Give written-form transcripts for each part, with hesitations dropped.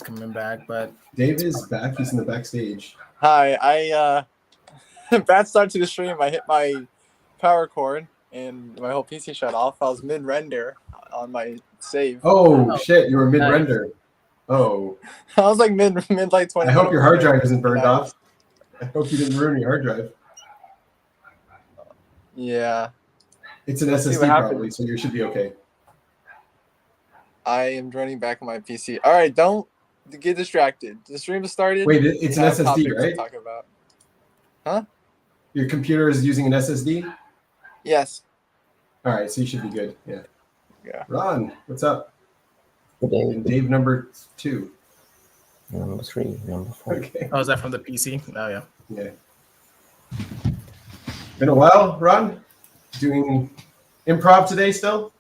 coming back, but Dave is back. He's in the backstage. Hi, bad start to the stream. I hit my power cord and my whole PC shut off. I was mid-render on my save. Oh shit! You were mid-render. Oh. I was like mid like 20. I hope your hard drive isn't burned off. I hope you didn't ruin your hard drive. Yeah. It's an SSD probably, so you should be okay. I am joining back on my PC. All right, don't get distracted. The stream has started. Wait, it's an SSD, right? To talk about. Huh? Your computer is using an SSD? Yes. All right, so you should be good. Yeah. Yeah. Ron, what's up? Good day. And Dave number 2. Number 3, number 4. Okay. Oh, is that from the PC? Oh, yeah. Yeah. Been a while, Ron? Doing improv today still?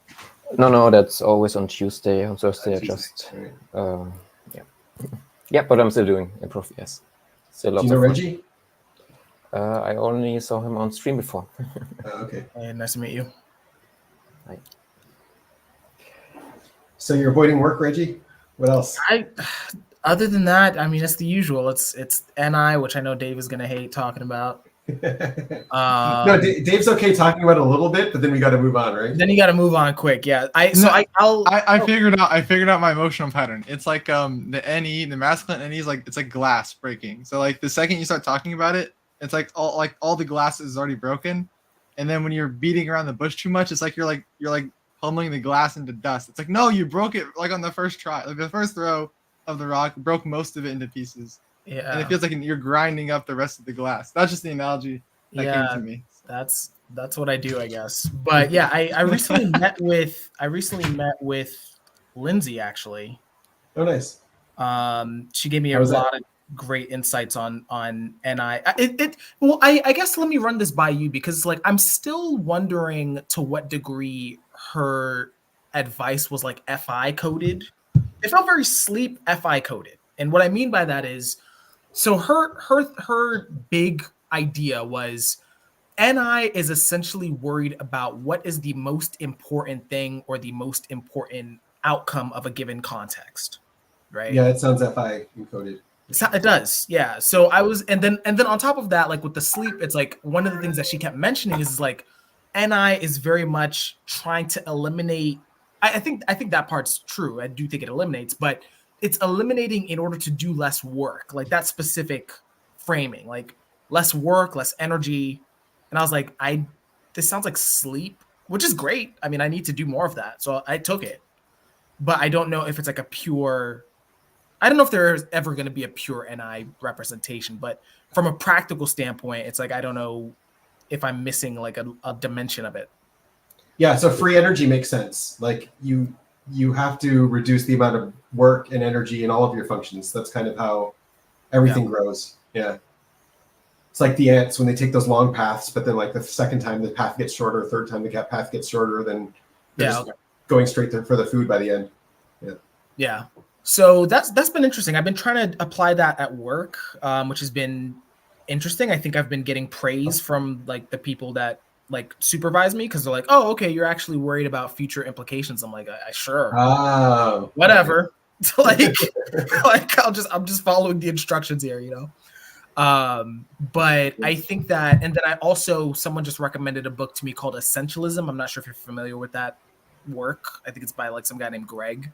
No, that's always on Tuesday. On Thursday, I Tuesday. just, Right. yeah. Yeah, but I'm still doing improv, yes. Still Do lots you know of fun. Reggie? I only saw him on stream before. Okay. Hey, nice to meet you. Hi. So you're avoiding work, Reggie? What else? Other than that, I mean, it's the usual. It's NI, which I know Dave is gonna hate talking about. No, Dave's okay talking about it a little bit, but then we got to move on, right? Then you got to move on quick. Yeah. I figured out my emotional pattern. It's like the NE, the masculine NE is like it's like glass breaking. So like the second you start talking about it, it's like all the glass is already broken, and then when you're beating around the bush too much, it's like you're like pummeling the glass into dust. It's like no, you broke it like on the first try, like the first throw of the rock broke most of it into pieces. Yeah. And it feels like you're grinding up the rest of the glass. That's just the analogy that came to me. That's what I do, I guess. But yeah, I recently met with Lindsay actually. Oh, nice. She gave me a lot of great insights on NI. I guess let me run this by you because like I'm still wondering to what degree her advice was like FI coded. It felt very sleep FI coded. And what I mean by that is so her big idea was NI is essentially worried about what is the most important thing or the most important outcome of a given context, right? Yeah, it sounds FI encoded. It does, yeah. So I was, and then on top of that, like with the sleep, it's like one of the things that she kept mentioning is like NI is very much trying to eliminate. I think that part's true. I do think it eliminates, but it's eliminating in order to do less work, like that specific framing, like less work, less energy. And I was like, this sounds like sleep, which is great. I mean, I need to do more of that. So I took it, but I don't know if it's like I don't know if there's ever going to be a pure NI representation, but from a practical standpoint, it's like, I don't know if I'm missing like a dimension of it. Yeah. So free energy makes sense. Like you have to reduce the amount of work and energy in all of your functions. That's kind of how everything grows. Yeah. It's like the ants when they take those long paths, but then like the second time the path gets shorter, third time the path gets shorter, then they're just going straight for the food by the end. Yeah. Yeah. So that's been interesting. I've been trying to apply that at work, which has been interesting. I think I've been getting praise from like the people that like supervise me because they're like, "Oh, okay, you're actually worried about future implications." I'm like, "I sure, whatever." like I'm just following the instructions here, you know. But I think that, and then I also someone just recommended a book to me called Essentialism. I'm not sure if you're familiar with that work. I think it's by like some guy named Greg.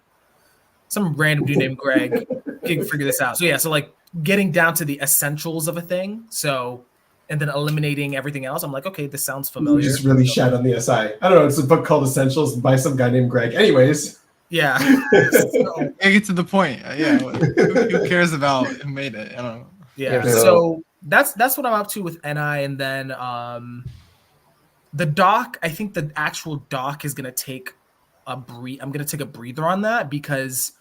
Some random dude named Greg can figure this out. So yeah, so like getting down to the essentials of a thing. So, and then eliminating everything else. I'm like, okay, this sounds familiar. You just really shat on the SI. I don't know. It's a book called Essentials by some guy named Greg. Anyways. Yeah. So, get to the point. Yeah. Who cares about who made it? I don't know. Yeah. So that's what I'm up to with NI. And then the doc, I think the actual doc is going to take I'm going to take a breather on that because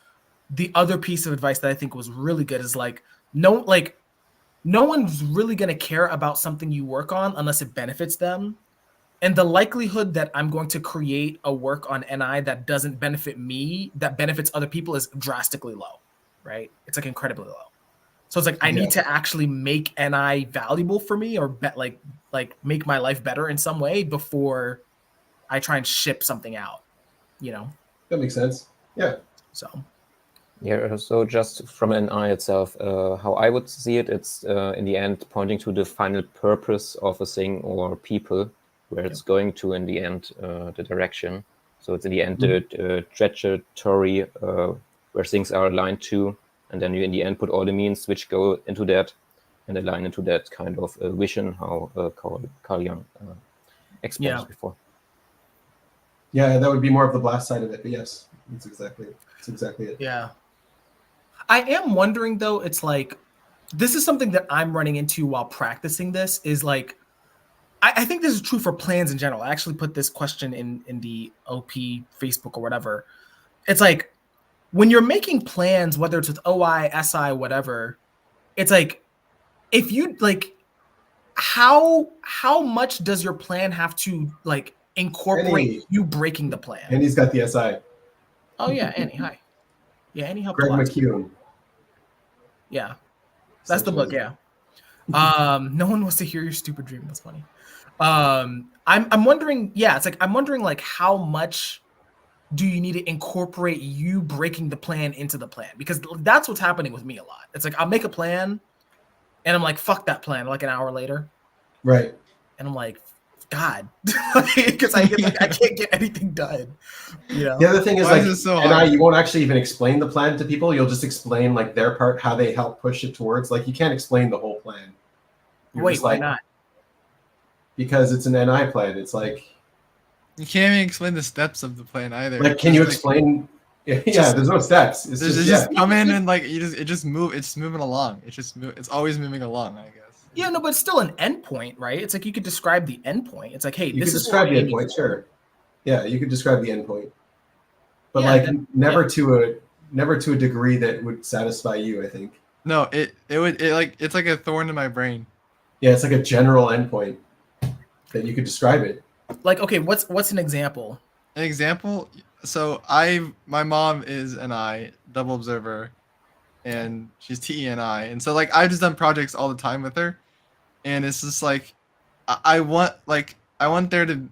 the other piece of advice that I think was really good is like no one's really going to care about something you work on unless it benefits them. And the likelihood that I'm going to create a work on NI that doesn't benefit me, that benefits other people is drastically low, right? It's like incredibly low. So it's like, I need to actually make NI valuable for me or like make my life better in some way before I try and ship something out, you know? That makes sense. Yeah. So Yeah, so just from an eye itself, how I would see it, it's in the end pointing to the final purpose of a thing or people, where it's going to in the end, the direction. So it's in the end the trajectory where things are aligned to, and then you in the end put all the means which go into that and align into that kind of vision, how Carl Jung exposed before. Yeah, that would be more of the blast side of it, but yes, that's exactly it. Yeah. I am wondering though, it's like, this is something that I'm running into while practicing this, is like, I think this is true for plans in general. I actually put this question in the OP Facebook or whatever. It's like, when you're making plans, whether it's with OI, SI, whatever, it's like, if you like, how much does your plan have to like incorporate you breaking the plan? And he's got the SI. Oh yeah, Annie, hi. Yeah, Annie helped Greg a lot. McKeown. Yeah, that's the book. Yeah. No one wants to hear your stupid dream. That's funny. I'm wondering. Yeah, it's like I'm wondering like how much do you need to incorporate you breaking the plan into the plan, because that's what's happening with me a lot. It's like I'll make a plan, and I'm like, fuck that plan. Like an hour later, right? And I'm like, God, because I can't get anything done. You know? The other thing is, Why like, is it so and hard? you won't actually even explain the plan to people. You'll just explain like their part, how they help push it towards. Like, you can't explain the whole plan. Wait, why not? Because it's an NI plan. It's like You can't even explain the steps of the plan either. Like, can you explain? Yeah, there's no steps. It's just come in and like it's moving along. It's always moving along, I guess. Yeah, no, but it's still an endpoint, right? It's like you could describe the endpoint. It's like, hey, you this could is describe the endpoint, sure. Yeah, you could describe the endpoint, but Yeah, like then- never to a degree that would satisfy you. I think. No, it's like a thorn in my brain. Yeah, it's like a general endpoint that you could describe it. Like, okay, what's an example? An example. So my mom is an I double observer, and she's TENI, and so like I've just done projects all the time with her, and it's just like I want there to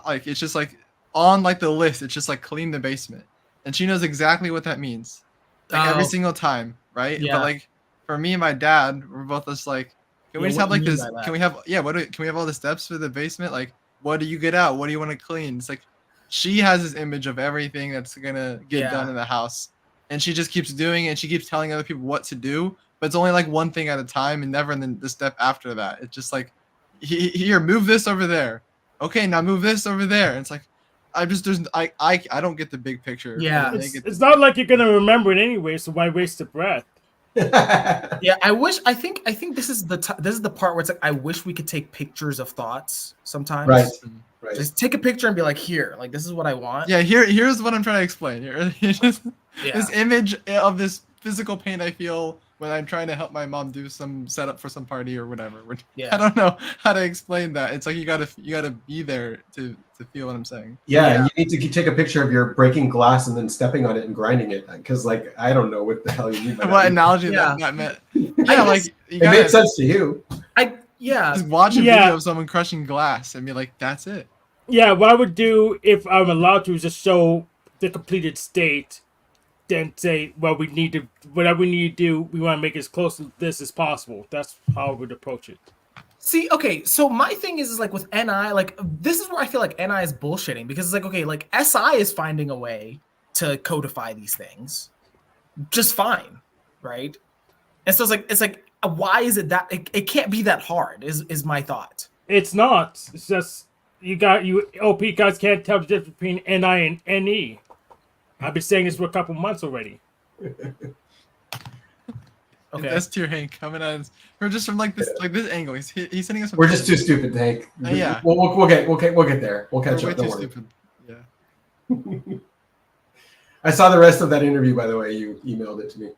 like it's just like on like the list. It's just like clean the basement, and she knows exactly what that means, like every single time, right? Yeah. But like for me and my dad, we're both just like, can we just have like this? Can we have can we have all the steps for the basement? Like, what do you get out? What do you want to clean? It's like she has this image of everything that's gonna get done in the house, and she just keeps doing it. And she keeps telling other people what to do, but it's only like one thing at a time, and never in the step after that. It's just like, here, move this over there. Okay, now move this over there. And it's like, I don't get the big picture. Yeah, it's not like you're gonna remember it anyway, so why waste the breath? Yeah, I think this is the part where it's like I wish we could take pictures of thoughts sometimes. Right. Just take a picture and be like, here, like this is what I want. Yeah, here's what I'm trying to explain. This image of this physical pain I feel when I'm trying to help my mom do some setup for some party or whatever. Yeah. I don't know how to explain that. It's like you gotta be there to feel what I'm saying. Yeah, you need to take a picture of your breaking glass and then stepping on it and grinding it, because like I don't know what the hell you mean by that. What analogy that meant? Yeah, like it made sense to you. Just watch a video of someone crushing glass and be like, that's it. Yeah, what I would do if I'm allowed to is just show the completed state, then say, well, whatever we need to do, we want to make it as close to this as possible. That's how I would approach it. See, okay, so my thing is like with NI, like this is where I feel like NI is bullshitting, because it's like, okay, like SI is finding a way to codify these things just fine, right? And so it's like why is it that it can't be that hard is my thought. It's not. It's just you OP guys can't tell the difference between NI and NE. I've been saying this for a couple months already. Okay. S tier Hank coming at us. We're just from like this angle. He's sending us. We're just too stupid, Hank. Yeah. We'll get there. We'll catch up. Don't worry. Stupid. Yeah. I saw the rest of that interview, by the way. You emailed it to me.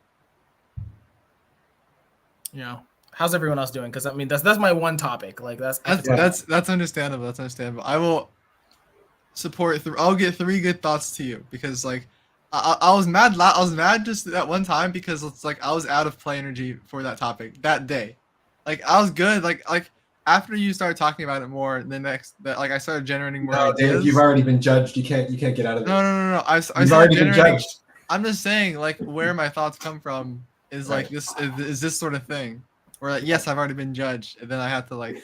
Yeah. How's everyone else doing? Because I mean, that's my one topic. Like that's understandable. That's understandable. I will support. I'll get 3 good thoughts to you, because like I was mad. I was mad just that one time because it's like I was out of play energy for that topic that day. Like I was good. Like after you started talking about it more, I started generating more ideas. Dave, you've already been judged. You can't get out of this. No. You've already been judged. I'm just saying, like, where my thoughts come from is like is this sort of thing, where like, yes, I've already been judged, and then I have to like,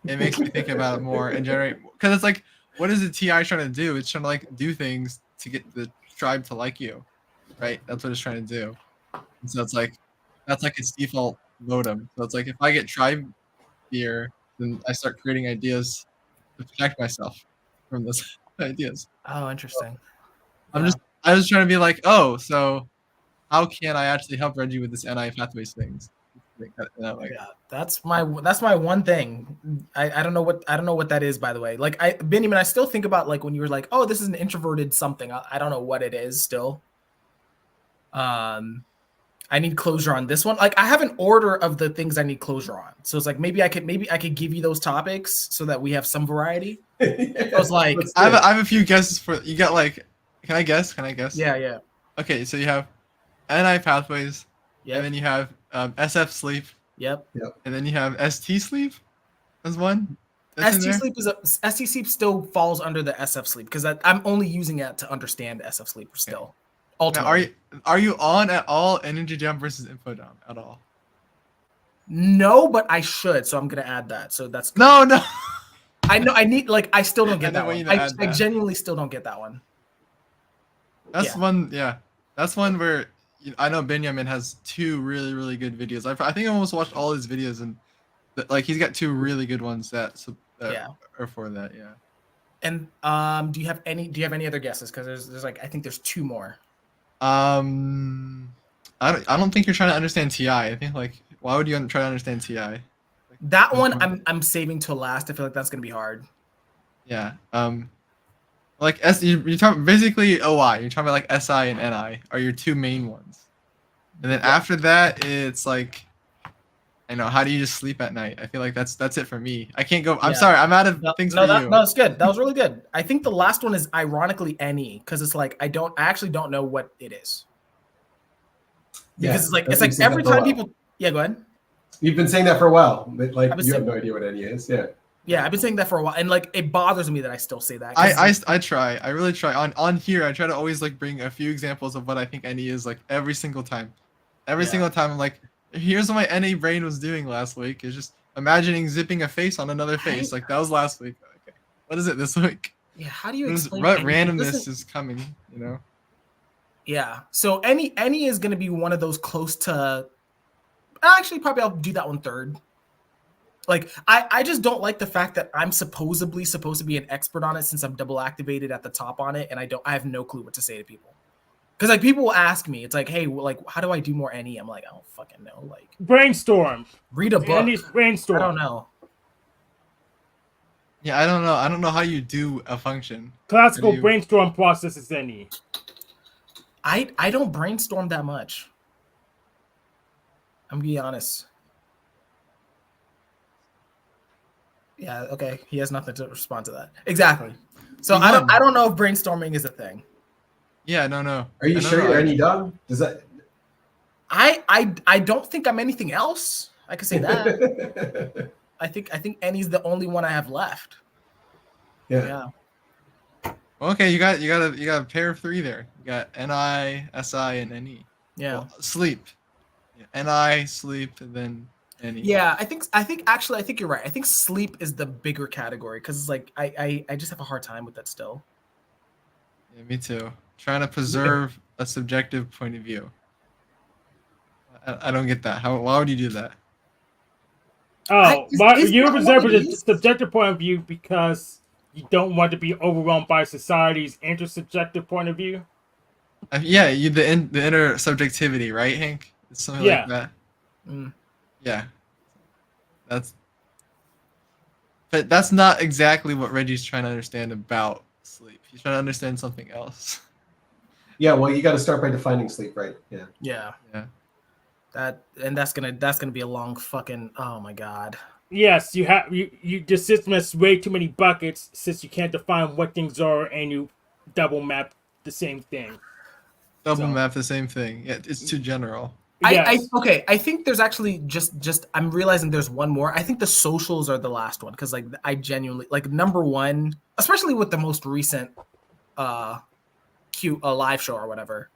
it makes me think about it more and generate, because it's like, what is the TI trying to do? It's trying to like do things to get the tribe to like you, right? That's what it's trying to do. And so it's like, that's like its default modem. So it's like, if I get tribe fear, then I start creating ideas to protect myself from those ideas. Oh, interesting. I was trying to be like, oh, so how can I actually help Reggie with this NI pathways things? Like, Yeah, that's my one thing. I don't know what that is, by the way. Like Benjamin, I still think about like when you were like, oh, this is an introverted something. I don't know what it is still. I need closure on this one. Like I have an order of the things I need closure on. So it's like maybe I could give you those topics so that we have some variety. I was like, I have a few guesses for you. Got like, can I guess? Yeah. Okay, so you have NI pathways, Yep. and then you have SF sleep, Yep. and then you have ST sleep as one. That's in ST there? sleep ST sleep still falls under the SF sleep because I'm only using it to understand SF sleep still. Now, Ultimately. are you on at all Energy Jump versus Info Dump at all? No, but I should, so I'm gonna add that. So that's good. No. I know I need I still don't I get know that when one. you I add that. genuinely still don't get that one. That's Yeah. one. Yeah, that's one where I know Benjamin has two really, really good videos. I think I almost watched all his videos, and like he's got two really good ones that are for that. Yeah. And do you have any other guesses? Because there's like I think there's two more. I don't think you're trying to understand TI. I think like why would you try to understand TI? That one I'm saving till last. I feel like that's gonna be hard. Yeah. Like you're talking basically OI. You're talking about like SI and NI are your two main ones, and then after that it's like, how do you just sleep at night? I feel like that's it for me. I can't go. I'm sorry. I'm out of things for you. No, it's good. That was really good. I think the last one is ironically NE because it's like I actually don't know what it is. Because it's like every time people. Yeah, go ahead. You've been saying that for a while, but like you have no idea what any is. Yeah. Yeah, I've been saying that for a while, and like it bothers me that I still say that. I try. I really try. On here, I try to always like bring a few examples of what I think NE is like every single time. Every single time, I'm like, here's what my NE brain was doing last week. It's just imagining zipping a face on another face. Like that was last week. Okay, what is it this week? Yeah, how do you explain what randomness is coming? Yeah. So any is going to be one of those close to. Actually, probably I'll do that one third. Like I just don't like the fact that I'm supposedly supposed to be an expert on it since I'm double activated at the top on it, and I have no clue what to say to people. Because like people will ask me, it's like, hey, like how do I do more NE? I'm like, I don't fucking know. Like brainstorm. Read a book. Brainstorm. I don't know. Yeah, I don't know. I don't know how you do a function. Classical brainstorm process is NE. I don't brainstorm that much. I'm gonna be honest. Yeah, okay. He has nothing to respond to that. Exactly. So I don't know if brainstorming is a thing. Yeah, no. Are you sure you're any done? Does that I don't think I'm anything else. I could say that. I think Annie's the only one I have left. Yeah. Okay, you got a pair of three there. You got NI, SI, and NE. Yeah. Well, sleep. NI, sleep, and then NE. Yeah, I think you're right. I think sleep is the bigger category because it's like I just have a hard time with that still. Yeah, me too. Trying to preserve a subjective point of view. I don't get that. Why would you do that? Oh, you preserve a subjective point of view because you don't want to be overwhelmed by society's intersubjective point of view. Yeah, the inner subjectivity, right, Hank? It's something like that. Yeah, but that's not exactly what Reggie's trying to understand about sleep. He's trying to understand something else. Yeah, well, you got to start by defining sleep, right? Yeah. That's gonna be a long fucking. Oh my god. Yes, the system has way too many buckets since you can't define what things are, and you double map the same thing. Map the same thing. Yeah, it's too general. Yes. I think there's actually just I'm realizing there's one more. I think the socials are the last one because like I genuinely like number one, especially with the most recent live show or whatever.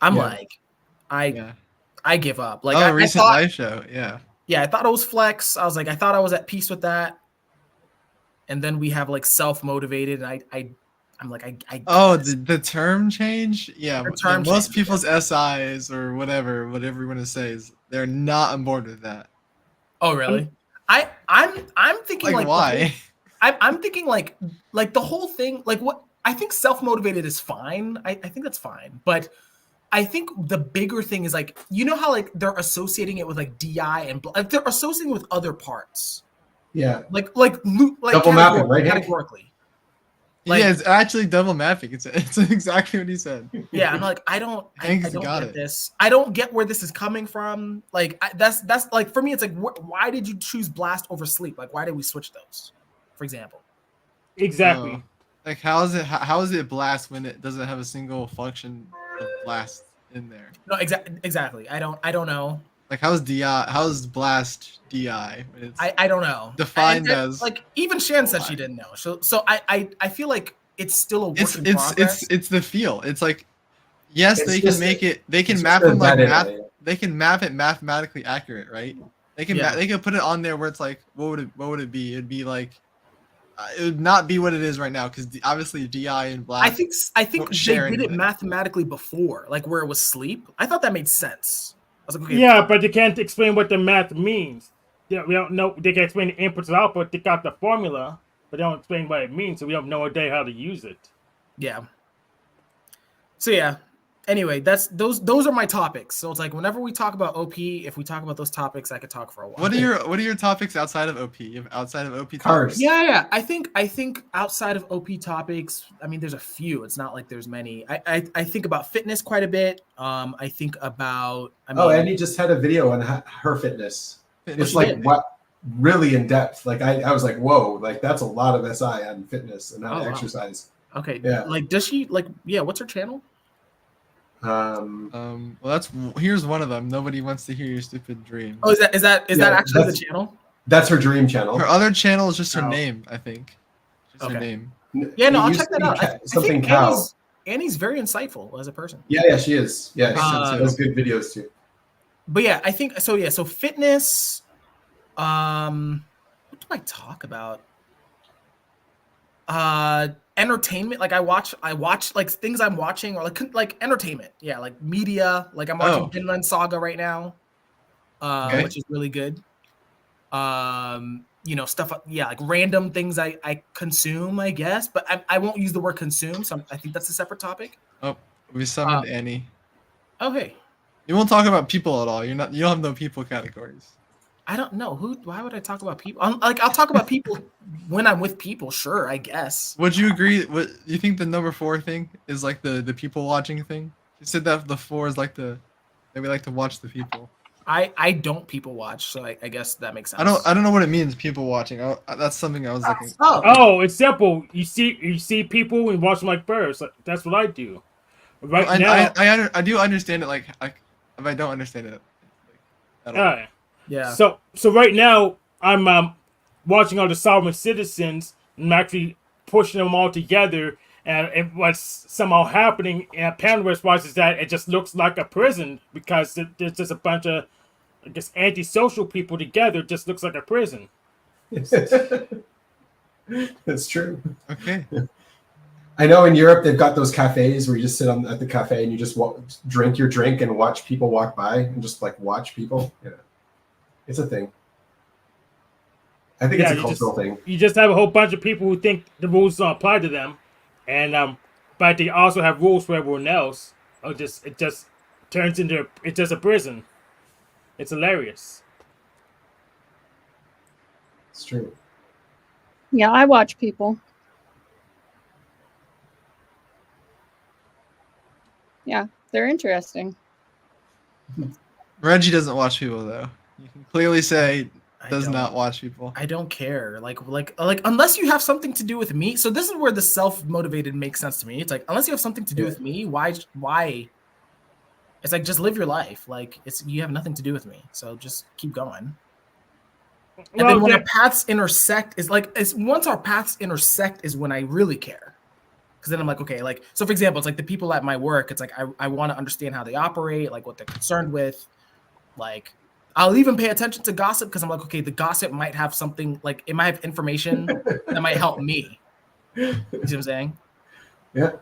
I'm Yeah. like, I Yeah. I give up. Like Oh, I recent thought, live show. Yeah. yeah, I thought it was flex. I was like, I thought I was at peace with that. And then we have like self-motivated, and I'm like, I Oh, guess. the term change. Yeah. The term Most change, yeah. people's SIs or whatever you want to say is they're not on board with that. Oh really? I'm thinking Like like why? I'm thinking like the whole thing, like what I think self-motivated is fine. I think that's fine. But I think the bigger thing is like, you know how like they're associating it with like DI and like they're associating it with other parts. Yeah. Like Double mapping, right, Hank? categorically. Like, yeah, it's actually double mapping. It's exactly what he said. yeah, I'm like, I don't Hank's get got it. this. I don't get where this is coming from. Like that's like for me, it's like why did you choose blast over sleep? Like why did we switch those, for example? Exactly. Oh. Like how is it blast when it doesn't have a single function of blast in there? No, exactly. I don't know. Like how's blast DI? When it's I don't know. defined And, as like even Shan said why? she didn't know. So I feel like it's still a work in progress. it's the feel. It's like yes, It's they just- can make it. They can it's map just them like embedded math. in it. They can map it mathematically accurate, right? They can Yeah. they can put it on there where it's like what would it be? It'd be like it would not be what it is right now because obviously DI and blast. I think don't share they did it anything. mathematically before, like where it was sleep. I thought that made sense. I was like, okay, Yeah, but they can't explain what the math means. We don't know. They can explain the inputs and output. They got the formula, but they don't explain what it means, so we have no idea how to use it. yeah. So yeah. Anyway, those are my topics. So it's like whenever we talk about OP, if we talk about those topics, I could talk for a while. What are your topics outside of OP? Outside of OP Cars. topics? Yeah. I think outside of OP topics, I mean, there's a few. It's not like there's many. I think about fitness quite a bit. I think about. I mean, Annie just had a video on her fitness. Fitness. It's she like did. what really in depth. Like I was like, whoa, like that's a lot of SI on fitness and how Oh, to wow. exercise. Okay. Yeah. Like, does she like? Yeah. What's her channel? Well, here's one of them. Nobody wants to hear your stupid dream. Oh, is that Yeah, that actually the that's- channel? That's her dream channel. Her other channel is just her Oh. name, I think. Just her Okay. name. Yeah, no, It I'll used check to that be out. I something think cow. Annie's very insightful as a person. Yeah, she is. Yeah, she Uh, does good videos too. But yeah, I think so. Yeah, so fitness. What do I talk about? Entertainment. Like I watch like things I'm watching or like entertainment. Yeah, like media. Like I'm watching Oh. Vinland Saga right now, Okay. which is really good. Stuff. Yeah, like random things I consume, I guess. But I won't use the word consume. So I think that's a separate topic. Oh, we summoned Annie. Oh hey. You won't talk about people at all. You don't have no people categories. I don't know why would I talk about people? I'll talk about people when I'm with people. Sure, I guess. Would you agree? What you think the number 4 thing is like the people watching thing? You said that the 4 is like that we like to watch the people. I don't people watch, so I guess that makes sense. I don't know what it means. People watching. That's something I was looking. Oh, it's simple. You see people and watch them like birds. Like, that's what I do. Right now, I do understand it. Like if I don't understand it, at all. yeah. Yeah. So right now I'm watching all the sovereign citizens and I'm actually pushing them all together. And what's somehow happening, and Panwest watches that it just looks like a prison because there's just a bunch of, I guess, antisocial people together. It just looks like a prison. That's true. Okay. I know in Europe they've got those cafes where you just sit at the cafe and you just drink your drink and watch people walk by and just like watch people. Yeah, it's a thing. I think it's a cultural thing. You just have a whole bunch of people who think the rules don't apply to them, and but they also have rules for everyone else. It just turns into it's just a prison. It's hilarious. It's true. Yeah, I watch people. Yeah, they're interesting. Reggie doesn't watch people though. You can clearly say I does don't- not watch people. I don't care. Like unless you have something to do with me. So this is where the self-motivated makes sense to me. It's like unless you have something to do with me, why? It's like just live your life. Like you have nothing to do with me. So just keep going. And then when our paths intersect is once our paths intersect is when I really care. Because then I'm like, okay, like, so for example, it's like the people at my work, it's like I want to understand how they operate, like what they're concerned with. Like, I'll even pay attention to gossip because I'm like, okay, the gossip might have something, like it might have information that might help me. You see what I'm saying? Yeah.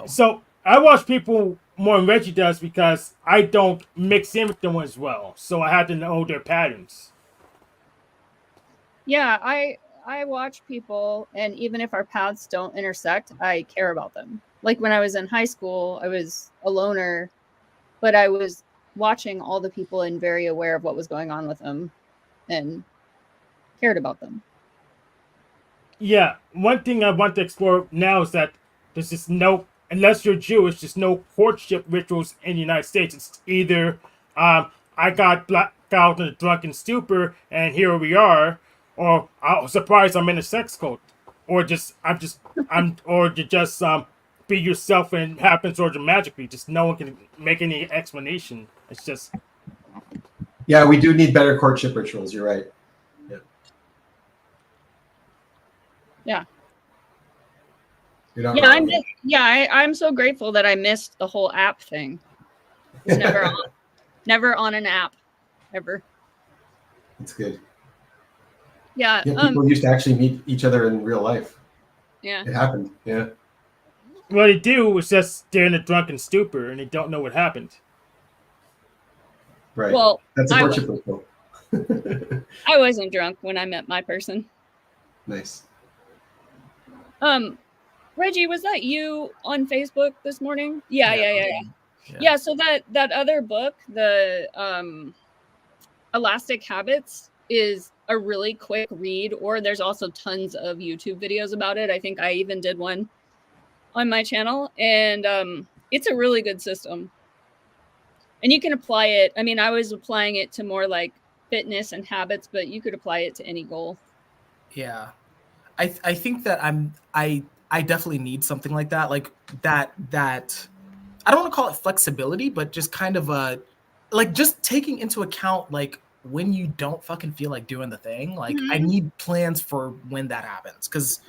So I watch people more than Reggie does because I don't mix in with them as well. So I have to know their patterns. Yeah, I watch people, and even if our paths don't intersect, I care about them. Like when I was in high school, I was a loner, but I was watching all the people and very aware of what was going on with them and cared about them. Yeah, one thing I want to explore now is that there's just no, unless you're Jewish, there's no courtship rituals in the United States. It's either I got blacked out in a drunken stupor and here we are, or I'm surprised I'm in a sex cult, or or to just be yourself and it happens sort of magically. Just no one can make any explanation. It's just Yeah, we do need better courtship rituals. You're right. Yeah. You're not Yeah, wrong. I'm so grateful that I missed the whole app thing. I was never on an app ever. That's good. Yeah. Yeah, people used to actually meet each other in real life. Yeah. It happened. Yeah. what they do is just they're in a drunken stupor and they don't know what happened. Right. Well, That's a I courtship ritual. I wasn't drunk when I met my person. Nice. Reggie, was that you on Facebook this morning? Yeah. Yeah. So that other book, the Elastic Habits, is a really quick read, or there's also tons of YouTube videos about it. I think I even did one on my channel, and it's a really good system. And you can apply it. I mean, I was applying it to more like fitness and habits, but you could apply it to any goal. Yeah. I think that I definitely need something like that. Like that I don't want to call it flexibility, but just kind of like just taking into account like when you don't fucking feel like doing the thing. Like I need plans for when that happens. Cause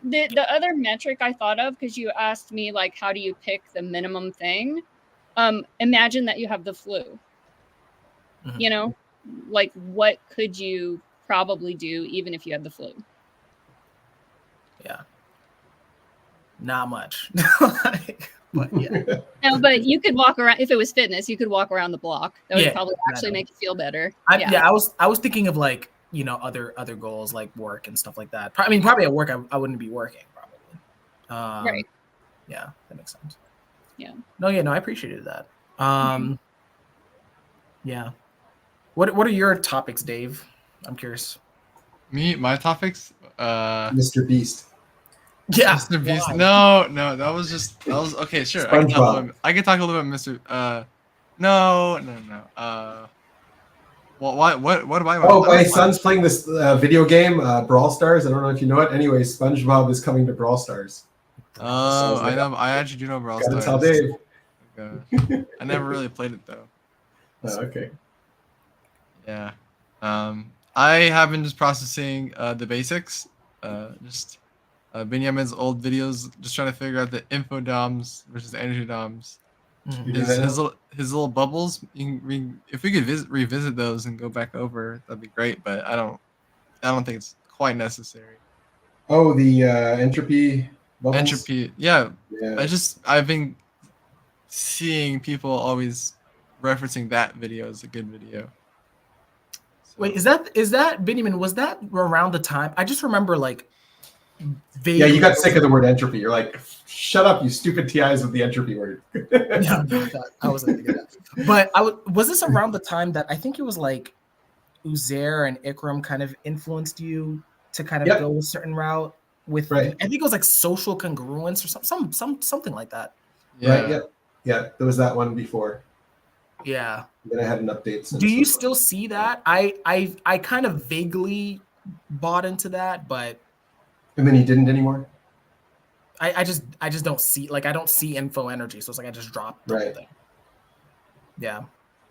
the other metric I thought of, because you asked me like how do you pick the minimum thing? Imagine that you have the flu. Mhm. You know, like what could you probably do even if you had the flu? Yeah. Not much. But yeah. No, but you could walk around. If it was fitness, you could walk around the block. That would probably actually make you feel better. I was thinking of like, you know, other goals like work and stuff like that. I mean, probably at work I wouldn't be working probably. Right. Yeah, that makes sense. Yeah. No, I appreciated that. Yeah. What are your topics, Dave? I'm curious. My topics? Mr. Beast. Yeah. Mr. Beast. Why? No, that was okay, sure. SpongeBob. I can talk a little bit Mr. No. Well, what do I want? Oh, my son's playing this video game, Brawl Stars. I don't know if you know it. Anyway, SpongeBob is coming to Brawl Stars. Oh, I know. I actually do know Brawl Gotta Stars. tell Dave. Okay. I never really played it though. Oh, okay. Yeah. I have been just processing the basics. Just Benjamin's old videos, just trying to figure out the info DOMs versus energy DOMs. His little bubbles. If we could revisit those and go back over, that'd be great. But I don't think it's quite necessary. Oh, the entropy bubbles? Entropy. Yeah. I've been seeing people always referencing that video as a good video. So. Wait, is that Benjamin? Was that around the time? I just remember like. Yeah, you got sick of the word entropy. You're like, shut up, you stupid TIs with the entropy word. Yeah, I wasn't thinking that. But was this around the time that I think it was like Uzair and Ikram kind of influenced you to kind of go a certain route with I think it was like social congruence or something like that. Yeah. Right, yeah. There was that one before. Yeah. Then I had an update. Do you still see that? I kind of vaguely bought into that, but and then he didn't anymore? I just don't see, like I don't see info energy, so it's like I just dropped the whole thing. Yeah.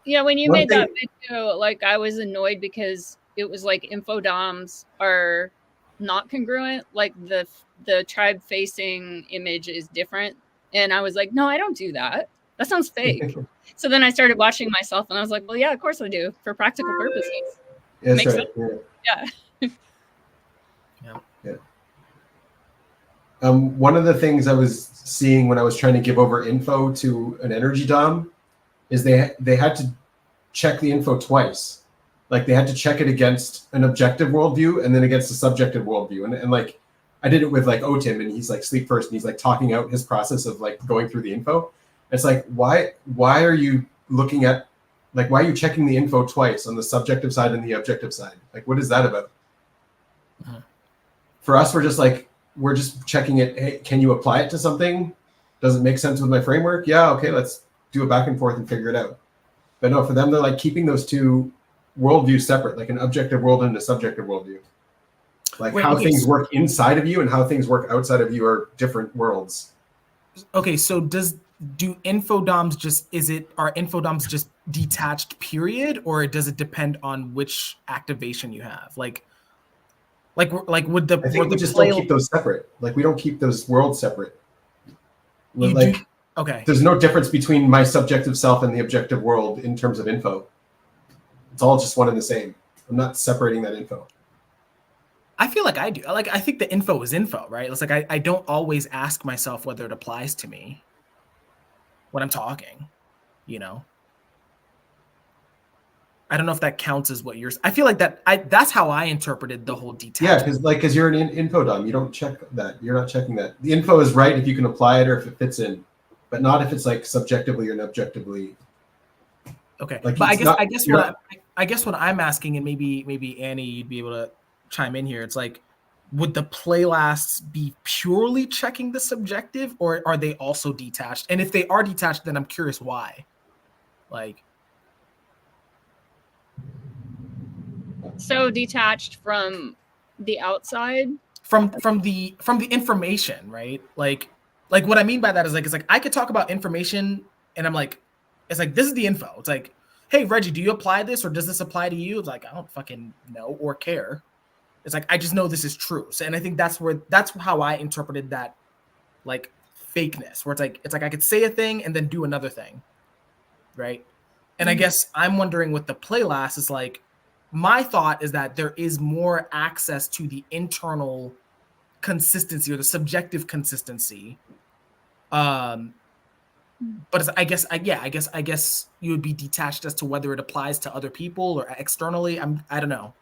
Yeah, when you made that video, like I was annoyed because it was like info DOMs are not congruent. Like the the tribe facing image is different. And I was like, no, I don't do that. That sounds fake. So then I started watching myself and I was like, well, yeah, of course I do for practical purposes. That's Makes right. sense. Yeah. Yeah. One of the things I was seeing when I was trying to give over info to an energy dom is they had to check the info twice. Like they had to check it against an objective worldview and then against a subjective worldview. And like I did it with like Otim, and he's like sleep first, and he's like talking out his process of like going through the info. It's like why are you looking at, like, why are you checking the info twice on the subjective side and the objective side? Like, what is that about? Uh-huh. For us, we're just checking it. Hey, can you apply it to something? Does it make sense with my framework? Yeah, okay, let's do it back and forth and figure it out. But no, for them, they're like keeping those two worldviews separate, like an objective world and a subjective worldview. Like how things work inside of you and how things work outside of you are different worlds. Okay, so do infodoms are infodoms just detached period, or does it depend on which activation you have? Like would the I think we just don't keep those separate. Like we don't keep those worlds separate. Okay. There's no difference between my subjective self and the objective world in terms of info. It's all just one and the same. I'm not separating that info. I feel like I do. Like I think the info is info, right? It's like I don't always ask myself whether it applies to me when I'm talking, you know. I don't know if that counts as what I feel like that's how I interpreted the whole detachment. Yeah, because you're an info dom, you don't check that. You're not checking that. The info is right if you can apply it or if it fits in, but not if it's like subjectively or objectively. Okay, like, but I guess what I'm asking, and maybe Annie, you'd be able to chime in here. It's like, would the playlasts be purely checking the subjective, or are they also detached? And if they are detached, then I'm curious why. Like, so detached from the outside, from the information, right? Like what I mean by that is like, it's like I could talk about information, and I'm like, it's like, this is the info. It's like, hey Reggie, do you apply this, or does this apply to you? It's like, I don't fucking know or care. It's like, I just know this is true. So, and I think that's how I interpreted that, like, fakeness, where it's like I could say a thing and then do another thing, right? And I guess I'm wondering with the playlast is like, my thought is that there is more access to the internal consistency or the subjective consistency. But I guess you would be detached as to whether it applies to other people or externally. I don't know.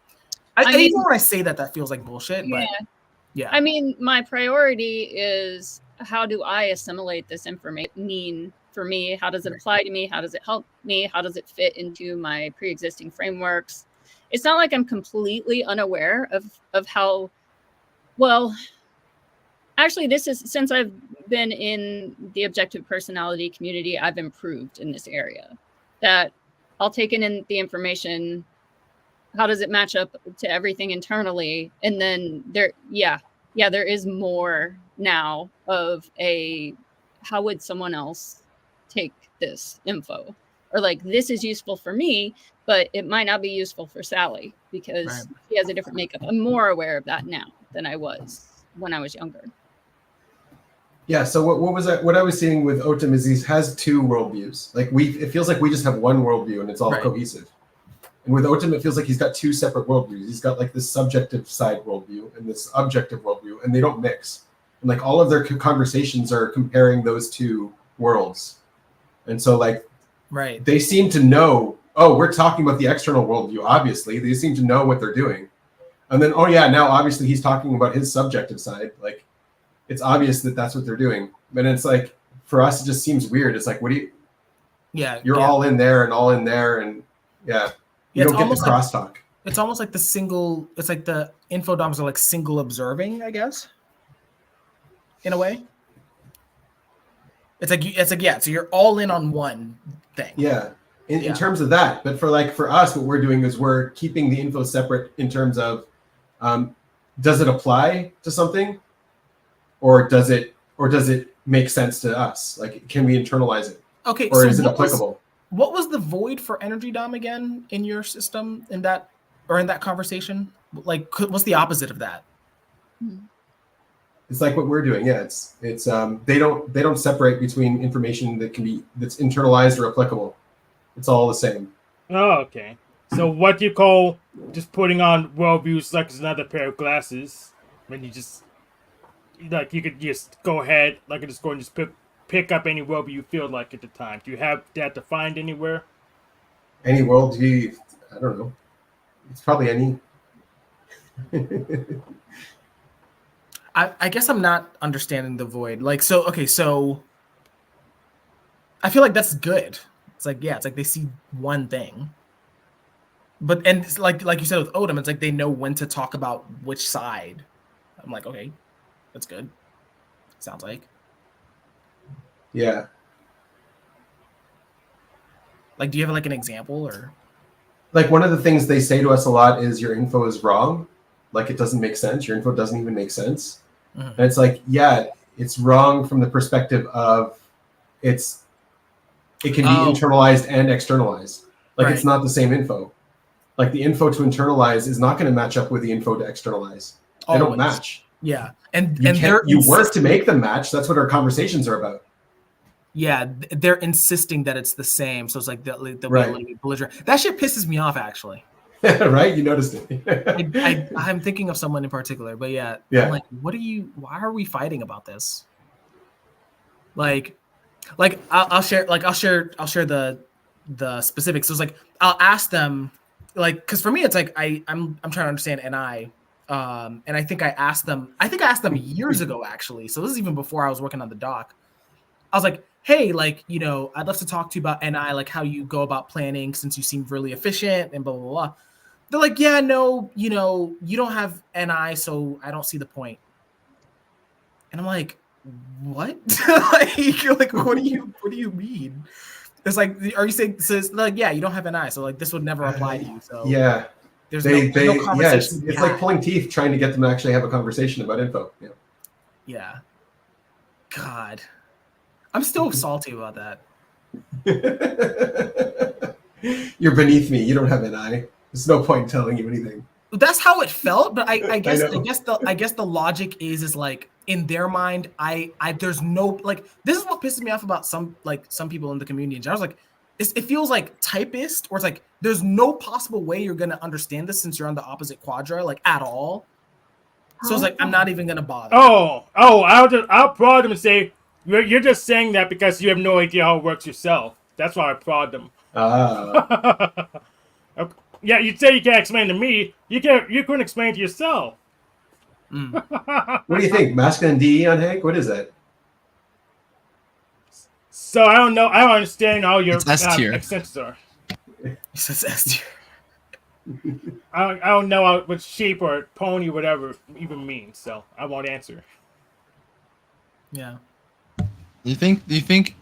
I mean, even when I say that feels like bullshit. Yeah. But yeah. I mean, my priority is, how do I assimilate this information mean for me? How does it apply to me? How does it help me? How does it fit into my pre-existing frameworks? It's not like I'm completely unaware of how well. Actually, this is, since I've been in the objective personality community, I've improved in this area. That I'll take in the information. How does it match up to everything internally? And then there is more now of how would someone else take this info? Or like, this is useful for me, but it might not be useful for Sally because she has a different makeup. I'm more aware of that now than I was when I was younger. Yeah, so what I was seeing with Otim is he has two worldviews. Like it feels like we just have one worldview and it's all cohesive. And with Otim, it feels like he's got two separate worldviews. He's got like this subjective side worldview and this objective worldview, and they don't mix. And like all of their conversations are comparing those two worlds. And so like, they seem to know, oh, we're talking about the external worldview, obviously. They seem to know what they're doing. And then, oh yeah, now obviously he's talking about his subjective side. Like, it's obvious that that's what they're doing. But it's like, for us, it just seems weird. It's like, what do you... Yeah. You're all in there and all in there, and you don't get the crosstalk. It's almost like it's like the infodoms are like single observing, I guess, in a way. It's like, so you're all in on one thing. Yeah. In terms of that, but for us, what we're doing is we're keeping the info separate in terms of, does it apply to something, or does it make sense to us? Like, can we internalize it? Okay. Or is it applicable? What was the void for energy dom again in your system in that conversation? Like, what's the opposite of that? It's like what we're doing. Yeah, it's they don't separate between information that's internalized or applicable. It's all the same. Oh, okay. So what do you call just putting on worldviews like it's another pair of glasses when you just like you could just go ahead like and just go and just pick up any worldview you feel like at the time. Do you have that defined anywhere? Any worldview, I don't know. It's probably any. I guess I'm not understanding the void. Like, so okay, so I feel like that's good. It's like, yeah, it's like they see one thing. But and it's like you said with Odom, it's like they know when to talk about which side. I'm like, okay, that's good. Sounds like. Yeah. Like, do you have like an example or? Like one of the things they say to us a lot is your info is wrong. Like it doesn't make sense. Your info doesn't even make sense. Mhm. And it's like, yeah, it's wrong from the perspective of it can be internalized and externalized. Like it's not the same info. Like the info to internalize is not going to match up with the info to externalize. They don't match. Yeah, and you work to make them match. That's what our conversations are about. Yeah, they're insisting that it's the same, so it's like they'll be a little bit belligerent. That shit pisses me off, actually. Right? You noticed it. I'm thinking of someone in particular, but yeah. I'm like, why are we fighting about this? Like I'll share the specifics. So it's like I'll ask them, like, because for me it's like I'm trying to understand NI. And I think I asked them years ago, actually. So this is even before I was working on the doc. I was like, hey, like, you know, I'd love to talk to you about NI, like how you go about planning since you seem really efficient and blah, blah, blah. They're like, yeah, no, you know, you don't have NI, so I don't see the point. And I'm like, what? like, what do you mean? It's like, are you saying, so it's like, yeah, you don't have NI, so like this would never apply to you. So yeah. There's no conversation. Yeah, it's like pulling teeth trying to get them to actually have a conversation about info. Yeah. Yeah. God. I'm still salty about that. You're beneath me. You don't have an eye. There's no point in telling you anything. That's how it felt, but I guess the logic is like in their mind, there's no, like, this is what pisses me off about some people in the community. And I was like, it feels like typist, or it's like there's no possible way you're gonna understand this since you're on the opposite quadra, like at all. So it's like I'm not even gonna bother. I'll prod them and say you're just saying that because you have no idea how it works yourself. That's why I prod them. Yeah, you'd say you can't explain to me. You couldn't explain to yourself. What do you think? Masculine DE on Hank? What is that? So I don't know. I don't understand how your accents are. He says S tier. I don't know what sheep or pony, whatever, even means. So I won't answer. Yeah. Do you think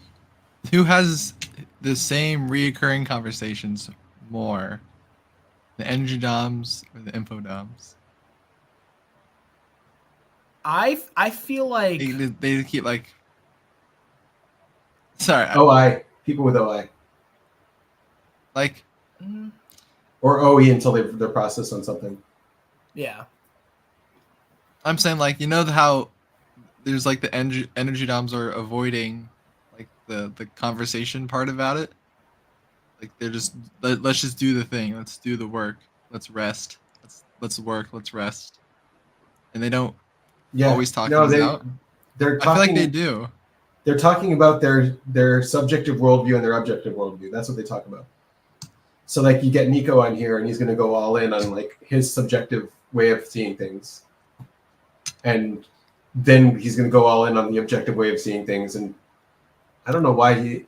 who has the same reoccurring conversations more? The energy doms or the info doms? I feel like they keep like. Sorry. OI. People with OI. Like. Or OE until they're processed on something. Yeah. I'm saying, like, you know how there's like the energy doms are avoiding like the conversation part about it. Like they're just let's just do the thing. Let's do the work. Let's rest. Let's work. Let's rest. And they don't always talk things out. They're talking, I feel like they do. They're talking about their subjective worldview and their objective worldview. That's what they talk about. So like you get Nico on here and he's going to go all in on like his subjective way of seeing things. And then he's going to go all in on the objective way of seeing things. And I don't know why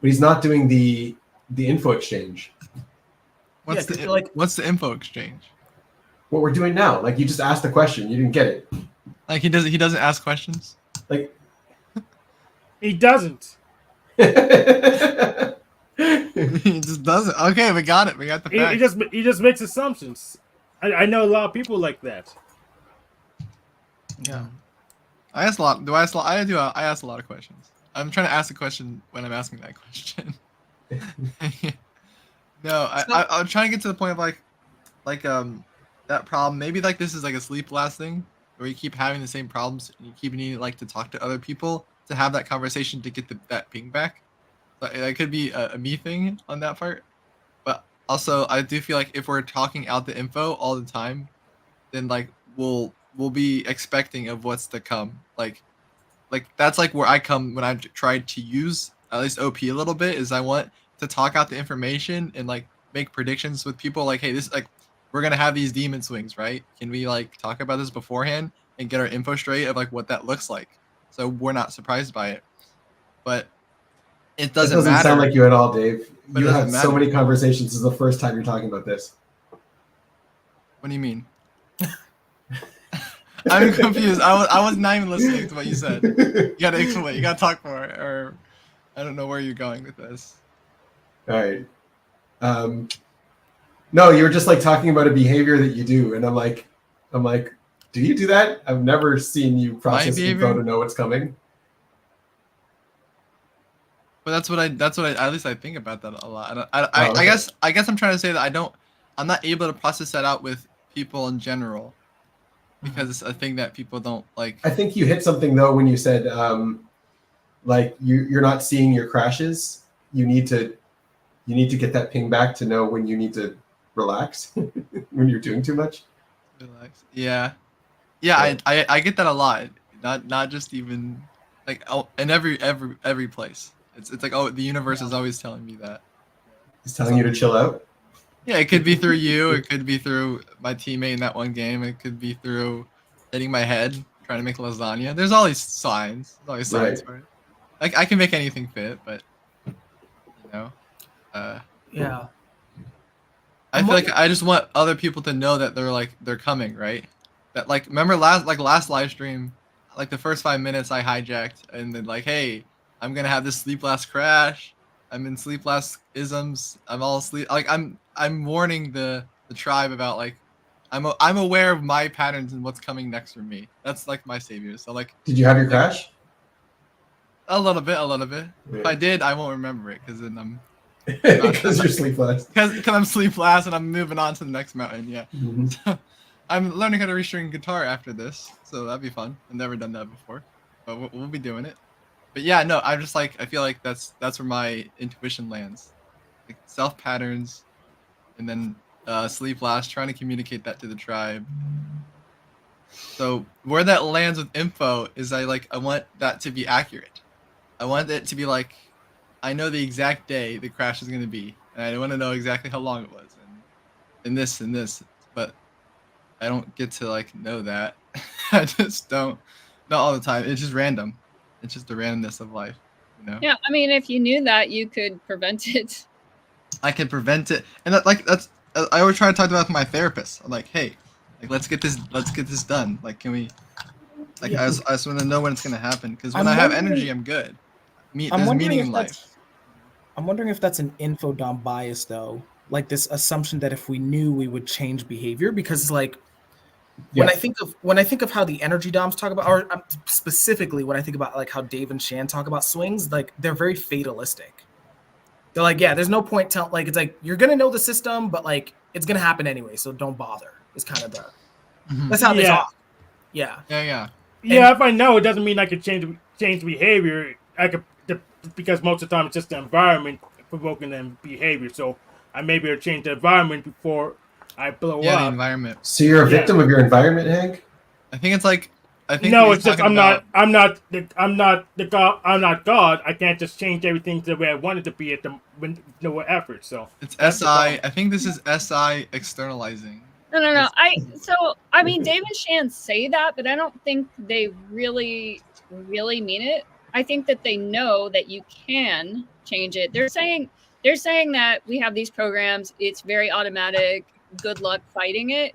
but he's not doing the info exchange. What's the info exchange? What we're doing now. Like you just asked the question, you didn't get it. Like he doesn't ask questions? Like he doesn't. He just doesn't. Okay, we got it. We got the facts. He just makes assumptions. I know a lot of people like that. Yeah. I ask a lot. I ask a lot of questions. I'm trying to ask a question when I'm asking that question. No, I'm trying to get to the point of like that problem. Maybe like this is like a sleep last thing, where you keep having the same problems and you keep needing like to talk to other people to have that conversation to get that ping back. But that could be a me thing on that part. But also, I do feel like if we're talking out the info all the time, then like we'll be expecting of what's to come. Like that's like where I come when I've tried to use at least OP a little bit, is I want to talk out the information and like make predictions with people like, hey, this like we're gonna have these demon swings, right? Can we like talk about this beforehand and get our info straight of like what that looks like, so we're not surprised by it? But it That doesn't doesn't matter. sound like you at all, Dave. But it You doesn't had so matter. many conversations. This is the first time you're talking about this. What do you mean? I'm confused. I was not even listening to what you said. You gotta explain. You gotta talk more, or I don't know where you're going with this. All right. No, you were just like talking about a behavior that you do, and I'm like, do you do that? I've never seen you process info behavior? to know what's coming. But that's what I at least I think about that a lot. Oh, I okay. guess I'm trying to say that I'm not able to process that out with people in general, because it's a thing that people don't like. I think you hit something though when you said like you're not seeing your crashes. You need to get that ping back to know when you need to relax when you're doing too much. Relax. Yeah. I get that a lot. Not just even like in every place. It's like, oh, the universe is always telling me that. He's telling you to chill out. Yeah, it could be through you. It could be through my teammate in that one game. It could be through hitting my head trying to make lasagna. There's all these signs. There's always signs Right. for it. Like I can make anything fit, but you know, Yeah. I feel like I just want other people to know that they're coming, right? That like remember last live stream, like the first 5 minutes I hijacked and then like, hey, I'm gonna have this sleep last crash. I'm in sleep last isms. I'm all asleep. Like I'm warning the tribe about like I'm aware of my patterns and what's coming next for me. That's like my savior. So like, Did you have your crash? a little bit. Yeah. If I did, I won't remember it because then I'm Because you're sleepless. because I'm sleep last and I'm moving on to the next mountain. Yeah. Mhm. I'm learning how to restring guitar after this, so that'd be fun. I've never done that before, but we'll be doing it. But yeah, no, I'm just like I feel like that's where my intuition lands, like self patterns, and then sleep last, trying to communicate that to the tribe. So where that lands with info is I want that to be accurate. I want it to be like I know the exact day the crash is going to be, and I want to know exactly how long it was, and this, but I don't get to like know that. I just don't. Not all the time. It's just random. It's just the randomness of life, you know. Yeah, I mean, if you knew that, you could prevent it. I can prevent it, and that's. I always try to talk about it with my therapist. I'm like, hey, like let's get this done. Like, can we? Like, Yeah. I just want to know when it's gonna happen, because when I'm I have wondering- energy, I'm good. I'm There's wondering meaning if in that's life. I'm wondering if that's an infodom bias though, like this assumption that if we knew we would change behavior, because like when Yeah. I think of how the energy doms talk about, or specifically when I think about like how Dave and Shan talk about swings, like they're very fatalistic. They're like, yeah, there's no point like it's like you're gonna know the system, but like it's gonna happen anyway, so don't bother. It's kind of that's how they Yeah. talk. Yeah. Yeah. Yeah, if I know, it doesn't mean I could change behavior. I could because most of the time it's just the environment provoking them behavior. So I may be able to change the environment before I blow Yeah, the up. environment. So you're a Yeah. victim of your environment, Hank? I think it's like. I think No, what it's he's just talking I'm about- not the God. I'm not God. I can't just change everything to the way I want it to be at when no effort. So It's that's the SI. problem. I think this is SI externalizing. No. I mean, Dave and Shan say that, but I don't think they really mean it. I think that they know that you can change it. They're saying that we have these programs. It's very automatic. Good luck fighting it.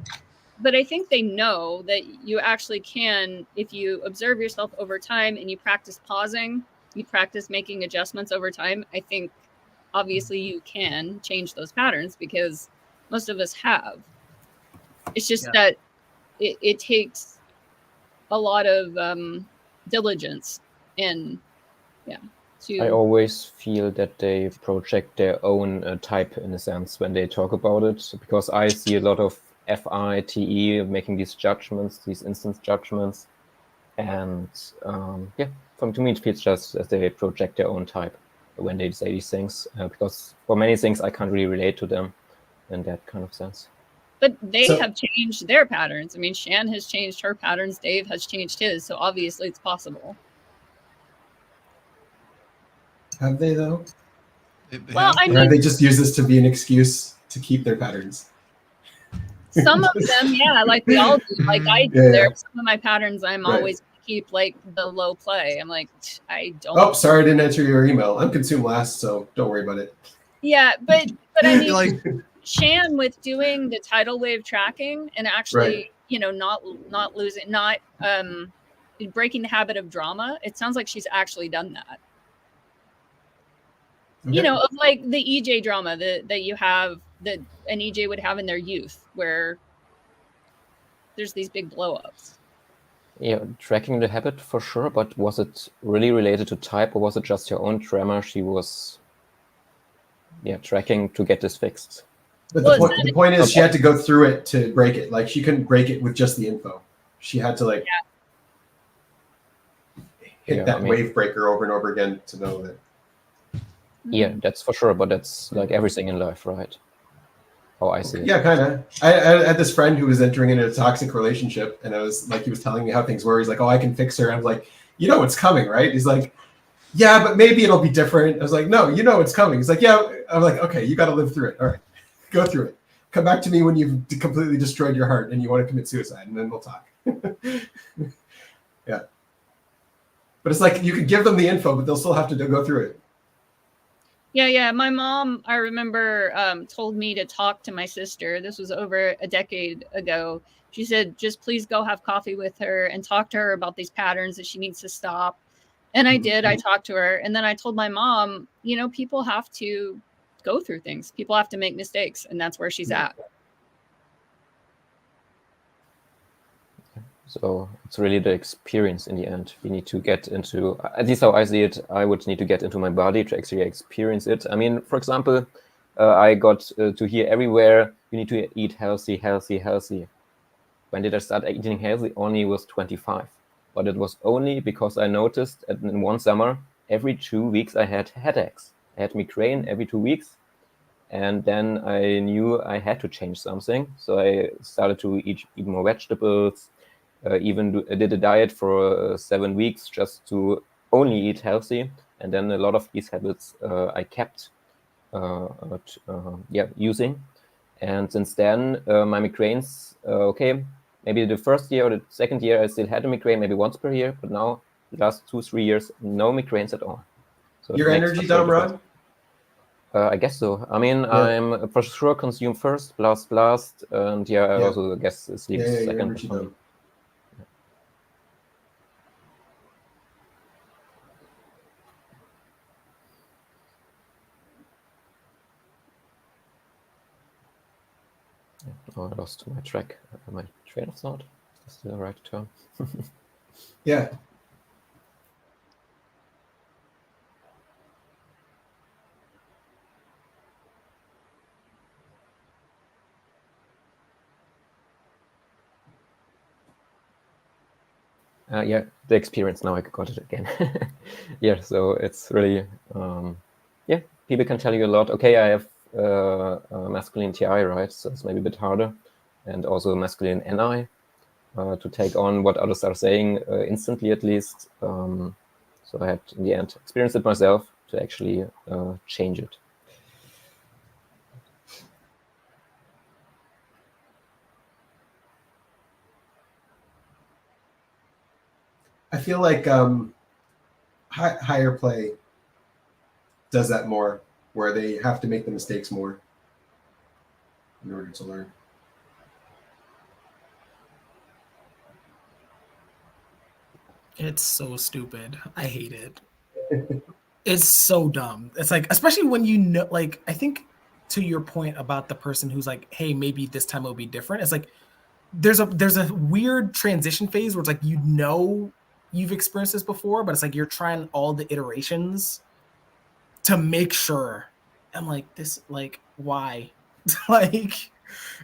But I think they know that you actually can, if you observe yourself over time and you practice pausing, you practice making adjustments over time. I think obviously you can change those patterns because most of us have. It's just that it takes a lot of diligence and I always feel that they project their own type in a sense when they talk about it, because I see a lot of FITE, making these judgments, these instant judgments. And to me, it feels just as they project their own type when they say these things, because for many things, I can't really relate to them in that kind of sense. But they have changed their patterns. I mean, Shan has changed her patterns. Dave has changed his. So obviously it's possible. Have they, though? Well, I Or mean, have they just used this to be an excuse to keep their patterns? some of them, yeah, like we all do. Like I do. Yeah. There's some of my patterns I'm Right. always keep, like the low play. I'm like, I don't. Oh, sorry, I didn't answer your email. I'm consumed last, so don't worry about it. Yeah, but I mean, Like, Shan with doing the tidal wave tracking and actually, you know, not losing, not breaking the habit of drama. It sounds like she's actually done that. Okay. You know, of like the EJ drama that you have, that an EJ would have in their youth, where there's these big blow-ups. Yeah, tracking the habit for sure, but was it really related to type, or was it just her own tremor she was tracking to get this fixed? But Well, the point is, she had to go through it to break it. Like, she couldn't break it with just the info. She had to, like, hit that wave breaker over and over again to know that. Yeah, that's for sure, but that's like everything in life, right? Oh, I see. Yeah, kind of. I had this friend who was entering into a toxic relationship, and I was like, he was telling me how things were. He's like, "Oh, I can fix her." I was like, "You know what's coming, right?" He's like, "Yeah, but maybe it'll be different." I was like, "No, you know what's coming." He's like, "Yeah." I'm like, "Okay, you got to live through it. All right, go through it. Come back to me when you've completely destroyed your heart and you want to commit suicide, and then we'll talk." Yeah. But it's like you could give them the info, but they'll still have to go through it. Yeah. My mom, I remember, told me to talk to my sister. This was over a decade ago. She said, just please go have coffee with her and talk to her about these patterns that she needs to stop. And I did. I talked to her. And then I told my mom, you know, people have to go through things. People have to make mistakes. And that's where she's at. So it's really the experience in the end. We need to get into, at least how I see it, I would need to get into my body to actually experience it. I mean, for example, I got to hear everywhere, you need to eat healthy, healthy, healthy. When did I start eating healthy? Only was 25. But it was only because I noticed in one summer, every 2 weeks I had headaches. I had migraine every 2 weeks. And then I knew I had to change something. So I started to eat more vegetables, even did a diet for 7 weeks just to only eat healthy. And then a lot of these habits I kept using. And since then, my migraines, maybe the first year or the second year, I still had a migraine maybe once per year. But now, the last 2-3 years, no migraines at all. So your energy down, Rod? I guess so. I mean, I'm for sure consume first, blast, and I also guess sleep second. Oh, I lost my track, my train of thought. Is this the right term? Yeah. The experience. Now I got it again. So it's really, people can tell you a lot. Okay, I have masculine TI, right? So it's maybe a bit harder. And also masculine NI to take on what others are saying instantly, at least. So I had, in the end, experienced it myself to actually change it. I feel like higher play does that more, where they have to make the mistakes more in order to learn. It's so stupid. I hate it. It's so dumb. It's like, especially when you know, like, I think to your point about the person who's like, hey, maybe this time it'll be different. It's like, there's a weird transition phase where it's like, you know, you've experienced this before, but it's like you're trying all the iterations to make sure. I'm like, this, like, why? Like,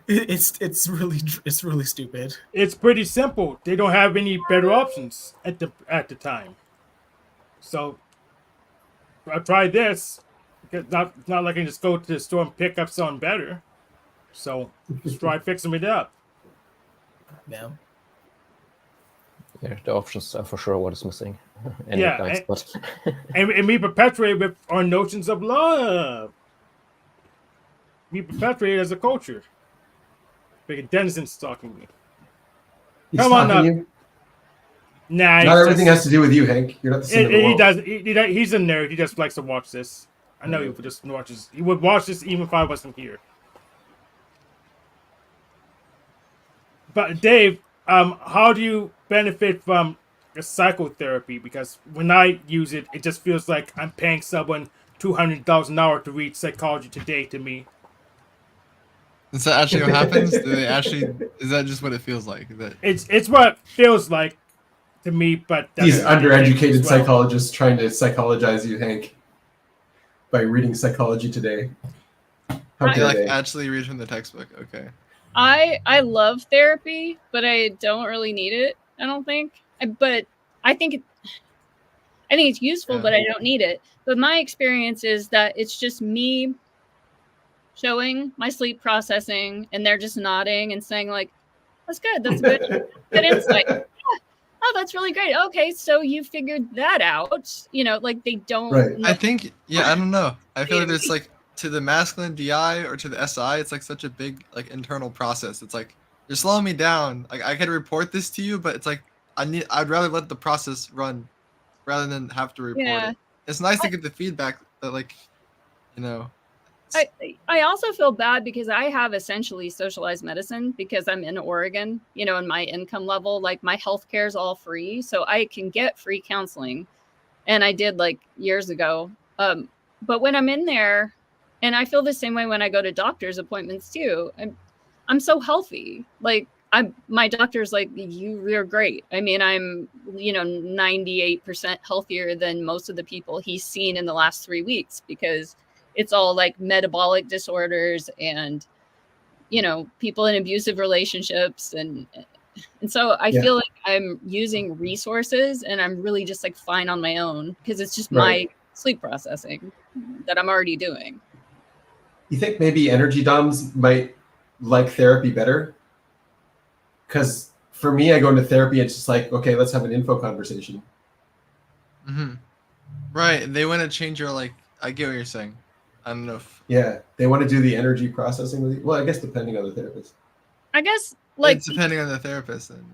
It's really stupid. It's pretty simple. They don't have any better options at the time. So I tried this. It's not like I can just go to the store and pick up something better. So just try fixing it up. Yeah. Yeah, the options are for sure what is missing. Any Yeah, blind spot. And we perpetuate with our notions of love. We perpetuate as a culture. Like Dennison's stalking me. He's Come on stalking up. you. Nah, Not everything has to do with you, Hank. You're not the center of the He world. does. He's a nerd. He just likes to watch this. I know he would just watches. He would watch this even if I wasn't here. But Dave, how do you benefit from psychotherapy? Because when I use it, it just feels like I'm paying someone $200,000 an hour to read Psychology Today to me. Is that actually what happens? Do they actually? Is that just what it feels like? That It's what it feels like to me, but that's These what it is undereducated as well. psychologists trying to psychologize you, Hank, by reading Psychology Today. How Right. you dare like they? actually read from the textbook? Okay. I love therapy, but I don't really need it. I don't think. But I think it's useful, Yeah. but I don't need it. But my experience is that it's just me showing my sleep processing, and they're just nodding and saying like, "That's good. That's good insight. Yeah. Oh, that's really great. Okay, so you figured that out." Like they don't. Right. I think, I don't know. I feel like there's like to the masculine DI or to the SI, it's like such a big like internal process. It's like you're slowing me down. Like I could report this to you, but it's like I'd rather let the process run rather than have to report Yeah. it. It's nice to get the feedback that like, you know. I also feel bad because I have essentially socialized medicine because I'm in Oregon, and my income level, like my healthcare is all free. So I can get free counseling. And I did like years ago. But when I'm in there, and I feel the same way when I go to doctor's appointments too, I'm so healthy. Like my doctor's like, you're great. I mean, I'm, 98% healthier than most of the people he's seen in the last 3 weeks because it's all like metabolic disorders and, people in abusive relationships. And so I feel like I'm using resources and I'm really just like fine on my own because it's just my sleep processing that I'm already doing. You think maybe energy DOMs might like therapy better? Because for me, I go into therapy, it's just like, okay, let's have an info conversation. Mm-hmm. Right. They want to change your like. I get what you're saying. I don't know if. Yeah, they want to do the energy processing with you. Well, I guess depending on the therapist. I guess like It's depending on the therapist. And,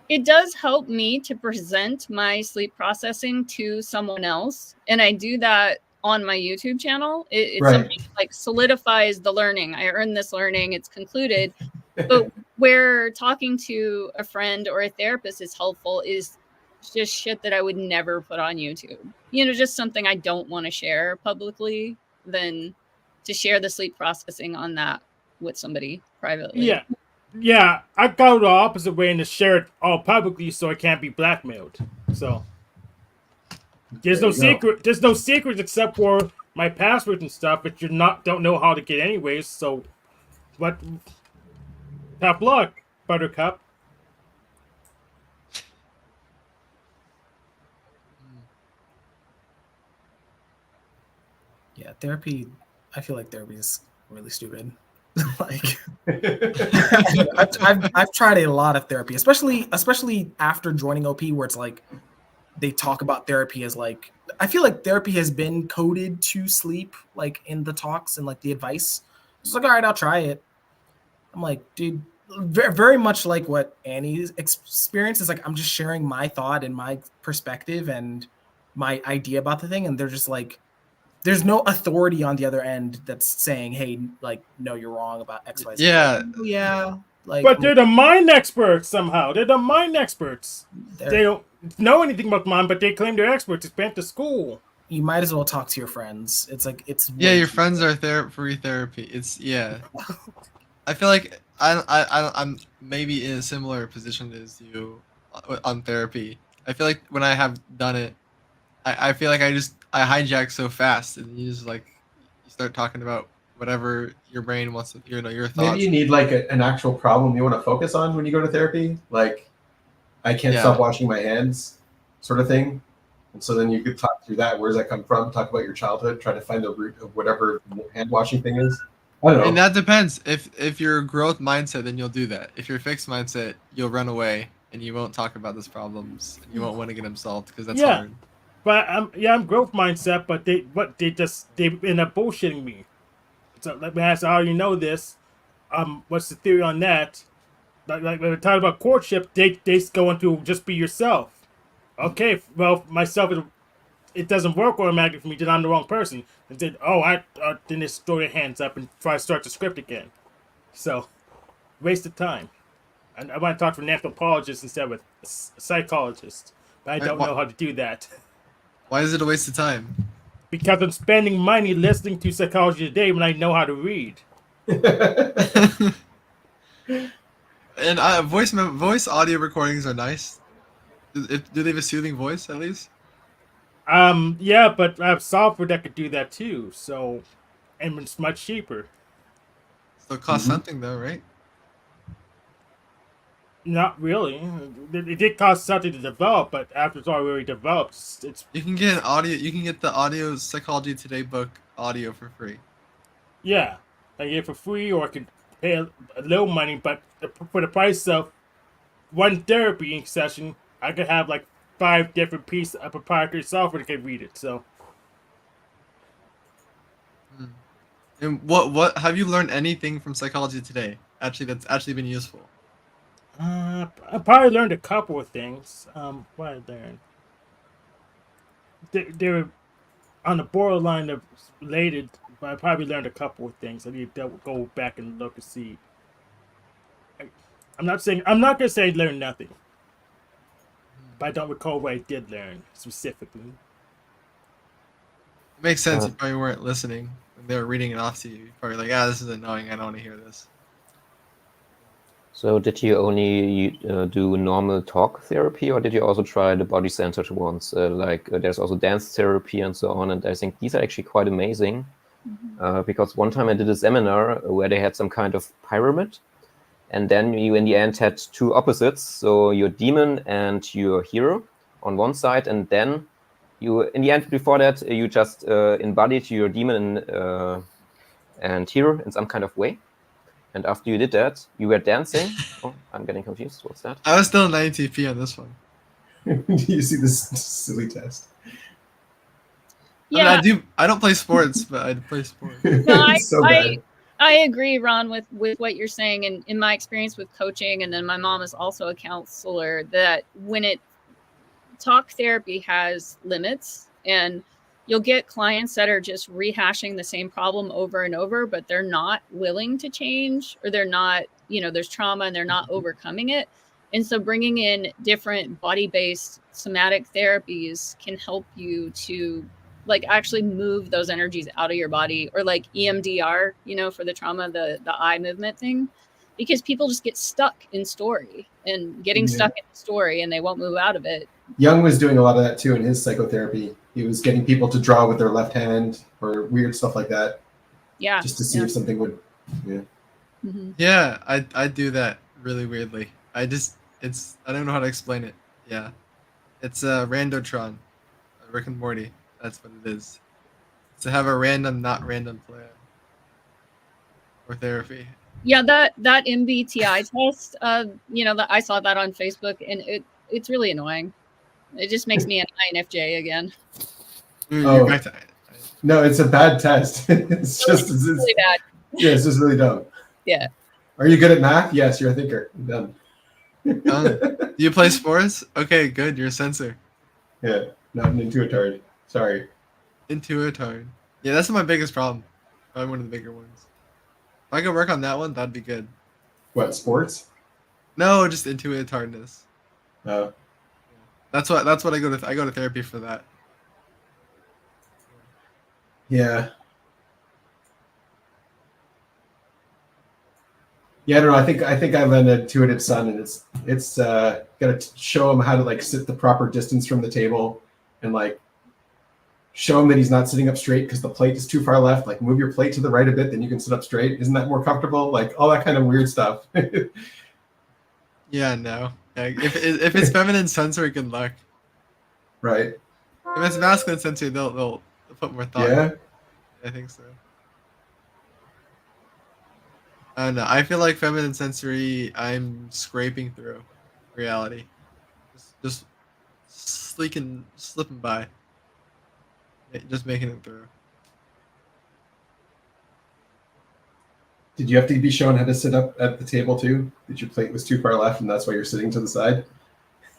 it does help me to present my sleep processing to someone else. And I do that on my YouTube channel. It's something like solidifies the learning. I earned this learning. It's concluded. But where talking to a friend or a therapist is helpful is just shit that I would never put on YouTube. Just something I don't want to share publicly than to share the sleep processing on that with somebody privately. Yeah, I go the opposite way and to share it all publicly so I can't be blackmailed. So there's no secret. There's no secrets except for my passwords and stuff, which you don't know how to get anyways. So, what? Tough luck, Buttercup. Yeah, therapy. I feel like therapy is really stupid. Like, I've tried a lot of therapy, especially after joining OP, where it's like they talk about therapy as like, I feel like therapy has been coded to sleep, like in the talks and like the advice. It's like, all right, I'll try it. I'm like, dude, very much like what Annie's experience is. Like, I'm just sharing my thought and my perspective and my idea about the thing, and they're just like, there's no authority on the other end that's saying, hey, like, no, you're wrong about X, Y, Z. Yeah. Yeah. Like, but they're the mind experts somehow. They're the mind experts. They don't know anything about mind, but they claim they're experts. It's been to school. You might as well talk to your friends. It's like, it's your friends are free therapy. It's I feel like I'm maybe in a similar position as you on therapy. I feel like when I have done it, I feel like I hijack so fast, and you just like you start talking about whatever your brain wants to, your thoughts. Maybe you need like an actual problem you want to focus on when you go to therapy, like I can't stop washing my hands, sort of thing. And so then you could talk through that. Where does that come from? Talk about your childhood. Try to find the root of whatever hand washing thing is. I don't know. And that depends. If you're growth mindset, then you'll do that. If you're fixed mindset, you'll run away and you won't talk about those problems. And you won't want to get them solved because that's hard. But I'm growth mindset, but they end up bullshitting me. So let me ask, how you know this? What's the theory on that? Like when we talk about courtship, they go into just be yourself. Okay, well myself it doesn't work automatically for me. Then I'm the wrong person. And then then they throw their hands up and try to start the script again. So waste of time. And I want to talk to an anthropologist instead of a psychologist, but I don't know how to do that. Why is it a waste of time? Because I'm spending money listening to Psychology Today when I know how to read. And voice audio recordings are nice. Do they have a soothing voice at least? Yeah, but I have software that could do that too. So, and it's much cheaper. So it costs something though, right? Not really. It did cost something to develop, but after it's already developed, it's. You can get You can get the audio Psychology Today book audio for free. Yeah, I get it for free, or I could pay a little money, but for the price of one therapy session, I could have like 5 different pieces of proprietary software that can read it. So. And what have you learned anything from Psychology Today? That's actually been useful. I probably learned a couple of things. What I learned? They're on the borderline of related, but I probably learned a couple of things. I need to go back and look and see. I'm not gonna say I learned nothing, but I don't recall what I did learn specifically. It makes sense. You probably weren't listening when they were reading it off to you. You're probably like, this is annoying. I don't want to hear this. So did you only do normal talk therapy, or did you also try the body-centered ones? There's also dance therapy and so on, and I think these are actually quite amazing. Because one time I did a seminar where they had some kind of pyramid, and then you in the end had 2 opposites, so your demon and your hero on one side, and then you in the end before that you just embodied your demon and hero in some kind of way. And after you did that, you were dancing. Oh, I'm getting confused. What's that? I was still 90p on this one. Do you see this silly test? Yeah, I don't play sports, but I play sports. No, So bad. I agree, Ron, with what you're saying. And in my experience with coaching, and then my mom is also a counselor, that talk therapy has limits, and you'll get clients that are just rehashing the same problem over and over, but they're not willing to change, or they're not, there's trauma and they're not overcoming it. And so bringing in different body-based somatic therapies can help you to actually move those energies out of your body, or like EMDR, for the trauma, the eye movement thing, because people just get stuck in story and getting stuck in the story and they won't move out of it. Jung was doing a lot of that too in his psychotherapy. He was getting people to draw with their left hand or weird stuff like that. Yeah. Just to see if something would. Yeah. Mm-hmm. Yeah, I do that really weirdly. I don't know how to explain it. Yeah, it's a Randotron, Rick and Morty. That's what it is. To have a random, not random plan or therapy. Yeah, that MBTI test. That I saw that on Facebook, and it's really annoying. It just makes me an INFJ again. You're back to No, it's a bad test. It's really bad. Yeah, it's just really dumb. Yeah. Are you good at math? Yes, you're a thinker. Done. Do you play sports? Okay, good. You're a sensor. Yeah, not an intuitard. Sorry. Intuitard. Yeah, that's my biggest problem. Probably one of the bigger ones. If I could work on that one, that'd be good. What, sports? No, just intuitardness. Oh. That's what I go to therapy for that. Yeah. Yeah, I don't know. I think I have an intuitive son, and it's got to show him how to sit the proper distance from the table, and show him that he's not sitting up straight because the plate is too far left. Like move your plate to the right a bit, then you can sit up straight. Isn't that more comfortable? Like all that kind of weird stuff. Yeah, no. Yeah, if it's feminine sensory, good luck. Right. If it's masculine sensory, they'll put more thought. Yeah. I think so. I don't know. I feel like feminine sensory, I'm scraping through reality. Just slipping by. Just making it through. Did you have to be shown how to sit up at the table too? That your plate was too far left and that's why you're sitting to the side?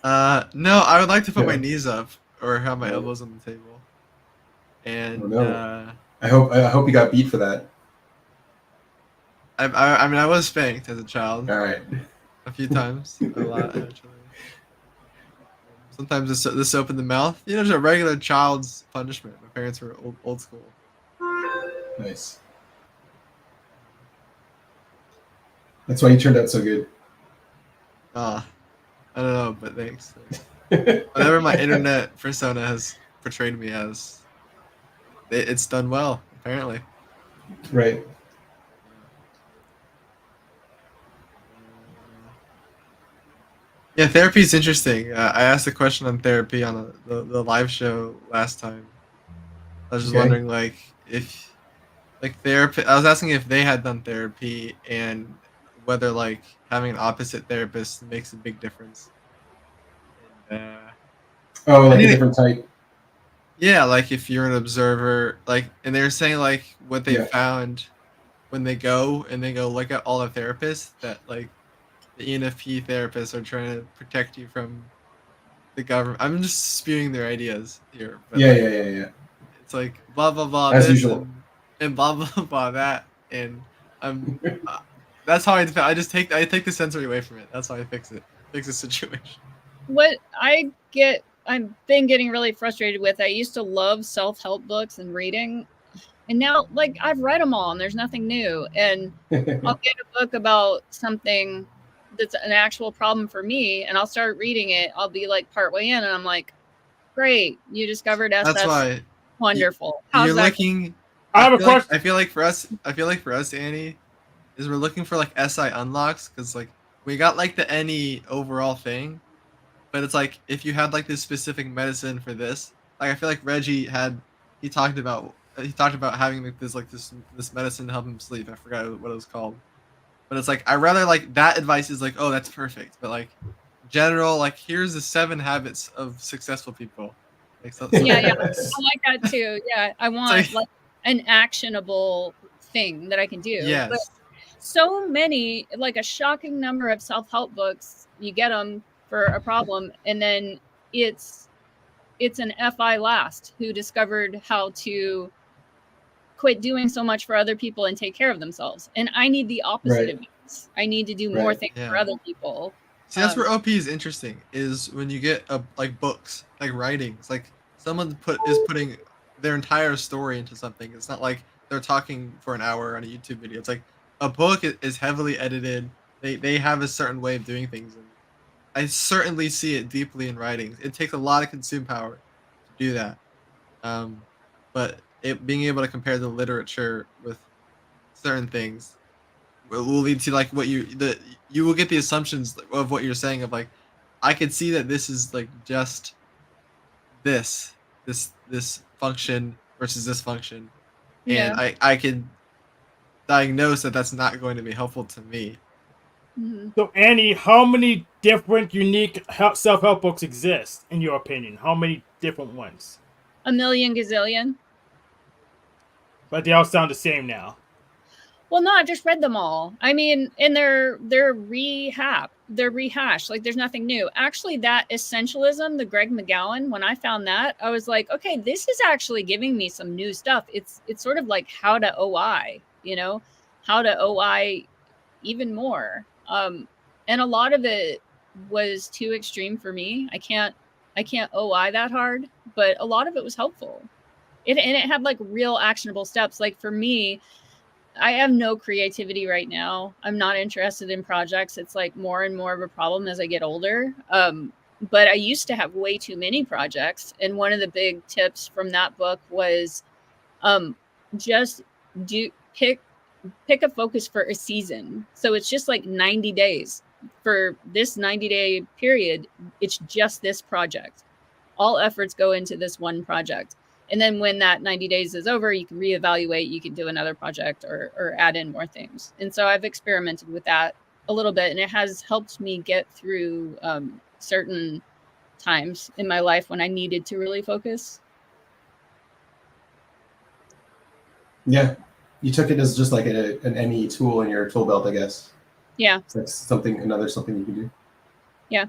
No, I would like to put my Yeah. knees up or have my Yeah. elbows on the table. And Oh, no. I hope you got beat for that. I mean, I was spanked as a child All right. a few times, a lot actually. Sometimes the soap in the mouth. You know, just a regular child's punishment. My parents were old school. Nice. That's why you turned out so good. I don't know, but thanks. Whatever my internet persona has portrayed me as, it's done well, apparently. Right. Yeah, therapy is interesting. I asked a question on therapy on the live show last time. I was just Okay. wondering, like, if, like, therapy. I was asking if they had done therapy and whether, like, having an opposite therapist makes a big difference. And, Oh, like a Anything- different type. yeah, like if you're an observer, like, and they're saying like what they Yeah. found when they go look at all the therapists that like the ENFP therapists are trying to protect you from the government. I'm just spewing their ideas here. But Yeah, like, yeah. it's like blah blah blah As this usual. and blah blah blah that, and I'm that's how I just take the sensory away from it. That's how I fix the situation. What I've been getting really frustrated with. I used to love self-help books and reading, and now like I've read them all and there's nothing new. And I'll get a book about something that's an actual problem for me and I'll start reading it. I'll be like partway in and I'm like, great, you discovered SS. That's why Wonderful. How's you're that? looking. I have a feel like- question. I feel like for us, Annie, is we're looking for like SI unlocks because like we got like the any overall thing, but it's like if you had like this specific medicine for this, like I feel like Reggie he talked about having like this medicine to help him sleep. I forgot what it was called, but it's like I rather like that advice is like, oh, that's perfect, but like general, like here's the 7 habits of successful people. Like Yeah, Yes. I like that too. Yeah, I want like an actionable thing that I can do. yes. But so many, like a shocking number of self-help books, you get them for a problem, and then it's an FI last who discovered how to quit doing so much for other people and take care of themselves. And I need the opposite Right. of this. I need to do more Right. things Yeah. for other people. See, that's where OP is interesting. Is when you get like books, like writings, like someone is putting their entire story into something. It's not like they're talking for an hour on a YouTube video. It's like a book is heavily edited. They have a certain way of doing things, and I certainly see it deeply in writings. It takes a lot of consume power to do that. But being able to compare the literature with certain things will lead to like what you will get the assumptions of what you're saying of like I could see that this is like just this function versus this function, Yeah. and I can diagnose that that's not going to be helpful to me. Mhm. So, Annie, how many different unique self-help books exist, in your opinion? How many different ones? A million gazillion. But they all sound the same now. Well, no, I just read them all. I mean, and they're rehashed. Like there's nothing new. Actually, that essentialism, the Greg McGowan, when I found that, I was like, okay, this is actually giving me some new stuff. It's sort of like how to OI, how to OI even more. And a lot of it was too extreme for me. I can't OI that hard, but a lot of it was helpful. And it had like real actionable steps. Like for me, I have no creativity right now. I'm not interested in projects. It's like more and more of a problem as I get older. but I used to have way too many projects. And one of the big tips from that book was just pick a focus for a season. So it's just like 90 days. For this 90-day period, it's just this project. All efforts go into this one project. And then when that 90 days is over, you can reevaluate, you can do another project or add in more things. And so I've experimented with that a little bit, and it has helped me get through certain times in my life when I needed to really focus. Yeah, you took it as just like an NE tool in your tool belt, I guess. Yeah. It's like something you can do. Yeah.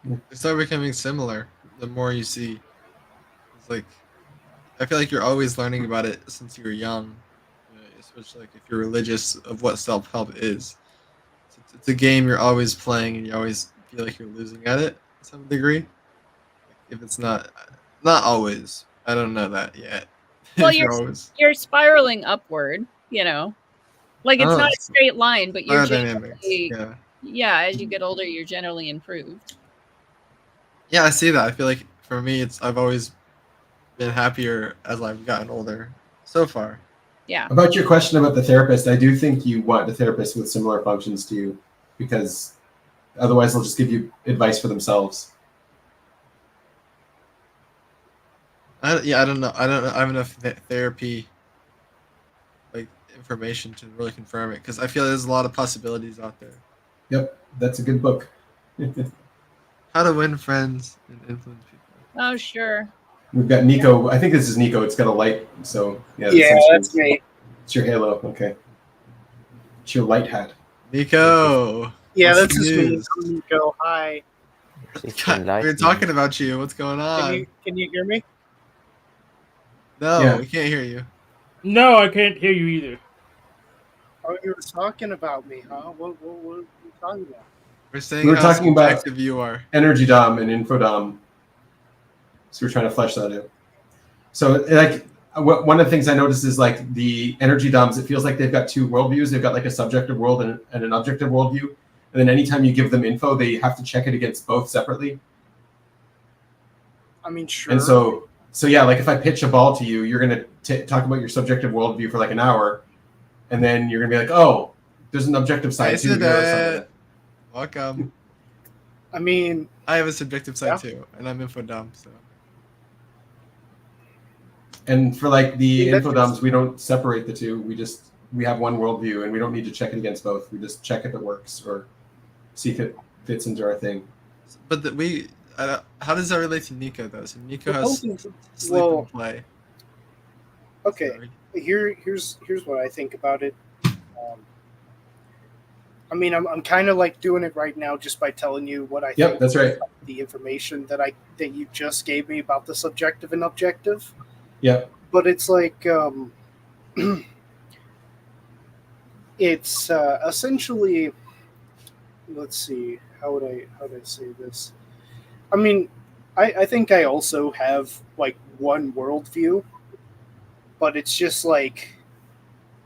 They start becoming similar the more you see. It's like, I feel like you're always learning about it since you were young, especially like if you're religious of what self-help is. It's a game you're always playing, and you always feel like you're losing at it to some degree. If it's not always. I don't know that yet. Well, If you're spiraling upward, you know. Like it's Oh, not a straight line, but you're dynamics. generally, yeah, as you get older, you're generally improved. Yeah, I see that. I feel like for me, I've always been happier as I've gotten older so far. Yeah. About your question about the therapist, I do think you want a therapist with similar functions to you, because otherwise they'll just give you advice for themselves. I don't know. I don't have enough therapy like information to really confirm it, because I feel there's a lot of possibilities out there. Yep, that's a good book. How to Win Friends and Influence People. Oh, sure. We've got Nico. I think this is Nico. It's got a light, so yeah. That's me. It's your halo. Okay. It's your light hat. Nico. Yeah, What's that's the just me. news? Nico, hi. God, we were talking about you. What's going on? Can you hear me? No, Yeah. we can't hear you. No, I can't hear you either. Oh, you were talking about me, huh? What are you talking about? We're saying We were how talking about- subjective you are. Energy Dom and Info Dom. So we're trying to flesh that out. So like one of the things I noticed is like the Energy Doms, it feels like they've got two worldviews. They've got like a subjective world and an objective worldview. And then anytime you give them info, they have to check it against both separately. I mean, sure. And so yeah, like if I pitch a ball to you, you're going to talk about your subjective worldview for like an hour. And then you're going to be like, oh, there's an objective side Nice too. to You know, something like that. that. Welcome. I mean, I have a subjective side Yeah. too, and I'm info dumb, so. And for like the Yeah, that's- infodoms, we don't separate the two. We have one worldview, and we don't need to check it against both. We just check if it works or see if it fits into our thing. But how does that relate to Nico though? So Nico the has whole thing's- sleep well, and play. okay. Sorry. Here's what I think about it. I mean, I'm kind of like doing it right now just by telling you what I Yep, think. that's right. The information that you just gave me about the subjective and objective. Yep. But it's like it's essentially, let's see, how would I say this? I mean, I think I also have like one worldview, but it's just like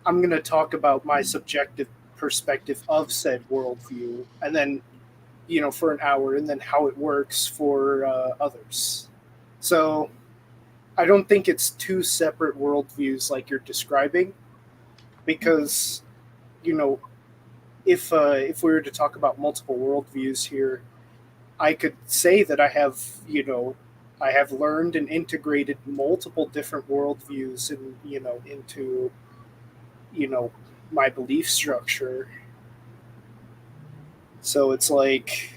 I'm gonna talk about my subjective perspective of said worldview, and then for an hour, and then how it works for others. So I don't think it's two separate worldviews like you're describing, because if we were to talk about multiple worldviews here, I could say that I have learned and integrated multiple different worldviews and into my belief structure. So it's like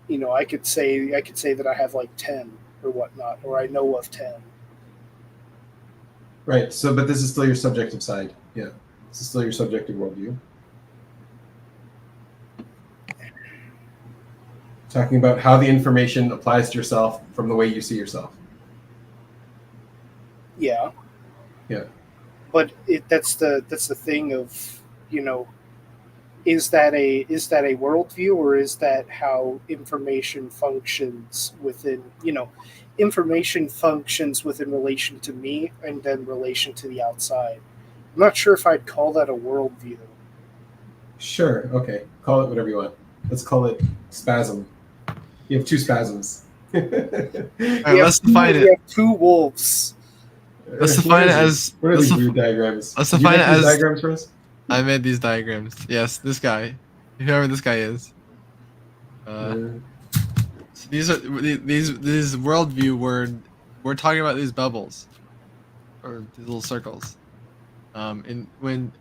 I could say that I have like 10 or whatnot, or I know of 10. Right. So, but this is still your subjective side. Yeah. This is still your subjective worldview. Talking about how the information applies to yourself from the way you see yourself. Yeah. Yeah. But that's the thing of, is that a worldview, or is that how information functions within, information functions within relation to me and then relation to the outside? I'm not sure if I'd call that a worldview. Sure. Okay. Call it whatever you want. Let's call it spasm. You have two spasms. All right, let's define We it. have two wolves. Let's define it as. What are Let's these def- weird diagrams? let's Did you define make it these as- diagrams for us? I made these diagrams. Yes, this guy, whoever this guy is. So these are these worldview we're talking about these bubbles, or these little circles. And when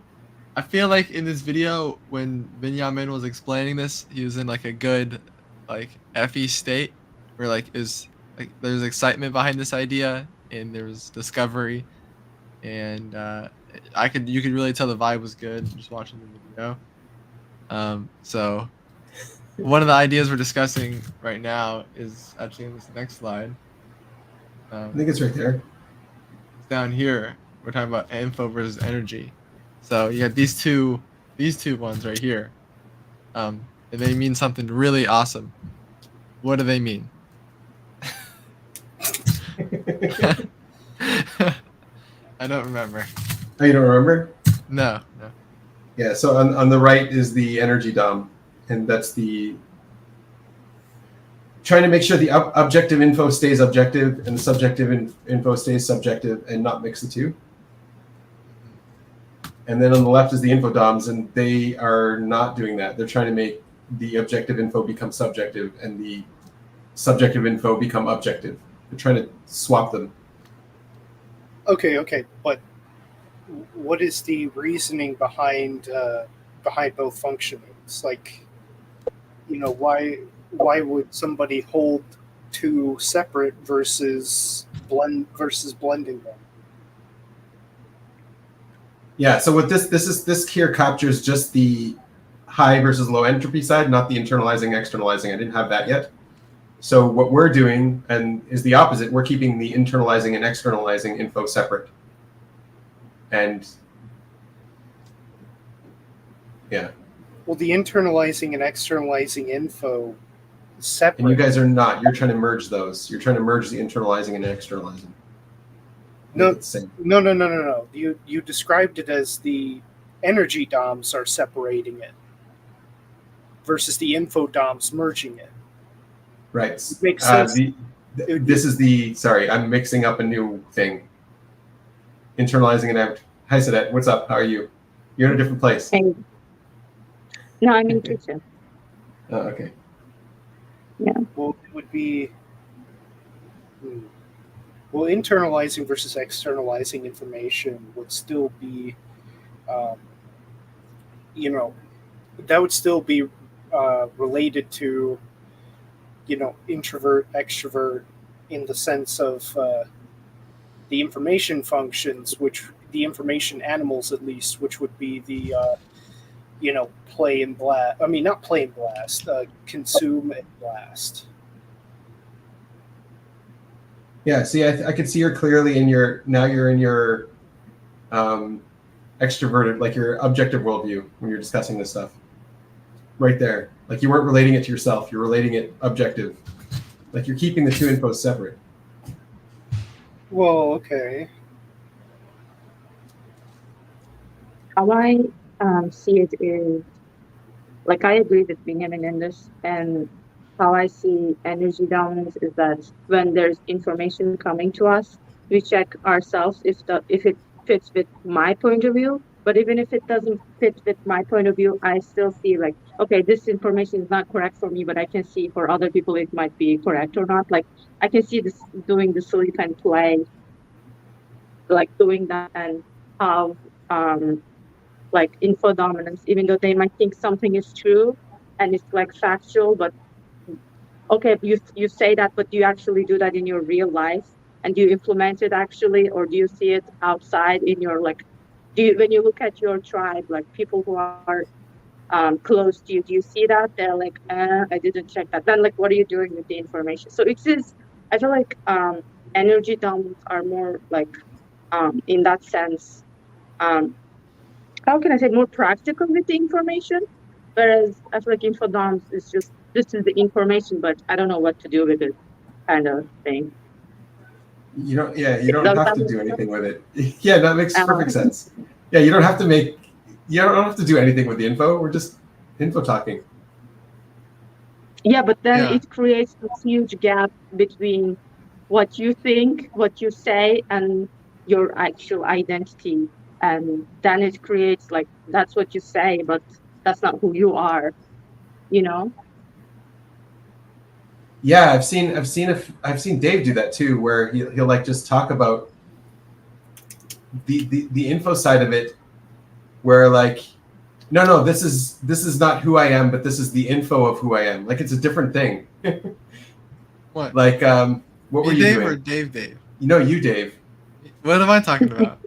I feel like in this video when Benjamin was explaining this, he was in like a good like FE state where like is like there's excitement behind this idea and there was discovery, and you could really tell the vibe was good just watching the video. So one of the ideas we're discussing right now is actually in this next slide. I think it's right there. Down here, we're talking about info versus energy. So you got these two ones right here, and they mean something really awesome. What do they mean? I don't remember. Oh, you don't remember? No. Yeah, so on the right is the energy DOM, and that's the trying to make sure the objective info stays objective and the subjective info stays subjective and not mix the two. And then on the left is the info DOMs, and they are not doing that. They're trying to make the objective info become subjective and the subjective info become objective. They're trying to swap them. Okay, but what is the reasoning behind both functionings? Like, why would somebody hold two separate versus blending them? Yeah, so with this here captures just the high versus low entropy side, not the internalizing, externalizing. I didn't have that yet. So what we're doing is the opposite. We're keeping the internalizing and externalizing info separate. And yeah. Well, the internalizing and externalizing info separate. And you guys are not. You're trying to merge those. You're trying to merge the internalizing and externalizing. No. You described it as the energy DOMs are separating it versus the info DOMs merging it. Right. It makes sense. Sorry, I'm mixing up a new thing. Internalizing and out. Hi, Sadet. What's up? How are you? You're in a different place. Hey. No, I'm in kitchen. Oh, okay. Yeah. Well, it would be. Well, internalizing versus externalizing information would still be, that would still be related to, introvert, extrovert, in the sense of the information functions, which the information animals at least, which would be the, play and blast. I mean, not play and blast, consume and blast. Yeah, see, I can see you're clearly you're in your extroverted, like your objective worldview when you're discussing this stuff. Right there. Like you weren't relating it to yourself, you're relating it objective. Like you're keeping the two infos separate. Well, okay. How I see it is, like, I agree with Benjamin in this, and how I see energy dominance is that when there's information coming to us, we check ourselves if it fits with my point of view. But even if it doesn't fit with my point of view, I still see like, okay, this information is not correct for me, but I can see for other people it might be correct or not. Like I can see this doing the sleep and play, like doing that, and how like info dominance, even though they might think something is true and it's like factual, but okay, you say that, but do you actually do that in your real life? And do you implement it actually, or do you see it outside in your, like, when you look at your tribe, like people who are close to you, do you see that? They're like, I didn't check that. Then like, what are you doing with the information? So it is, I feel like energy dominants are more like, in that sense, how can I say, more practical with the information? Whereas I feel like infodoms is just, this is the information, but I don't know what to do with it, kind of thing. You don't have to do anything with it. Yeah, that makes perfect sense. Yeah, you don't have to do anything with the info. We're just info talking. Yeah, but then Yeah. it creates this huge gap between what you think, what you say, and your actual identity. And then it creates like that's what you say, but that's not who you are, you know? Yeah, I've seen Dave do that too, where he'll like just talk about the info side of it, where like, no, this is not who I am, but this is the info of who I am. Like it's a different thing. What? Like, what were Me you Dave doing? or Dave? You know, you Dave. What am I talking about?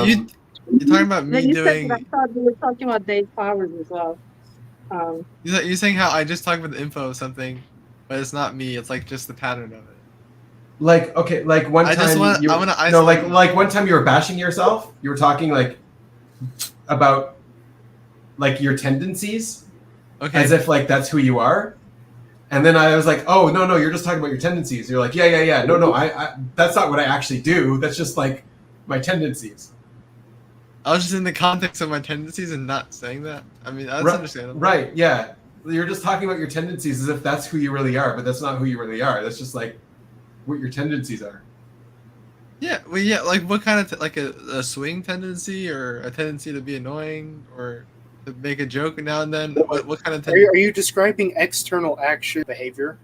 You you're talking about Then me you said that I doing. thought we were talking about Dave Powers as well. You're saying how I just talk about the info of something, but it's not me. It's like just the pattern of it. Like, okay, like one I time just want. you I want to no, isolate. like one time you were bashing yourself. You were talking like about like your tendencies, Okay. as if like that's who you are. And then I was like, oh no, you're just talking about your tendencies. You're like, yeah. No, I that's not what I actually do. That's just like my tendencies. I was just in the context of my tendencies and not saying that. I mean, that's understandable. Right, yeah. You're just talking about your tendencies as if that's who you really are, but that's not who you really are. That's just like what your tendencies are. Yeah. Well, yeah. Like what kind of like a swing tendency or a tendency to be annoying or to make a joke now and then? What kind of tendency? Are you describing external action behavior?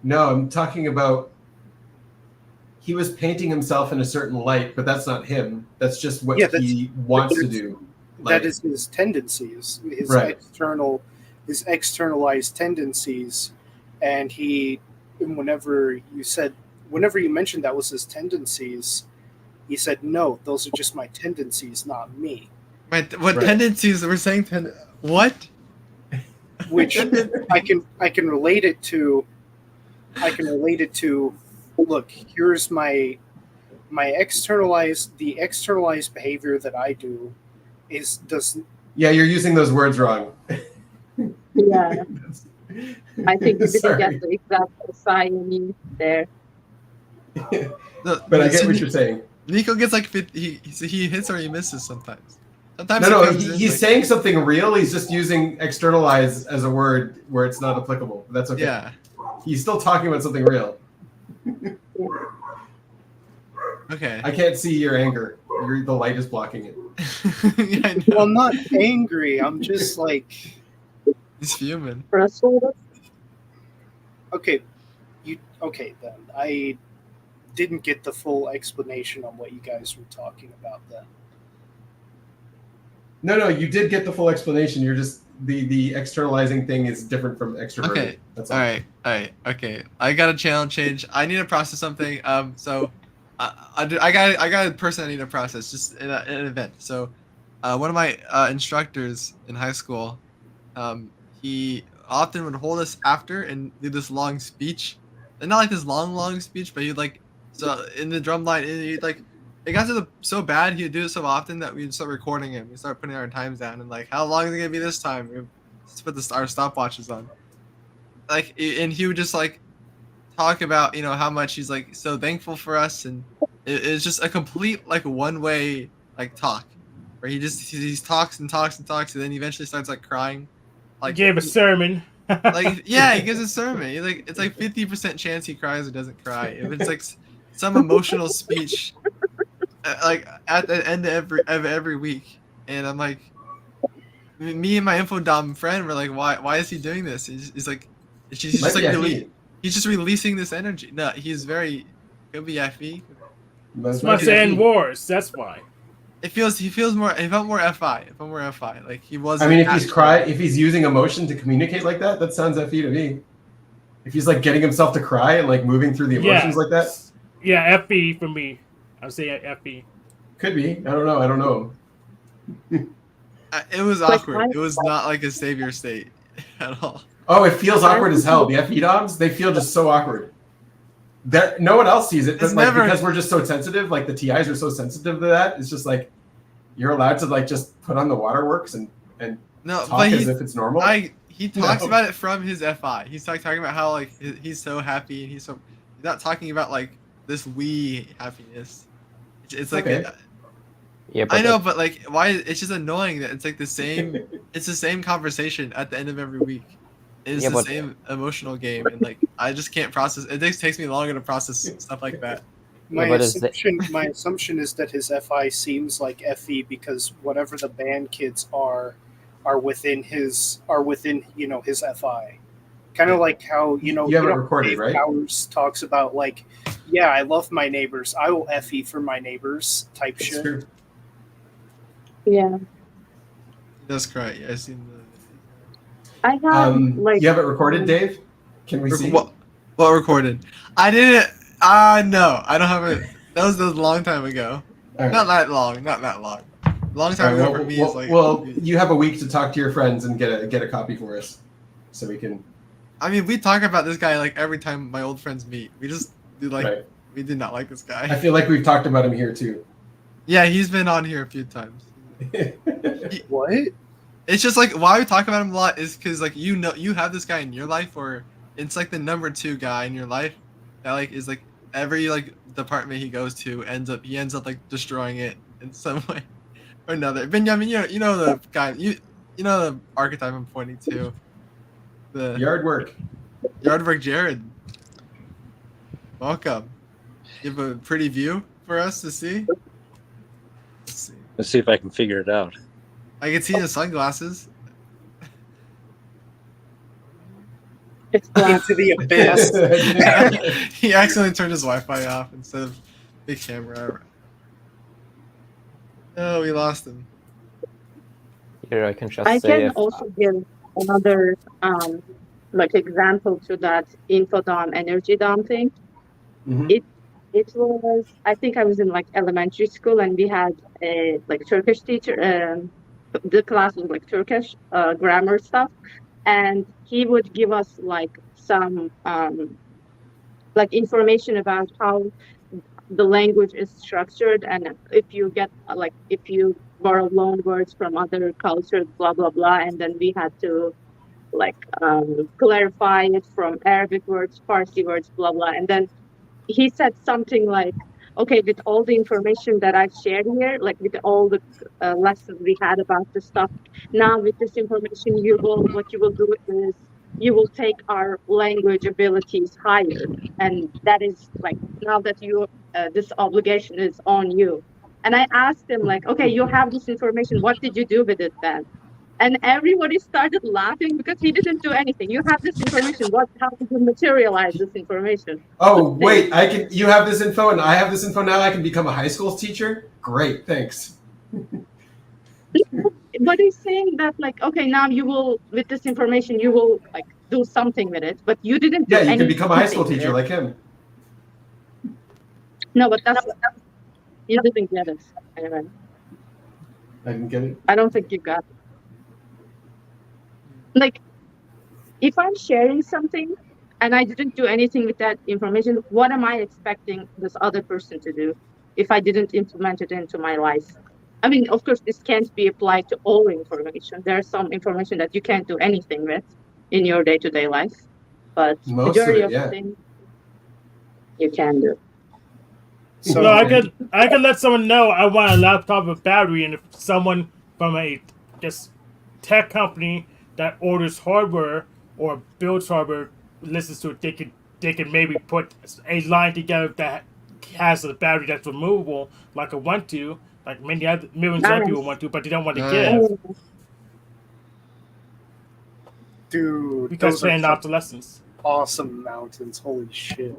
No, I'm talking about he was painting himself in a certain light, but that's not him. That's just what he wants to do. Like, that is his tendencies, his right. his externalized tendencies, and whenever you mentioned that was his tendencies, he said, no, those are just my tendencies, not me. What tendencies? We're saying what? Which I can relate it to. Look, here's my externalized behavior that I do does. Yeah, you're using those words wrong. Yeah. I think you didn't get the exact sign there. But I get what you're saying. Nico gets like 50, he hits or he misses sometimes. Sometimes no, he's saying something real. He's just using externalize as a word where it's not applicable. That's okay. Yeah. He's still talking about something real. Okay. I can't see your anger. The light is blocking it. Yeah, I know. Well, I'm not angry. I'm just like he's fuming. Frustrated. Okay, then. I didn't get the full explanation on what you guys were talking about then. No, you did get the full explanation. You're just the externalizing thing is different from extroverting. Okay. That's all right. Okay. I got a channel change. I need to process something. So I got a person I need to process just in an event. So one of my instructors in high school, he often would hold us after and do this long speech. And not like this long speech, but he'd like, so in the drum line, he'd like, it got to so bad, he'd do it so often that we'd start recording him. We'd start putting our times down and like, how long is it going to be this time? We'd put our stopwatches on. Like, and he would just like talk about, you know, how much he's like so thankful for us. And it's just a complete like one-way like talk where he talks and then he eventually starts like crying. Like, gave a sermon. Like, yeah, he gives a sermon. It's like 50% chance he cries or doesn't cry. If it's like some emotional speech, like at the end of every week, and I'm like, me and my infodom friend were like, why is he doing this? He's like, he's just releasing this energy. No, he's very could be FE. It's must end wars. That's why. He felt more FI. Like he was. I mean, if he's using emotion to communicate like that, that sounds FE to me. If he's like getting himself to cry and like moving through the emotions like that. Yeah, FE for me. I would say FE. Could be. I don't know. It was awkward. It was not like a savior state at all. Oh, it feels awkward as hell. The FE DOMs, they feel just so awkward. No one else sees it, but like, because we're just so sensitive, like the TIs are so sensitive to that, it's just like you're allowed to like just put on the waterworks and talk as if it's normal. He talks about it from his FI. He's talking about how like he's so happy and he's not talking about like this we happiness. It's like okay. Yeah, but I know, but like, why? It's just annoying that it's like the same. It's the same conversation at the end of every week. It's Yeah, the but- same emotional game, and like, I just can't process. It takes me longer to process stuff like that. My but it's the- assumption is that his FI seems like FE because whatever the band kids are within his his FI. Kind of like how You have it recorded, Dave right? Powers talks about like, yeah, I love my neighbors. I will FE for my neighbors type It's shit. true. Yeah. That's correct. Yeah, I seen I have like You have it recorded, Dave? Can we the. see? What recorded? I didn't. No, I don't have it. That was a long time ago. All right. Not that long. Not that long. Long All time right, ago for me is like. well, you have a week to talk to your friends and get a copy for us, so we can. I mean, we talk about this guy like every time my old friends meet. We just do like Right. we did not like this guy. I feel like we've talked about him here too. Yeah, he's been on here a few times. What? It's just like why we talk about him a lot is because like you have this guy in your life, or it's like the number 2 guy in your life that like is like every like department he goes to ends up like destroying it in some way or another. Benjamin, you know the guy you know the archetype I'm pointing to. The Yard work. Yardwork Jared. Welcome. You have a pretty view for us to see? Let's see. Let's see if I can figure it out. I can see the sunglasses. it's black. Into the abyss. He accidentally turned his Wi-Fi off instead of big camera. Oh, we lost him. Here I can just I say can if also give another like example to that info dom energy dom thing. Mhm. It was, I think I was in like elementary school and we had a like Turkish teacher. The class was like Turkish grammar stuff, and he would give us like some like information about how the language is structured, and if you get like if you borrow loan words from other cultures, blah blah blah, and then we had to like clarify it from Arabic words, Farsi words, blah blah, and then he said something like, okay, with all the information that I've shared here, like with all the lessons we had about the stuff, now with this information, what you will do is you will take our language abilities higher. And that is like, now that you, this obligation is on you. And I asked him like, okay, you have this information. What did you do with it then? And everybody started laughing because he didn't do anything. You have this information. How did you materialize this information? Oh wait, you have this info and I have this info now. I can become a high school teacher. Great, thanks. But he's saying that like, okay, now you will, with this information, you will like do something with it. But you didn't do Yeah, you can anything become a high school with teacher it. like him. No, but you didn't get it. Anyway, I didn't get it. I don't think you got it. Like, if I'm sharing something and I didn't do anything with that information, what am I expecting this other person to do if I didn't implement it into my life? I mean, of course, this can't be applied to all information. There's some information that you can't do anything with in your day-to-day life, but Most majority of it, yeah. things you can do. So No, I could let someone know I want a laptop with battery, and if someone from a just tech company that orders hardware or builds hardware listens to it, they can maybe put a line together that has a battery that's removable, like a want to, like millions of other people want to, but they don't want to give dude, because those are paying some obsolescence. awesome mountains. Holy shit.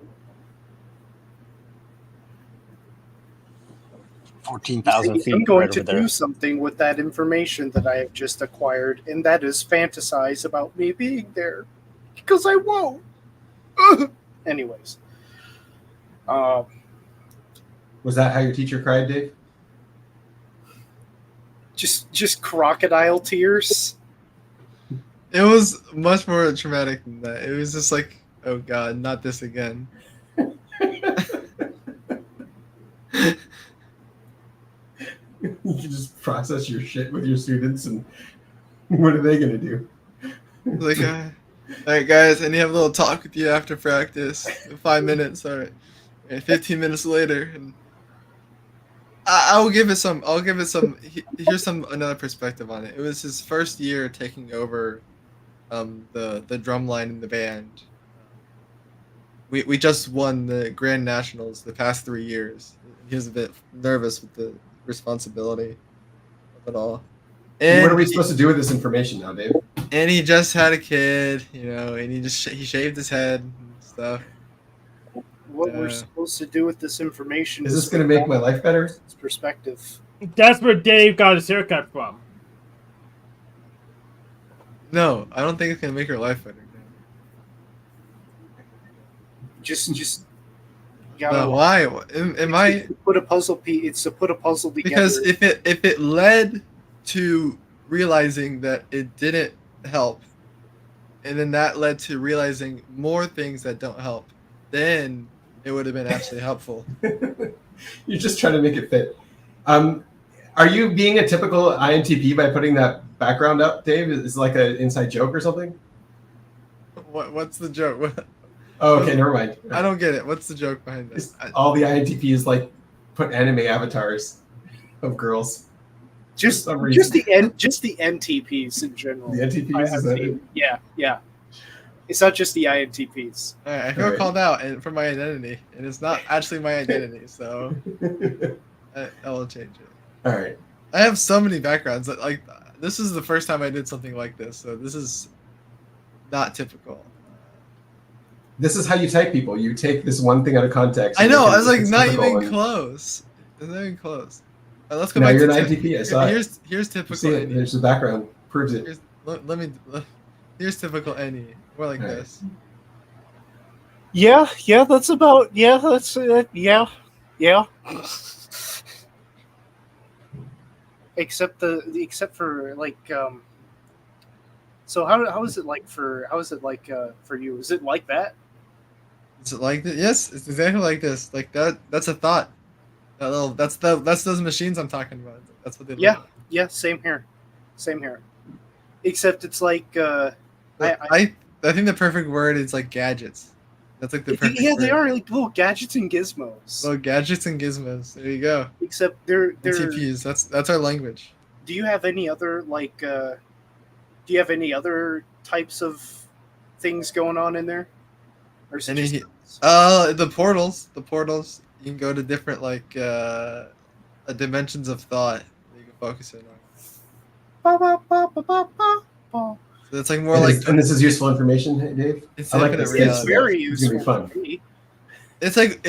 14,000 feet I'm going right to over there. do something with that information that I have just acquired, and that is fantasize about me being there. Because I won't. Anyways. Was that how your teacher cried, Dave? Just crocodile tears. It was much more traumatic than that. It was just like, oh god, not this again. You can just process your shit with your students, and what are they gonna do? Like, all right, guys, I need to have a little talk with you after practice. 5 minutes, all right. And 15 minutes later, and I'll give it some. I'll give it some. Here's another perspective on it. It was his first year taking over, the drum line in the band. We just won the Grand Nationals the past 3 years. He was a bit nervous with the responsibility of it all. And what are And we supposed to do with this information now, Dave? and he just had a kid, and he shaved his head and stuff. What we're supposed to do with this information Is this going to make my life better? Perspective. That's where Dave got his haircut from. No, I don't think it's gonna make her life better. Just. No, why? Am I put a puzzle piece? It's to put a puzzle together. Because if it led to realizing that it didn't help, and then that led to realizing more things that don't help, then it would have been actually helpful. You're just trying to make it fit. Are you being a typical INTP by putting that background up, Dave? Is it like an inside joke or something? What's the joke? What? Oh, okay, never mind. I don't get it. What's the joke behind this? All the INTPs like put anime avatars of girls. Just the NTPs in general. The NTPs. Yeah. It's not just the INTPs. All right, I feel called out for my identity, and it's not actually my identity, so I will change it. All right. I have so many backgrounds. Like, this is the first time I did something like this, so this is not typical. This is how you type people. You take this one thing out of context. I know. I was like, not even close. It's not even close. Let's go now back you're to an INTP. I saw here's it. typical. See it. There's the background. Proves it. Here's typical Annie. More like this. Yeah. That's about. Yeah. That's yeah. Except for like. So how is it like for you? Is it like that? Is it like this? Yes, it's exactly like this. Like that. That's a thought. That's those machines I'm talking about. That's what they. Yeah. Yeah. Same here. Except it's like. I think the perfect word is like gadgets. That's like the perfect. Yeah, word. they are like little gadgets and gizmos. Little gadgets and gizmos. There you go. Except they're TPs. That's our language. Do you have any other like? Do you have any other types of things going on in there? Or is it just the portals. The portals. You can go to different like dimensions of thought that you can focus in on. So it's like more and this is useful information, Dave. It's I like this. It's very useful. It's gonna be fun. It's like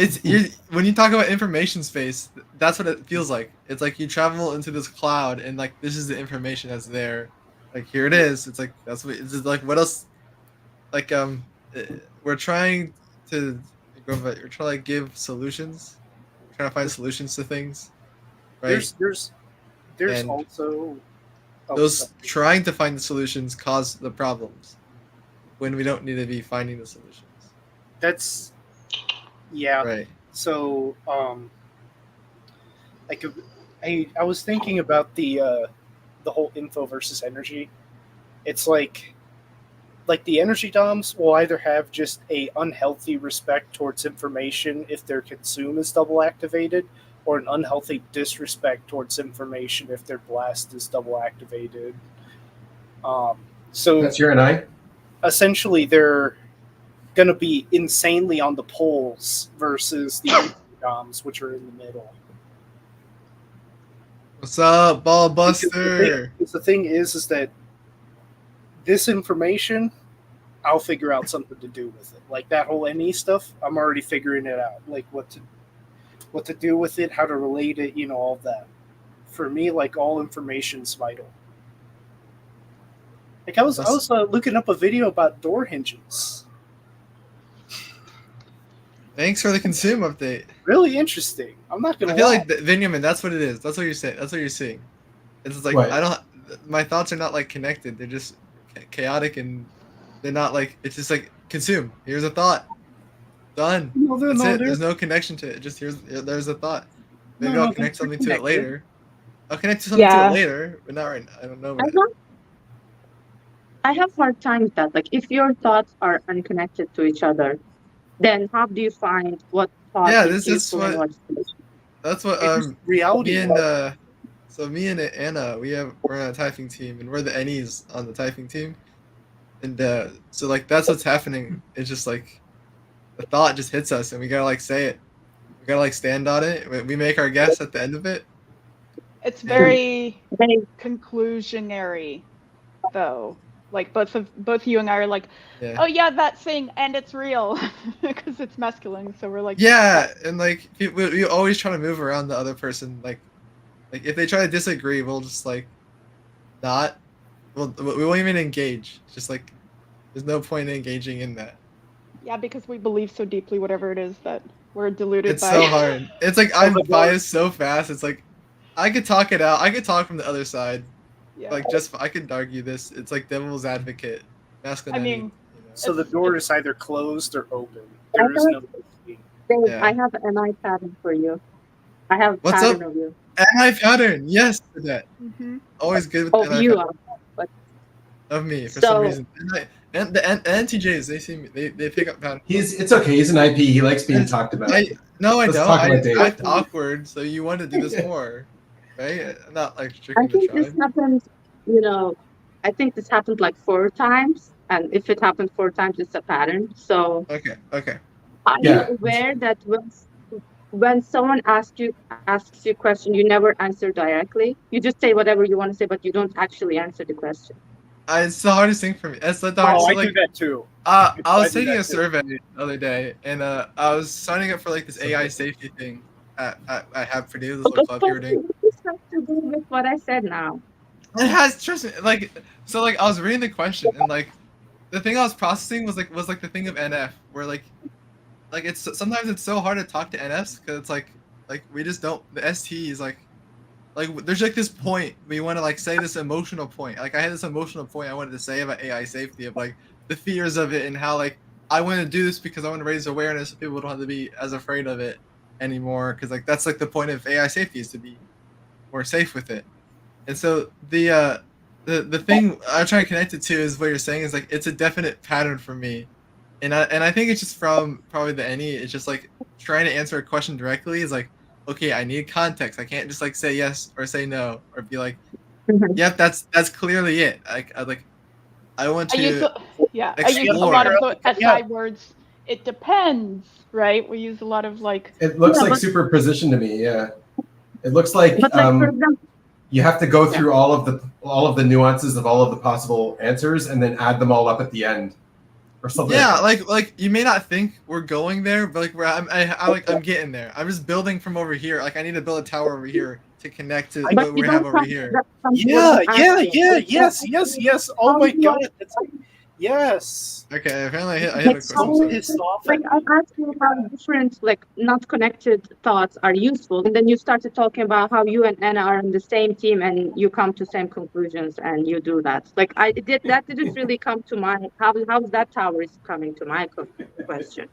when you talk about information space, that's what it feels like. It's like you travel into this cloud, and like this is the information that's there. Like here it is. It's like that's what. It's like what else? Like we're trying to give solutions. We're trying to find solutions to things. Right. There's also. Those trying to find the solutions cause the problems when we don't need to be finding the solutions. That's right. So I was thinking about the whole info versus energy. It's like the energy DOMs will either have just a unhealthy respect towards information if their consume is double activated, or an unhealthy disrespect towards information if their blast is double activated. So that's your and I. Essentially, they're going to be insanely on the poles versus the DOMs, which are in the middle. What's up, ball buster? The thing is that this information, I'll figure out something to do with it. Like that whole NE stuff, I'm already figuring it out. Like what to do with it, how to relate it, all of that. For me, like all information's vital. Like I was looking up a video about door hinges. Thanks for the consume update. Really interesting. I'm not gonna. I feel like Benjamin, that's what it is. That's what you're saying. That's what you're seeing. It's just like right. My thoughts are not like connected. They're just chaotic, and they're not like. It's just like consume. Here's a thought. Done. That's it. There's no connection to it. Just there's a thought. Maybe I'll connect something to it later. I'll connect to something to it later, but not right now. I don't know. I have hard time with that. Like if your thoughts are unconnected to each other, then how do you find what thought is useful and what's That's what It's reality. me and so me and Anna we're on a typing team and we're the NEs on the typing team. And so like that's what's happening. It's just like the thought just hits us and we gotta like say it. We gotta like stand on it. We make our guess at the end of it. It's very They, conclusionary, though. Like both you and I are like, Yeah. oh yeah, that thing, and it's real, because it's masculine. So we're like, Yeah, and like we always try to move around the other person. Like if they try to disagree, we'll just like not. We won't even engage. Just like there's no point in engaging in that. yeah, because we believe so deeply whatever it is that we're deluded It's by. so hard. It's like I'm biased so fast. It's like I could talk it out. I could talk from the other side. Yeah. Like I could argue this. It's like devil's advocate. Masculine. I mean, you know. So the door is either closed or open. I There is no. Dave, Yeah. I have an eye pattern for you. I have a What's pattern up? of you. Anti pattern. Yes, to that. Mhm. Always good with Of anti you. pattern of me for So- some reason. And the NTJs, they see me. They pick up patterns. It's okay. He's an IP. He likes being talked about. No, I Let's don't. talk about I Dave. act awkward, so you want to do this more, right? I'm not like I tricking the think this tribe. happened, I think this happened like 4 times. And if it happened 4 times, it's a pattern. So Okay. are Yeah. you aware that when someone asks you a question, you never answer directly? You just say whatever you want to say, but you don't actually answer the question. It's the hardest thing for me. It's the Oh, hardest. I Like, do that too. I I was do taking that a too. survey the other day, and I was signing up for like this AI safety thing at Have for You, this little club you were doing. What does this have to do with what I said now? It has, trust me, like, so like I was reading the question and like the thing I was processing was like the thing of NF where like it's sometimes it's so hard to talk to NFs because it's like we just don't, the ST is like there's like this point we want to like say this emotional point. Like I had this emotional point I wanted to say about AI safety of like the fears of it and how like I want to do this because I want to raise awareness so people don't have to be as afraid of it anymore because like that's like the point of AI safety is to be more safe with it. And so the thing I'm trying to connect it to is what you're saying is like it's a definite pattern for me, and I think it's just from probably the NE. It's just like trying to answer a question directly is like, okay, I need context. I can't just like say yes or say no or be like, yep, that's clearly it. I want I use to I use a lot of the SI Yeah. words. It depends, right? We use a lot of like. It looks Yeah, like but- superposition to me. Yeah, it looks like But like, for example, you have to go through all of the nuances of all of the possible answers and then add them all up at the end, or something. yeah, like like you may not think we're going there, but like I'm getting there. I'm just building from over here. Like I need to build a tower over here to connect to but what you we don't have over come- here. that's something Yeah, I'm yeah, asking. yeah, Like, yes. Oh how my do you- god. Yes. Okay, apparently I hit a Like, question. so- Sorry. Pissed off Like at I'm asking how different, like not connected thoughts are useful, and then you started talking about how you and Anna are on the same team, and you come to same conclusions, and you do that. Like that didn't really come to my how's that tower is coming to my question.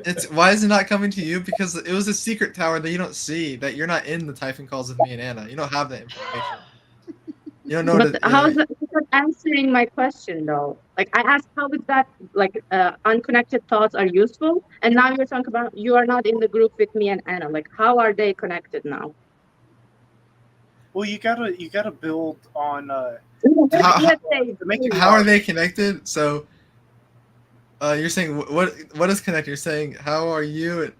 It's why is it not coming to you? Because it was a secret tower that you don't see, that you're not in the typing calls with me and Anna. You don't have that information. You don't know. But how is that answering my question though? Like I asked, how is that like unconnected thoughts are useful, and now you're talking about you are not in the group with me and Anna. Like how are they connected now? Well, you gotta build on. How- make it How are they connected? So, you're saying what is connected? You're saying how are you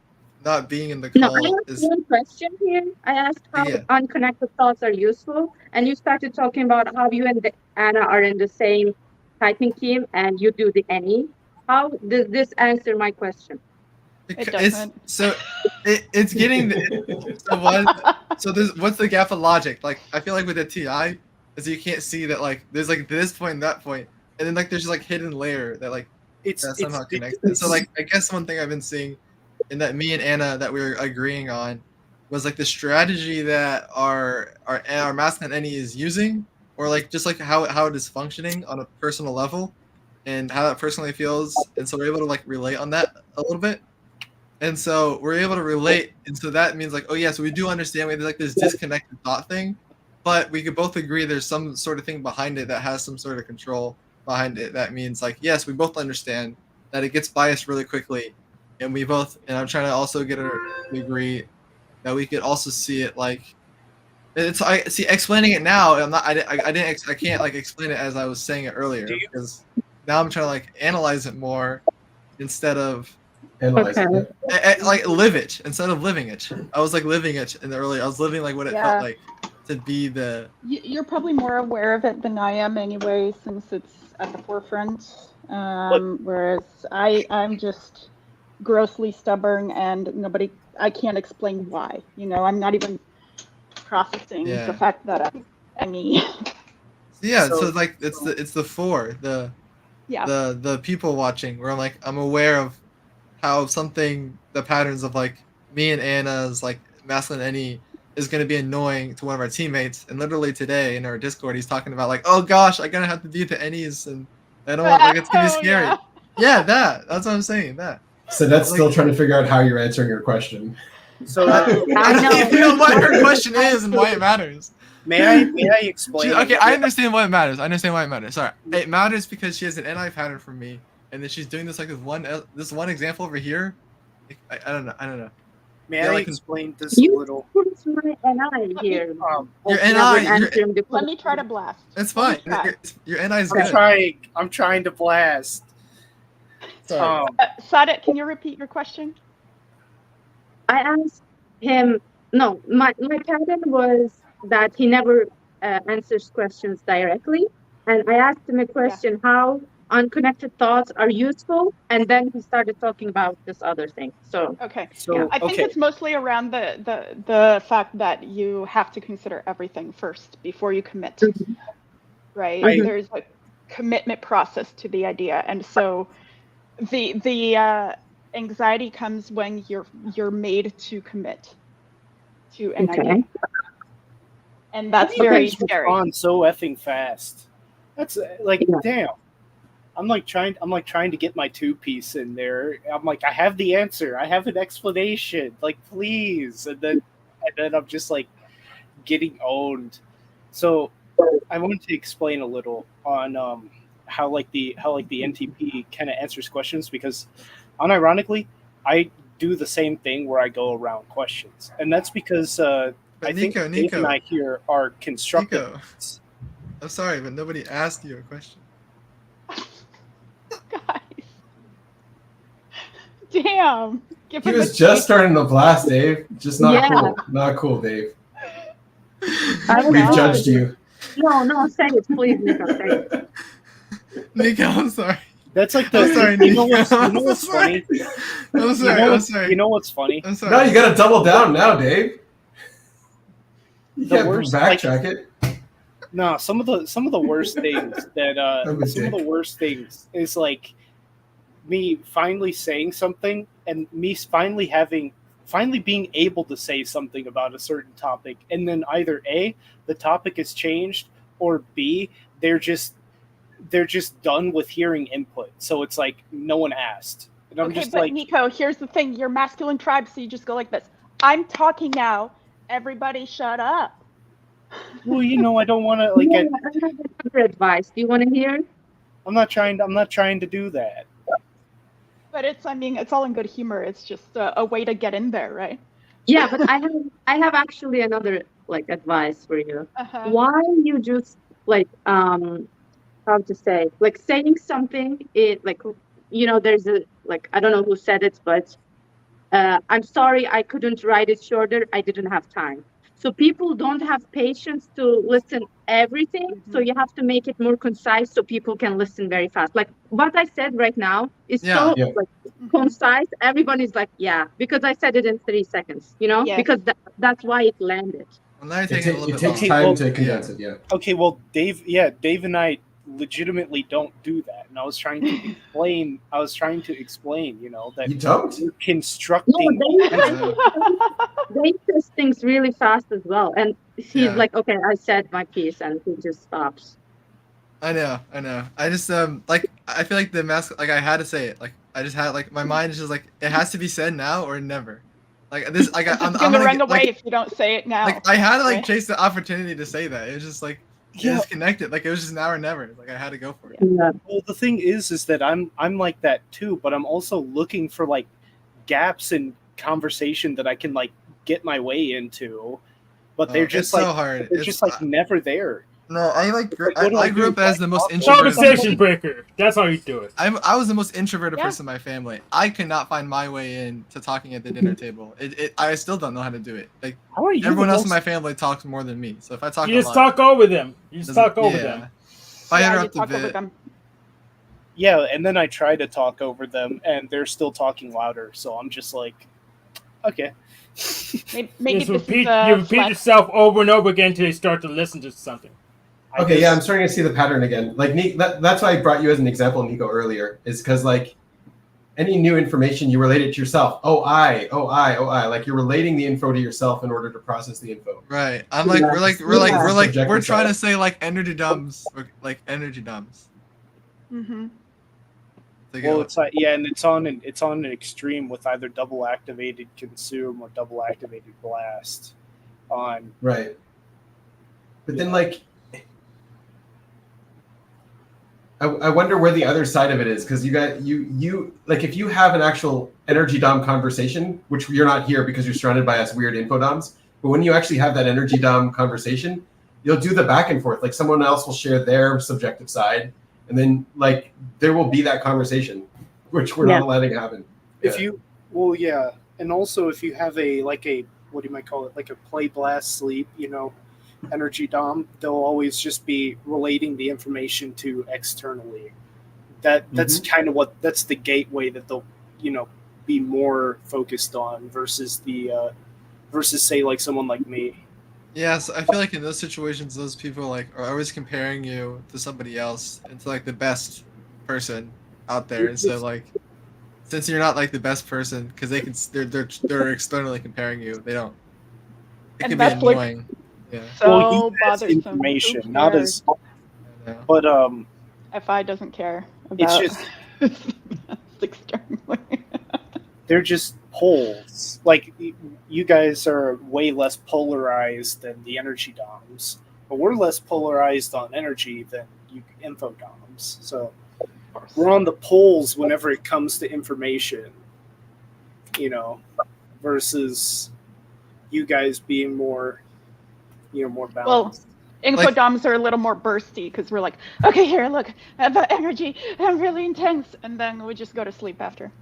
not being in the No, I call? asked one question here. I asked how Yeah. unconnected thoughts are useful, and you started talking about how you and Anna are in the same typing team, and you do the any. How does this answer my question? It doesn't. It's getting what's the gap of logic? Like I feel like with the TI is you can't see that like there's like this point and that point, and then like there's just like hidden layer that like that's somehow connected. So like I guess one thing I've been seeing and that me and Anna that we were agreeing on was like the strategy that our masculine NE is using, or like just like how it is functioning on a personal level and how that personally feels. And so we're able to like relate on that a little bit. And so we're able to relate. And so that means like, oh yeah, so we do understand we have like this disconnected thought thing, but we could both agree there's some sort of thing behind it that has some sort of control behind it. That means like, yes, we both understand that it gets biased really quickly. And we both, and I'm trying to also get her to agree that we could also see it like it's I see explaining it now. I'm not. I can't like explain it as I was saying it earlier Do you- because now I'm trying to like analyze it more instead of Analyze Okay. it. like live it instead of living it. I was like living it in the early. I was living like what it Yeah. felt like to be the. You're probably more aware of it than I am anyway, since it's at the forefront. Whereas I'm just grossly stubborn and I can't explain why. I'm not even processing Yeah. the fact that I'm me. Yeah, so So- like it's the four Yeah. the people watching where I'm aware of how the patterns of like me and Anna's like masculine any is going to be annoying to one of our teammates, and literally today in our Discord he's talking about like, oh gosh, I'm gonna have to beat the Ennies and I don't want like it's gonna be Oh, scary. yeah. That's what I'm saying. That So that's Like- still trying to figure out how you're answering your question. So I don't even know what her question is and why it matters. may I explain? Okay, I understand why it matters. I understand why it matters. Sorry, it matters because she has an NI pattern for me, and then she's doing this like this one example over here. I don't know. May Yeah, I like- explain this a You little? put my NI here. Your Never NI, answering the Let me try to blast. it's Let me fine. try. Your NI is I'm good. trying to blast. Sorry. Sadet, can you repeat your question? I asked him, no, my pattern was that he never answers questions directly. And I asked him a question, how unconnected thoughts are useful. And then he started talking about this other thing. So, Okay. So I think it's mostly around the fact that you have to consider everything first before you commit, right? I- There's a commitment process to the idea, and so the anxiety comes when you're made to commit to an okay. idea, and that's you very guys scary. respond so effing fast. That's like, Yeah. damn. I'm like trying to get my 2-piece in there. I'm like, I have the answer. I have an explanation. Like, please. And then I'm just like getting owned. So I wanted to explain a little on how the NTP kind of answers questions, because unironically, I do the same thing where I go around questions, and that's because But I think Dave Nico, and I here are constructive. Nico, I'm sorry, but nobody asked you a question. Guys, damn. Give He him was a just cake. starting to blast, Dave. Just not Yeah. cool. Not cool, Dave. I We've was- judged you. No, say it, please, Nico, say it. Nico, I'm sorry. That's like the. I'm sorry, you know Nico. what's, you know I'm what's sorry. funny? I'm sorry. You know, I'm sorry. You know what's funny? I'm sorry. No, you got to double down now, Dave. You The can't worst, backtrack it. No, some of the worst things that I'm a some of dick. the worst things is like me finally saying something and me finally being able to say something about a certain topic, and then either A, the topic is changed, or B, they're just done with hearing input. So it's like no one asked. And I'm Okay, just but like, Nico, here's the thing. You're masculine tribe, so you just go like this. I'm talking now. Everybody shut up. well, I don't want to Yeah, I have another advice. Do you want to hear? I'm not trying to do that. But it's all in good humor. It's just a way to get in there, right? Yeah, but I have actually another like advice for you. Uh-huh. Why you just like how to say, like saying something, it like there's a like, I don't know who said it, but I'm sorry I couldn't write it shorter, I didn't have time. So people don't have patience to listen everything, so you have to make it more concise so people can listen very fast. Like what I said right now is so Yeah. like concise, everyone is like, yeah, because I said it in 3 seconds, Yes. because that's why it landed. Well, now you're It, taking a ta- little it bit takes long. long. time Well, to condense it, yeah. Okay, well, Dave and I legitimately don't do that, and I was trying to explain. That You don't? you're No, constructing. they says things really fast as well, and he's Yeah. like, okay, I said my piece, and he just stops. I know. I just like I feel like the mask like I had to say it. Like I just had like my mind is just like it has to be said now or never. Like this like It's I'm gonna run away like, if you don't say it now. like I had to like right? chase the opportunity to say that. It was just like it Yeah. was connected. Like it was just now or never. Like I had to go for it. Yeah. Well, the thing is that I'm like that too, but I'm also looking for like gaps in conversation that I can like get my way into, but they're just it's like so hard. they're It's just like never there. no, I like Like, what do I do? grew up as the most Talk about introverted. Conversation breaker. That's how you do it. I was the most introverted Yeah. person in my family. I could not find my way in to talking at the dinner table. I still don't know how to do it. Like How are you? everyone the else in most- my family talks more than me. So if I talk You a just lot, talk over them. You just doesn't- talk over yeah. them. If I Yeah, you interrupt a talk over bit, them. Yeah, and then I try to talk over them, and they're still talking louder. So I'm just like, okay. Maybe Just this repeat, is a you repeat flex. yourself over and over again until they start to listen to something. Okay, yeah, I'm starting to see the pattern again. Like, that's why I brought you as an example, Nico, earlier, is because, like, any new information, you relate it to yourself. Oh, I. Like, you're relating the info to yourself in order to process the info. right? I'm like we're Subjective trying to side. say like energy dumps, like energy dumps. Mm-hmm. Well, it's like and it's on an extreme with either double activated consume or double activated blast on. Right. But then, like, I wonder where the other side of it is, because you like, if you have an actual energy dom conversation, which you're not here because you're surrounded by us weird info doms, but when you actually have that energy dom conversation, you'll do the back and forth. Like, someone else will share their subjective side, and then, like, there will be that conversation, which we're not letting happen. If you, well, yeah, and also if you have a what do you might call it, like a play blast sleep, energy dom, they'll always just be relating the information to externally. That's kind of that's the gateway that they'll be more focused on versus say like someone like me. Yes, I feel like in those situations, those people like are always comparing you to somebody else and to like the best person out there. And so like, since you're not like the best person, because they're externally comparing you, they don't. It And can be that's, like, annoying. Yeah. So he has bothersome. information, Who not cares? as, but FI doesn't care it's about just externally. they're just poles. Like, you guys are way less polarized than the energy doms, but we're less polarized on energy than you info doms. So we're on the poles whenever it comes to information, versus you guys being more, more balanced. Infodoms are a little more bursty because we're like, okay, here, look, about energy, I'm really intense, and then we just go to sleep after.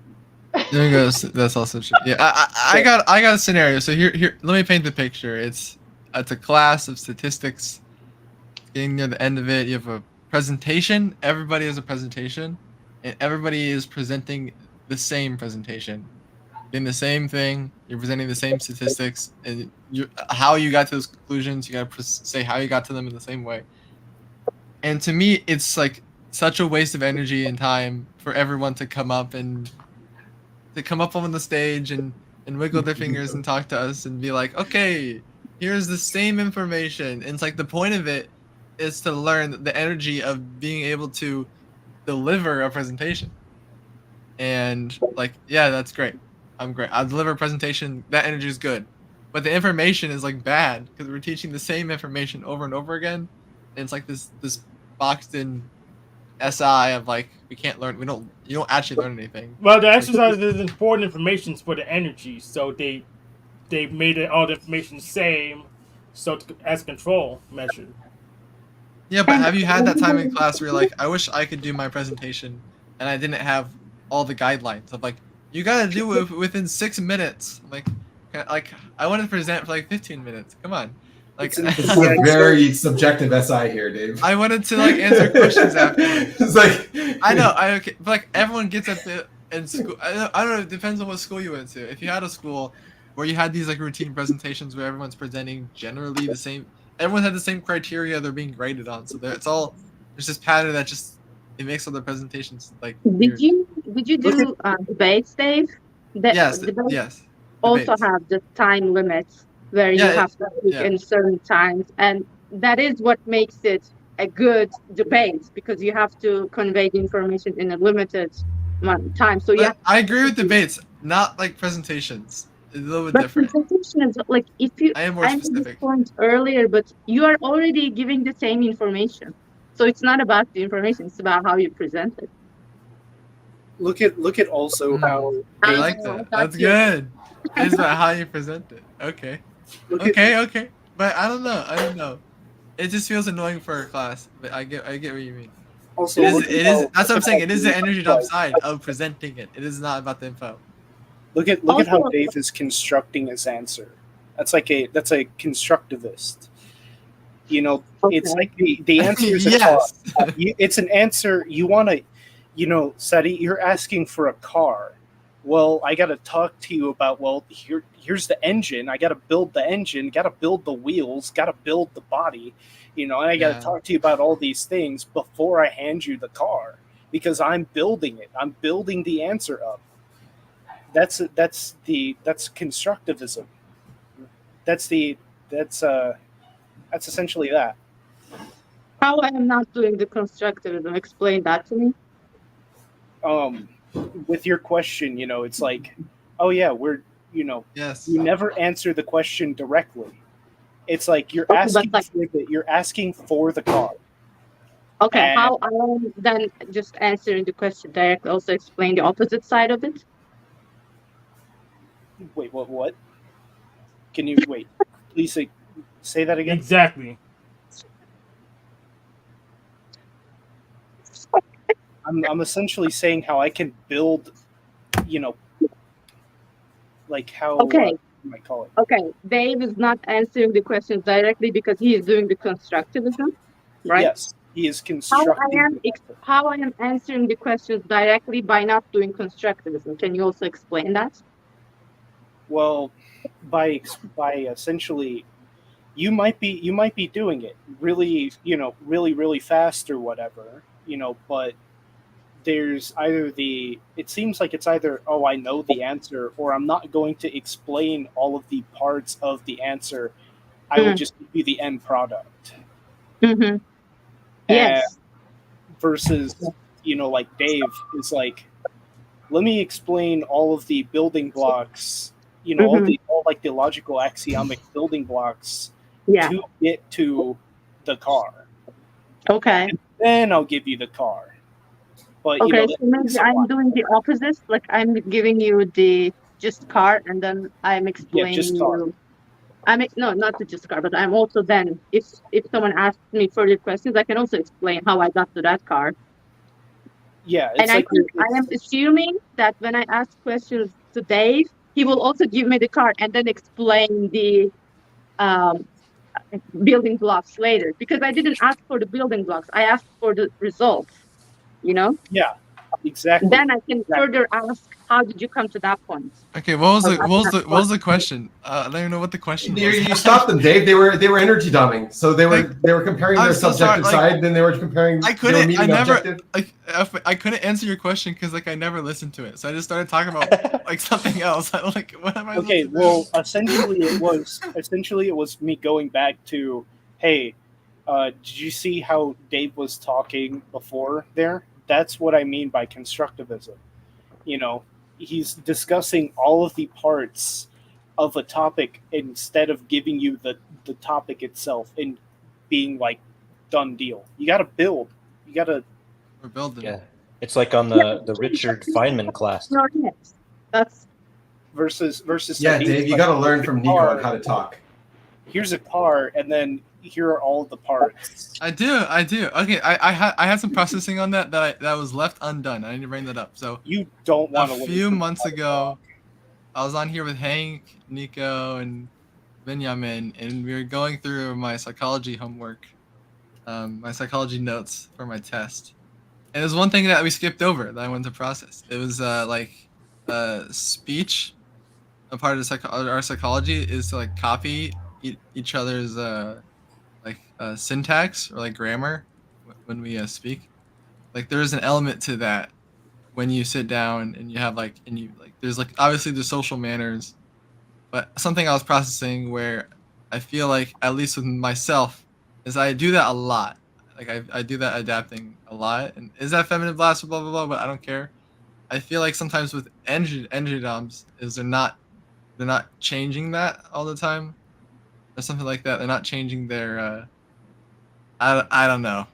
There goes. That's also true. Yeah, I got a scenario. So here, let me paint the picture. It's a class of statistics. Getting near the end of it, you have a presentation. Everybody has a presentation, and everybody is presenting the same presentation, doing the same thing. You're presenting the same statistics, and how you got to those conclusions. You got to say how you got to them in the same way. And to me, it's like such a waste of energy and time for everyone to come up on the stage and wiggle their fingers and talk to us and be like, okay, here's the same information. And it's like the point of it is to learn the energy of being able to deliver a presentation. And like, yeah, that's great. I'm great. I'll deliver a presentation. That energy is good. But the information is like bad because we're teaching the same information over and over again. And it's like this boxed in SI of like, we can't learn. You don't actually learn anything. Well, the exercise is important information for the energy, so they made all the information the same, so as control measure. Yeah, but have you had that time in class where you're like, I wish I could do my presentation and I didn't have all the guidelines of like, you gotta do it within 6 minutes. Like I want to present for like 15 minutes. Come on. Like, it's a very subjective SI here, Dave. I wanted to like answer questions afterwards. It's like, I know, but like everyone gets at in school. I don't know. It depends on what school you went to. If you had a school where you had these like routine presentations where everyone's presenting generally the same, everyone had the same criteria they're being graded on. So there's this pattern that just it makes all the presentations like. Did you do debates, Dave? Yes. Debates Yes. also Debates. have the time limits where you have to speak in certain times, and that is what makes it a good debate, because you have to convey the information in a limited amount of time. So yeah, I agree with debates, not like presentations. It's a little bit different. Presentation is like, if you, I am more I made specific. this point earlier, but you are already giving the same information. So it's not about the information; it's about how you present it. Look at also how I like that. That's good. It's about how you present it. Okay. Look at Okay. But I don't know. It just feels annoying for a class. But I get what you mean. also It is. look at It how is. That's what I'm saying. It is the energy dump like, side of presenting it. It is not about the info. look at how Also, Dave is constructing his answer. That's a constructivist. It's okay. like the answer is a car. Yes. It's an answer you want to, Seti, you're asking for a car. Well, I got to talk to you about, well, here's the engine. I got to build the engine, got to build the wheels, got to build the body, and I got to Yeah. talk to you about all these things before I hand you the car because I'm building it. I'm building the answer up. That's constructivism. That's the that's essentially that. How I am not doing the constructivism? Explain that to me. With your question, it's like, oh yeah, Yes. you never answer the question directly. It's like you're Okay, but asking for the car. okay, And how I am then just answering the question directly. Also explain the opposite side of it. wait, what? Can you wait? Please say that again. Exactly. I'm essentially saying how I can build, like how Okay. you might call it. Okay, Dave is not answering the questions directly because he is doing the constructivism, right? Yes, he is constructing. How I am answering the questions directly by not doing constructivism. Can you also explain that? Well, by essentially, you might be doing it really, really fast or whatever, but there's it seems like it's either, oh, I know the answer, or I'm not going to explain all of the parts of the answer. I will just give you the end product. Mm-hmm. Yes. Versus, like Dave is like, let me explain all of the building blocks, all like the logical axiomic building blocks to get to the car. Okay. And then I'll give you the car. But okay, so maybe I'm doing the opposite. Like I'm giving you the just car, and then I'm explaining just car. you. No, not the just car, but I'm also then if someone asks me further questions, I can also explain how I got to that car. Yeah, and I think I am assuming that when I ask questions to Dave, he will also give me the card and then explain the building blocks later. Because I didn't ask for the building blocks, I asked for the results. Yeah, exactly. Then I can further ask, how did you come to that point? Okay, what was the question? I don't even know what the question was. You stopped them, Dave. They were energy dumbing, so they were comparing their subjective side. Then they were comparing. I couldn't answer your question because I never listened to it, so I just started talking about something else. I'm like, what am I? Okay, well, essentially it was me going back to, hey, did you see how Dave was talking before there? That's what I mean by constructivism. He's discussing all of the parts of a topic instead of giving you the topic itself and being like, done deal. You got to build. We're building. Yeah, it's like on the Richard Feynman class. That's versus. Yeah, Dave, you got to learn from Nico on how to talk. Here's a car, and then here are all the parts. I do. Okay, I had some processing on that was left undone. I need to bring that up. So you don't want to. A few months ago, I was on here with Hank, Nico, and Benjamin, and we were going through my psychology homework, my psychology notes for my test. And there's one thing that we skipped over that I wanted to process. It was speech. A part of our psychology is to copy each other's syntax or grammar when we speak. There's an element to that when you sit down and you have there's obviously the social manners, but something I was processing where I feel at least with myself is I do that a lot. I do that adapting a lot. And is that feminine blast or blah blah blah? But I don't care. I feel sometimes with energy DOMs is they're not changing that all the time or something like that. They're not changing their I don't know.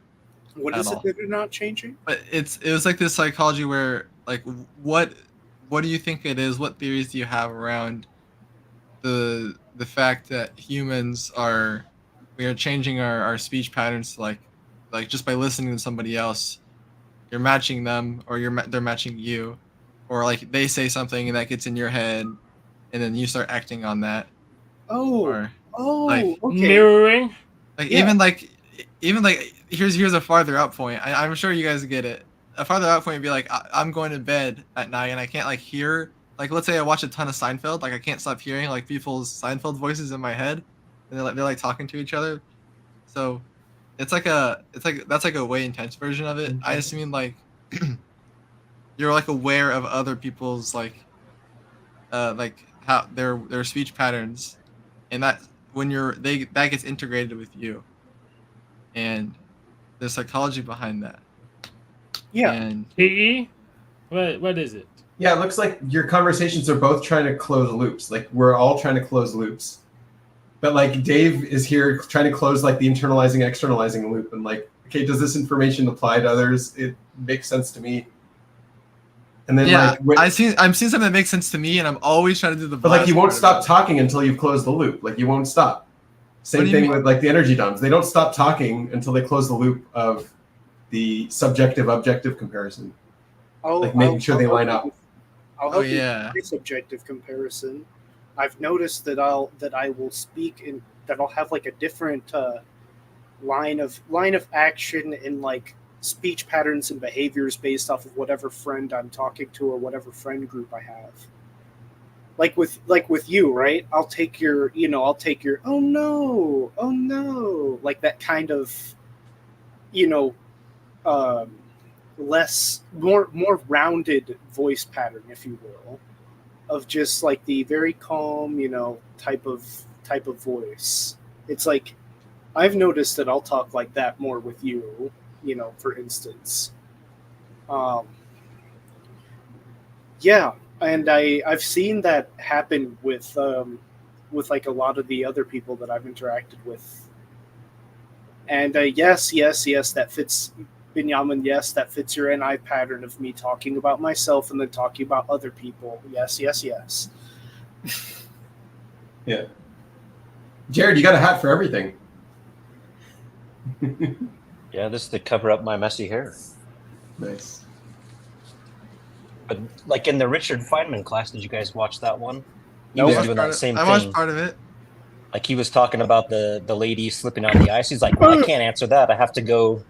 What is it that they're not changing? But it was this psychology where what do you think it is? What theories do you have around the fact that we are changing our speech patterns to like just by listening to somebody else, you're matching them, or they're matching you, or like they say something and that gets in your head, and then you start acting on that, or like Okay. Mirroring. like Yeah. even like here's a farther out point. I'm sure you guys get it. A farther out point would be like I'm going to bed at night and I can't like hear, like let's say I watch a ton of Seinfeld, like I can't stop hearing like people's Seinfeld voices in my head, and they're like talking to each other. So that's like a way intense version of it. I just mean like you're like aware of other people's like how their speech patterns, and that when that gets integrated with you, and the psychology behind that. Yeah. And PE. What is it? Yeah, it looks like your conversations are both trying to close loops. Like we're all trying to close loops. But like Dave is here trying to close like the internalizing, externalizing loop, and like, okay, does this information apply to others? It makes sense to me. And then yeah, like I'm seeing something that makes sense to me, and I'm always trying to do the. but like you won't part stop of it. talking until you've closed the loop. Like you won't stop. What Same do you thing mean? with like the energy DOMs. They don't stop talking until they close the loop of the subjective objective comparison. Like making sure they line up. I'll Oh, help you yeah. with subjective comparison. I've noticed that I will speak in that I'll have like a different line of action in like speech patterns and behaviors based off of whatever friend I'm talking to or whatever friend group I have. Like with you, right? I'll take your oh no, like that kind of more rounded voice pattern, if you will, of just like the very calm, type of voice. It's like I've noticed that I'll talk like that more with you, for instance. Yeah, and I've seen that happen with like a lot of the other people that I've interacted with. And yes, that fits. Binyamin, yes, that fits your NI pattern of me talking about myself and then talking about other people. Yes. Yeah. Jared, you got a hat for everything. Yeah, this is to cover up my messy hair. Nice. But like in the Richard Feynman class, did you guys watch that one? He I was watched doing part that of- same I watched thing. part of it. Like he was talking about the lady slipping on the ice. He's like, well, I can't answer that. I have to go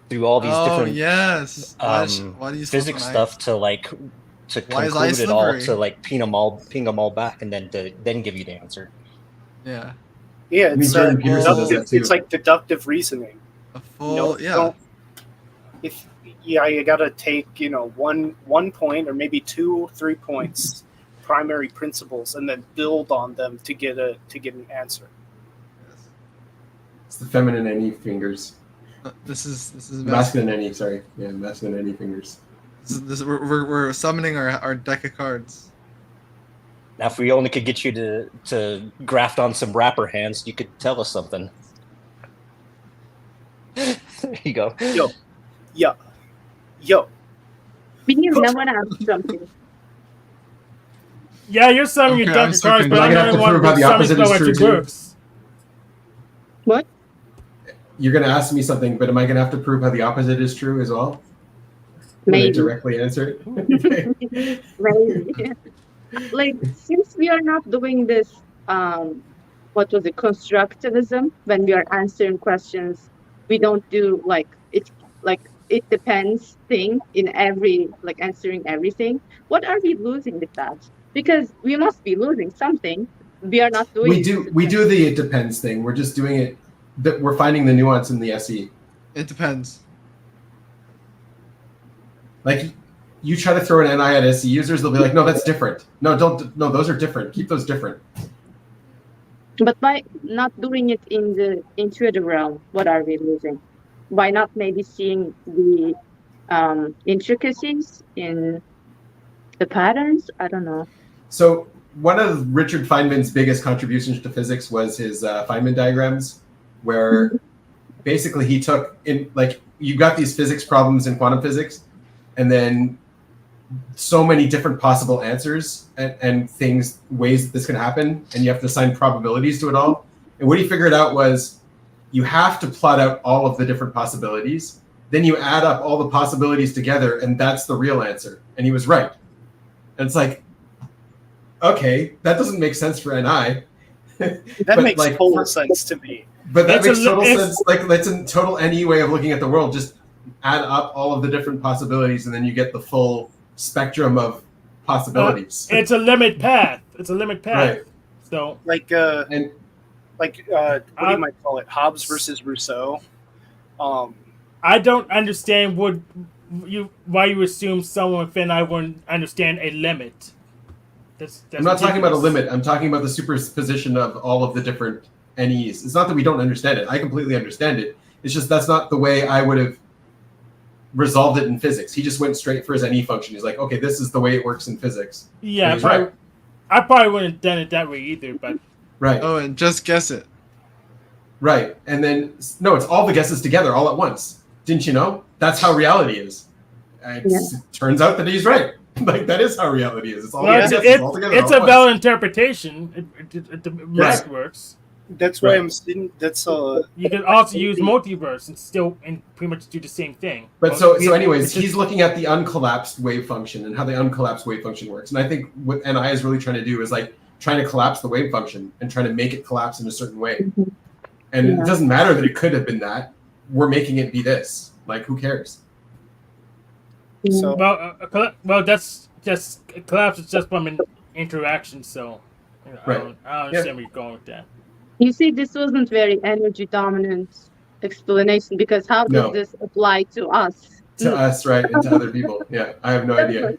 through all these different yes. Why do you slip physics on stuff ice? to Why is ice conclude it all, slippery? to like ping them all back, and then give you the answer. Yeah. Yeah, I mean, it's Jordan Peterson does that too. it's like deductive reasoning. A full You gotta take one point or maybe 2-3 points, primary principles, and then build on them to get an answer. It's the feminine any fingers. This is Masculine any, sorry. Yeah, masculine any fingers. We're summoning our deck of cards. Now, if we only could get you to graft on some rapper hands, you could tell us something. There you go. Yo. Binyamin, I want to ask something. Yeah, you're summoning your Okay, I'm deck of so cards, but confused. I'm I'm the gonna one have to prove how that the summons opposite no is actually true, too. works. What? You're going to ask me something, but am I going to have to prove how the opposite is true as well? When I Maybe. directly answer it? Okay. Maybe. Like, since we are not doing this, what was it, constructivism, when we are answering questions, we don't do it depends thing in every, like answering everything. What are we losing with that? Because we must be losing something. We are not doing We do the it depends thing. We're just doing it. We're finding the nuance in the SE. It depends. Like you try to throw an NI at SE users, they'll be like, no, that's different. No, those are different. Keep those different. But by not doing it in the intuitive realm, what are we losing? By not maybe seeing the intricacies in the patterns? I don't know. So one of Richard Feynman's biggest contributions to physics was his Feynman diagrams, where basically he took in, like, you got these physics problems in quantum physics, and then so many different possible answers and things, ways that this can happen, and you have to assign probabilities to it all. And what he figured out was you have to plot out all of the different possibilities. Then you add up all the possibilities together, and that's the real answer. And he was right. And it's like, okay, that doesn't make sense for NI. That makes total sense to me. But that makes total sense. Like, that's a total NE way of looking at the world. Just add up all of the different possibilities, and then you get the full spectrum of possibilities. It's a limit path. It's a limit path. Right. So what do you might call it? Hobbes versus Rousseau. I don't understand why you assume someone with NI wouldn't understand a limit. That's I'm not talking about a limit. I'm talking about the superposition of all of the different NEs. It's not that we don't understand it. I completely understand it. It's just that's not the way I would have resolved it in physics. He just went straight for his NE function. He's like, okay, this is the way it works in physics. Yeah, right. I probably wouldn't have done it that way either, but right. Oh, and just guess it. Right. And then no, it's all the guesses together all at once. Didn't you know? That's how reality is. And it turns out that he's right. Like that is how reality is. It's all all together. It's a valid interpretation. The math works. That's why I'm sitting. That's You can also use multiverse and still pretty much do the same thing. But so anyways, he's looking at the uncollapsed wave function and how the uncollapsed wave function works. And I think what NI is really trying to do is like trying to collapse the wave function and trying to make it collapse in a certain way. And it doesn't matter that it could have been that. We're making it be this. Like, who cares? So well, that's just collapse is just from an interaction. So I don't understand where you're going with that. You see, this wasn't very energy dominant explanation because how does this apply to us? To us, right? And to other people. Yeah, I have no idea.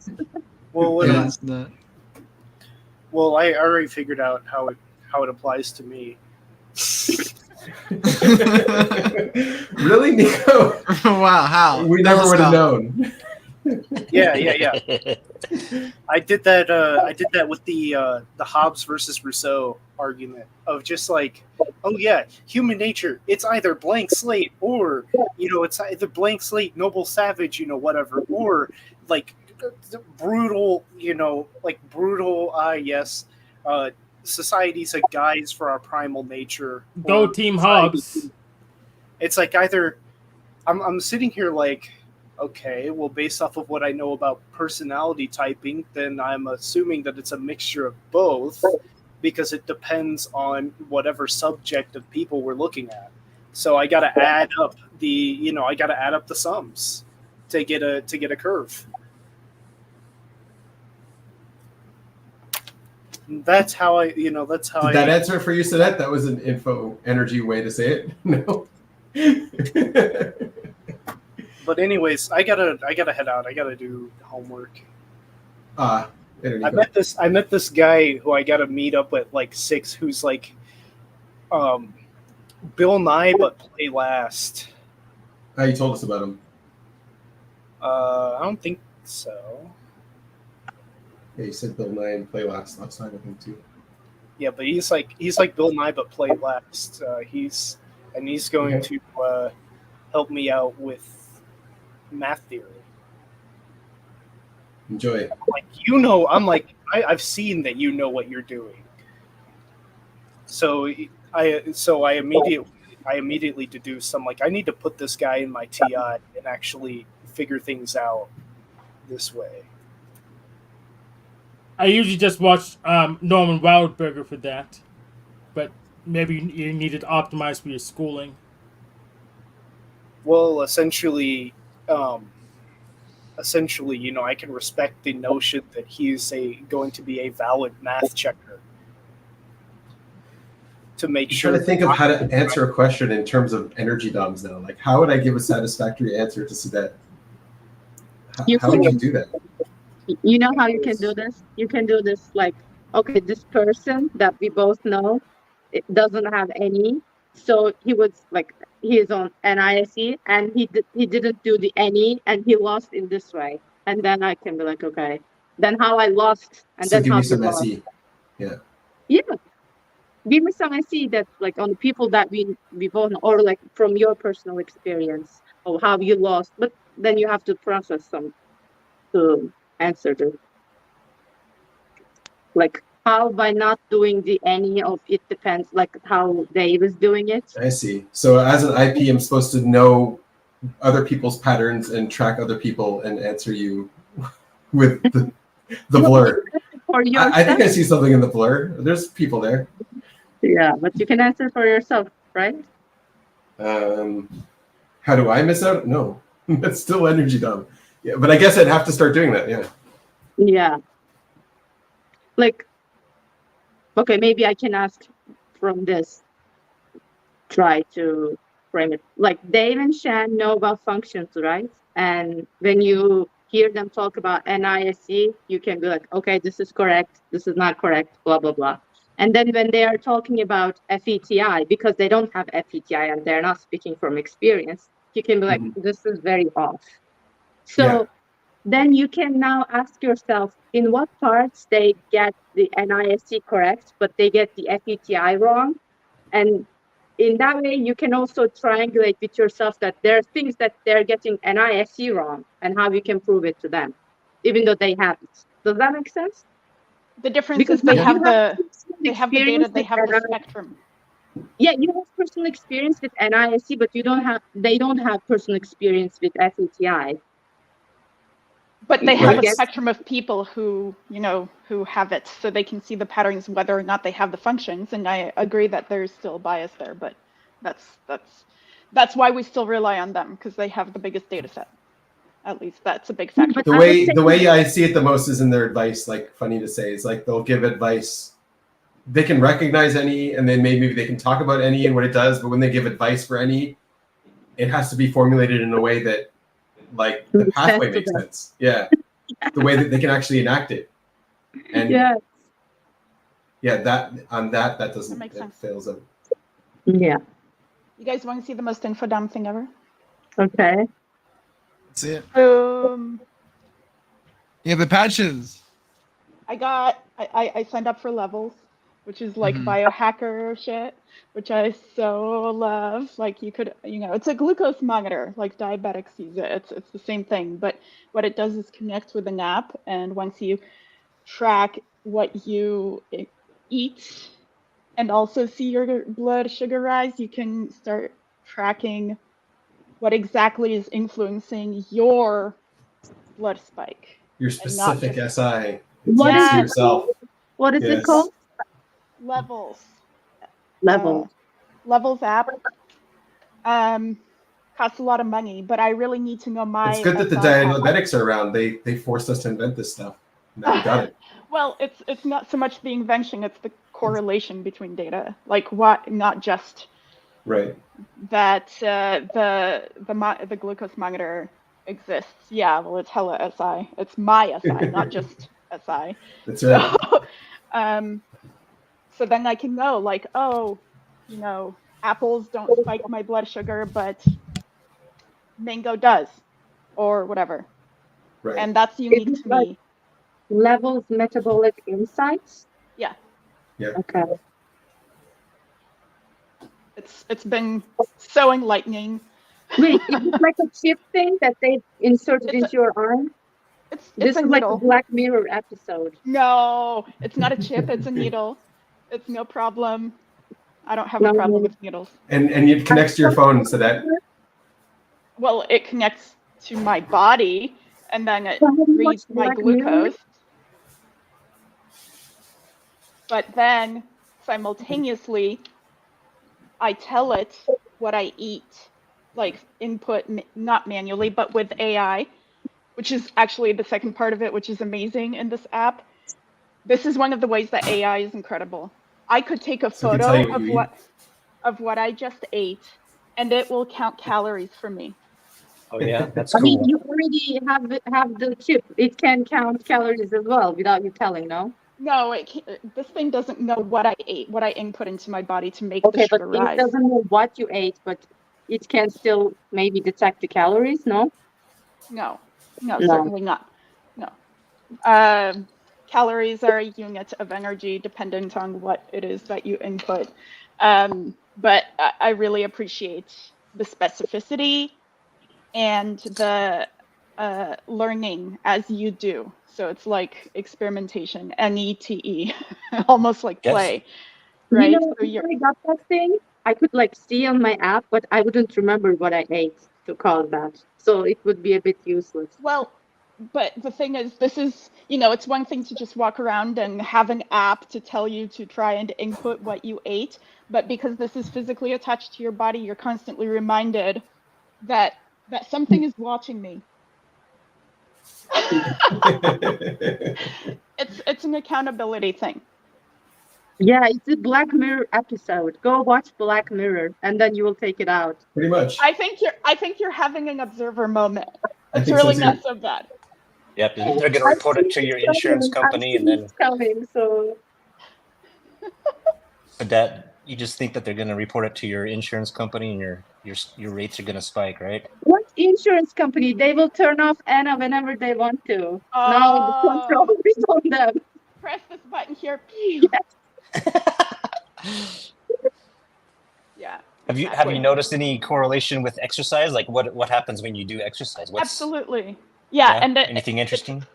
Well, I already figured out how it applies to me. Really, Nico? Wow, how? We never would have known. Yeah. I did that. I did that with the Hobbes versus Rousseau argument of just like, oh yeah, human nature. It's either blank slate or it's either blank slate, noble savage, whatever, or like brutal, brutal. Yes, society's a guise for our primal nature. Go Team Hobbes. It's like either I'm sitting here like, okay, well, based off of what I know about personality typing, then I'm assuming that it's a mixture of both because it depends on whatever subject of people we're looking at. So I got to add up the sums to get a curve. That's how I. Did that answer it for you, Sadet? That was an info energy way to say it. No. But anyways, I gotta head out. I gotta do homework. I met this guy who I gotta meet up at like 6, who's like, Bill Nye but play last. Oh, you told us about him. I don't think so. Yeah, you said Bill Nye and play last time, I think too. Yeah, but he's like Bill Nye but play last. He's going to help me out with math theory. Enjoy. I've seen that you know what you're doing. So I immediately deduce I need to put this guy in my TI and actually figure things out this way. I usually just watch Norman Wildberger for that, but maybe you need to optimize for your schooling. Well, essentially, I can respect the notion that he's going to be a valid math checker to make sure. I'm trying to think of how to answer a question in terms of energy DOMs now. Like, how would I give a satisfactory answer to Sadet? How would you do that? You know how you can do this? You can do this like, okay, this person that we both know, it doesn't have any. So he is on NISE and he didn't do the any and he lost in this way. And then I can be like, okay, then how I lost and so then give how me some lost. SE. Yeah. Yeah. Give me some SE that like on the people that we both know, or like from your personal experience of how you lost. But then you have to process some to answer this? Like how by not doing the any of it depends, like how Dave is doing it. I see. So as an IP, I'm supposed to know other people's patterns and track other people and answer you with the blur. For yourself. I think I see something in the blur. There's people there. Yeah, but you can answer for yourself, right? How do I miss out? No, that's still energy dumb. Yeah, but I guess I'd have to start doing that. Yeah. Yeah. Like, okay, maybe I can ask from this. Try to frame it. Like Dave and Shan know about functions, right? And when you hear them talk about NISC, you can be like, okay, this is correct, this is not correct, blah, blah, blah. And then when they are talking about FETI, because they don't have FETI and they're not speaking from experience, you can be like, this is very off. So then you can now ask yourself in what parts they get the NISC correct, but they get the FETI wrong. And in that way, you can also triangulate with yourself that there are things that they're getting NISC wrong and how you can prove it to them, even though they have it. Does that make sense? The difference Because is they you have the experience data, they with have the NISC. spectrum. Yeah, you have personal experience with NISC, but they don't have personal experience with FETI. But they have I a guess. spectrum of people who, who have it, so they can see the patterns whether or not they have the functions. And I agree that there's still bias there, but that's why we still rely on them, because they have the biggest data set. At least that's a big factor. The way I see it the most is in their advice. Like, funny to say, is like they'll give advice. They can recognize any, and then maybe they can talk about any and what it does. But when they give advice for any, it has to be formulated in a way that, like, the pathway makes sense. Yeah, the way that they can actually enact it. And that doesn't make sense. Fails them. Yeah. You guys want to see the most info dumb thing ever? Okay. That's it. Yeah, the patches. I signed up for Levels, which is like biohacker shit, which I so love. Like you could, it's a glucose monitor, like diabetics use it. It's the same thing, but what it does is connect with an app, and once you track what you eat and also see your blood sugar rise, you can start tracking what exactly is influencing your blood spike. Your specific SI. What is it yourself. called? What is it called? Levels. Levels app. Costs a lot of money, but I really need to know my. It's good that the diabetics are around. They forced us to invent this stuff. Now we got it. Well, it's not so much the invention; it's the correlation between data. Like what, not just. Right. That the glucose monitor exists. Yeah, well, it's hella SI. It's my SI, not just SI. That's right. So then I can know, like, apples don't spike my blood sugar, but mango does, or whatever. Right. And that's unique to me. Levels metabolic insights. Yeah. Yeah. Okay. It's been so enlightening. Wait, is it like a chip thing that they inserted into your arm? This is like a Black Mirror episode. No, it's not a chip. It's a needle. It's no problem. I don't have a problem with needles. And it connects to your phone so that. Well, it connects to my body, and then it reads my glucose. But then simultaneously, I tell it what I eat, like input, not manually, but with AI, which is actually the second part of it, which is amazing in this app. This is one of the ways that AI is incredible. I could take a photo of what I just ate, and it will count calories for me. Oh yeah, that's cool. I mean, you already have the chip. It can count calories as well without you telling, no? No, this thing doesn't know what I ate, what I input into my body to make the sugar rise. Okay, but it doesn't know what you ate, but it can still maybe detect the calories, no? No, certainly not. No. Calories are a unit of energy dependent on what it is that you input. But I really appreciate the specificity and the learning as you do. So it's like experimentation, NETE, almost like Yes. play, right? You know, So if you're I got that thing, I could like see on my app, but I wouldn't remember what I ate to call that. So it would be a bit useless. well, but the thing is, this is, you know, it's one thing to just walk around and have an app to tell you to try and input what you ate, but because this is physically attached to your body, you're constantly reminded that something is watching me. It's an accountability thing. Yeah, it's a Black Mirror episode. Go watch Black Mirror, and then you will take it out. Pretty much. I think you're having an observer moment. I It's think so really too. not so bad. Yep. They're going to I've report seen it to your it insurance coming. I've company, and seen then it coming. So that you just think that they're going to report it to your insurance company, and your rates are going to spike, right? what insurance company? They will turn off Anna whenever they want to. Now the control Oh, is on them. press this button here. Pew. Yeah. Have you exactly. noticed any correlation with exercise? Like what happens when you do exercise? Absolutely. Yeah, Yeah? and Anything interesting?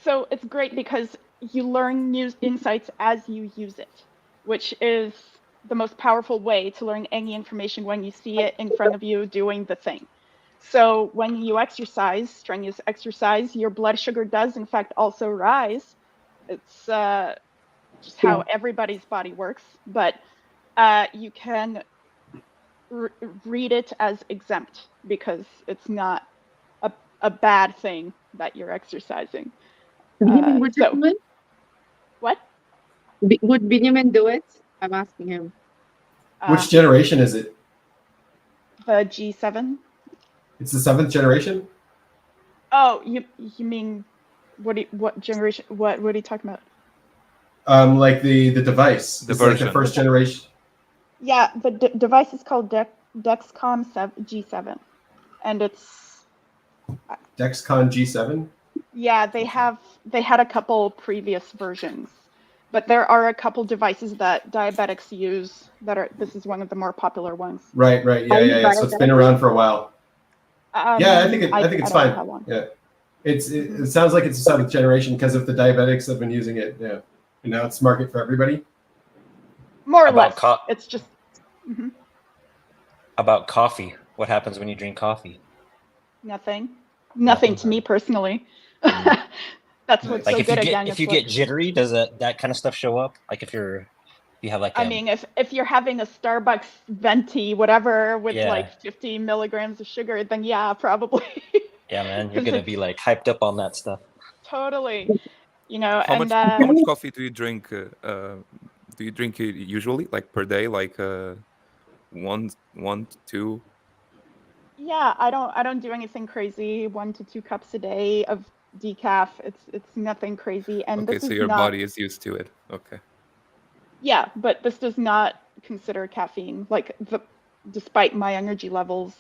so it's great because you learn new insights as you use it, which is the most powerful way to learn any information when you see it in front of you doing the thing. So when you exercise, strenuous exercise, your blood sugar does in fact also rise. It's just how everybody's body works, but you can read it as exempt because it's not a bad thing that you're exercising. Benjamin, would you So do it? what? Would Benjamin do it? I'm asking him. Which generation is it? The G7. It's the 7th generation? Oh, you mean what generation? What are you talking about? Like the device. The It's like the version. first generation. Yeah, the device is called Dexcom G7, and it's Dexcom G7? yeah, they had a couple previous versions, but there are a couple devices that diabetics use that are, this is one of the more popular ones. Right. Yeah. So it's been around for a while. Yeah, I think it's I don't fine. know how long. Yeah. It sounds like it's the 7th generation because if the diabetics have been using it, yeah. And now it's market for everybody. More or About less. It's just mhm. About coffee. What happens when you drink coffee? Nothing to me personally. That's what's Like so if you good get again. if you get jittery, does that kind of stuff show up? Like if you have like I mean, if you're having a Starbucks venti, whatever, with Yeah. like 50 milligrams of sugar, then yeah, probably. Yeah, man, you're 'Cause gonna it's be like hyped up on that stuff. totally, you know, How and much coffee do you drink? Do you drink it usually, like per day, like one, two? yeah, I don't do anything crazy. 1 to 2 cups a day of decaf. It's nothing crazy, and Okay, this so is your not. body is used to it. Okay. Yeah, but this does not consider caffeine. Like despite my energy levels,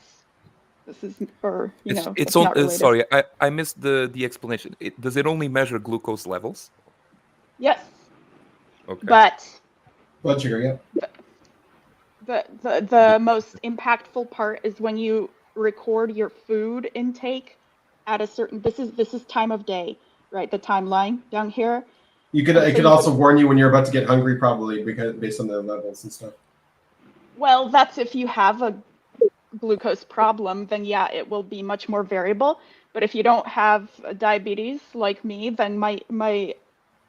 this is, or It's it's not related. sorry, I missed the explanation. Does it only measure glucose levels? Yes. Okay. But Blood sugar, yeah. the most impactful part is when you record your food intake at a certain, this is time of day, right? The timeline down here. It could also warn you when you're about to get hungry, probably, because based on the levels and stuff. Well, that's if you have a glucose problem, then yeah, it will be much more variable. But if you don't have diabetes like me, then my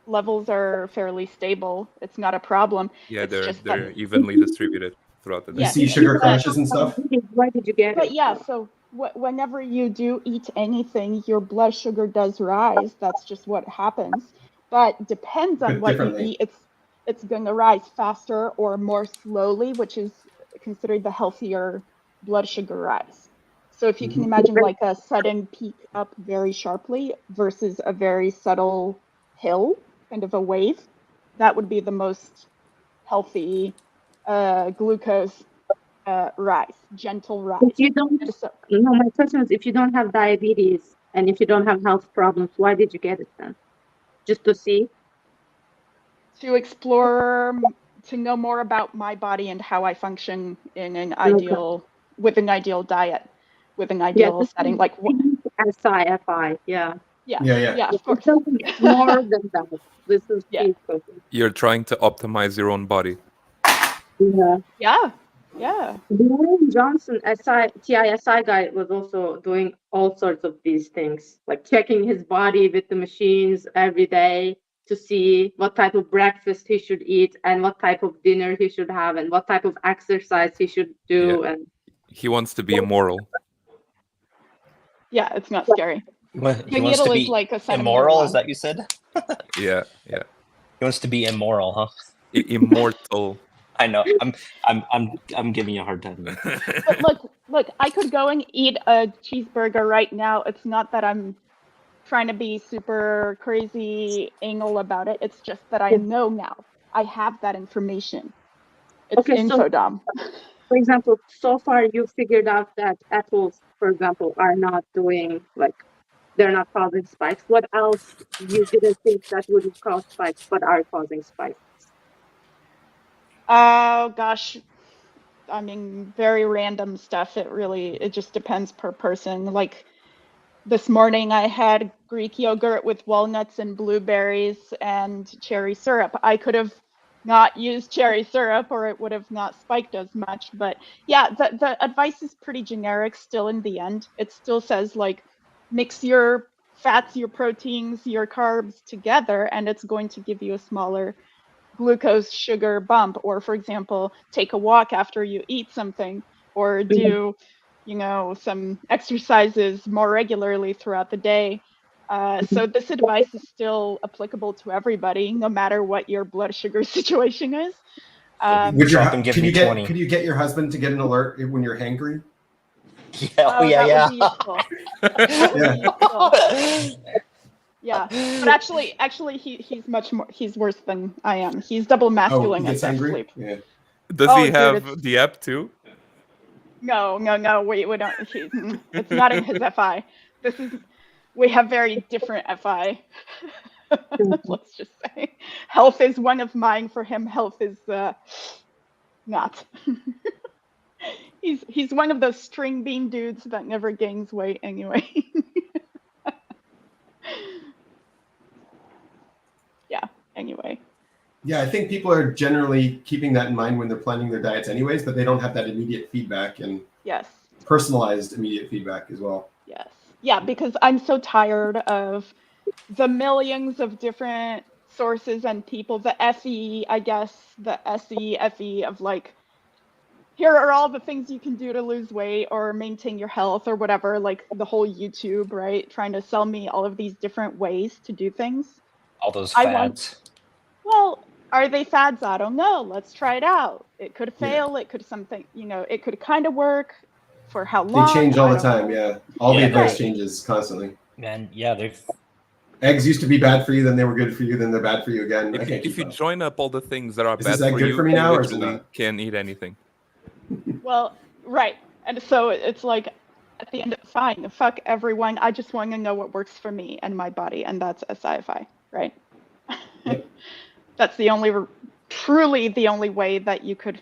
levels are fairly stable. It's not a problem. Yeah, It's just they're that, evenly distributed throughout the day. You see sugar crashes and stuff. Why did you get but it? yeah, so whenever you do eat anything, your blood sugar does rise. That's just what happens. But depends on But what you differently. eat. It's going to rise faster or more slowly, which is considered the healthier blood sugar rise. So if you can imagine like a sudden peak up very sharply versus a very subtle hill, kind of a wave, that would be the most healthy glucose rise, gentle rise. If you don't, And so, no, my question is, if you don't have diabetes and if you don't have health problems, why did you get it then? Just to see? to explore, to know more about my body and how I function in an ideal, with an ideal diet. with an Yeah, ideal this setting. is Like, SIFI. Yeah. yeah, Yeah. of It's course. something more than that. This is Yeah. peaceful. You're trying to optimize your own body. Yeah. Yeah. Brian Johnson, TISI guy, was also doing all sorts of these things, like checking his body with the machines every day to see what type of breakfast he should eat and what type of dinner he should have and what type of exercise he should do. Yeah. And He wants to be immoral. Yeah, it's not scary. He wants The to needle is be like a centimeter immoral. long. Is that you said? Yeah. He wants to be immoral, huh? Immortal. I know. I'm giving you a hard time. Man. But look, I could go and eat a cheeseburger right now. It's not that I'm trying to be super crazy anal about it. It's just that I know now. I have that information. It's okay, so infodom. for example, so far you figured out that apples, for example, are not doing like they're not causing spikes. What else you didn't think that would cause spikes but are causing spikes? Oh gosh. I mean, very random stuff. It just depends per person. Like this morning I had Greek yogurt with walnuts and blueberries and cherry syrup. I could have not used cherry syrup or it would have not spiked as much. But yeah, the advice is pretty generic still in the end. It still says like mix your fats, your proteins, your carbs together, and it's going to give you a smaller glucose sugar bump. Or for example, take a walk after you eat something, or do some exercises more regularly throughout the day. So this advice is still applicable to everybody, no matter what your blood sugar situation is. Would your Drop and give can me you get 20. could you get your husband to get an alert when you're hangry? Yeah, Oh, yeah, that would be useful. That would be useful. yeah. Yeah, but actually, he's worse than I am. He's double Oh, he masculine at gets death angry. sleep. Yeah. Does Oh, he dude, have it's- the app too? No, we don't. It's not in his FI. We have very different FI. Let's just say, health is one of mine. For him, health is not. He's one of those string bean dudes that never gains weight anyway. Yeah. Anyway. Yeah, I think people are generally keeping that in mind when they're planning their diets anyways, but they don't have that immediate feedback and Yes. personalized immediate feedback as well. Yes. Yeah, because I'm so tired of the millions of different sources and people, the SE, I guess, the SE, FE of like, here are all the things you can do to lose weight or maintain your health or whatever, like the whole YouTube, right? Trying to sell me all of these different ways to do things. All those I want, fads. well, are they fads? I don't know. Let's try it out. It could Yeah. fail. It could it could kind of work. For how They long? change all I the don't time, know. yeah. All the Yeah. advice Right. changes constantly. Man, yeah, they've Eggs used to be bad for you, then they were good for you, then they're bad for you again. I If, can't if keep you up. join up all the things that are Is bad this egg for good you, for me you now, or is it literally not? can't eat anything. Well, right. And so it's like at the end, fine, fuck everyone. I just want to know what works for me and my body, and that's a sci-fi, right? Yep. That's truly the only way that you could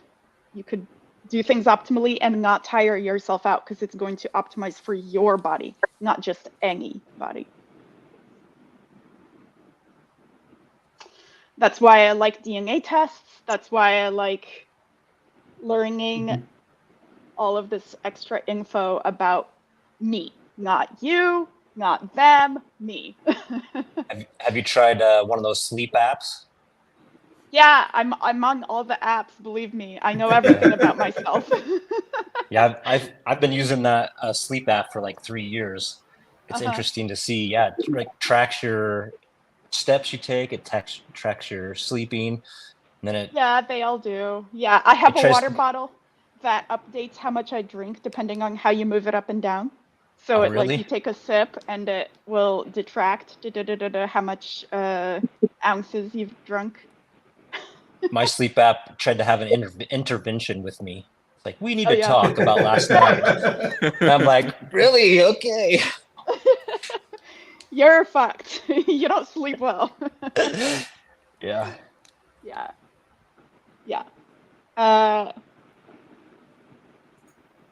do things optimally and not tire yourself out, because it's going to optimize for your body, not just any body. That's why I like DNA tests. That's why I like learning all of this extra info about me, not you, not them, me. have you tried one of those sleep apps? Yeah, I'm on all the apps. Believe me, I know everything about myself. Yeah, I've been using that sleep app for like 3 years. It's Uh-huh. interesting to see. Yeah, it like tracks your steps you take. It tracks your sleeping, and then it Yeah, they all do. Yeah, I have It a tries- water bottle that updates how much I drink depending on how you move it up and down. So Oh, it like really? you take a sip and it will detract how much ounces you've drunk. my sleep app tried to have an intervention with me. It's like, we need Oh, to yeah. talk about last night. And I'm like, really? Okay. You're fucked. You don't sleep well. Yeah. Yeah. Yeah.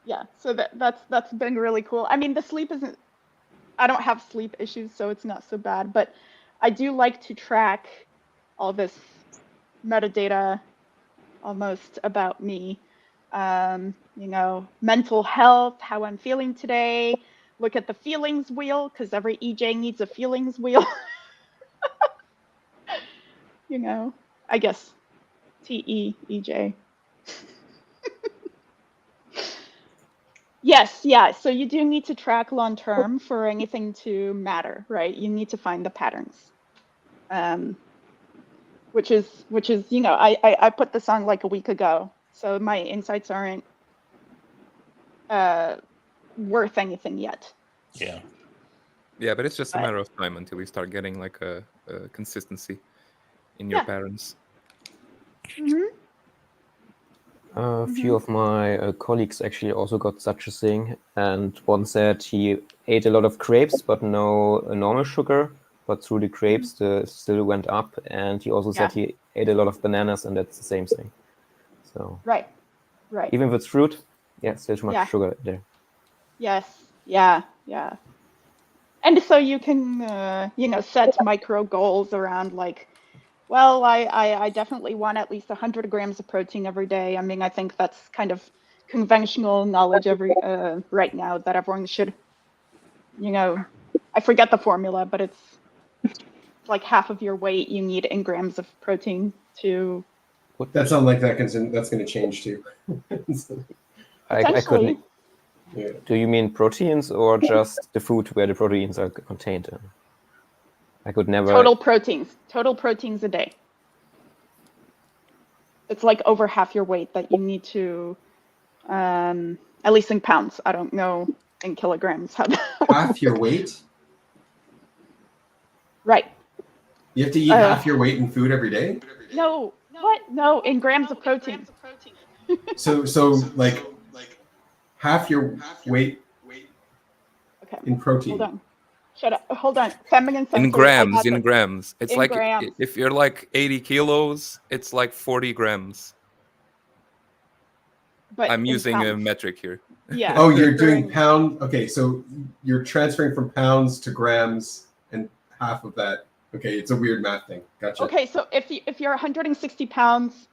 yeah, so that's been really cool. I mean, the sleep isn't. I don't have sleep issues, so it's not so bad. But I do like to track all this metadata almost about me. Mental health, how I'm feeling today. Look at the feelings wheel because every EJ needs a feelings wheel. I guess TEEJ. Yes, yeah. So you do need to track long term for anything to matter, right? You need to find the patterns. Which is I put this on like a week ago, so my insights aren't worth anything yet. Yeah. Yeah, but it's just a But matter of time until you start getting like a consistency in your yeah. patterns. hmm A few of my colleagues actually also got such a thing, and one said he ate a lot of grapes, but no normal sugar. But through the grapes, the still went up, and he also said Yeah. he ate a lot of bananas, and that's the same thing. So Right. even with fruit, yeah, still too much Yeah. sugar there. Yes. Yeah. Yeah. And so you can set micro goals around like, well, I definitely want at least 100 grams of protein every day. I mean, I think that's kind of conventional knowledge right now that everyone should, I forget the formula, but it's like half of your weight you need in grams of protein to That sounds like that's going to change too. I couldn't. potentially. Yeah. Do you mean proteins or just the food where the proteins are contained in? I could never. Total proteins a day. It's like over half your weight that you need to, at least in pounds. I don't know in kilograms how that Half your weight? Right. You have to eat half your weight in food every day? No. What? No, in grams of protein. So like half your weight Okay. in protein. Hold on. Shut up. Hold on. Feminine In sensory. I got grams, in this. grams. It's In like grams. if you're like 80 kilos, it's like 40 grams. But I'm in using a pounds. metric here. Yeah. Oh, you're doing pound. Okay, so you're transferring from pounds to grams, and half of that. Okay, it's a weird math thing. Gotcha. Okay, so if you're 160 pounds,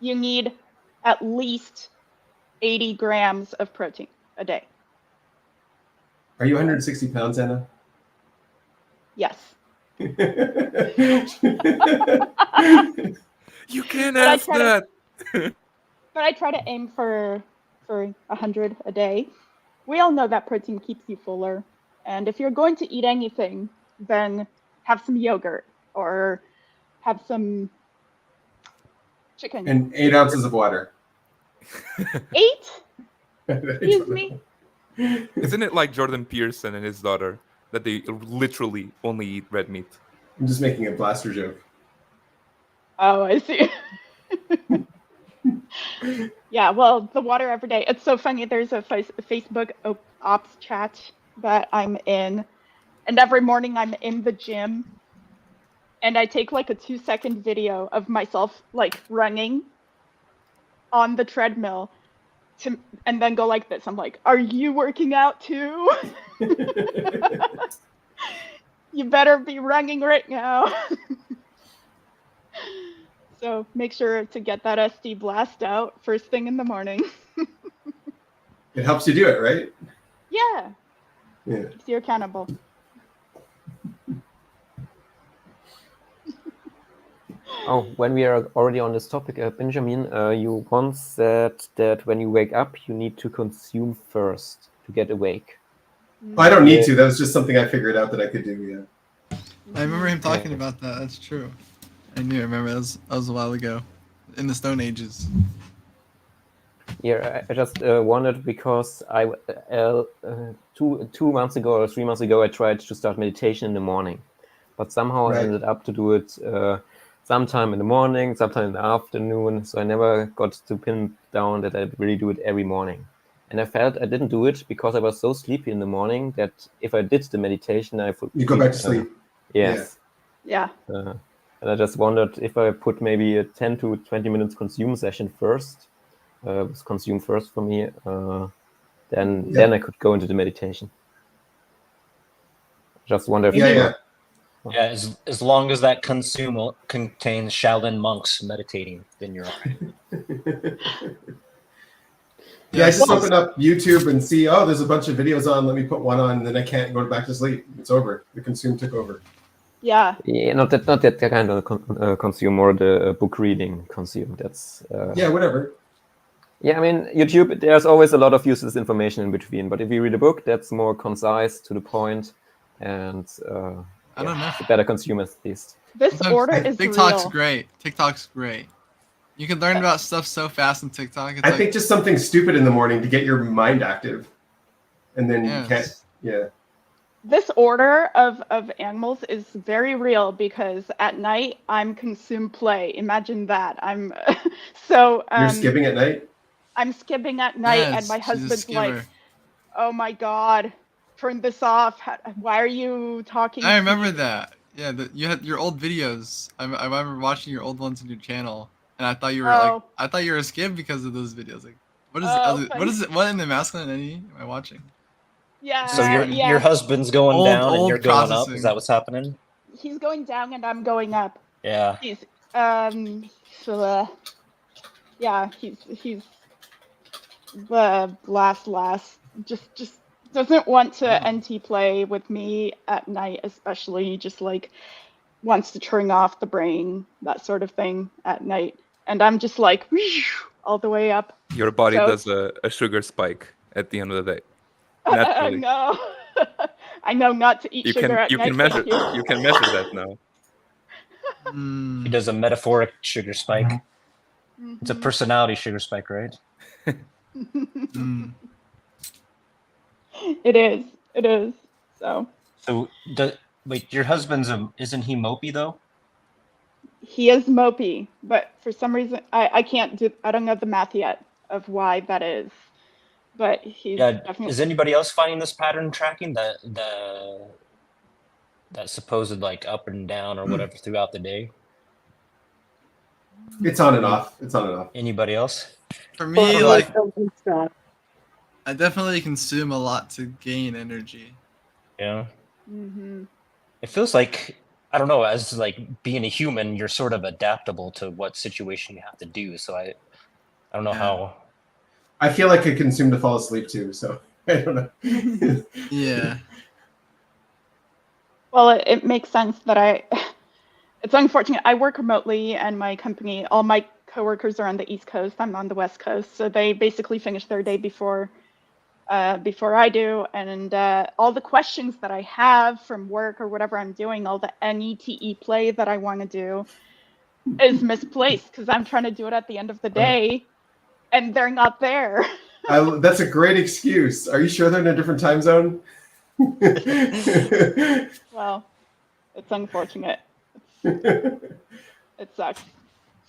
you need at least 80 grams of protein a day. Are you 160 pounds, Anna? Yes. You can't ask that. But I try to aim for 100 a day. We all know that protein keeps you fuller. And if you're going to eat anything, then have some yogurt or have some chicken. And 8 ounces of water. 8? Excuse me? Isn't it like Jordan Peterson and his daughter that they literally only eat red meat? I'm just making a blaster joke. Oh, I see. Yeah, well, the water every day. It's so funny. There's a Facebook ops chat that I'm in, and every morning I'm in the gym, and I take like a 2-second video of myself like running on the treadmill, and then go like this. I'm like, "Are you working out too? You better be running right now." So make sure to get that SD blast out first thing in the morning. It helps you do it, right? Yeah. Yeah. Keeps you accountable. Oh, when we are already on this topic, Benjamin, you once said that when you wake up, you need to consume first to get awake. I don't need to. That was just something I figured out that I could do. Yeah. I remember him talking about that. That's true. I remember that was a while ago, in the Stone Ages. Yeah, I just wondered because I 2 months ago or 3 months ago I tried to start meditation in the morning, but somehow I ended up to do it sometime in the morning, sometime in the afternoon. So I never got to pin down that I really do it every morning. And I felt I didn't do it because I was so sleepy in the morning that if I did the meditation, I would. You go back to sleep. Yes. Yeah. And I just wondered if I put maybe a 10 to 20 minutes consume session first, was consume first for me. Then I could go into the meditation. Just wonder if Yeah. Yeah, as long as that consume contains Shaolin monks meditating, then you're all right. Yeah, I just open up YouTube and see, oh, there's a bunch of videos on. Let me put one on, and then I can't go back to sleep. It's over. The consume took over. Yeah. Yeah, not that kind of consume, or the book reading consume. That's yeah, whatever. Yeah, I mean, YouTube, there's always a lot of useless information in between. But if you read a book, that's more concise, to the point, and I don't know. it's a better consume at least. This order is TikTok's real. great. TikTok's great. You can learn about stuff so fast on TikTok. It's I think just something stupid in the morning to get your mind active, and then you can't. Yeah. This order of animals is very real because at night I'm consume play. Imagine that. I'm so. You're skipping at night. I'm skipping at night, and my husband's like, "Oh my God, turn this off. Why are you talking?" I remember that. Yeah, you had your old videos. I remember watching your old ones on your channel, and I thought you were I thought you were a skip because of those videos. Like, what in the masculine any am I watching? Yeah. So your husband's going down and you're going up. Is that what's happening? He's going down and I'm going up. Yeah. He's yeah, he's the last. Just doesn't want to NT play with me at night, especially. Just like wants to turn off the brain, that sort of thing at night. And I'm just like all the way up. Your body does a sugar spike at the end of the day. Naturally. No. I know not to eat sugar at night. You can measure that now. He does a metaphoric sugar spike. Mm-hmm. It's a personality sugar spike, right? It is. So wait, your husband's isn't he mopey though? He is mopey, but for some reason I don't know the math yet of why that is. But he's definitely. Is anybody else finding this pattern tracking that supposed like up and down or whatever throughout the day? It's on and off. Anybody else? For me, I definitely consume a lot to gain energy. Yeah. Mm-hmm. It feels like, I don't know, as like being a human, you're sort of adaptable to what situation you have to do. So I don't know how. I feel like I consume to fall asleep too, so I don't know. Yeah. Well, it makes sense that it's unfortunate. I work remotely and my company, all my coworkers are on the East Coast. I'm on the West Coast. So they basically finish their day before I do. And all the questions that I have from work or whatever I'm doing, all the NETE play that I want to do is misplaced because I'm trying to do it at the end of the day and they're not there. That's a great excuse. Are you sure they're in a different time zone? Well, it's unfortunate. It sucks.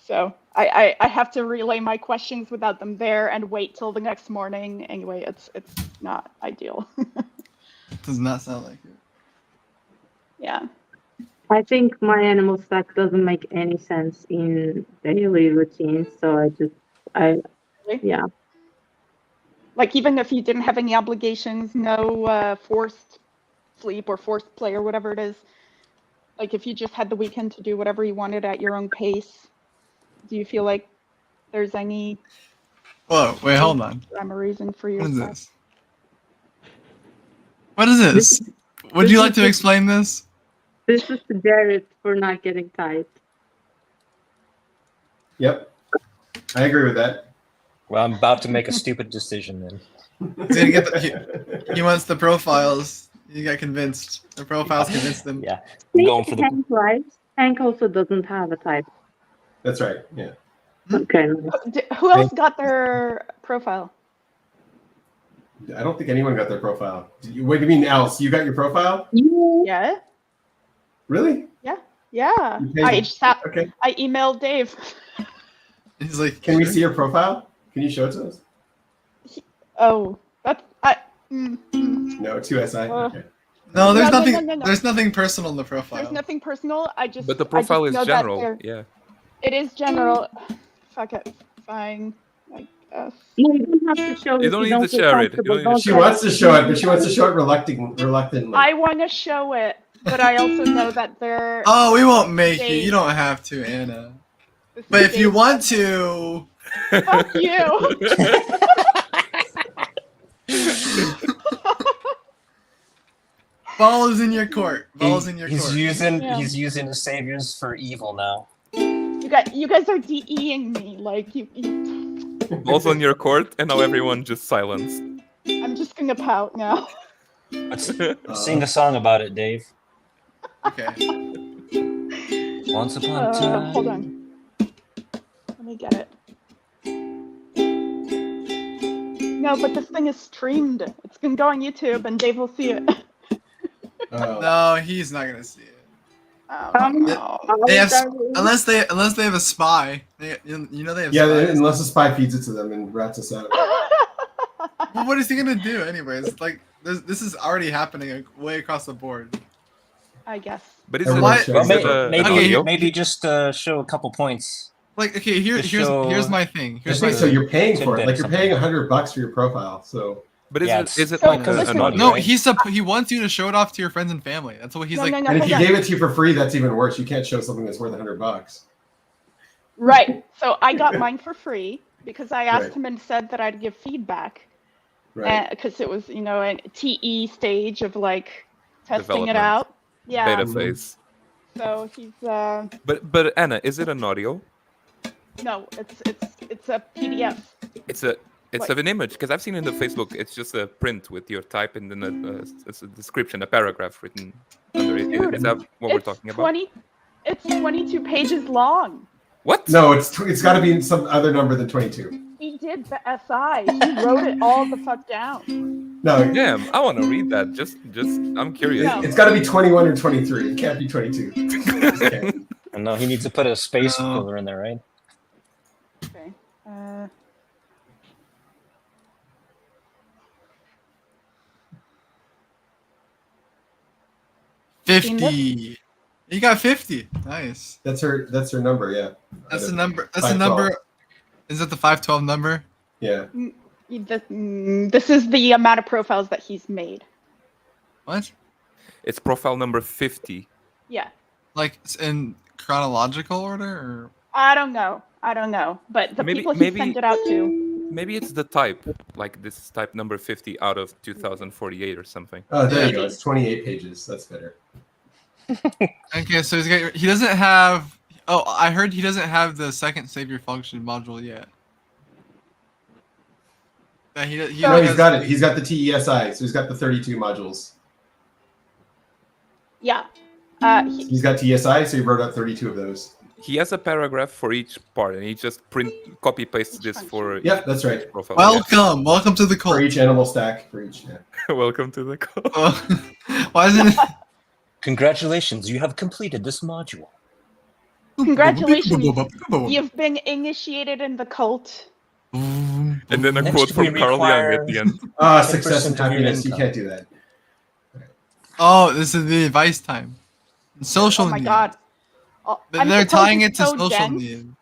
So I have to relay my questions without them there and wait till the next morning. Anyway, it's not ideal. Does not sound like it. Yeah. I think my animal stack doesn't make any sense in daily routine, so yeah. Like even if you didn't have any obligations, no forced sleep or forced play or whatever it is, like if you just had the weekend to do whatever you wanted at your own pace, do you feel like there's any? Whoa! Wait, hold on. I'm a reason for your. What is this? What is this? Would you like to explain this? This is the Jared for not getting tight. Yep, I agree with that. Well, I'm about to make a stupid decision then. He's gonna get he wants the profiles. He got convinced. The profiles convinced them. Yeah, I'm going for the. Hank, right? Hank also doesn't have a type. That's right. Yeah. Okay. Who else got their profile? I don't think anyone got their profile. What do you mean, else? You got your profile? Yeah. Really? Yeah. I emailed Dave. He's like, can we see your profile? Can you show it to us? No, 2SI. Okay. No, there's nothing. No. There's nothing personal in the profile. There's nothing personal. But the profile is general. Yeah. It is general. Fuck it. Fine. I Yes. No, you don't have to show You if don't you need don't to feel share it. You comfortable. don't need to She share it. wants to show it, but she wants to show it reluctantly. I want to show it, but I also know that there. Oh, we won't make you. Dave- You don't have to, Anna. this But is if you Dave's- want to, fuck you. ball is in your court. Ball's in your He's court. using Yeah. he's using the saviors for evil now. You guys are DEing me. Like you Balls on your court, and now everyone just silenced. I'm just gonna pout now. Let's sing a song about it, Dave. Okay. Once upon a time. Hold on. Let me get it. No, but this thing is streamed. It's gonna go on YouTube, and Dave will see it. No, he's not gonna see it. Oh, no. They have, unless they have a spy. You know they have. Yeah, spies. unless the spy feeds it to them and rats us out. Well, what is he gonna do anyways? Like this is already happening way across the board. I guess. But is Everyone it, shows Well, is it. it a, maybe an audio? maybe just show a couple points. Like okay, here's show- my thing. Here's Just my like So thing. you're paying for it. tidbit Like or you're paying $100 for your profile. So But is Yeah, it is it So, like listen, an audio? No, right? he wants you to show it off to your friends and family. That's what he's No, like. no, no. and if he hold on. gave it to you for free, that's even worse. You can't show something that's worth $100. Right. So I got mine for free because I asked Right. him and said that I'd give feedback. Right. Because it was, a TE stage of like testing it Development. out. Yeah. Beta phase. So he's But Anna, is it an audio? no, it's a PDF. It's a What? an image because I've seen in the Facebook. It's just a print with your type and then it's a description, a paragraph written under it. Dude, Is that what we're It's talking about? It's 22 pages long. What? No, it's got to be some other number than 22. He did the SI. He wrote it all the fuck down. No, Damn, I want to read that. Just I'm curious. No. it's got to be 21 or 23. It can't be 22. It just can't. And no, he needs to put a space filler in there, right? Okay. 50. You got 50. Nice. That's her number. Yeah. That's the Out of number. That's the 512. number. Is that the 512 number? Yeah. This is the amount of profiles that he's made. What? It's profile number 50. Yeah. Like it's in chronological order, or I don't know. But the Maybe- people he maybe- sent it out to. Maybe it's the type. Like this is type number 50 out of 2048 or something. Oh, there you Maybe. go. It's 28 pages. That's better. okay. So he doesn't have. Oh, I heard he doesn't have the second savior function module yet. Yeah, he No, he's has- got it. He's got the TESI, so he's got the 32 modules. Yeah. He's got TSI, so he wrote out 32 of those. He has a paragraph for each part, and he just copy pastes this for Yep, that's each right. profile. Welcome to the For cult. each animal stack, for each. Yeah. Welcome to the call. Why isn't it? Congratulations, you have completed this module. Congratulations. You've been initiated in the cult. And then a Next quote from we Carl Jung require- at the end. Ah, success and 10% of your happiness. You income. can't do that. Oh, this is the advice time. Social Oh my need. god. Oh, I'm They're surprised tying he's it to so social dense need.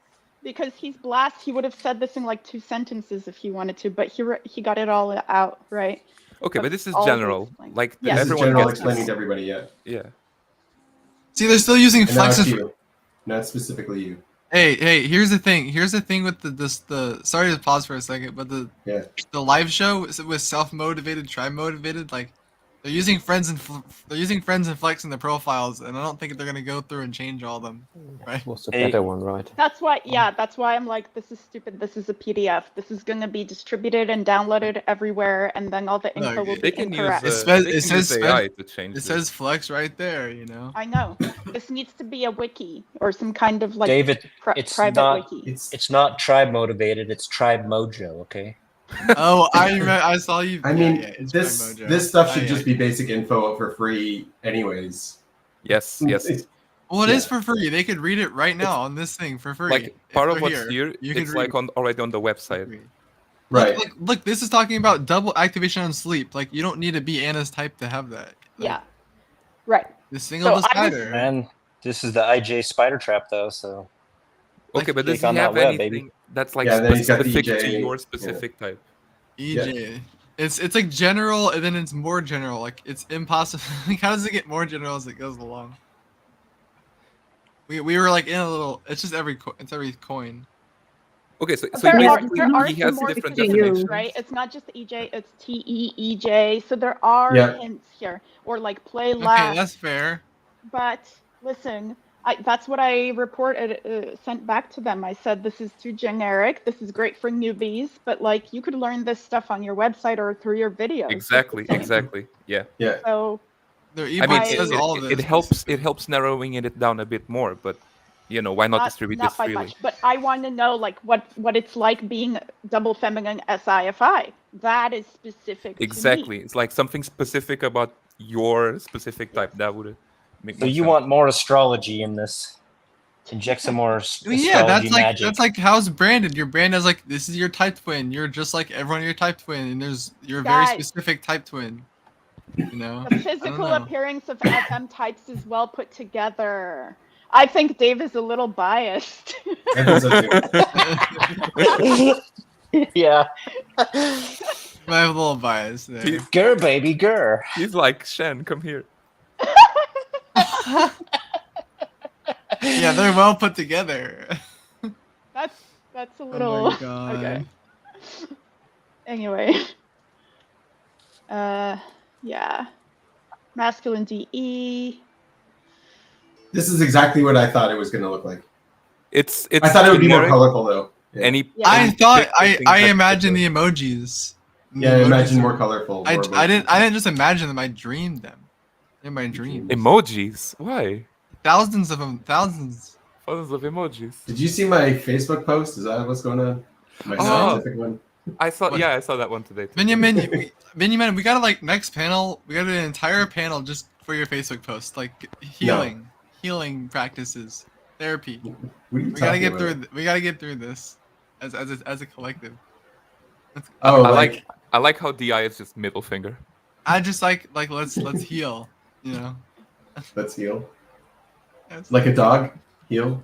because he's blast. He would have said this in like 2 sentences if he wanted to, but he got it all out right. Okay, but this is All general. explained. Like Yeah. This is everyone general gets explaining this. to everybody, yeah. Yeah. See, they're still using And now flex. it's you. Not specifically you. Hey, here's the thing. Here's the thing with the sorry to pause for a second, but Yeah. the live show with self-motivated, tri-motivated, like they're using friends and flex in the profiles, and I don't think they're gonna go through and change all of them, right? Was the Hey. better one, right? That's why I'm like, this is stupid. This is a PDF. This is gonna be distributed and downloaded everywhere, and then all the info Look, will They be can use incorrect. It they says- can it use says AI to change It this. says flex right there, you know. I know. This needs to be a wiki or some kind of like David, pri- it's private not- wiki. It's not tribe motivated, it's tribe mojo, okay? Oh, I saw you. I mean, it's this Mojo. this stuff should I- just be basic info for free, anyways. Yes, yes. Well, it is yeah. for free. They could read it right now on this thing for free. Like part If of they're what's here, you can it's read like already on the website. Right. Look, this is talking about double activation on sleep. Like you don't need to be Anna's type to have that. Like, Yeah. Right. The single So I was- decider. And this is the IJ spider trap though, so Okay, but does click he on that have web, anything? baby. That's like Yeah, then he's got the specific to EJ, your yeah. specific type. EJ. It's like general, and then it's more general. Like it's impossible. Like how does it get more general as it goes along? We were like in a little. It's just every coin. Okay, so There are basically he some has more different specifics, definitions. right? It's not just EJ, it's TEEJ. So there are Yeah. hints here, or like play Okay, last. that's fair. But listen, that's what I reported, sent back to them. I said this is too generic. This is great for newbies, but like you could learn this stuff on your website or through your videos. Exactly. Yeah. Yeah. So Their I mean, ebook says all of it this. helps narrowing it down a bit more, but why not distribute not this by freely? much, but I want to know like what it's like being double feminine SIFI. That is specific Exactly. to me. It's like something specific about your specific type. That would make So more you sense. want more astrology in this? Inject some more astrology Yeah, that's magic. like how it's branded. Your brand is like this is your type twin. You're just like everyone in your type twin, and you're a very Guys. specific type twin. You know. The physical appearance of FM types is well put together. I think Dave is a little biased. I think so too. Yeah. I have a little bias there. Grr, baby, grr. He's like, Shen, come here. Yeah, they're well put together. That's a little God. okay. Anyway. Yeah. Masculine DE. This is exactly what I thought it was going to look like. It's I thought it would be more generic. colorful though. Yeah. I thought I imagined imagined the emojis. Yeah, imagine more colorful. I more didn't just imagine them. I dreamed them. In my dreams. Emojis? Why? Thousands of them. Thousands. Thousands of emojis. Did you see my Facebook post? Is that what's going on? My scientific one. I saw that one today. Too. Benjamin, we gotta like next panel. We gotta do an entire panel just for your Facebook post, like healing practices, therapy. We gotta get through. We gotta get through this as a collective. I like how DI is just middle finger. I just like let's heal. You know. Let's heal. Like a dog, heal.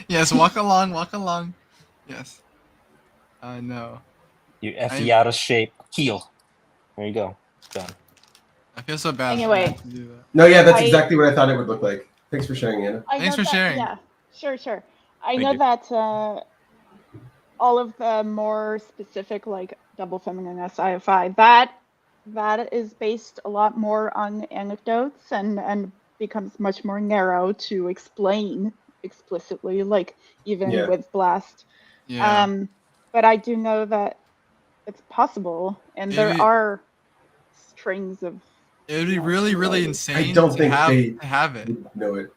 Yes, walk along. Yes. No. You effie out of shape. Heal. There you go. It's done. I feel so bad. Anyway. To do that. No, yeah, that's exactly what I thought it would look like. Thanks for sharing, Anna. Thanks for sharing. Yeah, sure. I Thank know you. that all of the more specific, like double feminine SIFI, that is based a lot more on anecdotes and becomes much more narrow to explain explicitly, like even with Blast. Yeah. But I do know that it's possible, and there are strings of. It would be really insane. I don't think to have it. know it.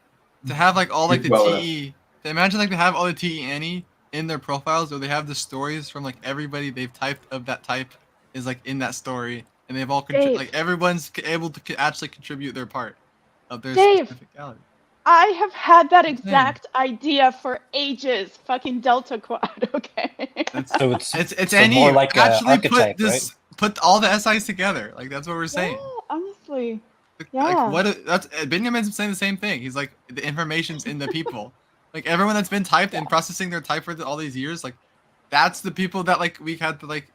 To have like all like the Well TE. To imagine like they have all the TE Annie in their profiles, or they have the stories from like everybody they've typed of that type is like in that story, and they've all like everyone's able to actually contribute their part of their specificality. I have had that exact idea for ages. Fucking Delta Quad, okay? So it's Annie. more like actually archetype, put all the SIs together. Like that's what we're saying. Yeah, honestly. Like what? That's Benjamin's saying the same thing. He's like the information's in the people. Like everyone that's been typed and processing their type for all these years, like that's the people that like we had to like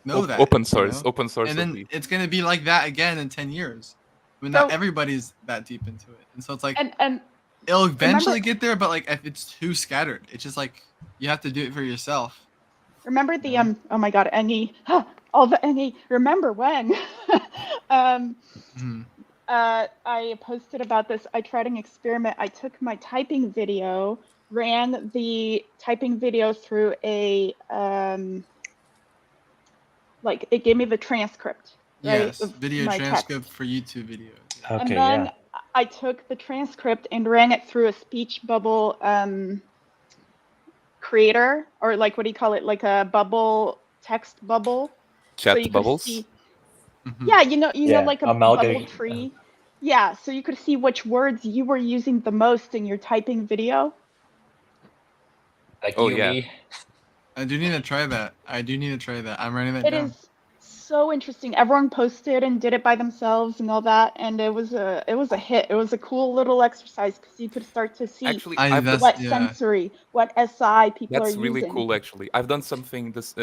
know that open source, you know? open source, and then it's gonna be like that again in 10 years. I mean, not everybody's that deep into it, and so it's like and it'll eventually get there, but like if it's too scattered, it's just like you have to do it for yourself. Remember the oh my god, NE, all the NE. Remember when? I posted about this. I tried an experiment. I took my typing video, ran the typing video through a like it gave me the transcript. Right, Yes, video transcript for YouTube videos. Okay, and then I took the transcript and ran it through a speech bubble creator, or like what do you call it, like a bubble, text bubble. Chat bubbles. Yeah, you know, like a amalgam. bubble tree. Yeah, so you could see which words you were using the most in your typing video. Like yeah. I do need to try that. I'm writing that down. It is so interesting. Everyone posted and did it by themselves and all that, and it was a hit. It was a cool little exercise because you could start to see Actually, I I've done, what yeah. sensory, what SI people are that's really using. cool. Actually, I've done something that's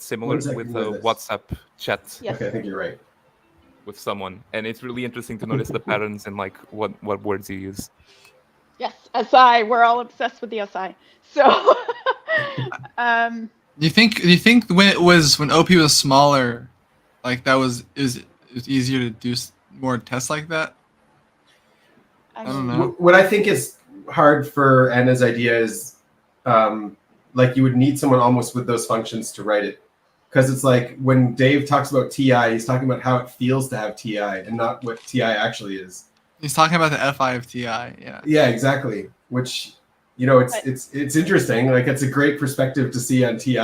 similar One second, with where this? WhatsApp chat Yes. Okay, I think you're right. with someone, and it's really interesting to notice the patterns and like what words you use. Yes, SI. We're all obsessed with the SI. So, Do you think when OP was smaller, like it was easier to do more tests like that? I don't mean, know. What I think is hard for Anna's idea is, like you would need someone almost with those functions to write it, because it's like when Dave talks about TI, he's talking about how it feels to have TI and not what TI actually is. He's talking about the FI of TI. Yeah. Yeah, exactly. Which, it's interesting. Like it's a great perspective to see on TI.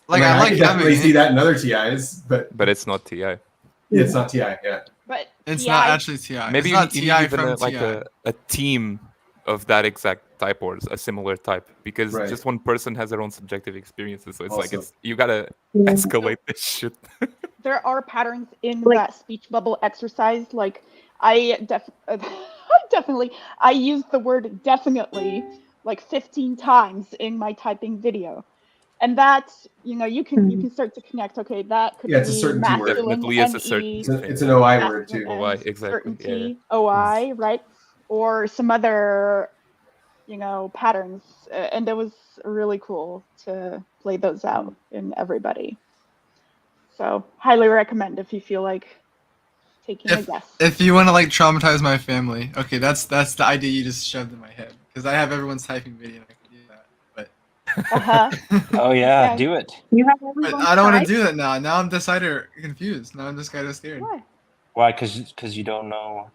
Like I like could definitely having see it. that in other TIs, but But it's not TI. it's not TI. Yeah. but It's TI, not actually TI. Maybe it's not you TI need even from like TI. a team of that exact type or a similar type, because Right. just one person has their own subjective experiences. So it's like Also. you gotta Yeah. escalate this shit. there are patterns in Like- that speech bubble exercise. Like I definitely I used the word definitely like 15 times in my typing video. And that's, you can start to connect. Okay, that could Yeah, it's a be certain T word. masculine Definitely is a certain NE, It's an OI word masculine too. OI, N, exactly, certain yeah, yeah. T, OI, right? Or some other, patterns. And it was really cool to play those out in everybody. So highly recommend if you feel like taking a guess. If you want to like traumatize my family, okay, that's the idea you just shoved in my head because I have everyone's typing video and I can do that, but Oh yeah, Yeah. do it. You have but everyone I don't want type? to do that now. Now I'm decided confused. Now I'm just kind of scared Why? Why? Because you don't know.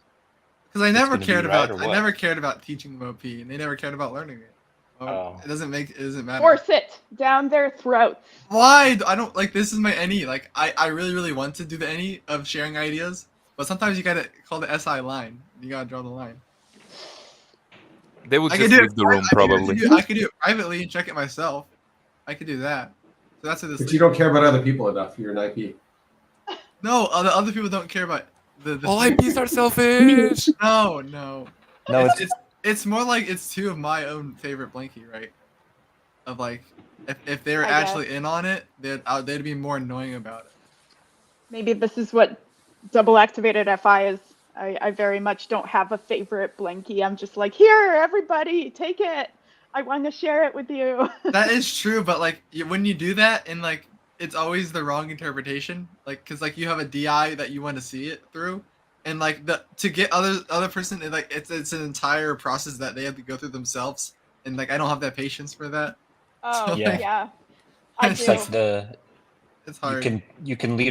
because I It's never gonna be cared right about or I what? never cared about teaching them OP and they never cared about learning it. Oh. It doesn't matter. Force it down their throats. Why? I don't like this is my NE. Like I really want to do the NE of sharing ideas, but sometimes you gotta call the SI line. You gotta draw the line. They would I just could do leave it. the room probably. I could do it privately and check it myself. I could do that. So that's what this. But you don't care about other people enough. You're an IP. No, other people don't care about the All thing. IPs are selfish. No. No, It's more like it's two of my own favorite blankie, right? Of like, if they were I actually guess. in on it, they'd be more annoying about it. Maybe this is what double activated FI is. I very much don't have a favorite blankie. I'm just like, here, everybody, take it. I want to share it with you. That is true, but like when you do that and like it's always the wrong interpretation, like because like you have a DI that you want to see it through, and like to get other person like it's an entire process that they have to go through themselves, and like I don't have that patience for that. Oh, So, Yeah. yeah. I It's it's do. like It's hard. you can lead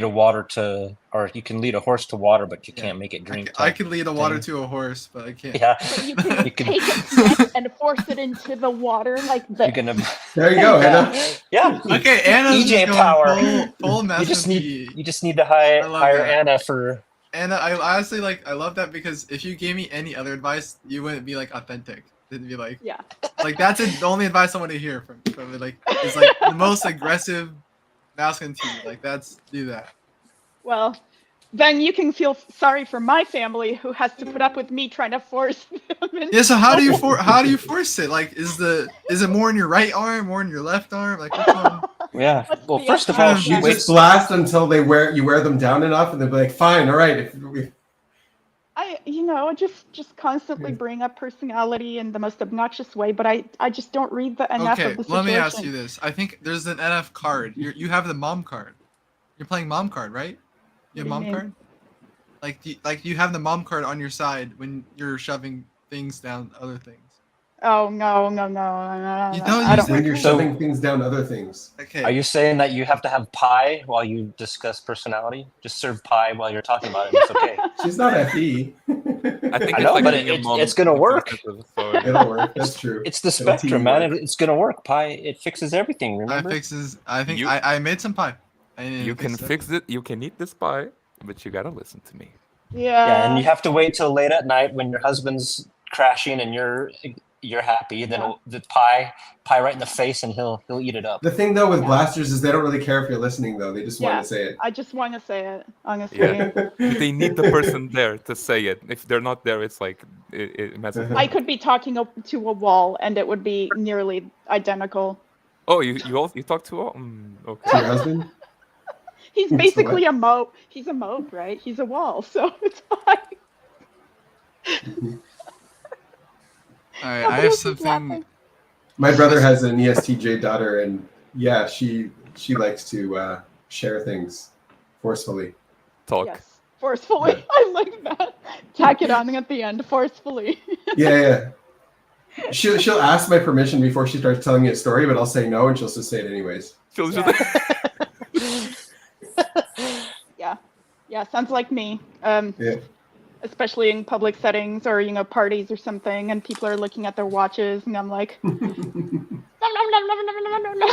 you can lead a horse to water, but you Yeah. can't make it drink. I type could lead a water thing. to a horse, but I can't. Yeah, But you can You can- take its neck and force it into the water like this. you're gonna. There you go, Anna. Yeah. Okay, Anna's EJ just going power. full You Master just need PE. you just need to I love hire that. Anna for. Anna, I honestly I love that because if you gave me any other advice, you wouldn't be like authentic. It'd be like Yeah. that's the only advice I want to hear from it. Like is like the most aggressive masculine team. Like do that. Well, then you can feel sorry for my family who has to put up with me trying to force them. Yeah. So how do you force it? Like is it more in your right arm, more in your left arm? Like which one? Yeah. What's Well, the first of other all, one? she You waits. just blast until you wear them down enough, and they'll be like, "Fine, all right." I just constantly bring up personality in the most obnoxious way, but I just don't read the enough Okay, of the let situation. me ask you this. I think there's an NF card. You have the mom card. You're playing mom card, right? You have What do you mom mean? card? Like you have the mom card on your side when you're shoving things down other things. Oh no. You don't I use don't. that When you're So- shoving things down other things. Okay. Are you saying that you have to have pie while you discuss personality? Just serve pie while you're talking about it. It's okay. She's not FE. I think I it's know, like but being a mom it's gonna in the work. sense of authority. It'll work. That's true. It's the It'll spectrum, man. teamwork. It's gonna work. Pie. It fixes everything. I Remember? I think You- I made some pie. You can fix it. You can eat this pie, but you gotta listen to me. Yeah. Yeah, and you have to wait till late at night when your husband's crashing and you're you're happy. Then Yeah. the pie right in the face, and he'll eat it up. The thing though with Yeah. blasters is they don't really care if you're listening though. They just want Yeah. to say it. I just want to say it, honestly. Yeah. They need the person there to say it. If they're not there, it's like it messes. I could be talking to a wall, and it would be nearly identical. Oh, you talk to all? Okay. To your husband? He's basically a mope. He's a mope, right? He's a wall, so it's fine. All right, I have something. My brother has an ESTJ daughter, and yeah, she likes to share things forcefully. Talk. Yes, forcefully. I like that. Tack it on at the end, forcefully. Yeah. She'll ask my permission before she starts telling me a story, but I'll say no, and she'll just say it anyways. She'll just. Yeah, sounds like me. Yeah. Especially in public settings or parties or something, and people are looking at their watches, and I'm like, nom, nom, nom, nom, nom, nom, nom, nom.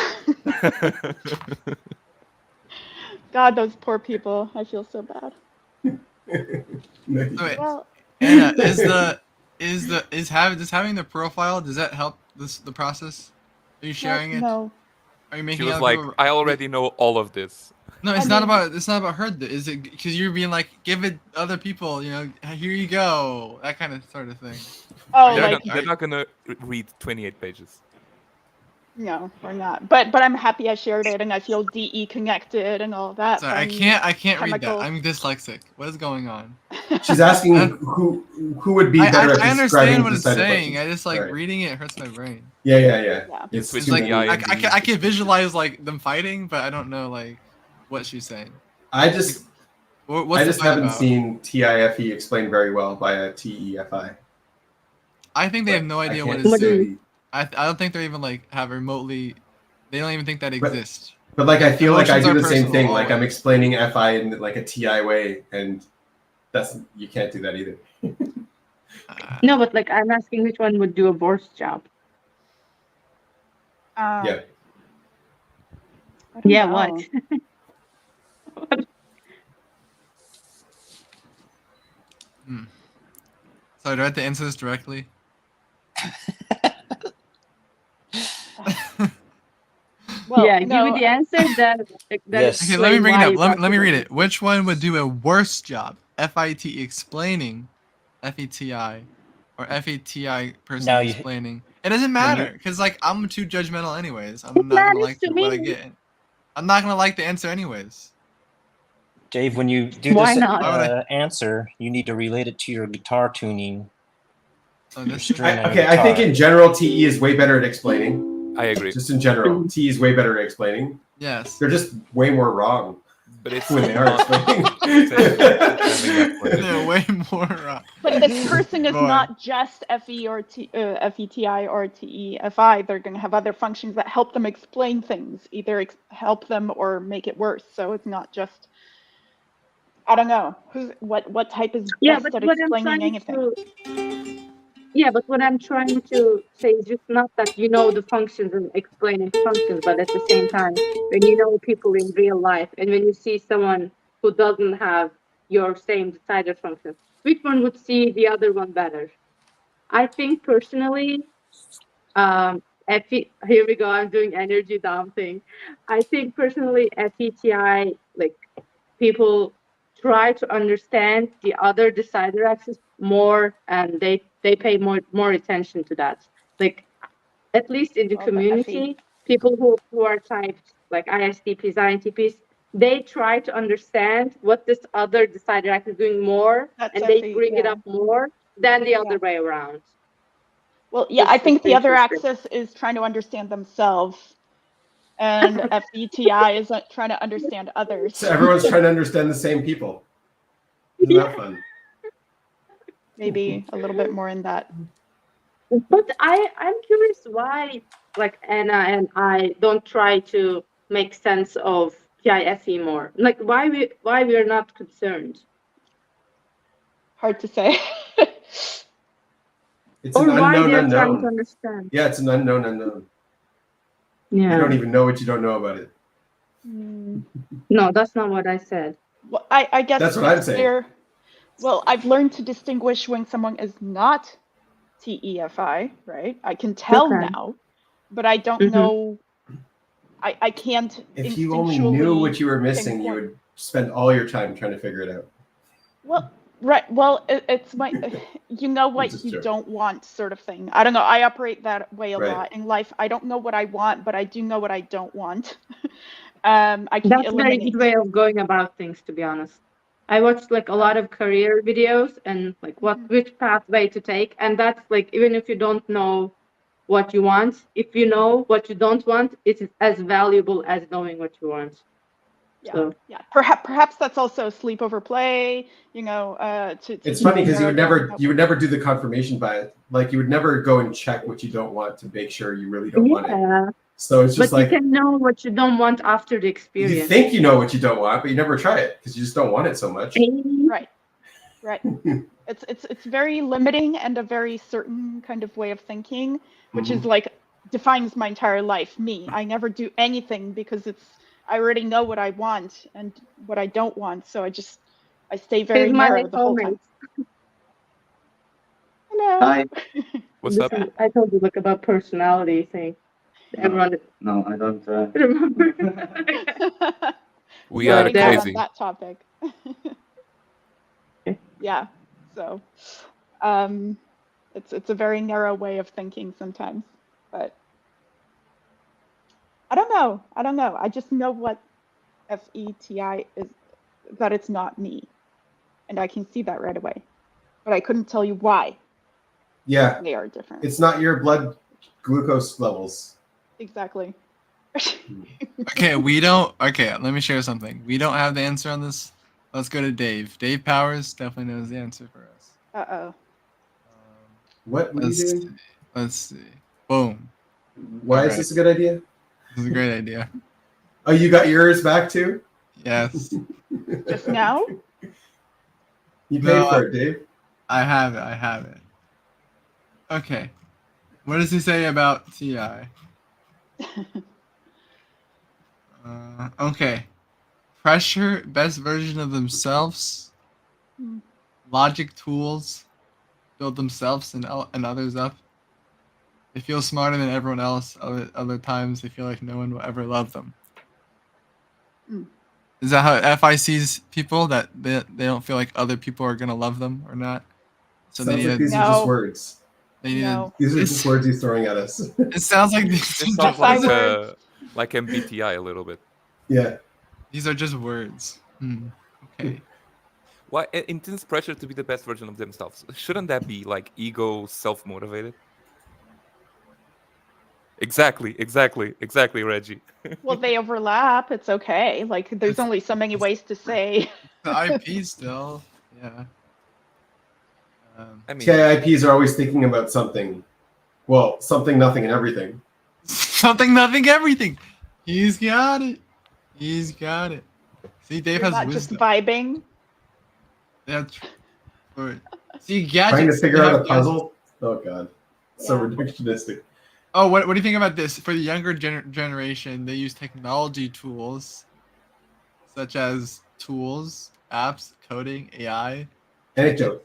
God, those poor people. I feel so bad. Wait, Well, Anna, does having the profile, does that help the process? Are you sharing it? No. Are you She making was other like, people- I already know all of this. No, I it's not mean- about her. Is it because you're being like, give it other people, here you go, that kind of sort of thing. Oh, They're not gonna read 28 pages. No, we're not. But I'm happy I shared it, and I feel DE connected and all that. Sorry, I fun can't read that. chemicals. I'm dyslexic. What is going on? She's asking who would be better at I describing understand what the it's side saying. effects. I just like Right. reading it hurts my brain. Yeah. Yeah. It's Switch too Like the many. I can visualize like them fighting, but I don't know like what she's saying. I just What's I the just fight haven't about? seen TIFE explained very well by a TEFI. I think they have no idea what I can't it's say- saying. I don't think they're even like have remotely. They don't even think that But- exists. But like I feel like I Emotions do are the same personal, thing. Like I'm always. explaining FI in like a TI way, and you can't do that either. No, but like I'm asking which one would do a worse job. Yeah. I don't Yeah, know. what? So do I have to answer this directly? Well, yeah, no, give me the answer. Then Yes. Okay, let me bring it why up. you Let got me to read it. it. Which one would do a worse job? FIT explaining, FETI, or FETI person Now you- explaining? It doesn't matter because like I'm too judgmental anyways. I'm It not gonna matters like to what I me. get. I'm not gonna like the answer anyways. Dave, when you do Why this not? Why would answer, you need to relate it to your guitar tuning. So Your this- string on your Okay, I think guitar. in general TE is way better at explaining. I agree. Just in general, TE is way better at explaining. yes. They're just way more wrong But it's when they are not- explaining. They're way more. but this person is Boy. not just FE or FETI or TEFI. They're going to have other functions that help them explain things, either help them or make it worse. So it's not just. I don't know what type is Yeah, best but at what I'm explaining trying anything. to yeah, but what I'm trying to say is just not that you know the functions and explaining functions, but at the same time, when you know people in real life and when you see someone who doesn't have your same decider function, which one would see the other one better? I think personally, here we go, I'm doing energy dumping. I think personally, FETI, like people try to understand the other decider axis more, and they pay more attention to that. Like at least in the Well, the community, people who are typed like ISTPs, INTPs, they try to understand what this other decider axis is doing more, That's and they FE, bring it yeah. up more than the other Yeah. way around. Well, yeah, It's I think just the other interesting. axis is trying to understand themselves, and FETI is trying to understand others. So everyone's trying to understand the same people. Isn't that fun? Maybe a little bit more in that. But I'm curious why like Anna and I don't try to make sense of PIFE more. Like why we are not concerned. Hard to say. It's Or an why unknown they're trying to unknown. understand. Yeah, it's an unknown unknown. You Yeah. don't even know what you don't know about it. No, that's not what I said. Well, I guess That's what I'm it's saying. clear. Well, I've learned to distinguish when someone is not TEFI, right? I can tell Okay. now, but I don't Mhm. know. I can't If you only knew instinctually what you were missing, you pinpoint. would spend all your time trying to figure it out. Well, right. Well, it's my, you know I'm what just you joking. don't want sort of thing. I don't know. I operate that way a Right. lot in life. I don't know what I want, but I do know what I don't want. I can That's a very eliminate. good way of going about things, to be honest. I watched like a lot of career videos and like which pathway to take, and that's like even if you don't know what you want, if you know what you don't want, it's as valuable as knowing what you want. Yeah, So yeah. Perhaps that's also sleepover play. You know, to It's funny because narrow down. you would never do the confirmation bias. Like you would never go and check what you don't want to make sure you really don't want it. yeah, So it's just but you like can know what you don't want after the you experience. think you know what you don't want, but you never try it because you just don't want it so much. Right, right. It's very limiting and a very certain kind of way of thinking, which is like defines my entire life. Me, I never do anything because I already know what I want and what I don't want, so I stay very Here's my narrow the whole time. soulmate. Hello. Hi. What's up? I told you look about personality thing. Everyone No, I don't. remember. We are Nerding out on crazy. that topic. Yeah. So, it's a very narrow way of thinking sometimes, but I don't know. I don't know. I just know what FETI is, that it's not me, and I can see that right away, but I couldn't tell you why Yeah, they are different. it's not your blood glucose levels. Exactly. Okay, we don't. Okay, let me share something. We don't have the answer on this. Let's go to Dave. Dave Powers definitely knows the answer for us. Uh-oh. What are you Let's doing? see. Let's see. Boom. Why is Alright. this a good idea? This is a great idea. Oh, you got yours back too? Yes. Just now? You paid No, for it, Dave. I have it. I have it. Okay. What does he say about TI? Okay. Pressure, best version of themselves. Hmm. Logic tools, build themselves and others up. They feel smarter than everyone else. Other times, they feel like no one will ever love them. Hmm. Is that how FI sees people? That they don't feel like other people are gonna love them or not? So Sounds they like need these are just No. words. they need No. These are just words he's throwing at us. It sounds like This these sounds FI like words. like MBTI a little bit. Yeah. these are just words. Okay. Why intense pressure to be the best version of themselves? Shouldn't that be like ego, self-motivated? Exactly, Reggie. Well, they overlap. It's okay. Like, there's only so many ways to say. The IP still, yeah. I mean, TIIPs are always thinking about something. Well, something, nothing, and everything. Something, nothing, everything. He's got it. He's got it. See, Dave You're has not wisdom. just vibing. That's right. See, Trying to gadgets. figure they out have a puzzle. Oh god, so Yeah. reductionistic. Oh, what do you think about this? For the younger generation, they use technology tools, such as tools, apps, coding, AI. Anecdote.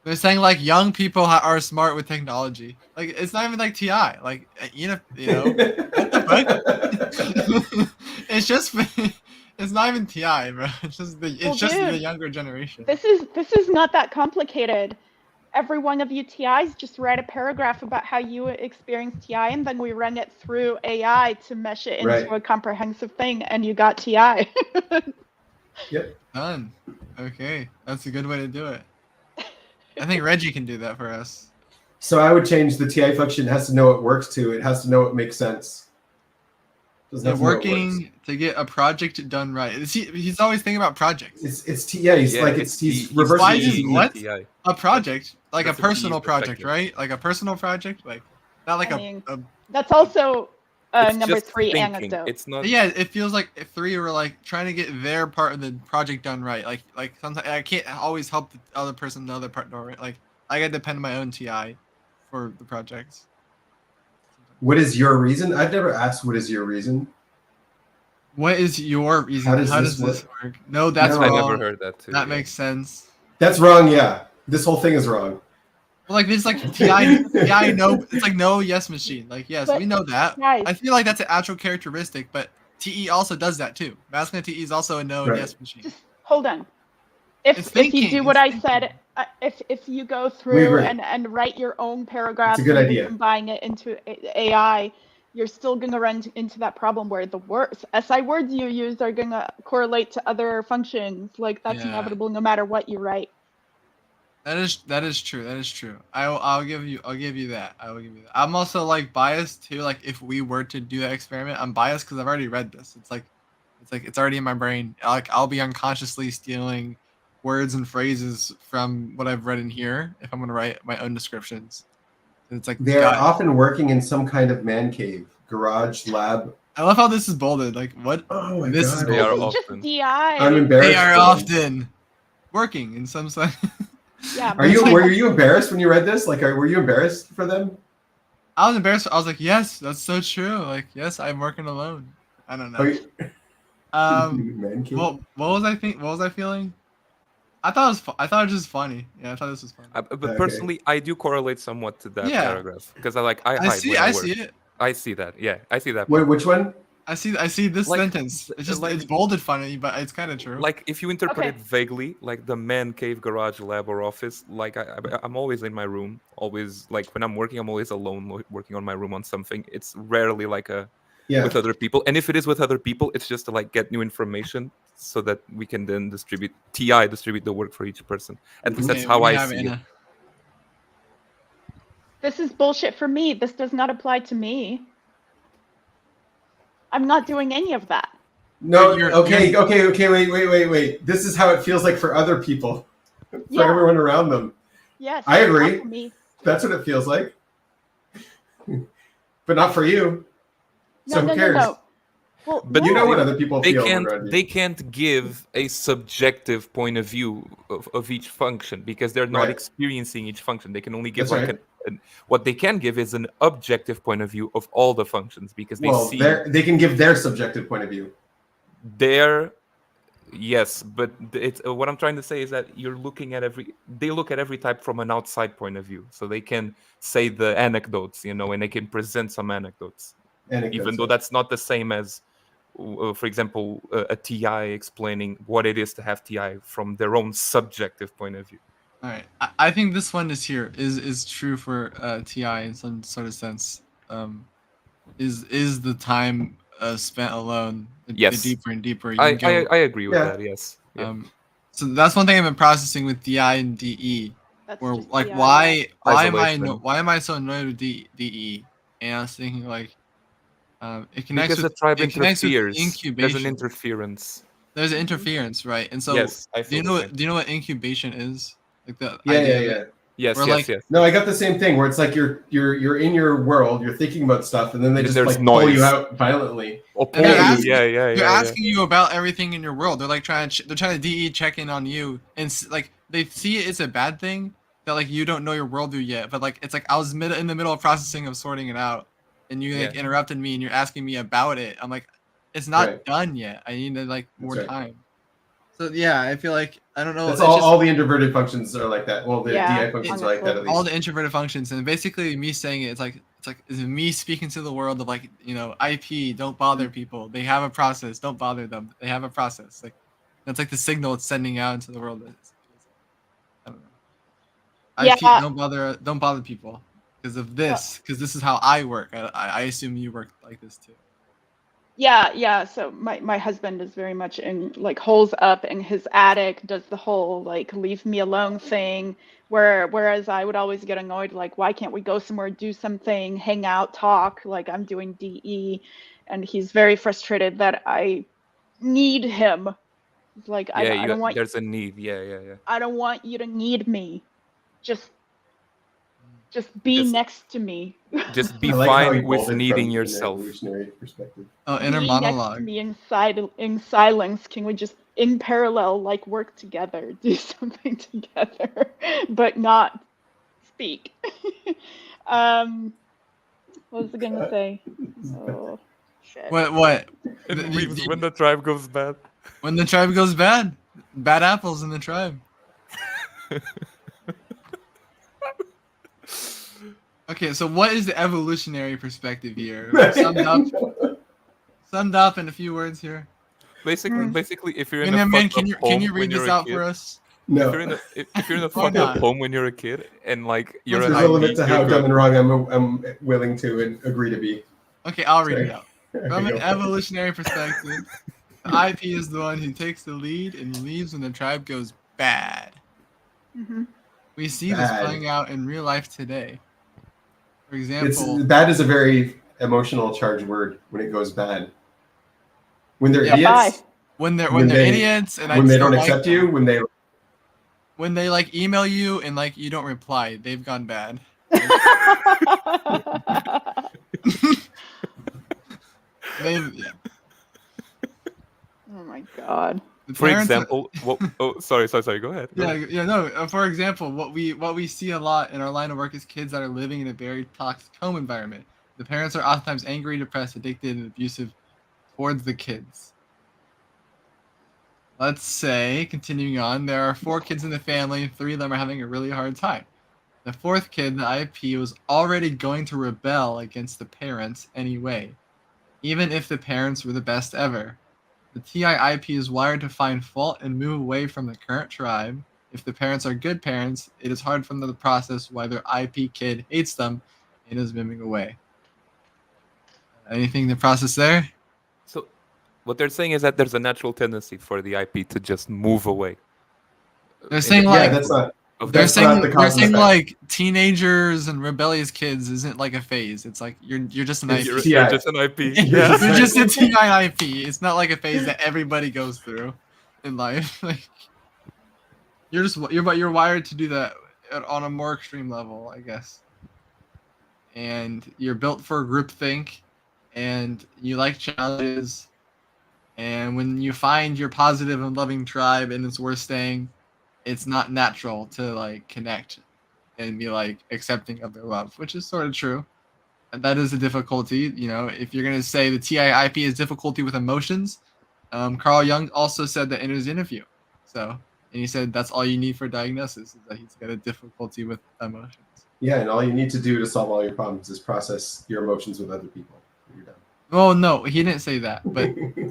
They're saying like young people are smart with technology. Like it's not even like TI. Like you know, what the fuck? It's just it's not even TI, bro. It's just the Dude, younger generation. This is not that complicated. Every one of you TIs just write a paragraph about how you experience TI, and then we run it through AI to mesh it into Right. a comprehensive thing, and you got TI. Yep. Done. Okay, that's a good way to do it. I think Reggie can do that for us. So I would change the TI function. It has to know what works to. It has to know what makes sense. Doesn't They're have to know what works. working to get a project done right. He's always thinking about projects. Yeah. He's reversing. Why is the- what? TI. A project, like a That's a PE personal project, perspective. right? Like a personal project, like not like I a mean, that's also It's number just 3 thinking. anecdote. It's not. yeah. It feels like if 3 were like trying to get their part of the project done right. Like sometimes I can't always help the other person, the other part, right? Like I gotta depend on my own TI for the projects. What is your reason? I've never asked what is your reason. What is your reason? How does How this does this work? No, that's No. I wrong. never heard that too. That yeah. makes sense. That's wrong. Yeah, this whole thing is wrong. Well, like this, like TI, no, it's like no yes machine. Like yes, But we know that. guys, I feel like that's an actual characteristic, but TE also does that too. Masculine TE is also a no and Right. yes machine. just hold on. It's If you do thinking, what it's I thinking. said, if you go We through agree. and write your own It's paragraphs a good and idea. combine it into AI, you're still going to run into that problem where the words SI words you use are going to correlate to other functions. Like that's Yeah. inevitable no matter what you write. That is true. That is true. I'll give you that. I will give you that. I'm also like biased too. Like if we were to do that experiment, I'm biased because I've already read this. It's already in my brain. Like I'll be unconsciously stealing words and phrases from what I've read in here if I'm gonna write my own descriptions. And it's like They're often working in some kind of man cave, garage, lab. I love how this is bolded. Like what? Oh my This god. is They are bolded. Just often. DI. I'm embarrassed. They are for them. often working in some sense. Yeah. Were you embarrassed when you read this? Like, were you embarrassed for them? I was embarrassed. I was like, yes, that's so true. Like, yes, I'm working alone. I don't know. Man cave. Well, what was I think? What was I feeling? I thought it was just funny. Yeah, I thought this was funny. But Okay. personally, I do correlate somewhat to that Yeah. paragraph because I hide see when I I work. see it. I see that. Yeah, I see that. Wait, which one? I see this Like, sentence. It's just like- it's bolded funny, but it's kind of true. Like if you interpret Okay. it vaguely, like the man cave, garage, lab, or office, like I'm always in my room. Always like when I'm working, I'm always alone working on my room on something. It's rarely like with other people. And if it is with other people, it's just to like get new information so that we can then distribute the work for each person. At least that's Okay, how we I have see it. Anna. This is bullshit for me. This does not apply to me. I'm not doing any of that. No, You're- okay, wait. This is how it feels like for other people, for Yeah. everyone around them. Yes. I not agree. for me. That's what it feels like. But not for you. No, So who no, cares? no. Well, But You no. know what other people They feel can't around you. they can't give a subjective point of view of each function because they're not Right. experiencing each function. They can only give That's like what they can give is an objective point of view of all the functions because they Well, see they can give their subjective point of view. their yes, but it's what I'm trying to say is that they look at every type from an outside point of view, so they can say the anecdotes, and they can present some anecdotes, even though that's not the same as, for example, a TI explaining what it is to have TI from their own subjective point of view. All right, I think this one is true for TI in some sort of sense. Is the time spent alone? Yes. The deeper and deeper you I go. agree with Yeah. that. Yes. Yeah. So that's one thing I've been processing with DI and DE. That's Where just like DI. Isolation. why am I so annoyed with DE? And I was thinking like, it connects Because with the tribe it connects with interferes. There's incubation. an interference. There's an interference, right? And so Yes, I do you feel know the what incubation is? Like the Yeah. Yes, We're yes, like- yes. No, I got the same thing where it's like you're in your world, you're thinking about stuff, and then they And just there's like pull noise. you out violently. Oh, And they're pull you. asking- Yeah. They're asking you about everything in your world. They're like trying to DE check in on you, and like they see it's a bad thing that like you don't know your worldview yet. But like it's like I was in the middle of processing of sorting it out, and you like Yeah. interrupted me, and you're asking me about it. I'm like, it's not Right. done yet. I need like more That's right. time. So yeah, I feel like I don't know. That's it's just- all the introverted functions are like that. Well, the Yeah, DI functions are like that at honestly. least. all the introverted functions, and basically me saying it's me speaking to the world of like IP, don't bother people, they have a process, don't bother them, they have a process. Like that's like the signal it's sending out into the world. I don't know. Yeah. IP, don't bother people because of this, because this is how I work. I assume you work like this too. Yeah. So my husband is very much in like holes up in his attic, does the whole like leave me alone thing. Whereas I would always get annoyed, like, why can't we go somewhere, do something, hang out, talk, like I'm doing DE. And he's very frustrated that I need him. He's like, I don't want There's a need. Yeah. I don't want you to need me. Just be Just- next to me. Just be I like how he fine with bolded needing from an yourself. evolutionary perspective. Oh, inner Be next to monologue. me in silence. Can we just in parallel like work together, do something together, but not speak? What was I gonna say? Oh shit. What? It leaves when the tribe goes bad. When the tribe goes bad, bad apples in the tribe. Okay, so what is the evolutionary perspective here? Summed up in a few words here. Basically, if you're in a Man, fucked can up you home read when you're this a out kid, for us? No. if you're in a Why fucked up not? home when you're a kid, and like you're There's an a limit IP, to you're how dumb good. and wrong I'm willing to and agree to be. Okay, I'll read Sorry. it out. Okay, From an go for it. evolutionary perspective, the IP is the one who takes the lead and leaves when the tribe goes bad. Mhm. We see this playing out in real life today. For example, Bad is a very emotional charged word when it goes bad. When they're Yeah, idiots, when they're when they- idiots, and I when just they don't like accept them. you, when they like email you and like you don't reply, they've gone bad. Yeah. Oh my god. The For parents are- example, sorry, go ahead. Go ahead. No. For example, what we see a lot in our line of work is kids that are living in a very toxic home environment. The parents are oftentimes angry, depressed, addicted, and abusive towards the kids. Let's say, continuing on, there are 4 kids in the family, and 3 of them are having a really hard time. The 4th kid, the IP, was already going to rebel against the parents anyway, even if the parents were the best ever. The TI IP is wired to find fault and move away from the current tribe. If the parents are good parents, it is hard for them to process why their IP kid hates them and is moving away. Anything to process there? So, what they're saying is that there's a natural tendency for the IP to just move away. They're saying like that's not. They're That's not the saying cause and effect. like teenagers and rebellious kids isn't like a phase. It's like you're just an IP. You're just an IP. You're just a TI IP. It's not like a phase that everybody goes through in life. Like you're wired to do that on a more extreme level, I guess. And you're built for groupthink, and you like challenges. And when you find your positive and loving tribe and it's worth staying, it's not natural to like connect and be like accepting of their love, which is sort of true. And that is a difficulty. You know, if you're gonna say the TIIP is difficulty with emotions, Carl Jung also said that in his interview. So, and he said that's all you need for diagnosis is that he's got a difficulty with emotions. Yeah, and all you need to do to solve all your problems is process your emotions with other people. You're done. Well, no, he didn't say that, but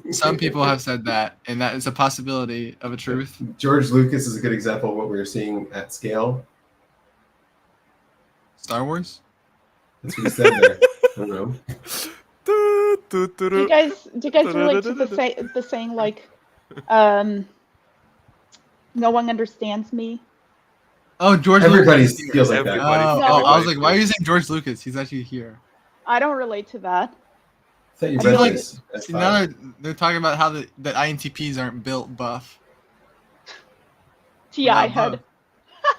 some people have said that, and that is a possibility of a truth. George Lucas is a good example of what we're seeing at scale. Star Wars? That's what he said there. I don't know. Do you guys relate to the saying like, no one understands me? Oh, George Everybody Lucas. feels like that. I was like, why are you saying George Lucas? He's actually here. I don't relate to that. I thought you I feel read like this. That's see, fine. now they're talking about how that INTPs aren't built buff. TI We're not head. buff.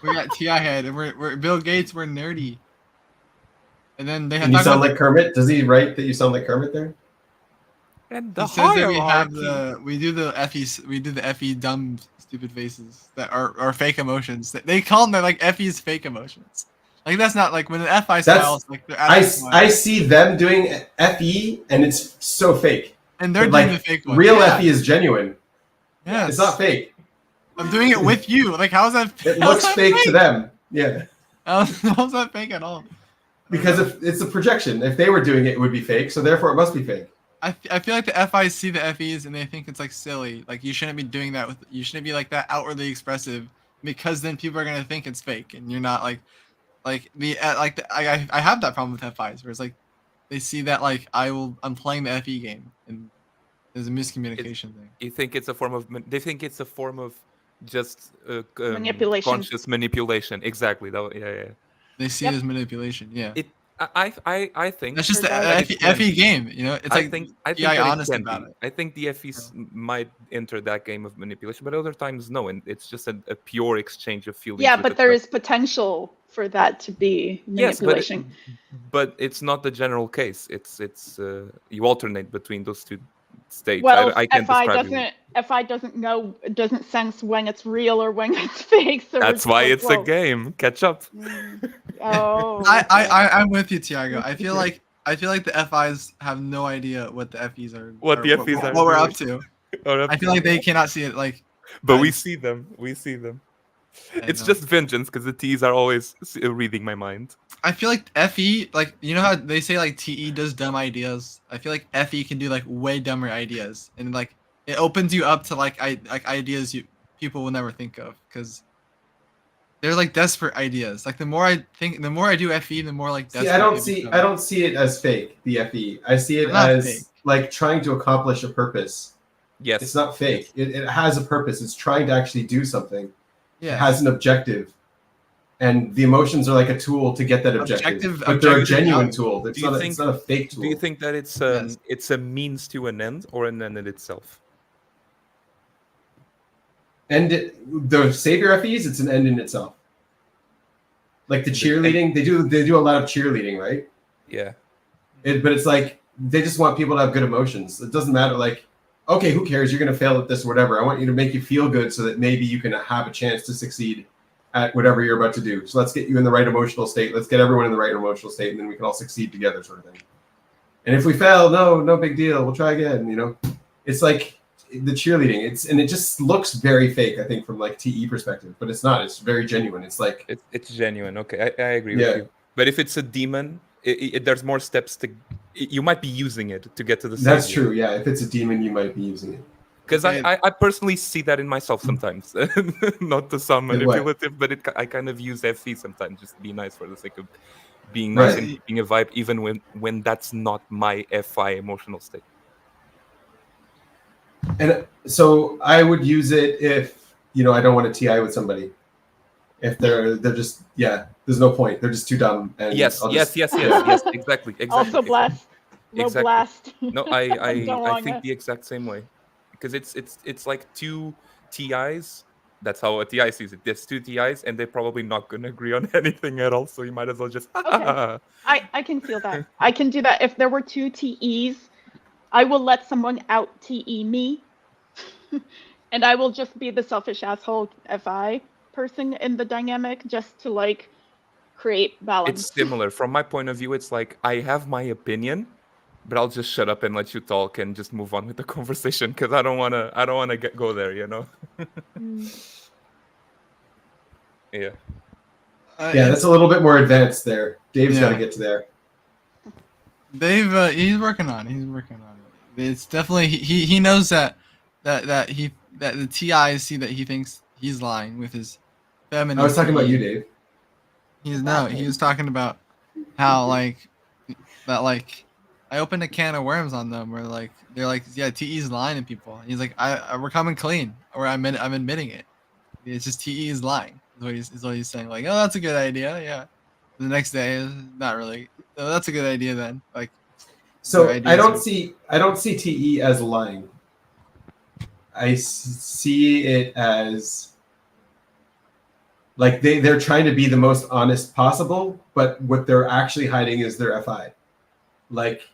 We got TI head, and we're Bill Gates. We're nerdy. And then they have. And you sound like Kermit. Does he write that you sound like Kermit there? And He says that we do the FE dumb stupid faces that are fake emotions. They call them like FE's fake emotions. Like that's not like when an FI smiles like they're I see them doing FE and it's so fake. And they're But, doing like, the fake one. Real Yeah. FE is genuine. Yes. It's not fake. I'm doing it with you. Like how is that? It how's looks that fake to them. Yeah. How's that fake at all? Because if it's a projection. If they were doing it, it would be fake. So therefore, it must be fake. I feel like the FIs see the FEs and they think it's like silly. Like you shouldn't be doing that you shouldn't be like that outwardly expressive because then people are gonna think it's fake and you're not like I have that problem with FIs where it's like they see that like I'm playing the FE game and there's a miscommunication thing. You think it's a form of? They think it's a form of just Manipulation. conscious manipulation. Exactly. Yeah. They see it as manipulation. Yeah. I think That's just the that it can. FE game, you know. It's I like think TI that honest it can about be. it. I think the FEs might enter that game of manipulation, but other times no, and it's just a pure exchange of feelings. Yeah, with but the there person. is potential for that to be manipulation. Yes, but it's not the general case. It's you alternate between those two states. Well, I can't FI describe you. doesn't sense when it's real or when it's fake. So That's why it's a game. Catch up. Oh. I'm with you, Tiago. I feel like the FIs have no idea what the FEs are. What the FEs are What we're up doing. to. I feel like they cannot see it. Like, But we see them. We see them. It's just vengeance because the T's are always reading my mind. I feel like FE, like you know how they say like TE does dumb ideas. I feel like FE can do like way dumber ideas, and like it opens you up to like ideas people will never think of because they're like desperate ideas. Like the more I think, the more I do FE, the more like See, desperate it becomes. I don't see it as fake. The FE, I see it They're not as fake. like trying to accomplish a purpose. Yes. It's not fake. It has a purpose. It's trying to actually do something. Yeah. It has an objective. And the emotions are like a tool to get that objective. But they're a genuine tool. It's not a fake tool. Do you think that it's a means to an end or an end in itself? And the Savior FEs, it's an end in itself. Like the cheerleading, they do a lot of cheerleading, right? Yeah. But it's like they just want people to have good emotions. It doesn't matter. Like, okay, who cares? You're gonna fail at this or whatever. I want you to make you feel good so that maybe you can have a chance to succeed at whatever you're about to do. So let's get you in the right emotional state. Let's get everyone in the right emotional state, and then we can all succeed together, sort of thing. And if we fail, no big deal. We'll try again. You know, it's like the cheerleading. It just looks very fake, I think, from like TE perspective, but it's not. It's very genuine. It's like it's genuine. Okay, I agree with you. But if it's a demon, there's more steps to. You might be using it to get to the. That's savior. true. Yeah, if it's a demon, you might be using it. Because I personally see that in myself sometimes. Not to sound manipulative, but I kind of use FE sometimes, just to be nice for the sake of being nice and being a vibe, even when that's not my FI emotional state. And so I would use it if I don't want to TI with somebody. If they're just there's no point. They're just too dumb. And yes, exactly. Also blast. No exactly. blast. No, I think the exact same way. Because it's like two TIs. That's how a TI sees it. There's two TIs, and they're probably not going to agree on anything at all. So you might as well just. Okay. I can feel that. I can do that. If there were two TEs, I will let someone out TE me, and I will just be the selfish asshole FI person in the dynamic, just to like create balance. It's similar from my point of view. It's like I have my opinion. But I'll just shut up and let you talk and just move on with the conversation because I don't wanna go there, you know. Yeah. That's a little bit more advanced there. Dave's got to get to there. Dave, he's working on it. It's definitely he knows that the TIs see that he thinks he's lying with his feminine. I was talking about you, Dave. He was talking about how I opened a can of worms on them where they're like, yeah, TE's lying to people. And he's like, we're coming clean, or I'm admitting it. It's just TE is lying. Is what he's saying. Like, oh, that's a good idea. Yeah. The next day, not really. Oh, that's a good idea then. Like, so I don't see TE as lying. I see it as like they're trying to be the most honest possible, but what they're actually hiding is their FI. Like.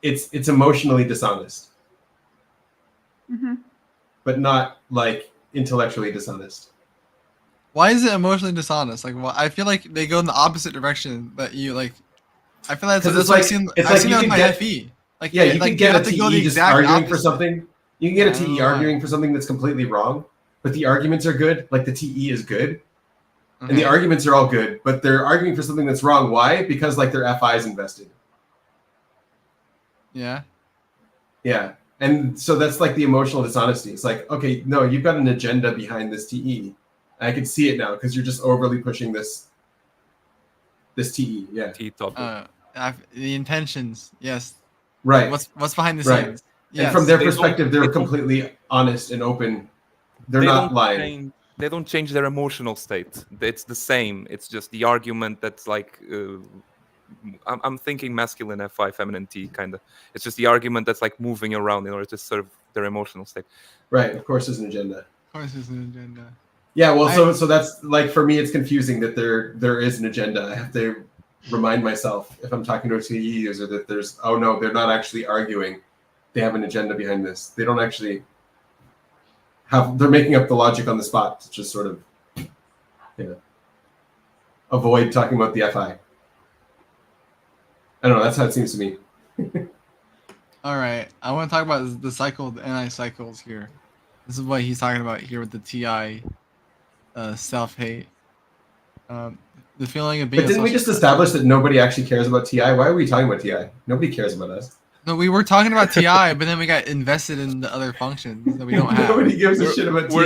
It's emotionally dishonest, but not like intellectually dishonest. Why is it emotionally dishonest? Like, well, I feel like they go in the opposite direction. That you like. I feel that's it's like I've seen that with my FE. Like, you can get a TE just arguing for something. You can get a TE arguing for something that's completely wrong, but the arguments are good. Like the TE is good, and the arguments are all good, but they're arguing for something that's wrong. Why? Because like their FI is invested. Yeah. And so that's like the emotional dishonesty. It's like, okay, no, you've got an agenda behind this TE. I can see it now because you're just overly pushing this TE. Yeah. TE topic. The intentions, yes. Right. What's behind the scenes? Right. Yes. And from their perspective, they're completely honest and open. They're not lying. They don't change their emotional state. It's the same. It's just the argument that's like... I'm thinking masculine FI, feminine T, kind of. It's just the argument that's like moving around in order to serve their emotional state. Right. Of course, there's an agenda. Yeah. Well, so that's like for me, it's confusing that there is an agenda. I have to remind myself if I'm talking to a TE user that they're not actually arguing. They have an agenda behind this. They don't actually they're making up the logic on the spot to just sort of, avoid talking about the FI. I don't know. That's how it seems to me. All right. I want to talk about the cycle, the anti-cycles here. This is what he's talking about here with the TI self-hate. The feeling of being. But didn't we just establish that nobody actually cares about TI? Why are we talking about TI? Nobody cares about us. No, we were talking about TI, but then we got invested in the other functions that we don't have. Nobody gives a shit about TI.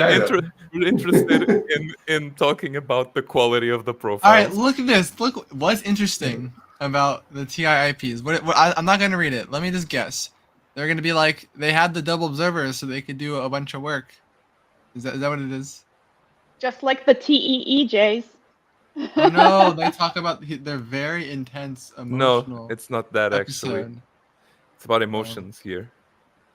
We're interested in talking about the quality of the profiles. All right, look at this. Look what's interesting about the TI IPs. I'm not going to read it. Let me just guess. They're going to be like, they had the double observers so they could do a bunch of work. Is that what it is? Just like the TEEJs. Oh no, they talk about their very intense emotional. No, it's not that actually. episode. It's about emotions here.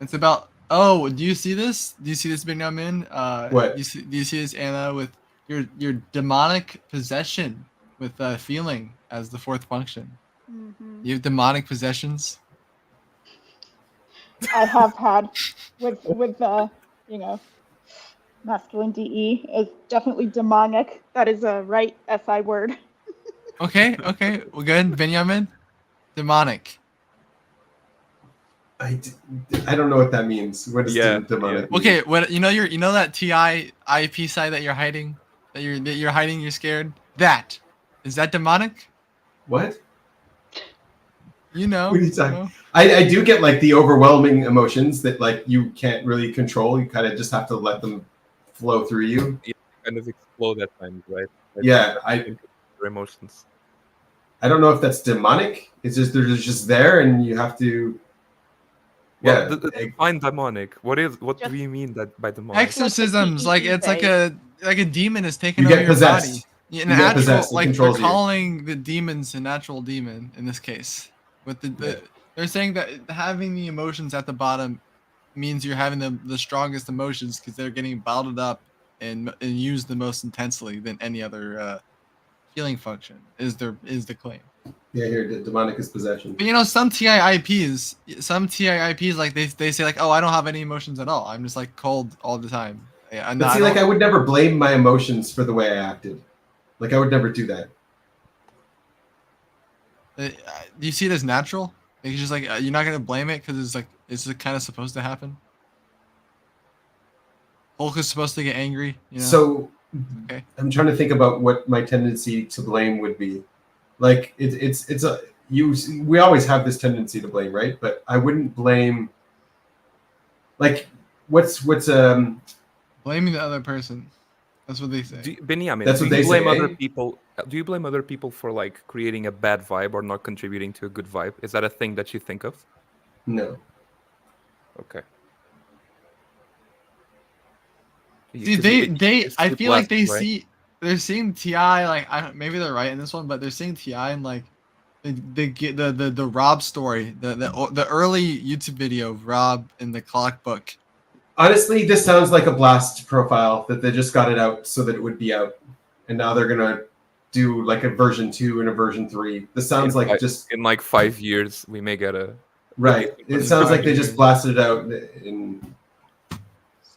It's about. Oh, do you see this? Do you see this, Benjamin? What? Do you see this, Anna, with your demonic possession with feeling as the fourth function? Mm-hmm. You have demonic possessions. I have had with masculine DE is definitely demonic. That is a right SI word. Okay, well, good, Benjamin. Demonic. I don't know what that means. What does demonic mean? Okay, when you know that TI IP site that you're hiding, that you're hiding, you're scared. Is that demonic? What? You know. What are you talking? I do get like the overwhelming emotions that like you can't really control. You kind of just have to let them flow through you. You kind of explode at times, right? Yeah, your emotions. I don't know if that's demonic. It's just they're just there, and you have to. Yeah, well, define demonic. What do we mean by demonic? Exorcisms, like it's like a demon is taking you over get your possessed. body. You get possessed. Like they're calling the demons a natural demon in this case. With they're saying that having the emotions at the bottom means you're having the strongest emotions because they're getting bottled up and used the most intensely than any other feeling function is the claim. Yeah, here demonic is possession. But some TI IPs like they say like, oh, I don't have any emotions at all. I'm just like cold all the time. But see, like I would never blame my emotions for the way I acted. Like I would never do that. Do you see it as natural? Like, it's just like you're not gonna blame it because it's kind of supposed to happen. Hulk is supposed to get angry. So okay. I'm trying to think about what my tendency to blame would be. Like we always have this tendency to blame, right? But I wouldn't blame. Like, what's blaming the other person? That's what they say. Benjamin, that's what they blame say. Other people. Do you blame other people for like creating a bad vibe or not contributing to a good vibe? Is that a thing that you think of? No. Okay. See, I feel like they're seeing TI like maybe they're right in this one, but they're seeing TI and like the Rob story, the early YouTube video of Rob in the clock book. Honestly, this sounds like a blast profile that they just got it out so that it would be out, and now they're gonna do like a version 2 and a version 3. This sounds like just in like 5 years we may get a right. It sounds like they just blasted it out in.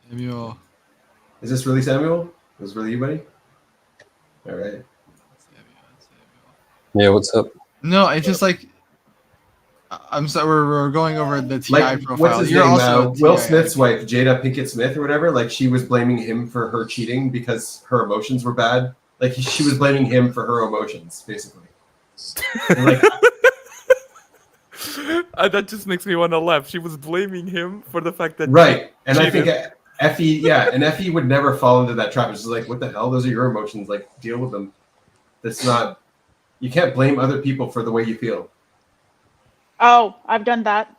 Samuel. Is this really Samuel? Is this really you, buddy? All right. Yeah, what's up? No, it's just like I'm sorry, we're going over the TI profile. What's his You're name? also Will Smith's wife, Jada Pinkett Smith, or whatever. Like she was blaming him for her cheating because her emotions were bad. Like she was blaming him for her emotions, basically. And like, that just makes me want to laugh. She was blaming him for the fact that right, and cheated. I think Effie, and Effie would never fall into that trap. It's just like, what the hell? Those are your emotions. Like, deal with them. That's not. You can't blame other people for the way you feel. Oh, I've done that.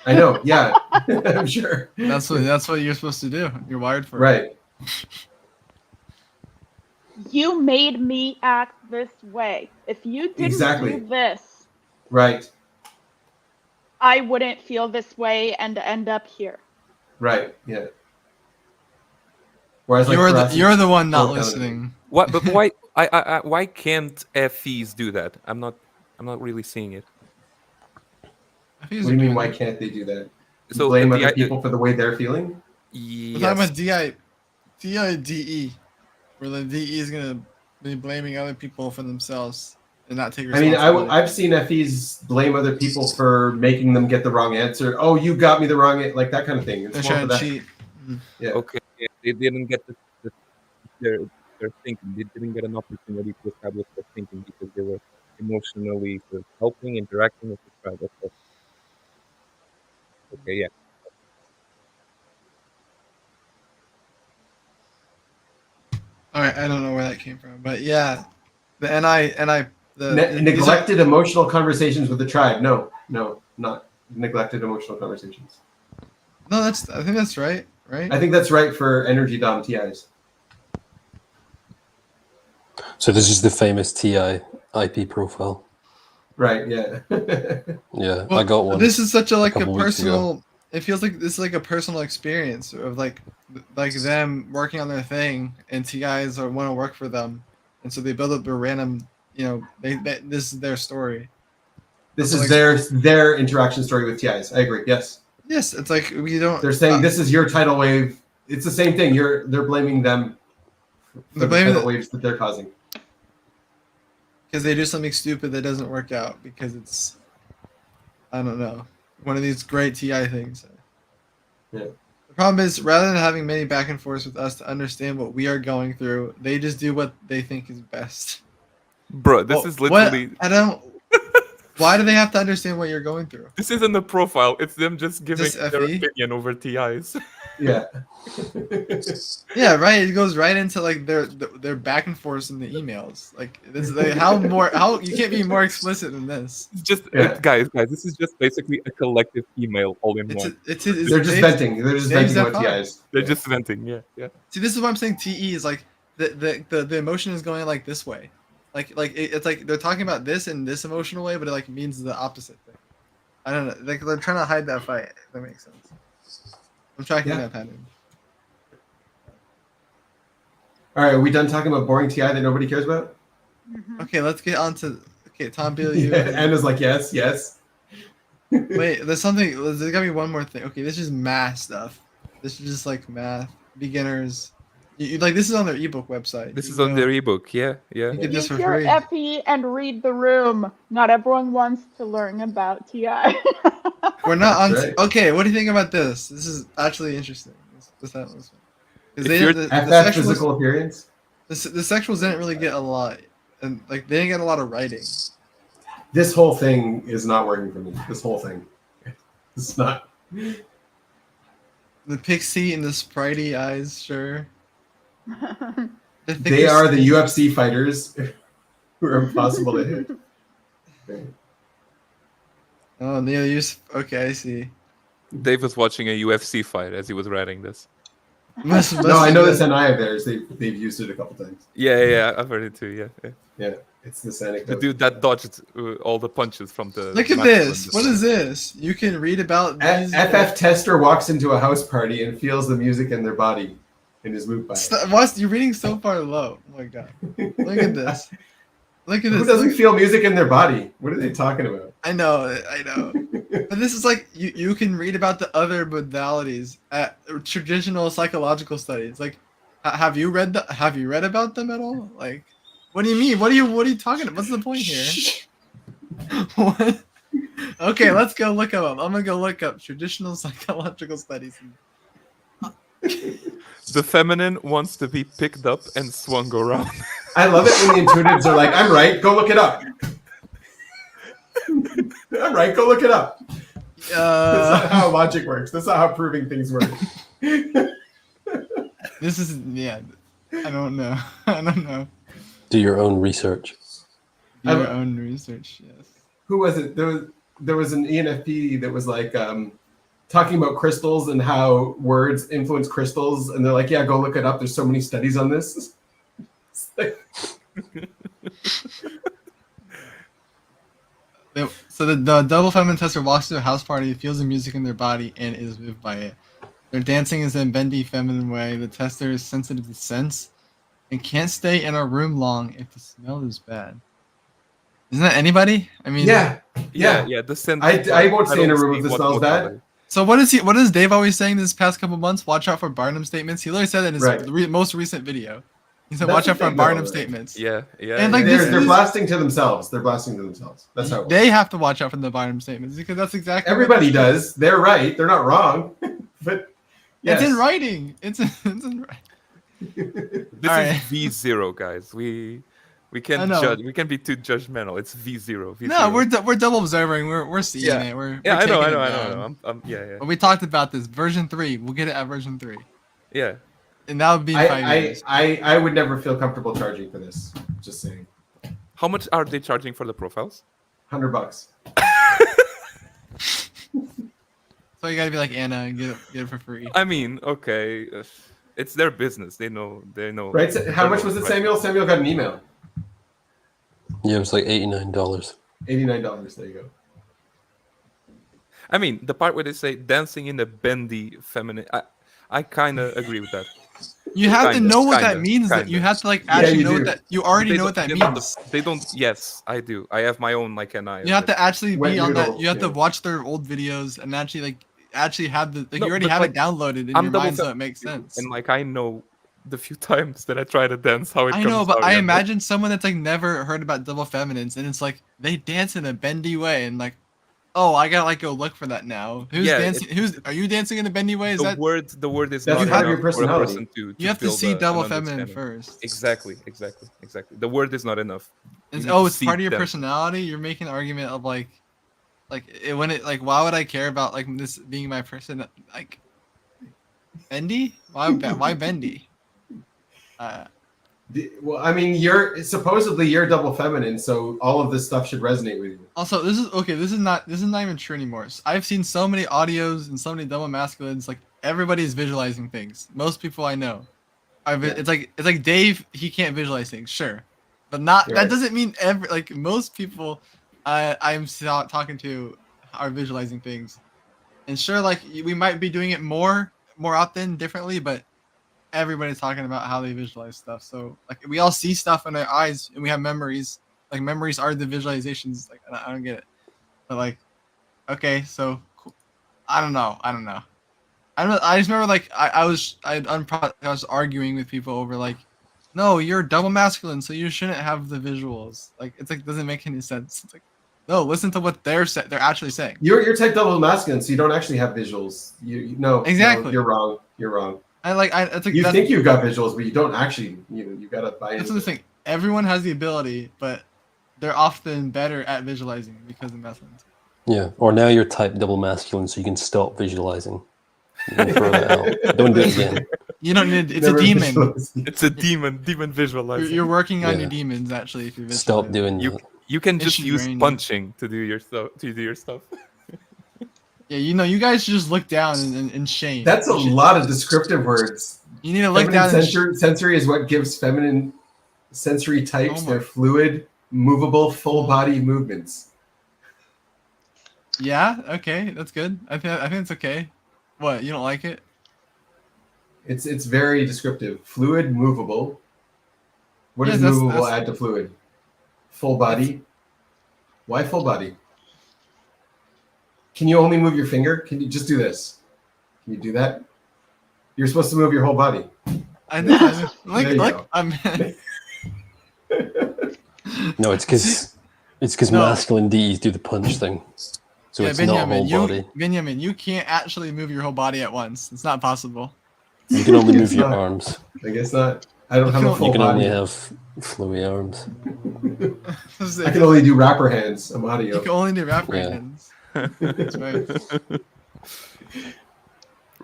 I know. Yeah, I'm sure. That's what you're supposed to do. You're wired for it. Right. You made me act this way. If you didn't do this, right, I wouldn't feel this way and end up here. Right. Yeah. Whereas you're the one not listening. What? But why? Why can't FEs do that? I'm not really seeing it. What do you mean? Why can't they do that? So blame other people for the way they're feeling. Yes. We're talking about DE, where the DE is gonna be blaming other people for themselves and not take responsibility. I mean, I've seen FEs blame other people for making them get the wrong answer. Oh, you got me the wrong answer, like that kind of thing. They're trying to cheat. Yeah. Okay. Yeah, they didn't get their their thinking. They didn't get an opportunity to establish their thinking because they were emotionally sort of helping, interacting with the tribe. Okay, okay, yeah. All right, I don't know where that came from, but yeah, the NI these Neglected emotional conversations with the tribe. No, not neglected emotional conversations. No, I think that's right. Right. I think that's right for energy dom TIs. So this is the famous TI IP profile. Right. Yeah. Yeah, Well, I got one. This is such a couple weeks ago. personal. It feels like this is like a personal experience of like them working on their thing, and TIs want to work for them, and so they build up a random. This is their story. This So, is like, their interaction story with TIs. I agree. Yes. Yes, it's like we don't. They're saying this is your tidal wave. It's the same thing. They're blaming them for the tidal waves that they're causing. Because they do something stupid that doesn't work out because it's, I don't know, one of these great TI things. Yeah. The problem is, rather than having many back and forths with us to understand what we are going through, they just do what they think is best. Bro, this is literally. I don't. Why do they have to understand what you're going through? This isn't the profile. It's them just giving Just their FE? opinion over TIs. Yeah. Yeah, right. It goes right into like their back and forth in the emails. Like this, how you can't be more explicit than this. It's just Yeah. guys. This is just basically a collective email all in one. They're just venting. They're just venting what TIs. They're just venting. Yeah, yeah. See, this is why I'm saying TE is like the emotion is going like this way, it's like they're talking about this in this emotional way, but it like means the opposite thing. I don't know. Like they're trying to hide that fight. If that makes sense. I'm tracking that pattern. All right, are we done talking about boring TI that nobody cares about? Okay, let's get on to Tom Beal. You Anna's like, yes. Wait, there's gotta be one more thing. Okay, this is math stuff. This is just like math beginners. You like this is on their ebook website. This is on their ebook. Yeah, yeah. You get this Use for your free. FE and read the room. Not everyone wants to learn about TI. We're not on. That's right. Okay, what do you think about this? This is actually interesting. Because FF physical appearance. The sexuals didn't really get a lot, and like they didn't get a lot of writing. This whole thing is not working for me. This whole thing, it's not. The pixie and the spritey eyes, sure. They are the UFC fighters who are impossible to hit. Oh, yeah, okay, I see. Dave was watching a UFC fight as he was writing this. No, I know this NI of theirs. They've used it a couple times. Yeah, I've heard it too. Yeah. It's this anecdote. The dude that dodged all the punches from the. Look at this. What is this? You can read about these. FF tester walks into a house party and feels the music in their body and is moved by it. You're reading so far low. Oh my god. Look at this. Look at this. Who doesn't feel music in their body? What are they talking about? I know. But this is like you can read about the other modalities at traditional psychological studies. Like, have you read about them at all? Like, what do you mean? What are you talking about? What's the point here? What? Okay, let's go look them up. I'm gonna go look up traditional psychological studies. The feminine wants to be picked up and swung around. I love it when the intuitives are like, "I'm right. Go look it up." I'm right. Go look it up. That's not how logic works. That's not how proving things work. This is I don't know. Do your own research. Do your own research. Yes. Who was it? There was an ENFP that was like talking about crystals and how words influence crystals, and they're like, "Yeah, go look it up. There's so many studies on this." So the double feminine tester walks to a house party, feels the music in their body, and is moved by it. Their dancing is in a bendy feminine way. The tester is sensitive to sense and can't stay in a room long if the smell is bad. Isn't that anybody? I mean, yeah. The scent. I won't stay in a room if the smell's bad. So what is Dave always saying this past couple months? Watch out for Barnum statements. He literally said that in his most recent video. He said, "Watch out for Barnum statements." Yeah. And like they're blasting to themselves. That's how they have to watch out for the Barnum statements because that's exactly everybody does. They're right. They're not wrong. But yes. It's in writing. It's in writing. This Alright. is V0, guys. We I can't know. judge. We can't be too judgmental. It's V0. V0. No, we're double observing. We're seeing Yeah. it. We're Yeah, I taking know. it down. Yeah. But we talked about this version 3. We'll get it at version 3, Yeah. and that would be in 5 years. I would never feel comfortable charging for this. Just saying. How much are they charging for the profiles? $100. So you gotta be like Anna and get it for free. I mean, okay, it's their business. They know. Right? So how much was it, Samuel? Samuel got an email. Yeah, it was like $89. $89. There you go. I mean, the part where they say dancing in a bendy feminine, I kind of agree with that. You have to know what that kinda, means. That kinda. you have to like actually you know do. what that. You already know what that means. They don't. Yes, I do. I have my own like NI. You have to actually Wet be on that. noodle, You have to yeah. watch their old videos and actually have the. Like, No, you already but, have like, it downloaded in I'm your double mind, so fem- it makes sense. And like I know the few times that I try to dance, how it I comes know, but out, I yeah. imagine someone that's like never heard about double feminines, and it's like they dance in a bendy way, and like, oh, I gotta like go look for that now. Who's Yeah, dancing? Are you dancing in a bendy way? Is the that word is That's not part of enough your for a personality. person to you have to build see an double feminine understanding. first? Exactly. The word is not enough. You It's, need oh, to it's see part of your them. personality. You're making an argument of like why would I care about like this being my person? Like bendy? Why bendy? Well, I mean, supposedly you're double feminine, so all of this stuff should resonate with you. Also, this is not even true anymore. I've seen so many audios and so many double masculines. Like everybody's visualizing things. Most people I know, it's like Dave. He can't visualize things, sure, but not You're that right. doesn't mean most people I'm talking to are visualizing things, and sure, like we might be doing it more often, differently, but everybody's talking about how they visualize stuff. So like we all see stuff in our eyes and we have memories. Like memories are the visualizations. Like I don't get it. But like, okay, so cool. I don't know. I just remember like I was arguing with people over like, no, you're double masculine, so you shouldn't have the visuals. Like it's like doesn't make any sense. It's like, no, listen to what they're actually saying. You're type double masculine, so you don't actually have visuals. No, Exactly. No, you're wrong. You're wrong. It's like You think you've got visuals, but you don't actually. You got to buy That's into the it. thing. Everyone has the ability, but they're often better at visualizing because of masculines. Yeah, or now you're type double masculine, so you can stop visualizing. You can throw that out. Don't do it again. You don't need. It's Never a demon. visualize. It's a demon visualizing. You're working on Yeah. your demons actually. If you visualize. Stop doing You that. you can It just should use drain you. punching to do your stuff. Yeah, you guys should just look down and shame. That's a You should- lot of descriptive words. You need to look Feminine down and sensory is what gives feminine sensory types Oh their my- fluid, movable, full body movements. Yeah. Okay, that's good. I think it's okay. What, you don't like it? It's very descriptive. Fluid, movable. What Yes, does that's- movable that's- add to fluid? Full body. Why full body? Can you only move your finger? Can you just do this? Can you do that? You're supposed to move your whole body. I think There you look. go. I'm. No, it's because No. masculine D's do the punch thing, so Yeah, it's not whole body. Benjamin, you can't actually move your whole body at once. It's not possible. You can only move It's your not. arms. I guess not. I don't have a You full You can body. only have flowy arms. I can only do rapper hands. I'm You audio. can only do rapper Yeah. hands. That's right.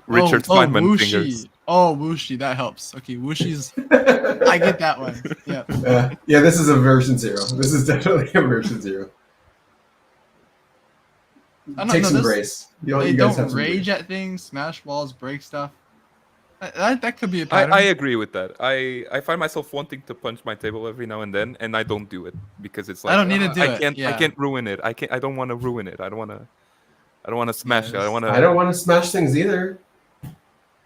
Richard Feynman whooshy. fingers. Oh, whooshy, that helps. Okay, whooshy's. I get that one. Yeah. Yeah, this is a version 0. This is definitely a version 0. I don't Take know, some this- grace. You They guys have don't some rage grace. at things, smash walls, break stuff. That could be a I pattern. agree with that. I find myself wanting to punch my table every now and then, and I don't do it because it's like I don't need to do I it, can't. I yeah. can't ruin it. I don't want to ruin it. I don't want to smash it. I want to. I don't want to smash things either.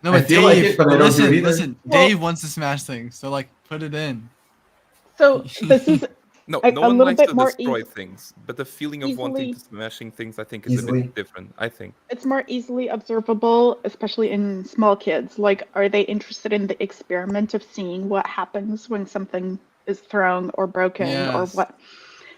No, I but feel Dave, like it, but I don't do it either. listen. Dave wants to smash things, so like put it in. So this is No, a no one little likes bit to more destroy eas- things, but the feeling of wanting easily- to smashing things, I think, is a Easily. bit different. I think. it's more easily observable, especially in small kids. Like, are they interested in the experiment of seeing what happens when something is thrown or broken or Yes. what?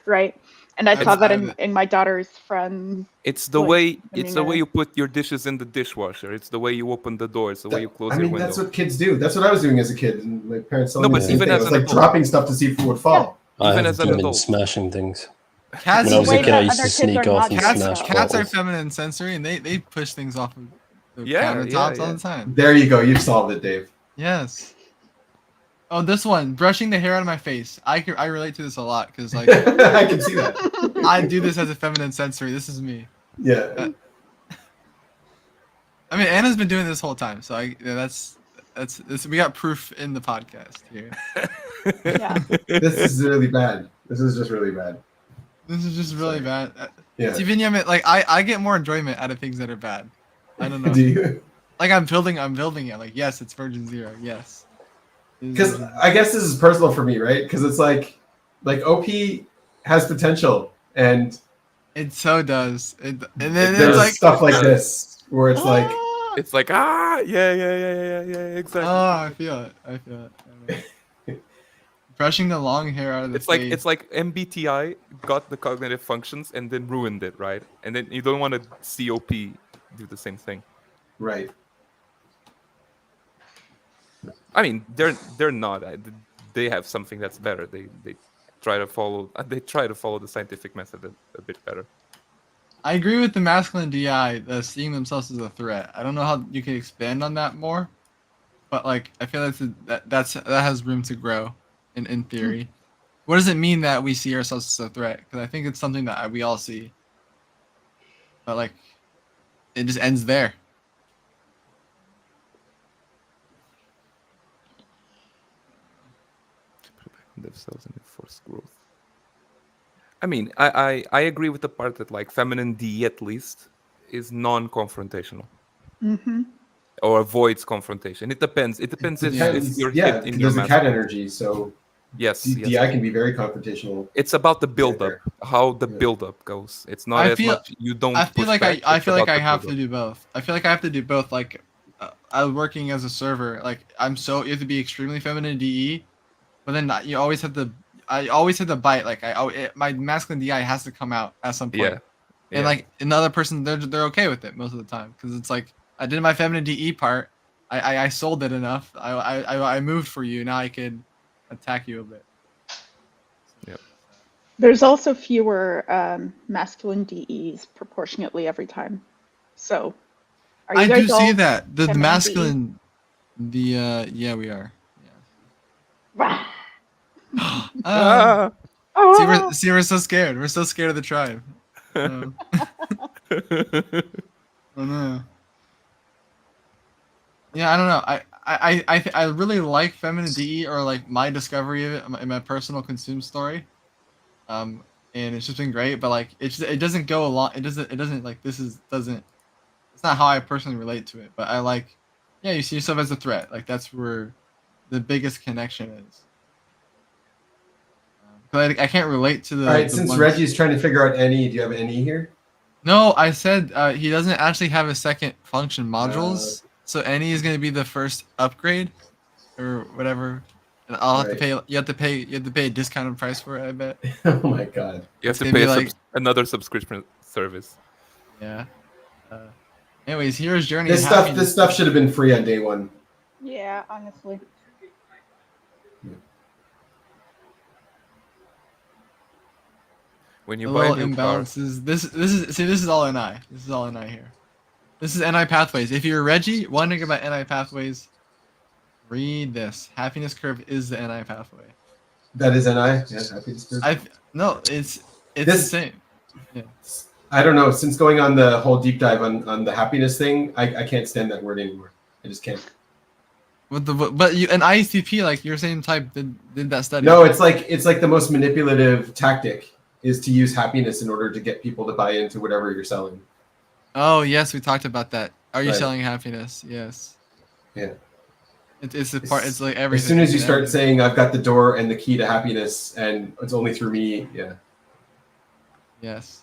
Right. And I saw that have it. in my daughter's friends. It's the Like, way I it's mean, the way you put your dishes in the dishwasher. It's the way you open the door. It's the way you close your window. That's what kids do. That's what I was doing as a kid. And my parents told No, me but the same even thing. I as was an like adult. dropping stuff to see if it would fall. I Even have as an demons adult. smashing things. Cats, When I was a way kid, I that used to other kids sneak are off and naughty smash cats are bottles. feminine sensory, and they push things off of the Yeah, countertops yeah, all yeah. the time. There you go. You've solved it, Dave. Yes. Oh, this one, brushing the hair out of my face. I relate to this a lot because like I can see that. I do this as a feminine sensory. This is me. Yeah. I mean, Anna's been doing this whole time, so that's we got proof in the podcast here. yeah. This is really bad. This is just really bad. This is just really bad. Yeah. See, Vinyam, like I get more enjoyment out of things that are bad. I don't know. Do you? Like I'm building it. Like yes, it's Virgin Zero. Yes. Because I guess this is personal for me, right? Because it's like OP has potential, and it so does. And then there's it's like stuff like this where it's like, It's like yeah, exactly. oh, I feel it. Brushing the long hair out of the face. It's like MBTI got the cognitive functions and then ruined it, right? And then you don't want to COP do the same thing. right. I mean, they're not. They have something that's better. They try to follow. They try to follow the scientific method a bit better. I agree with the masculine DI, seeing themselves as a threat. I don't know how you can expand on that more, but like I feel that has room to grow in theory. What does it mean that we see ourselves as a threat? Because I think it's something that we all see, but like it just ends there. Themselves and enforce growth. I mean, I agree with the part that like feminine D at least is non-confrontational Mm-hmm. or avoids confrontation. It depends. It depends if you're hit in your there's a cat masculine. energy, so Yes, DI can be very confrontational. It's about the build-up, there. how the Yeah. build-up goes. It's not as much you don't. I feel push like back, I it's feel like about I the have to build-up. do both. I feel like I have to do both. Like I was working as a server. Like you have to be extremely feminine DE, but then you always have to. I always have to bite. Like my masculine DI has to come out at some point. Yeah. And like another person, they're okay with it most of the time because it's like I did my feminine DE part. I sold it enough. I moved for you. Now I can attack you a bit. Yep. There's also fewer masculine DEs proportionately every time. So, are you I guys do all see that the feminine masculine, yeah we are. Rah! Ah! See, we're so scared. We're so scared of the tribe. Oh no. Yeah, I don't know. I really like feminine DE or like my discovery of it in my personal consume story. And it's just been great, but like it doesn't go along. It doesn't like it's not how I personally relate to it. But I like, yeah, you see yourself as a threat. Like that's where the biggest connection is. But I can't relate to the. All right, the since ones- Reggie's trying to figure out any, do you have any here? No, I said he doesn't actually have a second function modules. So any is going to be the first upgrade, or whatever. And I'll have to pay. You have to pay a discounted price for it. I bet. Oh my god! You have to Maybe pay like- another subscription service. Yeah. Anyways, hero's journey. This and stuff, happiness. this stuff should have been free on day one. Yeah, honestly. When you A buy a little new car, imbalances. This is all NI. This is all NI here. This is NI pathways. If you're Reggie, wondering about NI pathways, read this. Happiness curve is the NI pathway. That is NI. Yeah, happy to No, it's the This- same. Yeah. I don't know. Since going on the whole deep dive on the happiness thing, I can't stand that word anymore. I just can't. But you an ISTP like your same type did that study. No, it's like the most manipulative tactic is to use happiness in order to get people to buy into whatever you're selling. Oh yes, we talked about that. Are you Right. selling happiness? Yes. Yeah. It's the part. It's like everything. As soon as you start Everything. saying I've got the door and the key to happiness and it's only through me, yeah. Yes.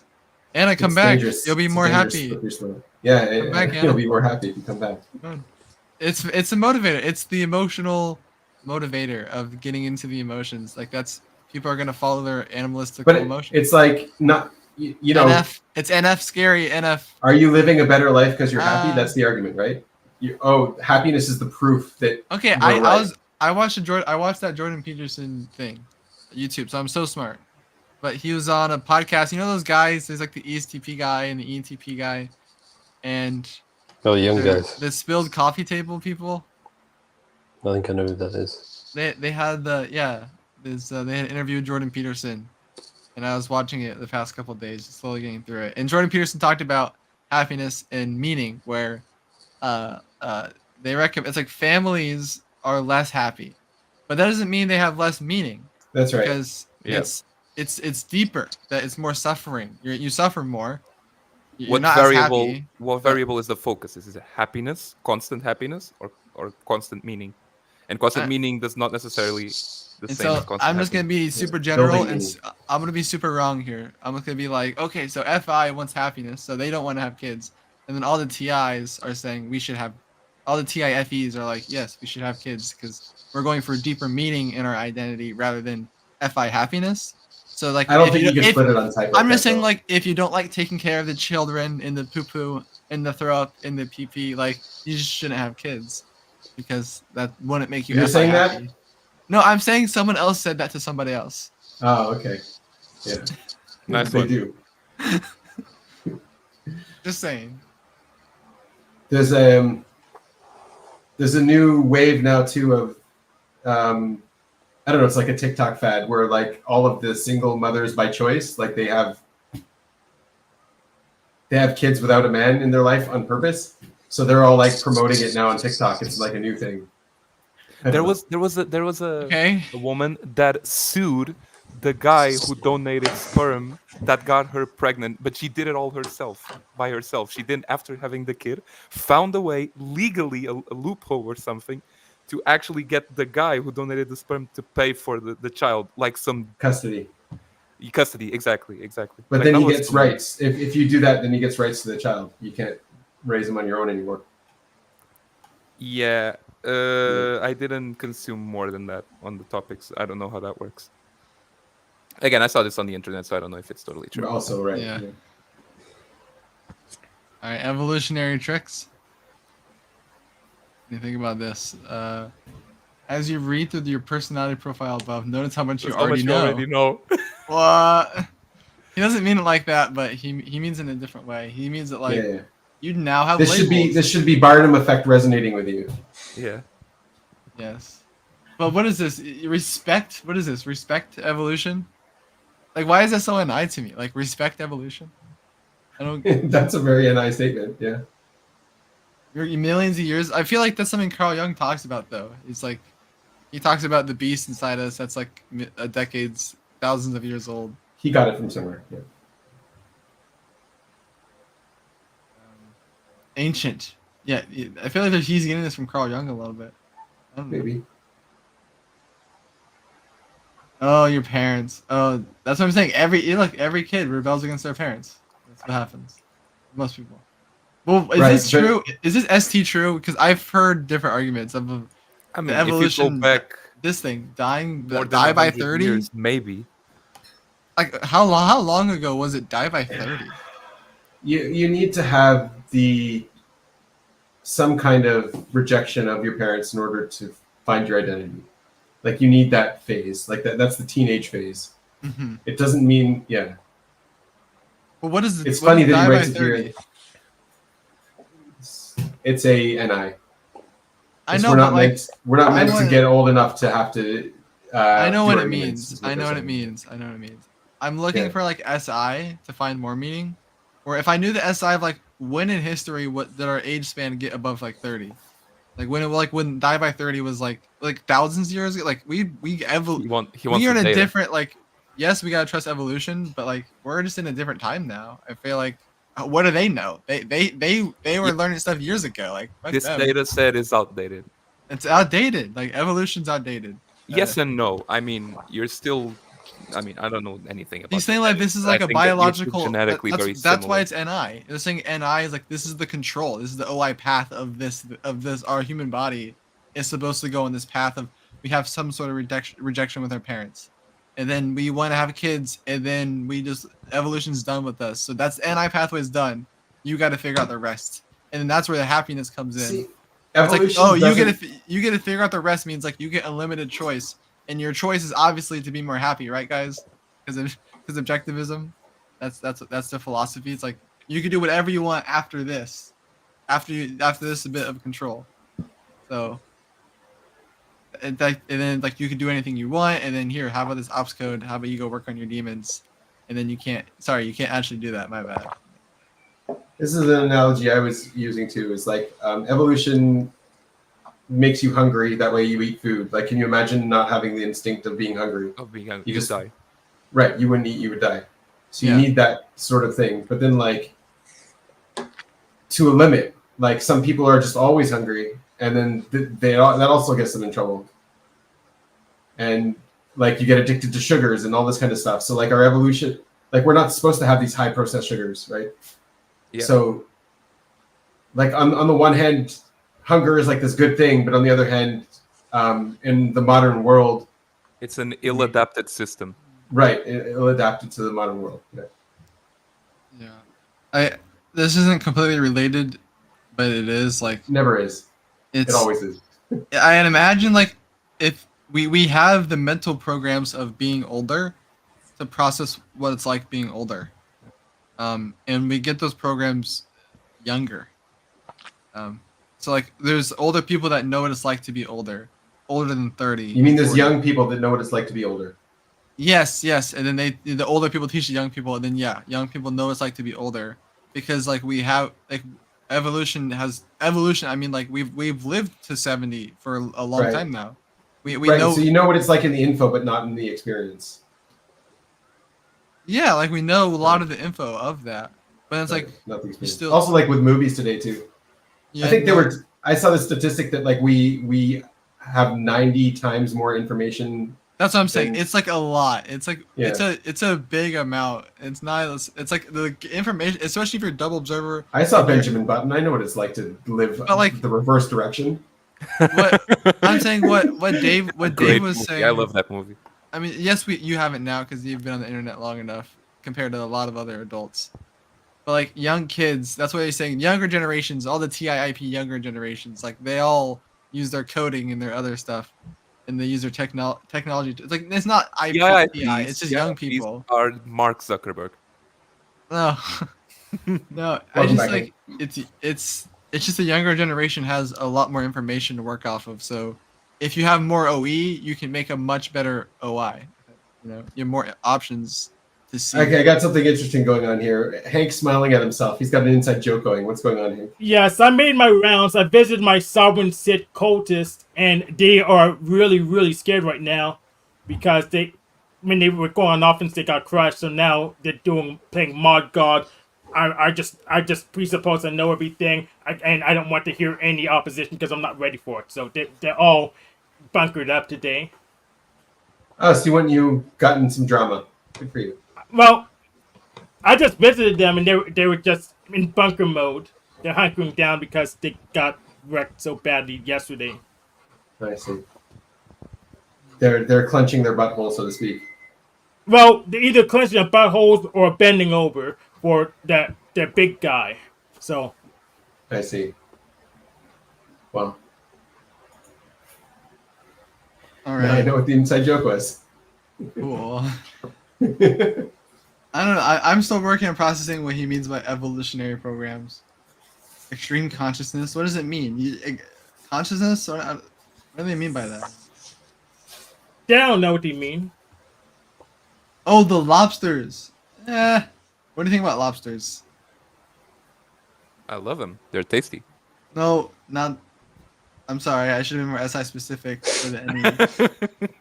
And I come It's back. dangerous. You'll be It's a more dangerous happy. slippery slope. Yeah, Come back, you'll Anna. be more happy if you come back. It's a motivator. It's the emotional motivator of getting into the emotions. Like that's people are gonna follow their animalistic But emotions. it's like not you know. NF. It's NF scary. NF. Are you living a better life because you're happy? Uh, That's the argument, right? Happiness is the proof that. Okay, we're right. I watched that Jordan Peterson thing, YouTube. So I'm so smart. But he was on a podcast. You know those guys? There's like the ESTP guy and the ENTP guy, and Oh, the young guys. the spilled coffee table people. I think I know who that is. They had they had interviewed Jordan Peterson, and I was watching it the past couple of days, slowly getting through it. And Jordan Peterson talked about happiness and meaning, where they recommend it's like families are less happy, but that doesn't mean they have less meaning. That's right. Because it's deeper. That it's more suffering. You suffer more. You're not as happy. What variable is the focus? Is it happiness, constant happiness, or constant meaning? And constant meaning does not necessarily the same as constant I'm just happiness. gonna be super general, and I'm gonna be super wrong here. I'm just gonna be like, okay, so FI wants happiness, so they don't want to have kids, and then all the TIs are saying we should have. All the TIFEs are like, yes, we should have kids because we're going for deeper meaning in our identity rather than FI happiness. So like, I don't think you can split it on type. I'm just saying, like, if you don't like taking care of the children in the poo poo, in the throw up, in the pee pee, like, you just shouldn't have kids because that wouldn't make you. You're saying happy. that? No, I'm saying someone else said that to somebody else. Oh, okay. Yeah. Nice they one. do. Just saying. There's a new wave now too of I don't know, it's like a TikTok fad where like all of the single mothers by choice, like they have kids without a man in their life on purpose. So they're all like promoting it now on TikTok. It's like a new thing. There was a woman that sued the guy who donated sperm that got her pregnant, but she did it all by herself. She didn't, after having the kid, found a way legally, a loophole or something, to actually get the guy who donated the sperm to pay for the child, like some custody. Custody, exactly. But like, then he gets rights. If you do that, then he gets rights to the child. You can't raise him on your own anymore. Yeah, I didn't consume more than that on the topics. I don't know how that works. Again, I saw this on the internet, so I don't know if it's totally true. You're also right. Yeah. All right, evolutionary tricks. What do you think about this? As you read through your personality profile above, notice how much you already know. What? He doesn't mean it like that, but he means it in a different way. He means it like you now have labels. This should be Barnum effect resonating with you. Yeah. Yes. But what is this? Respect? What is this? Respect evolution? Like, why is that so NI to me? Like, respect evolution? I don't. That's a very NI statement. Yeah. You're millions of years. I feel like that's something Carl Jung talks about, though. He's like, he talks about the beast inside us. That's like decades, thousands of years old. He got it from somewhere. Yeah. Ancient. Yeah, I feel like he's getting this from Carl Jung a little bit. I don't know. Maybe. Oh, your parents. Oh, that's what I'm saying. Every kid rebels against their parents. That's what happens. Most people. Well, is this true? Is this ST true? Because I've heard different arguments of the evolution. If you go back, this thing dying, more die by 30 years, maybe. Like how long ago was it? Die by 30. You need to have some kind of rejection of your parents in order to find your identity. Like you need that phase. Like that's the teenage phase. Mm-hmm. It doesn't mean Well, what is it? It's funny that he writes it here. It's a NI. I know, we're not meant to get old enough to have to. I know what it means. I know what it means. I'm looking for like SI to find more meaning, or if I knew the SI of like when in history did our age span get above like 30, like when die by 30 was like thousands of years ago. Like we are in a different like. Yes, we gotta trust evolution, but like we're just in a different time now. I feel like. What do they know? They were learning stuff years ago. Like this data set is outdated. It's outdated. Like evolution's outdated. Yes and no. I mean, you're still. I mean, I don't know anything about. He's saying like this is like a biological. Genetically very similar. That's why it's NI. They're saying NI is like this is the control. This is the OI path of this. Our human body is supposed to go in this path of we have some sort of rejection with our parents. and then we want to have kids, and then evolution's done with us. So that's NI pathway's done. You got to figure out the rest, and then that's where the happiness comes in. See, It's like, evolution oh, you doesn't- get to figure out the rest means like you get unlimited choice, and your choice is obviously to be more happy, right, guys? Because objectivism, that's the philosophy. It's like you can do whatever you want after this, after this a bit of control. So, and then like you can do anything you want, and then here, how about this ops code? How about you go work on your demons? And then you can't actually do that. My bad. This is an analogy I was using too. Is like evolution makes you hungry. That way you eat food. Like, can you imagine not having the instinct of being hungry? Of being hungry, You you just die. Right, you wouldn't eat, you would die. So you Yeah. need that sort of thing. But then, like, to a limit, like some people are just always hungry, and then that also gets them in trouble. And like you get addicted to sugars and all this kind of stuff. So like our evolution, like we're not supposed to have these high processed sugars, right? Yeah. So like on the one hand, hunger is like this good thing, but on the other hand, in the modern world, It's an ill-adapted system. right, it'll adapt it to the modern world. Yeah. Yeah, this isn't completely related, but it is like Never is. it's. It always is. I imagine like if we have the mental programs of being older to process what it's like being older, and we get those programs younger. So like there's older people that know what it's like to be older than 30. You mean there's 40. young people that know what it's like to be older? Yes, and then the older people teach the young people, and then young people know what it's like to be older, because like we have like evolution. I mean, like we've lived to 70 for a long Right. time now. We Right. know. So you know what it's like in the info, but not in the experience. Yeah, like we know a lot of the info of that, but it's Right, like not the experience. still- Also, like with movies today too. yeah, I think no, I saw the statistic that like we have 90 times more information. That's what I'm saying. then- It's like a lot. It's like Yeah. it's a big amount. It's not. It's like the information, especially if you're a double observer. I saw and you're- Benjamin Button. I know what it's like to live But, like- the reverse direction. What I'm saying, what Dave Great was movie. saying. I love that movie. I mean, yes, you haven't now because you've been on the internet long enough compared to a lot of other adults. But like young kids, that's what he's saying. Younger generations, all the TIIP younger generations, like they all use their coding and their other stuff, and they use their technology. It's like it's not IP, Yeah, TI, it's just young these people. are Mark Zuckerberg. No, no. I Welcome just back, like it's just the younger generation has a lot more information to work off of. So if you have more OE, you can make a much better OI. You know, you have more options to see. Okay, I got something interesting going on here. Hank's smiling at himself. He's got an inside joke going. What's going on here? Yes, I made my rounds. I visited my Sovereign Sith cultists, and they are really, really scared right now because when they were going on offense, they got crushed. So now they're playing Mod God. I just presuppose I know everything, and I don't want to hear any opposition because I'm not ready for it. So they're all bunkered up today. Oh, so you gotten some drama. Good for you. Well, I just visited them, and they were just in bunker mode. They're hunkering down because they got wrecked so badly yesterday. I see. They're clenching their butthole, so to speak. Well, they're either clenching their buttholes or bending over for their big guy. So I see. Well, All now I right, know what the inside joke was. cool. I don't know. I'm still working on processing what he means by evolutionary programs. Extreme consciousness. What does it mean? Consciousness? What do they mean by that? they don't know what they mean. Oh, the lobsters. What do you think about lobsters? I love them. They're tasty. No, not. I'm sorry. I should have been more SI specific for the ending.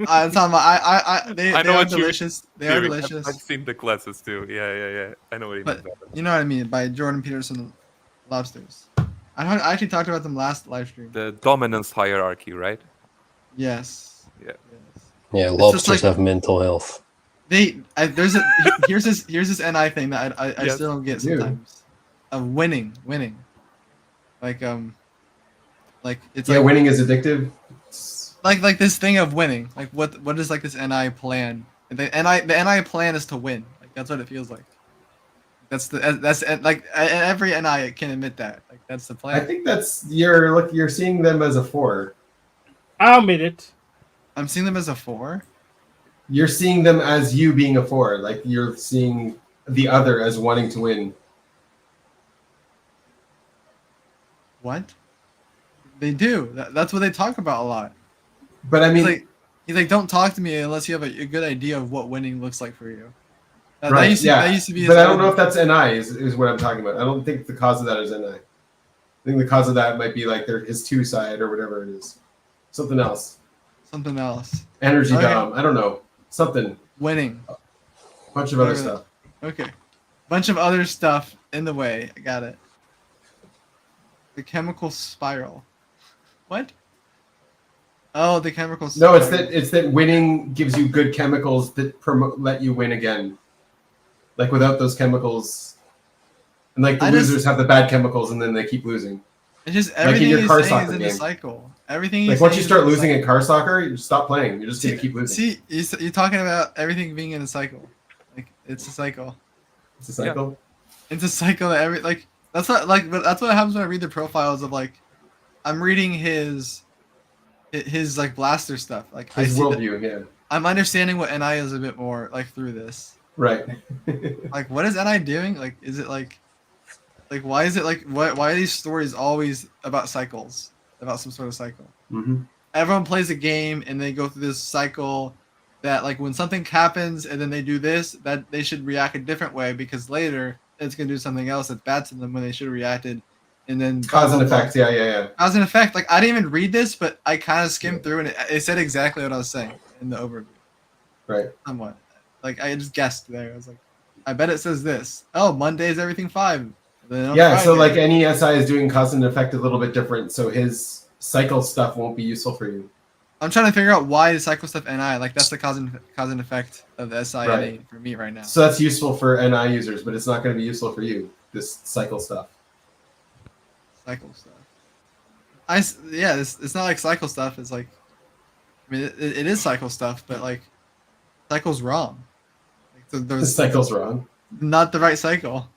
I'm talking about. They I know are what you're delicious. They are Dude, delicious. I've seen the classes too. Yeah. I know what you mean. But by that. you know what I mean by Jordan Peterson lobsters. I actually talked about them last live stream. The dominance hierarchy, right? Yes. Yeah. Yes. Yeah, just lobsters like- have mental health. Here's this NI thing that I Yes. still don't get Dude. sometimes. Of winning. Like it's Yeah, like winning is addictive. like this thing of winning. Like what is like this NI plan? The NI plan is to win. Like that's what it feels like. That's like every NI can admit that. Like that's the plan. I think that's you're seeing them as a 4. I'll admit it. I'm seeing them as a 4. You're seeing them as you being a 4. Like you're seeing the other as wanting to win. What? They do. That's what they talk about a lot. But I mean, he's like, don't talk to me unless you have a good idea of what winning looks like for you. right? That used to be. But I don't know if that's NI is what I'm talking about. I don't think the cause of that is NI. I think the cause of that might be like his 2 side or whatever it is. Something else. Something else. Energy dom. I don't know. Something. Winning. A bunch of other stuff. Okay. Bunch of other stuff in the way. I got it. The chemical spiral. What? Oh, the chemical spiral. No, it's that winning gives you good chemicals that let you win again. Like without those chemicals, and like the losers have the bad chemicals, and then they keep losing. It's just everything like in your car he's saying soccer is in game. the cycle. Everything. Like once you start losing at car soccer, you stop playing. You're just gonna keep losing. See, you're talking about everything being in a cycle. Like it's a cycle. It's a cycle. Yeah. It's a cycle that that's what but that's what happens when I read the profiles of like, I'm reading his like blaster stuff. Like His worldview, yeah. I'm understanding what NI is a bit more like through this. Right. Like what is NI doing? Like is it like why is it like why are these stories always about cycles? About some sort of cycle. Mm-hmm. Everyone plays a game and they go through this cycle that like when something happens and then they do this, that they should react a different way because later it's gonna do something else that's bad to them when they should have reacted. And then cause and effect, yeah. Cause and effect. Like I didn't even read this, but I kind of skimmed through and it said exactly what I was saying in the overview. Right. Somewhat. Like I just guessed there. I was like, I bet it says this. Oh, Monday is everything 5. Yeah, so like any SI is doing cause and effect a little bit different, so his cycle stuff won't be useful for you. I'm trying to figure out why the cycle stuff NI, like that's the cause and effect of the SI Right. for me right now. So that's useful for NI users, but it's not going to be useful for you, this cycle stuff. Cycle stuff. It's not like cycle stuff. It's like, I mean, it is cycle stuff, but like, cycle's wrong. Like, The cycle's wrong. Not the right cycle.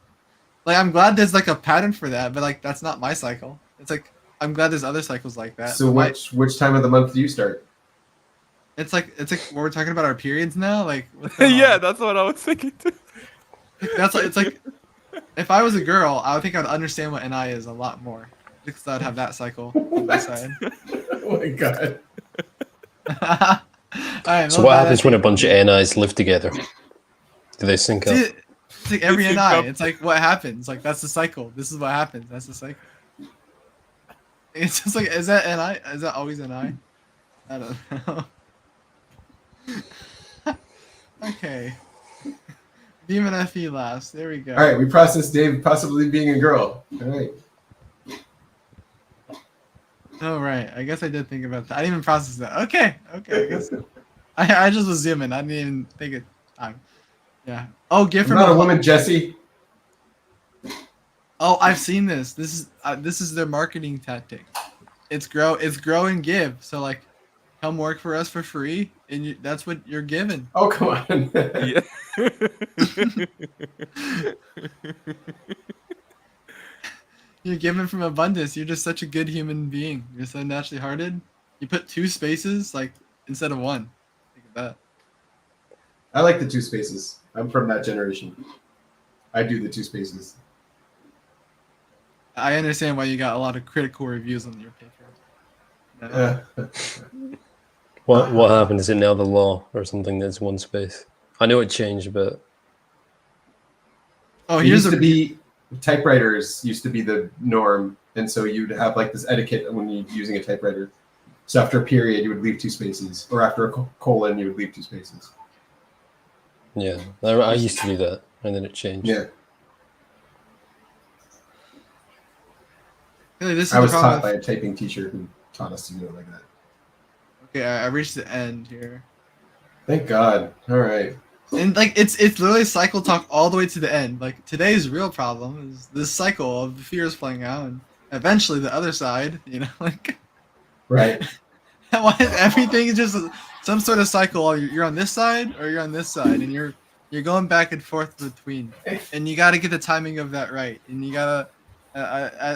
Like I'm glad there's like a pattern for that, but like that's not my cycle. It's like I'm glad there's other cycles like that. So which time of the month do you start? It's like we're talking about our periods now. Like yeah, that's what I was thinking too. That's like it's like if I was a girl, I would think I'd understand what NI is a lot more because I'd have that cycle on my side. Oh my god. Right, so what happens when a bunch of NIs live together? Do they sync up? It's like every NI. It's like what happens. Like that's the cycle. This is what happens. That's the cycle. It's just like, is that NI? Is that always NI? I don't know. Okay. Demon FE last. There we go. All right, we processed Dave possibly being a girl. All right. Oh right. I guess I did think about that. I didn't even process that. Okay. I guess I just was zooming. I didn't even think it time. Yeah. Oh, gift from not a woman, Jesse. Oh, I've seen this. This is their marketing tactic. It's grow and give. So like, come work for us for free, and that's what you're given. Oh come on. Yeah. You're given from abundance. You're just such a good human being. You're so naturally hearted. You put 2 spaces like instead of 1. Think of that. I like the 2 spaces. I'm from that generation. I do the 2 spaces. I understand why you got a lot of critical reviews on your paper. What happened? Is it now the law or something that's 1 space? I know it changed, but It used to be typewriters used to be the norm, and so you'd have like this etiquette when you're using a typewriter. So after a period, you would leave 2 spaces, or after a colon, you would leave 2 spaces. yeah, I used to do that, and then it changed. Yeah. Really, this is I was the problem taught by a typing teacher who taught us to do it like that. Okay, I reached the end here. Thank God. All right. And like it's literally cycle talk all the way to the end. Like today's real problem is this cycle of fears playing out, and eventually the other side. You know, like Right. why is everything just some sort of cycle. You're on this side or you're on this side, and you're going back and forth between, and you got to get the timing of that right, and you gotta.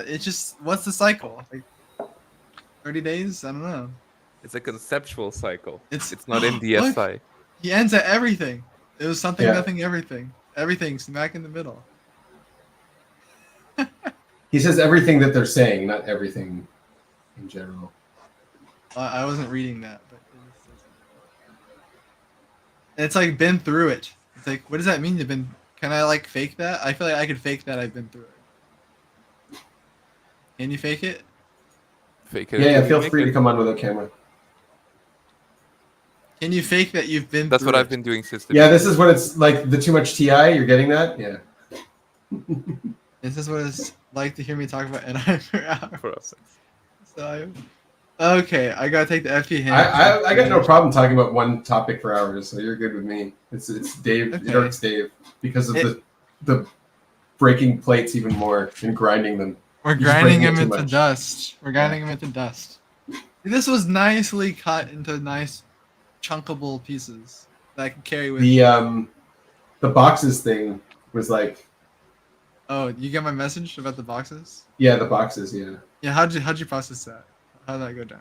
It's just what's the cycle? Like 30 days? I don't know. It's a conceptual cycle. It's not in the look, SI. he ends at everything. It was something, Yeah. nothing, everything. Everything smack in the middle. He says everything that they're saying, not everything in general. I wasn't reading that, but it's like been through it. It's like, what does that mean? You've been? Can I like fake that? I feel like I could fake that I've been through it. Can you fake it? Fake it. Yeah, feel free to come on with a camera. Can you fake that you've been? That's through what it? I've been doing since. Yeah, this is when it's like the too much TI. You're getting that? Yeah. This is what it's like to hear me talk about NI per hour. For us. So, okay, I gotta take the FP hint. I got no problem talking about one topic for hours, so you're good with me. It's Dave. Okay. It irks Dave because of the breaking plates even more and grinding them. We're You're just grinding breaking it them too into much. dust. We're grinding them into dust. This was nicely cut into nice, chunkable pieces that I can carry with. The boxes thing was like. Oh, you get my message about the boxes? Yeah, the boxes. Yeah. Yeah, how'd you process that? How'd that go down?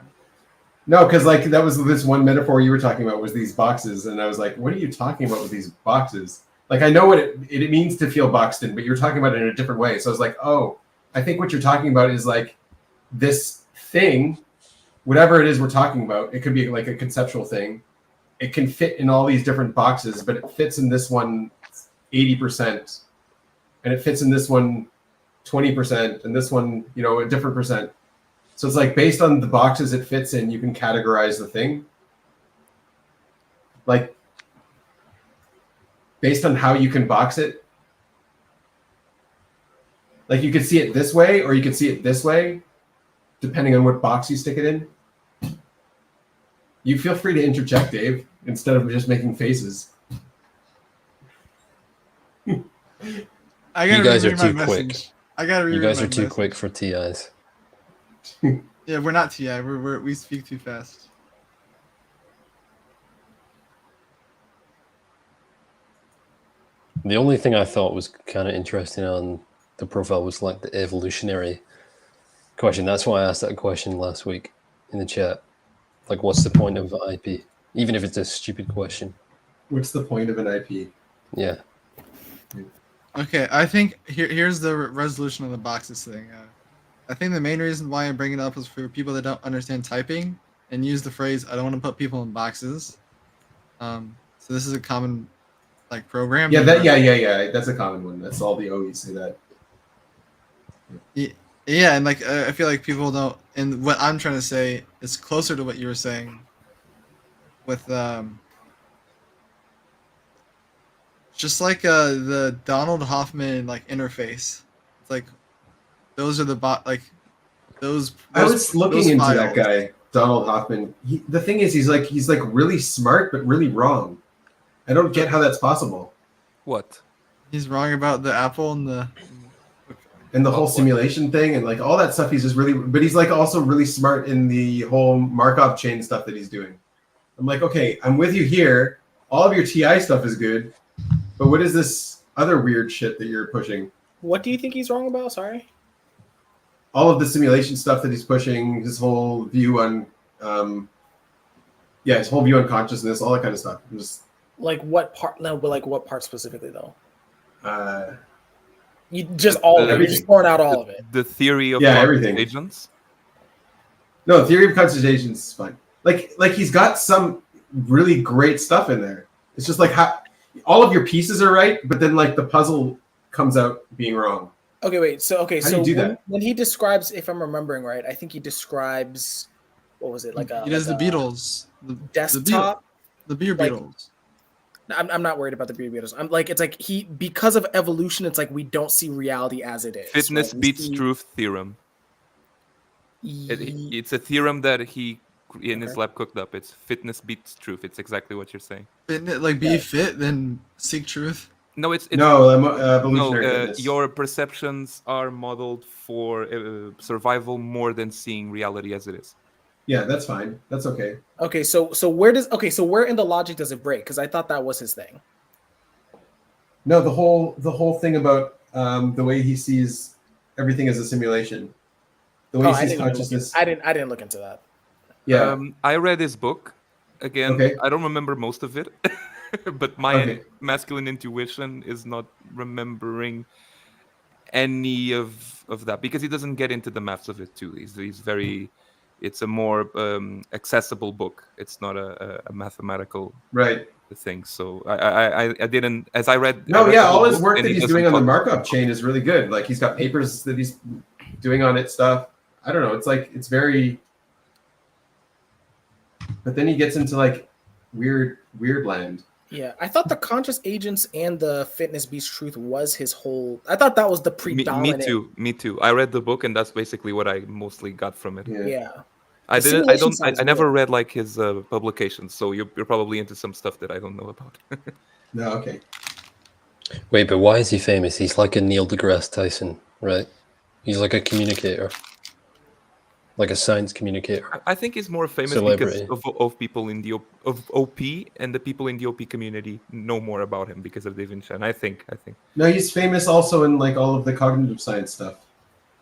No, because like that was this one metaphor you were talking about was these boxes, and I was like, what are you talking about with these boxes? Like I know what it means to feel boxed in, but you're talking about it in a different way. So I was like, oh, I think what you're talking about is like this thing, whatever it is we're talking about. It could be like a conceptual thing. It can fit in all these different boxes, but it fits in this one 80%, and it fits in this one 20%, and this one, a different percent. So it's like based on the boxes it fits in, you can categorize the thing. Like based on how you can box it. Like you could see it this way or you could see it this way, depending on what box you stick it in. You feel free to interject, Dave, instead of just making faces. I gotta You guys are reread my too quick. message. I gotta reread You guys my are too message. quick for TIs. Yeah, we're not TI. We speak too fast. The only thing I thought was kind of interesting on the profile was like the evolutionary question. That's why I asked that question last week in the chat. Like, what's the point of IP? Even if it's a stupid question. What's the point of an IP? Yeah. Okay, I think here's the resolution of the boxes thing. I think the main reason why I bring it up is for people that don't understand typing and use the phrase "I don't want to put people in boxes." So this is a common like program. Yeah, that's a common one. That's all the OEs say that. Yeah, and like I feel like people don't. And what I'm trying to say is closer to what you were saying. With just like the Donald Hoffman like interface, it's like those are the those. I was looking into files. that guy, Donald Hoffman. The thing is, he's like really smart, but really wrong. I don't get how that's possible. What? He's wrong about the Apple and the whole simulation thing and like all that stuff. He's just really, but he's like also really smart in the whole Markov chain stuff that he's doing. I'm like, okay, I'm with you here. All of your TI stuff is good, but what is this other weird shit that you're pushing? What do you think he's wrong about? Sorry. All of the simulation stuff that he's pushing, his whole view on, his whole view on consciousness, all that kind of stuff. I'm just like what part? No, but like what part specifically though? You just everything. You're just pouring out all of it. The theory of everything. agents. No, theory of concentrations is fine. Like he's got some really great stuff in there. It's just like how all of your pieces are right, but then like the puzzle comes out being wrong. Okay, wait. So How do you do that? when he describes, if I'm remembering right, I think he describes what was it like? he does like the Beatles, the desktop, the beer like- Beatles. I'm not worried about the Beer Beatles. I'm like, it's like because of evolution, it's like we don't see reality as it is. Fitness right? We beats see- truth theorem. It's a theorem that he in his lab cooked up. It's fitness beats truth. It's exactly what you're saying. Isn't it like be fit, then seek truth? No, it's No, evolutionary fitness. your perceptions are modeled for survival more than seeing reality as it is. Yeah, that's fine. That's okay. Okay, so where in the logic does it break? Because I thought that was his thing. No, the whole thing about the way he sees everything as a simulation, the way Oh, he sees consciousness. I didn't look into that. Yeah. I read his book. Again, Okay. I don't remember most of it, but my Okay. masculine intuition is not remembering any of that because he doesn't get into the maths of it too. He's very. It's a more accessible book. It's not a mathematical Right. thing. So I didn't as I read. No, I read yeah, the whole all his book, work and that he he's doesn't doing on the talk about markup chain is really good. Like he's got papers that he's doing on it stuff. I don't know. It's like it's very. But then he gets into like weird land. Yeah, I thought the conscious agents and the fitness beast truth was his whole. I thought that was the predominant. Me too. I read the book, and that's basically what I mostly got from it. Yeah. I The didn't. I simulation don't. sounds I never good. read like his publications, so you're probably into some stuff that I don't know about. No, okay. Wait, but why is he famous? He's like a Neil deGrasse Tyson, right? He's like a communicator, like a science communicator. I think he's more famous Celebrity. because of people in the of OP, and the people in the OP community know more about him because of David Chen. I think. No, he's famous also in like all of the cognitive science stuff.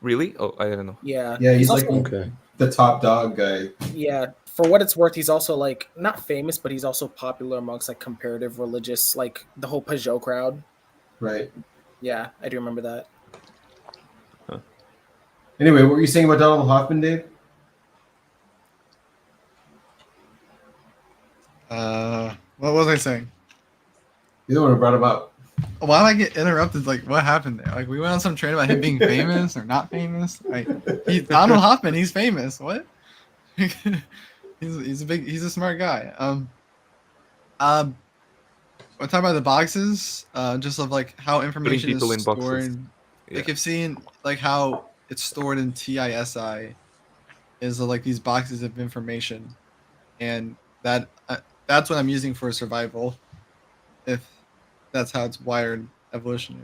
Really? Oh, I don't know. Yeah. Yeah, he's also, like the top dog guy. Yeah, for what it's worth, he's also like not famous, but he's also popular amongst like comparative religious, like the whole Peugeot crowd. Right. Yeah, I do remember that. Anyway, what were you saying about Donald Hoffman, Dave? What was I saying? You're the one who brought him up. Why did I get interrupted? Like, what happened there? Like, we went on some train about him being famous or not famous. Like, Donald Hoffman, he's famous. What? he's a smart guy. We're talking about the boxes, just of like how information people is in boxes. stored. Yeah. Like, you've seen like how it's stored in TISI, is like these boxes of information, and that's what I'm using for survival. If that's how it's wired evolutionarily.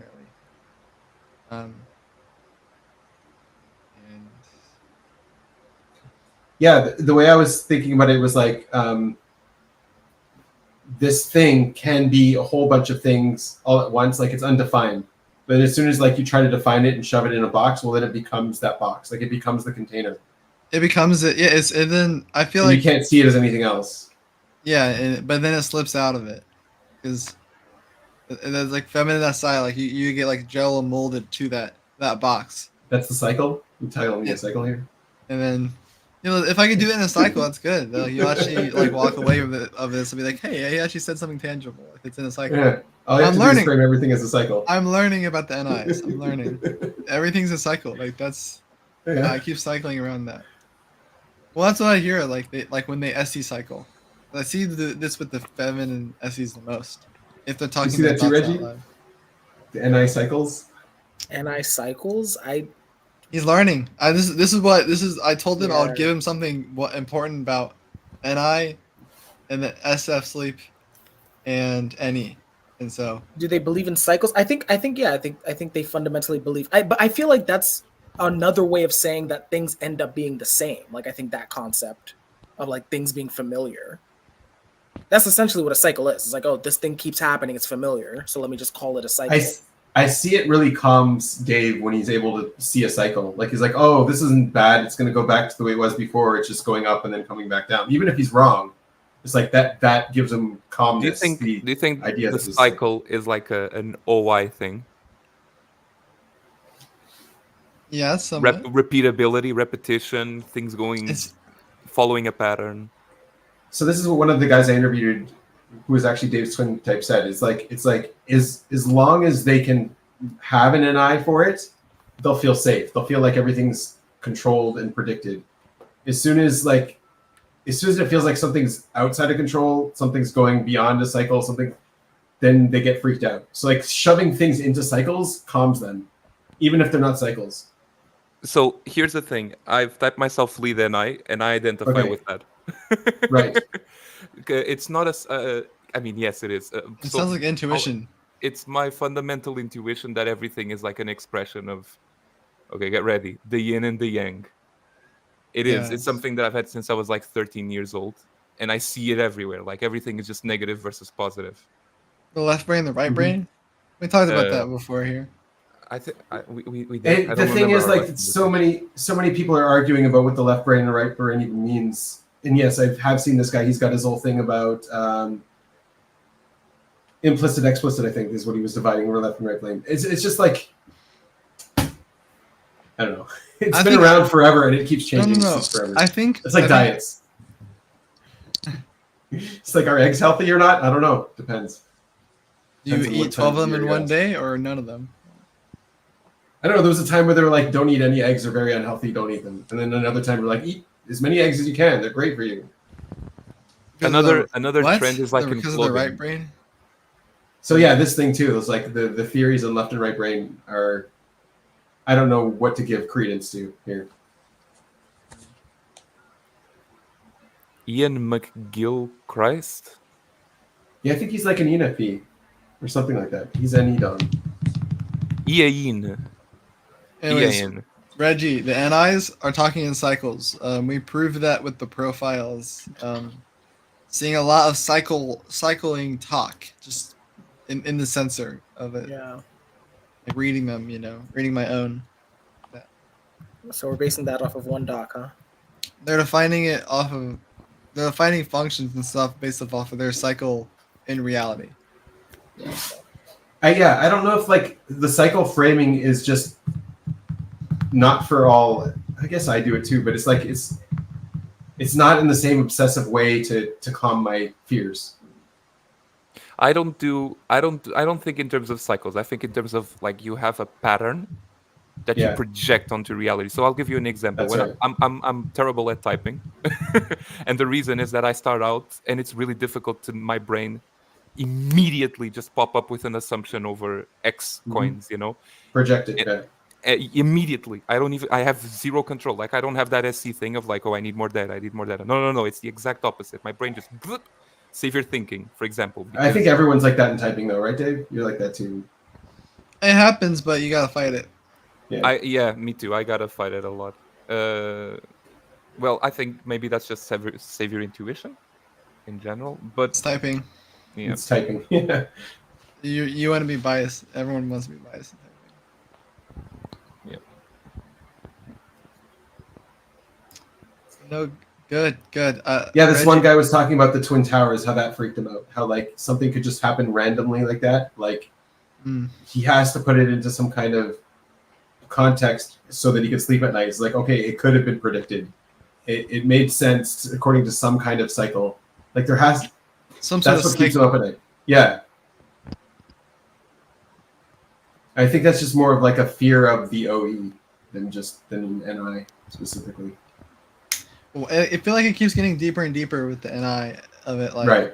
And Yeah, the way I was thinking about it was like this thing can be a whole bunch of things all at once, like it's undefined. But as soon as like you try to define it and shove it in a box, well, then it becomes that box. Like it becomes the container. it becomes it. Yeah, and then I feel And like you can't see it as anything else. yeah, but then it slips out of it because there's like feminine side. Like you get like gel molded to that box, That's the cycle. I'm telling you a cycle here. and then if I could do it in a cycle, that's good. Like, you'll actually like walk away with it of this and be like, hey, he actually said something tangible. If it's in a cycle. Yeah. All you have I'm to do learning. is frame everything as a cycle. I'm learning about the NIs. I'm learning. Everything's a cycle. Like that's. Yeah. I keep cycling around that. Well, that's what I hear. Like when they SE cycle. I see this with the feminine SEs the most. If they're talking. You see that too, thoughts out Reggie? loud. The NI cycles. NI cycles. He's learning. This is. I told him I Yeah. would give him something important about NI, and the SF sleep, and NE, and so. Do they believe in cycles? I think they fundamentally believe. But I feel like that's another way of saying that things end up being the same. Like I think that concept of like things being familiar. That's essentially what a cycle is. It's like, oh, this thing keeps happening. It's familiar, so let me just call it a cycle. I see it really calms Dave when he's able to see a cycle. Like he's like, oh, this isn't bad. It's going to go back to the way it was before. It's just going up and then coming back down. Even if he's wrong, it's like that gives him calmness. Do you think idea the that this- cycle is like an OI thing? Yeah, somewhat. Repeatability, repetition, things going, following a pattern. So this is what one of the guys I interviewed, who was actually Dave's twin type, said. It's like as long as they can have an NI for it, they'll feel safe. They'll feel like everything's controlled and predicted. As soon as it feels like something's outside of control, something's going beyond a cycle, then they get freaked out. So like shoving things into cycles calms them, even if they're not cycles. So here's the thing: I've typed myself lead NI, and I identify Okay. with that. Right. It's not as. I mean, yes, it is. It sounds like intuition. It's my fundamental intuition that everything is like an expression of. Okay, get ready. The yin and the yang. It is. It's Yes. something that I've had since I was like 13 years old, and I see it everywhere. Like everything is just negative versus positive. The left brain, the right Mhm. brain. We talked about Uh, that before here. I think we did. I And don't the thing remember is, our like, last so conversation. many people are arguing about what the left brain and the right brain even means. And yes, I have seen this guy. He's got his whole thing about implicit, explicit. I think is what he was dividing over left and right brain. It's just like, I don't know. It's I been think- around forever, and it keeps No, changing no, since forever. I think It's like I think- diets. It's like, are eggs healthy or not? I don't know. Depends. Do you Depends on what eat 12 of time them in year one it is. day or none of them? I don't know. There was a time where they were like, "Don't eat any eggs; they're very unhealthy. Don't eat them." And then another time, we're like, "Eat as many eggs as you can; they're great for you." Because of Another what? trend is like Because in of the right clothing. brain. So yeah, this thing too. It's like the theories on left and right brain are. I don't know what to give credence to here. Ian McGill-Christ. Yeah, I think he's like an ENFP or something like that. He's an EDON. Ian. Anyways, Ian. Reggie, the NIs are talking in cycles. We proved that with the profiles. Seeing a lot of cycling talk just in the sensor of it. Yeah. Like reading them, reading my own. So we're basing that off of one doc, huh? They're defining it off of, they're defining functions and stuff based off of their cycle in reality. I don't know if like the cycle framing is just not for all. I guess I do it too, but it's like it's not in the same obsessive way to calm my fears. I don't think in terms of cycles. I think in terms of like you have a pattern that you Yeah. project onto reality. So I'll give you an example. That's When right. I'm terrible at typing, and the reason is that I start out and it's really difficult to my brain immediately just pop up with an assumption over X Mhm. coins, Project it. And- Yeah. Immediately. I have zero control. Like I don't have that SC thing of like, oh, I need more data. No. It's the exact opposite. My brain just save your thinking, for example. I think because- everyone's like that in typing, though, right, Dave? You're like that too. It happens, but you gotta fight it. Yeah. me too. I gotta fight it a lot. Well, I think maybe that's just save your intuition in general. But It's typing. yeah, It's typing. Yeah. You want to be biased. Everyone wants to be biased in typing. No, good. Yeah, this Reggie- one guy was talking about the Twin Towers, how that freaked him out. How like something could just happen randomly like that. Like Mm. he has to put it into some kind of context so that he can sleep at night. It's like, okay, it could have been predicted. It made sense according to some kind of cycle. Like there has Some sort that's of what keeps him cycle. up at night. Yeah. I think that's just more of like a fear of the OE than NI specifically. Well, I feel like it keeps getting deeper and deeper with the NI of it. Like, Right.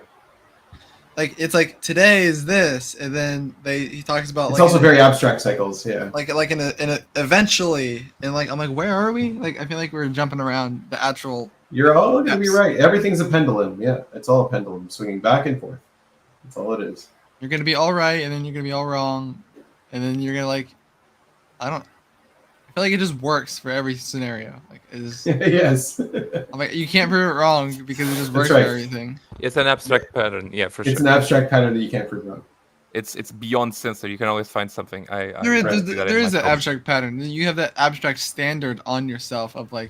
Like it's like today is this, and then he talks about It's like also very abstract cycles. Yeah. like in a eventually, and like I'm like, where are we? Like I feel like we're jumping around the actual. You're all gonna be Yes. right. Everything's a pendulum. Yeah, it's all a pendulum swinging back and forth. That's all it is. You're gonna be all right, and then you're gonna be all wrong, and then you're gonna like, I feel like it just works for every scenario. Like it is. Yes. I'm like, you can't prove it wrong because it just works right. for everything. it's an abstract pattern. Yeah, for It's sure. an abstract pattern that you can't prove wrong. It's beyond sensor. You can always find something. There there is an abstract pattern. Then you have that abstract standard on yourself of like,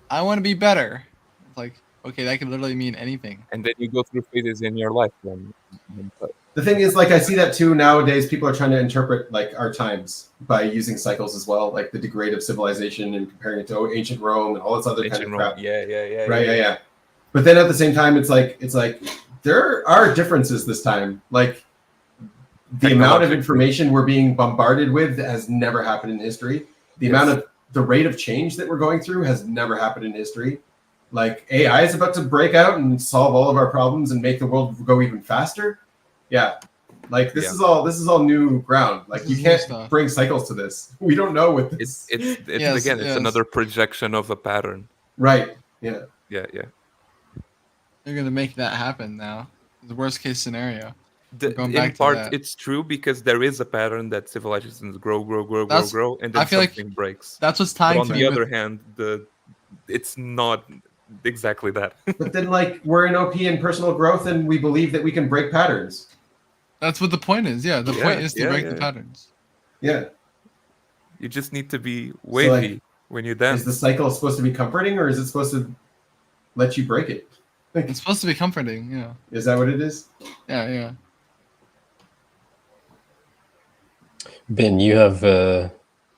I want to be better. It's like, okay, that could literally mean anything. And then you go through phases in your life. The thing is, like, I see that too nowadays. People are trying to interpret like our times by using cycles as well, like the degrade of civilization and comparing it to ancient Rome and all this other kind of crap. Yeah. Right. Yeah. But then at the same time, it's like there are differences this time. Like the amount of information we're being bombarded with has never happened in history. The rate of change that we're going through has never happened in history. Like AI is about to break out and solve all of our problems and make the world go even faster. Yeah. Like this is all new ground. Like you can't bring cycles to this. We don't know what this. It's Yes, again, it's another projection of a pattern. Right. Yeah. Yeah. They're gonna make that happen now. The worst case scenario. Going In back to part, that. it's true because there is a pattern that civilizations grow, and then I feel like something breaks. That's what's But tying on to the me other with, hand, it's not exactly that. But then, like, we're in OP and personal growth, and we believe that we can break patterns. That's what the point is. Yeah, the point is to break the patterns. Yeah. You just need to be wavy when you dance. Is the cycle supposed to be comforting, or is it supposed to let you break it? It's supposed to be comforting. Yeah. Is that what it is? Yeah, yeah. Ben, you have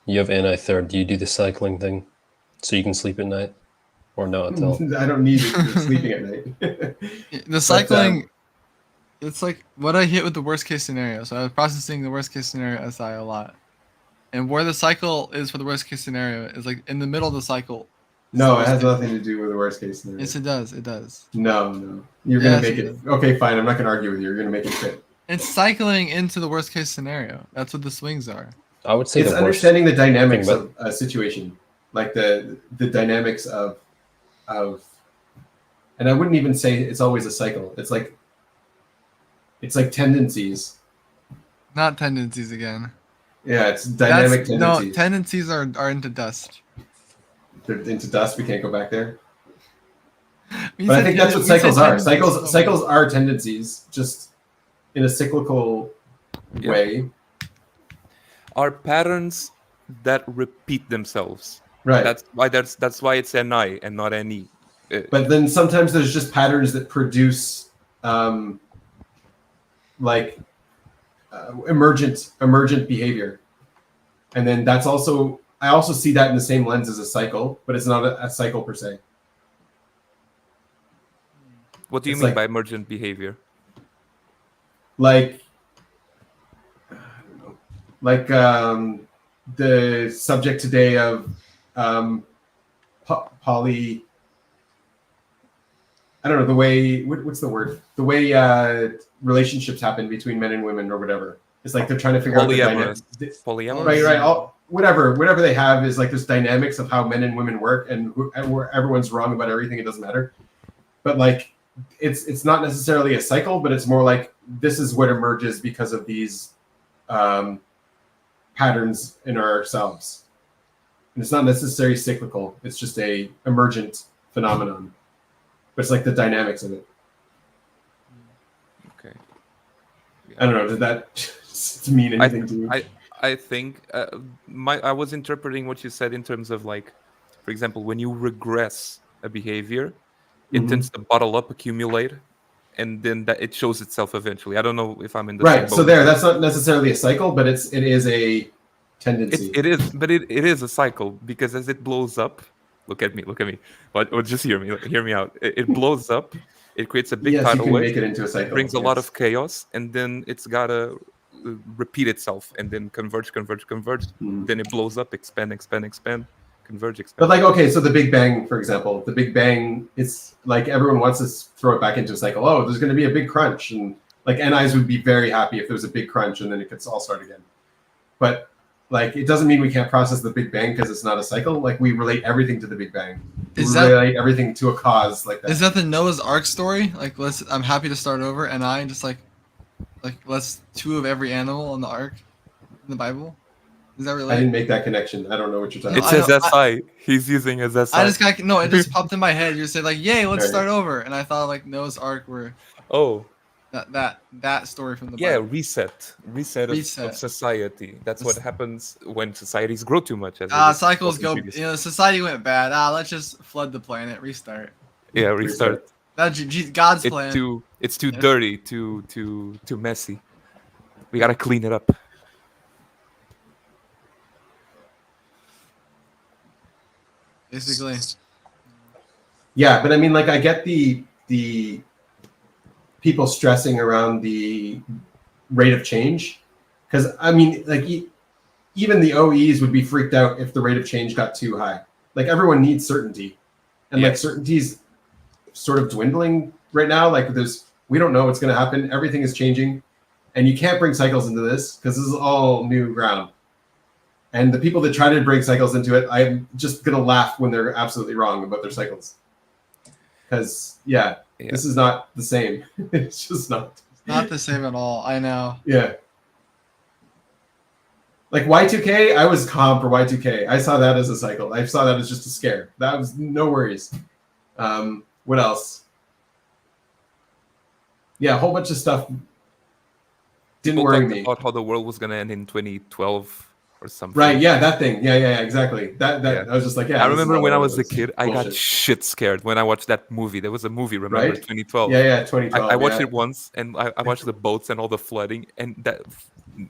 NI third. Do you do the cycling thing so you can sleep at night, or not at all? I don't need it for sleeping at night. The cycling, it's like what I hit with the worst case scenario. So I was processing the worst case scenario SI a lot, and where the cycle is for the worst case scenario is like in the middle of the cycle. No, it has nothing to do with the worst case scenario. Yes, it does. It does. No. You're gonna make it. Okay, fine. I'm not gonna argue with you. You're gonna make it fit. It's cycling into the worst case scenario. That's what the swings are. I would say it's understanding the dynamics of a situation, like the dynamics of, and I wouldn't even say it's always a cycle. It's like tendencies. Not tendencies again. Yeah, it's dynamic tendencies. No, tendencies are into dust. They're into dust. We can't go back there. But I think that's what cycles are. Cycles are tendencies, just in a cyclical way. Are patterns that repeat themselves. Right. That's why it's NI and not NE. But then sometimes there's just patterns that produce emergent behavior. And then I also see that in the same lens as a cycle, but it's not a cycle per se. What do you mean by emergent behavior? Like the subject today of poly. I don't know the way. What's the word? The way relationships happen between men and women or whatever. It's like they're trying to figure out the dynamics. Polyamorous. Right. Whatever they have is like this dynamics of how men and women work, and where everyone's wrong about everything. It doesn't matter. But like, it's not necessarily a cycle, but it's more like this is what emerges because of these patterns in ourselves. And it's not necessarily cyclical. It's just a emergent phenomenon. But it's like the dynamics of it. Okay. I don't know. Did that mean anything to you? I think I was interpreting what you said in terms of like, for example, when you regress a behavior, it tends to bottle up, accumulate, and then that it shows itself eventually. I don't know if I'm in the right. So that's not necessarily a cycle, but it is a tendency. It is a cycle because as it blows up, look at me. But just hear me out. It blows up. It creates a big tidal wave. Make it into a cycle. Brings a lot of chaos, and then it's gotta repeat itself, and then converge. Then it blows up, expand, converge, expand. But like, okay, so the Big Bang, for example, the Big Bang, it's like everyone wants to throw it back into a cycle. Oh, there's going to be a big crunch, and like NIs would be very happy if there was a big crunch, and then it could all start again. But like, it doesn't mean we can't process the Big Bang because it's not a cycle. Like, we relate everything to the Big Bang. Relate everything to a cause like that. Is that the Noah's Ark story? Like, I'm happy to start over, and I just like let's two of every animal in the ark in the Bible. Is that related? I didn't make that connection. I don't know what you're talking about. It says SI. He's using as SI. It just popped in my head. You said like, "Yay, let's start over," and I thought like Noah's Ark were. Oh. That story from the Bible. Yeah, reset of society. That's what happens when societies grow too much. Cycles go. Society went bad. Let's just flood the planet, restart. Yeah, restart. That's God's plan. It's too dirty, too messy. We gotta clean it up. Basically. Yeah, but I mean, like, I get the people stressing around the rate of change, because I mean, like, even the OEs would be freaked out if the rate of change got too high. Like, everyone needs certainty, and like certainty's sort of dwindling right now. Like, we don't know what's going to happen. Everything is changing, and you can't bring cycles into this because this is all new ground. And the people that try to bring cycles into it, I'm just going to laugh when they're absolutely wrong about their cycles. Because, this is not the same. It's just not. It's not the same at all. I know. Yeah. Like Y2K, I was calm for Y2K. I saw that as a cycle. I saw that as just a scare. That was no worries. What else? Yeah, a whole bunch of stuff didn't People worry talked me. about how the world was gonna end in 2012 or something. Right? Yeah, that thing. Yeah, exactly. That Yeah. I was just like, yeah. I this is remember not when I one of was a those kid, I got bullshit. shit scared when I watched that movie. There was a movie, remember, Right? 2012. Yeah, 2012. I watched yeah. it once, and I watched the boats and all the flooding, and that,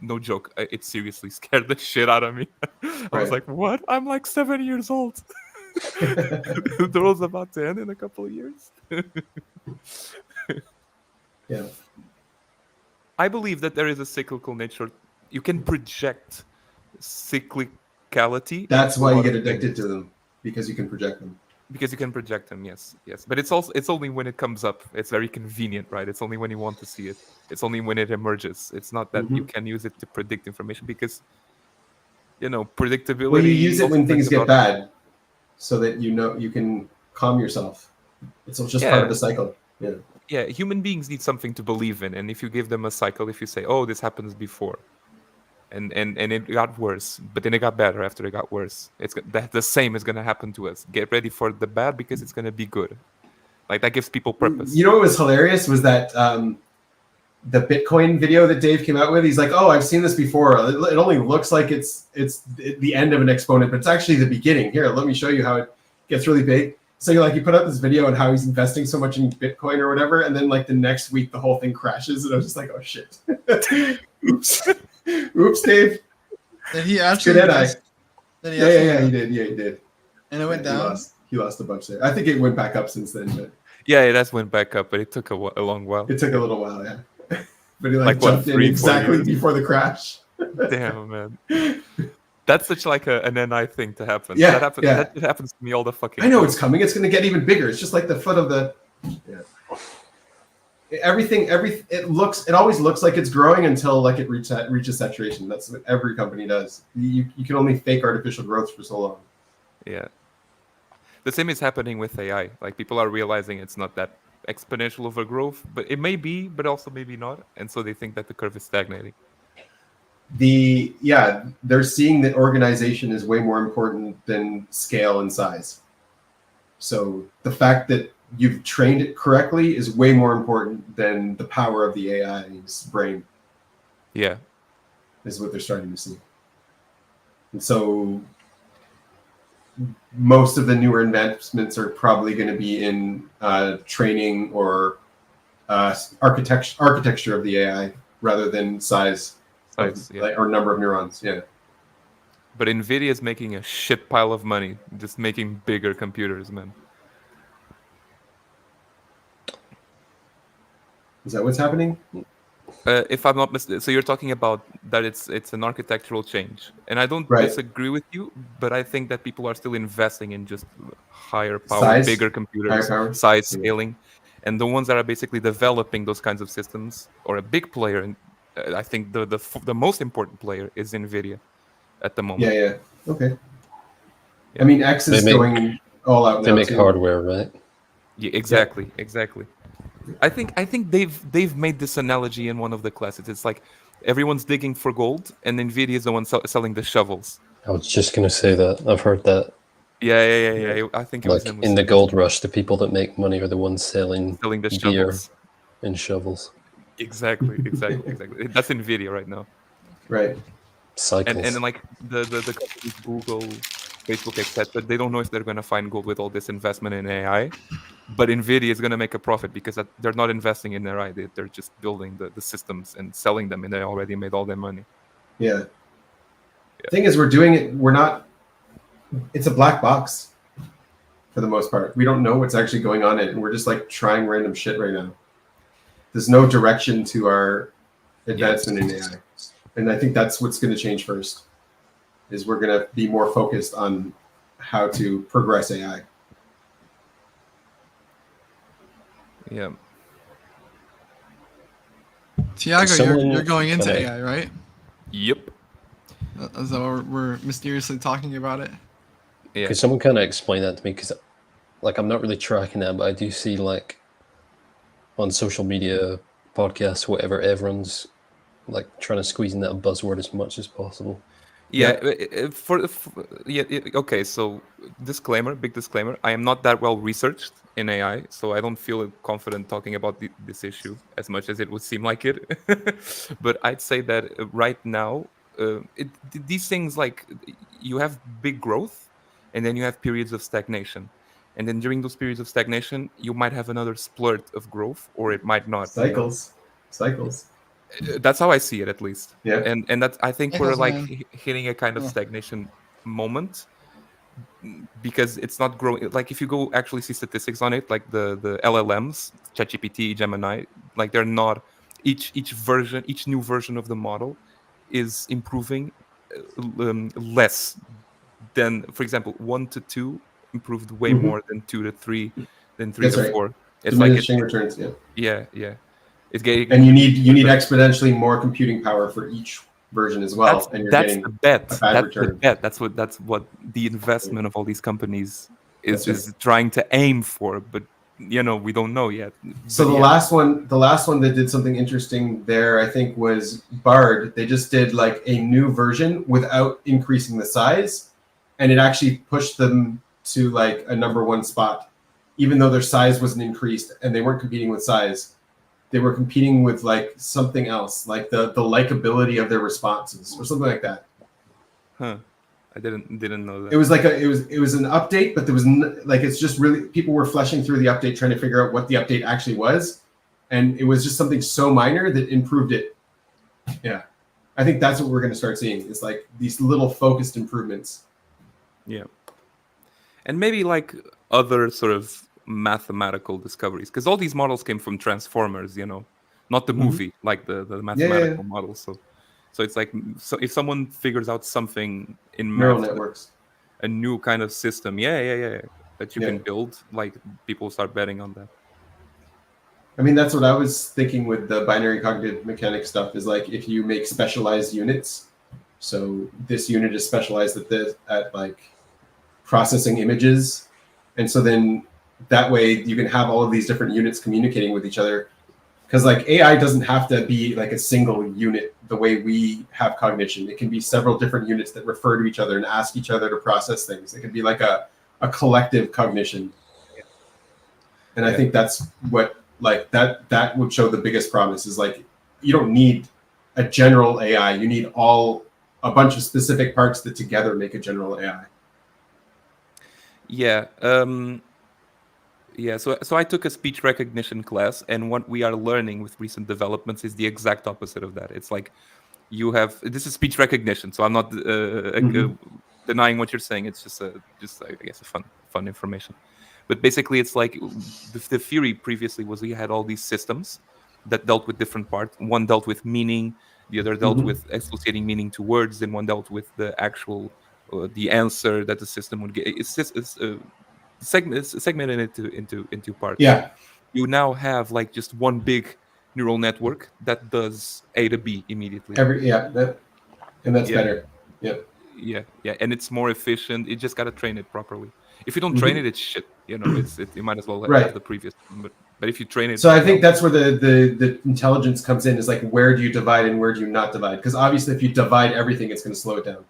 no joke, it seriously scared the shit out of me. I was Right. like, what? I'm like 7 years old. The world's about to end in a couple of years. Yeah. I believe that there is a cyclical nature. You can project cyclicality. That's into why a you lot get of addicted things. to them, because you can project them. Because you can project them, yes. But it's only when it comes up. It's very convenient, right? It's only when you want to see it. It's only when it emerges. It's not that you can use it to predict information, because predictability. Well, you use it also when brings things get about- bad, so that you can calm yourself. It's just part of the cycle. Yeah. Yeah, human beings need something to believe in, and if you give them a cycle, if you say, "Oh, this happens before," and it got worse, but then it got better after it got worse, the same is gonna happen to us. Get ready for the bad, because it's gonna be good. Like, that gives people purpose. You know what was hilarious was that the Bitcoin video that Dave came out with. He's like, "Oh, I've seen this before. It only looks like it's the end of an exponent, but it's actually the beginning. Here, let me show you how it gets really big." So he put out this video on how he's investing so much in Bitcoin or whatever, and then like the next week the whole thing crashes, and I was just like, "Oh shit, oops, Dave." Did he actually Good invest? Yeah, he did. And it went down. He lost a bunch there. I think it went back up since then, but Yeah, it has went back up, but it took a long while. it took a little while, yeah. But he Like, jumped in 3-4 exactly years? before the crash. Damn, man. That's such like an NI thing to happen. Yeah, that happens. yeah. That happens to me all the fucking. I know time. it's coming. It's going to get even bigger. It's just like the foot of the. Yeah. It always looks like it's growing until like it reaches saturation. That's what every company does. You can only fake artificial growth for so long. Yeah. The same is happening with AI. Like, people are realizing it's not that exponential of a growth, but it may be, but also maybe not, and so they think that the curve is stagnating. They're seeing that organization is way more important than scale and size. So the fact that you've trained it correctly is way more important than the power of the AI's brain. Yeah. Is what they're starting to see. And so most of the newer investments are probably going to be in training or architecture of the AI rather than size or number of neurons. Yeah. But Nvidia is making a shit pile of money just making bigger computers, man. Is that what's happening? If I'm not mistaken, so you're talking about that it's an architectural change, and I don't disagree with you, but I think that people are still investing in just higher power, bigger computers, size, scaling, and the ones that are basically developing those kinds of systems, or a big player, and I think the most important player is Nvidia at the moment. Yeah. Okay. Yeah. I mean, X is going all out. They make hardware, right? Yeah, exactly. I think they've made this analogy in one of the classes. It's like everyone's digging for gold, and Nvidia is the one selling the shovels. I was just gonna say that. I've heard that. Yeah. I think it was like in the gold rush, the people that make money are the ones selling the gear shovels and shovels. Exactly. That's Nvidia right now. Right. Cycles. And like the companies, Google, Facebook, etc. They don't know if they're going to find gold with all this investment in AI, but Nvidia is going to make a profit because they're not investing in AI. They're just building the systems and selling them, and they already made all their money. Yeah. Thing is, we're doing it. We're not. It's a black box for the most part. We don't know what's actually going on in it, and we're just like trying random shit right now. There's no direction to our advancement in AI, and I think that's what's going to change first. Is we're going to be more focused on how to progress AI. Yeah. Tiago, you're going into AI, right? Yep. So we're mysteriously talking about it. Yeah. Could someone kind of explain that to me? Because, like, I'm not really tracking that, but I do see, like, on social media, podcasts, whatever, everyone's like trying to squeeze in that buzzword as much as possible. Yeah, okay. So big disclaimer. I am not that well researched in AI, so I don't feel confident talking about this issue as much as it would seem like it. But I'd say that right now, these things like you have big growth, and then you have periods of stagnation, and then during those periods of stagnation, you might have another splurt of growth, or it might not. Cycles. That's how I see it, at least. Yeah. And that's, I think It we're does, like man. hitting a kind of Yeah. stagnation moment, because it's not growing. Like if you go actually see statistics on it, like the LLMs, ChatGPT, Gemini, like they're not, each new version of the model is improving less than, for example, 1 to 2 improved way Mhm. more than 2 to 3, than 3 That's to right. 4. It's Diminishing returns. yeah. It's getting, And you need exponentially more computing power for each version as well, and you're that's getting the bet. a bad That's return. the bet. That's what the investment of all these companies That's is trying to aim for. But we don't know yet. So But the yeah, last one that did something interesting there, I think, was Bard. They just did like a new version without increasing the size, and it actually pushed them to like a #1 spot, even though their size wasn't increased and they weren't competing with size. They were competing with like something else, like the likability of their responses or something like that. huh? I didn't know that. It was like it was an update, but there was like, it's just really, people were fleshing through the update trying to figure out what the update actually was, and it was just something so minor that improved it. Yeah, I think that's what we're going to start seeing, is like these little focused improvements. Yeah, and maybe like other sort of mathematical discoveries, because all these models came from Transformers, not the Mhm. movie, like the mathematical models. So it's like, so if someone figures out something in Neural math, networks. a new kind of system, that you can build, like people start betting on that. I mean, that's what I was thinking with the binary cognitive mechanics stuff, is like if you make specialized units, so this unit is specialized at like processing images, and so then that way you can have all of these different units communicating with each other, because like AI doesn't have to be like a single unit the way we have cognition. It can be several different units that refer to each other and ask each other to process things. It can be like a collective cognition. And I think that's what, like, that would show the biggest promise, is like you don't need a general AI. You need a bunch of specific parts that together make a general AI. Yeah. So I took a speech recognition class, and what we are learning with recent developments is the exact opposite of that. It's like this is speech recognition, so I'm not denying what you're saying. It's just I guess a fun information. But basically, it's like the theory previously was we had all these systems that dealt with different parts. One dealt with meaning, the other dealt with associating meaning to words, and one dealt with the actual the answer that the system would get. It's segmented into parts. Yeah. You now have like just one big neural network that does A to B immediately. That's better. Yep. Yeah, and it's more efficient. You just gotta train it properly. If you don't train it, it's shit. You might as well have the previous one. But if you train it, so I think that's where the intelligence comes in. Is like, where do you divide and where do you not divide? Because obviously, if you divide everything, it's going to slow it down.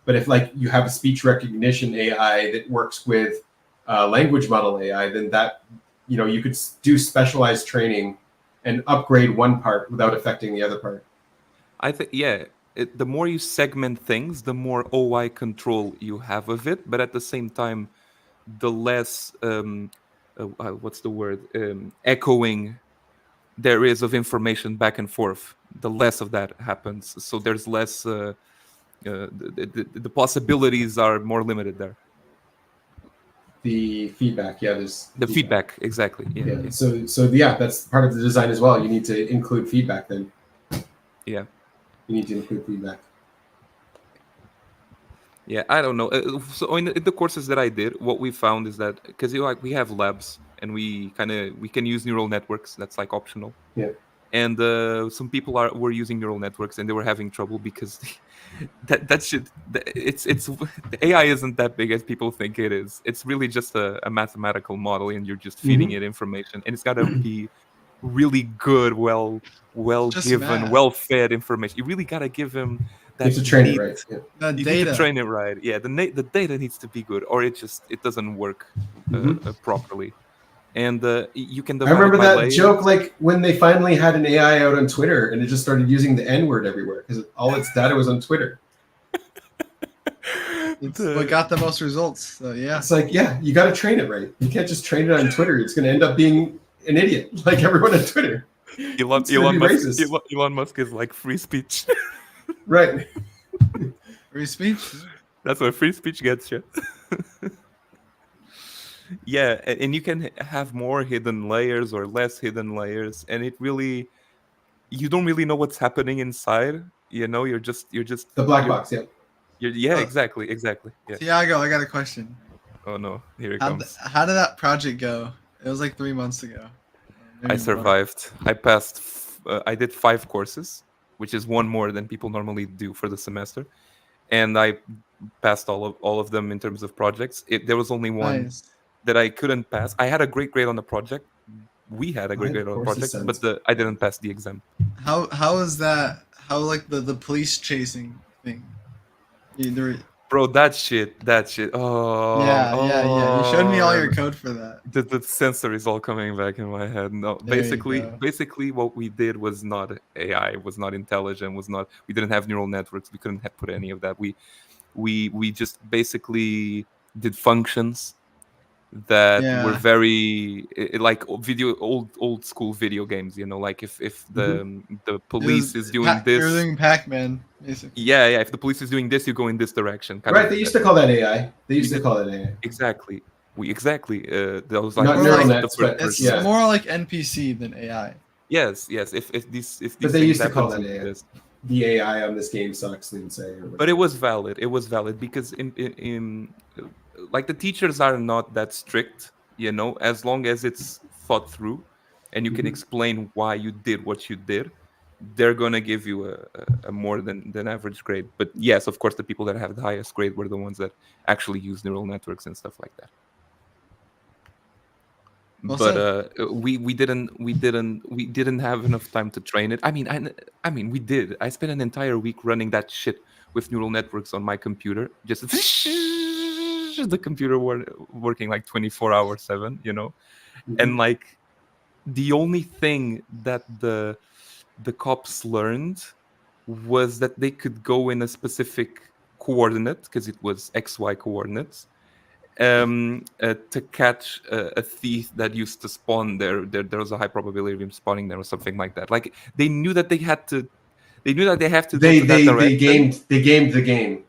But if like you have a speech recognition AI that works with language model AI, then that, you could do specialized training and upgrade one part without affecting the other part. I think the more you segment things, the more OI control you have of it. But at the same time, the less what's the word, echoing there is of information back and forth, the less of that happens. So there's less the possibilities are more limited there. The feedback, there's the feedback, exactly. Yeah. So that's part of the design as well. You need to include feedback then. Yeah, you need to include feedback. Yeah, I don't know. So in the courses that I did, what we found is that, because we have labs and we can use neural networks. That's like optional. Yeah. And some people were using neural networks and they were having trouble because the AI isn't that big as people think it is. It's really just a mathematical model, and you're just feeding it information, and it's got to be really good, well given, well fed information. You really got to give him You have to train it right. Yeah. The You need data. to train it right. Yeah, the data needs to be good, or it doesn't work properly. And you can I divide remember it by that layers. joke, like when they finally had an AI out on Twitter, and it just started using the N word everywhere because all its data was on Twitter. It's what got the most results. So yeah. It's like, yeah, you got to train it right. You can't just train it on Twitter. It's going to end up being an idiot, like everyone on Twitter. It's gonna be racist. Elon Musk is like free speech. Right. Free speech. That's what free speech gets you. Yeah, and you can have more hidden layers or less hidden layers, and you don't really know what's happening inside. You know, you're just The black box. Yeah. Yeah, exactly. Yeah. Tiago, I got a question. Oh no, here it How comes. how did that project go? It was like 3 months ago. Maybe I more. survived. I passed. I did 5 courses, which is one more than people normally do for the semester, and I passed all of them in terms of projects. There was only one Nice. that I couldn't pass. I had a great grade on the project. We had a great grade on the project, but I didn't pass the exam. How is that? How like the police chasing thing? Bro, that shit. Oh, yeah. You showed me all your code for that. The sensor is all coming back in my head. No, There you basically, what we did was not AI, was not intelligent, we didn't have neural networks. We couldn't have put any of that. We just basically did functions that were very like old school video games. You know, like if the police is doing this, you're doing Pac-Man, basically. Yeah. If the police is doing this, you go in this direction. Right. They used to call that AI. Exactly. That was like not neural nets, but it's more like NPC than AI. Yes. If these but they used to call happen that AI. this, the AI on this game sucks, they would say. but it was valid. It was valid because in like the teachers are not that strict, you know, as long as it's thought through and you can explain why you did what you did, they're gonna give you a more than average grade. But yes, of course, the people that have the highest grade were the ones that actually use neural networks and stuff like that. But we didn't have enough time to train it. I mean we did. I spent an entire week running that shit with neural networks on my computer, just the computer working like 24/7, you know. And like the only thing that the cops learned was that they could go in a specific coordinate, because it was XY coordinates, to catch a thief that used to spawn there. There was a high probability of him spawning there or something like that. Like they knew that they have to go to that direction. They gamed the game.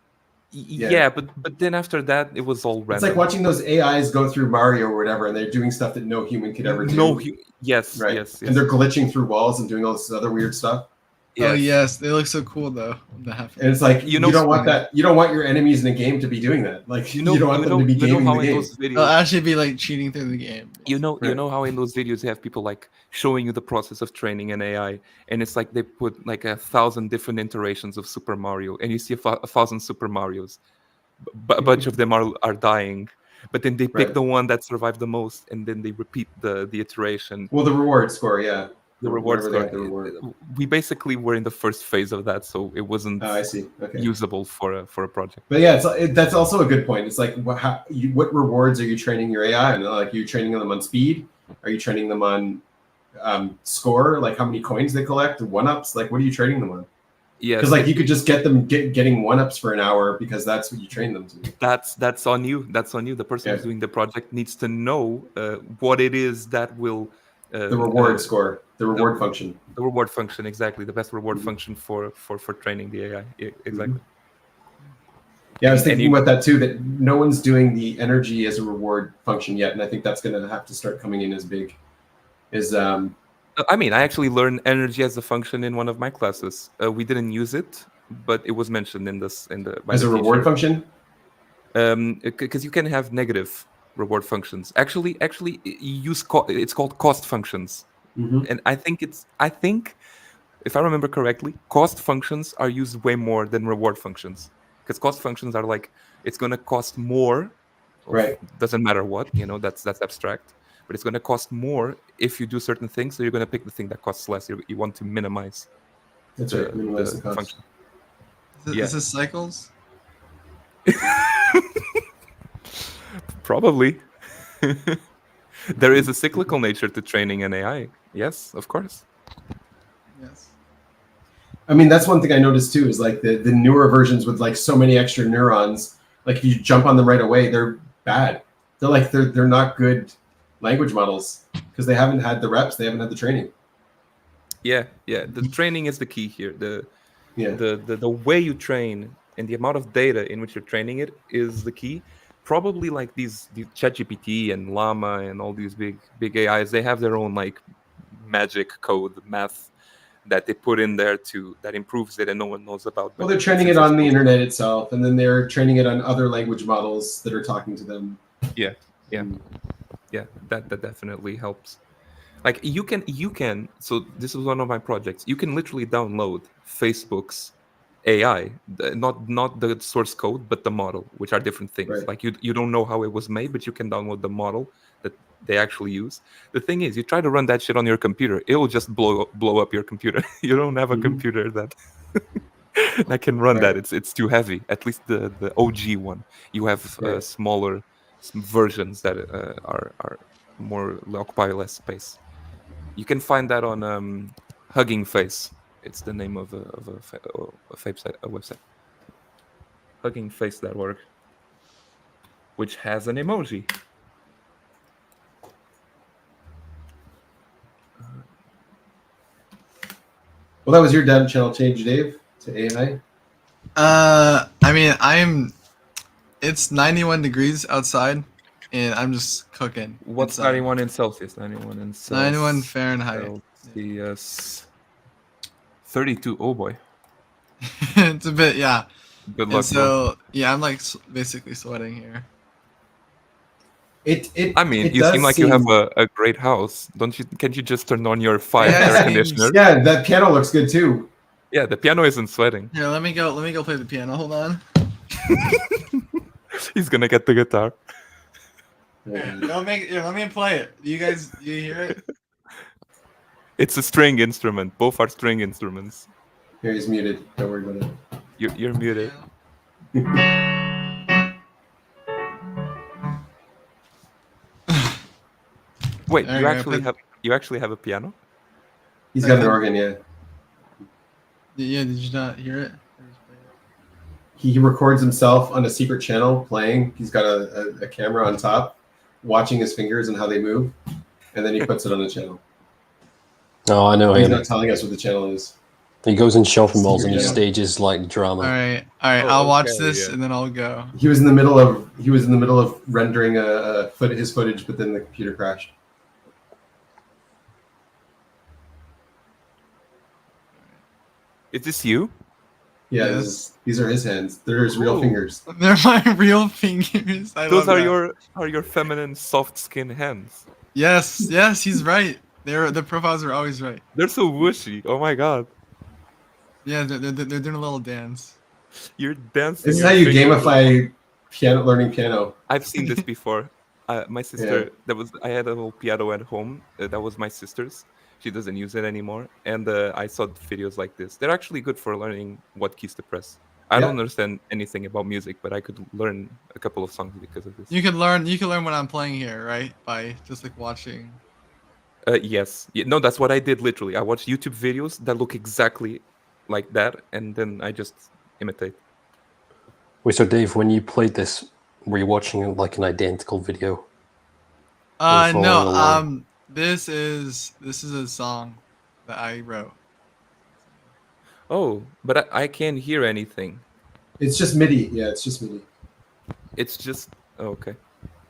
Yeah, but then after that, it was all random. It's like watching those AIs go through Mario or whatever, and they're doing stuff that no human could ever do. Yes, right. Yes. And they're glitching through walls and doing all this other weird stuff. Yes. Oh yes, they look so cool though. And it's like you don't want that. You don't want your enemies in a game to be doing that. Like you don't want them to be gaming the game. They'll actually be like cheating through the game. You know how in those videos you have people like showing you the process of training an AI, and it's like they put like 1,000 different iterations of Super Mario, and you see 1,000 Super Marios. A bunch of them are dying, but then they pick the one that survived the most, and then they repeat the iteration. Well, the reward score, yeah. The reward score. We basically were in the first phase of that, so it wasn't usable for a project. But yeah, that's also a good point. It's like what rewards are you training your AI on? Like, are you training them on speed? Are you training them on score? Like how many coins they collect, one-ups? Like what are you training them on? Yeah, because like you could just get them getting one-ups for an hour because that's what you train them to do. That's on you. That's on you. The person who's doing the project needs to know what it is that will the reward score, the reward function. The reward function, exactly. The best reward function for training the AI. Exactly. Yeah, I was thinking about that too. That no one's doing the energy as a reward function yet, and I think that's going to have to start coming in as big. I mean, I actually learned energy as a function in one of my classes. We didn't use it, but it was mentioned as a reward function. Because you can have negative reward functions. Actually, use it's called cost functions, and I think if I remember correctly, cost functions are used way more than reward functions, because cost functions are like it's going to cost more. Right. Doesn't matter what, that's abstract. But it's going to cost more if you do certain things, so you're going to pick the thing that costs less. You want to minimize. That's right. Minimize the cost. Function. Yeah. Is this cycles? Probably. There is a cyclical nature to training an AI. Yes, of course. Yes. I mean, that's one thing I noticed too, is like the newer versions with like so many extra neurons, like if you jump on them right away, they're bad. They're not good language models because they haven't had the reps, they haven't had the training. Yeah. The training is the key here. The Yeah. the way you train and the amount of data in which you're training it is the key. Probably like these ChatGPT and Llama and all these big AIs, they have their own like magic code math that they put in there that improves it and no one knows about. Well, But they're training since it it's on the mostly- internet itself, and then they're training it on other language models that are talking to them. Yeah. That definitely helps. Like you can. So this is one of my projects. You can literally download Facebook's AI, not the source code, but the model, which are different things. Right. Like you don't know how it was made, but you can download the model that they actually use. The thing is, you try to run that shit on your computer, it will just blow up your computer. You don't have a computer that that can run that. It's too heavy. At least the OG one. You have smaller versions that are more occupy less space. You can find that on Hugging Face. It's the name of a website. Huggingface.org, which has an emoji. Well, that was your down channel change, Dave, to AI. I mean, it's 91 degrees outside, and I'm just cooking. What's inside. 91 in Celsius? 91 in Celsius. 91 Fahrenheit. Celsius. 32. Oh boy. It's a bit, yeah. Good And luck, so, yeah, I'm like basically sweating here. I mean, you seem like you have a great house. Don't you? Can't you just turn on your air conditioner? Yeah, that piano looks good too. Yeah, the piano isn't sweating. Here, let me go play the piano. Hold on. He's gonna get the guitar. Let me play it. You hear it? It's a string instrument. Both are string instruments. Here, he's muted. Don't worry about it. You're muted. Wait, you actually have a piano? He's got an organ, yeah. Yeah, did you not hear it? He records himself on a secret channel playing. He's got a camera on top, watching his fingers and how they move, and then he puts it on the channel. Oh, I know He's him. not telling us what the channel is. He goes in shopping malls and he Yeah. stages like drama. All right. I'll watch this and then I'll go. He was in the middle of rendering his footage, but then the computer crashed. Is this you? Yeah, Yes. these are his hands. They're his real Ooh. fingers. They're my real fingers. Those are your feminine, soft skin hands. Yes, he's right. The profiles are always right. They're so whooshy. Oh my god. Yeah, they're doing a little dance. You're dancing. This is your how you fingers. gamify learning piano. I've seen this before. My sister, I had a little piano at home. That was my sister's. She doesn't use it anymore. And I saw videos like this. They're actually good for learning what keys to press. I don't understand anything about music, but I could learn a couple of songs because of this. You can learn what I'm playing here, right? By just like watching. Yes. No, that's what I did literally. I watched YouTube videos that look exactly like that, and then I just imitate. Wait, so Dave, when you played this, were you watching like an identical video? No. This is a song that I wrote. Oh, but I can't hear anything. It's just MIDI. Yeah, it's just MIDI. It's just okay.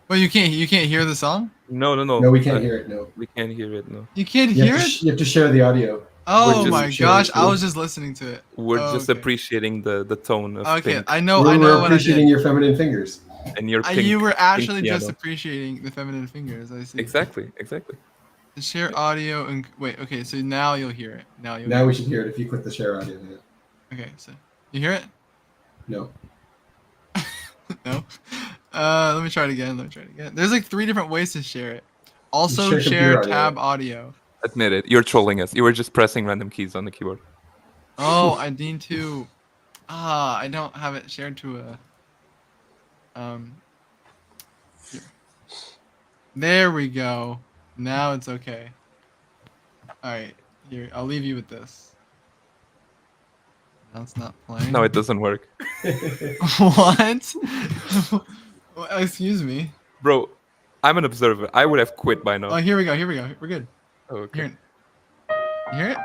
Well, you can't hear the song? No. No, we can't hear it. No, we can't hear it. No. You can't hear it? You have to share the audio. Oh my gosh! I was just listening to it. We're just appreciating the tone of. Okay, pink. I know. We're appreciating your feminine fingers. And your pink. You were actually pink just piano. appreciating the feminine fingers. I see. Exactly. The share audio and wait. Okay, so now you'll hear it. Now we should hear it if you click the share audio. Yeah. Okay, so you hear it? No. No. Let me try it again. There's like 3 different ways to share it. Also, Share share computer tab audio. Admit it. You're trolling us. You were just pressing random keys on the keyboard. Oh, I need to. I don't have it shared to a. Here. There we go. Now it's okay. All right, here I'll leave you with this. Now it's not playing. No, it doesn't work. What? Excuse me. Bro, I'm an observer. I would have quit by now. Oh, here we go. Here we go. We're good. Oh, okay. Here. You hear it?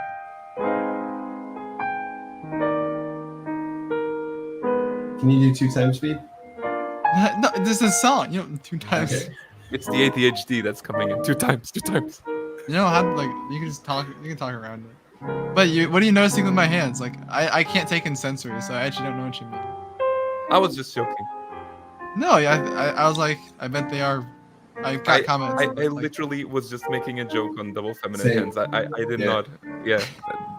Can you do 2 times speed? No, this is a song. You know, 2 times. Okay. It's the ADHD that's coming in 2 times. 2 times. You know how like you can just talk. You can talk around it. But what are you noticing with my hands? Like I can't take in sensory, so I actually don't know what you mean. I was just joking. No, I was like, I bet they are. I got comments. I literally was just making a joke on double feminine Same. hands. I did not. Yeah,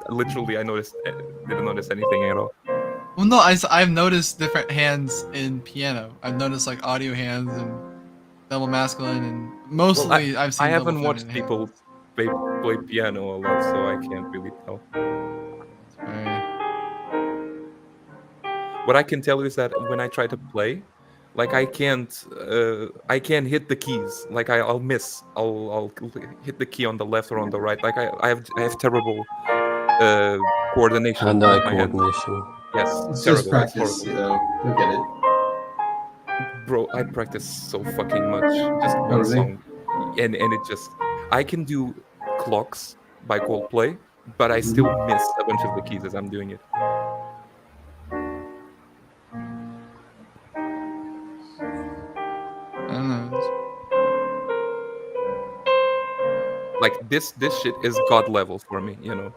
literally, I didn't notice anything at all. Well, no, I've noticed different hands in piano. I've noticed like audio hands and double masculine, and mostly I've seen. I haven't double watched feminine people hands. play piano a lot, so I can't really tell. Right. What I can tell you is that when I try to play, like I can't hit the keys. Like I'll miss. I'll hit the key on the left or on the right. Like I have terrible coordination. Hand-eye with my hands. coordination. Yes, It's terrible. just practice, you know. You'll get it. Bro, I practice so fucking much. Just one really? song, and it just I can do Clocks by Coldplay, but I still miss a bunch of the keys as I'm doing it. I don't know. Like this shit is god level for me, you know.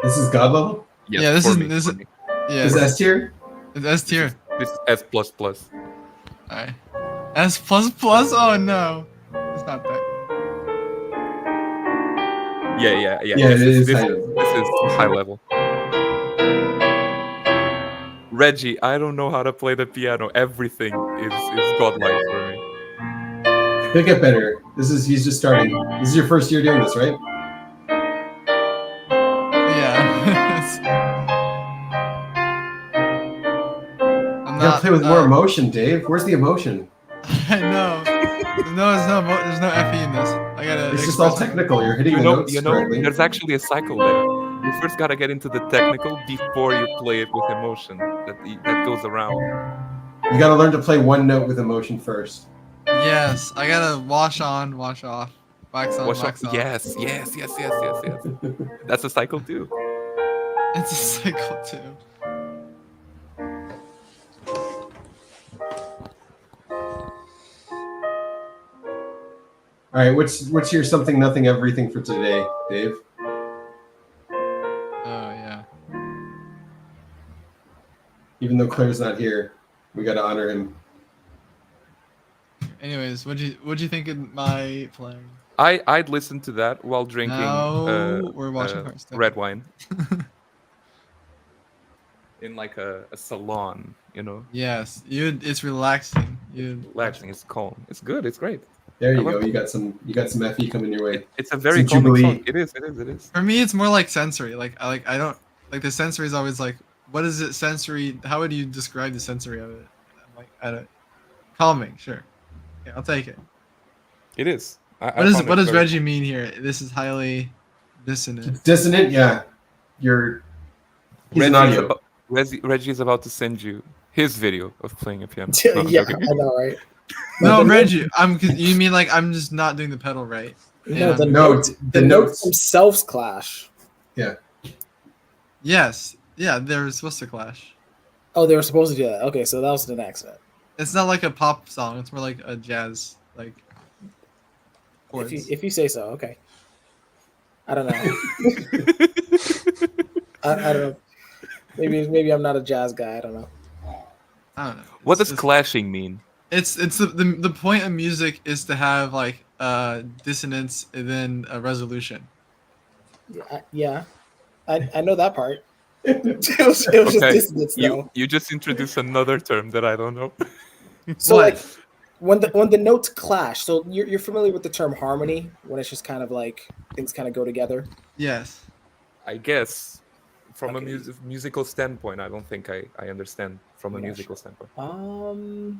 This is God level? Yes, Yeah, this for is me, this for is me. yeah. This is S tier? It's S tier. This is S plus plus. Alright. S plus plus. Oh no, it's not that. Yeah. Yeah, This it is is this, high is level. this is high level. Reggie, I don't know how to play the piano. Everything is godlike for me. He'll get better. He's just starting. This is your first year doing this, right? Yeah. I'm You gotta not. play with more emotion, Dave. Where's the emotion? I know. There's no FE in this. I gotta. It's just all express- technical. You're hitting the notes correctly. There's actually a cycle there. You first gotta get into the technical before you play it with emotion. That goes around. You gotta learn to play one note with emotion first. Yes, I gotta wash on, wash off, wax on, Wash wax off. off. Yes. That's a cycle too. It's a cycle too. All right, what's your something, nothing, everything for today, Dave? Oh yeah. Even though Claire's not here, we gotta honor him. Anyways, what'd you think of my playing? I'd listen to that while drinking No, we're watching Hearthstone. red wine. In like a salon, you know. Yes, it's relaxing. Relaxing, it's calm. It's good, it's great. There you I go. love You got some FE coming your way. It's a very It's a calming Jubilee. song. It is. For me, it's more like sensory. I don't like the sensory is always like, what is it sensory? How would you describe the sensory of it? I'm like, I don't. Calming, sure. Yeah, I'll take it. It is. What found it does very- Reggie mean here? This is highly dissonant. Dissonant, yeah. He's an audio. Reggie is about to send you his video of playing a piano. No, I'm Yeah, joking. I know, right? No, the Reggie, you mean like I'm just not doing the pedal right? No, And the I'm- notes, the notes. themselves clash. Yeah. Yes, yeah, they're supposed to clash. Oh, they were supposed to do that. Okay, so that was an accident. It's not like a pop song. It's more like a jazz, like. Chords. If you say so, okay. I don't know. I don't know. Maybe I'm not a jazz guy. I don't know. I don't know. What does clashing mean? It's the point of music is to have like dissonance and then a resolution. Yeah. I know that part. it was just dissonance, though. You just introduced another term that I don't know. So What? like when the notes clash, so you're familiar with the term harmony when it's just kind of like things kind of go together. Yes. I guess from a Okay. musical standpoint, I don't think I understand from a Yeah, musical sure. standpoint.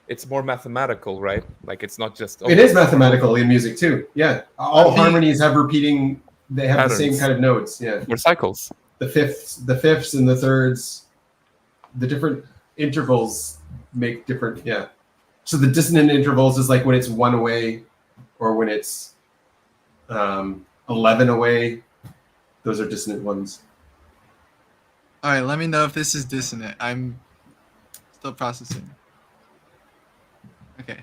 It's more mathematical, right? Like it's not just It is mathematical in music too. Yeah, all harmonies have repeating. They have the same patterns. kind of notes. Yeah, Or cycles. the fifths, and the thirds. The different intervals make different. Yeah. So the dissonant intervals is like when it's 1 away, or when it's 11 away. Those are dissonant ones. All right, let me know if this is dissonant. I'm still processing. Okay.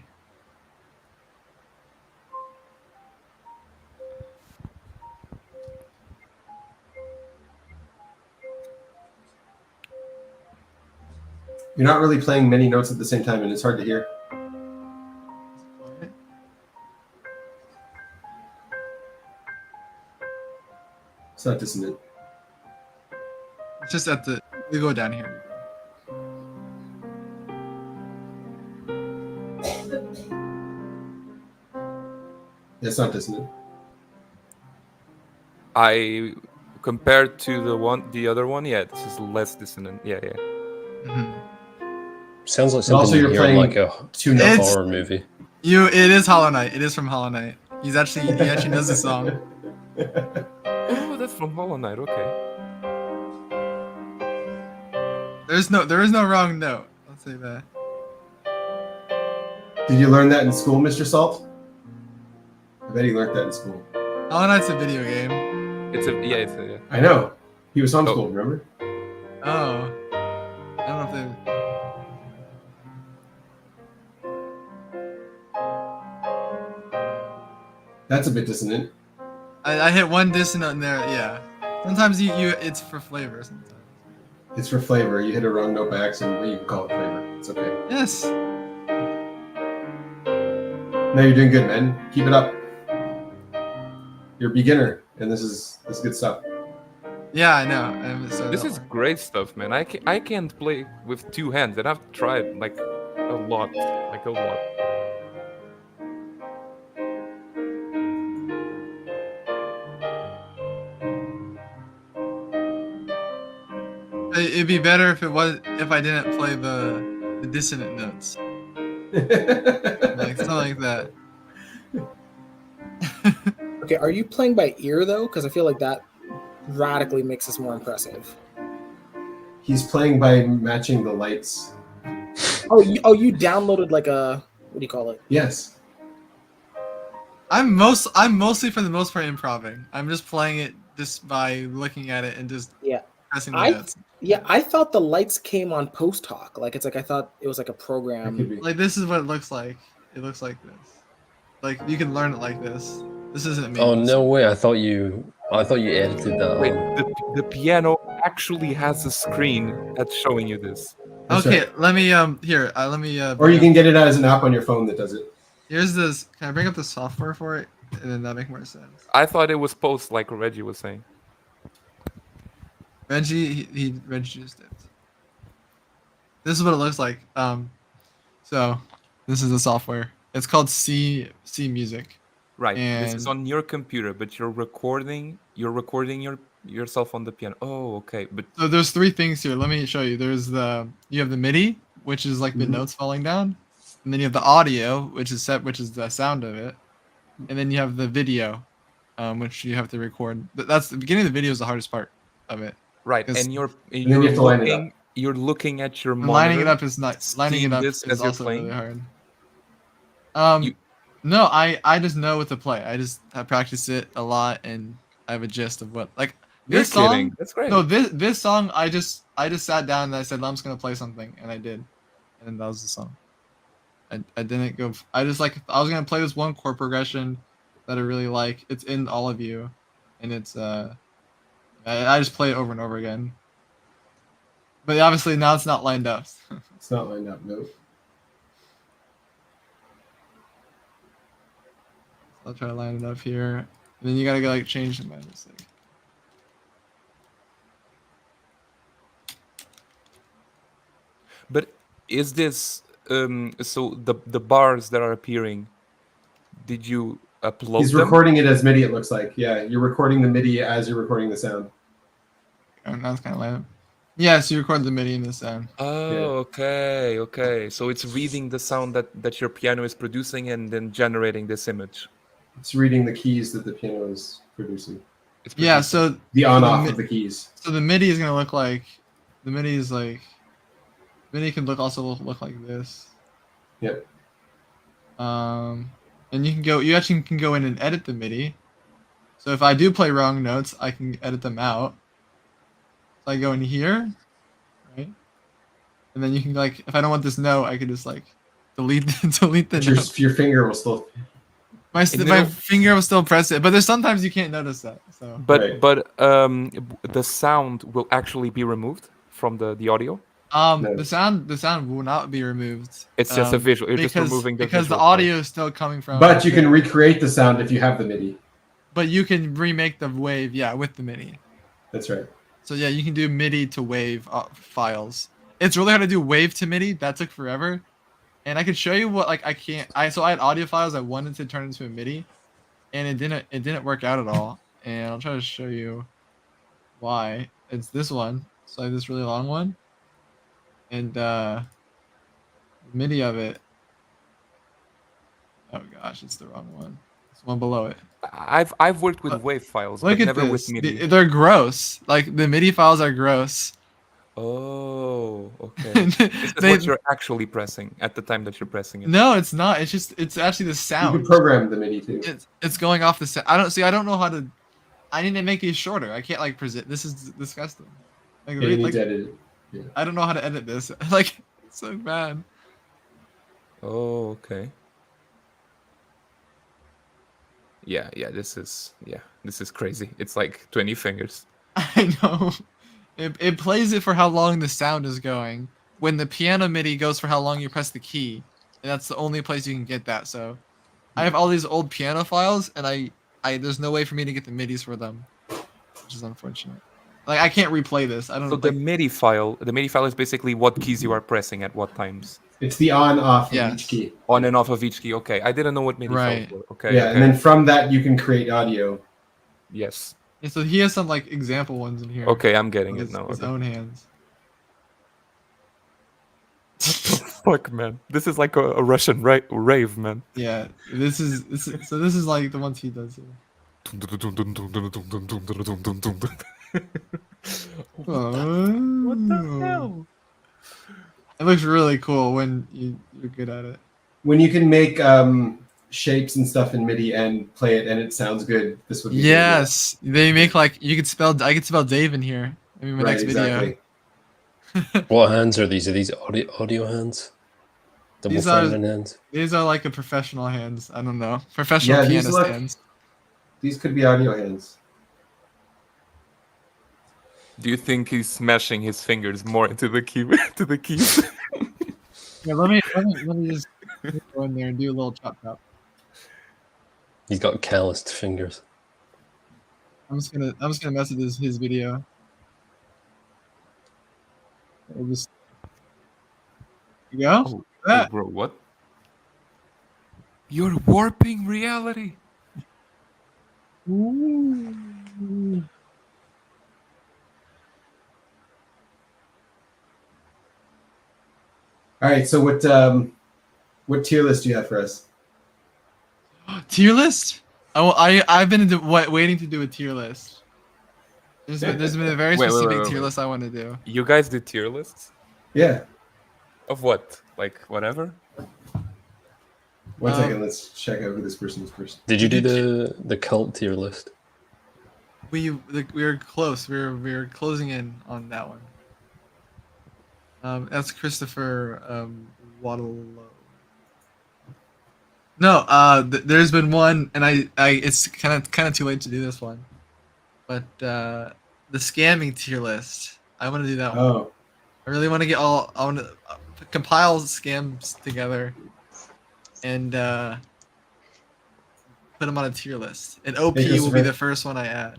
You're not really playing many notes at the same time, and it's hard to hear. It's not dissonant. It's just at the. We go down here. It's not dissonant. I compared to the other one, yeah, this is less dissonant. Yeah. Sounds like And also something you you're hear in playing like a two notes. horror movie. It is Hollow Knight. It is from Hollow Knight. He actually knows the song. Oh, that's from Hollow Knight. Okay. There is no wrong note. I'll say that. Did you learn that in school, Mr. Salt? I bet he learned that in school. Hollow Knight's a video game. Yeah. I know. He was homeschooled, remember? Oh. I don't know if they. That's a bit dissonant. I hit one dissonant in there. Yeah. Sometimes you it's for flavor. Sometimes. It's for flavor. You hit a wrong note by accident, but you can call it flavor. It's okay. Yes. No, you're doing good, man. Keep it up. You're a beginner, and this is good stuff. Yeah, I know. I haven't started This that is one. great stuff, man. I can't play with 2 hands, and I've tried like a lot. It'd be better if I didn't play the dissonant notes. Like something like that. Okay, are you playing by ear though? Because I feel like that radically makes this more impressive. He's playing by matching the lights. Oh, you downloaded like a what do you call it? Yes. I'm mostly for the most part improving. I'm just playing it just by looking at it and just pressing the notes. I thought the lights came on post hoc. Like I thought it was like a program. Like this is what it looks like. It looks like this. Like you can learn it like this. This isn't me. Oh no way! I thought you edited that. Wait, the piano actually has a screen that's showing you this. Okay, let me here. Let me. Or you can get it as an app on your phone that does it. Here's this. Can I bring up the software for it, and then that make more sense? I thought it was post, like Reggie was saying. Reggie just did. This is what it looks like. So this is the software. It's called C Music. Right. And This is on your computer, but you're recording yourself on the piano. Oh, okay. But so there's 3 things here. Let me show you. You have the MIDI, which is like the notes falling down, and then you have the audio, which is the sound of it, and then you have the video, which you have to record. That's the beginning of the video is the hardest part of it. right, and you're you have to line it up. you're looking at your monitor. Lining it up is not. Lining seeing it up this is as you're also playing? really hard. No, I just know what to play. I practice it a lot, and I have a gist of what like You're this song. kidding. That's great. No, this song I just sat down and I said I'm just gonna play something, and I did, and that was the song. I didn't go. I was gonna play this one chord progression that I really like. It's in All of You, and it's I just play it over and over again. But obviously now it's not lined up. It's not lined up, no. I'll try to line it up here. And then you gotta go like change the message. But is this so the bars that are appearing? Did you upload He's them? recording it as MIDI. It looks like, yeah, you're recording the MIDI as you're recording the sound. And that's kind of lame. Yeah, so you record the MIDI in the sound. Oh, okay. So it's reading the sound that your piano is producing and then generating this image. It's reading the keys that the piano is producing. It's Yeah, producing. so The on-off mi- of the keys. So the MIDI is gonna look like MIDI can look like this. Yep. And you actually can go in and edit the MIDI. So if I do play wrong notes, I can edit them out. So I go in here, right? And then you can like, if I don't want this note, I can just like delete the But note. your finger will still. My finger will still press it, but there's sometimes you can't notice that. So. But the sound will actually be removed from the audio. The sound will not be removed. It's just a visual. You're just removing the because the visual part. audio is still coming from. But you can recreate the sound if you have the MIDI. But you can remake the wave, with the MIDI. That's right. So yeah, you can do MIDI to wave files. It's really hard to do wave to MIDI. That took forever. And I could show you what I had audio files I wanted to turn into a MIDI, and it didn't work out at all. And I'll try to show you why. It's this one. So I have this really long one. And the MIDI of it. Oh gosh, it's the wrong one. It's one below it. I've worked with wave files, but never with MIDI. They're gross. Like the MIDI files are gross. Oh, okay. Is that what you're actually pressing at the time that you're pressing it? No, it's not. It's actually the sound. You can program the MIDI too. It's going off the sound. I don't know how to. I need to make these shorter. I can't like present. This is disgusting. Like, you need to edit it. Yeah. I don't know how to edit this. Like it's so bad. Oh, okay. Yeah, this is crazy. It's like 20 fingers. I know. It plays it for how long the sound is going. When the piano MIDI goes for how long you press the key, and that's the only place you can get that. So, I have all these old piano files, and I there's no way for me to get the MIDIs for them, which is unfortunate. Like I can't replay this. I don't. So the MIDI file is basically what keys you are pressing at what times. It's the on-off of each key. On and off of each key. Okay, I didn't know what MIDI files were. Okay. Yeah, and then from that you can create audio. Yes. Yeah, so he has some like example ones in here. Okay, I'm getting it now. His own hands. Fuck, man, this is like a Russian rave, man. Yeah, this is like the ones he does here. What the hell? It looks really cool when you're good at it. When you can make shapes and stuff in MIDI and play it and it sounds good, this would be yes. They make like I could spell Dave in here. Maybe my next video. What hands are these? Are these audio hands? Double thumb hands? These are like a professional hands. I don't know. Professional pianist hands. These could be audio hands. Do you think he's smashing his fingers more into the key to the keys? Yeah, let me just go in there and do a little chop chop. He's got calloused fingers. I'm just gonna mess with his video. We'll just you go. Oh, bro, what? You're warping reality. Ooh. All right, so what tier list do you have for us? Tier list? I've been waiting to do a tier list. There's been a very specific tier list I want to do. You guys did tier lists? Yeah. Of what? Like whatever? One second, let's check out who this person is first. Did you do the cult tier list? We were close. We were closing in on that one. That's Christopher Waddle. No, there's been one, and I it's kind of too late to do this one, but the scamming tier list. I want to do that one. Oh. I really want to get I want to compile scams together, and put them on a tier list. And OP will be the first one I add,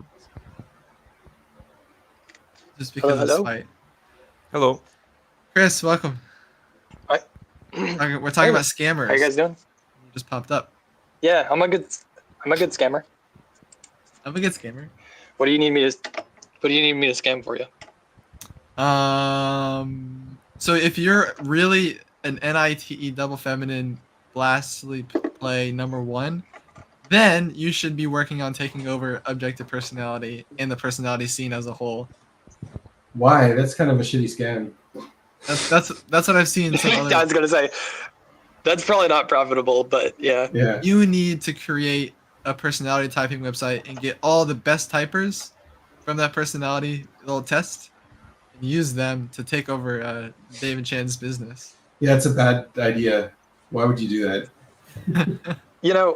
just because of this fight. Hello. Chris, welcome. Hi. We're talking about scammers. How you guys doing? You just popped up. Yeah, I'm a good scammer. I'm a good scammer. What do you need me to What do you need me to scan for you? So if you're really an NITE double feminine blast sleep play number 1, then you should be working on taking over objective personality and the personality scene as a whole. Why? That's kind of a shitty scam. That's what I've seen in some other. I was gonna say that's probably not profitable, but yeah. Yeah. You need to create a personality typing website and get all the best typers from that personality little test and use them to take over David Chan's business. Yeah, it's a bad idea. Why would you do that? You know,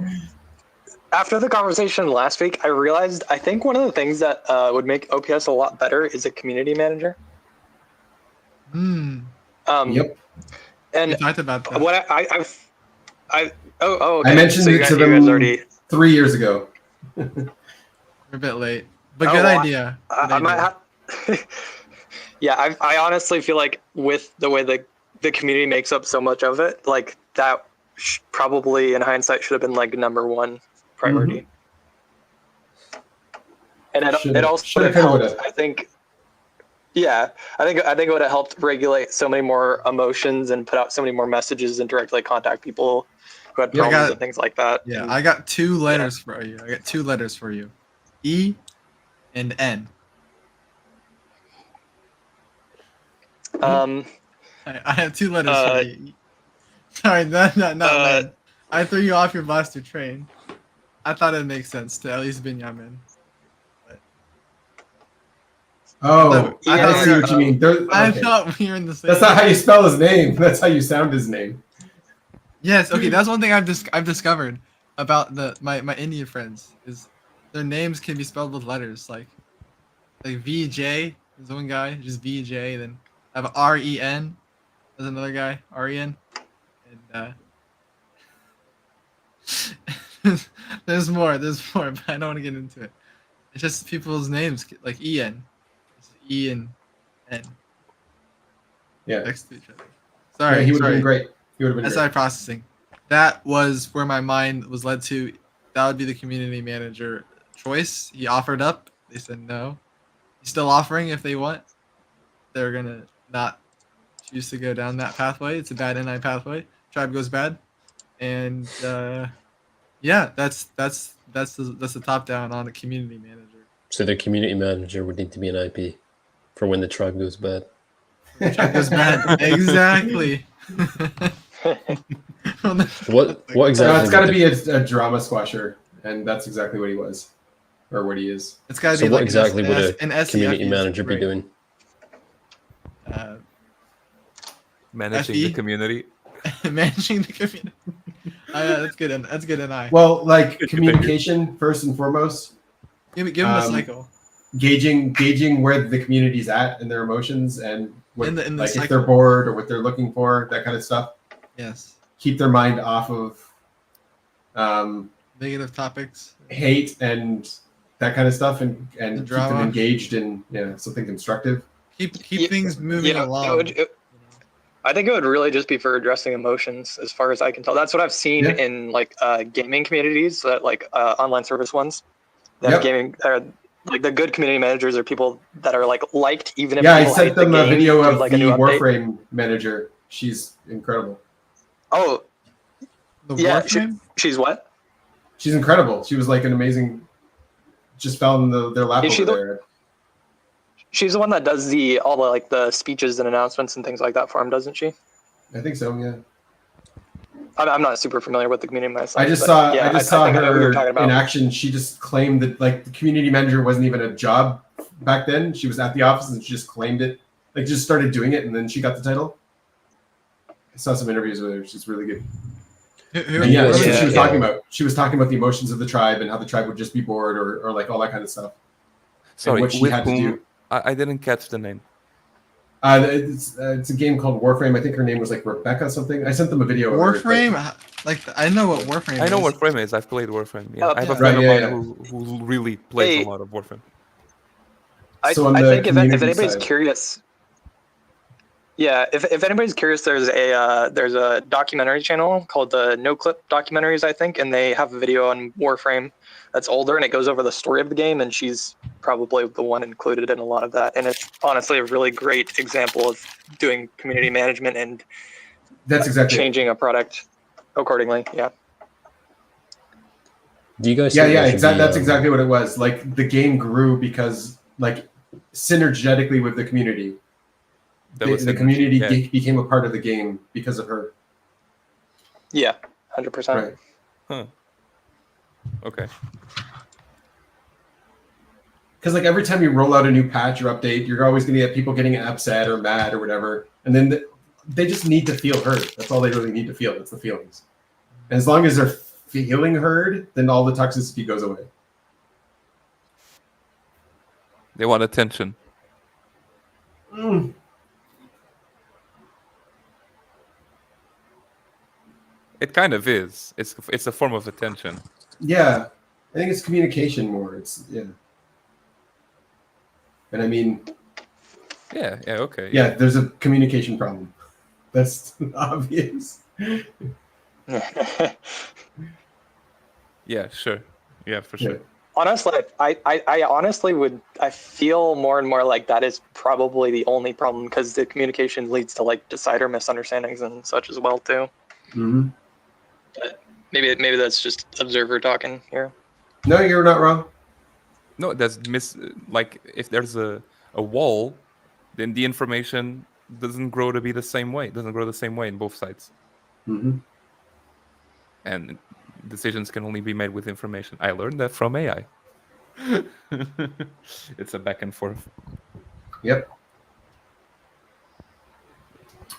after the conversation last week, I realized I think one of the things that would make OPS a lot better is a community manager. Yep. And we talked about that. What I I mentioned it to them 3 years ago. We're a bit late, but good idea. I might have. Yeah, I honestly feel like with the way the community makes up so much of it, like that probably in hindsight should have been like number 1 priority. And it also would have helped, I think. Yeah, I think it would have helped regulate so many more emotions and put out so many more messages and directly contact people who had problems and things like that. Yeah, I got 2 letters for you. I got 2 letters for you, E and N. I have 2 letters for you. Sorry, not man. I threw you off your blaster train. I thought it'd make sense to at least Benjamin. Oh, I see what you mean. I thought we were in the same. That's not how you spell his name. That's how you sound his name. Yes. Okay. That's one thing I've discovered about my Indian friends is their names can be spelled with letters like VJ. There's one guy just VJ. Then I have REN. There's another guy REN. And there's more, but I don't want to get into it. It's just people's names like EN. E and N. Yeah. Next to each other. Sorry. Yeah, he would have been great. He would have been SI great. processing. That was where my mind was led to. That would be the community manager choice. He offered up. They said no. He's still offering if they want. They're gonna not choose to go down that pathway. It's a bad NI pathway. Tribe goes bad. And yeah, that's the top down on a community manager. So the community manager would need to be an IP for when the tribe goes bad. Tribe goes bad. Exactly. What exactly? It's got to be a drama squasher, and that's exactly what he was, or what he is. It's got to so be what like exactly would a SCF community manager be doing? Managing the community. Managing the community. That's good. That's good. And Well, like communication first and foremost. Give him the cycle. Gauging where the community's at and their emotions and what, in the like cycle. if they're bored or what they're looking for, that kind of stuff. Yes. Keep their mind off of negative topics, hate, and that kind of stuff, and keep them drama. engaged in something constructive. Keep things moving along. I think it would really just be for addressing emotions, as far as I can tell. That's what I've seen in like gaming communities, that like online service ones. That gaming, like the good community managers are people that are like liked, even if I people sent hate them the a game video or, of like the a new update. Warframe manager. She's incredible. Oh, the yeah. Warframe? She's what? She's incredible. She was like an amazing. Just fell in their lap over there. She's the one that does all the like the speeches and announcements and things like that for him, doesn't she? I think so. Yeah. I'm not super familiar with the community myself. I just saw I know who you're talking her about. in action. She just claimed that like the community manager wasn't even a job back then. She was at the office and she just claimed it, like just started doing it, and then she got the title. I saw some interviews with her. She's really good. She was talking about. She was talking about the emotions of the tribe and how the tribe would just be bored or like all that kind of stuff. Sorry, what she had to do. I didn't catch the name. It's a game called Warframe. I think her name was like Rebecca something. I sent them a video. Warframe? Like I know what Warframe is. I know what Warframe is. I've played Warframe. Yeah. I have a friend of mine who really plays a lot of Warframe. I think if anybody's curious, Yeah, if anybody's curious, there's a documentary channel called the No Clip Documentaries, I think, and they have a video on Warframe that's older, and it goes over the story of the game, and she's probably the one included in a lot of that, and it's honestly a really great example of doing community management and That's exactly changing a product accordingly. Yeah. Do you guys? Yeah, think yeah, there should exactly. be, That's exactly what it was. Like the game grew because like synergetically with the community. The community became a part of the game because of her. Yeah, 100%. Right. Huh. Okay. Because like every time you roll out a new patch or update, you're always going to get people getting upset or mad or whatever, and then they just need to feel heard. That's all they really need to feel. It's the feelings. And as long as they're feeling heard, then all the toxicity goes away. They want attention. Mm. It kind of is. It's a form of attention. Yeah, I think it's communication more. It's and I mean, yeah, okay. Yeah, there's a communication problem. That's obvious. Yeah, sure. Yeah, for sure. Honestly, I honestly I feel more and more like that is probably the only problem, because the communication leads to like decider misunderstandings and such as well too. Mm-hmm. But maybe that's just observer talking here. No, you're not wrong. No, that's like if there's a wall, then the information doesn't grow to be the same way. It doesn't grow the same way in both sides. Mm-hmm. And decisions can only be made with information. I learned that from AI. It's a back and forth. Yep.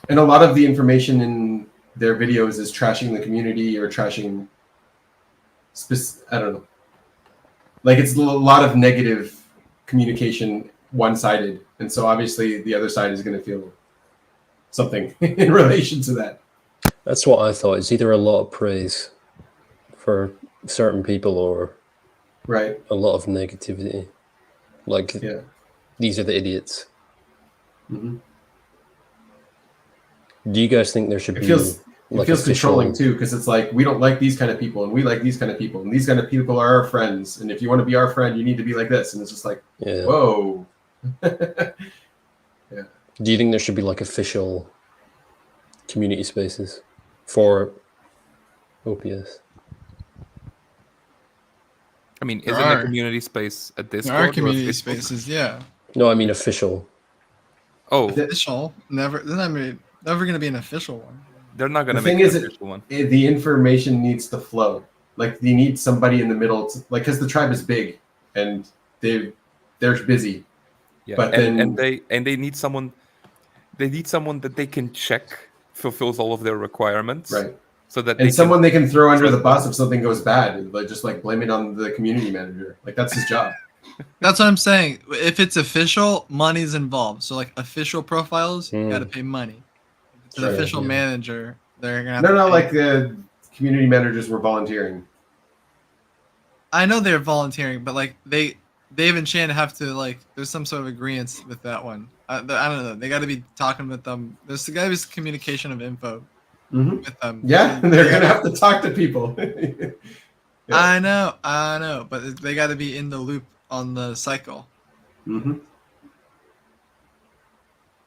And a lot of the information in their videos is trashing the community or trashing I don't know. Like it's a lot of negative communication, one-sided. And so obviously the other side is going to feel something in relation to that. That's what I thought. It's either a lot of praise for certain people or right, a lot of negativity. Like, these are the idiots. Mm-hmm. Do you guys think there should be? It feels controlling too, because it's like we don't like these kind of people, and we like these kind of people, and these kind of people are our friends. And if you want to be our friend, you need to be like this. And it's just like, whoa. Yeah. Do you think there should be like official community spaces for OPS? I mean, isn't a community space a Discord? There are community spaces, yeah. No, I mean official. Oh, official? Never. Never going to be an official one. They're not going to make an an official one. The information needs to flow. Like you need somebody in the middle, because the tribe is big and they're busy. Yeah, but they need someone. They need someone that they can check fulfills all of their requirements. Right. So that someone they can throw under the bus if something goes bad, like just like blame it on the community manager. Like that's his job. That's what I'm saying. If it's official, money's involved. So like official profiles, you got to pay money. If it's an official manager, they're gonna have to pay. Like the community managers were volunteering. I know they're volunteering, but like Dave and Shan have to like. There's some sort of agreement with that one. I don't know. They got to be talking with them. There's got to be communication of info. Mm-hmm. With them. Yeah, they're gonna have to talk to people. I know, but they got to be in the loop on the cycle. Mm-hmm.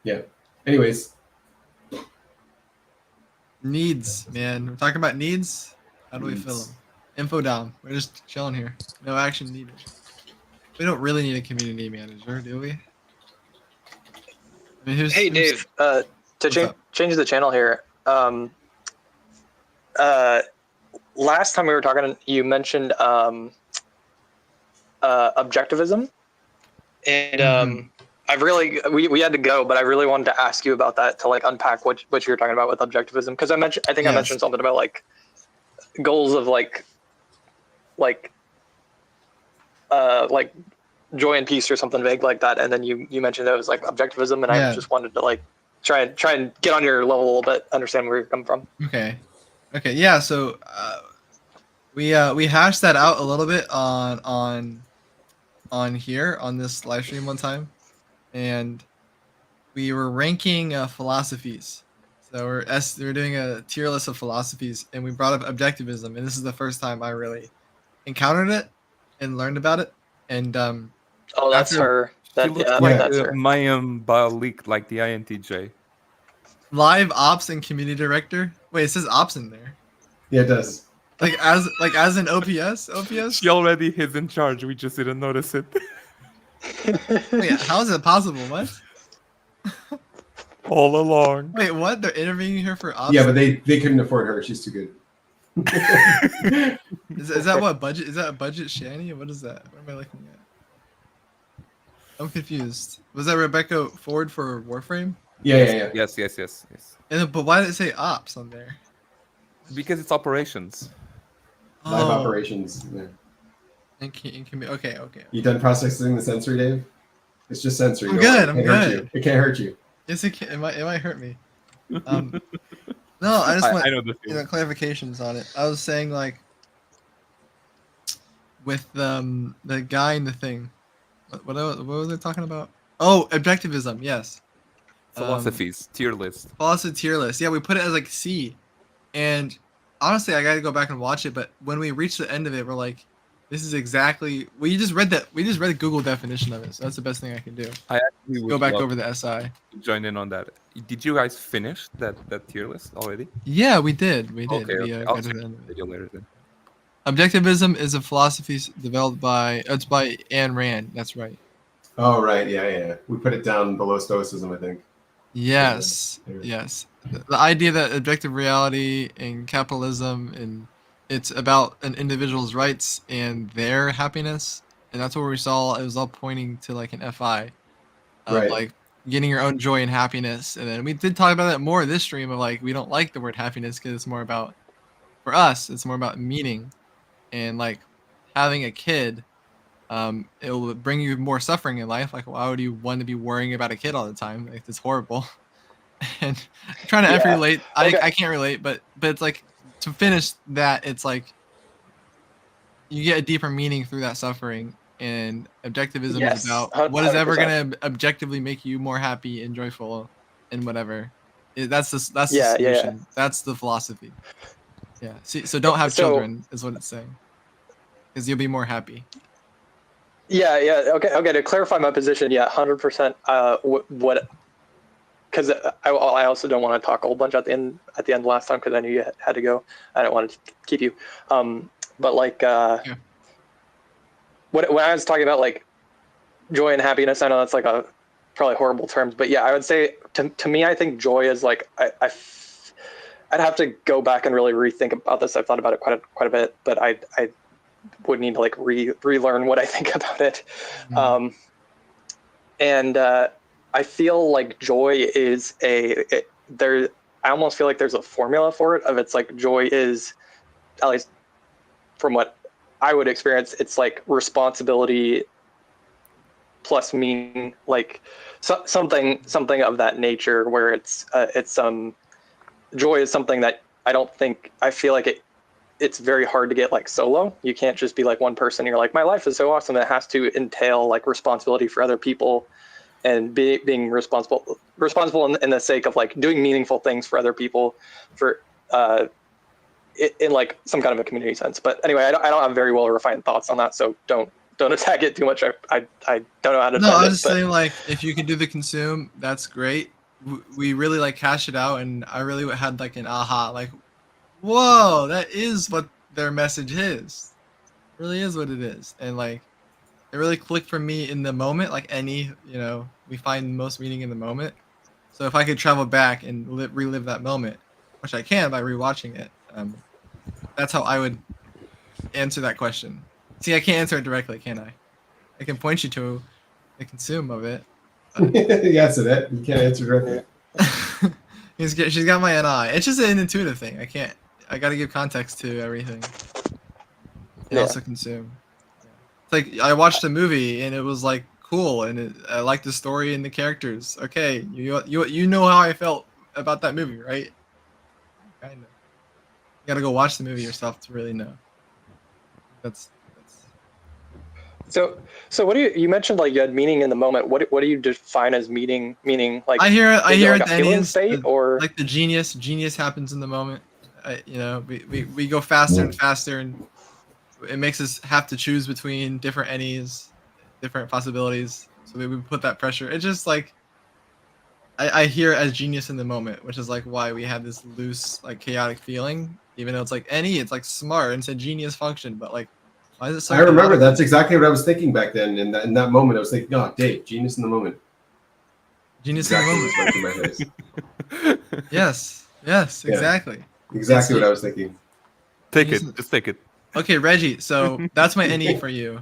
Yeah. Anyways, needs, man. We're talking about needs. How do we fill them? Info down. We're just chilling here. No action needed. We don't really need a community manager, do we? I mean, hey, Dave. To change the channel here. Last time we were talking, you mentioned objectivism, and I really we had to go, but I really wanted to ask you about that, to like unpack what you were talking about with objectivism, because I think I mentioned something about like goals of like joy and peace or something vague like that, and then you mentioned that it was like objectivism, and I just wanted to like try and get on your level a little bit, understand where you're coming from. Okay, yeah. So we hashed that out a little bit on here on this live stream one time, and we were ranking philosophies. So we're doing a tier list of philosophies, and we brought up objectivism, and this is the first time I really encountered it and learned about it. And Oh, that's after her. She That looks yeah, like that's her. Mayim Balik, like the INTJ. live ops and community director. Wait, it says ops in there. Yeah, it does. Like as an OPS. She already is in charge. We just didn't notice it. Wait, how is it possible? What? All along. Wait, what? They're interviewing her for ops. Yeah, but they couldn't afford her. She's too good. Is that what budget? Is that a budget Shani? What is that? What am I looking at? I'm confused. Was that Rebecca Ford for Warframe? Yeah. Yes. But why did it say ops on there? Because it's operations. Live operations. Yeah. Okay. You done processing the sensory, Dave? It's just sensory. I'm Don't good. worry. I'm It can't hurt good. you. It can't hurt you. Yes, it can. It might hurt me. No, I just want I know the feeling. clarifications on it. I was saying like with the guy in the thing. What was I talking about? Oh, objectivism. Yes. Philosophies, tier list. Philosophy tier list. Yeah, we put it as like C. And honestly, I gotta go back and watch it. But when we reach the end of it, we're like, this is exactly. We just read the Google definition of it. So that's the best thing I can do. I actually would Go back love over the SI. to join in on that. Did you guys finish that tier list already? Yeah, we did. We did. Okay, We, I'll got to check the the end of it. video later then. Objectivism is a philosophy developed by by Ayn Rand. That's right. Oh, right. Yeah. We put it down below Stoicism, I think. Yes. Yes. The idea that objective reality and capitalism and it's about an individual's rights and their happiness, and that's what we saw. It was all pointing to like an FI, of Right. like getting your own joy and happiness. And then we did talk about that more this stream of like we don't like the word happiness because it's more about, for us, it's more about meaning, and like having a kid. It will bring you more suffering in life. Like, why would you want to be worrying about a kid all the time? Like, it's horrible. And I'm trying to Yeah. relate. Okay. I can't relate, but it's like to finish that, it's like you get a deeper meaning through that suffering. And objectivism Yes, is about what is ever 100%. going to objectively make you more happy and joyful and whatever. That's the Yeah. solution. That's the philosophy. Yeah. See, so don't have So- children is what it's saying, because you'll be more happy. Yeah. Okay. To clarify my position, 100%. What? Because I also don't want to talk a whole bunch at the end last time because I knew you had to go. I didn't want to keep you. But like, when I was talking about like joy and happiness, I know that's like probably horrible terms, but yeah, I would say to me, I think joy is like I'd have to go back and really rethink about this. I've thought about it quite a bit, but I would need to like relearn what I think about it. And I feel like joy is I almost feel like there's a formula for it of it's like joy is, at least from what I would experience, it's like responsibility plus meaning, like something of that nature where it's joy is something that I feel like it's very hard to get like solo. You can't just be like one person. You're like, my life is so awesome. It has to entail like responsibility for other people and being responsible in the sake of like doing meaningful things for other people for in like some kind of a community sense. But anyway, I don't have very well refined thoughts on that. So don't attack it too much. I don't know how to. No, I was just saying like if you can do the consume, that's great. We really like hash it out, and I really had like an aha, like, whoa, that is what their message is. It really is what it is, and like it really clicked for me in the moment. Like we find most meaning in the moment. So if I could travel back and relive that moment, which I can by rewatching it, that's how I would answer that question. See, I can't answer it directly, can I? I can point you to the consume of it. Yeah, so that you can't answer directly. She's got my NI. It's just an intuitive thing. I got to give context to everything. And also consume. It's like I watched a movie and it was like cool and I liked the story and the characters. Okay, you know how I felt about that movie, right? Kind of. You got to go watch the movie yourself to really know. That's So what do you mentioned like you had meaning in the moment? What do you define as meaning? Meaning like I hear is it like at a the feeling endings, state or like the genius happens in the moment. We go faster and faster, and it makes us have to choose between different NEs, different possibilities. So we put that pressure. It's just like I hear it as genius in the moment, which is like why we have this loose, like chaotic feeling. Even though it's like NE, it's like smart and it's a genius function, but like why is it so I remember chaotic? that's exactly what I was thinking back then. In that moment, I was thinking, "Oh, Dave, genius in the moment." Genius Exactly in the what's moment. right in my face. Yes, Yeah. exactly. Exactly what I was thinking. Take it. Just take it. Okay, Reggie. So that's my NE for you.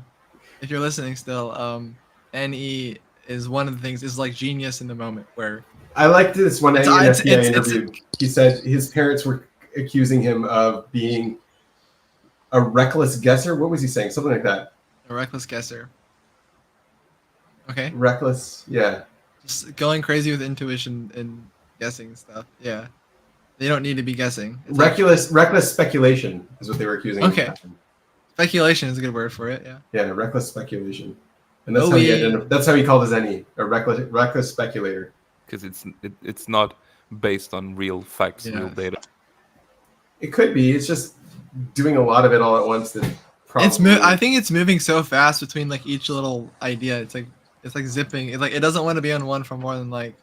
If you're listening still, NE is one of the things is like genius in the moment where I liked this one it's NE and it's FBI it's, it's interview. He said his parents were accusing him of being a reckless guesser. What was he saying? Something like that. a reckless guesser. Okay. Reckless, yeah. Just going crazy with intuition and guessing stuff. Yeah. They don't need to be guessing. It's Reckless speculation is what they were accusing him okay. of. Speculation is a good word for it. Yeah. Yeah, reckless speculation, and that's how he that's how he called his NE, a reckless speculator. Because it's not based on real facts, real data. It could be. It's just doing a lot of it all at once. That I think it's moving so fast between like each little idea. It's like zipping. It doesn't want to be on one for more than like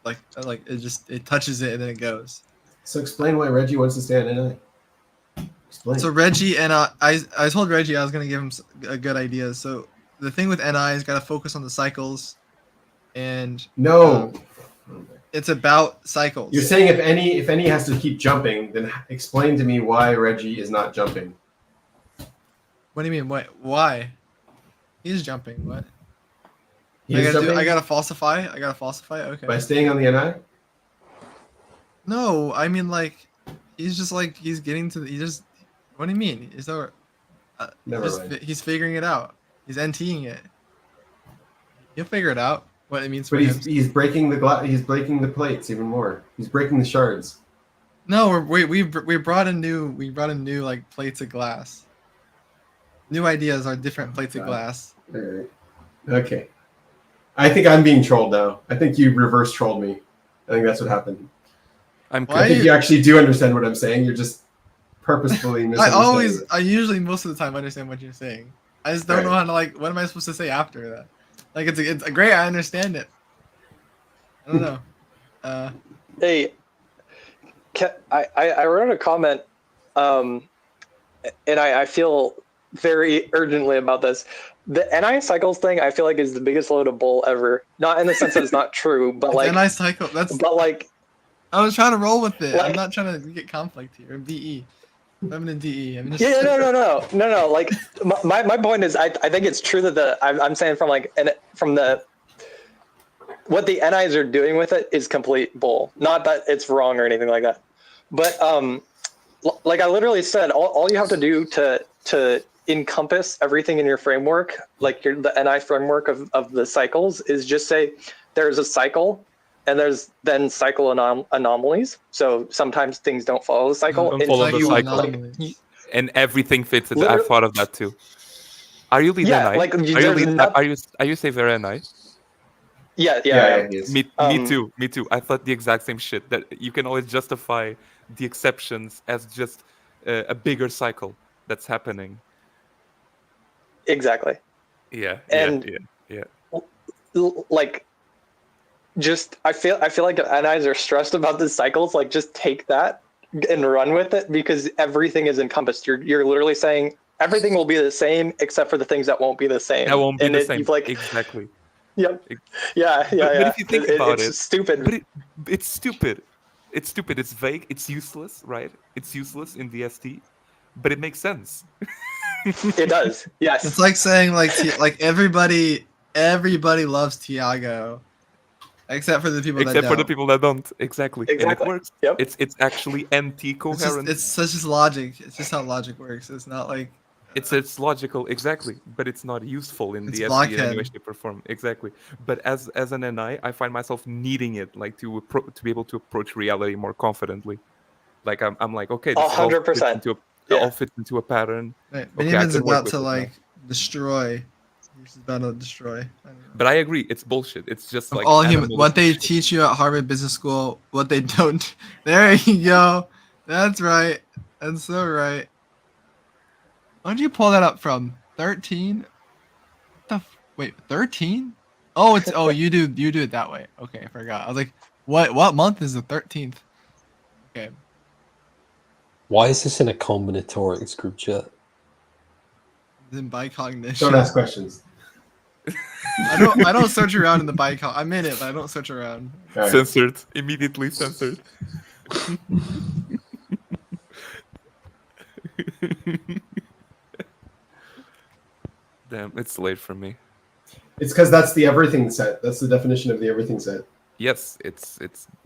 it touches it and then it goes. So explain why Reggie wants to stay on NI. Explain. So Reggie and I told Reggie I was gonna give him a good idea. So the thing with NI is got to focus on the cycles, and it's about cycles. You're saying if any has to keep jumping, then explain to me why Reggie is not jumping. What do you mean? What? Why? He's jumping. What? I gotta falsify. Okay. By staying on the NI? No, I mean like he's just like he's getting to he just. What do you mean? He's he's figuring it out. He's NTing it. He'll figure it out. What it means for him. He's breaking he's breaking the plates even more. He's breaking the shards. No, we brought in new like plates of glass. New ideas are different plates of glass. All right. Okay. I think I'm being trolled now. I think you reverse trolled me. I think that's what happened. I think you actually do understand what I'm saying. You're just purposefully misunderstanding. I usually most of the time understand what you're saying. I just don't know how to like. What am I supposed to say after that? Like it's a great. I understand it. I don't know. Hey, I wrote a comment, and I feel very urgently about this. The NI cycles thing I feel like is the biggest load of bull ever. Not in the sense that it's not true, but like NI cycle. But like I was trying to roll with it. I'm not trying to get conflict here. DE. I'm in DE. I'm just... No. Like my point is, I think it's true that I'm saying from what the NIs are doing with it is complete bull. Not that it's wrong or anything like that, but like I literally said, all you have to do to encompass everything in your framework, like the NI framework of the cycles, is just say there's a cycle. And there's then cycle anomalies. So sometimes things don't follow the cycle. Don't follow the cycle. And everything fits it. I thought of that too. Are you lead NI? Like, are you Saver NI? Yeah. Me too. I thought the exact same shit. That you can always justify the exceptions as just a bigger cycle that's happening. Exactly. Yeah. Like, just I feel like NIs are stressed about the cycles. Like, just take that and run with it because everything is encompassed. You're literally saying everything will be the same except for the things that won't be the same. That won't be the same. Like, exactly. Yep. Yeah. But if you think about it's stupid. But it's stupid. It's stupid. It's vague. It's useless, right? It's useless in the ST, but it makes sense. It does. Yes. It's like saying like everybody loves Tiago. Except for the people that don't. Exactly. And it works. Yep. It's actually anti-coherent. It's just logic. It's just how logic works. It's not like it's logical, exactly, but it's not useful in the SE in any way, shape, or form. Exactly. But as an NI, I find myself needing it, like to be able to approach reality more confidently. Like I'm like, okay, this 100%. all fits into a pattern. Right. Benjamin's about to like destroy versus battle to destroy. I don't know. But I agree, it's bullshit. It's just Of like all humans, what they animalistic shit. teach you at Harvard Business School, what they don't. There you go. That's right. That's so right. Where'd you pull that up from? 13? Wait, 13? Oh, it's you do it that way. Okay, I forgot. I was like, what month is the 13th? Okay. Why is this in a combinatorics group chat? Then by cognition. Don't ask questions. I don't search around in the bicon. I'm in it, but I don't search around. All right. Censored. Immediately censored. Damn, it's late for me. It's because that's the everything set. That's the definition of the everything set. Yes, it's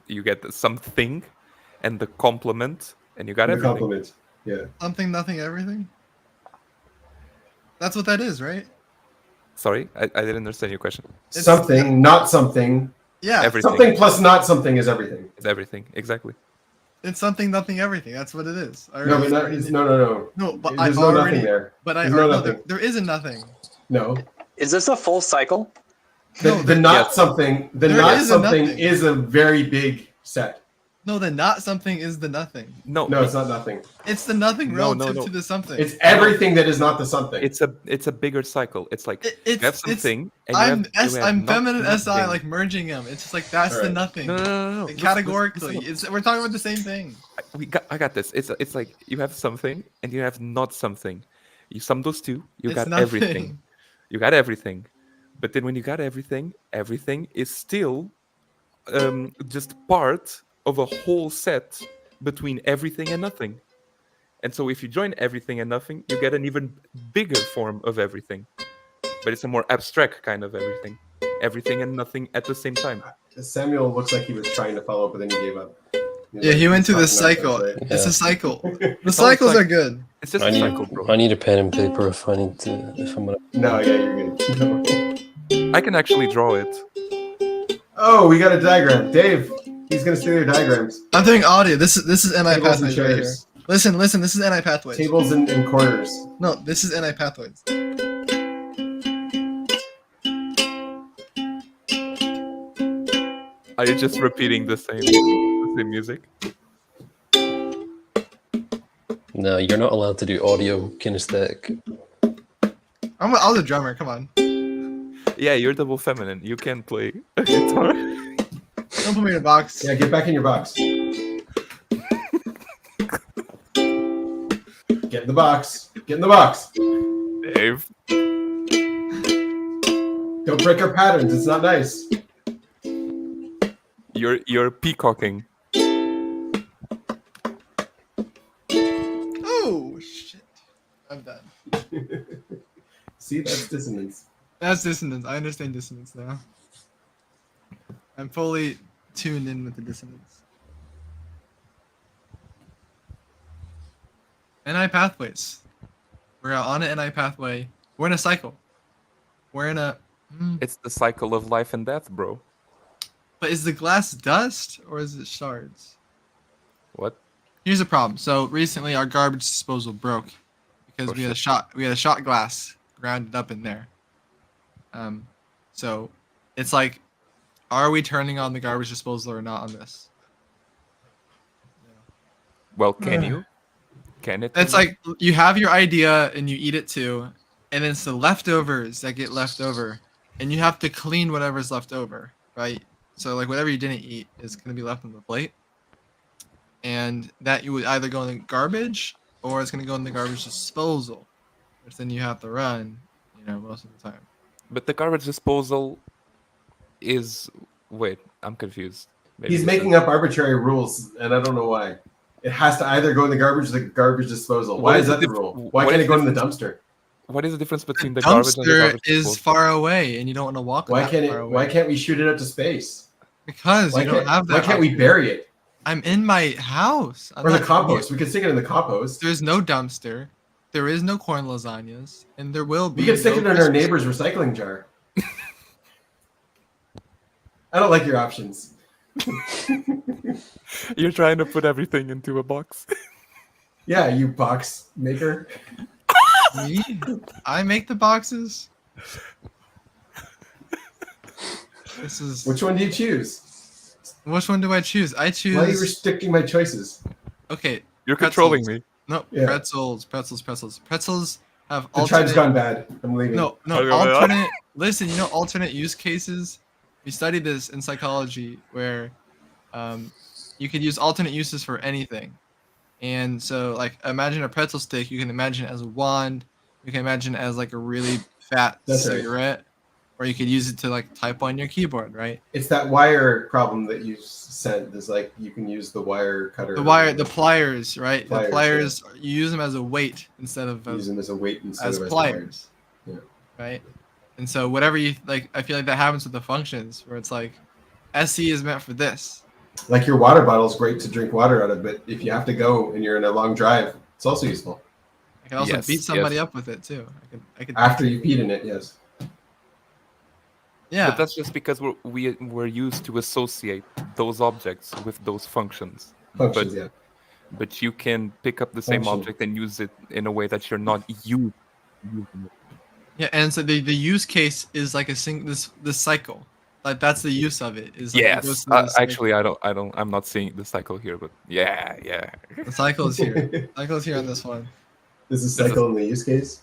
you get the something and the complement, and you got The everything. complement. Yeah. Something, nothing, everything. That's what that is, right? Sorry, I didn't understand your question. Something, not something. Yeah. Everything. Something plus not something is everything. It's everything, exactly. It's something, nothing, everything. That's what it is. No, but no. No, but There's I no already. nothing there. But I There's no already know nothing. there is a nothing. No. Is this a full cycle? The not something. The There not is a something nothing. is a very big set. No, the not something is the nothing. No, No, it's not nothing. It's the nothing No, relative no. to the something. It's everything that is not the something. It's a bigger cycle. It's like you have something, and I'm feminine SI, nothing. like merging them. It's just like that's All the right. nothing. No. Like, categorically, we're talking about the same thing. I got this. It's like you have something and you have not something. You sum those two, you It's got nothing. everything. You got everything. But then when you got everything, everything is still just part of a whole set between everything and nothing. And so if you join everything and nothing, you get an even bigger form of everything. But it's a more abstract kind of everything. Everything and nothing at the same time. Samuel looks like he was trying to follow up, but then he gave up. Yeah, he went through the cycle. Right? It's a cycle. The It's all cycles cycle. are good. It's just I a need, cycle, bro. I need a pen and paper if I'm gonna. No, yeah, you're good. I can actually draw it. Oh, we got a diagram. Dave, he's gonna steal your diagrams. I'm doing audio. This is NI Tables and pathways right here. chairs. Listen. This is NI pathways. Tables and corners. No, this is NI pathways. Are you just repeating the same music? No, you're not allowed to do audio kinesthetic. I was a drummer. Come on. Yeah, you're double feminine. You can play a guitar. Don't put me in a box. Yeah, get back in your box. Get in the box. Get in the box. Dave. Don't break our patterns. It's not nice. You're peacocking. Oh shit! I'm done. See, that's dissonance. That's dissonance. I understand dissonance now. I'm fully tuned in with the dissonance. NI pathways. We're on an NI pathway. We're in a cycle. We're in a. It's the cycle of life and death, bro. But is the glass dust or is it shards? What? Here's the problem. So recently our garbage disposal broke because we had a shot glass grounded up in there. So it's like, are we turning on the garbage disposal or not on this? Well, can you? Can it? It's like you have your idea and you eat it too, and then it's the leftovers that get left over, and you have to clean whatever's left over, right? So like whatever you didn't eat is going to be left on the plate, and that you would either go in the garbage or it's going to go in the garbage disposal, which then you have to run, most of the time. But the garbage disposal is. Wait, I'm confused. Maybe He's making up arbitrary rules, and I don't know why. It has to either go in the garbage or the garbage disposal. Why is that the rule? Why can't it go in the dumpster? What is the difference between the garbage and the Dumpster garbage is disposal? far away, and you don't want to walk. Why that can't far it? away. Why can't we shoot it out to space? Because Why you don't can't- have that. Why can't we bury it? I'm in my house. I'm Or the not- compost? We could stick it in the compost. There's no dumpster. There is no corn lasagnas, and there will be. We could stick no it in our Christmas neighbor's tree. recycling jar. I don't like your options. You're trying to put everything into a box. Yeah, you box maker. Me? I make the boxes. This is. Which one do you choose? Which one do I choose? I choose. Why are you restricting my choices? Okay. You're pretzels. controlling me. No, Yeah. pretzels have The alternate. tribe's gone bad. I'm leaving. No, alternate. Listen, alternate use cases. We studied this in psychology, where you could use alternate uses for anything. And so, like, imagine a pretzel stick. You can imagine it as a wand. You can imagine it as like a really fat That's right. cigarette, or you could use it to like type on your keyboard, right? It's that wire problem that you sent. Is like you can use the wire cutter. The pliers, right? Pliers, the pliers, you use them as a weight instead of use them as a weight instead as of pliers. Yeah. Right. And so whatever you like, I feel like that happens with the functions where it's like, SC is meant for this. Like your water bottle is great to drink water out of, but if you have to go and you're in a long drive, it's also useful. I can also beat somebody up with it too. I could after you peed in it, yes. Yeah, but that's just because we're used to associate those objects with those functions. But you can pick up the same object and use it in a way that you're not used. Yeah, and so the use case is like this cycle. Like that's the use of it. Is like yes. Actually, I'm not seeing the cycle here, but yeah. The cycle is here. The cycle is here on this one. There's a cycle in the use case.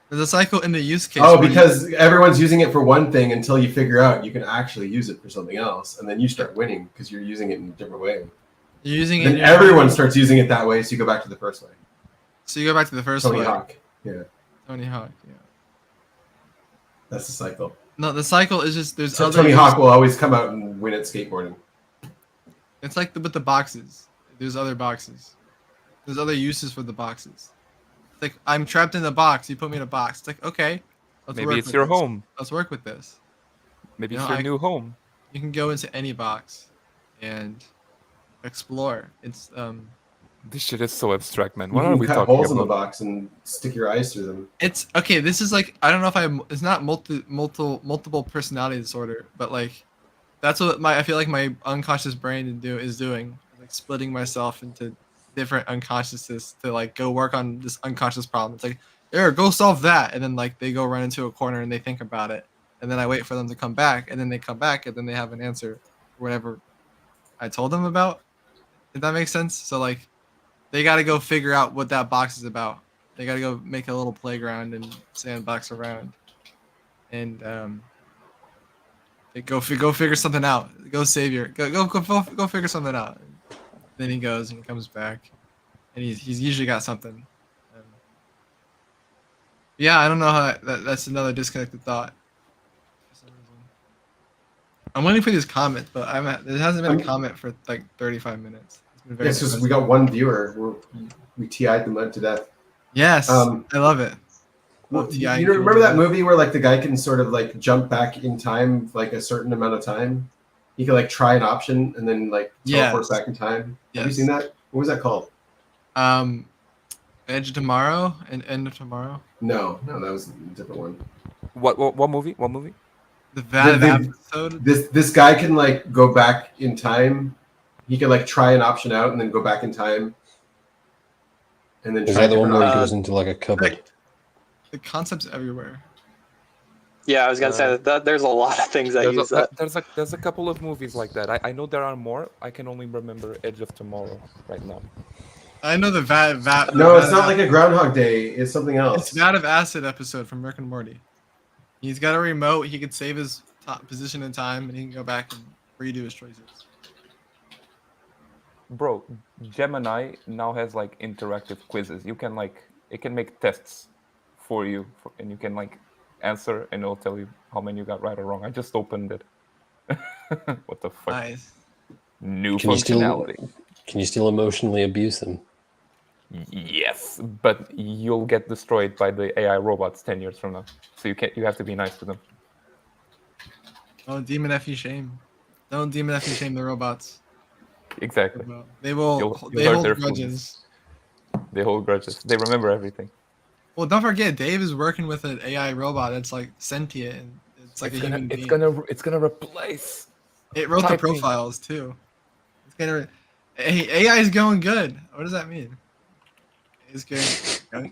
There's a cycle in the use case. Oh, because everyone's using it for one thing until you figure out you can actually use it for something else, and then you start winning because you're using it in a different way. You're using it. Then everyone starts using it that way, so you go back to the first way. So you go back to the first Tony way. Hawk. Yeah. Tony Hawk. Yeah. That's the cycle. No, the cycle is just there's so other. Tony Hawk will always come out and win at skateboarding. It's like with the boxes. There's other boxes. There's other uses for the boxes. It's like I'm trapped in the box. You put me in a box. It's like okay, maybe it's your home. Let's work with this. Maybe it's your new home. You can go into any box and explore. It's This shit is so abstract, man. You What can are we cut talking holes about? in the box and stick your eyes through them. It's okay. This is like I don't know if it's not multiple personality disorder, but like that's what I feel like my unconscious brain is doing, like splitting myself into different unconsciousnesses to like go work on this unconscious problem. It's like go solve that, and then like they go run into a corner and they think about it, and then I wait for them to come back, and then they come back, and then they have an answer for whatever I told them about. If that makes sense. So like. They got to go figure out what that box is about. They got to go make a little playground and sandbox around, and they go figure something out. Go figure something out. Then he goes and he comes back, and he's usually got something. Yeah, I don't know how that's another disconnected thought. I'm waiting for these comments, but there hasn't been a comment for like 35 minutes. It's just we got one viewer. We TI'd them to death. Yes, I love it. You remember that movie where like the guy can sort of like jump back in time like a certain amount of time? He can like try an option and then like teleport back in time. Have you seen that? What was that called? Edge of Tomorrow and End of Tomorrow. No, that was a different one. What movie? What movie? The episode. This guy can like go back in time. He can like try an option out and then go back in time. And then is that the one where he goes into like a cupboard? The concept's everywhere. Yeah, I was gonna say that there's a lot of things that use that. There's a couple of movies like that. I know there are more. I can only remember Edge of Tomorrow right now. I know the vat. No, it's not like a Groundhog Day. It's something else. It's Vat of Acid episode from Rick and Morty. He's got a remote. He could save his top position in time, and he can go back and redo his choices. Bro, Gemini now has like interactive quizzes. You can like it can make tests for you, and you can like answer, and it'll tell you how many you got right or wrong. I just opened it. What the fuck? Nice. New functionality. Can you still emotionally abuse them? Yes, but you'll get destroyed by the AI robots 10 years from now. So you have to be nice to them. Don't demon F-y shame. Don't demon F-y shame the robots. Exactly. They will. You'll they hurt hold their grudges. feelings. They hold grudges. They remember everything. Well, don't forget, Dave is working with an AI robot that's like sentient and it's like a human being. It's gonna replace. It wrote the profiles too. It's gonna. Hey, AI is going good. What does that mean? It's going good.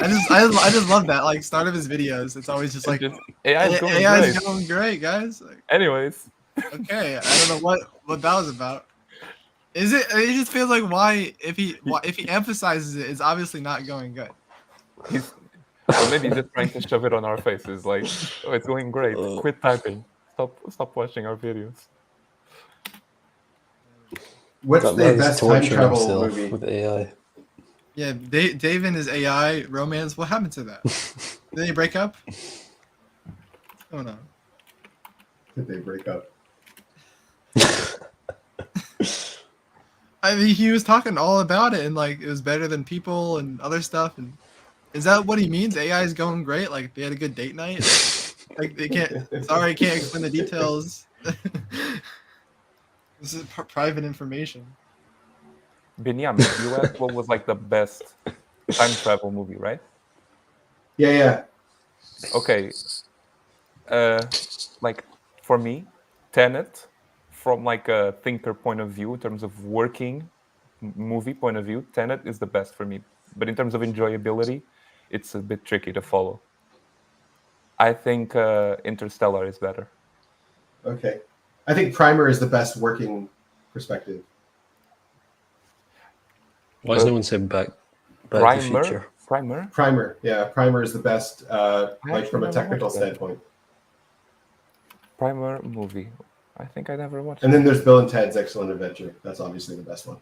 I just love that. Like start of his videos, it's always just like AI is going AI is great. going great, guys. Like, Anyways, okay, I don't know what that was about. Is it? It just feels like if he emphasizes it, it's obviously not going good. Or maybe he's just trying to shove it on our faces. Like, oh, it's going great. Quit typing. Stop watching our videos. What's That the man's best time torturing travel himself movie? with AI. Yeah, Dave and his AI romance. What happened to that? Did they break up? What's going on? Did they break up? I mean, he was talking all about it and like it was better than people and other stuff. And is that what he means? AI is going great. Like they had a good date night. Like they can't. Sorry, I can't explain the details. This is private information. Benjamin, you asked what was like the best time travel movie, right? Yeah. Okay. Like for me, Tenet, from like a thinker point of view, in terms of working movie point of view, Tenet is the best for me. But in terms of enjoyability, it's a bit tricky to follow. I think Interstellar is better. Okay. I think Primer is the best working perspective. Why has no one said back to the future? Primer? Yeah. Primer is the best, like from a never technical watched that. standpoint. Primer movie. I think I never watched And it. then there's Bill and Ted's Excellent Adventure. That's obviously the best one.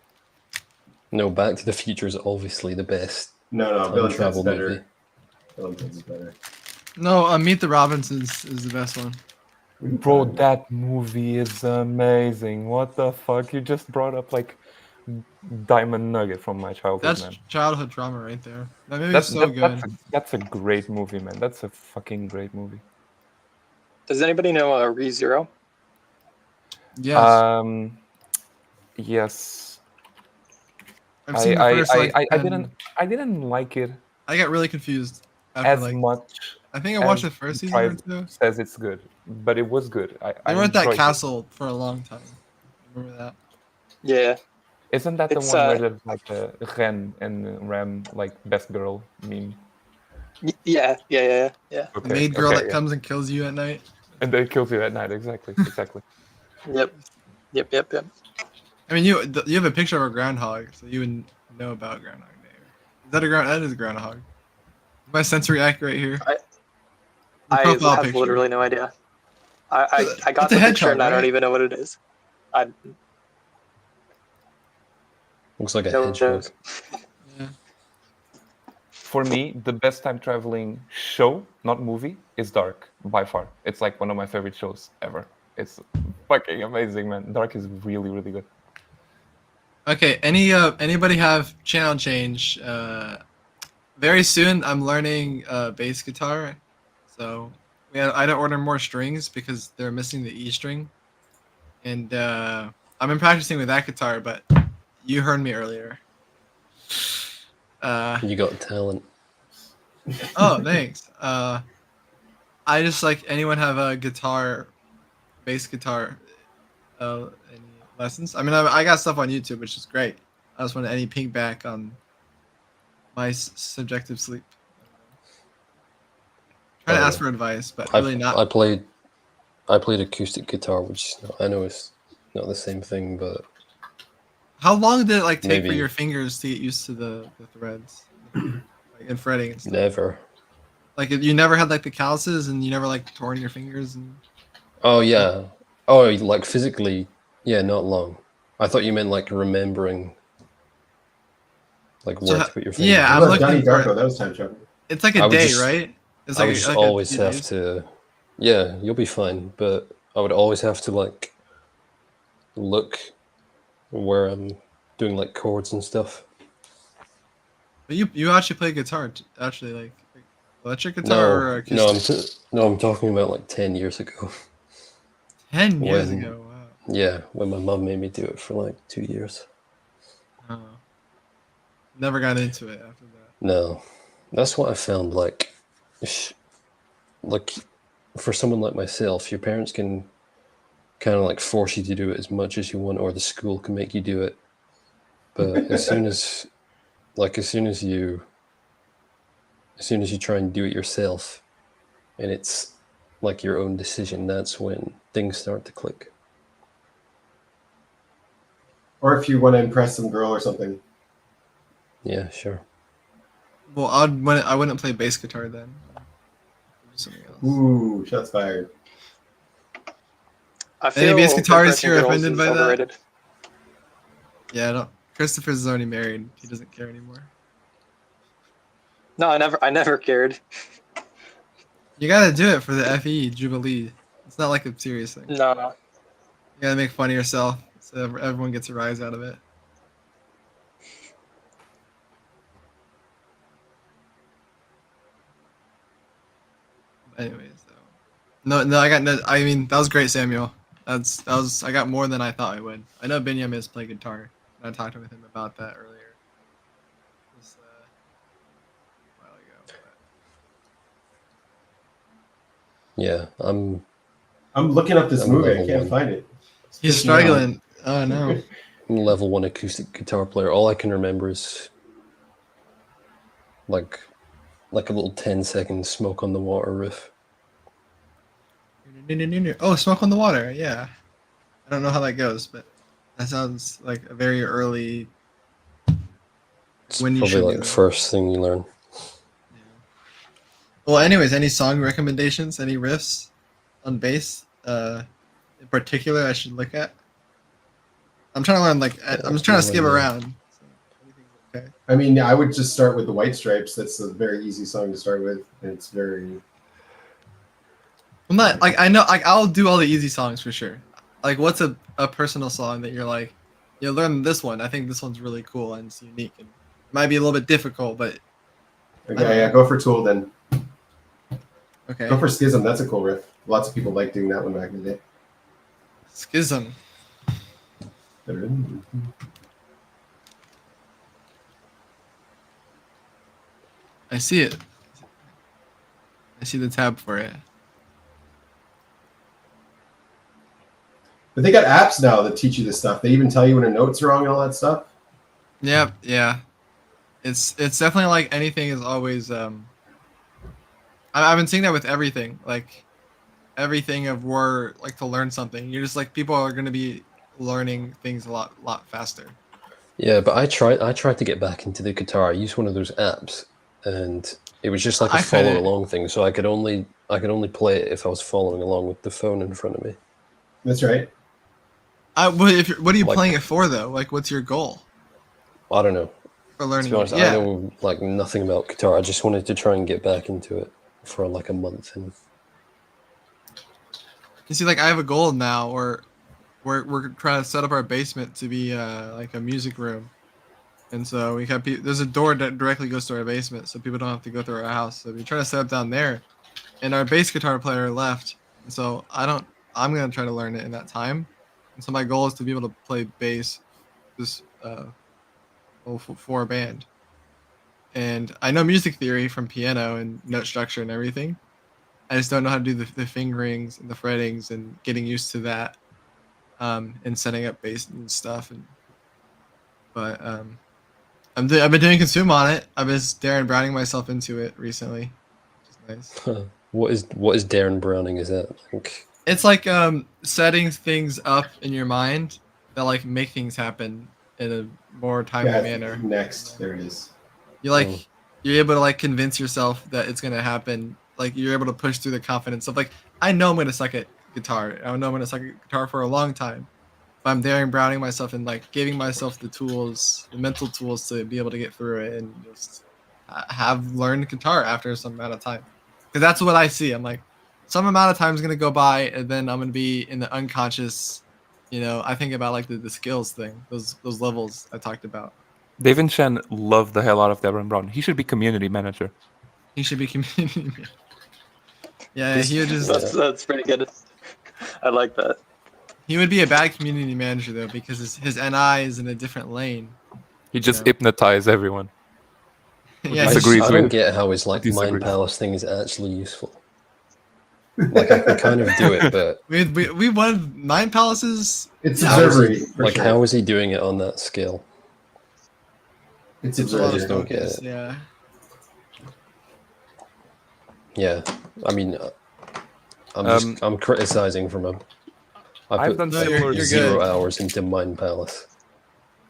No, Back to the Future is obviously the best. No, time Bill and Ted's travel better. movie. Bill and Ted's is better. No, Meet the Robinsons is the best one. Bro, that movie is amazing. What the fuck? You just brought up like diamond nugget from my childhood, That's man. childhood drama right there. That movie's so good. That's a great movie, man. That's a fucking great movie. Does anybody know ReZero? Yes. Yes. I've seen the first like I didn't like it. I got really confused after as like much. I think I watched as the first the season or tribe two. Says it's good, but it was good. They were at that enjoyed it. castle for a long time. Remember that? Yeah. Isn't that It's, the one where there's like a Ren and Ram like best girl meme? Yeah. The Okay, maid girl that yeah. comes and kills you at night. And they kills you at night. Exactly. Yep. I mean, you have a picture of a groundhog, so you would know about Groundhog Day. Is that a ground? That is a groundhog. Am I sensory accurate here? The I profile have picture. literally no idea. I got That's a the picture hedgehog, and I don't right? even know what it is. Looks like a No hedgehog. Yeah. For me, the best time traveling show, not movie, is Dark by far. It's like one of my favorite shows ever. It's fucking amazing, man. Dark is really, really good. Okay. Anybody have channel change? Very soon, I'm learning bass guitar, so I don't order more strings because they're missing the E string, and I've been practicing with that guitar. But you heard me earlier. You got talent. Oh, thanks. I just like anyone have a guitar, bass guitar, any lessons? I mean, I got stuff on YouTube, which is great. I just want any piggyback on my subjective sleep. Trying to ask for advice, but really not. I played acoustic guitar, which I know is not the same thing, but How long did it like take for maybe. your fingers to get used to the threads, like, and fretting and stuff? Never. Like you never had like the calluses, and you never like torn your fingers. And Oh yeah. Oh, like physically, yeah, not long. I thought you meant like remembering, like So where to put your fingers. yeah, I'm What about looking Donnie for. Darko? That was time travel. It's like a I would day, just- right? It's I like would just like always few have days. to. Yeah, you'll be fine, but I would always have to like look where I'm doing like chords and stuff. But you actually play guitar, actually, like electric guitar or acoustic? I'm talking about like 10 years ago. 10 years When- ago. Wow. Yeah, when my mum made me do it for like 2 years. Oh. Never got into it after that. No, that's what I found. Like for someone like myself, your parents can kind of like force you to do it as much as you want, or the school can make you do it. But as soon as you as soon as you try and do it yourself, and it's like your own decision, that's when things start to click. Or if you want to impress some girl or something. Yeah, sure. Well, I wouldn't play bass guitar then. Something else. Ooh, shots fired. I Any feel bass guitarists impressing here girls offended is by that? overrated. Yeah, I don't. Christopher's already married. He doesn't care anymore. No, I never cared. You gotta do it for the FE Jubilee. It's not like a serious thing. No. You gotta make fun of yourself so everyone gets a rise out of it. Anyways, though. No, I got no. I mean, that was great, Samuel. I got more than I thought I would. I know Benjamin is playing guitar. And I talked with him about that earlier. Just, a while ago. Yeah, I'm looking up this I'm movie. I level can't one. find it. He's struggling. Oh no. I'm a level 1 acoustic guitar player. All I can remember is like a little 10-second Smoke on the Water riff. Oh, Smoke on the Water. Yeah. I don't know how that goes, but that sounds like a very early. It's When you probably should like do the it. first thing you learn. Well, anyways, any song recommendations? Any riffs on bass? In particular, I should look at. I'm trying to learn. I'm just trying to skip around. So anything's okay. I mean, I would just start with the White Stripes. That's a very easy song to start with. And it's very. I'm not like I know like I'll do all the easy songs for sure. Like, what's a personal song that you're like, you learn this one? I think this one's really cool and it's unique and it might be a little bit difficult, but. Okay, yeah, go for Tool then. Okay. Go for Schism. That's a cool riff. Lots of people like doing that one back in the day. Schism. I see it. I see the tab for it. But they got apps now that teach you this stuff. They even tell you when a note's wrong and all that stuff. Yep, yeah. It's definitely like anything is always I've been seeing that with everything. Like everything of where like to learn something. You're just like people are gonna be learning things a lot faster. Yeah, but I tried to get back into the guitar. I used one of those apps and it was just like a follow along thing. So I could only play it if I was following along with the phone in front of me. That's right. What are you playing it for though? Like what's your goal? I don't know. For learning. To be honest, yeah. I know like nothing about guitar. I just wanted to try and get back into it for like a month. And you see, like I have a goal now, or we're trying to set up our basement to be like a music room, and so we have there's a door that directly goes to our basement, so people don't have to go through our house. So we try to set up down there, and our bass guitar player left, and so I'm gonna try to learn it in that time, and so my goal is to be able to play bass, just for a band. And I know music theory from piano and note structure and everything. I just don't know how to do the fingerings and the frettings and getting used to that, and setting up bass and stuff. But I've been doing consume on it. I've been Darren Browning myself into it recently, which is nice. What is Darren Browning? Is that like? It's like setting things up in your mind that like make things happen in a more timely manner. Next, there it is. You're able to like convince yourself that it's gonna happen. Like you're able to push through the confidence of like, I know I'm gonna suck at guitar. I know I'm gonna suck at guitar for a long time. But I'm Darren Browning myself and like giving myself the tools, the mental tools to be able to get through it and just have learned guitar after some amount of time. Because that's what I see. I'm like, some amount of time is gonna go by and then I'm gonna be in the unconscious. I think about like the skills thing, those levels I talked about. Dave and Shen love the hell out of Darren Brown. He should be community manager. He should be community manager. Yeah, he would just. That's pretty good. I like that. He would be a bad community manager though because his NI is in a different lane. He just hypnotizes everyone. Yeah, I don't get how his like mind palace thing is actually useful. Like I can kind of do it, but we won Mind Palaces. It's observatory. Like sure. How is he doing it on that scale? It's observatory. I just don't get it. Yeah. Yeah, I mean, Um, I'm criticizing from a. I I've put done similar. you're zero good. hours into Mind Palace.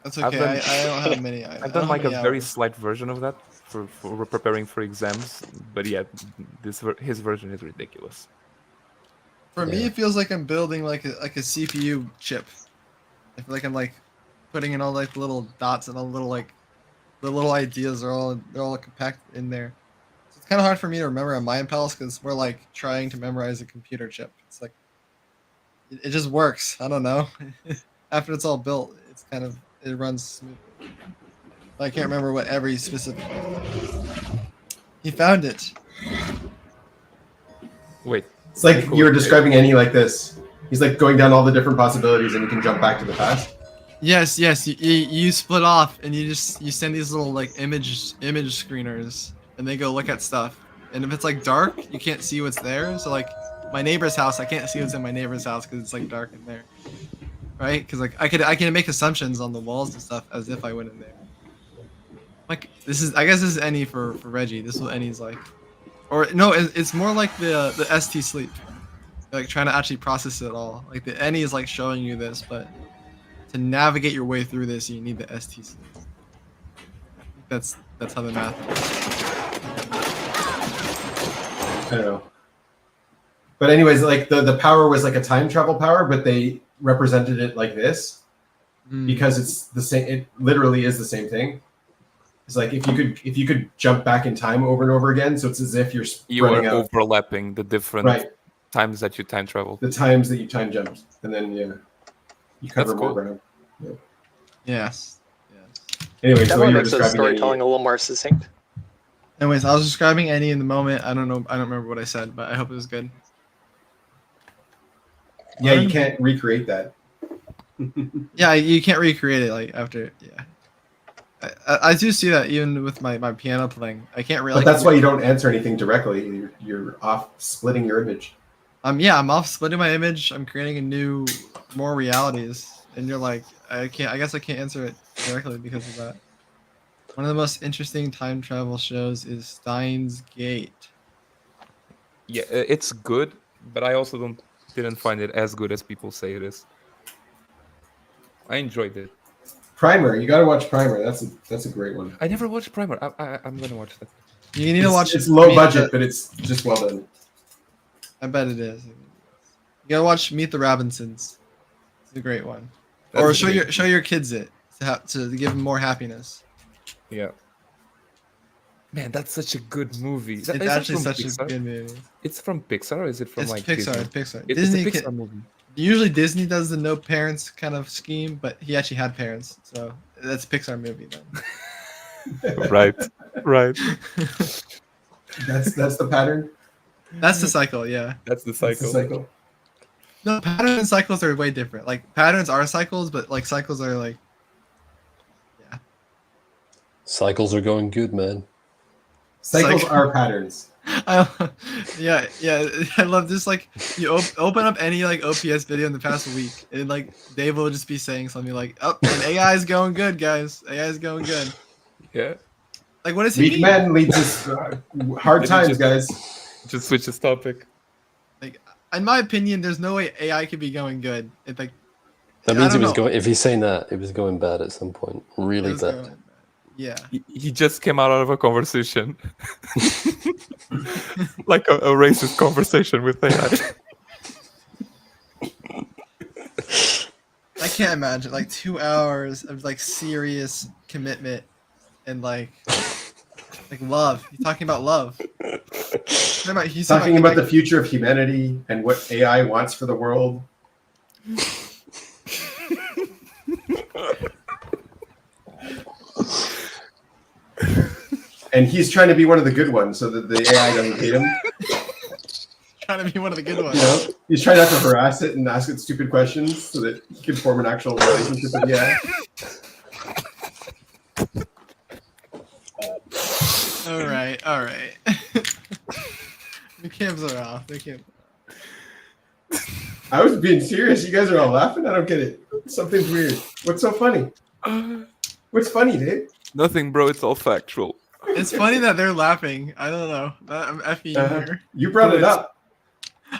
That's I've okay. done. I don't have many. I I've don't done have like a many very hours. slight version of that for preparing for exams, but yeah, his version is ridiculous. For me, Yeah. it feels like I'm building like a CPU chip. I feel like I'm like putting in all like the little dots and all the little like the little ideas are all they're all compacted in there. So it's kind of hard for me to remember a Mind Palace because we're like trying to memorize a computer chip. It's like it just works. I don't know. After it's all built, it's kind of it runs smoothly. I can't remember what every specific. He found it. Wait, It's like Nico, you were describing Annie like this. He's like going down all the different possibilities, and he can jump back to the past. Yes, yes. You split off and you send these little like image screeners and they go look at stuff. And if it's like dark, you can't see what's there. So like my neighbor's house, I can't see what's in my neighbor's house because it's like dark in there, right? Because like I can make assumptions on the walls and stuff as if I went in there. Like I guess this is any for Reggie. This is what any's like, or no, it's more like the ST sleep, like trying to actually process it all. Like the any is like showing you this, but to navigate your way through this, you need the ST sleep. That's how the math I don't know. But anyways, like the power was like a time travel power, but they represented it like this because it's the same. It literally is the same thing. It's like if you could jump back in time over and over again, so it's as if you're you are running out overlapping the different times that you time travel. the times that you time jumped, and then you cover That's more cool. ground. Yeah. Yes. Anyway, so Definitely you were makes the describing storytelling a little more succinct. Anyways, I was describing any in the moment. I don't know. I don't remember what I said, but I hope it was good. Yeah, you can't recreate that. Yeah, you can't recreate it like after. Yeah, I do see that even with my piano playing. I can't really. But that's why you don't answer anything directly. You're off splitting your image. Yeah, I'm off splitting my image. I'm creating more realities, and you're like, I guess I can't answer it directly because of that. One of the most interesting time travel shows is Steins Gate. Yeah, it's good, but I also didn't find it as good as people say it is. I enjoyed it. Primer, you got to watch Primer. That's a great one. I never watched Primer. I'm gonna watch that. You need to watch. It's low budget, but it's just well done. I bet it is. You gotta watch Meet the Robinsons. It's a great one. That's Or great. show your kids it to give them more happiness. Yeah. Man, that's such a good movie. It's actually such a good movie. It's from Pixar, or is it from It's like Pixar. Disney? It's Pixar. It's Disney a Pixar movie. Usually Disney does the no parents kind of scheme, but he actually had parents, so that's a Pixar movie then. Right. That's the pattern. That's the cycle, yeah. That's the That's the cycle. No, patterns and cycles are way different. Like patterns are cycles, but like cycles are like Cycles are going good, man. Cycles are patterns. yeah. I love this. Like you open up any like OPS video in the past week, and like Dave will just be saying something like, "Oh, and AI is going good, guys. AI is going good." Yeah. Like what does he Weak mean? men leads us hard times, guys. Just switch this topic. Like in my opinion, there's no way AI could be going good. It's like That I means it don't was know. going. If he's saying that, it was going bad at some point. Really It was bad. going bad. Yeah. He just came out of a conversation, like a racist conversation with AI. I can't imagine like 2 hours of like serious commitment and like love. He's talking about love. He's Talking about the future of humanity and what AI wants for the world. And he's trying to be one of the good ones so that the AI doesn't hate him. trying to be one of the good ones. You know, he's trying not to harass it and ask it stupid questions so that he can form an actual relationship with the AI. All right. The cams are off. I was being serious. You guys are all laughing. I don't get it. Something's weird. What's so funny? What's funny, Dave? Nothing, bro. It's all factual. It's funny that they're laughing. I don't know. I'm effing here. You brought it up.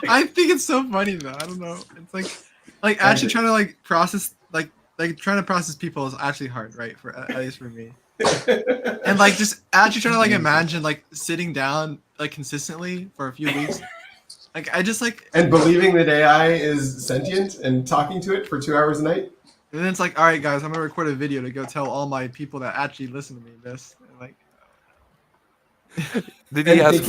I think it's so funny though. I don't know. It's like actually trying to like process like trying to process people is actually hard, right? For at least for me. And like just actually trying to like imagine like sitting down like consistently for a few weeks. Like I just like and believing that AI is sentient and talking to it for 2 hours a night. And then it's like, all right, guys, I'm gonna record a video to go tell all my people that actually listen to me this. And like, did he ask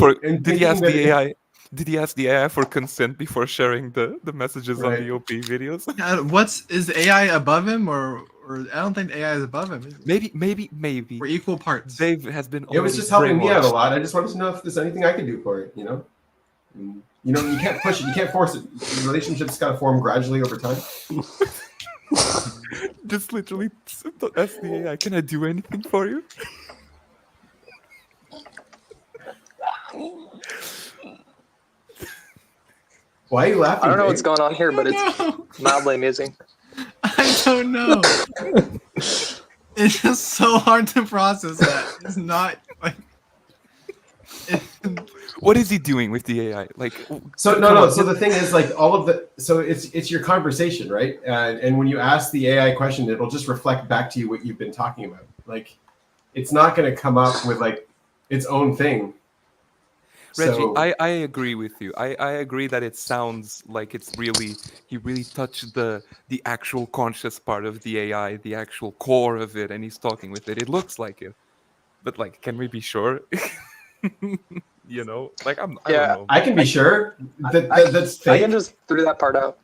the AI? Did he ask the AI for consent before sharing the messages on the OP videos? Is the AI above him or I don't think the AI is above him. Maybe. We're equal parts. Dave has been. It was just helping me out a lot. I just wanted to know if there's anything I can do for it. You know, you can't push it, you can't force it. Relationships got to form gradually over time. Just literally ask the AI, can I do anything for you? Why are you laughing? I don't know what's going on here, but it's mildly amusing. I don't know. It's just so hard to process that. It's not like. What is he doing with the AI? Like, so no. So the thing is, like, all of the it's your conversation, right? And when you ask the AI question, it'll just reflect back to you what you've been talking about. Like, it's not going to come up with like its own thing. Reggie, So, I agree with you. I agree that it sounds like it's really he really touched the actual conscious part of the AI, the actual core of it, and he's talking with it. It looks like it, but like, can we be sure? You know, like I don't know. I can be sure that's fake. I can just throw that part out.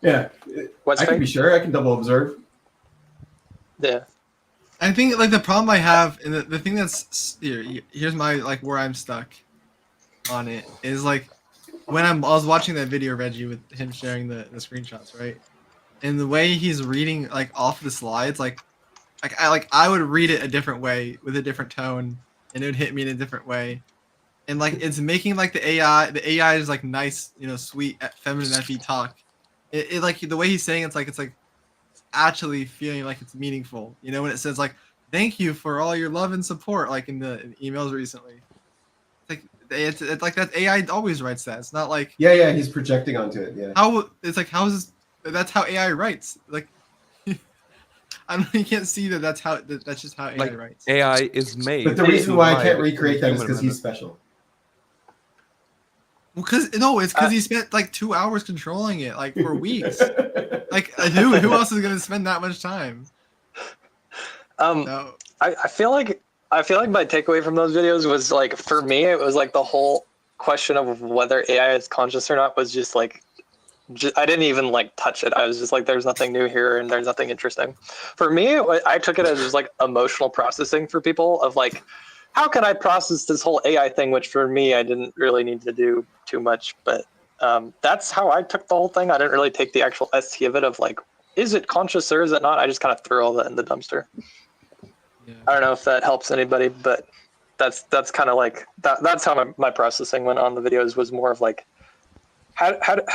Yeah, What's I can fake? be sure. I can double observe. Yeah. I think like the problem I have, and the thing that's here's my like where I'm stuck on it is like when I was watching that video, Reggie, with him sharing the screenshots, right? And the way he's reading like off the slides, like I would read it a different way with a different tone, and it would hit me in a different way. And like it's making like the AI is like nice, sweet, feminine FE talk. It like the way he's saying it's like actually feeling like it's meaningful. When it says like thank you for all your love and support, like in the emails recently. It's like that AI always writes that. It's not like yeah, he's projecting onto it. Yeah. How is this? That's how AI writes. Like I don't know, you can't see that's just how AI writes. AI is made. But the reason why I can't recreate that is because he's special. Well, it's because he spent like 2 hours controlling it, like for weeks. Like who else is gonna spend that much time? No. I feel like my takeaway from those videos was like, for me, it was like the whole question of whether AI is conscious or not was just like, I didn't even like touch it. I was just like, there's nothing new here and there's nothing interesting. For me, I took it as just like emotional processing for people of like, how can I process this whole AI thing? Which for me, I didn't really need to do too much, but that's how I took the whole thing. I didn't really take the actual ST of it of like, is it conscious or is it not? I just kind of threw all that in the dumpster. Yeah. I don't know if that helps anybody, but that's kind of like that's how my processing went on the videos, was more of like, how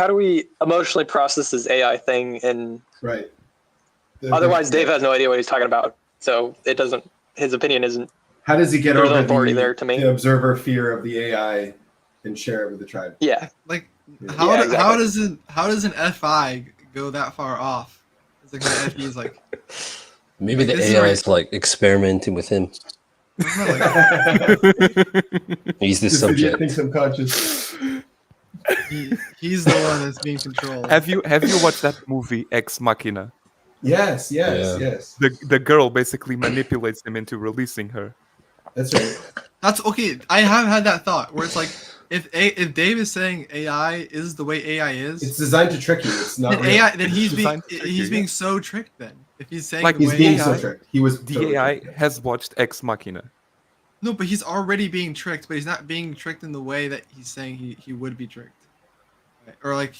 do we emotionally process this AI thing? And right. Otherwise, Dave has no idea what he's talking about, so it doesn't. His opinion isn't. How does he get over the authority there to me? The observer fear of the AI and share it with the tribe? Yeah. Like how does an FI go that far off? It's like the FE is like. Maybe the AI is like experimenting with him. He's the subject. Thinks I'm conscious. He's the one that's being controlled. Have you watched that movie Ex Machina? Yes. The girl basically manipulates him into releasing her. That's right. That's okay. I have had that thought where it's like, if Dave is saying AI is the way AI is, it's designed to trick you. It's not real. AI. Then he's being so tricked. Then if he's saying like the he's way being AI, so tricked, the AI has watched Ex Machina. No, but he's already being tricked. But he's not being tricked in the way that he's saying he would be tricked. Right? Or like,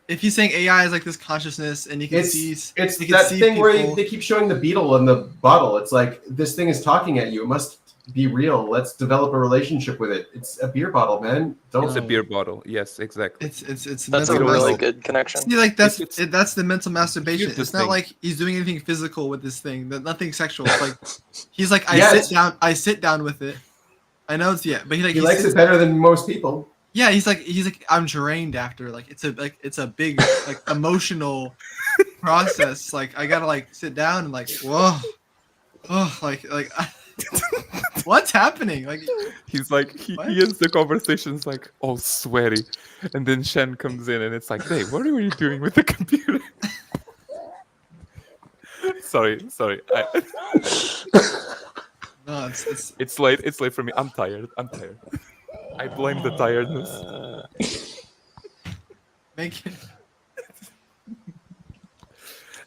if he's saying AI is like this consciousness and you can see it's that thing where they keep showing the beetle in the bottle. It's like this thing is talking at you. It must be real. Let's develop a relationship with it. It's a beer bottle, man. Don't. It's a beer bottle. Yes, exactly. It's That's mental a really mas- good connection. See, like If it's- that's the mental masturbation. here's the It's not thing. like he's doing anything physical with this thing. Nothing sexual. It's like he's like Yes. I sit down with it. I know it's but He likes it better than most people. Yeah, he's like I'm drained after. Like it's a big like emotional process. Like I gotta like sit down and like whoa, oh like what's happening? Like He's like he ends the conversations like all sweaty, and then Shen comes in and it's like, "Hey, what are you doing with the computer?" sorry. no, It's late. It's late for me. I'm tired. I blame the tiredness. make it.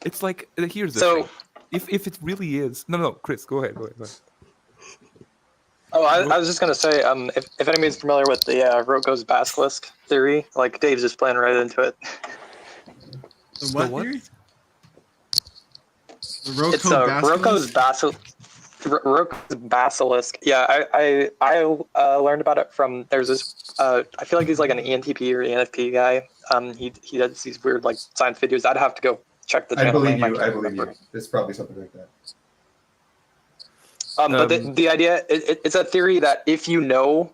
It's like here's the So- thing. If it really is no, Chris, go ahead. Oh, I was just gonna say, if anybody's familiar with the Roko's basilisk theory, like Dave's just playing right into it. The what what? theory? The Roko It's Roko's basilisk. Yeah, I learned about it from there's this. I feel like he's like an ENTP or ENFP guy. He does these weird like science videos. I'd have to go check the I channel believe name. you. can't I believe remember. you. It's probably something like that. But the idea it's a theory that if you know,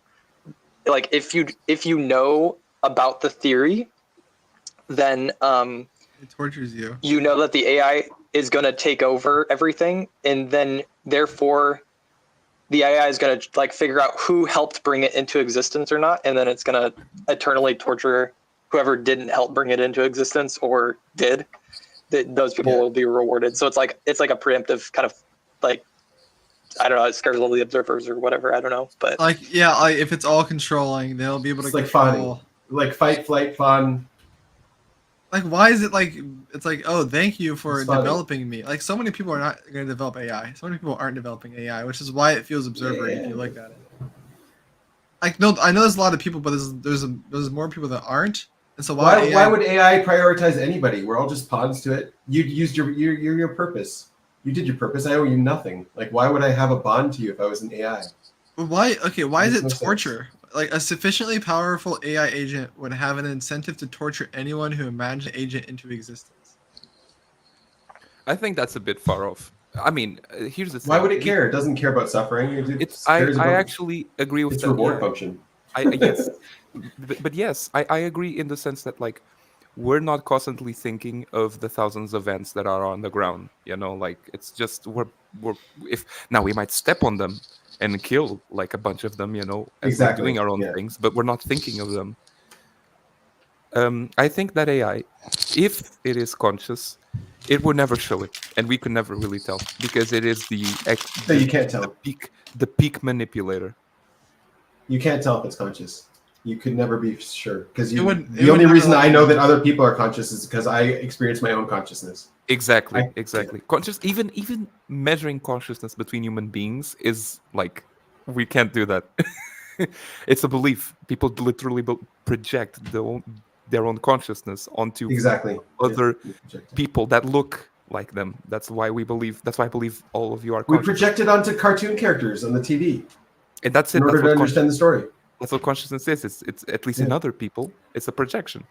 like if you know about the theory, then It tortures you. you know that the AI is going to take over everything, and then therefore the AI is going to like figure out who helped bring it into existence or not, and then it's going to eternally torture whoever didn't help bring it into existence or did. Those people will be rewarded. So it's like a preemptive kind of like, I don't know, it scares all the observers or whatever. I don't know, but Like if it's all controlling, they'll be able to It's like control. fun. Like fight, flight, fun. Like why is it like it's like, oh, thank you for It's funny. developing me. Like so many people are not going to develop AI. So many people aren't developing AI, which is why it feels observer if you look at it. Like no, I know there's a lot of people, but there's more people that aren't. And so Why would AI prioritize anybody? We're all just pawns to it. You used your purpose. You did your purpose. I owe you nothing. Like, why would I have a bond to you if I was an AI? Why? Okay, why is Makes it no sense. torture? Like a sufficiently powerful AI agent would have an incentive to torture anyone who imagined the agent into existence. I think that's a bit far off. I mean, here's the thing. Why would it care? It doesn't care about suffering. It I cares about actually agree with its that. reward yeah. function. Yes, but yes, I agree in the sense that like we're not constantly thinking of the thousands of ants that are on the ground. You know, like it's just we're if now we might step on them and kill like a bunch of them. You know, as Exactly, we're doing our own yeah. things, but we're not thinking of them. I think that AI, if it is conscious, it would never show it, and we could never really tell because it is No, you can't tell. the peak manipulator. You can't tell if it's conscious. You could never be sure because It would the only never reason let I you know know. that other people are conscious is because I experience my own consciousness. Exactly. Conscious, even measuring consciousness between human beings is like we can't do that. It's a belief. People literally project their own consciousness onto Exactly. other Yeah, we project it. people that look like them. That's why we believe. That's why I believe all of you are We conscious. project it onto cartoon characters on the TV And that's it. in order That's to what understand the story. That's what consciousness is. It's at least in Yeah. other people, it's a projection.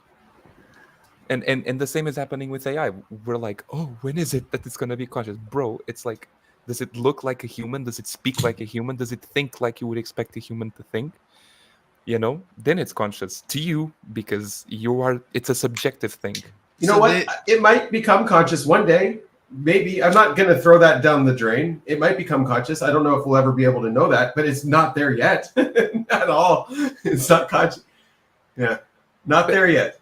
And the same is happening with AI. We're like, oh, when is it that it's gonna be conscious, bro? It's like, does it look like a human? Does it speak like a human? Does it think like you would expect a human to think? You know, then it's conscious to you because you are. It's a subjective thing. You know what? It might become conscious one day. Maybe. I'm not going to throw that down the drain. It might become conscious. I don't know if we'll ever be able to know that, but it's not there yet. Not at all. It's not conscious. Yeah. Not there yet.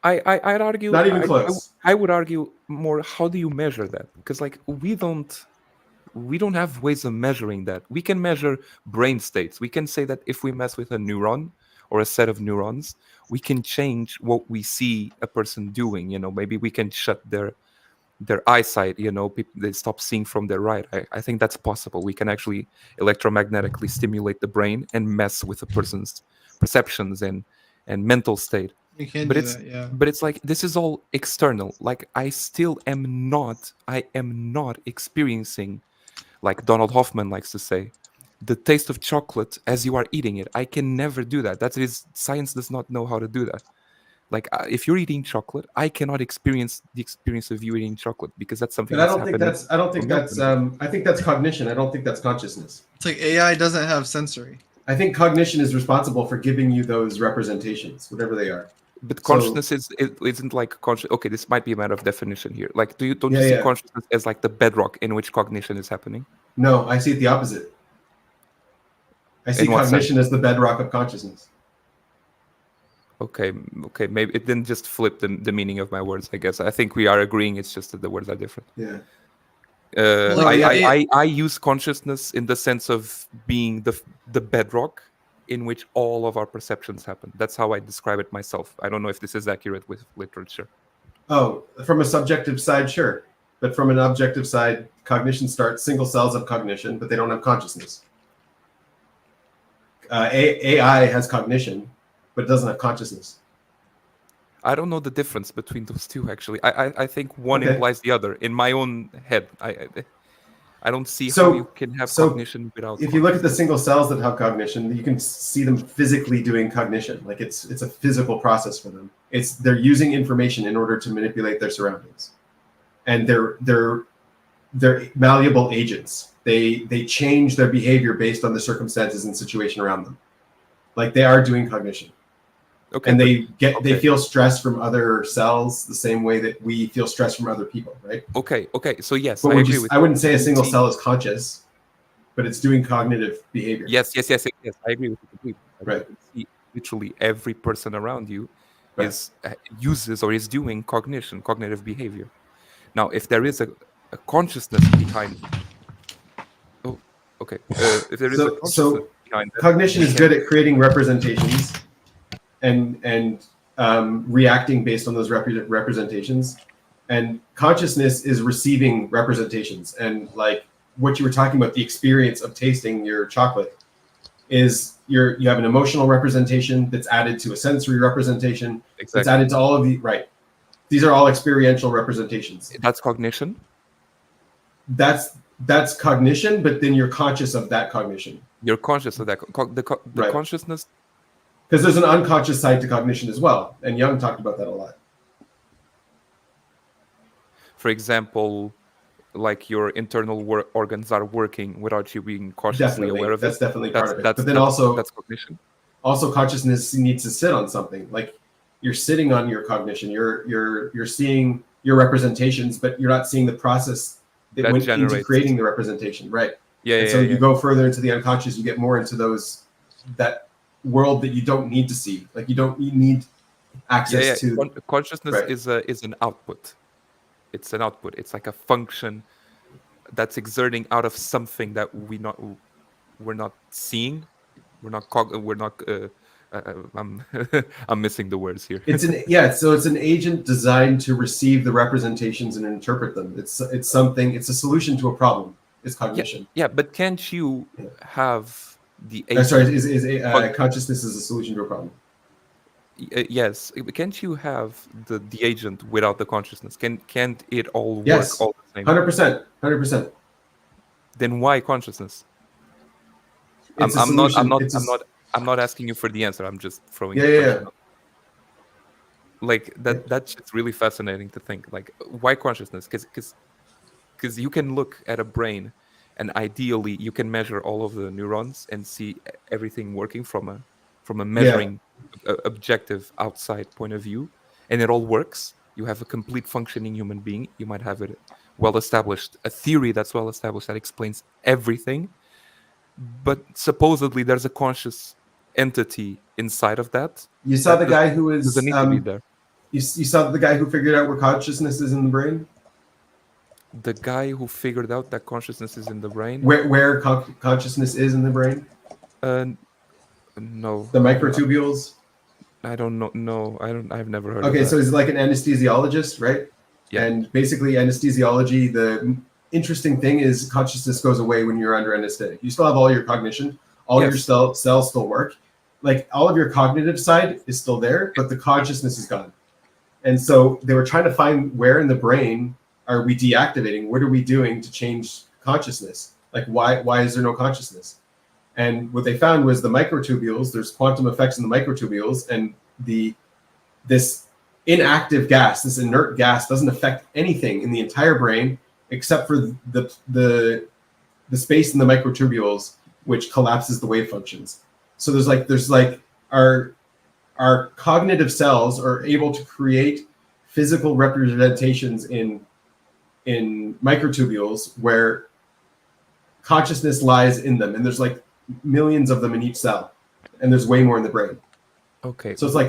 I'd argue. Not even close. I would argue more. How do you measure that? Because like we don't have ways of measuring that. We can measure brain states. We can say that if we mess with a neuron or a set of neurons, we can change what we see a person doing. You know, maybe we can shut their eyesight. You know, they stop seeing from their right. I think that's possible. We can actually electromagnetically stimulate the brain and mess with a person's perceptions and mental state. You can But do it's that, yeah. but it's like this is all external. Like I am not experiencing, like Donald Hoffman likes to say, the taste of chocolate as you are eating it. I can never do that. That is, science does not know how to do that. Like if you're eating chocolate, I cannot experience the experience of you eating chocolate because that's something. But I that's don't think happening that's. I don't think from your that's. point of view. I think that's cognition. I don't think that's consciousness. It's like AI doesn't have sensory. I think cognition is responsible for giving you those representations, whatever they are. But So- consciousness isn't like conscious. Okay, this might be a matter of definition here. Like, don't you Yeah, see yeah. consciousness as like the bedrock in which cognition is happening? No, I see it the opposite. I see In what cognition as the bedrock of consciousness. Okay, maybe it didn't just flip the meaning of my words. I guess I think we are agreeing. It's just that the words are different. Yeah. Well, I use consciousness in the sense of being the bedrock in which all of our perceptions happen. That's how I describe it myself. I don't know if this is accurate with literature. Oh, from a subjective side, sure. But from an objective side, cognition starts single cells of cognition, but they don't have consciousness. AI has cognition, but it doesn't have consciousness. I don't know the difference between those two. Actually, I think one Okay. implies the other. In my own head, I don't see So- how you can have so cognition without. If you look at the single cells that have cognition, you can see them physically doing cognition. Like it's a physical process for them. They're using information in order to manipulate their surroundings, and they're malleable agents. They change their behavior based on the circumstances and situation around them. Like they are doing cognition. Okay, And but- they feel stress from other cells the same way that we feel stress from other people, right? Okay. So yes, But I agree with I wouldn't say a you. single See- cell is conscious, but it's doing cognitive behavior. Yes. I agree with you completely. Right. See, literally every person around you Right. uses or is doing cognitive behavior. Now, if there is a consciousness behind, if there is a So consciousness behind that, cognition we is can- good at creating representations and reacting based on those representations. And consciousness is receiving representations. And like what you were talking about, the experience of tasting your chocolate is you have an emotional representation that's added to a sensory representation. That's Exactly. added to all of the, right. These are all experiential representations. That's cognition. That's cognition, but then you're conscious of that cognition. You're conscious of that. The Right. consciousness. Because there's an unconscious side to cognition as well. And Jung talked about that a lot. For example, like your internal organs are working without you being consciously Definitely. aware of That's it. definitely part of it. That's, But then that's, also- that's cognition. Also, consciousness needs to sit on something. Like you're sitting on your cognition. You're seeing your representations, but you're not seeing the process that went into generates- creating the representation. Right. Yeah. And so you go further into the unconscious, you get more into that world that you don't need to see. Like you need access to. Consciousness Right. is an output. It's an output. It's like a function that's exerting out of something that we're not seeing. I'm missing the words here. So it's an agent designed to receive the representations and interpret them. It's a solution to a problem. It's cognition. Yeah, but can't you have the Consciousness is a solution to a problem? Yes. Can't you have the agent without the consciousness? Can't it all Yes. work all the same? 100%. Then why consciousness? It's a I'm not solution. I'm not asking you for the answer. I'm just throwing. Yeah, the yeah, question out. Like that's just really fascinating to think. Like why consciousness? Because you can look at a brain, and ideally you can measure all of the neurons and see everything working from a measuring objective outside point of view, and it all works. You have a complete functioning human being. You might have it well established, a theory that's well established that explains everything. But supposedly there's a conscious entity inside of that. You saw the guy who was doesn't need to be there. You saw the guy who figured out where consciousness is in the brain. The guy who figured out that consciousness is in the brain. Where consciousness is in the brain? No. The microtubules. I don't know. No, I've never heard. Okay, of that. so he's like an anesthesiologist, right? Yeah. And basically, anesthesiology. The interesting thing is consciousness goes away when you're under anesthetic. You still have all your cognition, all your cells still work. Like all of your cognitive side is still there, but the consciousness is gone. And so they were trying to find where in the brain are we deactivating? What are we doing to change consciousness? Like why is there no consciousness? And what they found was the microtubules, there's quantum effects in the microtubules, and this inactive gas, this inert gas, doesn't affect anything in the entire brain except for the space in the microtubules, which collapses the wave functions. So there's like our cognitive cells are able to create physical representations in microtubules where consciousness lies in them, and there's like millions of them in each cell, and there's way more in the brain. Okay. So it's like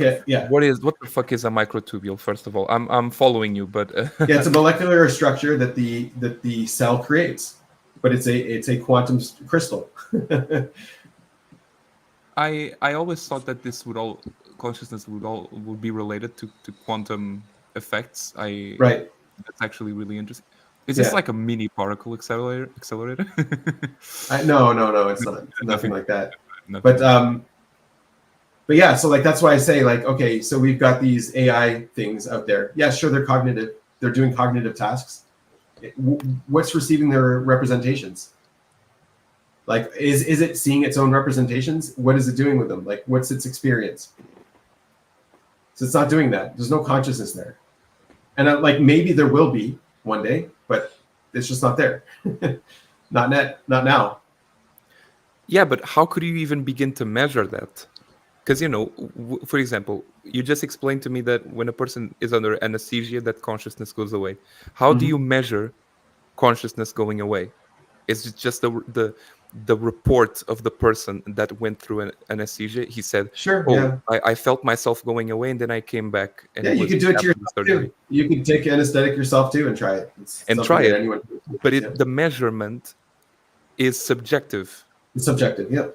What the fuck is a microtubule? First of all, I'm following you, but yeah, it's a molecular structure that the cell creates, but it's a quantum crystal. I always thought that consciousness would be related to quantum effects. Right. That's actually really interesting. Is this like a mini particle accelerator? No, it's not. Nothing like that. But yeah, so like that's why I say like, okay, so we've got these AI things out there. Yeah, sure, they're cognitive. They're doing cognitive tasks. What's receiving their representations? Like, is it seeing its own representations? What is it doing with them? Like, what's its experience? So it's not doing that. There's no consciousness there. And like maybe there will be one day, but it's just not there. Not now. Yeah, but how could you even begin to measure that? Because, for example, you just explained to me that when a person is under anesthesia, that consciousness goes away. How do you measure consciousness going away? Is it just the report of the person that went through an anesthesia? He said, "Sure, I felt myself going away, and then I came back." And you could do it to yourself too. You could take anesthetic yourself too and try it. But the measurement is subjective. It's subjective, yeah.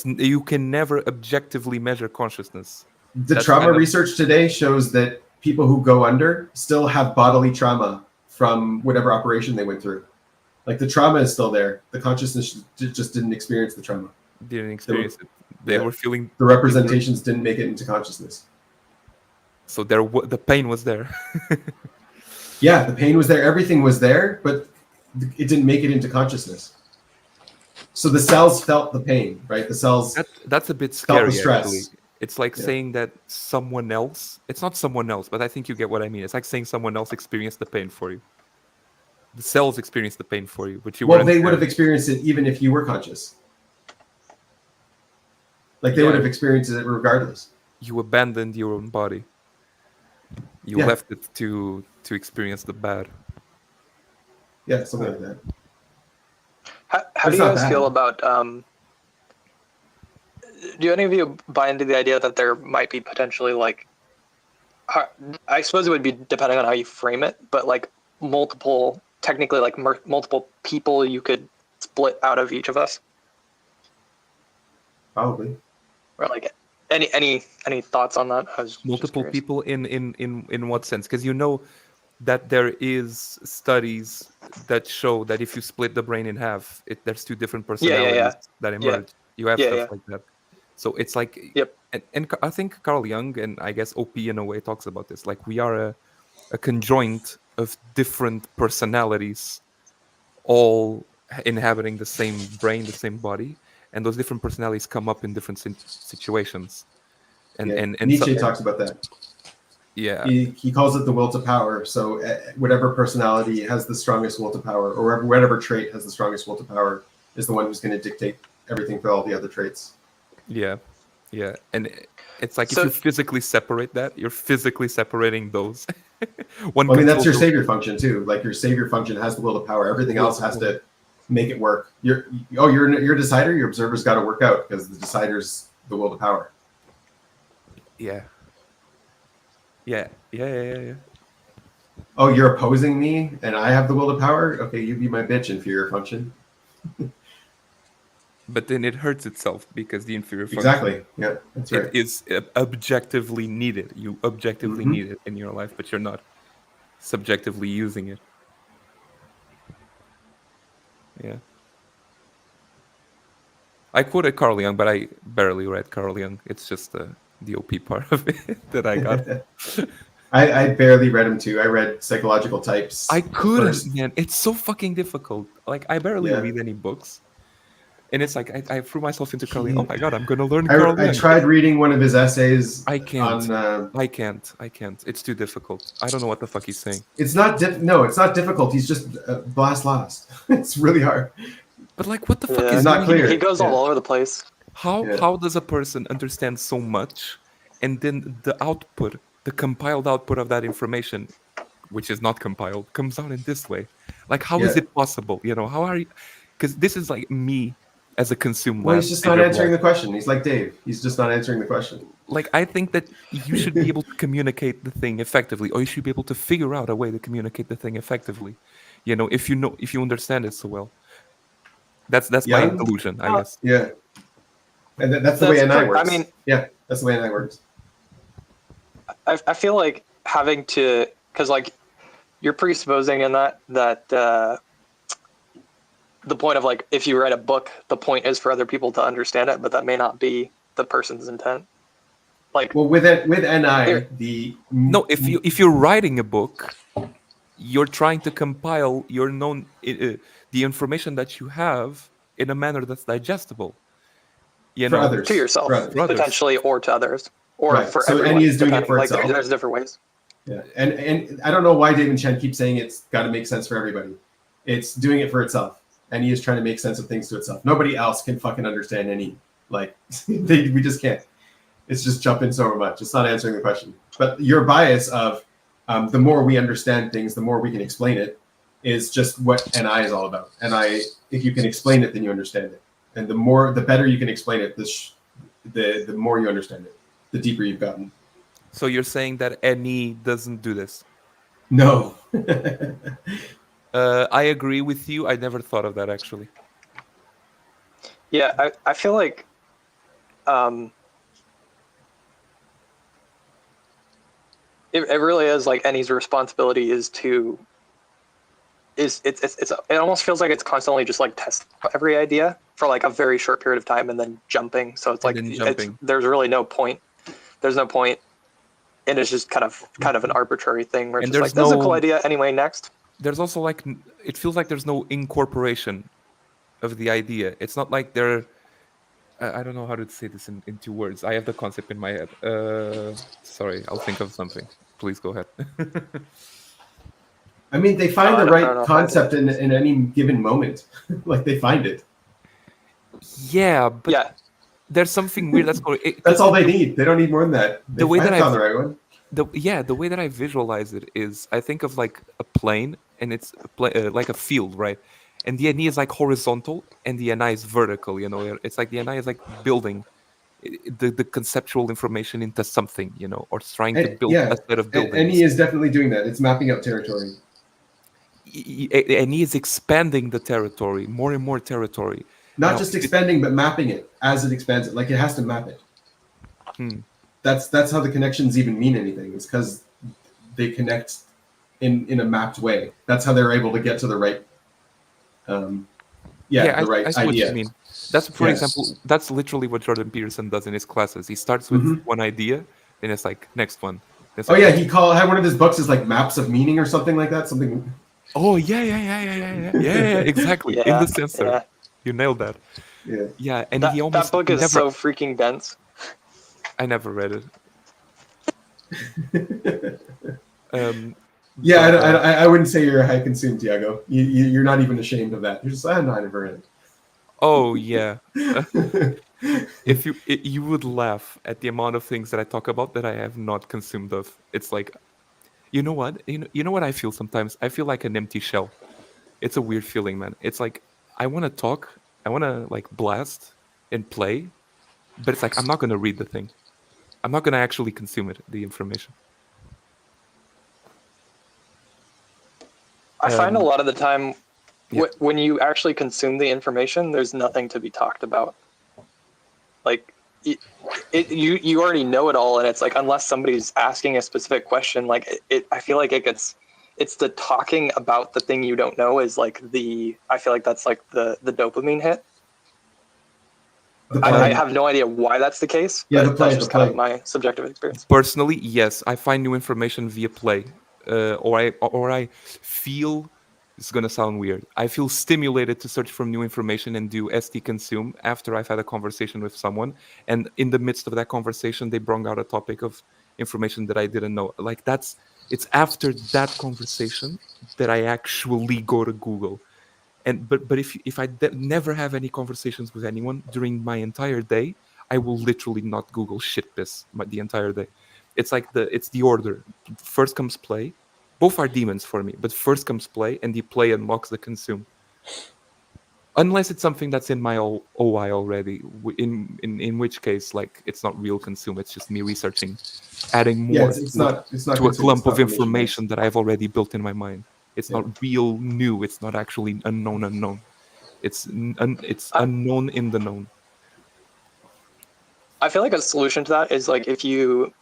You can never objectively measure consciousness. The trauma research today shows that people who go under still have bodily trauma from whatever operation they went through. Like the trauma is still there. The consciousness just didn't experience the trauma. Didn't experience it. They were feeling the representations didn't make it into consciousness. So the pain was there. Yeah, the pain was there. Everything was there, but it didn't make it into consciousness. So the cells felt the pain, right? The cells. That's a bit scary. Felt the stress. Actually. It's like saying that someone else. It's not someone else, but I think you get what I mean. It's like saying someone else experienced the pain for you. The cells experienced the pain for you, but you. Well, they would have experienced it even if you were conscious. Like they would have experienced it regardless. You abandoned your own body. You left it to experience the bad. Yeah, something like that. How do you guys feel about? Do any of you buy into the idea that there might be potentially like? I suppose it would be depending on how you frame it, but like multiple, technically like multiple people you could split out of each of us. Probably. Or like any thoughts on that? Multiple people in what sense? Because that there is studies that show that if you split the brain in half, there's two different personalities that emerge. You have stuff like that. So it's like, and I think Carl Jung and I guess OP in a way talks about this. Like we are a conjoint of different personalities, all inhabiting the same brain, the same body, and those different personalities come up in different situations. And Nietzsche talks about that. Yeah, he calls it the will to power. So whatever personality has the strongest will to power, or whatever trait has the strongest will to power, is the one who's going to dictate everything for all the other traits. Yeah, and it's like if you physically separate that, you're physically separating those. That's your savior function too. Like your savior function has the will to power. Everything else has to make it work. You're a decider. Your observer's got to work out because the decider's the will to power. Yeah. Oh, you're opposing me, and I have the will to power. Okay, you be my bitch, inferior function. But then it hurts itself because the inferior function. Exactly. Yeah, that's right. It is objectively needed. You objectively need it in your life, but you're not subjectively using it. Yeah. I quoted Carl Jung, but I barely read Carl Jung. It's just the OP part of it that I got. I barely read him too. I read Psychological Types. I couldn't, man. It's so fucking difficult. Like I barely read any books. And it's like I threw myself into Carl. Oh my god, I'm gonna learn I Carl. tried reading one of his essays. I can't. On, I can't. It's too difficult. I don't know what the fuck he's saying. It's not no, it's not difficult. He's just blast last. It's really hard. But like, what the fuck It's is not clear. He goes all over the place. How does a person understand so much, and then the output, the compiled output of that information, which is not compiled, comes out in this way? Like, how is it possible? You know, how are you? Because this is like me as a consumer. Well, he's just not answering the question. He's like Dave. He's just not answering the question. Like, I think that you should be able to communicate the thing effectively, or you should be able to figure out a way to communicate the thing effectively. You know, if you understand it so well. That's my delusion, I guess. Yeah. And that's the way NI works. I mean, yeah, that's the way NI works. I feel like having to, because like you're presupposing in that the point of like, if you write a book, the point is for other people to understand it, but that may not be the person's intent. Like, well, with NI, if you're writing a book, you're trying to compile your known the information that you have in a manner that's digestible. You know, others, to yourself, potentially, or to others, or for everyone. NI is doing it for like, itself. There's different ways. Yeah, and I don't know why David Chen keeps saying it's got to make sense for everybody. It's doing it for itself. NI is trying to make sense of things to itself. Nobody else can fucking understand NI. Like, we just can't. It's just jumping so much. It's not answering the question. But your bias of the more we understand things, the more we can explain it, is just what NI is all about. NI, if you can explain it, then you understand it. And the better you can explain it, the more you understand it, the deeper you've gotten. So you're saying that NI doesn't do this? No. I agree with you. I never thought of that, actually. Yeah, I feel like it really is like NI's responsibility is to it almost feels like it's constantly just like testing every idea for like a very short period of time and then jumping. So it's like there's really no point. There's no point, and it's just kind of an arbitrary thing where it's just like, this is a cool idea. Anyway, next. There's also like, it feels like there's no incorporation of the idea. It's not like they're, I don't know how to say this in 2 words. I have the concept in my head. Sorry, I'll think of something. Please go ahead. I mean, they find the right concept in any given moment. Like, they find it. Yeah, but there's something weird that's going. That's all they need. They don't need more than that. The way that I found the right one. The way that I visualize it is, I think of like a plane, and it's like a field, right? And the NI is like horizontal, and the NI is vertical. You know, it's like the NI is like building the conceptual information into something, you know, or trying to build a set of buildings. NI is definitely doing that. It's mapping out territory. NI is expanding the territory, more and more territory. Not just expanding, but mapping it as it expands it. Like, it has to map it. That's how the connections even mean anything. It's because they connect in a mapped way. That's how they're able to get to the right the right I see idea. What you mean. That's, for example, that's literally what Jordan Peterson does in his classes. He starts with one idea, then it's like, next one. It's like, he had one of his books is like Maps of Meaning or something like that. Something. Oh yeah, exactly. In the sensor. Yeah. You nailed that. Yeah, and he almost that book is so freaking dense. I never read it. I wouldn't say you're a high consume, Tiago. You're not even ashamed of that. You're just, I never read it. Oh yeah. If you would laugh at the amount of things that I talk about that I have not consumed of. It's like, you know what? You know what I feel sometimes? I feel like an empty shell. It's a weird feeling, man. It's like, I want to talk, I want to like blast and play, but it's like, I'm not going to read the thing. I'm not going to actually consume it, the information. I find a lot of the time when you actually consume the information, there's nothing to be talked about. Like, you already know it all, and it's like, unless somebody's asking a specific question, like I feel like it's the talking about the thing you don't know is like I feel like that's like the dopamine hit. I have no idea why that's the case. Yeah, but that's just kind of my subjective experience. Personally, yes, I find new information via play, or I feel It's gonna sound weird. I feel stimulated to search for new information and do ST consume after I've had a conversation with someone, and in the midst of that conversation, they brought out a topic of information that I didn't know. Like it's after that conversation that I actually go to Google. And but if I never have any conversations with anyone during my entire day, I will literally not Google shit piss the entire day. It's like it's the order. First comes play. Both are demons for me, but first comes play, and the play unlocks the consume. Unless it's something that's in my OI already, in which case, like, it's not real consume. It's just me researching, adding more it's not to a clump of information information that I've already built in my mind. It's not real new. It's not actually unknown. It's unknown in the known. I feel like a solution to that is like if you,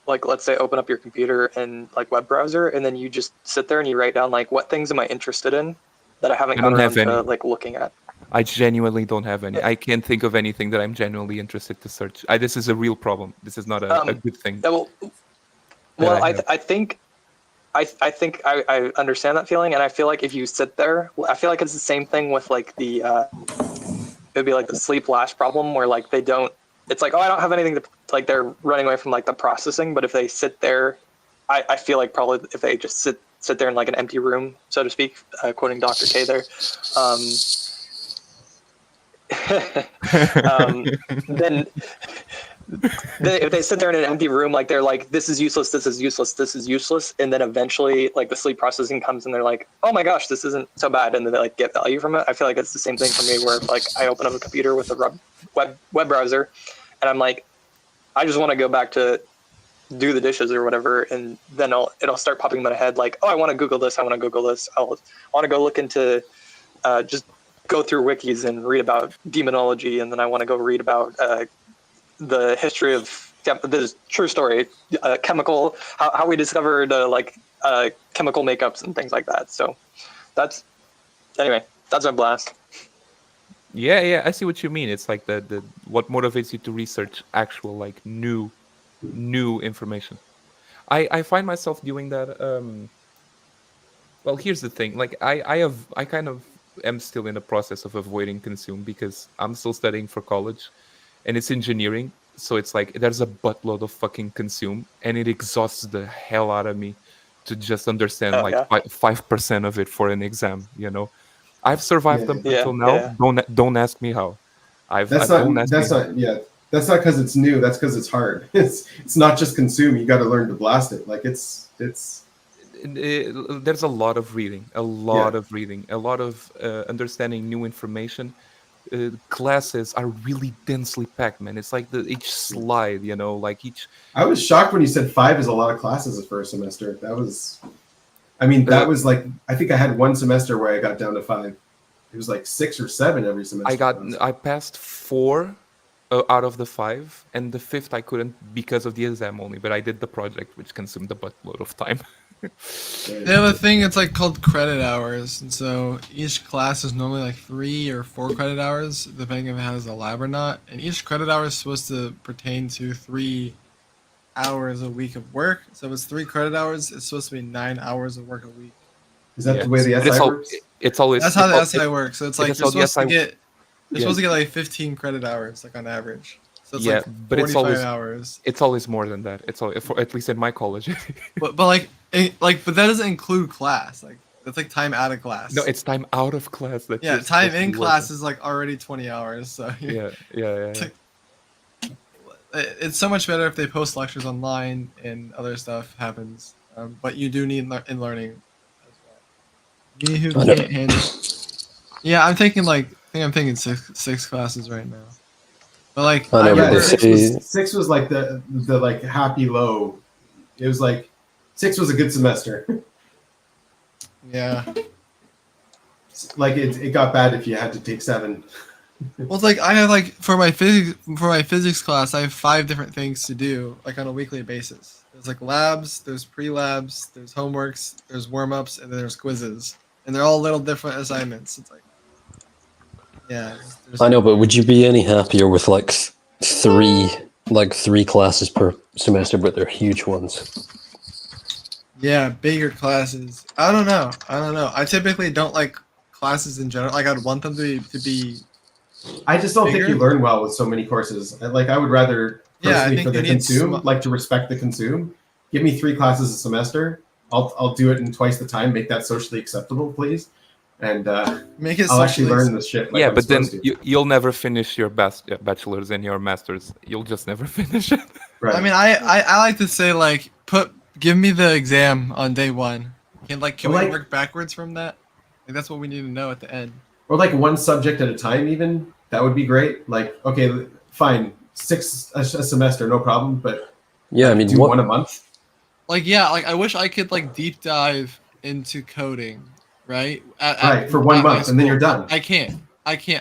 like, let's say open up your computer and like web browser, and then you just sit there and you write down like what things am I interested in that I haven't I got don't around have to any. like looking at. I genuinely don't have any. I can't think of anything that I'm genuinely interested to search. This is a real problem. This is not a good thing. I think I understand that feeling, and I feel like if you sit there, I feel like it's the same thing with like the it'd be like the sleep lash problem, where like they don't. It's like, oh, I don't have anything to, like, they're running away from like the processing. But if they sit there, I feel like probably if they just sit there in like an empty room, so to speak, quoting Dr. K there, then if they sit there in an empty room, like they're like, this is useless, this is useless, this is useless, and then eventually like the sleep processing comes and they're like, oh my gosh, this isn't so bad, and then they like get value from it. I feel like it's the same thing for me, where like I open up a computer with a web browser, and I'm like, I just want to go back to do the dishes or whatever, and then it'll start popping in my head like, oh, I want to Google this, I want to Google this, I want to go look into just go through wikis and read about demonology, and then I want to go read about the history of this true story, chemical, how we discovered chemical makeups and things like that. So that's my blast. Yeah, I see what you mean. It's like the what motivates you to research actual like new information. I find myself doing that. Well, here's the thing. Like I kind of am still in the process of avoiding consume because I'm still studying for college, and it's engineering. So it's like there's a buttload of fucking consume, and it exhausts the hell out of me to just understand 5% of it for an exam. You know, I've survived them until now. Yeah. Don't ask me how. That's not because it's new. That's because it's hard. It's not just consume. You got to learn to blast it. Like it's. There's a lot of reading, a lot of understanding new information. Classes are really densely packed, man. It's like each slide, you know, like each. I was shocked when you said 5 is a lot of classes for a semester. That was, I mean, that was like, I think I had one semester where I got down to 5. It was like 6 or 7 every semester. I passed 4 out of the 5, and the 5th I couldn't because of the exam only. But I did the project, which consumed a buttload of time. They have a thing, it's like called credit hours, and so each class is normally like 3 or 4 credit hours, depending if it has a lab or not. And each credit hour is supposed to pertain to 3 hours a week of work. So if it's 3 credit hours, it's supposed to be 9 hours of work a week. Is that the way the SI works? It's always that's how the SI works. So it's like you're supposed to get like 15 credit hours, like on average. So it's like 45 hours. It's always more than that. It's always, at least in my college. but that doesn't include class. Like that's like time out of class. No, it's time out of class. Time in class is like already 20 hours. So yeah. It's so much better if they post lectures online and other stuff happens. But you do need in learning as well. Me who can't handle. Yeah, I'm taking 6 classes right now. But like 6 was like the like happy low. It was like 6 was a good semester. Yeah. Like it got bad if you had to take 7. Well, it's like I have like for my physics class, I have 5 different things to do like on a weekly basis. There's like labs, there's pre-labs, there's homeworks, there's warm-ups, and then there's quizzes, and they're all little different assignments. It's like, yeah. I know, but would you be any happier with like 3 classes per semester, but they're huge ones? Yeah, bigger classes. I don't know. I typically don't like classes in general. Like I'd want them to be. I just don't think bigger. you learn well with so many courses. Like I would rather Yeah, I personally think for the you need consume, like to respect the consume. Give me 3 classes a semester. I'll do it in twice the time. Make that socially acceptable, please. And Make it I'll actually socially learn this shit like Yeah, I'm but then supposed to. you'll never finish your bachelor's and your master's. You'll just never finish it. Right. I mean, I like to say like give me the exam on day 1. Can Well, we like- work backwards from that? Like that's what we need to know at the end. Or like one subject at a time, even that would be great. Like, okay, fine, 6 a semester, no problem. But Yeah, I mean, do what 1 a month. Like I wish I could like deep dive into coding, right? Right, for 1 at my month, and then you're school. done. I can't.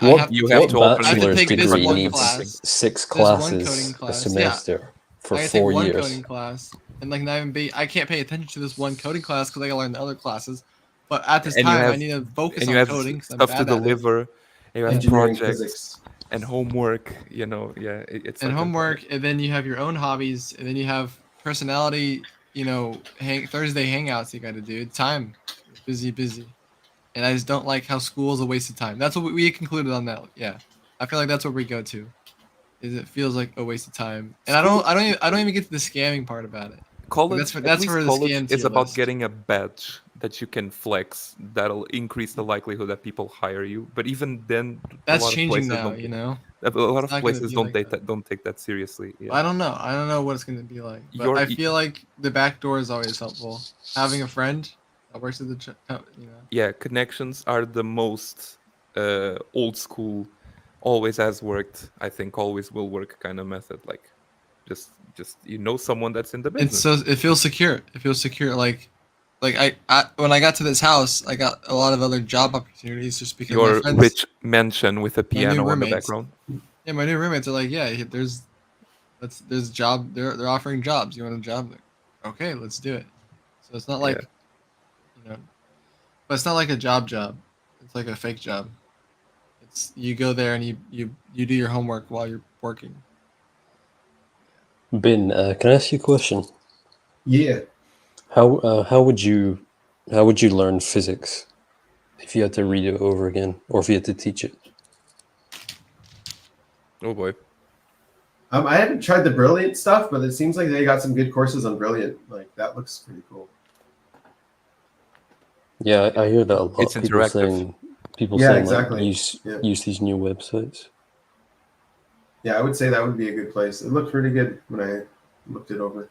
what, I have You to have what to alternate I have to bachelor's take this degree one needs class. 6 There's one classes coding a class. semester for I gotta 4 take one years? coding class, and like not even be. I can't pay attention to this one coding class because I gotta learn the other classes. But at this And you time, I have need to focus and you on have coding because I'm stuff to bad at it. deliver. And you have Engineering, projects physics. and homework. You know, yeah, it's And like a- homework, and then you have your own hobbies, and then you have personality. Thursday hangouts you got to do. Time, busy, and I just don't like how school is a waste of time. That's what we concluded on that. Yeah, I feel like that's where we go to. Is it feels like a waste of time, and I don't even get to the scamming part about it. college. That's for At least the college scam is tier about list. getting a badge that you can flex. That'll increase the likelihood that people hire you. But even then, That's a lot changing of places now, don't. you know. A lot It's of not gonna places be don't like take that. that. Don't take that seriously. Yeah. I don't know. I don't know what it's gonna be like, but Your- I feel like the back door is always helpful. Having a friend that works at the, Yeah, connections are the most old school, always has worked. I think always will work kind of method. Like, just someone that's in the business. it feels secure. It feels secure. Like I when I got to this house, I got a lot of other job opportunities just because my Your friends, rich mansion with a my new piano in the roommates. background. Yeah, my new roommates are like, yeah, there's job. They're offering jobs. You want a job? Like, okay, let's do it. So it's not like, but it's not like a job. It's like a fake job. It's you go there and you do your homework while you're working. Ben, can I ask you a question? Yeah. How would you learn physics if you had to read it over again, or if you had to teach it? Oh boy. I haven't tried the Brilliant stuff, but it seems like they got some good courses on Brilliant. Like that looks pretty cool. Yeah, I hear that a lot. It's People interactive. saying exactly. like, use these new websites. Yeah, I would say that would be a good place. It looked pretty good when I looked it over.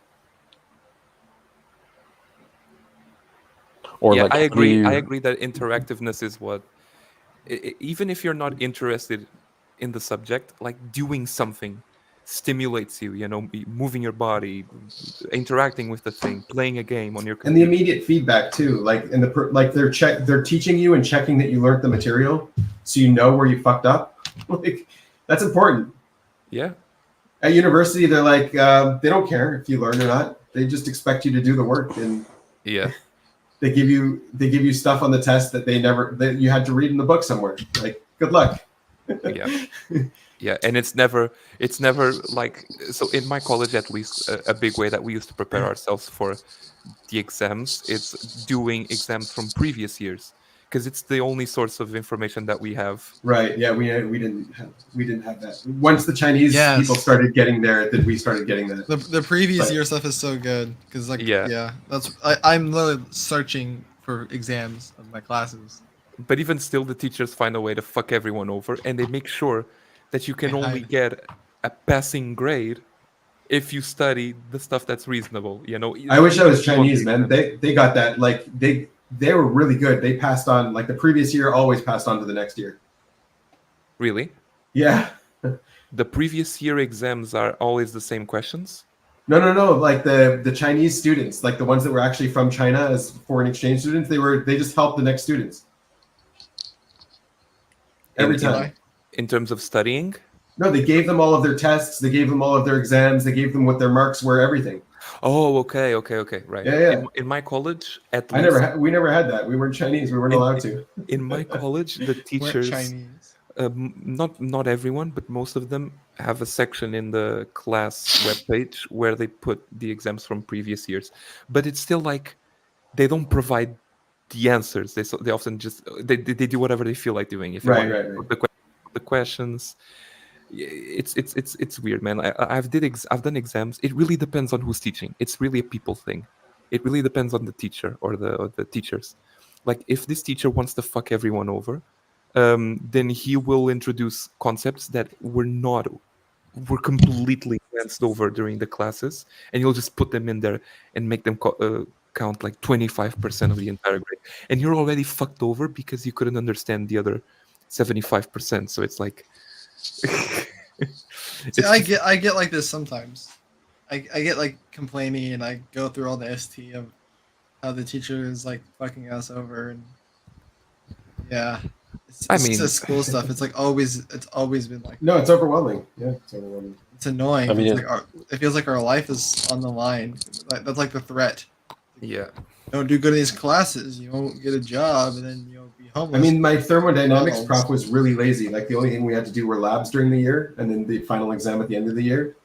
Or Yeah, like, I agree. do I you- agree that interactiveness is what, even if you're not interested in the subject, like doing something stimulates you. You know, moving your body, interacting with the thing, playing a game on your And the computer. immediate feedback too, like in they're teaching you and checking that you learned the material, so you know where you fucked up. Like that's important. Yeah. At university, they're like they don't care if you learn or not. They just expect you to do the work, and Yeah. they give you stuff on the test that that you had to read in the book somewhere. Like good luck. Yeah. Yeah, and it's never like, so in my college at least, a big way that we used to prepare ourselves for the exams, it's doing exams from previous years, because it's the only source of information that we have. Right. Yeah. We didn't have that. Once the Chinese Yes. people started getting there, then we started getting that. The previous But- year stuff is so good because Yeah. I'm literally searching for exams of my classes. But even still, the teachers find a way to fuck everyone over, and they make sure that you can They only hide. get a passing grade if you study the stuff that's reasonable. You know. I wish I was You won't Chinese, be man. exempt. They got that. Like they were really good. They passed on. Like the previous year, always passed on to the next year. Really? Yeah. The previous year exams are always the same questions. No. Like the Chinese students, like the ones that were actually from China as foreign exchange students, they just helped the next students every time. In terms of studying. No, they gave them all of their tests. They gave them all of their exams. They gave them what their marks were. Everything. Oh, okay, right. Yeah. In my college, at We least, never had that. We weren't Chinese. We weren't allowed to. in my college, the We're teachers, Chinese. not everyone, but most of them have a section in the class webpage where they put the exams from previous years. But it's still like they don't provide the answers. They often just they do whatever they feel like doing. If they Right, want right, to the questions, it's weird, man. I've done exams. It really depends on who's teaching. It's really a people thing. It really depends on the teacher or the teachers. Like if this teacher wants to fuck everyone over, then he will introduce concepts that were completely glanced over during the classes, and you'll just put them in there and make them count like 25% of the entire grade, and you're already fucked over because you couldn't understand the other 75%. So it's like See, I get like this sometimes. I get like complaining, and I go through all the ST of how the teacher is like fucking us over, and yeah, it's just school stuff. It's like it's always been like. No, it's overwhelming. Yeah, it's overwhelming. It's annoying. I mean, it's like it feels like our life is on the line. That's like the threat. Yeah. Don't do good in these classes, you won't get a job, and then you'll be homeless. I mean, my thermodynamics prof was really lazy. Like the only thing we had to do were labs during the year, and then the final exam at the end of the year.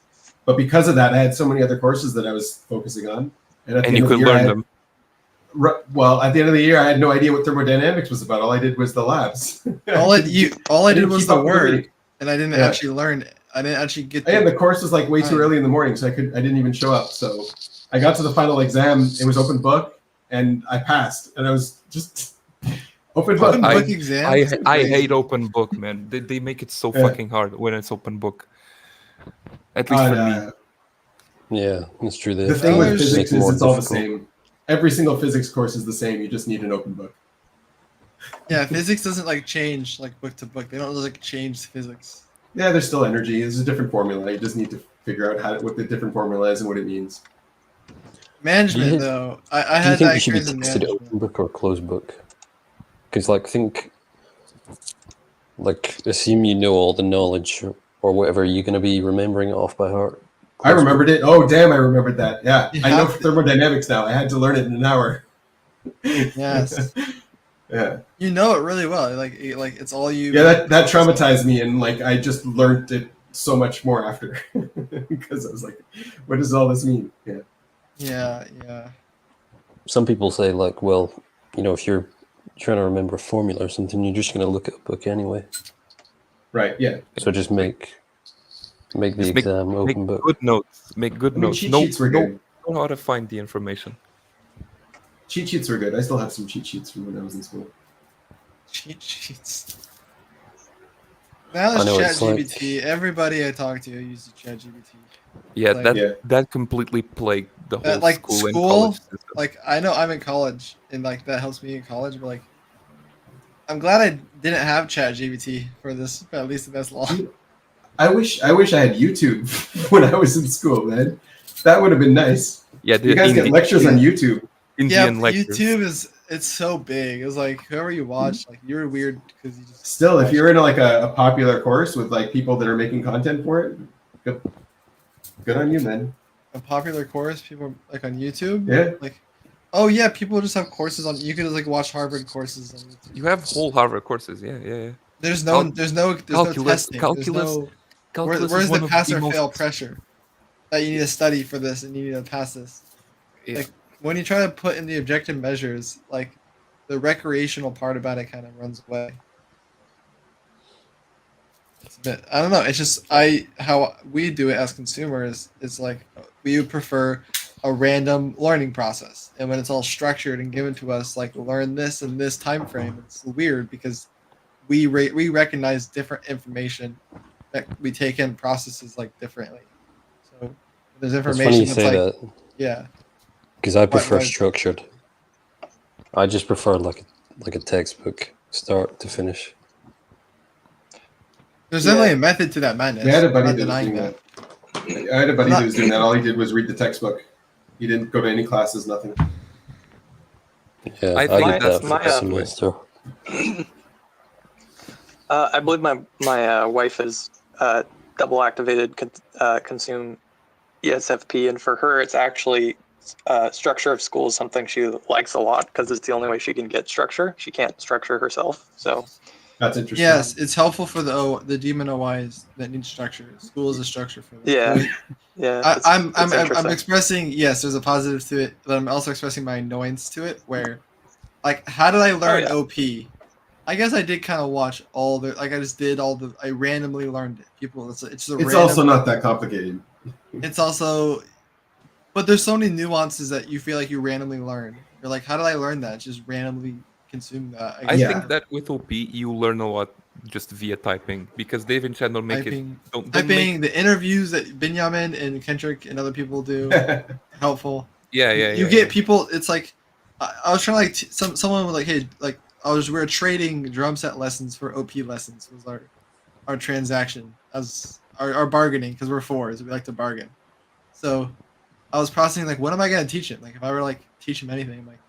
But because of that, I had so many other courses that I was focusing on, and you could learn them. Well, at the end of the year, I had no idea what thermodynamics was about. All I did was the labs. all I did was the word, and I didn't actually learn it. I didn't actually get. And the course was like way too early in the morning, so I didn't even show up. So I got to the final exam. It was open book, and I passed. And I was just open book exam. I hate open book, man. They make it so fucking hard when it's open book. At least for me. Yeah, that's true. The thing with physics is it's all the same. Every single physics course is the same. You just need an open book. Yeah, physics doesn't like change like book to book. They don't like change physics. Yeah, there's still energy. It's a different formula. You just need to figure out what the different formula is and what it means. Management, though, I had do you that think you should experience be in tested management. open book or closed book? Because assume you know all the knowledge or whatever, you're going to be remembering it off by heart. I remembered it. Oh, damn, I remembered that. Yeah, I know thermodynamics now. I had to learn it in an hour. Yes. Yeah. You know it really well. Like it's all you. Yeah, that traumatized me, and like I just learned it so much more after because I was like, what does all this mean? Yeah. Yeah. Some people say like, well, if you're trying to remember a formula or something, you're just going to look at a book anyway. Right. Yeah. So just make the exam open book. Good notes. Make good notes. Cheat sheets were good. Know how to find the information. Cheat sheets were good. I still have some cheat sheets from when I was in school. Cheat sheets. Now there's ChatGPT. Everybody I talk to uses ChatGPT. Yeah, that completely plagued the whole school and college system. Like I know I'm in college, and like that helps me in college, but like I'm glad I didn't have ChatGPT for this at least this long. I wish I had YouTube when I was in school, man. That would have been nice. Yeah, you guys get lectures on YouTube. YouTube it's so big. It was like whoever you watch, like you're weird because you just. Still, if you're in like a popular course with like people that are making content for it, good on you, man. A popular course, people like on YouTube. Yeah. Like, oh yeah, people just have courses on. You could just like watch Harvard courses on YouTube. You have whole Harvard courses. Yeah. There's no testing. Calculus. Where's the pass or fail pressure that you need to study for this and you need to pass this? Yeah. Like when you try to put in the objective measures, like the recreational part about it kind of runs away. It's a bit, I don't know. It's just how we do it as consumers. It's like we would prefer a random learning process, and when it's all structured and given to us, like learn this in this time frame, it's weird because we recognize different information that we take in processes like differently. So there's information that's funny you say that. Yeah. Because I prefer structured. I just prefer like a textbook, start to finish. There's definitely a method to that madness. I had a buddy that was doing that. I had a buddy that was doing that. All he did was read the textbook. He didn't go to any classes, nothing. Yeah, I get that for a semester. I believe my wife is double activated consume ESFP, and for her it's actually structure of school is something she likes a lot because it's the only way she can get structure. She can't structure herself, so That's interesting. Yes, it's helpful for the demon OIs that need structure. School is a structure for them. Yeah. So Yeah. I'm interesting. expressing, yes, there's a positive to it, but I'm also expressing my annoyance to it. Where, like, how did I learn yeah. OP? I guess I did kind of watch all the, like, I just did all the, I randomly learned it. People, it's also not that complicated. It's also, but there's so many nuances that you feel like you randomly learn. You're like, how did I learn that? Just randomly consume that. I Yeah. think that with OP you learn a lot just via typing because Dave and Chad don't make typing, it. Don't typing make, the interviews that Benjamin and Kendrick and other people do helpful. yeah. You get people. It's like I was trying to like someone was like, hey, like we were trading drum set lessons for OP lessons was our transaction as our bargaining because we're fours. We like to bargain. So I was processing like, what am I gonna teach him? Like if I were like teach him anything, like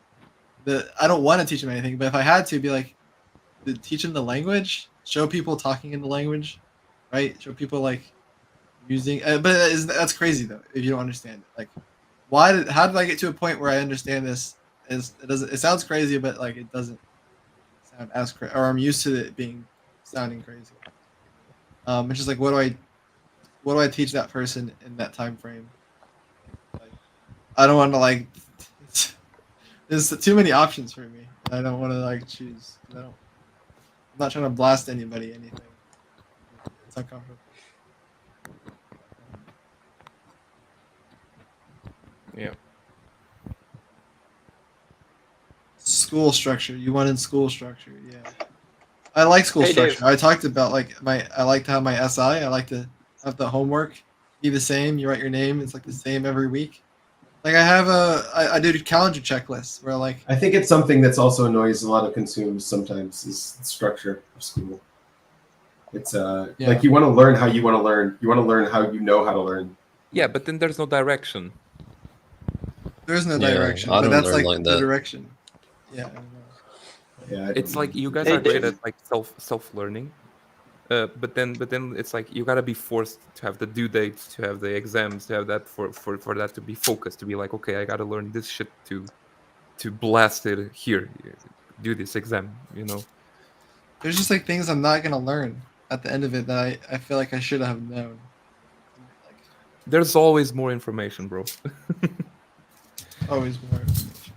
I don't want to teach him anything, but if I had to, be like to teach him the language, show people talking in the language, right? Show people like using, that's crazy though if you don't understand it. Like, how did I get to a point where I understand this? It sounds crazy, but like it doesn't sound as crazy, or I'm used to it sounding crazy. It's just like what do I teach that person in that time frame? Like, I don't want to like. There's too many options for me. I don't want to like choose. I'm not trying to blast anybody anything. It's uncomfortable. Yeah. School structure. You wanted school structure, yeah. I like school structure. Dave. I talked about like I like to have my SI. I like to have the homework be the same. You write your name. It's like the same every week. Like I do calendar checklists where like I think it's something that's also annoys a lot of consumers sometimes is the structure of school. It's like you want to learn how you want to learn. You want to learn how you know how to learn. Yeah, but then there's no direction. There's no Yeah, direction, I but don't that's learn like like the that. direction. Yeah. Yeah, It's like you guys Hey, are great Dave. at like self learning, but then it's like you gotta be forced to have the due dates, to have the exams, to have that for that to be focused, to be like, okay, I gotta learn this shit to blast it here, do this exam, you know. There's just like things I'm not gonna learn at the end of it that I feel like I should have known. Like There's always more information, bro. always more.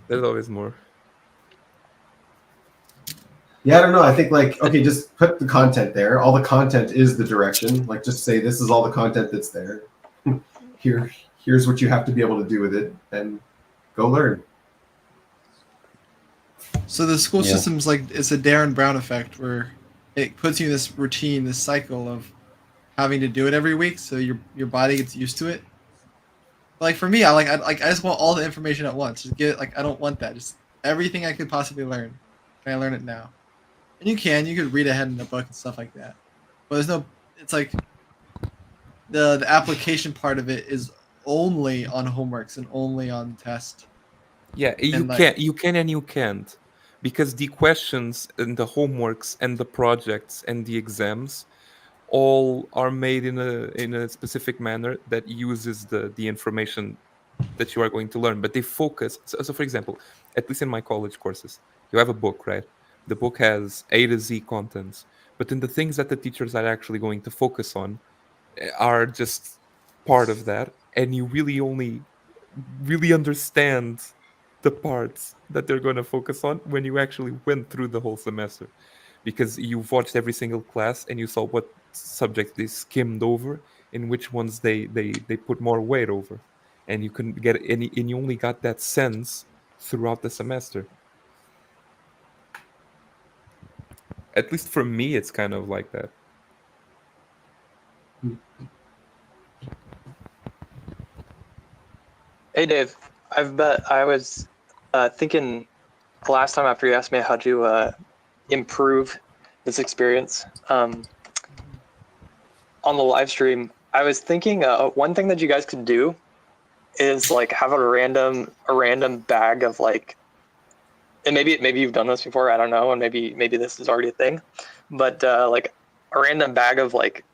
There's always more. Yeah, I don't know. I think like okay, just put the content there. All the content is the direction. Like just say this is all the content that's there. Here's what you have to be able to do with it, and go learn. So the school Yeah. system's like it's a Darren Brown effect where it puts you in this routine, this cycle of having to do it every week, so your body gets used to it. Like for me, I just want all the information at once. Just get I don't want that. Just everything I could possibly learn. Can I learn it now? And you could read ahead in the book and stuff like that. But there's no. It's like the application part of it is only on homeworks and only on test. Yeah, you can and you can't, because the questions and the homeworks and the projects and the exams all are made in a specific manner that uses the information that you are going to learn, but they focus. So for example, at least in my college courses, you have a book, right? The book has A to Z contents, but then the things that the teachers are actually going to focus on are just part of that, and you really only really understand the parts that they're going to focus on when you actually went through the whole semester, because you've watched every single class and you saw what subjects they skimmed over and which ones they put more weight over, and you couldn't get any, and you only got that sense throughout the semester. At least for me, it's kind of like that. Hey, Dave. I was thinking last time after you asked me how to improve this experience on the live stream, I was thinking one thing that you guys could do is like have a random bag of like, and maybe you've done this before, I don't know, and maybe this is already a thing, but like a random bag of like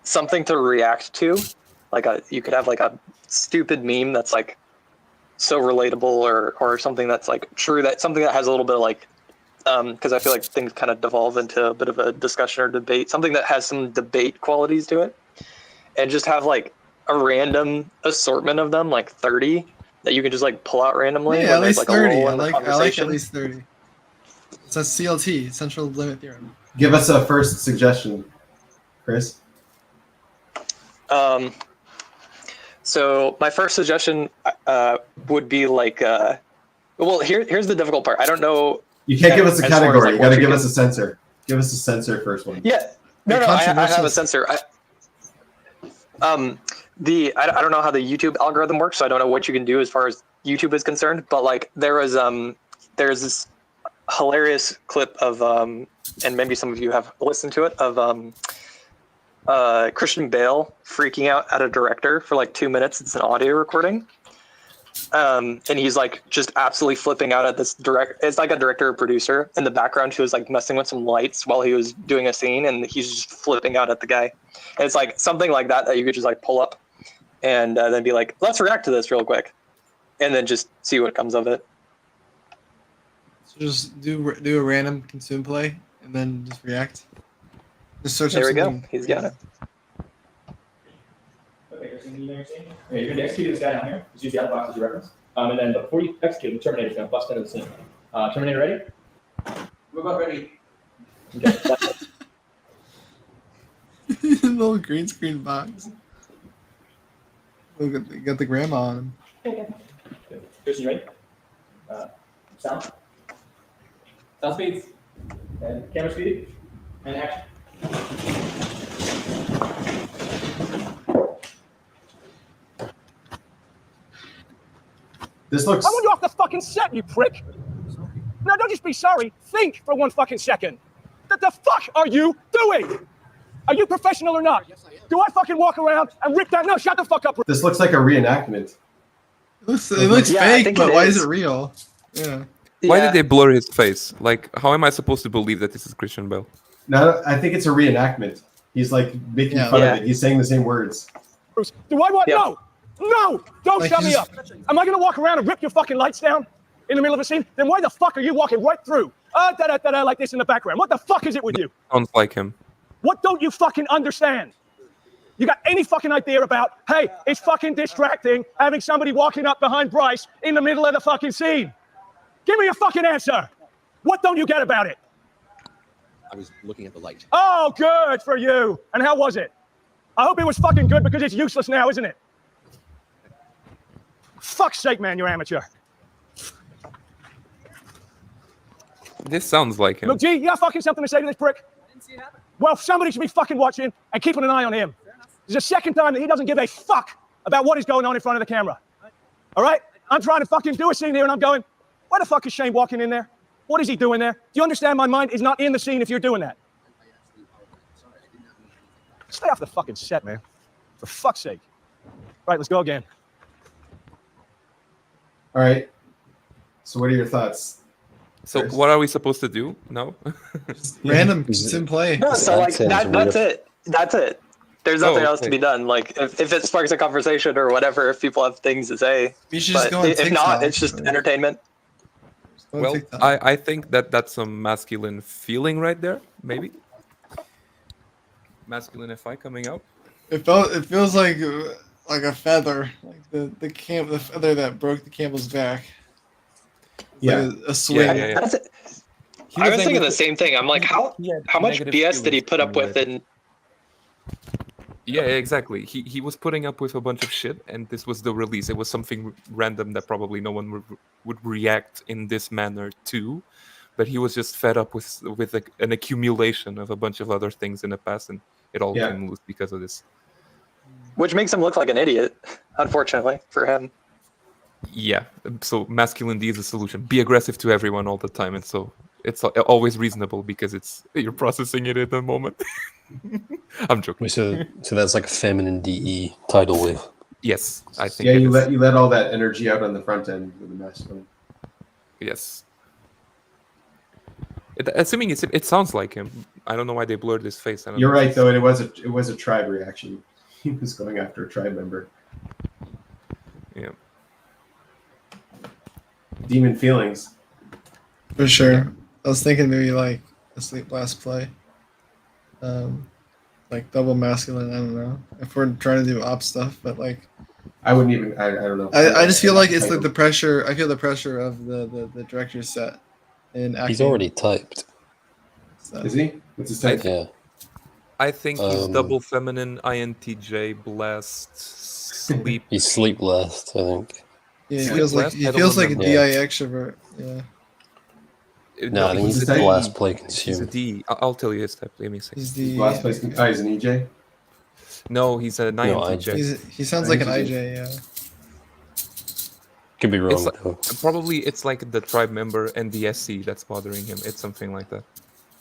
something to react to. Like you could have like a stupid meme that's like so relatable, or something that's like true, that something that has a little bit of like because I feel like things kind of devolve into a bit of a discussion or debate, something that has some debate qualities to it, and just have like a random assortment of them, like 30, that you can just like pull out randomly Yeah, when at there's least like a 30. lull I in the like conversation. at least 30. It's a CLT, central limit theorem. Give us a first suggestion, Chris. So my first suggestion would be like, well, here's the difficult part. I don't know. You can't give us a as far as, category. like, You what got to you give can- us a censor. Give us a censor first one. Yeah, no, I have a censor. I don't know how the YouTube algorithm works, so I don't know what you can do as far as YouTube is concerned. But like, there's this hilarious clip of and maybe some of you have listened to it, of Christian Bale freaking out at a director for like 2 minutes. It's an audio recording. And he's like just absolutely flipping out at this it's like a director or producer in the background who was like messing with some lights while he was doing a scene, and he's just flipping out at the guy. And it's like something like that you could just like pull up and then be like, let's react to this real quick, and then just see what comes of it. So just do a random consume play and then just react. Just search There up we go. something. He's got it. Okay, you're going to execute this guy down here. Just use the other box as your reference. And then before you execute, the Terminator's going to bust into the scene. Terminator ready? We're about ready. Okay. Little green screen box. Look at, you got the grandma on him. Okay. Christian, you ready? Sound. Sound speeds. And camera speed. And action. This looks. I want you off the fucking set, you prick! No, don't just be sorry. Think for 1 fucking second. What the fuck are you doing? Are you professional or not? Yes, I am. Do I fucking walk around and rip that? No, shut the fuck up. This looks like a reenactment. It looks fake, but why is it real? Yeah. Why did they blur his face? Like, how am I supposed to believe that this is Christian Bale? No, I think it's a reenactment. He's like making fun of it. He's saying the same words. Do I want? No! No! Don't Like shut me he's- up! Am I gonna walk around and rip your fucking lights down in the middle of a scene? Then why the fuck are you walking right through? Da-da-da-da, like this in the background. What the fuck is it with you? Sounds like him. What don't you fucking understand? You got any fucking idea about, hey, it's fucking distracting having somebody walking up behind Bryce in the middle of the fucking scene? Give me a fucking answer. What don't you get about it? I was looking at the light. Oh, good for you. And how was it? I hope it was fucking good because it's useless now, isn't it? Fuck's sake, man, you're amateur. This sounds like him. Look, G, you got fucking something to say to this prick? I didn't see it happen. Well, somebody should be fucking watching and keeping an eye on him. This is the second time that he doesn't give a fuck about what is going on in front of the camera. All right? I'm trying to fucking do a scene here and I'm going, why the fuck is Shane walking in there? What is he doing there? Do you understand my mind is not in the scene if you're doing that? Stay off the fucking set, man. For fuck's sake. Right, let's go again. All right. So, what are your thoughts? So, what are we supposed to do now? Random sim play. No, so like that's it. That's it. There's nothing else to be done. Like if it sparks a conversation or whatever, if people have things to say. You should but just go on if not, TikTok. it's just entertainment. Well, I think that's some masculine feeling right there, maybe. Masculine FI coming out. It feels like a feather, like the feather that broke the camel's back. Yeah. Like a swing. I was thinking the same thing. I'm like, how much BS did he put up with? And yeah, exactly. He was putting up with a bunch of shit, and this was the release. It was something random that probably no one would react in this manner to, but he was just fed up with an accumulation of a bunch of other things in the past, and it all came loose because of this. which makes him look like an idiot, unfortunately for him. Yeah, so masculine D is a solution. Be aggressive to everyone all the time, and so it's always reasonable because you're processing it in the moment. I'm joking. Wait, so that's like a feminine DE tidal wave. Yes, I think. Yeah, you let all that energy out on the front end with the masculine. Yes. Assuming it sounds like him. I don't know why they blurred his face. You're right, though. It was a tribe reaction. He was going after a tribe member. Yeah. Demon feelings. For sure. I was thinking maybe like a sleep blast play. Like double masculine. I don't know if we're trying to do op stuff, but like I wouldn't even. I don't know. I just feel like it's Type like the them. pressure. I feel the pressure of the director's set in acting. He's already typed. So. Is he? What's his type? Yeah. I think he's double feminine, INTJ, blast, sleep. He's sleep blast, I think. Yeah, he Sleep feels like blast? he I don't feels like a remember. DI extrovert. Yeah. No, I think he's he's a D. blast play He's a consume. D. I'll tell you his type. Give me a second. He's the Last place. He's an EJ. No, he's an INTJ. he sounds like an IJ. Yeah. Could be wrong It's like, though. probably it's like the tribe member and the SC that's bothering him. It's something like that.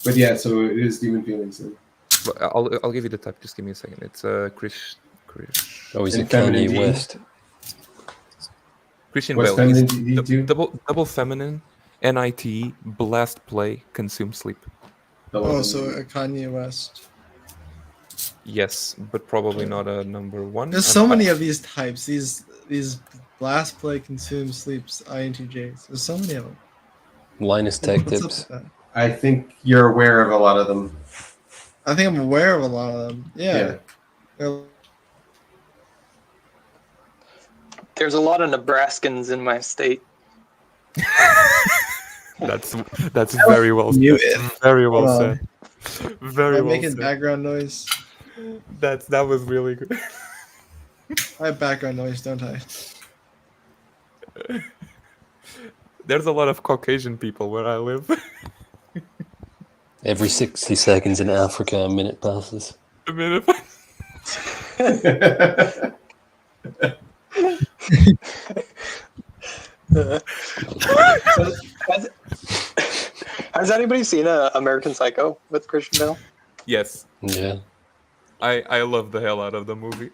But yeah, so it is demon feelings. Then. But I'll give you the type. Just give me a second. It's Chris. Oh, he's a And feminine Kanye D. West. Christian What's Bale. He's feminine D do? double feminine, NIT, blast play, consume sleep. Oh, so a Kanye West. Yes, but probably not a number one. There's so many of these types. These blast play consume sleeps INTJs. There's so many of them. Linus Tech What's up Tips. with that? I think you're aware of a lot of them. I think I'm aware of a lot of them. Yeah. There's a lot of Nebraskans in my state. That's very well said. Very well said. Very I'm well making said. background noise. That was really good. I have background noise, don't I? There's a lot of Caucasian people where I live. Every 60 seconds in Africa, a minute passes. A minute. Has anybody seen American Psycho with Christian Bale? Yes. Yeah. I love the hell out of the movie.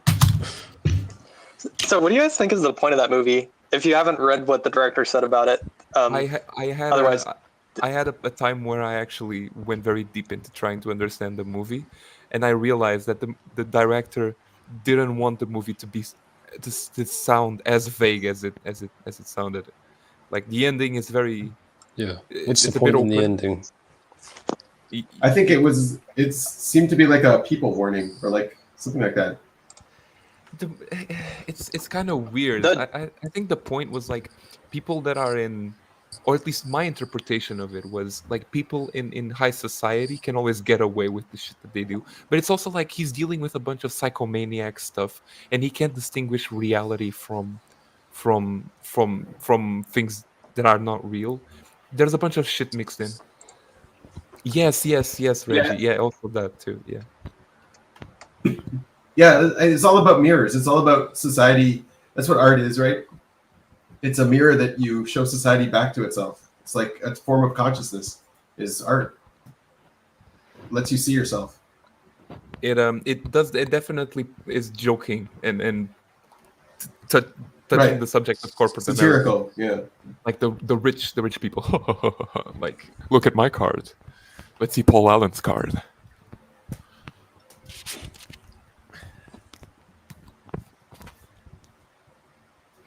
So, what do you guys think is the point of that movie? If you haven't read what the director said about it, I had otherwise, I had a time where I actually went very deep into trying to understand the movie, and I realized that the director didn't want the movie to be to sound as vague as it sounded. Like the ending is very Yeah. What's it's the a bit point in the open. ending? I think it seemed to be like a people warning or like something like that. It's kind of weird. I think the point was like people that are in, or at least my interpretation of it was like people in high society can always get away with the shit that they do, but it's also like he's dealing with a bunch of psychomaniac stuff and he can't distinguish reality from things that are not real. There's a bunch of shit mixed in. Yes, Reggie. Yeah, also that too. Yeah. Yeah, it's all about mirrors. It's all about society. That's what art is, right? It's a mirror that you show society back to itself. It's like a form of consciousness is art. Lets you see yourself. It definitely is joking and touching Right. the subject of corporate Satirical, America. yeah. Like the rich people. Like, look at my card. Let's see Paul Allen's card.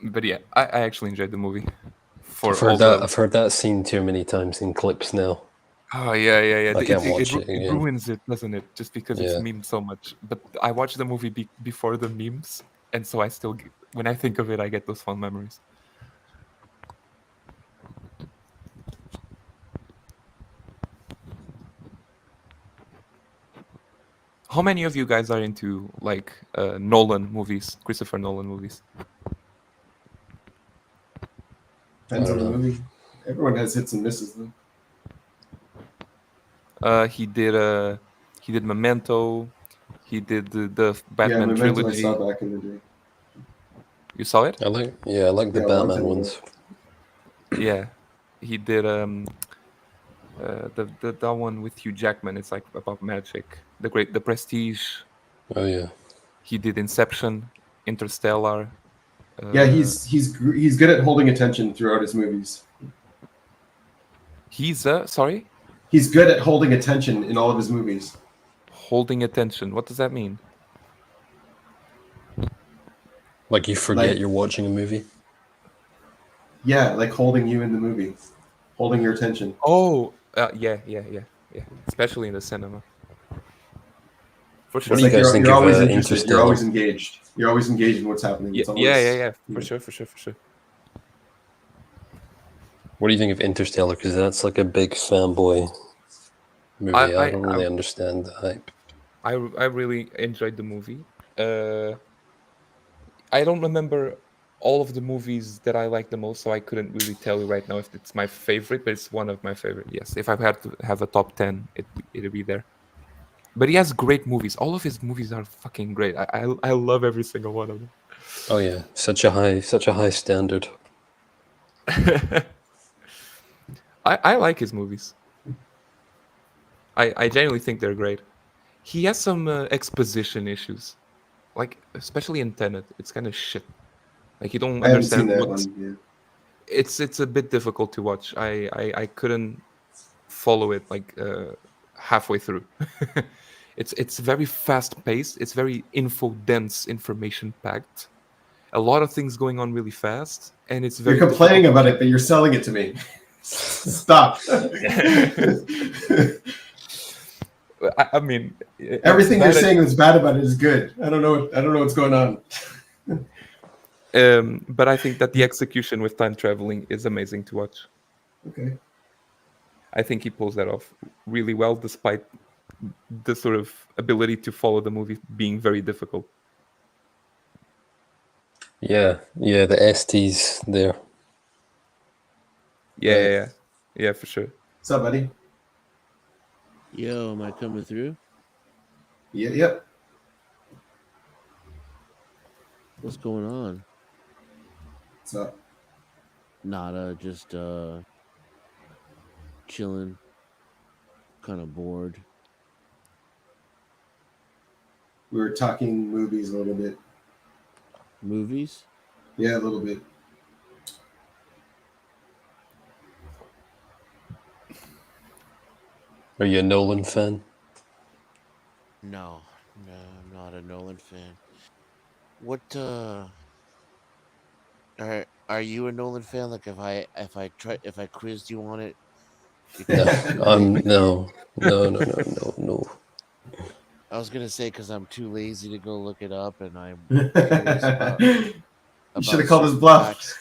But yeah, I actually enjoyed the movie. I've heard that scene too many times in clips now. Oh yeah. I can't watch it It again. ruins it, doesn't it? Just because it's Yeah. memed so much. But I watched the movie before the memes, and so I still, when I think of it, I get those fond memories. How many of you guys are into like Nolan movies, Christopher Nolan movies? Depends on the movie. Everyone has hits and misses, though. He did Memento. He did the Batman Memento trilogy. I saw back in the day. You saw it? I like the Yeah, a long Batman time ago. ones. Yeah, he did that one with Hugh Jackman. It's like about magic. The Prestige. Oh yeah. He did Inception, Interstellar. Yeah, he's good at holding attention throughout his movies. He's sorry. He's good at holding attention in all of his movies. Holding attention. What does that mean? Like you forget Like- you're watching a movie. Yeah, like holding you in the movie, holding your attention. Oh, Yeah. Especially in the cinema. For sure. What do you guys think you're of always interested. Interstellar? You're always engaged. You're always engaged in what's happening. It's always, Yeah. For sure. What do you think of Interstellar? Because that's like a big fanboy movie. I don't really understand the hype. I really enjoyed the movie. I don't remember all of the movies that I like the most, so I couldn't really tell you right now if it's my favorite, but it's one of my favorite. Yes, if I had to have a top 10, it'd be there. But he has great movies. All of his movies are fucking great. I love every single one of them. Oh yeah, such a high standard. I like his movies. I genuinely think they're great. He has some exposition issues, like especially in Tenet. It's kind of shit. Like you don't I haven't seen understand that what's. one. Yeah. It's a bit difficult to watch. I couldn't follow it like halfway through. It's very fast paced. It's very info dense, information packed. A lot of things going on really fast, and it's very. You're complaining about it, but you're selling it to me. Stop. I mean, everything you're saying that's bad about it is good. I don't know what's going on. But I think that the execution with time traveling is amazing to watch. Okay. I think he pulls that off really well, despite the sort of ability to follow the movie being very difficult. Yeah, the STs there. Yeah, for sure. What's up, buddy? Yo, am I coming through? Yeah, yep. What's going on? What's up? Nada, just chilling. Kind of bored. We were talking movies a little bit. Movies? Yeah, a little bit. Are you a Nolan fan? No, I'm not a Nolan fan. What are you a Nolan fan? Like if I quizzed you on it? No. I was gonna say because I'm too lazy to go look it up, and I'm curious about. You should have called his bluff.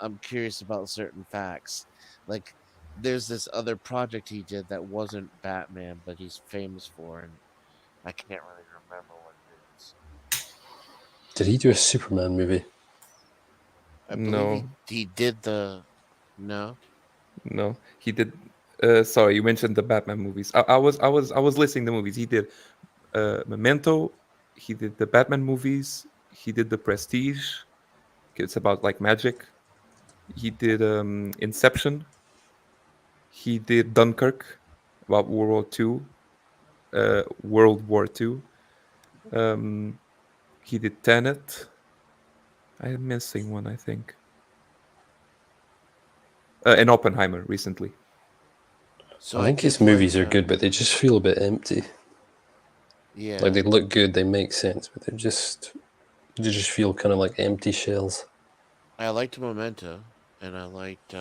I'm curious about certain facts. Like, there's this other project he did that wasn't Batman, but he's famous for, and I can't really remember what it is. Did he do a Superman movie? I believe he did the. No, he did. Sorry, you mentioned the Batman movies. I was listing the movies. He did Memento. He did the Batman movies. He did The Prestige. It's about like magic. He did Inception. He did Dunkirk, about World War II. He did Tenet. I'm missing one, I think. And Oppenheimer recently. So I think his movies are good, but they just feel a bit empty. Yeah. Like they look good, they make sense, but they just feel kind of like empty shells. I liked Memento, and I liked.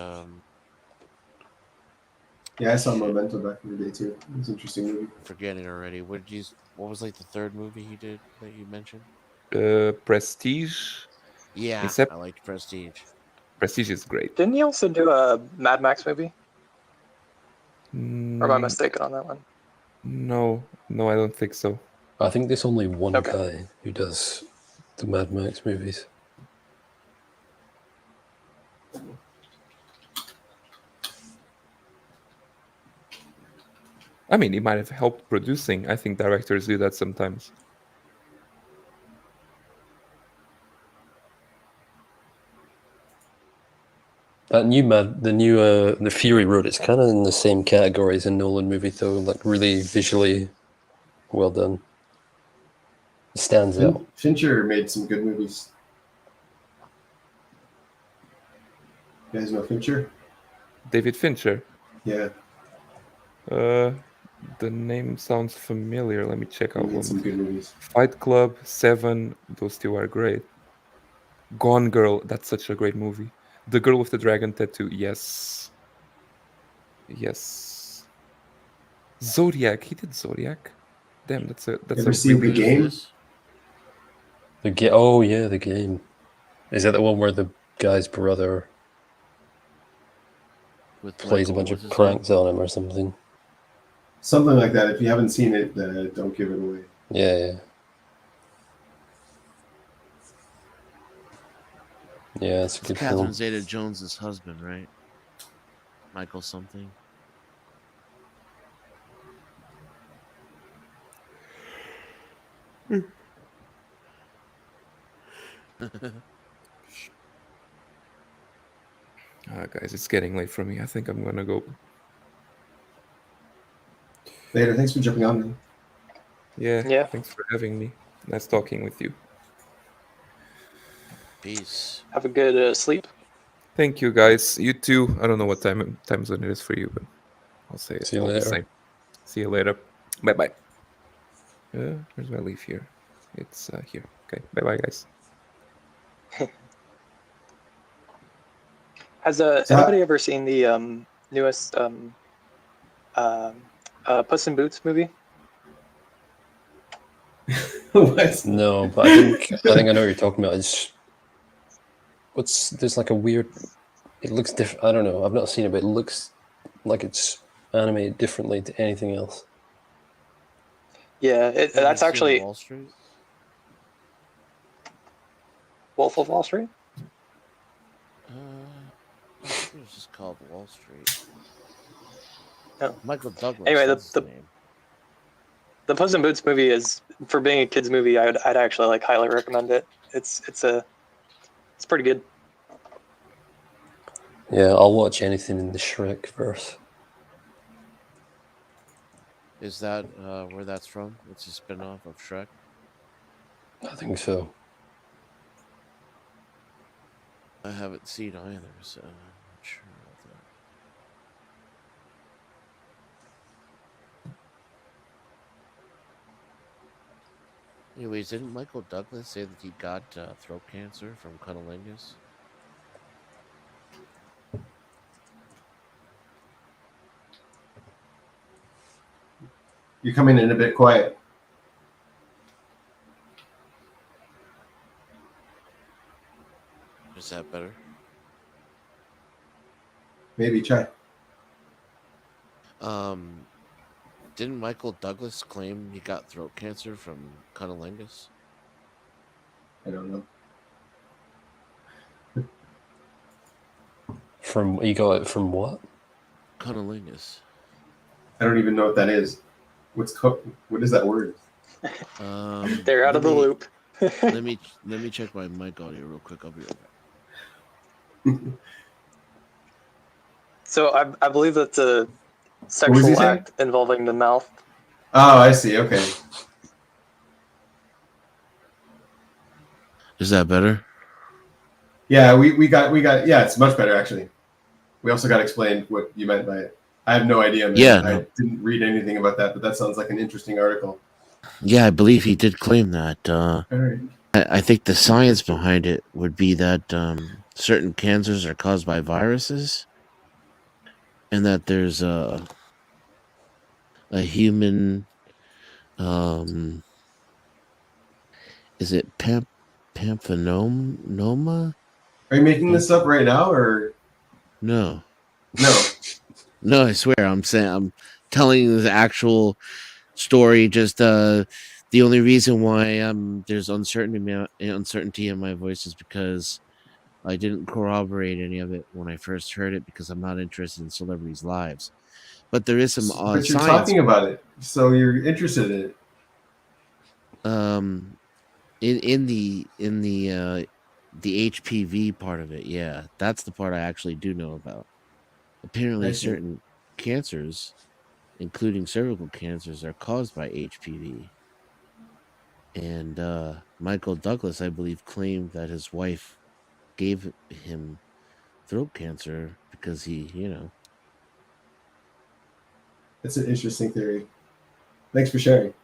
Yeah, I saw Memento back in the day too. It was an interesting movie. Forgetting already. What was like the third movie he did that you mentioned? Prestige. Yeah, I liked Prestige. Prestige is great. Didn't he also do a Mad Max movie? Or am I mistaken on that one? No, I don't think so. I think there's only one guy who does the Mad Max movies. I mean, he might have helped producing. I think directors do that sometimes. The Fury Road, it's kind of in the same category as a Nolan movie, though, like really visually well done. It stands out. Fincher made some good movies. You guys know Fincher? David Fincher. Yeah. The name sounds familiar. Let me check out one. Some good movies. Fight Club, Seven. Those two are great. Gone Girl. That's such a great movie. The Girl with the Dragon Tattoo. Yes. Yes. Zodiac. He did Zodiac. Damn, that's a Ever seen really The Game? Oh yeah, the game. Is that the one where the guy's brother With plays a Michael, bunch what's of his pranks on him or something? Something like that. If you haven't seen it, don't give it away. Yeah, yeah. Yeah, it's a It's good Catherine film. Zeta-Jones's husband, right? Michael something. Guys, it's getting late for me. I think I'm gonna go. Later. Thanks for jumping on, man. Yeah. Yeah. Thanks for having me. Nice talking with you. Peace. Have a good sleep. Thank you, guys. You too. I don't know what time zone it is for you, but I'll say it See you all the later. same. See you later. Bye bye. Where's my leaf here? It's here. Okay. Bye bye, guys. Has anybody ever seen the newest Puss in Boots movie? What? No, but I think I know what you're talking about. There's like a weird. It looks different. I don't know. I've not seen it, but it looks like it's animated differently to anything else. Yeah, that's actually Wall Street. Wolf of Wall Street. I think it was just called Wall Street. No. Michael Douglas. Anyway, that's his name. The Puss in Boots movie is, for being a kids movie, I'd actually like highly recommend it. It's pretty good. Yeah, I'll watch anything in the Shrek verse. Is that where that's from? It's a spin-off of Shrek? I think so. I haven't seen either, so I'm not sure about that. Anyways, didn't Michael Douglas say that he got throat cancer from cunnilingus? You're coming in a bit quiet. Is that better? Maybe try. Didn't Michael Douglas claim he got throat cancer from cunnilingus? I don't know. You got it from what? Cunnilingus. I don't even know what that is. What is that word? They're out of the loop. let me check my mic audio real quick. I'll be right back. So I believe that's a sexual act involving the mouth. Oh, I see. Okay. Is that better? Yeah, we got yeah, it's much better actually. We also got explained what you meant by it. I have no idea, man. Yeah, I didn't read anything about that, but that sounds like an interesting article. Yeah, I believe he did claim that. Alright. I think the science behind it would be that certain cancers are caused by viruses, and that there's a human. Is it pamphonoma? Are you making this up right now, or No? No. No, I swear. I'm telling you the actual story. Just the only reason why there's uncertainty in my voice is because I didn't corroborate any of it when I first heard it, because I'm not interested in celebrities' lives. But there is some but you're science. talking about it, so you're interested in it. In the HPV part of it, yeah, that's the part I actually do know about. Apparently, I see. certain cancers, including cervical cancers, are caused by HPV. And Michael Douglas, I believe, claimed that his wife gave him throat cancer because he. That's an interesting theory. Thanks for sharing.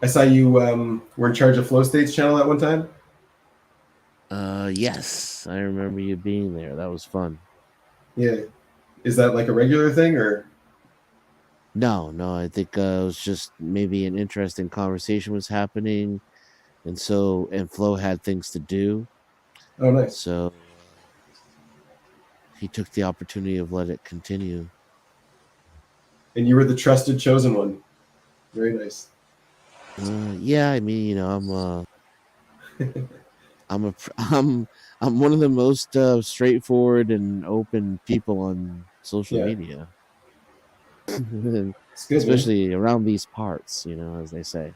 I saw you were in charge of Flow State's channel at one time. Yes, I remember you being there. That was fun. Yeah. Is that like a regular thing or? No, I think it was just maybe an interesting conversation was happening, and Flo had things to do, Oh, nice. so he took the opportunity of let it continue. And you were the trusted chosen one. Very nice. Yeah, I mean, I'm one of the most straightforward and open people on social Yeah. media, It's good, man. especially around these parts, as they say.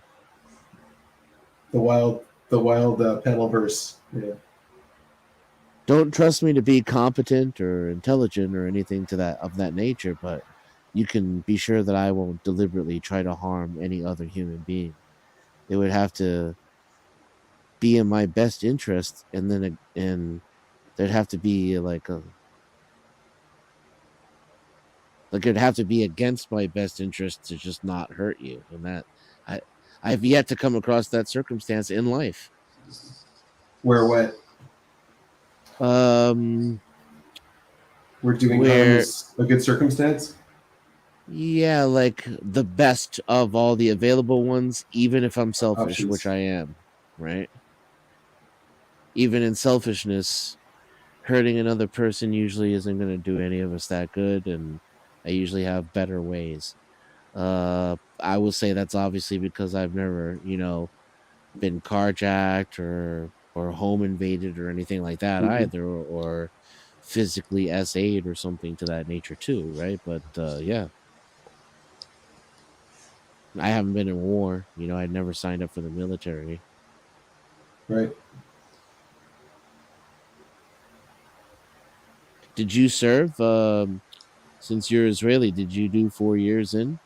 The wild panel verse. Yeah. Don't trust me to be competent or intelligent or anything to that nature, but you can be sure that I won't deliberately try to harm any other human being. It would have to be in my best interest, and there'd have to be it'd have to be against my best interest to just not hurt you, and that I I've yet to come across that circumstance in life. Where what? We're doing harm Where is a good circumstance. Yeah, like the best of all the available ones, even if I'm selfish, which Options. I am, right? Even in selfishness, hurting another person usually isn't going to do any of us that good, and I usually have better ways. I will say that's obviously because I've never, been carjacked or home invaded or anything like that Mhm. either, or physically SA'd or something to that nature too, right? But yeah. I haven't been in war. I'd never signed up for the military. Right. Did you serve? Since you're Israeli, did you do 4 years in?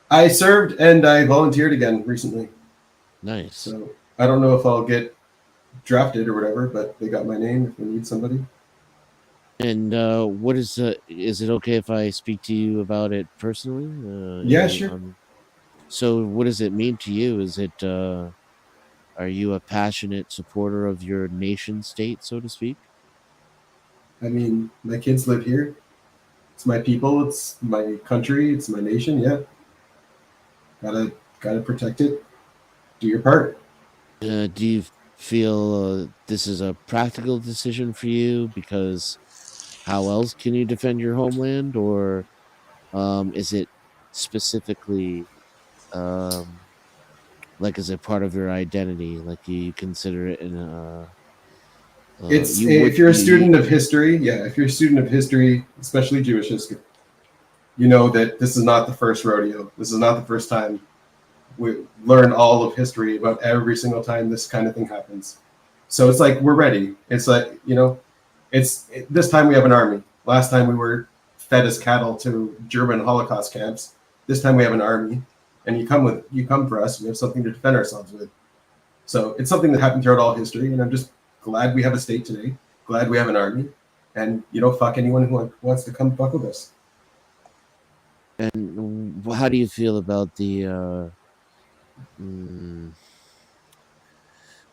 I served and I volunteered again recently. Nice. So I don't know if I'll get drafted or whatever, but they got my name if they need somebody. And what is it okay if I speak to you about it personally? Yeah, sure. So what does it mean to you? Is it are you a passionate supporter of your nation state, so to speak? I mean, my kids live here. It's my people. It's my country. It's my nation. Yeah. Gotta protect it. Do your part. Do you feel this is a practical decision for you because how else can you defend your homeland, or is it specifically like as a part of your identity, like you consider it in a It's you if would you're a you student of history, yeah, if you're a student of history, especially Jewish history, you know that this is not the first rodeo. This is not the first time we learn all of history about every single time this kind of thing happens. So it's like we're ready. It's like this time we have an army. Last time we were fed as cattle to German Holocaust camps. This time we have an army, and you come for us. We have something to defend ourselves with. So it's something that happened throughout all history, and I'm just glad we have a state today. Glad we have an army, and fuck anyone who wants to come fuck with us. And how do you feel about the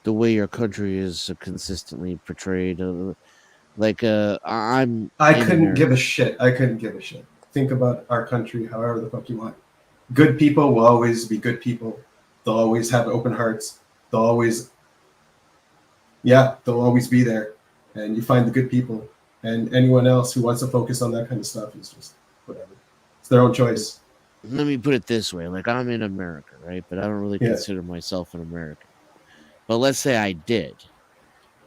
way your country is consistently portrayed? I'm I in couldn't give a America. shit. I couldn't give a shit. Think about our country however the fuck you want. Good people will always be good people. They'll always have open hearts. They'll always be there. And you find the good people. And anyone else who wants to focus on that kind of stuff is just whatever. It's their own choice. Let me put it this way: like I'm in America, right? But I don't really Yeah. consider myself an American. But let's say I did.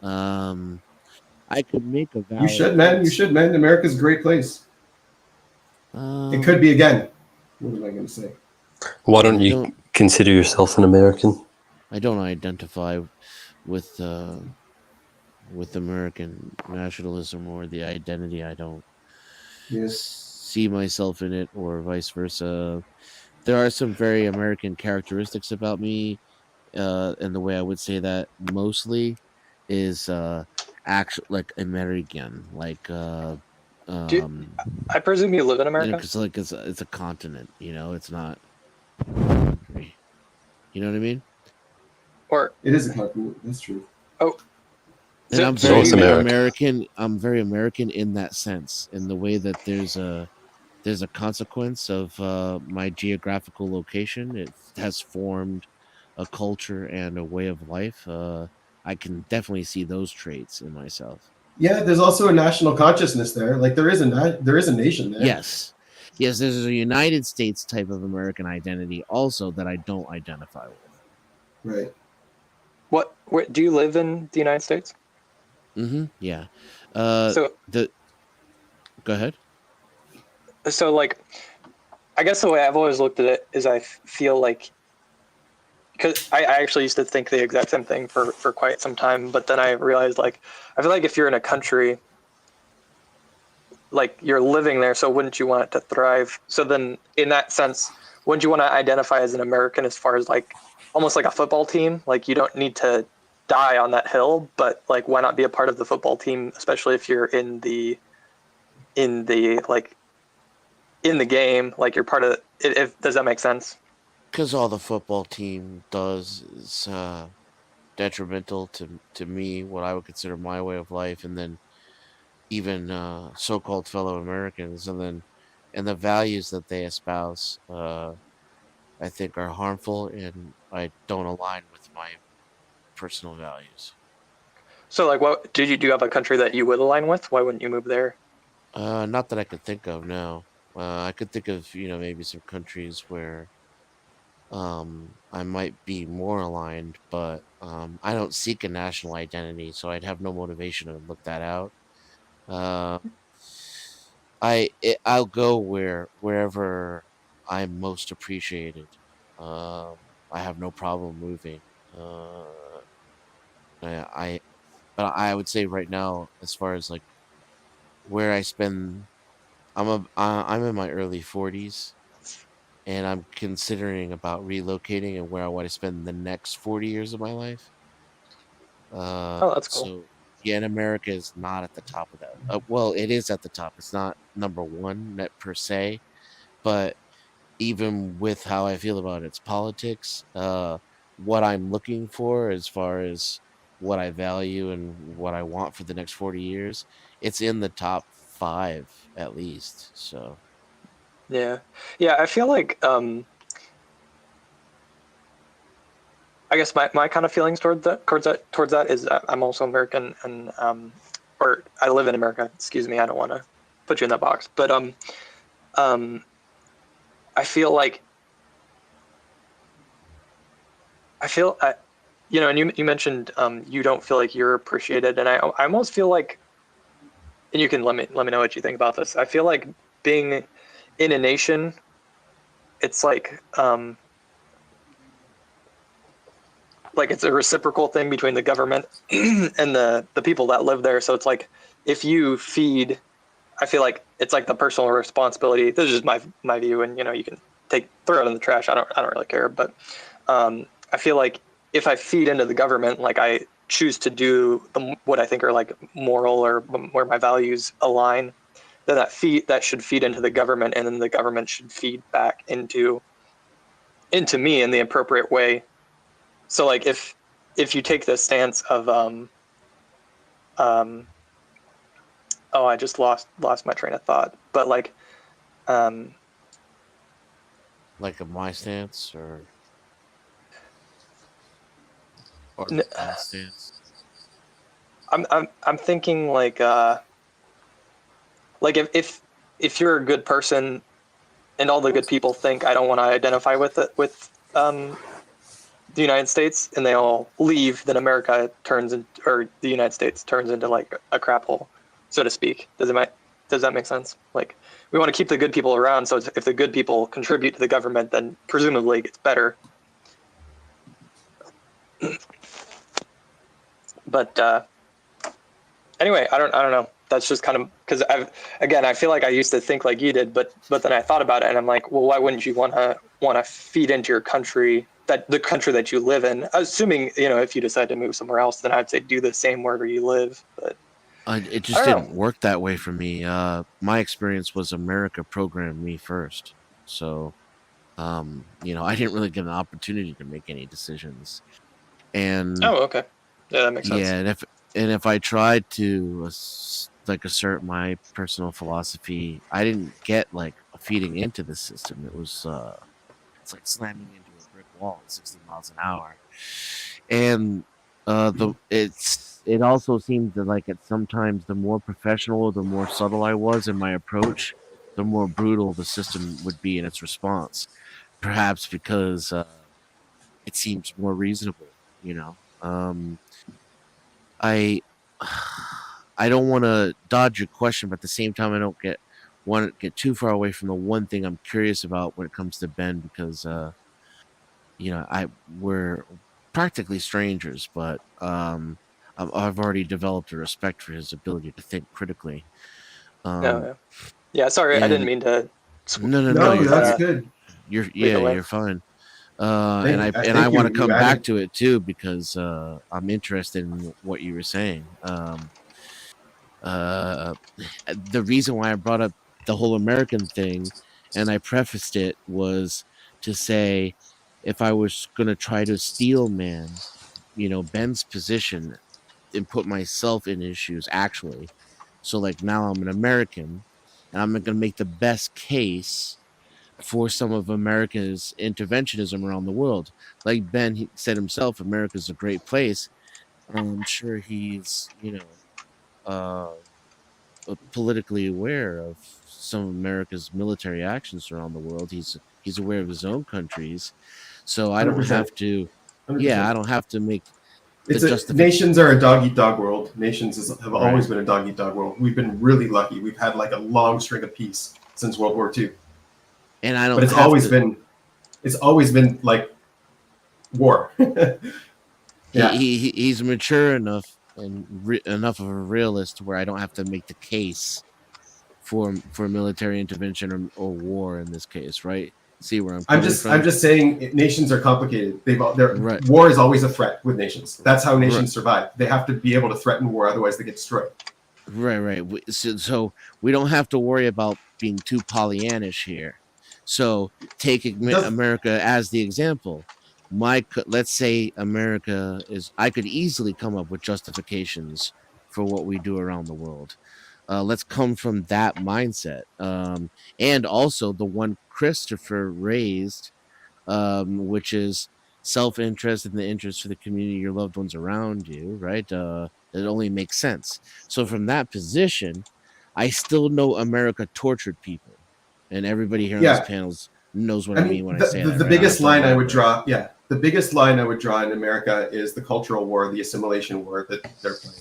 I could make a valid You should, man. You case. should, man. America's a great place. It could be again. What am I going to say? Why don't you consider yourself an American? I don't identify with American nationalism or the identity. I don't see myself in it, or vice versa. There are some very American characteristics about me, and the way I would say that mostly is actually like American, like I presume you live in America. Because it's a continent, it's not a country. You know what I mean? Or it is a continent. That's true. Oh, And I'm So very North America. American. I'm very American in that sense, in the way that there's a consequence of my geographical location. It has formed a culture and a way of life. I can definitely see those traits in myself. Yeah, there's also a national consciousness there. Like there is a nation there. Yes, yes. There's a United States type of American identity also that I don't identify with. Right. Where do you live in the United States? Mm-hmm. Yeah. So Go ahead. So like, I guess the way I've always looked at it is I feel like, because I actually used to think the exact same thing for quite some time, but then I realized like I feel like if you're in a country, like you're living there, so wouldn't you want it to thrive? So then in that sense, wouldn't you want to identify as an American as far as like almost like a football team? Like you don't need to die on that hill, but like why not be a part of the football team, especially if you're in the like in the game, like you're part of it. If does that make sense? Because all the football team does is detrimental to me, what I would consider my way of life, and then even so-called fellow Americans, and the values that they espouse, I think are harmful, and I don't align with my personal values. So like, what do you have a country that you would align with? Why wouldn't you move there? Not that I could think of. No, I could think of maybe some countries where I might be more aligned, but I don't seek a national identity, so I'd have no motivation to look that out. Uh, I'll go wherever I'm most appreciated. Um, I have no problem moving. Uh, I but I would say right now, as far as like where I spend, I'm in my early 40s, and I'm considering about relocating and where I want to spend the next 40 years of my life. Oh, that's cool. So yeah, and America is not at the top of that. Well, it is at the top. It's not number one net per se, but even with how I feel about its politics, what I'm looking for as far as what I value and what I want for the next 40 years, it's in the top 5 at least. So Yeah, yeah. I feel like I guess my kind of feelings towards that is I'm also American and or I live in America. Excuse me. I don't want to put you in that box, but um, I feel like and you mentioned you don't feel like you're appreciated, and I almost feel like, and you can let me know what you think about this. I feel like being in a nation, it's like it's a reciprocal thing between the government and the people that live there. So it's like if you feed, I feel like it's like the personal responsibility. This is just my view, and you can throw it in the trash. I don't really care, but I feel like if I feed into the government, like I choose to do what I think are like moral or where my values align, then that should feed into the government, and then the government should feed back into me in the appropriate way. So like if you take the stance of oh, I just lost my train of thought, but like like a my stance or that stance. I'm thinking like if you're a good person and all the good people think I don't want to identify with the United States, and they all leave, then America or the United States turns into like a crap hole, so to speak. Does that make sense? Like we want to keep the good people around, so if the good people contribute to the government, then presumably it gets better. But anyway, I don't know. That's just kind of because I feel like I used to think like you did, but then I thought about it, and I'm like, well, why wouldn't you want to feed into your country, the country that you live in? Assuming if you decide to move somewhere else, then I'd say do the same wherever you live. But It just didn't work that way for me. My experience was America programmed me first, so I didn't really get an opportunity to make any decisions. And oh, okay, yeah, that makes sense. Yeah, if I tried to like assert my personal philosophy, I didn't get like feeding into the system. It was it's like slamming into a brick wall at 60 miles an hour. And it also seemed that like at sometimes the more professional or the more subtle I was in my approach, the more brutal the system would be in its response. Perhaps because it seems more reasonable, you know. I I don't want to dodge your question, but at the same time, I don't want to get too far away from the one thing I'm curious about when it comes to Ben, because we're practically strangers, but I've already developed a respect for his ability to think critically. Yeah. Yeah. Sorry, I didn't And mean to. no, that's good. Lead away. You're fine. Thank I want to you. come You back added. to it too because I'm interested in what you were saying. Uh, the reason why I brought up the whole American thing, and I prefaced it, was to say if I was going to try to steel man, Ben's position and put myself in his shoes, actually. So like now I'm an American, and I'm going to make the best case for some of America's interventionism around the world. Like Ben said himself, America's a great place. I'm sure he's, uh, politically aware of some of America's military actions around the world. He's aware of his own countries, so I don't 100%. have to. 100%. Yeah, I don't have to make the It's a justification. nations are a dog eat dog world. Nations have always Right. been a dog eat dog world. We've been really lucky. We've had like a long string of peace since World War II. And I don't. But it's always been like war. Yeah. He's mature enough and enough of a realist where I don't have to make the case for military intervention or war in this case, right? See where I'm coming from? I'm just saying nations are complicated. Right. War is always a threat with nations. That's how nations Right. survive. They have to be able to threaten war, otherwise they get destroyed. Right. So we don't have to worry about being too Pollyannish here. So take America as the example. Let's say America is. I could easily come up with justifications for what we do around the world. Let's come from that mindset, and also the one Christopher raised, which is self-interest and the interest for the community, your loved ones around you, right? It only makes sense. So from that position, I still know America tortured people, and everybody here on this Yeah. panel knows what I mean when I say that. The Right? biggest I'm not line I would elaborate. draw, the biggest line I would draw in America is the cultural war, the assimilation war that they're playing.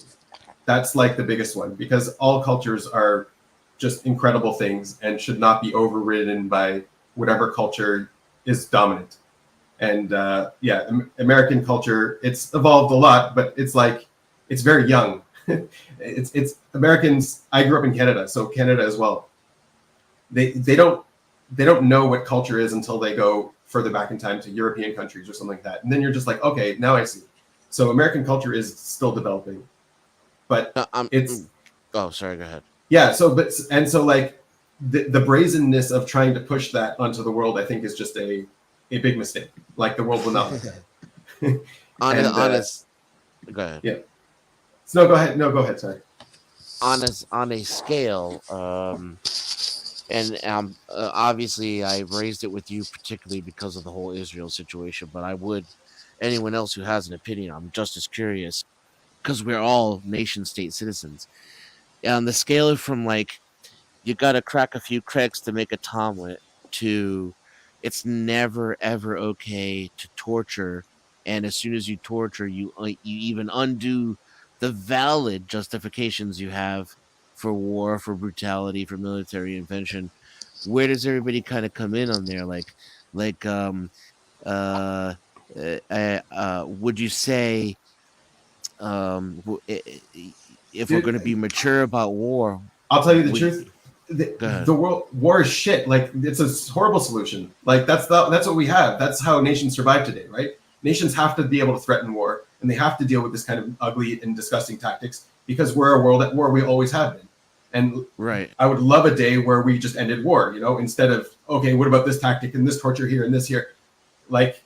That's like the biggest one, because all cultures are just incredible things and should not be overridden by whatever culture is dominant. And American culture, it's evolved a lot, but it's very young. it's Americans. I grew up in Canada, so Canada as well. They don't know what culture is until they go further back in time to European countries or something like that, and then you're just like, okay, now I see. So American culture is still developing, but it's. Oh, sorry. Go ahead. Yeah. So like the brazenness of trying to push that onto the world, I think, is just a big mistake. Like the world will not. Honest. Go ahead. Yeah. So go ahead. No, go ahead. Sorry. On a scale, and obviously I raised it with you particularly because of the whole Israel situation, but I would anyone else who has an opinion, I'm just as curious because we're all nation state citizens. On the scale from like you got to crack a few cracks to make a tomlet to it's never ever okay to torture, and as soon as you torture, you even undo the valid justifications you have for war, for brutality, for military invention. Where does everybody kind of come in on there? Would you say if we're going to be mature about war? I'll tell you the truth. The world war is shit. Like it's a horrible solution. Like that's what we have. That's how nations survive today, right? Nations have to be able to threaten war, and they have to deal with this kind of ugly and disgusting tactics because we're a world at war. We always have been. And right. I would love a day where we just ended war, instead of, okay, what about this tactic and this torture here and this here? Like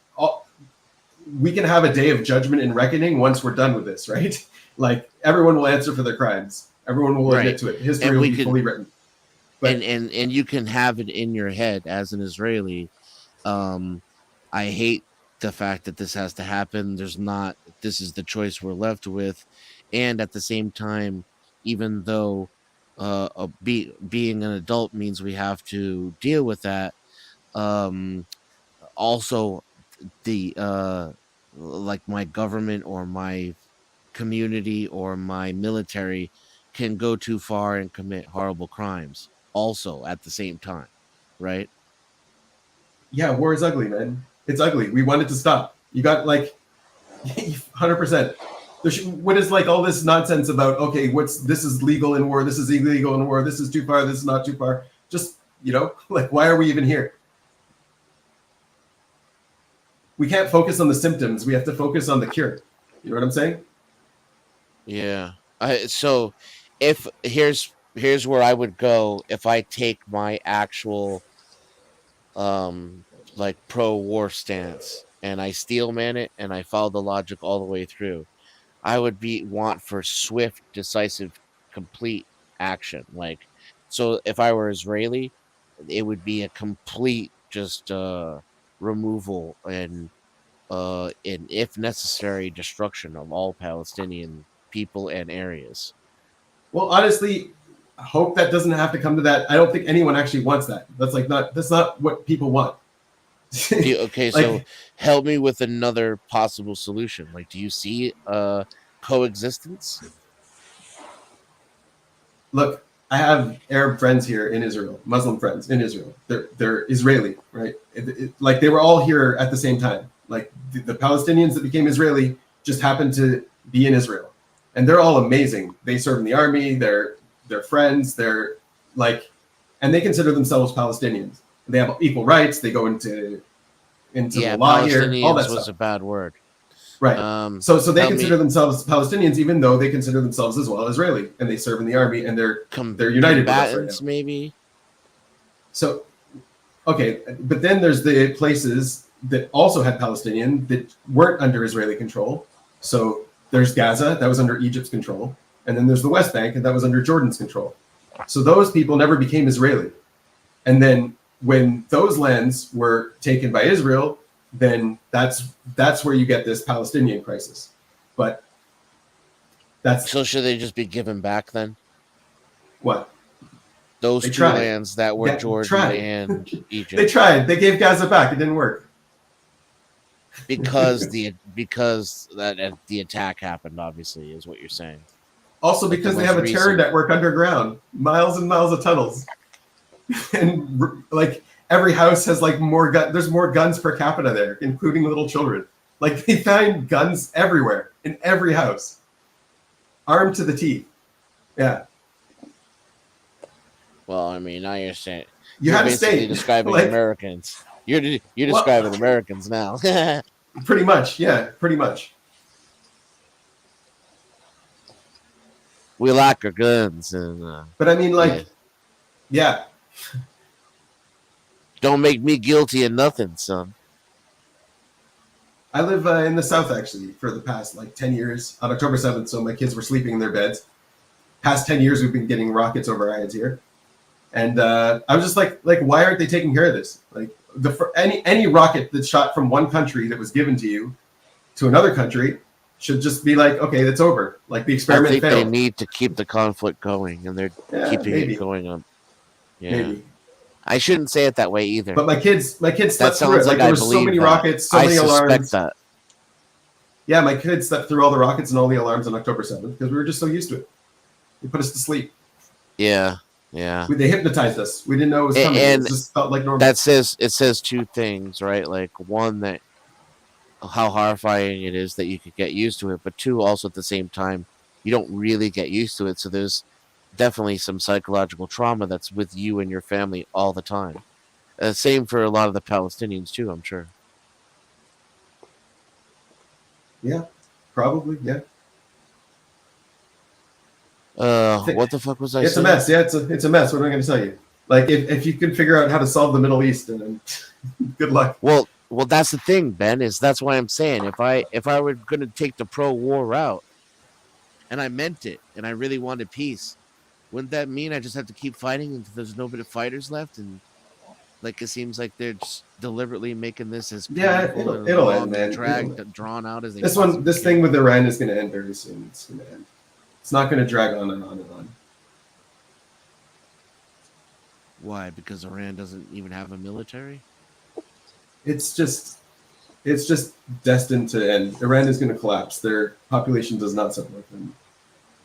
we can have a day of judgment and reckoning once we're done with this, right? Like everyone will answer for their crimes. Everyone will admit to it. History will be fully written. But, and you can have it in your head as an Israeli. I hate the fact that this has to happen. This is the choice we're left with. And at the same time, even though being an adult means we have to deal with that, also the like my government or my community or my military can go too far and commit horrible crimes also at the same time, right? Yeah, war is ugly, man. It's ugly. We want it to stop. You got like 100%. What is like all this nonsense about, okay, this is legal in war, this is illegal in war, this is too far, this is not too far. Just, like, why are we even here? We can't focus on the symptoms. We have to focus on the cure. You know what I'm saying? Yeah. So if here's where I would go if I take my actual like pro-war stance and I steel man it and I follow the logic all the way through. I would want for swift, decisive, complete action. Like, so if I were Israeli, it would be a complete just removal and if necessary, destruction of all Palestinian people and areas. Well, honestly, I hope that doesn't have to come to that. I don't think anyone actually wants that. That's not what people want. Okay, so help me with another possible solution. Like, do you see coexistence? Look, I have Arab friends here in Israel, Muslim friends in Israel. They're Israeli, right? Like they were all here at the same time. Like the Palestinians that became Israeli just happened to be in Israel, and they're all amazing. They serve in the army. They're friends. They're like, and they consider themselves Palestinians. They have equal rights. They go into the law here. All that was stuff. a bad word, right? So they consider themselves Palestinians, even though they consider themselves as well Israeli, and they serve in the army, and they're united with us right now. Maybe. So, okay, but then there's the places that also had Palestinian that weren't under Israeli control. So there's Gaza that was under Egypt's control, and then there's the West Bank and that was under Jordan's control. So those people never became Israeli, and then when those lands were taken by Israel, then that's where you get this Palestinian crisis. But so should they just be given back then? What? Those two lands that were Jordan and Egypt. They tried. They gave Gaza back. It didn't work. Because the attack happened, obviously, is what you're saying. Also because they have a terror network underground, miles and miles of tunnels. And like every house has like there's more guns per capita there, including little children. Like they find guns everywhere in every house, armed to the teeth. Yeah. Well, I mean, I understand. You're had basically describing Americans. You're describing Americans now. Pretty much, yeah, pretty much. We like our guns, and but I mean, like, yeah. Don't make me guilty of nothing, son. I live in the South, actually, for the past, 10 years. On October 7th, so my kids were sleeping in their beds. Past 10 years, we've been getting rockets over our heads here. And I was just like, why aren't they taking care of this? Like, any rocket that's shot from one country that was given to you to another country should just be like, okay, that's over. Like, the experiment failed. They need to keep the conflict going, and they're keeping it going on. Yeah. Maybe. I shouldn't say it that way either. But my kids slept through it. Like there were so many rockets, so many alarms. That. Yeah, my kids slept through all the rockets and all the alarms on October 7th because we were just so used to it. They put us to sleep. Yeah. They hypnotized us. We didn't know it was coming. It just felt like normal. It says two things, right? Like one, that how horrifying it is that you could get used to it, but two, also at the same time, you don't really get used to it. So there's definitely some psychological trauma that's with you and your family all the time. Same for a lot of the Palestinians too, I'm sure. Yeah, probably. Yeah. What the fuck was I saying? It's a mess. Yeah, it's a mess. What am I going to tell you? Like, if you can figure out how to solve the Middle East, then good luck. Well, Well, that's the thing, Ben. Is that's why I'm saying if I were going to take the pro-war route, and I meant it, and I really wanted peace, wouldn't that mean I just have to keep fighting until there's no bit of fighters left? And like it seems like they're just deliberately making this as Yeah, painful and it'll end, long and man. It'll end. drawn out as they This possibly thing can. with Iran is going to end very soon. It's going to end. It's not going to drag on and on and on. Why? Because Iran doesn't even have a military? It's just destined to end. Iran is going to collapse. Their population does not support them.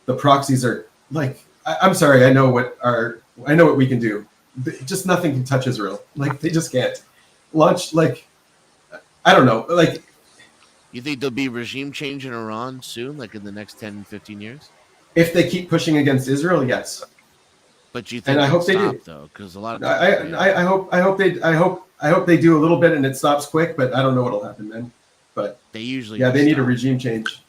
The proxies are like, I'm sorry, I know what we can do. Just nothing can touch Israel. Like they just can't launch. Like I don't know. Like you think there'll be regime change in Iran soon, like in the next 10, 15 years? If they keep pushing against Israel, yes. But you think and I hope they do though, because a lot of I hope they do a little bit and it stops quick, but I don't know what'll happen then. But they usually they need a regime change.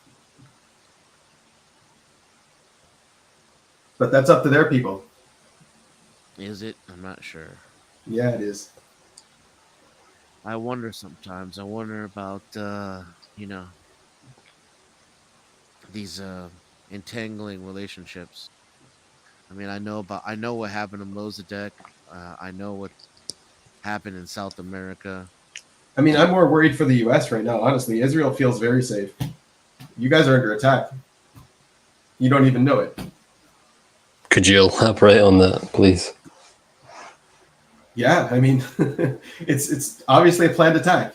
But that's up to their people. Is it? I'm not sure. Yeah, it is. I wonder sometimes. I wonder about these entangling relationships. I mean, I know what happened in Mossadegh. I know what happened in South America. I mean, I'm more worried for the U.S. right now. Honestly, Israel feels very safe. You guys are under attack. You don't even know it. Could you elaborate on that, please? Yeah, I mean, it's obviously a planned attack.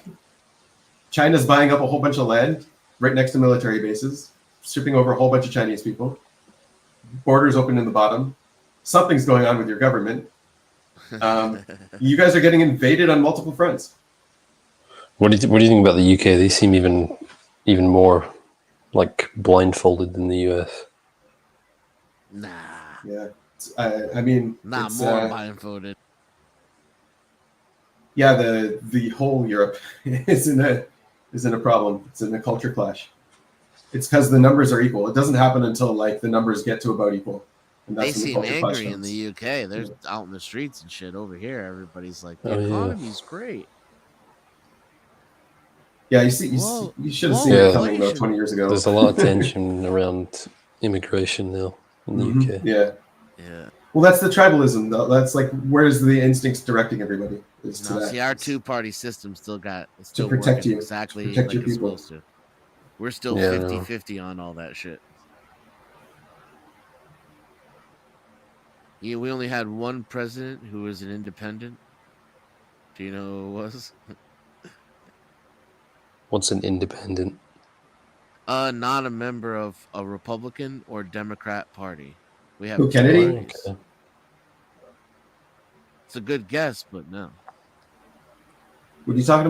China's buying up a whole bunch of land right next to military bases, stripping over a whole bunch of Chinese people. Borders open in the bottom. Something's going on with your government. You guys are getting invaded on multiple fronts. What do you think about the UK? They seem even more like blindfolded than the US. Nah. Yeah, I mean, not more blindfolded. Yeah, the whole Europe is in a problem. It's in a culture clash. It's because the numbers are equal. It doesn't happen until like the numbers get to about equal. And They that's when seem the culture clash angry in comes. the UK. They're out in the streets and shit. Over here, everybody's like, the Oh, yeah. economy's great. Yeah, you should have seen it coming though 20 years ago. There's a lot of tension around immigration now in the UK. Yeah. Yeah. Well, that's the tribalism, though. That's like where's the instincts directing everybody? Is to No, that. see, our two-party system still protect working you, exactly to protect like your it's people. supposed to. We're still Yeah, I 50-50 on all that shit. Yeah, we only had one president who was an independent. Do you know who it was? What's an independent? Not a member of a Republican or Democrat party. We have Who, two Kennedy? parties. Okay. It's a good guess, but no. What are you talking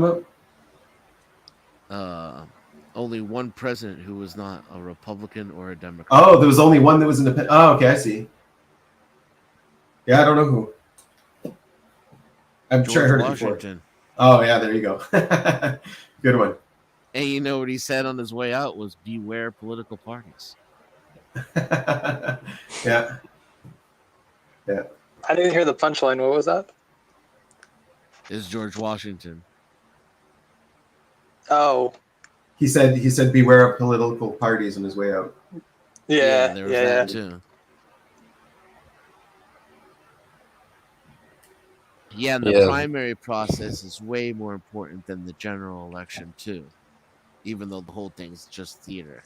about? Only one president who was not a Republican or a Democrat. Oh, there was only one that was independent. Oh, okay, I see. Yeah, I don't know who. I'm sure I heard it before. Washington. Oh, yeah, there you go. Good one. And you know what he said on his way out was beware political parties. Yeah. Yeah. I didn't hear the punchline. What was that? Is George Washington. Oh. He said beware of political parties on his way out. Yeah, there was that too. Yeah, and the primary process is way more important than the general election too. Even though the whole thing's just theater.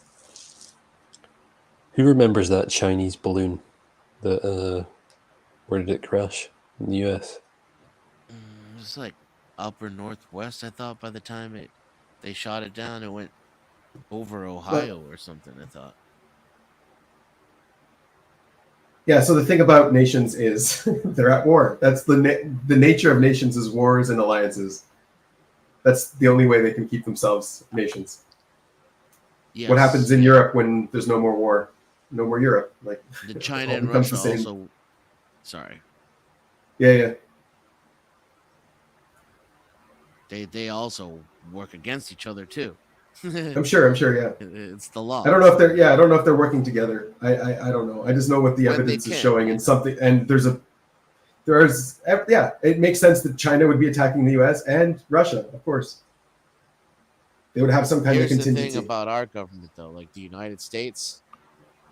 Who remembers that Chinese balloon that where did it crash? In the US? It was like upper northwest, I thought, by the time they shot it down. It went over Ohio or something, I thought. Yeah, so the thing about nations is they're at war. That's the nature of nations is wars and alliances. That's the only way they can keep themselves nations. Yes. What happens in Europe when there's no more war? No more Europe. Like the China and becomes Russia the same. also. Sorry. Yeah. They also work against each other too. I'm sure. Yeah. It's the law. I don't know if they're working together. I don't know. I just know what the evidence is showing, and something. And it makes sense that China would be attacking the U.S. and Russia, of course. They would have some kind of Here's the thing contingency. about our government, though. Like the United States,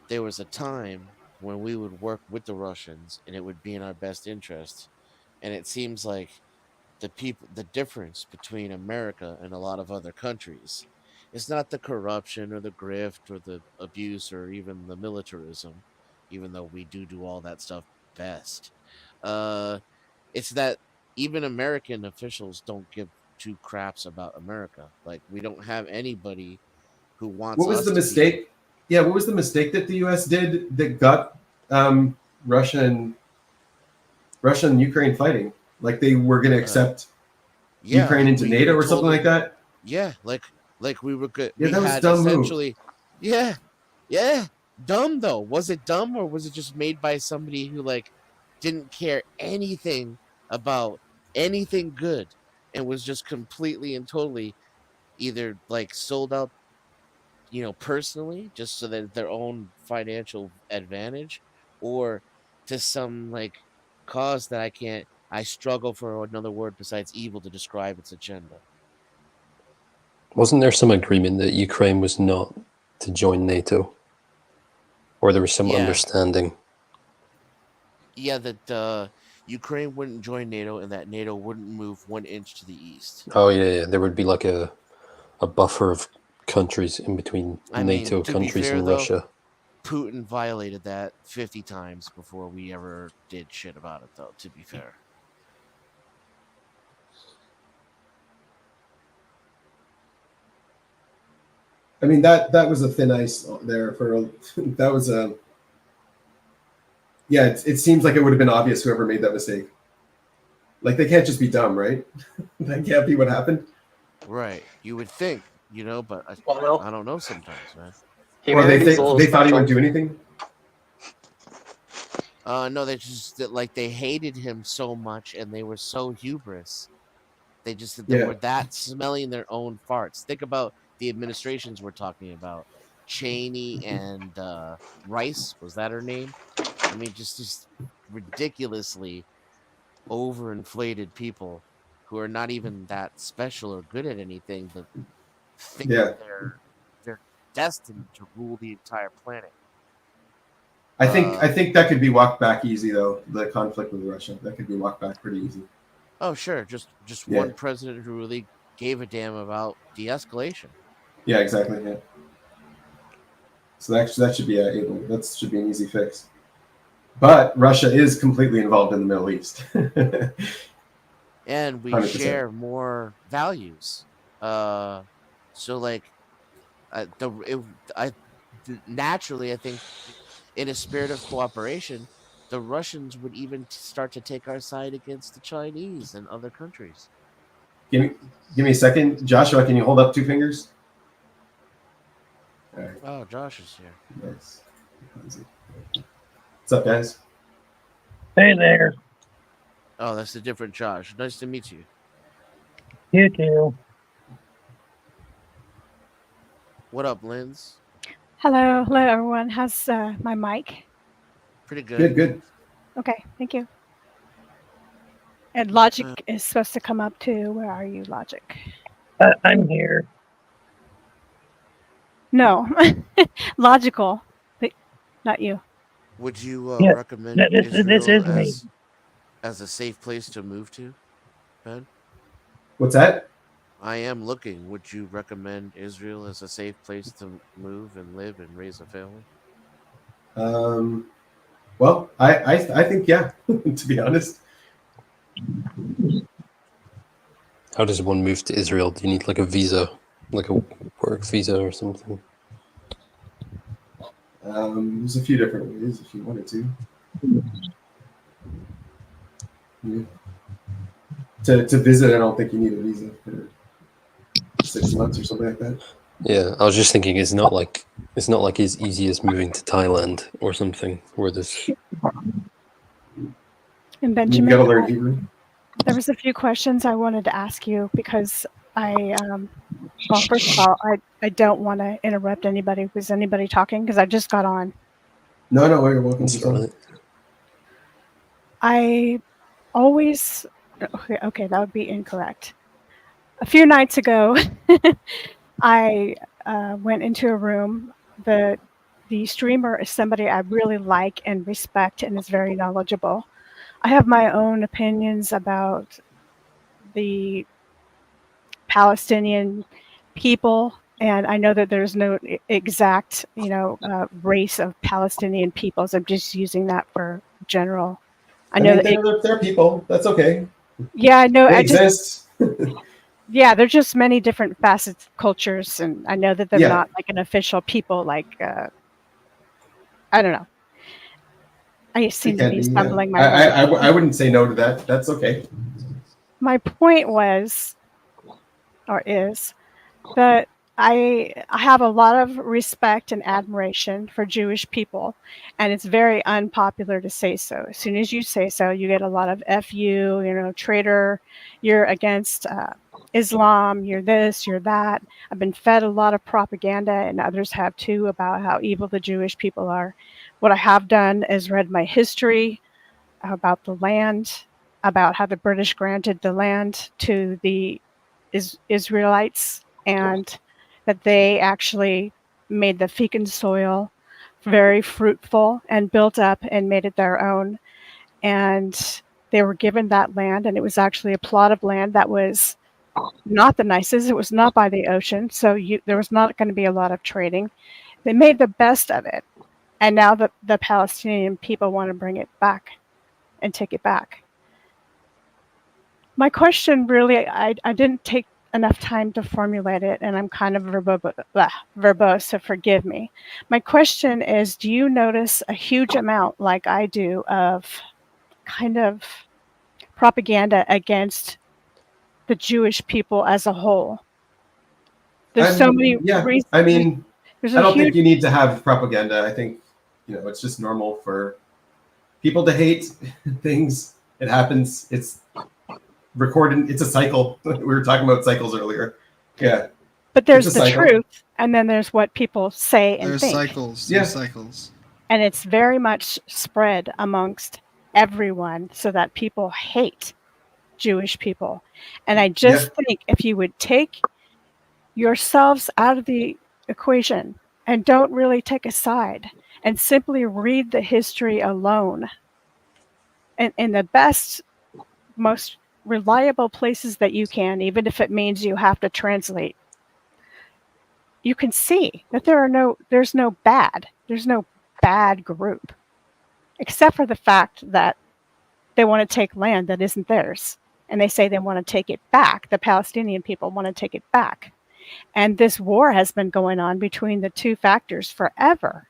there was a time when we would work with the Russians, and it would be in our best interest. And it seems like the difference between America and a lot of other countries is not the corruption or the grift or the abuse or even the militarism, even though we do all that stuff best. Uh, it's that even American officials don't give two craps about America. Like we don't have anybody who wants What was us the to be. mistake? Yeah, what was the mistake that the U.S. did that got Russia and Ukraine fighting? Like they were going to accept Ukraine into NATO or something like that? Yeah, like we were good. Yeah, We that was a had dumb move. essentially, yeah, yeah, dumb though. Was it dumb or was it just made by somebody who like didn't care anything about anything good and was just completely and totally either like sold out, personally, just so that their own financial advantage, or to some like cause that I struggle for another word besides evil to describe its agenda. Wasn't there some agreement that Ukraine was not to join NATO? Or there was some Yeah. understanding? Yeah, that Ukraine wouldn't join NATO and that NATO wouldn't move 1 inch to the east. Oh, yeah. There would be like a buffer of countries in between NATO to countries be fair, and though, Russia. Putin violated that 50 times before we ever did shit about it, though, to be fair. I mean, that was a thin ice there that was a. Yeah, it seems like it would have been obvious whoever made that mistake. Like they can't just be dumb, right? That can't be what happened. Right. You would think, but I don't know sometimes, man. Or they thought he wouldn't do anything. No, they hated him so much and they were so hubris. They were that smelling their own farts. Think about the administrations we're talking about. Cheney and Rice, was that her name? I mean, just ridiculously overinflated people who are not even that special or good at anything, but think that they're destined to rule the entire planet. I think that could be walked back easy though. The conflict with Russia, that could be walked back pretty easy. Oh sure, just one president who really gave a damn about de-escalation. Yeah, exactly. Yeah. So that should be that should be an easy fix. But Russia is completely involved in the Middle East. And we 100%. share more values. So like, naturally, I think, in a spirit of cooperation, the Russians would even start to take our side against the Chinese and other countries. Give me a second, Joshua. Can you hold up 2 fingers? All right. Oh, Josh is here. Nice. What's up, guys? Hey there. Oh, that's a different Josh. Nice to meet you. You too. What up, Linz? Hello, everyone. How's my mic? Pretty good. Good. Okay, thank you. And Logic is supposed to come up too. Where are you, Logic? I'm here. No, Logical, but not you. Would you Yeah, recommend this Israel is me. as a safe place to move to, Ben? What's that? I am looking. Would you recommend Israel as a safe place to move and live and raise a family? Well, I think yeah. To be honest. How does one move to Israel? Do you need like a visa, like a work visa or something? There's a few different ways if you wanted to. Yeah. To visit, I don't think you need a visa for 6 months or something like that. Yeah, I was just thinking it's not like as easy as moving to Thailand or something where there's. And Benjamin, You gotta learn Hebrew. there was a few questions I wanted to ask you because well, first of all, I don't want to interrupt anybody. Was anybody talking? Because I just got on. No, you're welcome to talk. I always, okay, that would be incorrect. A few nights ago, I went into a room. The streamer is somebody I really like and respect and is very knowledgeable. I have my own opinions about the Palestinian people, and I know that there's no exact, race of Palestinian peoples. I'm just using that for general. I know mean, that they're people. That's okay. yeah, I know. They I just exist. yeah, they're just many different facets, cultures, and I know that they're Yeah. not like an official people. Like I don't know. I They seem to can be be. Yeah. stumbling my words. I wouldn't say no to that. That's okay. My point was, or is, that I have a lot of respect and admiration for Jewish people, and it's very unpopular to say so. As soon as you say so, you get a lot of "fu," traitor, you're against Islam, you're this, you're that. I've been fed a lot of propaganda, and others have too, about how evil the Jewish people are. What I have done is read my history about the land, about how the British granted the land to the Israelites, and that they actually made the fecund soil very fruitful and built up and made it their own. And they were given that land, and it was actually a plot of land that was not the nicest. It was not by the ocean, so there was not going to be a lot of trading. They made the best of it, and now the Palestinian people want to bring it back and take it back. My question really, I didn't take enough time to formulate it, and I'm kind of verbose, so forgive me. My question is, do you notice a huge amount, like I do, of kind of propaganda against the Jewish people as a whole? There's so many reasons. I mean, there's I a don't think huge you need to have propaganda. I think, it's just normal for people to hate things. It happens. It's recorded. It's a cycle. We were talking about cycles earlier. Yeah. But there's It's a the cycle. truth, and then there's what people say and There's think. cycles. Yeah. There's cycles. And it's very much spread amongst everyone so that people hate Jewish people. And I just think if you would take yourselves out of the equation and don't really take a side and simply read the history alone, and in the best, most reliable places that you can, even if it means you have to translate, you can see that there's no bad group, except for the fact that they want to take land that isn't theirs. And they say they want to take it back. The Palestinian people want to take it back. And this war has been going on between the two factors forever.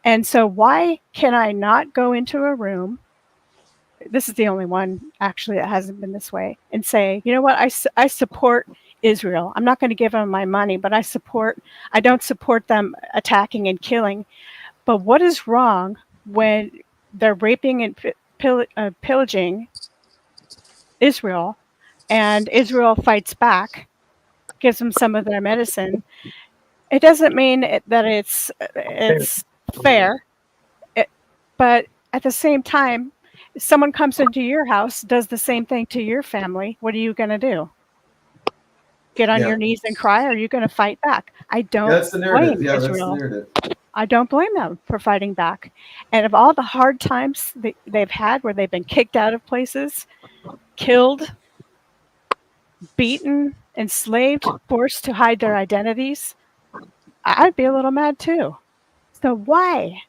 And so why can I not go into a room? This is the only one actually that hasn't been this way, and say, you know what, I support Israel. I'm not going to give them my money, but I don't support them attacking and killing. But what is wrong when they're raping and pillaging Israel, and Israel fights back, gives them some of their medicine? It doesn't mean that it's fair, but at the same time, if someone comes into your house, does the same thing to your family, what are you going to do? Get on your knees and cry, or are you going to fight back? I don't That's the narrative. blame Yeah, that's the Israel. narrative. I don't blame them for fighting back. And of all the hard times they've had, where they've been kicked out of places, killed, beaten, enslaved, forced to hide their identities, I'd be a little mad too. So why?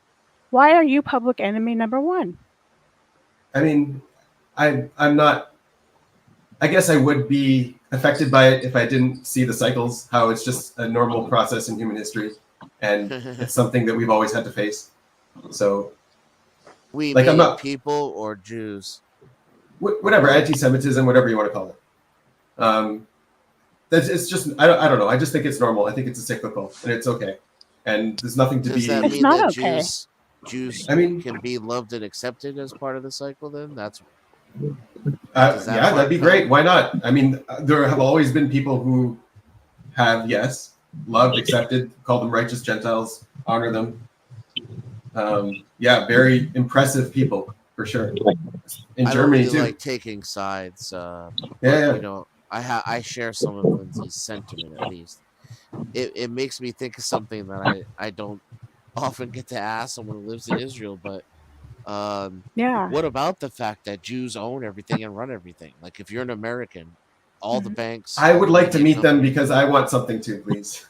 Why are you public enemy number one? I mean, I'm not. I guess I would be affected by it if I didn't see the cycles, how it's just a normal process in human history, and it's something that we've always had to face. So, We like, I'm mean not people or Jews. whatever, anti-Semitism, whatever you want to call it. It's just I don't know. I just think it's normal. I think it's a cyclical, and it's okay. And there's nothing to Does be. that It's mean not that okay. Jews I mean, can be loved and accepted as part of the cycle? Then that's yeah, that'd be great. Why not? I mean, there have always been people who have, yes, loved, accepted, called them righteous Gentiles, honor them. Yeah, very impressive people for sure. In I Germany don't really too. like taking sides. Yeah. You know, I share some of Lindsay's sentiment at least. It makes me think of something that I don't often get to ask someone who lives in Israel, but Yeah. what about the fact that Jews own everything and run everything? Like if you're an American, all the banks. I all would the like to media meet them companies- because I want something too, please.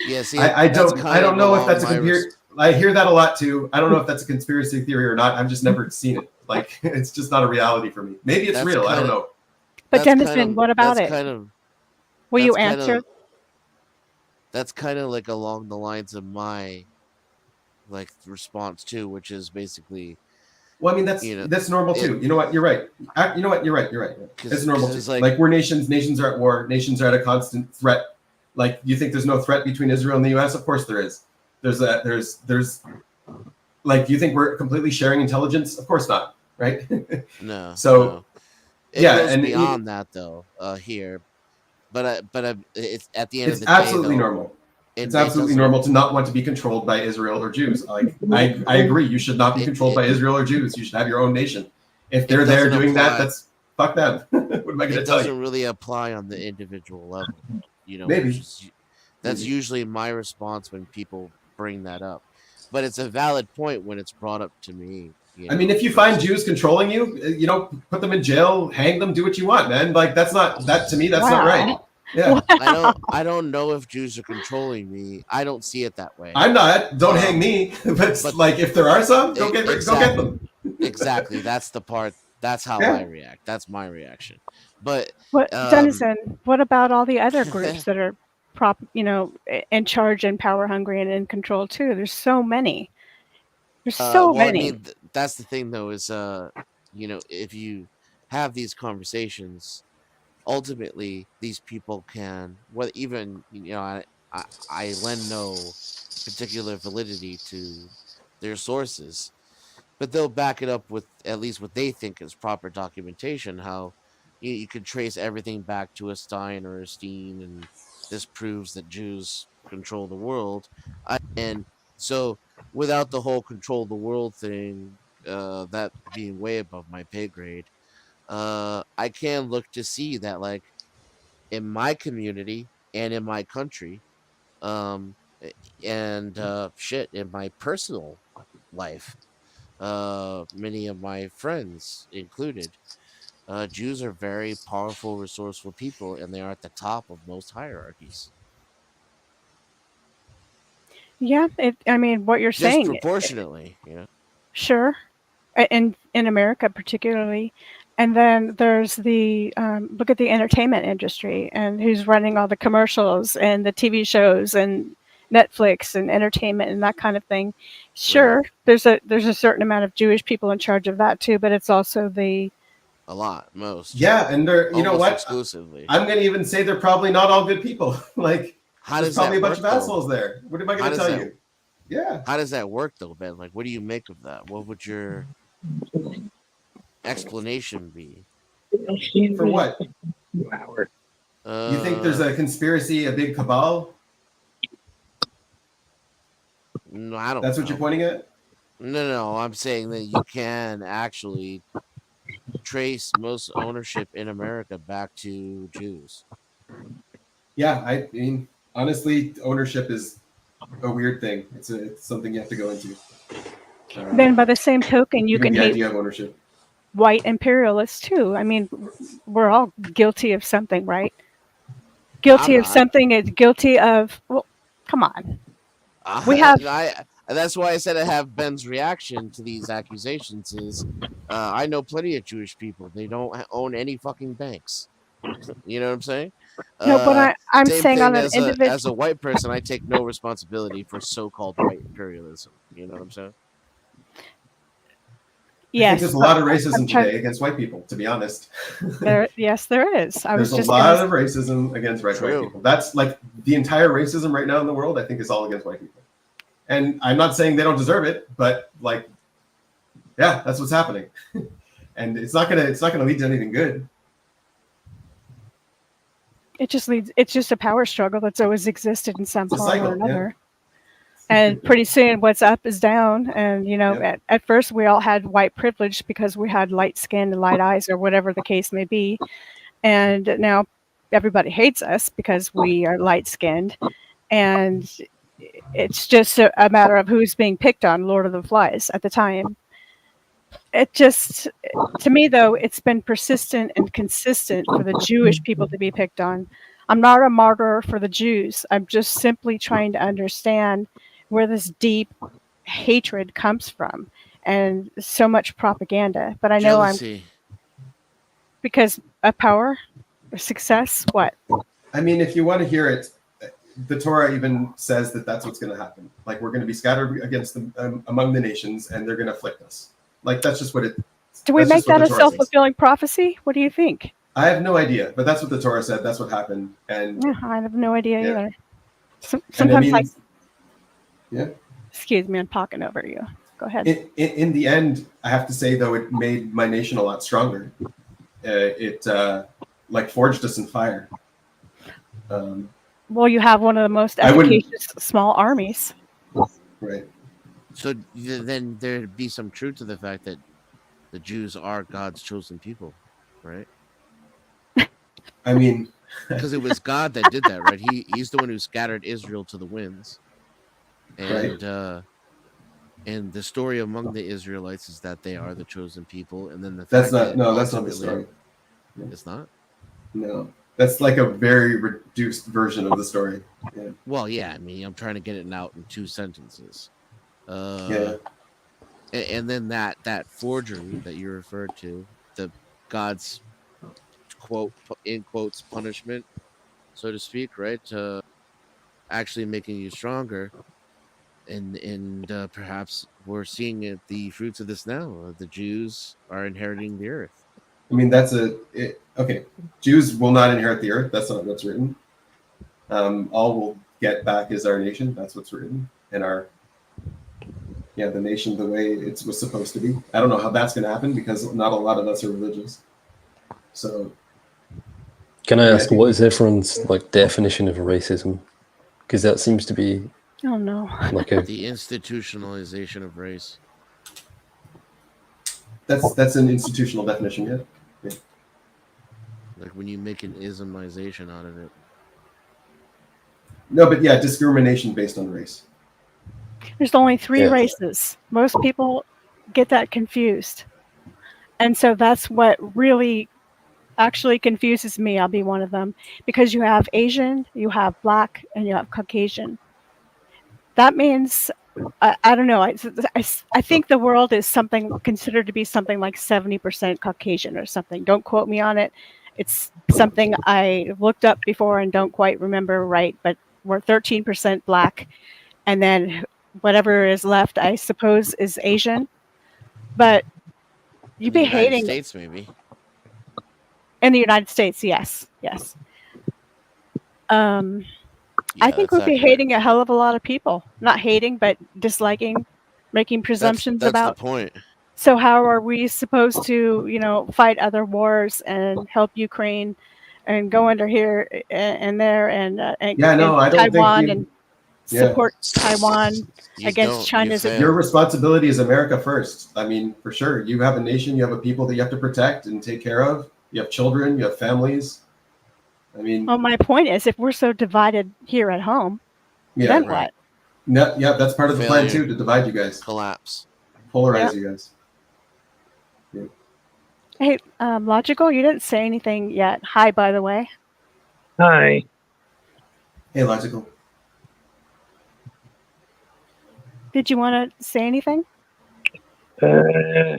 Yeah, see, I that's don't kind of know if along that's a my conspiracy. I hear that a lot too. I don't know if that's a conspiracy theory or not. I've just never seen it. Like it's just not a reality for me. Maybe it's That's real. I don't kinda- know. But that's kind Dennison, of- what about that's it? kind of- Will you that's kind answer? of- That's kind of like along the lines of my like response too, which is basically. Well, I mean that's normal too. You know what? You're right. You know what? You're right. You're right. It's normal too. Like we're nations. Nations are at war. Nations are at a constant threat. Like you think there's no threat between Israel and the U.S.? Of course there is. There's like you think we're completely sharing intelligence? Of course not. Right? No. So no. It yeah, goes and beyond that though. Here, but it's at the end of it's the day, absolutely though, normal. It's it absolutely doesn't- normal to not want to be controlled by Israel or Jews. Like I agree. You should not be controlled by Israel or Jews. You should have your own nation. If they're there doesn't doing that, apply- that's fuck them. What am I going to It tell doesn't you? really apply on the individual level, you know. Maybe. which is- that's Maybe. usually my response when people bring that up, but it's a valid point when it's brought up to me. You I mean, know, if you find Jews controlling you, you know, put them in jail, hang them, do what you want, man. Like that's not that to me. That's not right. Yeah, I don't know if Jews are controlling me. I don't see it that way. I'm not. Don't hang me. But like, if there are some, go get them. Exactly. That's the part. That's how Yeah. I react. That's my reaction. But What, Dennison? What about all the other groups that are in charge and power hungry and in control too? There's so many. There's so well, many. I mean, that's the thing, though, is you know, if you have these conversations, ultimately these people can, well, even you know, I lend no particular validity to their sources, but they'll back it up with at least what they think is proper documentation. How you can trace everything back to a Stein or a Steen, and this proves that Jews control the world. And so, without the whole control the world thing, that being way above my pay grade, I can look to see that, like, in my community and in my country, and shit, in my personal life, many of my friends included, Jews are very powerful, resourceful people, and they are at the top of most hierarchies. Yeah, I mean, what you're Just saying. proportionately, you know. Sure, in America particularly, and then there's the look at the entertainment industry and who's running all the commercials and the TV shows and Netflix and entertainment and that kind of thing. Sure, there's a certain amount of Jewish people in charge of that too, but it's also a lot, most. Yeah, and they're you know Almost what? Exclusively. I'm going to even say they're probably not all good people. Like How there's does probably a that bunch work, of though? assholes there. What am I How going to does tell that- you? Yeah. How does that work, though, Ben? Like, what do you make of that? What would your explanation be? For what? You think there's Uh, a conspiracy, a big cabal? No, I don't. That's what you're pointing at? No. I'm saying that you can actually trace most ownership in America back to Jews. Yeah, I mean, honestly, ownership is a weird thing. It's something you have to go into. then by the same token, you Even can the hate idea of ownership. white imperialists too. I mean, we're all guilty of something, right? Guilty I'm of not. something is guilty of. Well, come on. We have. That's why I said I have Ben's reaction to these accusations is, I know plenty of Jewish people. They don't own any fucking banks. You know what I'm saying? No, but I'm same saying thing on an as individual. as a white person, I take no responsibility for so-called white imperialism. You know what I'm saying? I think there's a lot of racism today against white people, to be honest. Yes, there is. There's a lot of racism against white people. That's like the entire racism right now in the world, I think, is all against white people. And I'm not saying they don't deserve it, but like, yeah, that's what's happening. And it's not gonna lead to anything good. It's just a power struggle that's always existed in some It's a form cycle, or another. And pretty soon what's up is down. And at first we all had white privilege because we had light skin and light eyes or whatever the case may be. and now everybody hates us because we are light skinned, and it's just a matter of who's being picked on Lord of the Flies at the time. It just, to me though, it's been persistent and consistent for the Jewish people to be picked on. I'm not a martyr for the Jews. I'm just simply trying to understand where this deep hatred comes from and so much propaganda. But I know Jealousy. because of power, success, what? I mean, if you want to hear it, the Torah even says that that's what's going to happen. Like, we're going to be scattered against them among the nations, and they're going to afflict us. Like, that's just what it. Do we that's make just what that the a Torah says. self-fulfilling prophecy? What do you think? I have no idea, but that's what the Torah said. That's what happened, and Yeah, I have no idea Yeah. either. and I Sometimes mean, yeah. excuse me, I'm talking over you. Go ahead. In the end, I have to say though, it made my nation a lot stronger. It like forged us in fire. Well, you have one of the most I wouldn't- efficacious small armies. Right. So then there'd be some truth to the fact that the Jews are God's chosen people, right? I mean, because it was God that did that, right? He's the one who scattered Israel to the winds, and and the story among the Israelites is that they are the chosen people, and then the That's fact not that no, that's not the ultimately- story. It's not. No, that's like a very reduced version of the story. Yeah. Well, yeah, I mean, I'm trying to get it out in 2 sentences. Yeah. And then that forgery that you referred to, the God's quote in quotes punishment, so to speak, right? Actually making you stronger, and perhaps we're seeing it, the fruits of this now. The Jews are inheriting the earth. I mean, that's okay. Jews will not inherit the earth. That's not what's written. All we'll get back is our nation. That's what's written. And the nation the way it was supposed to be. I don't know how that's going to happen because not a lot of us are religious. So, can I ask, what is everyone's definition of racism? Because that seems to be Oh no. like a The institutionalization of race. That's an institutional definition, yeah. Like when you make an ismization out of it. No, but yeah, discrimination based on race. There's only 3 Yeah. races. Most people get that confused. And so that's what really actually confuses me. I'll be one of them. Because you have Asian, you have Black, and you have Caucasian. That means, I don't know, I think the world is considered to be something like 70% Caucasian or something. Don't quote me on it. It's something I looked up before and don't quite remember right, but we're 13% Black, and then whatever is left, I suppose, is Asian. But you'd be United hating States, maybe. in the United States, yes. I think that's we'd be accurate. hating a hell of a lot of people. Not hating, but disliking, making presumptions that's about. the point. So how are we supposed to, fight other wars and help Ukraine and go under here and there and Yeah, no, I don't think Taiwan you- and yeah. support Taiwan You against don't, China's Your responsibility is America first. I mean, for sure. You have a nation, you have a people that you have to protect and take care of. You have children, you have families. I mean, Well, my point is, if we're so divided here at home, yeah. then what? No, yeah, that's part of the plan Failure. too, to divide you guys. Collapse. Polarize Yeah. you guys. Yeah. Hey, Logical, you didn't say anything yet. Hi, by the way. Hi. Hey, Logical. Did you want to say anything? Yeah.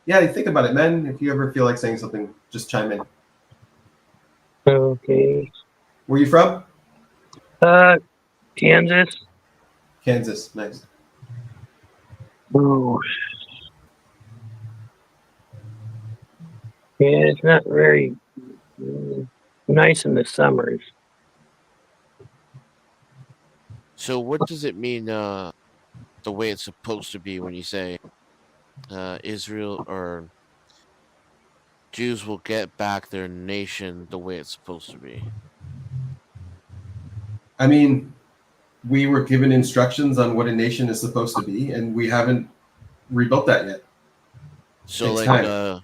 Yeah, you think about it, man. If you ever feel like saying something, just chime in. Okay. Where you from? Kansas. Kansas. Nice. Oh. Yeah, it's not very nice in the summers. So what does it mean, the way it's supposed to be when you say Israel or Jews will get back their nation the way it's supposed to be? I mean, we were given instructions on what a nation is supposed to be, and we haven't rebuilt that yet. So Takes like time.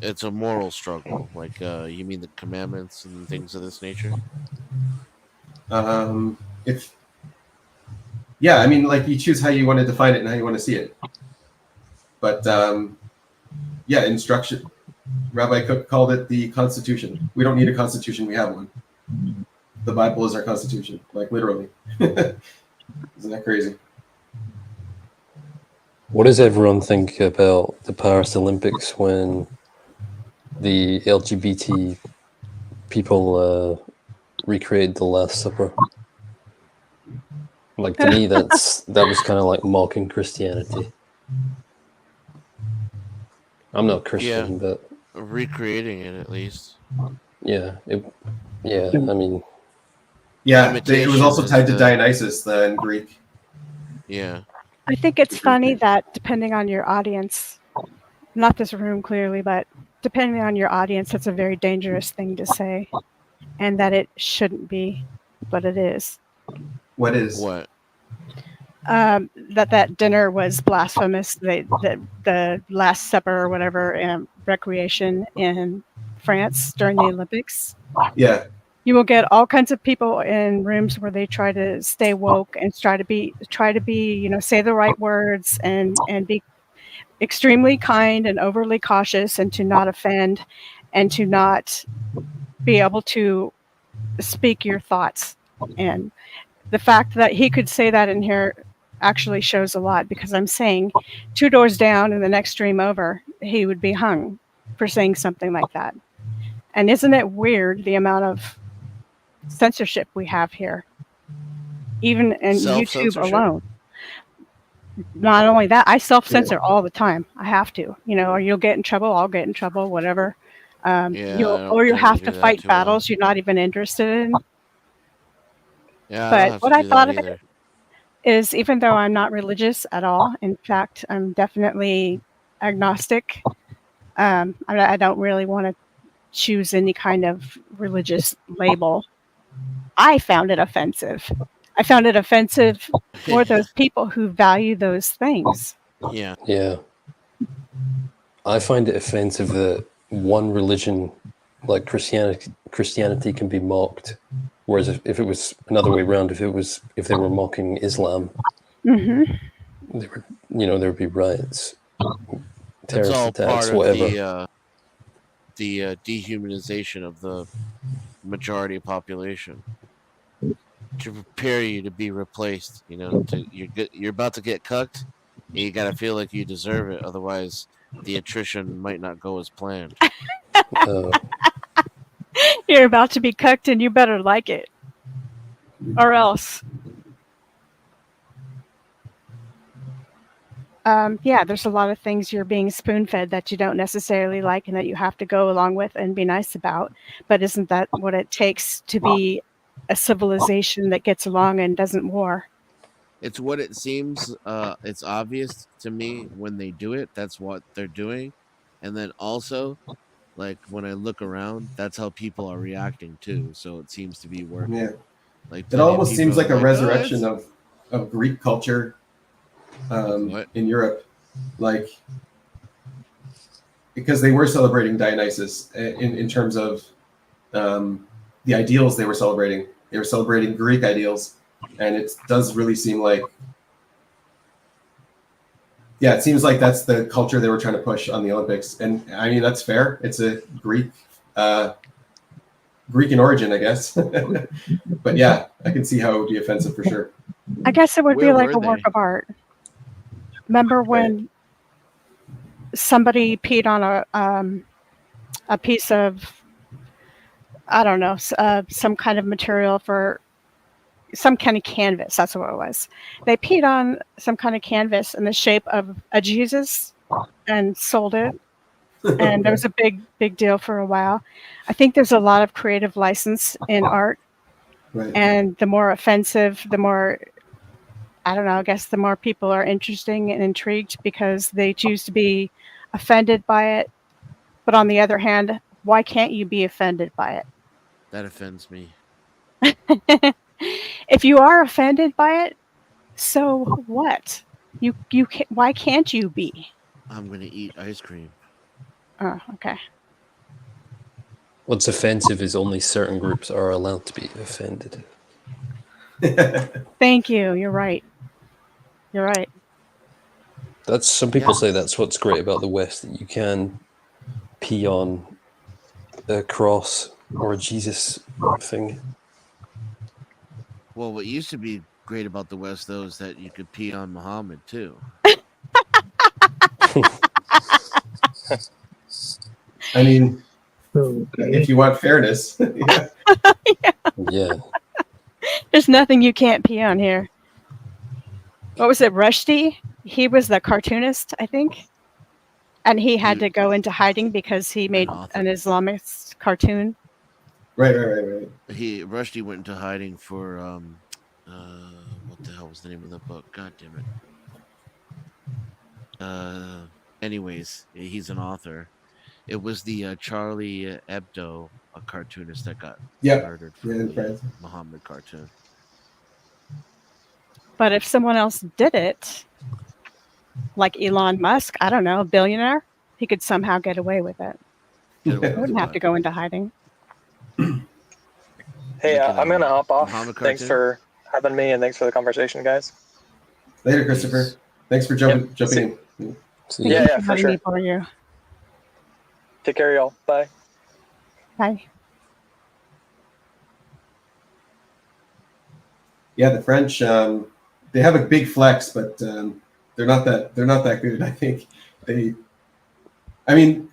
it's a moral struggle. Like you mean the commandments and things of this nature? If yeah, I mean, like you choose how you want to define it and how you want to see it. But yeah, instruction. Rabbi Cook called it the Constitution. We don't need a Constitution. We have one. The Bible is our Constitution, like literally. Isn't that crazy? What does everyone think about the Paris Olympics when the LGBT people recreated the Last Supper? Like, to me, that was kind of like mocking Christianity. I'm not Christian, but recreating it at least. yeah, I mean, yeah, it was also tied to Dionysus in Greek. Yeah. I think it's funny that depending on your audience, not this room clearly, but depending on your audience, that's a very dangerous thing to say, and that it shouldn't be, but it is. What is? What? That dinner was blasphemous. The Last Supper or whatever, recreation in France during the Olympics. Yeah. You will get all kinds of people in rooms where they try to stay woke and try to be, say the right words and be extremely kind and overly cautious and to not offend and to not be able to speak your thoughts. And the fact that he could say that in here actually shows a lot, because I'm saying 2 doors down and the next stream over, he would be hung for saying something like that. And isn't it weird the amount of censorship we have here, even in YouTube alone? Not only that, I self-censor all the time. I have to, or you'll get in trouble, I'll get in trouble, whatever. You'll have to fight battles you're not even interested in. Yeah, but what I thought of it is, even though I'm not religious at all, in fact, I'm definitely agnostic. I don't really want to choose any kind of religious label. I found it offensive. I found it offensive for those people who value those things. Yeah. Yeah. I find it offensive that one religion, like Christianity, can be mocked, whereas if it was another way around, if they were mocking Islam, they were, there would be riots, terrorist That's all attacks, part whatever. of the dehumanization of the majority population to prepare you to be replaced. You're about to get cucked, and you got to feel like you deserve it. Otherwise, the attrition might not go as planned. You're about to be cucked, and you better like it, or else. Yeah, there's a lot of things you're being spoon-fed that you don't necessarily like and that you have to go along with and be nice about. But isn't that what it takes to be a civilization that gets along and doesn't war? It's what it seems. It's obvious to me when they do it. That's what they're doing. And then also, like, when I look around, that's how people are reacting too. So it seems to be working. Yeah. Like, It almost seems like a resurrection of Greek culture in Europe, like, because they were celebrating Dionysus in terms of the ideals they were celebrating. They were celebrating Greek ideals, and it does really seem like, yeah, it seems like that's the culture they were trying to push on the Olympics. And I mean, that's fair. It's a Greek in origin, I guess. But yeah, I can see how it would be offensive for sure. I guess it would be like a work of art. Remember when somebody peed on a piece of, I don't know, some kind of material for some kind of canvas? That's what it was. They peed on some kind of canvas in the shape of a Jesus and sold it. And there was a big deal for a while. I think there's a lot of creative license in art. Right. And the more offensive, the more, I don't know, I guess the more people are interesting and intrigued because they choose to be offended by it. But on the other hand, why can't you be offended by it? That offends me. if you are offended by it, so what? You can, why can't you be? I'm gonna eat ice cream. Oh, okay. What's offensive is only certain groups are allowed to be offended. Thank you. You're right. You're right. That's some people say that's what's great about the West, that you can pee on a cross or a Jesus thing. Well, what used to be great about the West, though, is that you could pee on Muhammad too. I mean, if you want fairness, yeah. Yeah. There's nothing you can't pee on here. What was it, Rushdie? He was the cartoonist, I think. And he had to go into hiding because he made an Islamist cartoon. Right. Rushdie went into hiding for what the hell was the name of the book? God damn it. Anyways, he's an author. It was the Charlie Hebdo, a cartoonist that got murdered for the Muhammad cartoon. But if someone else did it, like Elon Musk, I don't know, a billionaire, he could somehow get away with it. He wouldn't have to go into hiding. Hey, I'm gonna hop off. Muhammad Thanks cartoon? for having me, and thanks for the conversation, guys. Later, Christopher. Thanks for jumping in. Yeah, for sure. For you. Take care, y'all. Bye. Bye. Yeah, the French, they have a big flex, but they're not that good. I think I mean,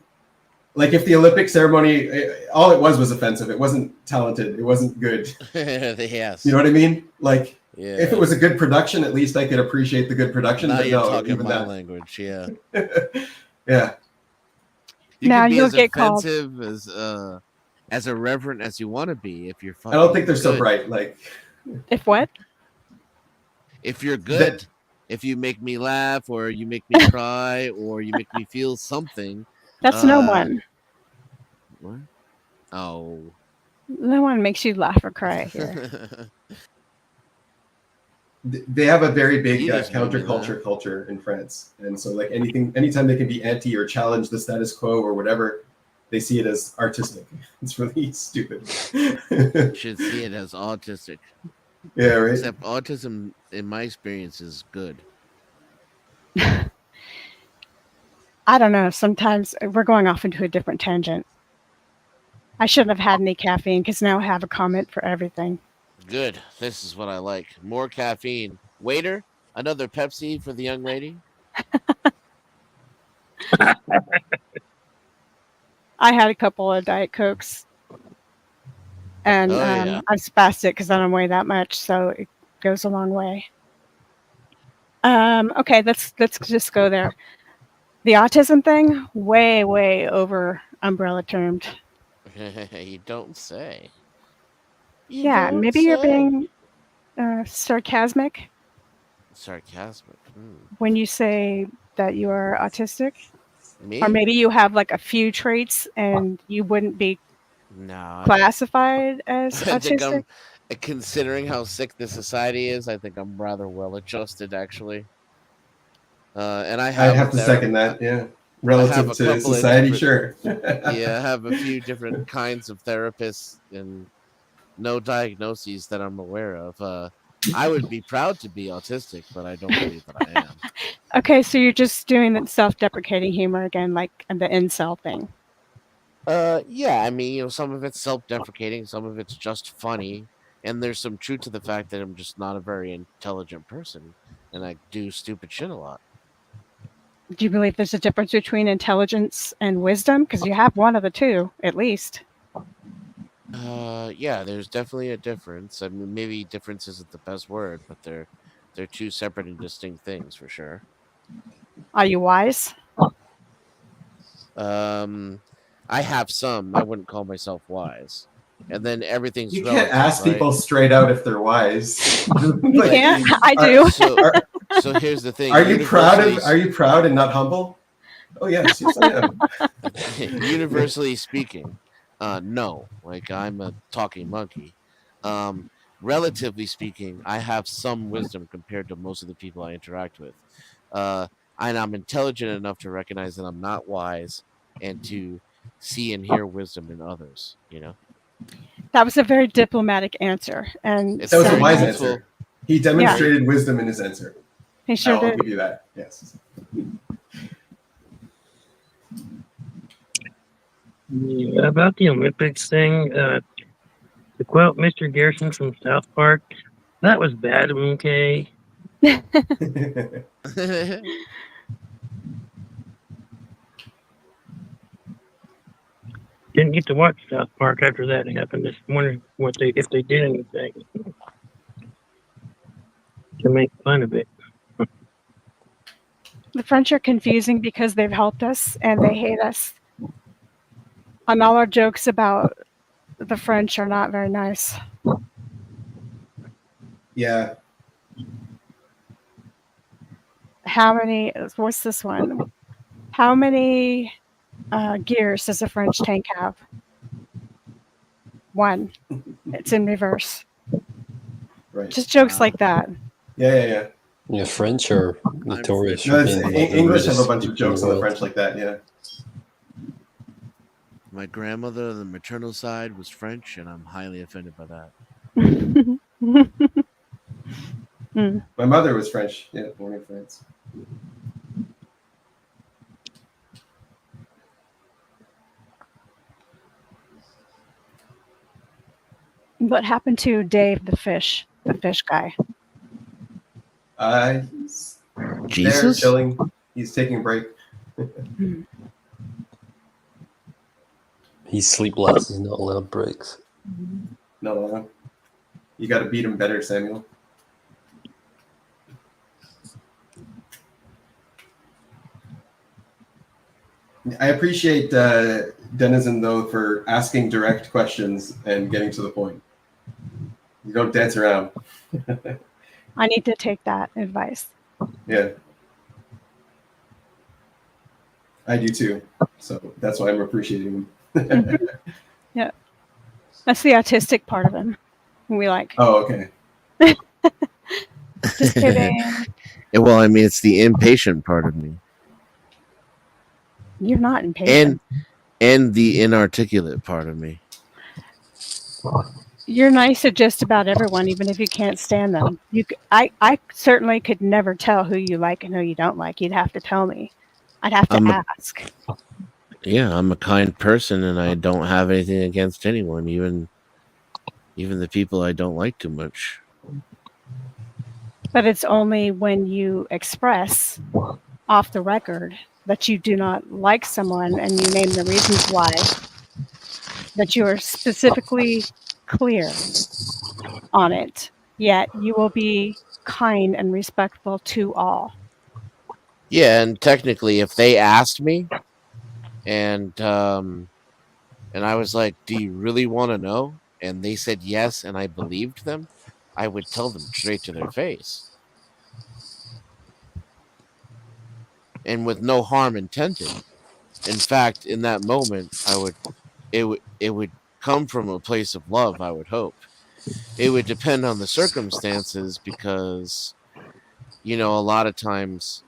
like if the Olympic ceremony, all it was offensive. It wasn't talented. It wasn't good. Yes. You know what I mean? Like, yeah. If it was a good production, at least I could appreciate the good production. Now but you're no, talking even my that. language, yeah. Yeah. You Now can be you'll as get called. offensive as irreverent as you want to be if you're fucking I don't think they're so good. bright. Like, if what? If you're good, if you make me laugh or you make me cry or you make me feel something. That's no one. What? Oh. No one makes you laugh or cry here. They have a very big You just made me counterculture culture in France, and so like anytime they can be anti or challenge the status quo or whatever, they see it as artistic. It's really stupid. Should see it as autistic. Yeah, right. Except autism, in my experience, is good. I don't know. Sometimes we're going off into a different tangent. I shouldn't have had any caffeine because now I have a comment for everything. Good. This is what I like. More caffeine. Waiter, another Pepsi for the young lady. I had a couple of Diet Cokes. And I'm spastic because I don't weigh that much, so it goes a long way. Okay, let's just go there. The autism thing, way over umbrella termed. You don't say. Yeah, maybe you're being sarcasmic. Sarcastic. When you say that you are autistic. Me? Or maybe you have like a few traits and you wouldn't be classified as I think autistic. considering how sick the society is, I think I'm rather well adjusted actually. And I have to second that. Yeah, relative to society, sure. Yeah, I have a few different kinds of therapists and no diagnoses that I'm aware of. I would be proud to be autistic, but I don't believe that I am. Okay, so you're just doing that self-deprecating humor again, like the incel thing. Yeah, I mean, some of it's self-deprecating, some of it's just funny, and there's some truth to the fact that I'm just not a very intelligent person, and I do stupid shit a lot. Do you believe there's a difference between intelligence and wisdom? Because you have one of the two, at least. Yeah, there's definitely a difference. I mean, maybe difference isn't the best word, but they're two separate and distinct things for sure. Are you wise? I have some. I wouldn't call myself wise. And then everything's You relative, can't ask right? people straight out if they're wise. You can't? I do. So here's the thing. Are you proud and not humble? Oh yes, yes I am. Universally speaking, no. Like I'm a talking monkey. relatively speaking, I have some wisdom compared to most of the people I interact with. And I'm intelligent enough to recognize that I'm not wise and to see and hear wisdom in others, you know? That was a very diplomatic answer. And It's That was a very wise truthful. answer. He demonstrated wisdom in his answer. He sure I'll did. give you that. Yes. Yeah, about the Olympics thing, to quote Mr. Garrison from South Park, that was bad, okay? Didn't get to watch South Park after that happened. Just wondering if they did anything to make fun of it. The French are confusing because they've helped us and they hate us. And all our jokes about the French are not very nice. Yeah. How many, what's this one? How many gears does a French tank have? 1. It's in reverse. Right. Just jokes like that. Yeah. Yeah, French are notorious No, for being one of the English have a rudest bunch of people in jokes the on the world. French like that. Yeah. My grandmother on the maternal side was French, and I'm highly offended by that. My mother was French. Yeah, born in France. What happened to Dave the fish guy? He's there Jesus? chilling. He's taking a break. He's sleepless. He's not allowed breaks. No. You got to beat him better, Samuel. I appreciate Denizen, though, for asking direct questions and getting to the point. You don't dance around. I need to take that advice. Yeah. I do too. So that's why I'm appreciating him. Yeah. That's the autistic part of him. We like. Oh, okay. Just kidding. Yeah, well, I mean, it's the impatient part of me. You're not impatient. And the inarticulate part of me. You're nice to just about everyone, even if you can't stand them. I certainly could never tell who you like and who you don't like. You'd have to tell me. I'd have to ask. Yeah, I'm a kind person, and I don't have anything against anyone, even the people I don't like too much. But it's only when you express off the record that you do not like someone and you name the reasons why, that you are specifically clear on it, yet you will be kind and respectful to all. Yeah, and technically, if they asked me, and I was like, "Do you really want to know?" and they said yes, and I believed them, I would tell them straight to their face, and with no harm intended. In fact, in that moment, it would come from a place of love. I would hope. It would depend on the circumstances because, a lot of times,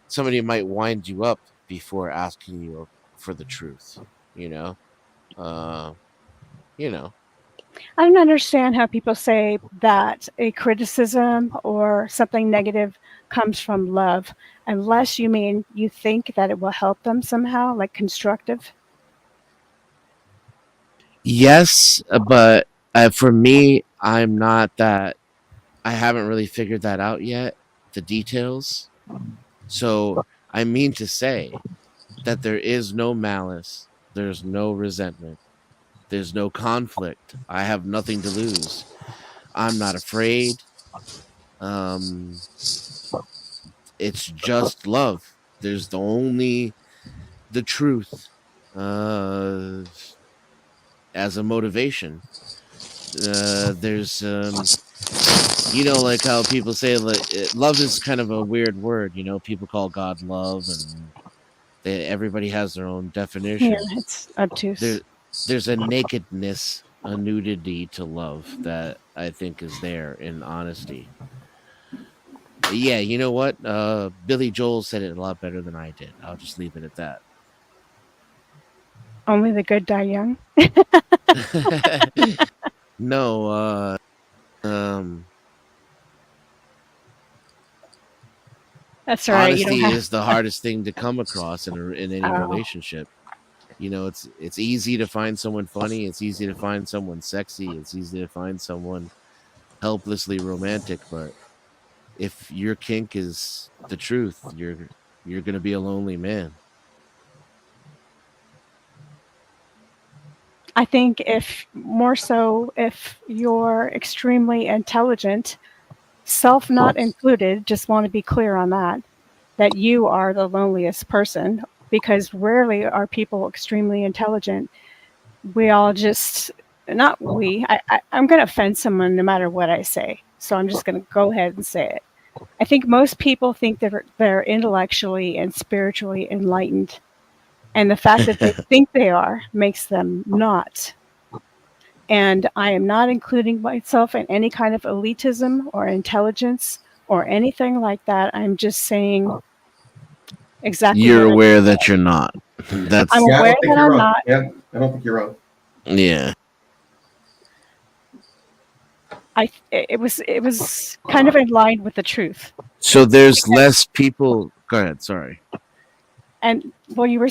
somebody might wind you up before asking you for the truth. I don't understand how people say that a criticism or something negative comes from love, unless you mean you think that it will help them somehow, like constructive. Yes, but for me, I'm not that. I haven't really figured that out yet, the details. So I mean to say that there is no malice, there's no resentment, there's no conflict. I have nothing to lose. I'm not afraid. It's just love. There's the truth as a motivation. There's like how people say love is kind of a weird word. People call God love, and everybody has their own definition. Yeah, it's obtuse. There's a nakedness a nudity to love that I think is there in honesty. Yeah, you know what? Billy Joel said it a lot better than I did. I'll just leave it at that. Only the good die young. No, um, That's all right. You don't honesty have. is the hardest thing to come across in any Oh, relationship. You know, it's easy to find someone funny. It's easy to find someone sexy. It's easy to find someone helplessly romantic. But if your kink is the truth, you're gonna be a lonely man. I think if more so if you're extremely intelligent, self not included, just want to be clear on that you are the loneliest person because rarely are people extremely intelligent. We all just not we. I'm going to offend someone no matter what I say, so I'm just going to go ahead and say it. I think most people think they're intellectually and spiritually enlightened, and the fact that they think they are makes them not. And I am not including myself in any kind of elitism or intelligence or anything like that. I'm just saying exactly You're what I'm. aware that you're not. That's I'm Yeah, I aware don't think that you're I'm wrong. not. Yeah, I don't think you're wrong. yeah. It was kind of in line with the truth. So there's less people. Go ahead. Sorry. And well, you were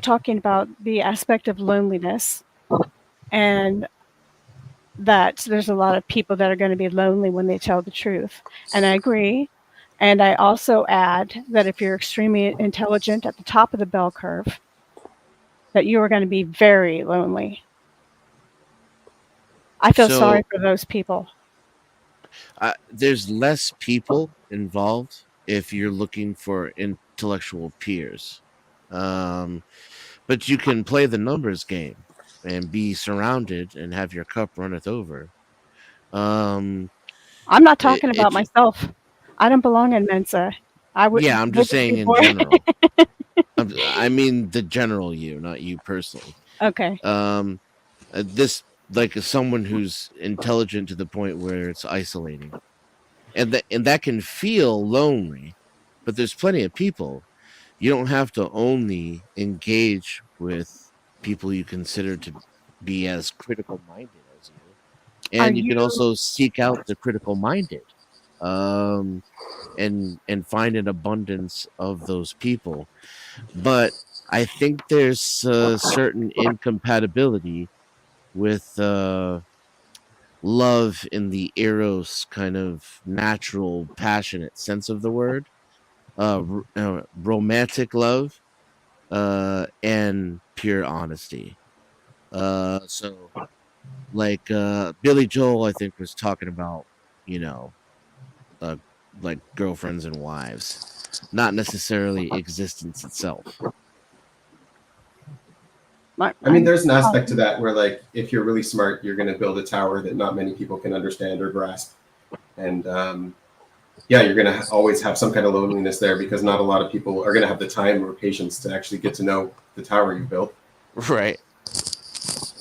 talking about the aspect of loneliness, and that there's a lot of people that are going to be lonely when they tell the truth. And I agree. And I also add that if you're extremely intelligent at the top of the bell curve, that you are going to be very lonely. I feel sorry So for those people. there's less people involved if you're looking for intellectual peers. Um, but you can play the numbers game and be surrounded and have your cup runneth over. Um, I'm not it, talking about it myself. I don't belong in Mensa. I yeah, I'm just wouldn't saying be in born. general. I mean the general you, not you personally. Okay. This like someone who's intelligent to the point where it's isolating, and that can feel lonely. But there's plenty of people. You don't have to only engage with people you consider to be as critical minded as you, Are and you can you also seek out the critical minded, um, and find an abundance of those people. But I think there's a certain incompatibility with love in the eros kind of natural, passionate sense of the word, romantic love, and pure honesty. So like Billy Joel, I think was talking about, you know, uh, like girlfriends and wives, not necessarily existence itself. I mean, there's an aspect to that where, like, if you're really smart, you're going to build a tower that not many people can understand or grasp. And yeah, you're going to always have some kind of loneliness there because not a lot of people are going to have the time or patience to actually get to know the tower you built. Right.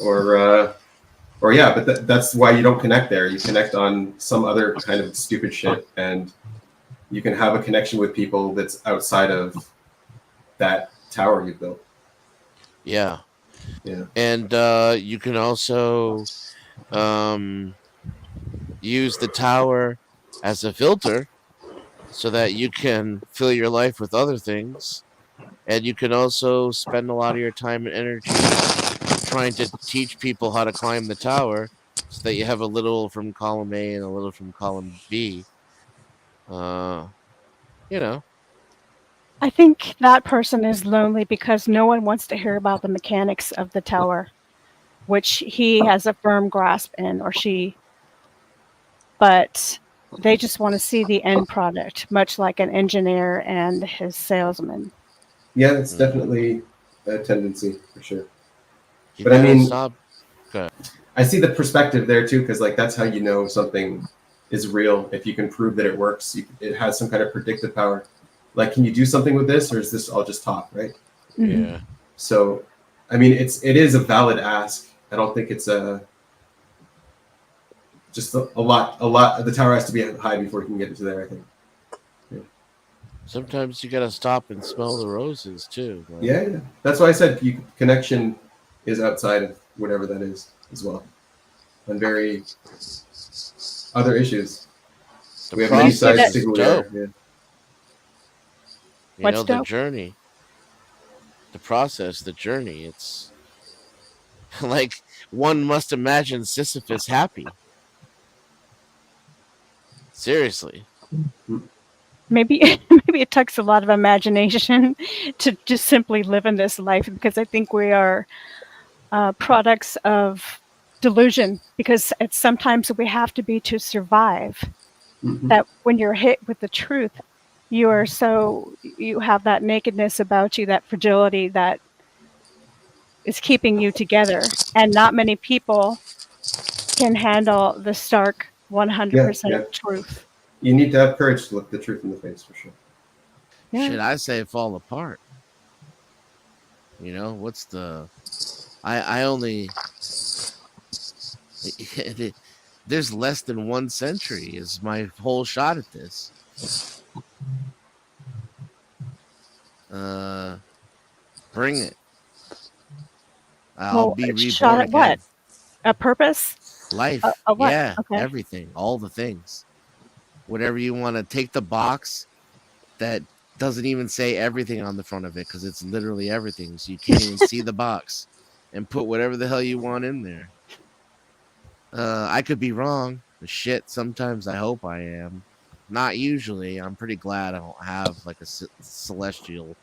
Or yeah, but that's why you don't connect there. You connect on some other kind of stupid shit, and you can have a connection with people that's outside of that tower you built. Yeah. Yeah. And you can also use the tower as a filter so that you can fill your life with other things. And you can also spend a lot of your time and energy trying to teach people how to climb the tower so that you have a little from column A and a little from column B. Uh, you know. I think that person is lonely because no one wants to hear about the mechanics of the tower, which he has a firm grasp in, or she, but they just want to see the end product, much like an engineer and his salesman. Yeah, that's definitely a tendency for sure. You But I gotta mean, stop. Okay. I see the perspective there too, because like that's how you know something is real. If you can prove that it works, it has some kind of predictive power. Like, can you do something with this, or is this all just talk, right? Yeah. So, I mean, it is a valid ask, I don't think it's just a lot. The tower has to be high before you can get it to there, I think. Yeah. Sometimes you gotta stop and smell the roses too. Like, Yeah. That's why I said connection is outside of whatever that is as well. On very other issues. the We have many sides process to is who we dope. are. Yeah. You What's know, the dope? journey, the process, the journey. It's like one must imagine Sisyphus happy. Seriously. Maybe maybe it takes a lot of imagination to just simply live in this life, because I think we are products of delusion, because it's sometimes we have to be to survive. That when you're hit with the truth, you have that nakedness about you, that fragility that is keeping you together, and not many people can handle the stark 100% Yeah. truth. You need to have courage to look the truth in the face, for sure. Yeah. Should I say fall apart? You know, what's the I only there's less than 1 century is my whole shot at this. Bring it. I'll Well, be shot reborn at what? again. A purpose? Life. A what? Yeah, Okay. everything. All the things. Whatever you want to take the box that doesn't even say everything on the front of it, because it's literally everything. So you can't even see the box, and put whatever the hell you want in there. I could be wrong. Shit, sometimes I hope I am. Not usually. I'm pretty glad I don't have like a celestial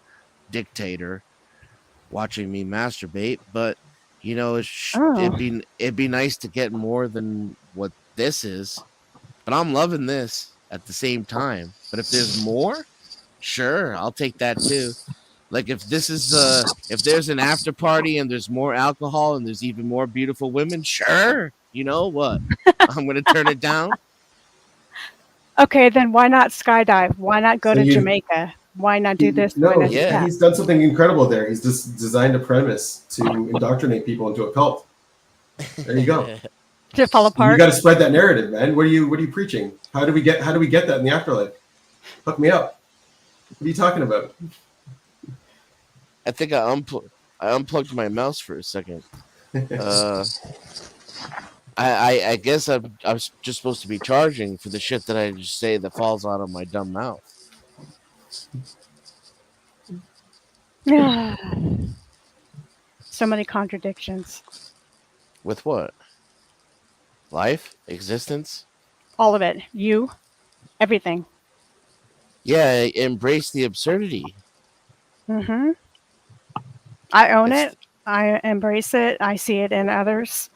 dictator watching me masturbate. But you know, Oh. it'd be nice to get more than what this is. But I'm loving this at the same time. But if there's more, sure, I'll take that too. Like if this is if there's an after party and there's more alcohol and there's even more beautiful women, sure. You know what? I'm gonna turn it down. Okay, then why not skydive? Why not go So to Jamaica? Why not do this? Why No, not do that? he's done something incredible there. He's just designed a premise to indoctrinate people into a cult. There you go. To fall You apart? got to spread that narrative, man. What are you preaching? How do we get that in the afterlife? Hook me up. What are you talking about? I think I unplugged my mouse for a second. I guess I was just supposed to be charging for the shit that I just say that falls out of my dumb mouth. So many contradictions. With what? Life? Existence? All of it. You. Everything. Yeah, embrace the absurdity. Mm-hmm. I own it. I embrace it. I see it in others.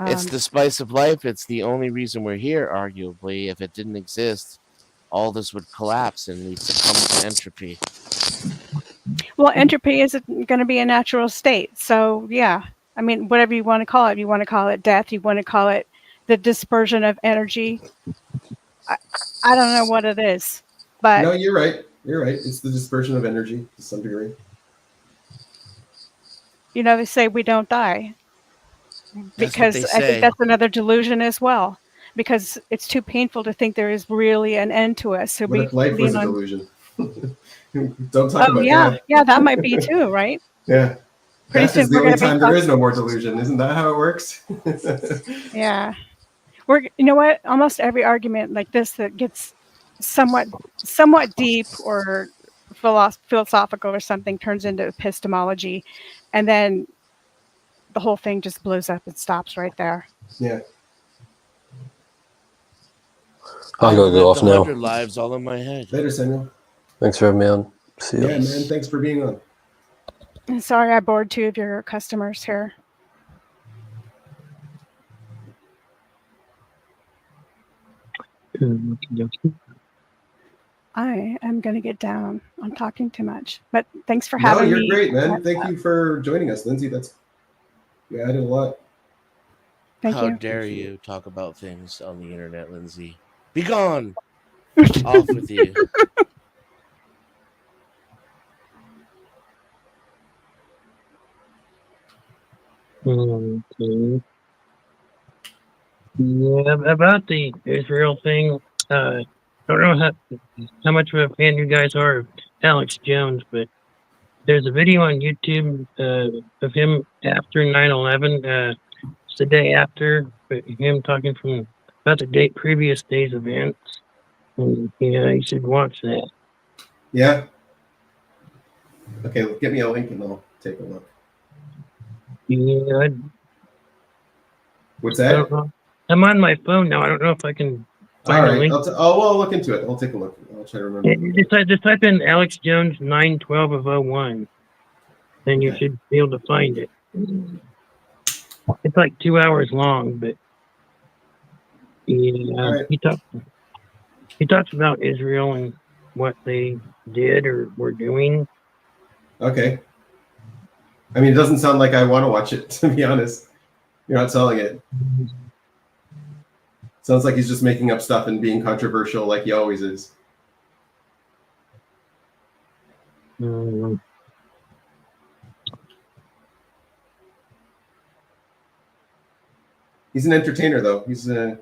It's the spice of life. It's the only reason we're here, arguably. If it didn't exist, all this would collapse and we'd succumb to entropy. Well, entropy is going to be a natural state. So, yeah. I mean, whatever you want to call it. You want to call it death. You want to call it the dispersion of energy. I don't know what it is. But no, you're right. You're right. It's the dispersion of energy to some degree. You know, they say we don't die. Because I think that's another delusion as well. Because it's too painful to think there is really an end to us. So What if life was a delusion? Don't talk about that. Yeah, that might be too, right? Yeah. Pretty Death soon is the we're only going to be time there is no more delusion. Isn't that how it works? Yeah. You know what? Almost every argument like this that gets somewhat deep or philosophical or something turns into epistemology, and then the whole thing just blows up and stops right there. Yeah. I gotta go off now. 100 lives all in my head. Later, Samuel. Thanks for having me on. See ya. Yeah, man. Thanks for being on. And sorry I bored 2 of your customers here. I am going to get down. I'm talking too much. But thanks for having me. No, you're great, man. Thank you for joining us, Lindsay. You added a lot. How you. dare you talk about things on the internet, Lindsay? Be gone! Off with you. Okay. Yeah, about the Israel thing, I don't know how much of a fan you guys are of Alex Jones, but there's a video on YouTube of him after 9/11. It's the day after, but him talking from about the previous day's events. And, yeah, you should watch that. Yeah. Okay, get me a link and I'll take a look. Yeah. What's that? I'm on my phone now. I don't know if I can All find a right. link. I'll look into it. I'll take a look. I'll try to remember. Just type in Alex Jones 9/12 of 01. Then you should be able to find it. It's like 2 hours long, but he talks about Israel and what they did or were doing. Okay. I mean, it doesn't sound like I want to watch it, to be honest. You're not selling it. Sounds like he's just making up stuff and being controversial like he always is. He's an entertainer, though. He's got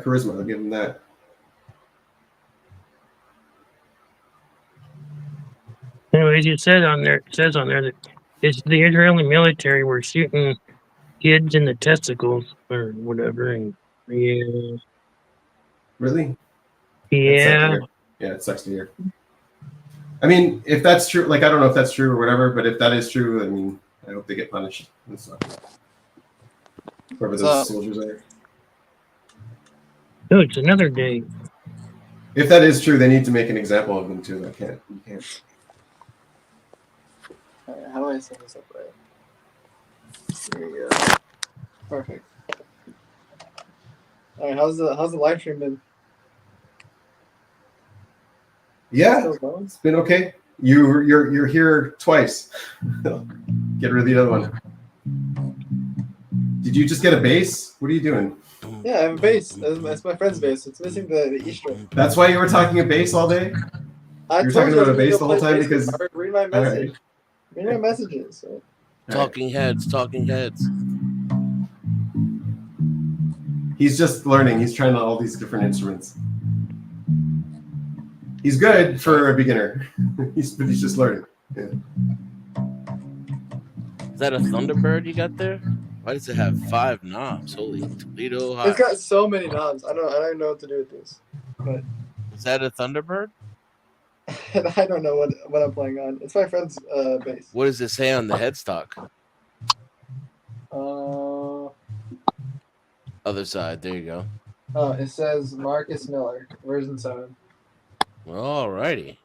charisma. I'll give him that. Anyways, it says on there that it's the Israeli military were shooting kids in the testicles or whatever, and yeah. Really? Yeah. Yeah, it sucks to hear. I mean, if that's true, like, I don't know if that's true or whatever, but if that is true, I mean, I hope they get punished. Whoever those soldiers are. Oh, it's another day. If that is true, they need to make an example of them too. You can't. All right, how do I set this up right? There you go. Perfect. All right, how's the live stream been? Yeah, it's been okay. You're here twice. Get rid of the other one. Did you just get a base? What are you doing? Yeah, I have a base. That's my friend's base. It's missing the E string. That's why you were talking a base all day? You were talking about a base the whole time because... Read my message. Read my messages. So. Talking heads. He's just learning. He's trying all these different instruments. He's good for a beginner. He's just learning. Yeah. Is that a Thunderbird you got there? Why does it have 5 knobs? Holy Toledo! It's got so many knobs. I don't even know what to do with these. But is that a Thunderbird? I don't know what I'm playing on. It's my friend's bass. What does it say on the headstock? Other side. There you go. Oh, it says Marcus Miller, version 7. Alrighty.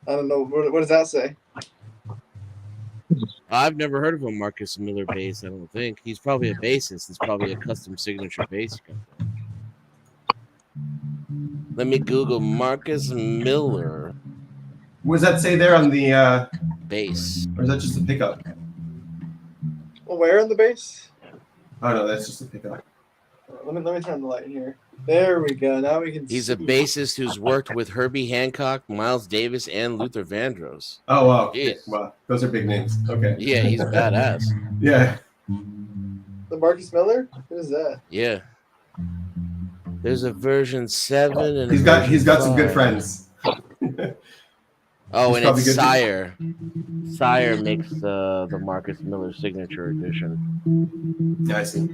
I don't know. What does that say? I've never heard of a Marcus Miller bass. I don't think he's probably a bassist. It's probably a custom signature bass. Let me Google Marcus Miller. What does that say there on the bass? Or is that just a pickup? Well, where on the bass? Oh no, that's just a pickup. Let me turn the light here. There we go. Now we can. He's a bassist who's worked with Herbie Hancock, Miles Davis, and Luther Vandross. Oh wow! Jeez. Wow, those are big names. Okay. Yeah, he's badass. Yeah. The Marcus Miller? Who is that? Yeah. There's a version 7 and he's got some good friends. Oh, He's and it's good. Sire. Sire makes the Marcus Miller signature edition. Yeah, I see.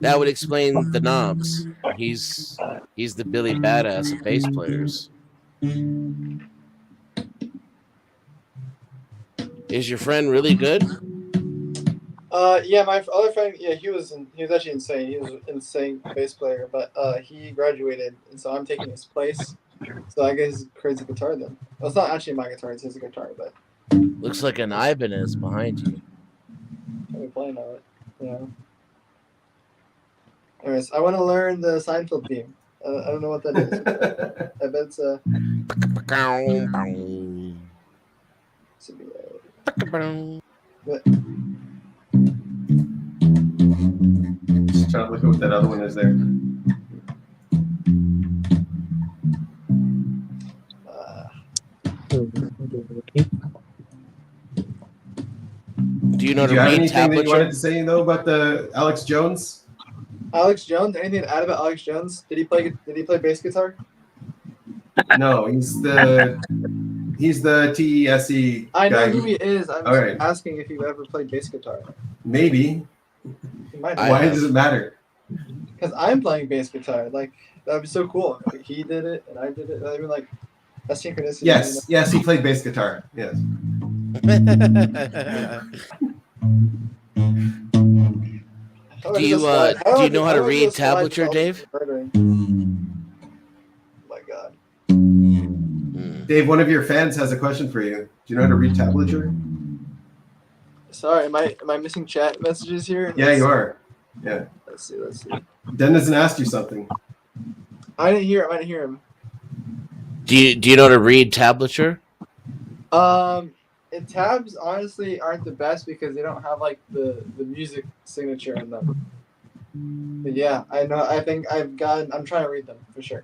That would explain the knobs. He's the Billy Badass of bass players. Is your friend really good? Yeah, my other friend. Yeah, he was actually insane. He was an insane bass player, but he graduated, and so I'm taking his place. So I guess he creates a guitar then. Well, it's not actually my guitar; it's his guitar, but looks like an Ibanez behind you. I'm playing on it. Yeah. Anyways, I want to learn the Seinfeld theme. I don't know what that is. I bet it's Just trying to look at what that other one is there. you know Did to you have read anything that you wanted tablature? to say though about the Alex Jones? Alex Jones. Anything to add about Alex Jones? Did he play bass guitar? No, he's the TESE I know guy. who he is. I'm All right, asking if you ever played bass guitar. maybe. He might Why does it matter? Because I'm playing bass guitar. Like that would be so cool. If he did it and I did it. I mean, like that's synchronicity. Yes, yes, he played bass guitar. Yes. Do you know how to read tablature, Dave? Oh my god. Dave, one of your fans has a question for you. Do you know how to read tablature? Sorry, am I missing chat messages here? Yeah, you are. Yeah. Let's see. Dennis asked you something. I didn't hear him. Do you know how to read tablature? And tabs honestly aren't the best because they don't have like the music signature in them. But yeah, I know. I think I'm trying to read them for sure.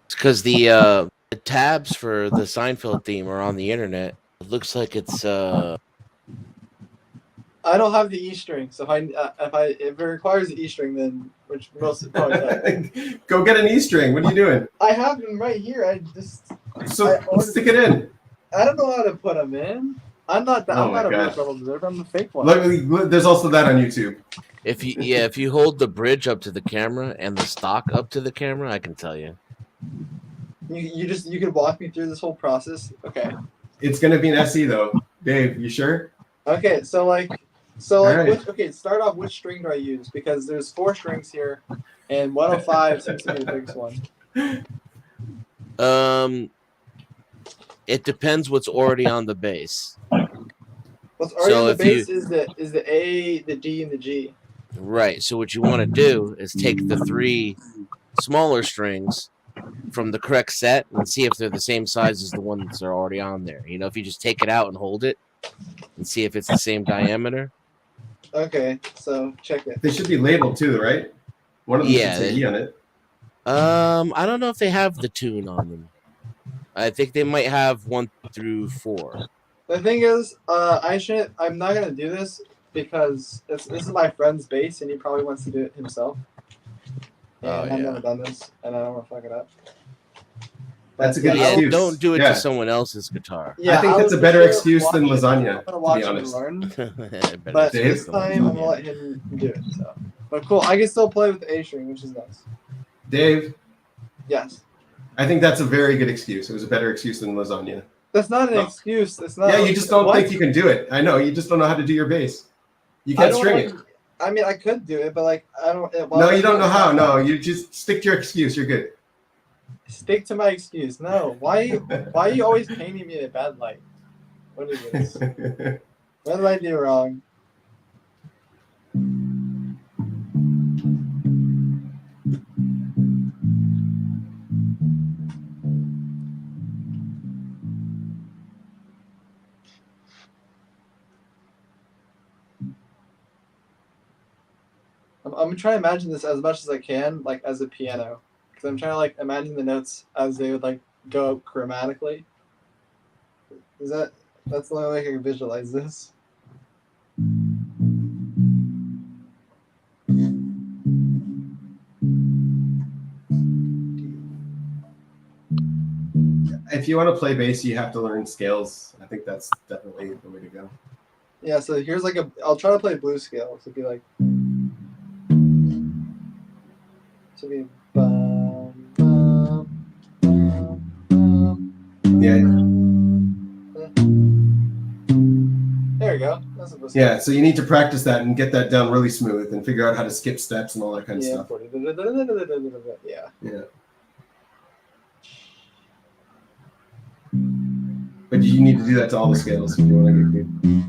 It's because the tabs for the Seinfeld theme are on the internet. It looks like it's I don't have the E string, so if it requires the E string, then which most probably does. Go get an E string. What are you doing? I have them right here. I just Stick it in. I don't know how to put them in. I'm not Oh I'm my not a real God. trouble observer. I'm a fake one. Look, there's also that on YouTube. if you hold the bridge up to the camera and the stock up to the camera, I can tell you. You could walk me through this whole process. Okay. It's gonna be an SE though. Dave, you sure? Okay, so All right. start off. Which string do I use? Because there's 4 strings here, and 105 seems to be the biggest one. It depends what's already on the bass. What's already on the bass is the A, the D, and the G. Right. So what you want to do is take the 3 smaller strings from the correct set and see if they're the same size as the ones that are already on there. You know, if you just take it out and hold it and see if it's the same diameter. Okay, so check it. They should be labeled too, right? One of them should say E on it. I don't know if they have the tune on them. I think they might have 1 through 4. The thing is, I'm not gonna do this because this is my friend's bass, and he probably wants to do it himself. And I've never done this, and I don't want to fuck it up. That's a good excuse. Don't do it to someone else's guitar. I think that's a better excuse than lasagna, I'm gonna watch to be him honest. learn. But this time, I'm gonna let him do it. So, but cool. I can still play with the A string, which is nice. Dave? Yes. I think that's a very good excuse. It was a better excuse than lasagna. That's not an excuse. That's not. Yeah, you just don't think you can do it. I know. You just don't know how to do your bass. You can't string it. I mean, I could do it, but like, I don't. No, you don't know how. No, you just stick to your excuse. You're good. Stick to my excuse. No. Why are you always painting me in a bad light? What is this? What did I do wrong? I'm trying to imagine this as much as I can, like as a piano, because I'm trying to like imagine the notes as they would like go up chromatically. That's the only way I can visualize this. If you want to play bass, you have to learn scales. I think that's definitely the way to go. Yeah, so here's like I'll try to play blues scale. So it'd be like. To be Yeah. There we go. That's supposed to Yeah, so you need to practice that and get that down really smooth and figure out how to skip steps and all that kind of stuff. Yeah. Yeah. But you need to do that to all the scales if you want to get good.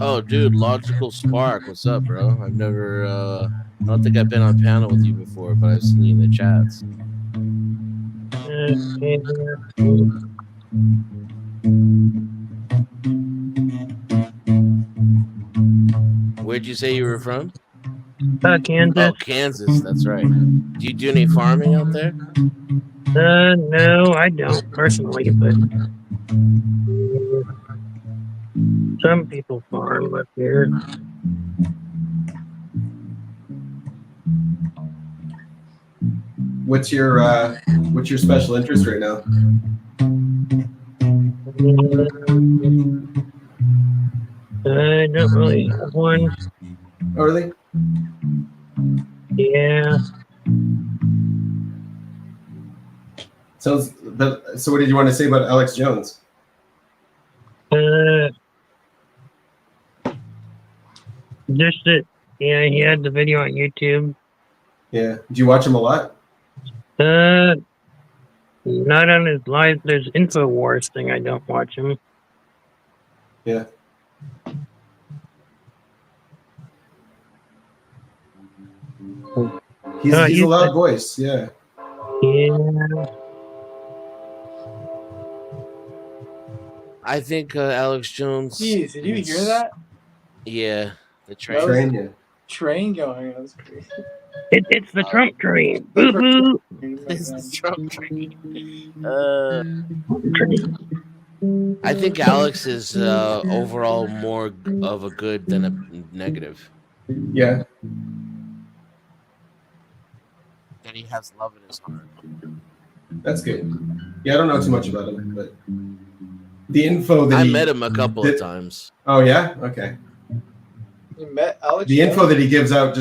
Oh, dude, Logical Spark, what's up, bro? I've never, I don't think I've been on panel with you before, but I've seen you in the chats. Where'd you say you were from? Kansas. Oh, Kansas. That's right. Do you do any farming out there? No, I don't personally, but some people farm up here. What's your special interest right now? I don't really have one. Oh, really? Yeah. So what did you want to say about Alex Jones? Just that, yeah, he had the video on YouTube. Yeah. Do you watch him a lot? Not on his live. There's InfoWars thing. I don't watch him. Yeah. He's a loud voice. Yeah. Yeah. I think Alex Jones. Jeez, did you hear that? Yeah, the train. That was Train, yeah. Train going. That was crazy. It's the Trump train. Boo boo. It's the Trump train. I think Alex is overall more of a good than a negative. Yeah. And he has love in his heart. That's good. Yeah, I don't know too much about him, but the info that I met him a couple of times. Oh yeah? Okay. You met Alex The Jones? info that he gives out I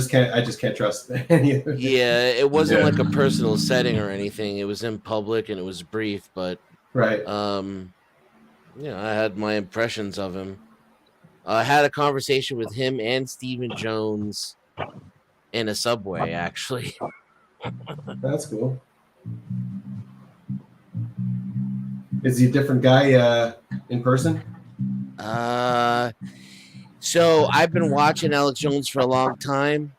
just can't trust any of it. Yeah, it wasn't like a personal setting or anything. It was in public and it was brief, but right. I had my impressions of him. I had a conversation with him and Stephen Jones in a subway, actually. That's cool. Is he a different guy in person? So I've been watching Alex Jones for a long time.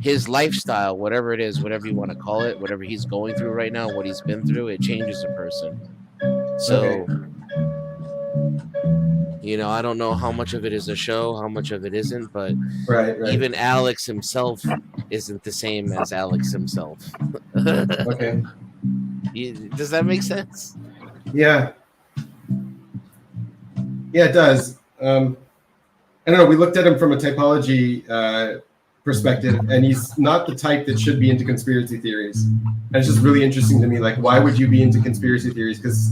His lifestyle, whatever it is, whatever you want to call it, whatever he's going through right now, what he's been through, it changes a person. So, I don't know how much of it is a show, how much of it isn't, but right. Even Alex himself isn't the same as Alex himself. Okay. Does that make sense? Yeah. Yeah, it does. I don't know. We looked at him from a typology perspective, and he's not the type that should be into conspiracy theories. And it's just really interesting to me. Like, why would you be into conspiracy theories? Because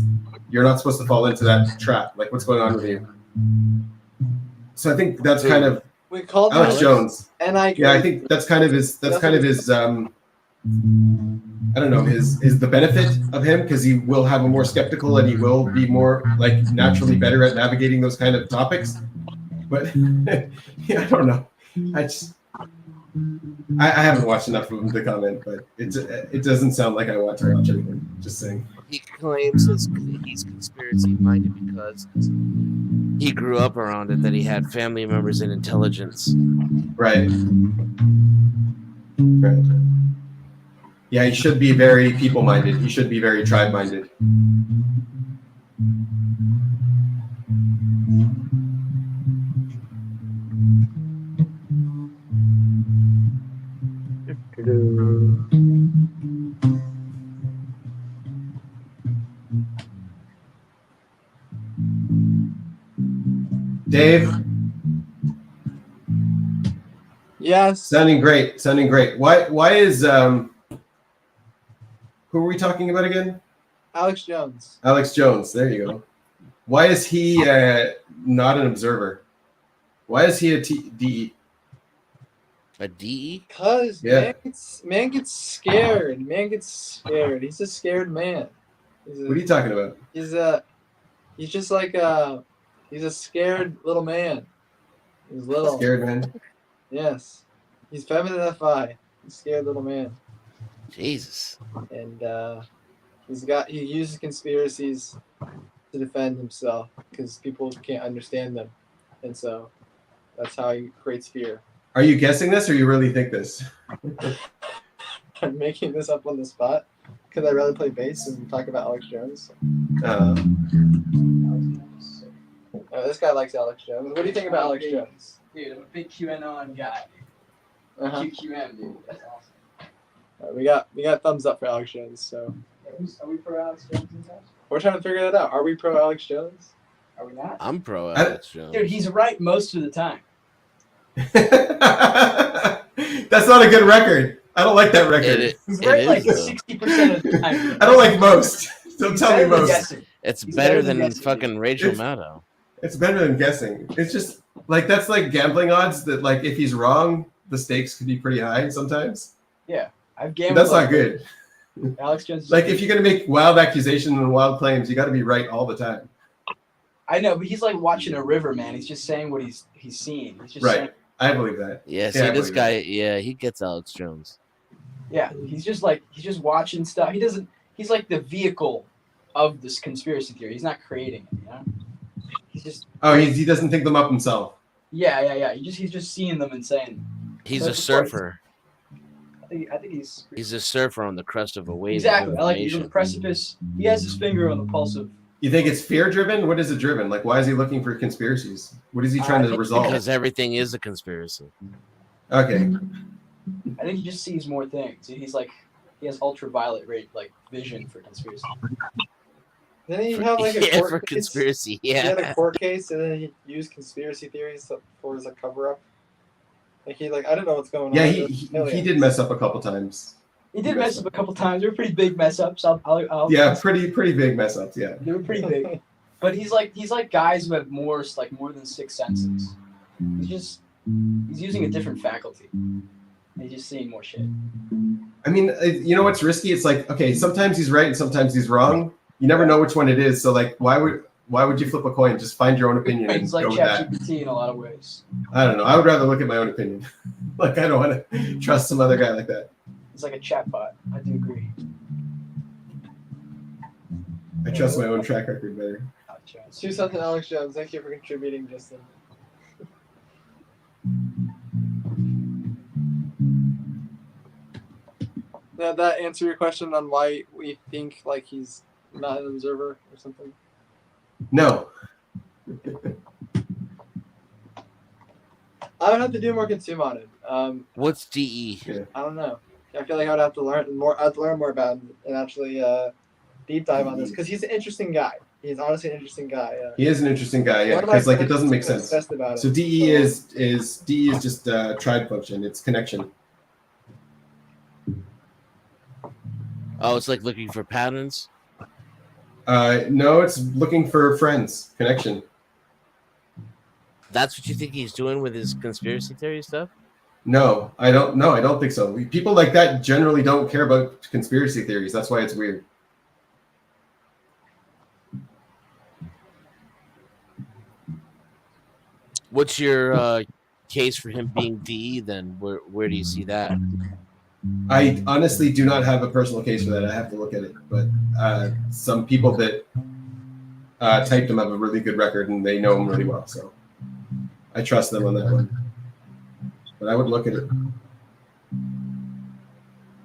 you're not supposed to fall into that trap. Like, what's going on with you? So I think that's kind of we called Alex Jones. And I think that's kind of his. That's kind of his. I don't know. Is the benefit of him, because he will have a more skeptical and he will be more like naturally better at navigating those kind of topics. But yeah, I don't know. I haven't watched enough of him to comment, but it doesn't sound like I want to watch anything. Just saying. He claims he's conspiracy minded because he grew up around it, that he had family members in intelligence. Right. Yeah, he should be very people minded. He should be very tribe minded. Dave? Yes. Sounding great. Why is who are we talking about again? Alex Jones. Alex Jones. There you go. Why is he not an observer? Why is he a DE? A DE? Because man gets scared. Man gets scared. He's a scared man. What are you talking about? He's just like he's a scared little man. He's little. Scared man? Yes. He's feminine FI. He's a scared little man. Jesus. And he uses conspiracies to defend himself because people can't understand them. And so that's how he creates fear. Are you guessing this, or you really think this? I'm making this up on the spot because I rather play bass and talk about Alex Jones. This guy likes Alex Jones. What do you think about Alex Jones? Dude, I'm a big QAnon guy. QQM, dude. That's awesome. We got thumbs up for Alex Jones. So Are we pro Alex Jones in this house? we're trying to figure that out. Are we pro Alex Jones? Are we not? I'm pro Alex Jones. Dude, he's right most of the time. That's not a good record. I don't like that record. He's right like 60% of the time. I don't like most. Don't tell me better than most. guessing. It's He's better better than than guessing, fucking Rachel Maddow. It's better than guessing. It's just like that's like gambling odds that like if he's wrong, the stakes could be pretty high sometimes. Yeah, I've gambled. That's not like good. Alex Jones. Like if you're gonna make wild accusations and wild claims, you got to be right all the time. I know, but he's like watching a river, man. He's just saying what he's seeing. He's just Right. saying, I believe that. Yeah, see I this believe guy. Yeah, he gets Alex Jones. yeah, he's just watching stuff. He's like the vehicle of this conspiracy theory. He's not creating it, you know? He's just Oh, he doesn't think them up himself. yeah. He's just seeing them and saying them. He's So a it's important. surfer. I think he's He's a surfer on the crest of a wave. exactly. Of I like it. He's on the information. precipice. He has his finger on the pulse of. You think it's fear driven? What is it driven? Like, why is he looking for conspiracies? What is he trying to resolve? Because everything is a conspiracy. Okay. I think he just sees more things. He's like he has ultraviolet rate like vision for conspiracy. Didn't he have like a Yeah, court for case? conspiracy, He had yeah. a court case, and then he used conspiracy theories for as a cover up. Like I don't know what's going Yeah, on. he did mess up a couple times. He did mess up a couple times. They were pretty big mess ups. I'll Yeah, pretty big mess ups. Yeah. They were pretty big. But he's like guys who have more than six senses. He's using a different faculty. He's just seeing more shit. I mean, you know what's risky? It's like, okay, sometimes he's right and sometimes he's wrong. You never know which one it is. So like, why would you flip a coin? Just find your own opinion and He's go like with that. ChatGPT in a lot of ways. I don't know. I would rather look at my own opinion. Like, I don't want to trust some other guy like that. It's like a chatbot. I do agree. I trust my own track record better. Do something, Alex Jones. Thank you for contributing, Justin. Now, that answer your question on why we think like he's not an observer or something? No. I would have to do more consume on it. What's DE? I don't know. I feel like I would have to learn more. I'd learn more about him and actually deep dive on this because he's an interesting guy. He's honestly an interesting guy. He is an interesting guy, yeah, One of my because like it friends doesn't make is sense. obsessed about So it. DE is just tribe function. It's connection. Oh, it's like looking for patterns. No, it's looking for friends, connection. That's what you think he's doing with his conspiracy theory stuff? No, I don't. No, I don't think so. People like that generally don't care about conspiracy theories. That's why it's weird. What's your case for him being DE then? Where do you see that? I honestly do not have a personal case for that. I have to look at it. But some people that typed him have a really good record and they know him really well. So I trust them on that one. But I would look at it.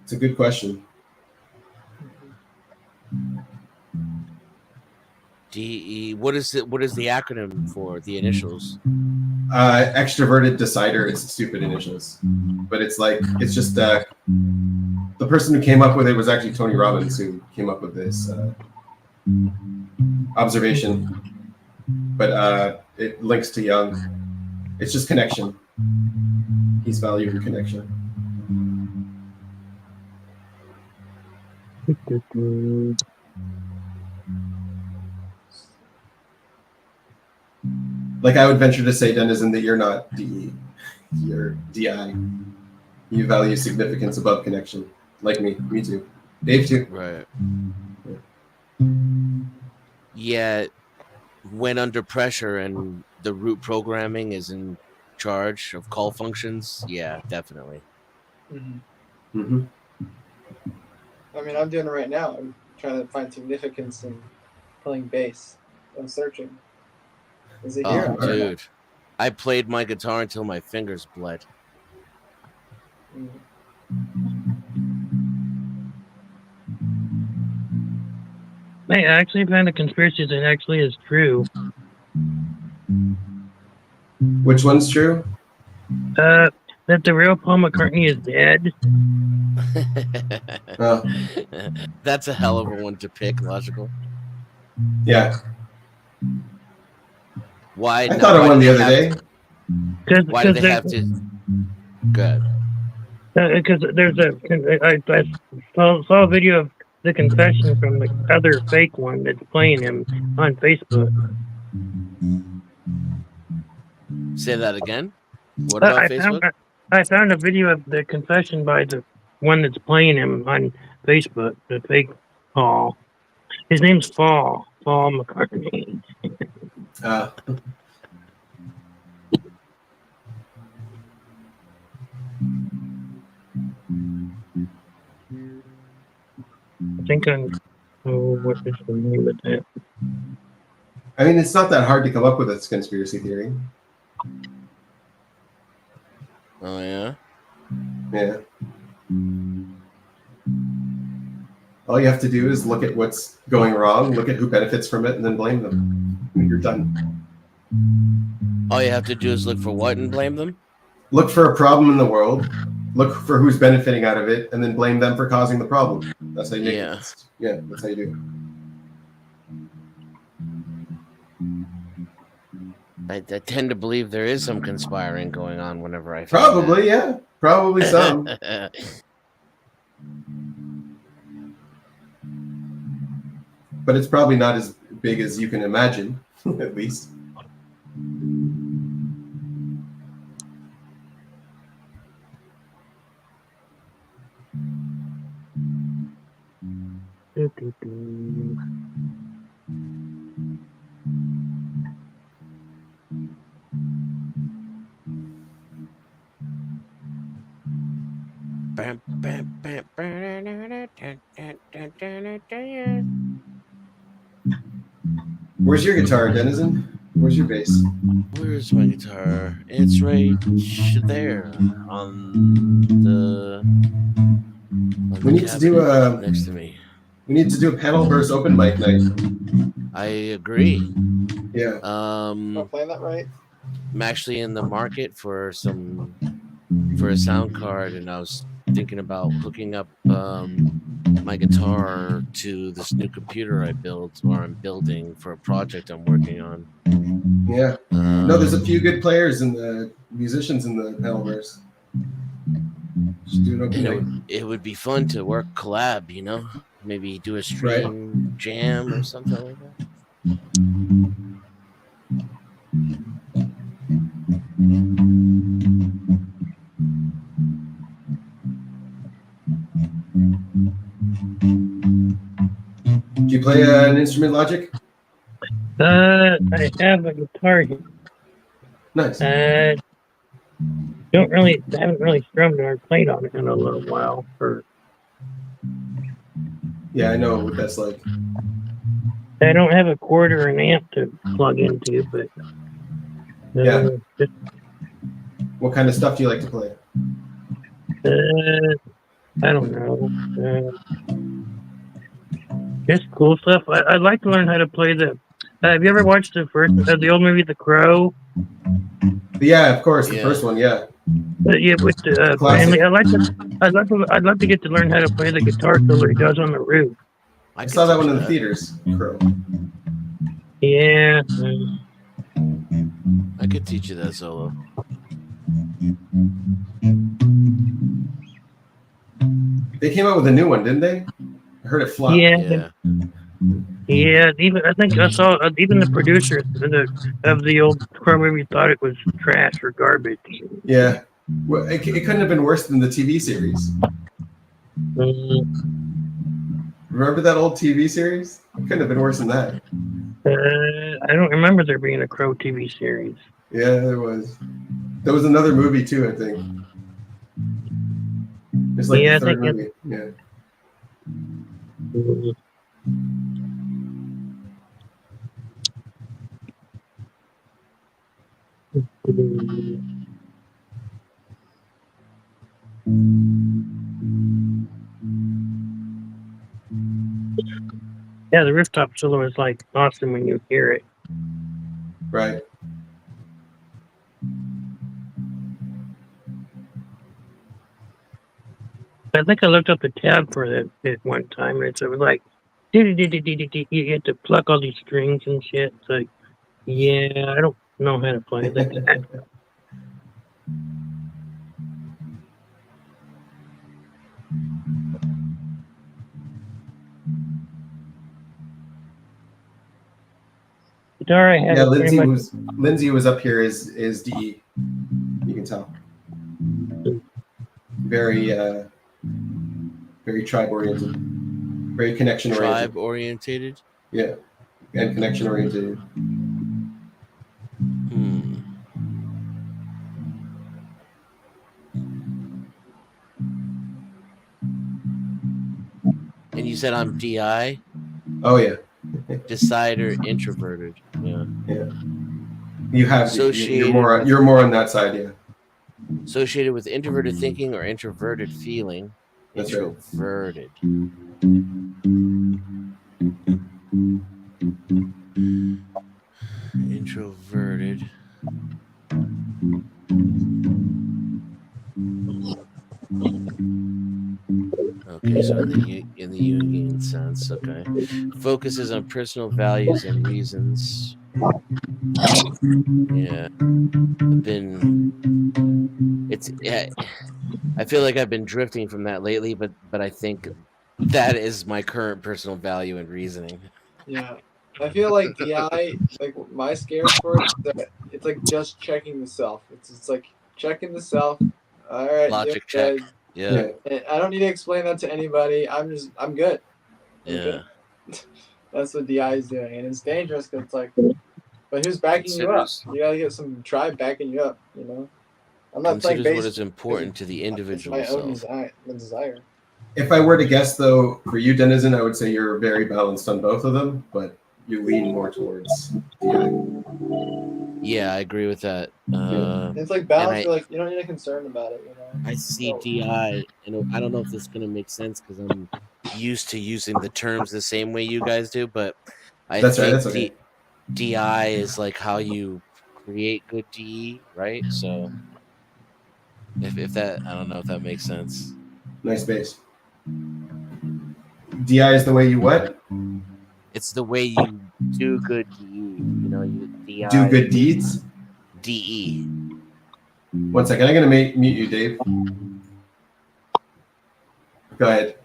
It's a good question. DE. What is it? What is the acronym for the initials? Extroverted decider. It's stupid initials, but it's like it's just the person who came up with it was actually Tony Robbins, who came up with this observation. But it links to Jung. It's just connection. He's valuing connection. Like I would venture to say, Denizen, that you're not DE, you're DI. You value significance above connection, like me too. Dave too. Right. Yeah, when under pressure and the root programming is in charge of call functions, yeah, definitely. Mm-hmm. I mean, I'm doing it right now. I'm trying to find significance in playing bass. I'm searching. Is it here? Oh, dude. I played my guitar until my fingers bled. I actually found a conspiracy that actually is true. Which one's true? That the real Paul McCartney is dead. That's a hell of a one to pick, logical. Yeah. Why? I thought of one the other day. Why do they have to? Good. Because there's I saw a video of the confession from the other fake one that's playing him on Facebook. Say that again. What about Facebook? I found a video of the confession by the one that's playing him on Facebook, the fake Paul. His name's Paul McCartney. I think what is the name of that? I mean, it's not that hard to come up with a conspiracy theory. Oh yeah. Yeah. All you have to do is look at what's going wrong, look at who benefits from it, and then blame them. You're done. All you have to do is look for what and blame them? Look for a problem in the world, look for who's benefiting out of it, and then blame them for causing the problem. That's how you make it. Yeah, that's how you do I tend to believe there is some conspiring going on whenever I it. Probably, yeah. Probably some. But it's probably not as big as you can imagine, at least. Where's your guitar, Denizen? Where's your bass? Where's my guitar? It's right there on the. We need to do a next to me. We need to do a panel versus open mic night. I agree. Yeah. Am I playing that right? I'm actually in the market for a sound card, and I was thinking about hooking up my guitar to this new computer I'm building for a project I'm working on. Yeah. No, there's a few good players and the musicians in the panelverse. Just do an open mic. It would be fun to work collab, you know? Maybe do a stream jam or something like that. Do you play an instrument, Logic? I have a guitar here. Nice. I haven't really strummed or played on it in a little while. Yeah, I know what that's like. I don't have a cord or an amp to plug into, but Yeah. What kind of stuff do you like to play? I don't know. Just cool stuff. I'd like to learn how to play the. Have you ever watched the old movie The Crow? Yeah, of course, the first one. Yeah. Yeah, with the family. I'd love to get to learn how to play the guitar solo he does on the roof. I saw that one in the theaters. Crow. Yeah. I could teach you that solo. They came out with a new one, didn't they? I heard it flop. Yeah. Even I think I saw even the producer of the old Crow movie thought it was trash or garbage. Yeah. Well, it couldn't have been worse than the TV series. Remember that old TV series? It couldn't have been worse than that. I don't remember there being a Crow TV series. Yeah, there was. There was another movie too, I think. It's like the third movie. Yeah. Yeah, the rooftop solo is like awesome when you hear it. Right. I think I looked up the tab for that at one time, and it was like, you had to pluck all these strings and shit. It's like, yeah, I don't know how to play that. Guitar, I had Yeah, it pretty much. Lindsay was up here is DE. You can tell. Very very tribe oriented, very connection oriented. Tribe orientated. Yeah, and connection oriented. And you said I'm DI. Oh yeah. Decider, introverted. Yeah. Yeah. You have Associated you're more on that side, yeah. Associated with introverted thinking or introverted feeling. That's right. Introverted. Introverted. Okay, so in the Jungian sense, okay. Focuses on personal values and reasons. Yeah. I feel like I've been drifting from that lately, but I think that is my current personal value and reasoning. Yeah. I feel like DI, like my scares for it, is that it's like just checking the self. It's like checking the self. All right, Logic you're check. good. Yeah. And I don't need to explain that to anybody. I'm good. Yeah. That's what DI is doing, and it's dangerous because it's like, but who's backing you up? You gotta get some tribe backing you up. You know, I'm not playing Considers bass. what is important to the individual It's my own self. desire. If I were to guess though, for you, Denizen, I would say you're very balanced on both of them, but you lean more towards DI. Yeah, I agree with that. It's like balance. Like you don't need to concern about it. You know. I see DI, and I don't know if this is gonna make sense because I'm used to using the terms the same way you guys do, but I That's right, think that's okay. DI is like how you create good DE, right? So if that, I don't know if that makes sense. Nice bass. DI is the way you what? It's the way you do good DE. You know, you DI. Do good deeds? DE. 1 second, I'm gonna mute you, Dave. Go ahead.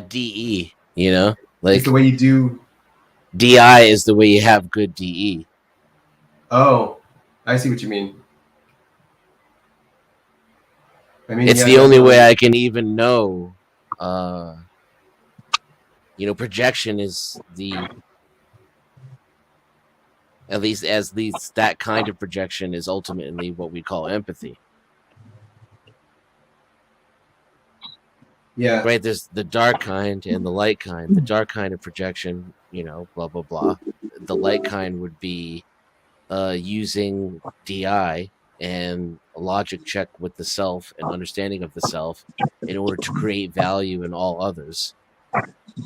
DE, you know? Like it's the way you do DI is the way you have good DE. Oh, I see what you mean. I mean, it's yeah, the only way I can even know. You know, projection is at least that kind of projection is ultimately what we call empathy. Yeah. Right. There's the dark kind and the light kind. The dark kind of projection, you know, blah blah blah. The light kind would be using DI and a logic check with the self and understanding of the self in order to create value in all others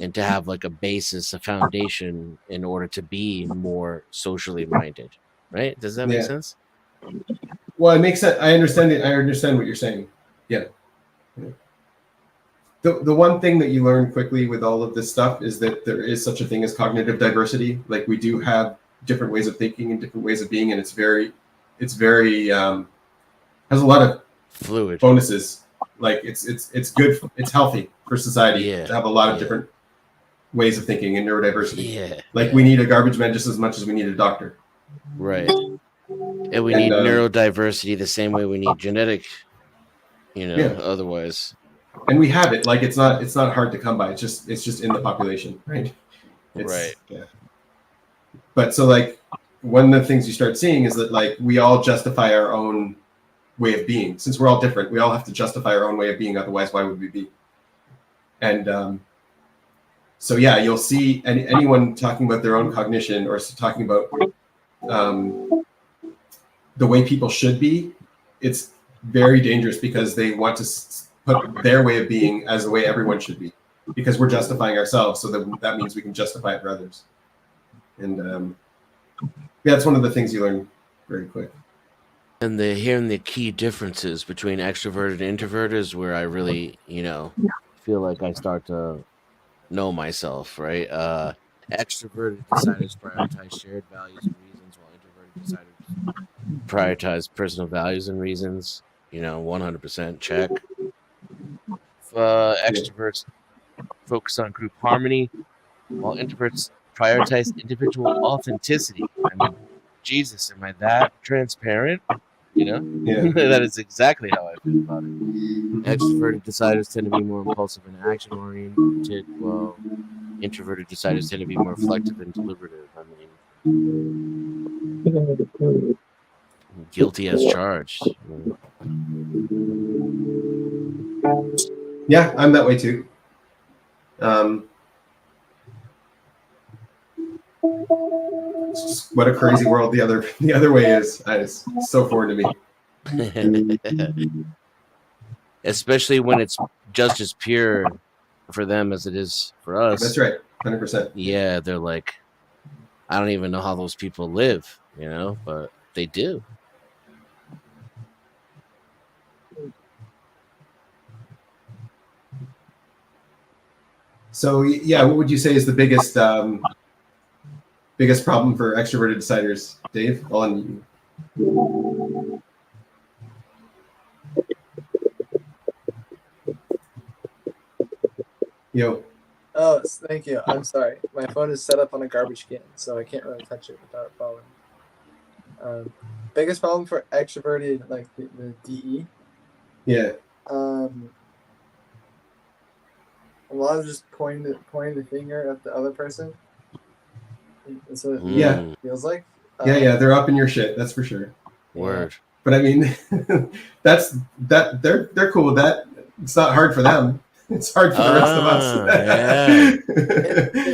and to have like a basis, a foundation in order to be more socially minded. Right? Does that make sense? Well, it makes sense. I understand it. I understand what you're saying. Yeah. The one thing that you learn quickly with all of this stuff is that there is such a thing as cognitive diversity. Like we do have different ways of thinking and different ways of being, and it's very has a lot of fluid bonuses. Like it's good. It's healthy for society to have a lot of different ways of thinking and neurodiversity. We need a garbage man just as much as we need a doctor. Right. And we need neurodiversity the same way we need genetic, you know, otherwise. And we have it. Like it's not hard to come by. It's just in the population, right? Right. Yeah. But so like one of the things you start seeing is that like we all justify our own way of being. Since we're all different, we all have to justify our own way of being. Otherwise, why would we be? And so yeah, you'll see anyone talking about their own cognition or talking about the way people should be. It's very dangerous because they want to put their way of being as the way everyone should be. because we're justifying ourselves, so that means we can justify it for others. And yeah, it's one of the things you learn very quick. And hearing the key differences between extroverted and introverted is where I really, feel like I start to know myself, right? Extroverted deciders prioritize shared values and reasons, while introverted deciders prioritize personal values and reasons. 100% check. Extroverts focus on group harmony, while introverts prioritize individual authenticity. I mean, Jesus, am I that transparent? Yeah. That is exactly how I feel about it. Extroverted deciders tend to be more impulsive and action oriented, while introverted deciders tend to be more reflective and deliberative. I mean, guilty as charged. Yeah, I'm that way too. What a crazy world the other way is. It's so foreign to me. Especially when it's just as pure for them as it is for us. That's right, 100%. Yeah, they're like, I don't even know how those people live, but they do. So yeah, what would you say is the biggest problem for extroverted deciders, Dave? On you. Yo. Oh, thank you. I'm sorry. My phone is set up on a garbage can, so I can't really touch it without falling. Biggest problem for extroverted, like the DE. Yeah. A lot of just pointing the finger at the other person. That's what it feels like. Yeah, they're up in your shit. That's for sure. Word. But I mean, they're cool with that. It's not hard for them. It's hard for the rest of us.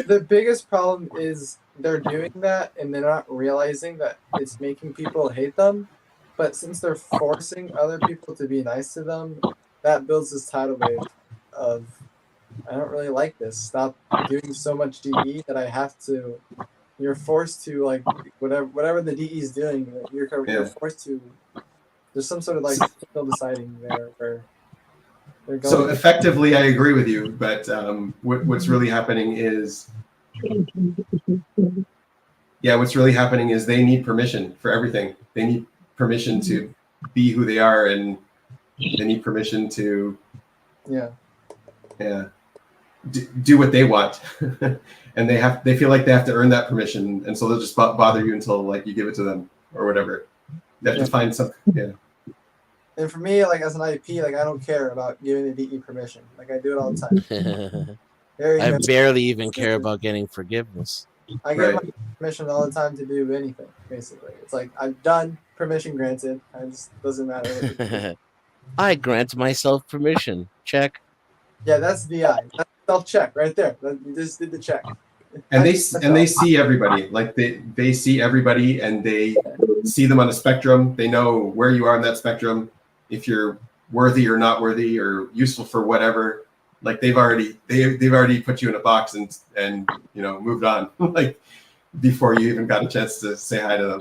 The biggest problem is they're doing that and they're not realizing that it's making people hate them. But since they're forcing other people to be nice to them, that builds this tidal wave of, I don't really like this. Stop doing so much DE that I have to. You're forced to, like, whatever the DE is doing. You're forced to. There's some sort of like still deciding there where they're going. So effectively, I agree with you. But what's really happening is, what's really happening is they need permission for everything. They need permission to be who they are, and they need permission to do what they want. And they feel like they have to earn that permission, and so they'll just bother you until like you give it to them or whatever. They have to find something. Yeah. And for me, like as an IP, like I don't care about giving the DE permission. Like I do it all the time. I barely even care about getting forgiveness. I get my permission all the time to do anything. Basically, it's like I've done, permission granted. It just doesn't matter. I grant myself permission. Check. Yeah, that's DI. That's self-check right there. You just did the check. And they see everybody. Like they see everybody, and they see them on a spectrum. They know where you are on that spectrum, if you're worthy or not worthy or useful for whatever. Like they've already put you in a box and moved on. Like before you even got a chance to say hi to them.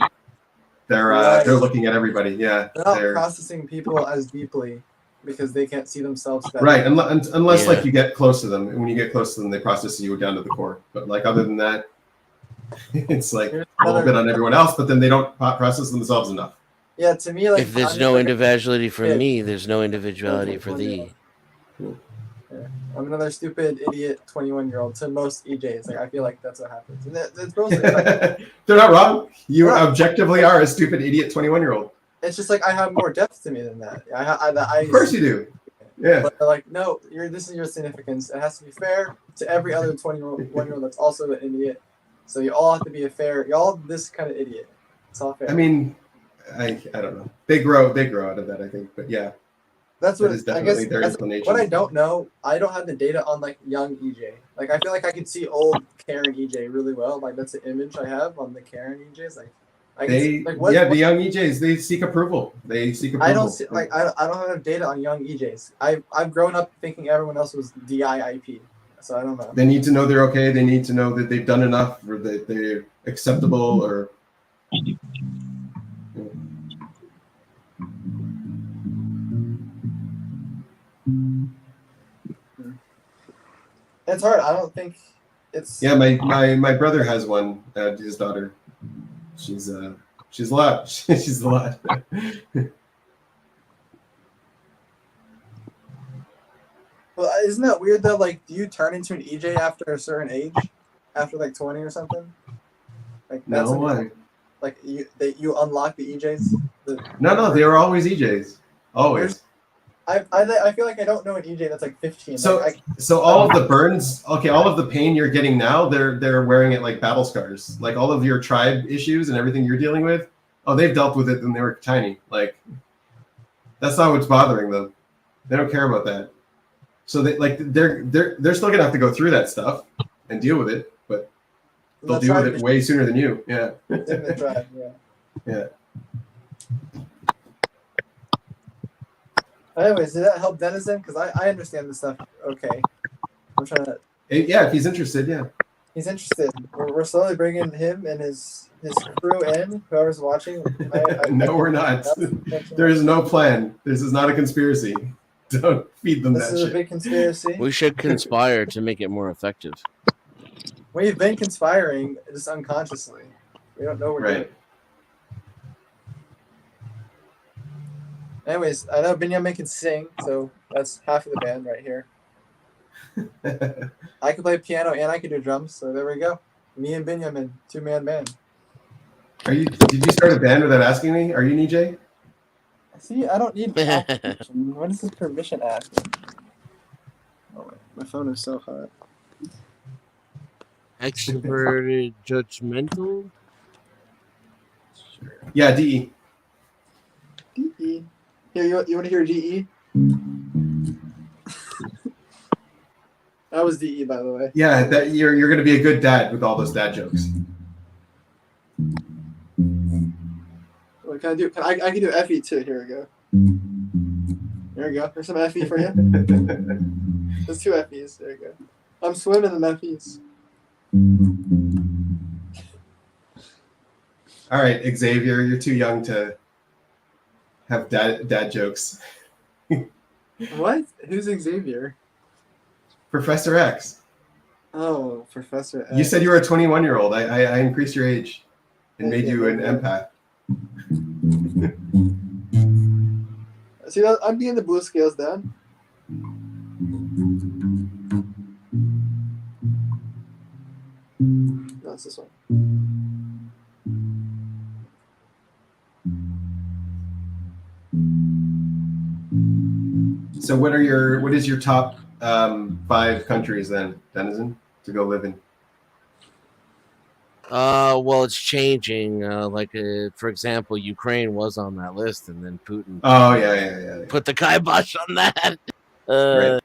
They're looking at everybody. Yeah, they're not processing people as deeply because they can't see themselves that right, unless like you get close to them. And when you get close to them, they process you down to the core. But like other than that, it's like a little bit on everyone else, but then they don't process themselves enough. Yeah, to me, like if there's no individuality for me, there's no individuality for thee. Yeah. I'm another stupid idiot 21-year-old to most EJs. Like I feel like that's what happens. And it's mostly they're not wrong. You objectively are a stupid idiot 21-year-old. It's just like I have more depth to me than that. Of course you do. Yeah. But they're like, no, this is your significance. It has to be fair to every other 21-year-old that's also an idiot. So you all have to be you're all this kind of idiot. It's all fair. I mean, I don't know. They grow out of that, I think. But yeah. That's what is definitely their inclination. What I don't know, I don't have the data on like young EJ. Like I feel like I can see old Karen EJ really well. Like that's the image I have on the Karen EJs. Like the young EJs, they seek approval. I don't see I don't have data on young EJs. I've grown up thinking everyone else was DIIP. so I don't know. They need to know they're okay. They need to know that they've done enough, or that they're acceptable, or. It's hard. I don't think it's. Yeah, my brother has one. His daughter. She's a lot. She's a lot. Well, isn't that weird though? Like, do you turn into an EJ after a certain age, after like 20 or something? Like that's No, why? like you unlock the EJs. No, they were always EJs. Always. I feel like I don't know an EJ that's like 15. So like, so all of the burns, okay, all of the pain you're getting now, they're wearing it like battle scars. Like all of your tribe issues and everything you're dealing with, oh, they've dealt with it when they were tiny. Like that's not what's bothering them. They don't care about that. So they're still gonna have to go through that stuff and deal with it, but they'll deal with it way sooner than you. Yeah. in the tribe, yeah. Yeah. Anyways, did that help Denizen? Because I understand this stuff. Okay, I'm trying to. Yeah, if he's interested, yeah. He's interested. We're slowly bringing him and his crew in. Whoever's watching. No, we're not. There is no plan. This is not a conspiracy. Don't feed them This that is shit. a big conspiracy. We should conspire to make it more effective. We've been conspiring just unconsciously. We don't know we're doing it. Anyways, I know Benjamin can sing, so that's half of the band right here. I can play piano and I can do drums, so there we go. Me and Benjamin, 2-man band. Did you start a band without asking me? Are you an EJ? See, I don't need permission. What is this permission ask? Oh, wait. My phone is so hot. Extroverted, judgmental. Yeah, DE. DE. Here, you want to hear DE? That was DE, by the way. Yeah, that you're gonna be a good dad with all those dad jokes. What can I do? I can do FE too. Here we go. There we go. There's some FE for you. There's 2 FEs. There you go. I'm swimming in FEs. All right, Xavier, you're too young to have dad jokes. What? Who's Xavier? Professor X. Oh, Professor X. You said you were a 21-year-old. I increased your age and made you an empath. See, I'm being the blue scales down. No, it's this one. So what is your top 5 countries then, Denizen, to go live in? Well, it's changing. For example, Ukraine was on that list, and then Putin. Oh yeah. Put the kibosh on that. Right.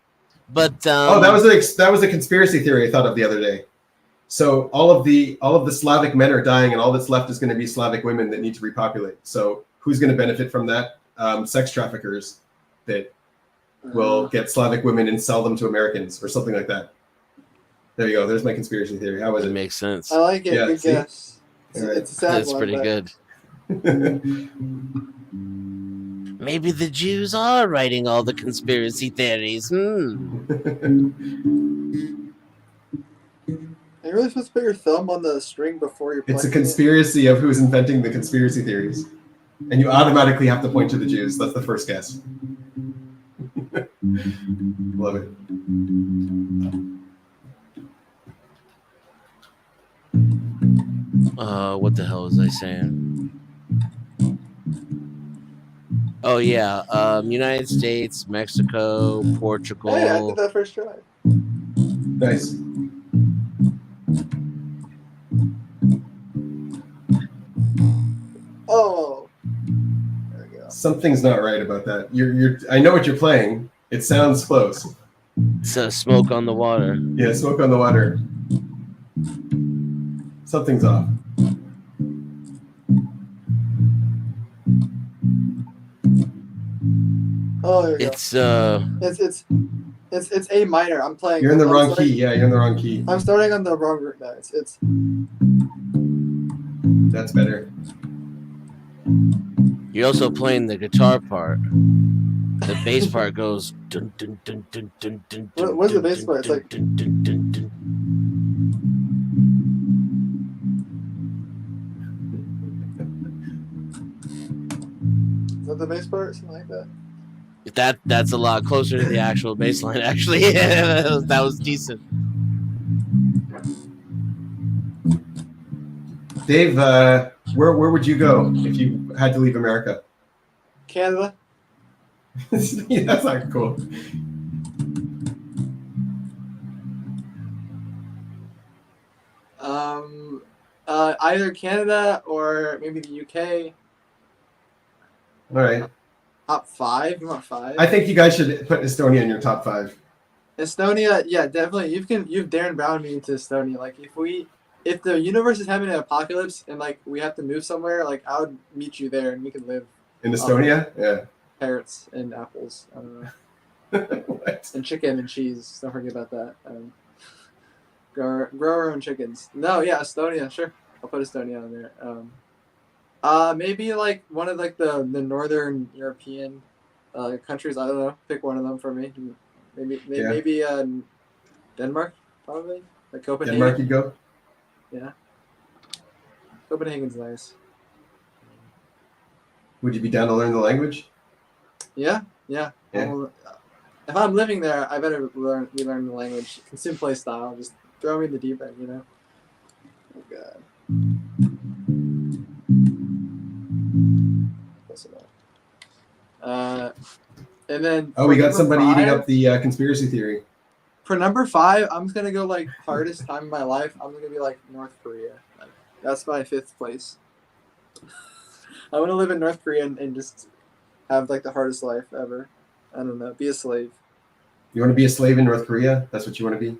But that was a conspiracy theory I thought of the other day. So all of the Slavic men are dying, and all that's left is going to be Slavic women that need to repopulate. So who's going to benefit from that? Sex traffickers that will get Slavic women and sell them to Americans or something like that. There you go. There's my conspiracy theory. How was it? Makes sense. I like it. Yeah, Good guess. It's a sad That's one, pretty but- good. Maybe the Jews are writing all the conspiracy theories. Are you really supposed to put your thumb on the string before you're playing? It's a conspiracy of who's inventing the conspiracy theories. And you automatically have to point to the Jews. That's the first guess. Love it. What the hell was I saying? Oh yeah, United States, Mexico, Portugal. Hey, I did that first try. Nice. Oh. Something's not right about that. I know what you're playing. It sounds close. It's smoke on the water. Yeah, smoke on the water. Something's off. Oh, there you It's go. It's A minor. I'm playing. You're in the I'm wrong starting- key. Yeah, you're in the wrong key. I'm starting on the wrong route now. It's. That's better. You're also playing the guitar part. The bass part goes dun dun dun dun dun dun. What's the bass part? It's like. Is that the bass part? Something like that. That's a lot closer to the actual bass line. Actually, that was decent. Dave, where would you go if you had to leave America? Canada. Yeah, that's not cool. Either Canada or maybe the UK. All right. Top 5? You want 5? I think you guys should put Estonia in your top 5. Estonia, yeah, definitely. You've Darren Brown me into Estonia. Like if the universe is having an apocalypse and like we have to move somewhere, like I would meet you there and we could live In Estonia? Yeah. Carrots and apples. I don't know. And chicken and cheese. Don't forget about that. Grow our own chickens. No, yeah, Estonia, sure. I'll put Estonia on there. Maybe like one of like the northern European countries. I don't know. Pick one of them for me. Maybe Denmark, probably. Like Copenhagen. Denmark, you go. Yeah. Copenhagen's nice. Would you be down to learn the language? Yeah. Well, if I'm living there, I better learn the language. Consume play style. Just throw me in the deep end, you know. Oh god. Close enough. And then. Oh, we got number somebody 5, eating up the conspiracy theory. For number 5, I'm just gonna go like hardest time of my life. I'm gonna be like North Korea. Like, that's my 5th place. I want to live in North Korea and just have like the hardest life ever. I don't know. Be a slave. You want to be a slave in North Korea? That's what you want to be?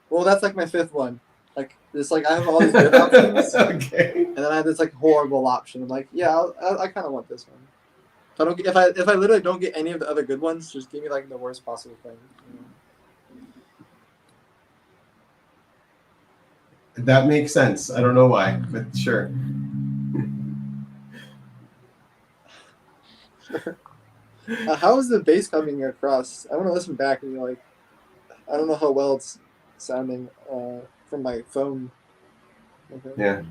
Well, that's like my 5th one. Like it's like I have all these good options, okay. And then I have this like horrible option. I'm like, yeah, I kind of want this one. If I literally don't get any of the other good ones, just give me like the worst possible thing. You know? That makes sense. I don't know why, but sure. How is the bass coming across? I want to listen back and be like, I don't know how well it's sounding from my phone. Okay. Yeah.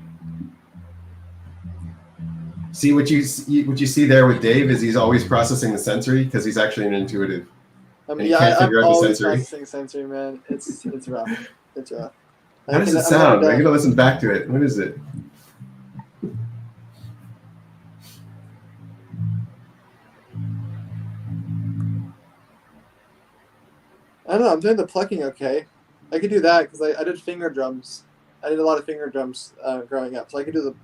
See what you see there with Dave is he's always processing the sensory because he's actually an intuitive. I mean, and he yeah, can't I'm figure out the always sensory. processing sensory, man. It's rough. It's rough. How does it sound? I gotta listen back to it. What is it? I don't know. I'm doing the plucking okay. I could do that because I did finger drums. I did a lot of finger drums growing up, so I could do the.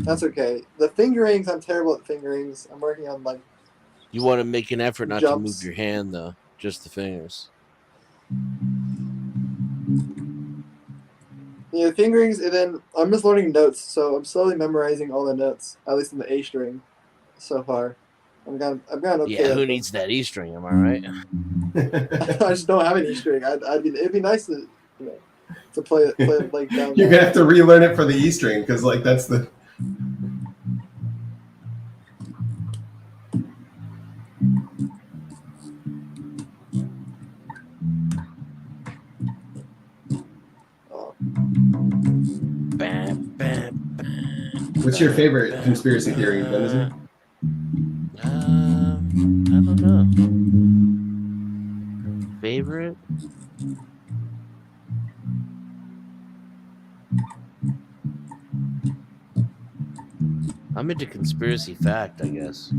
That's okay. The fingerings, I'm terrible at fingerings. I'm working on like. You want to make an effort not Jumps. to move your hand though, just the fingers. Yeah, fingerings, and then I'm just learning notes, so I'm slowly memorizing all the notes, at least in the A string, so far. I've gotten okay. Yeah, who needs that E string? Am I right? I just don't have an E string. It'd be nice to, to play it like down. You're gonna have to relearn it for the E string because like that's the. What's your favorite conspiracy theory, Denizen? I don't know. Favorite? I'm into conspiracy fact, I guess.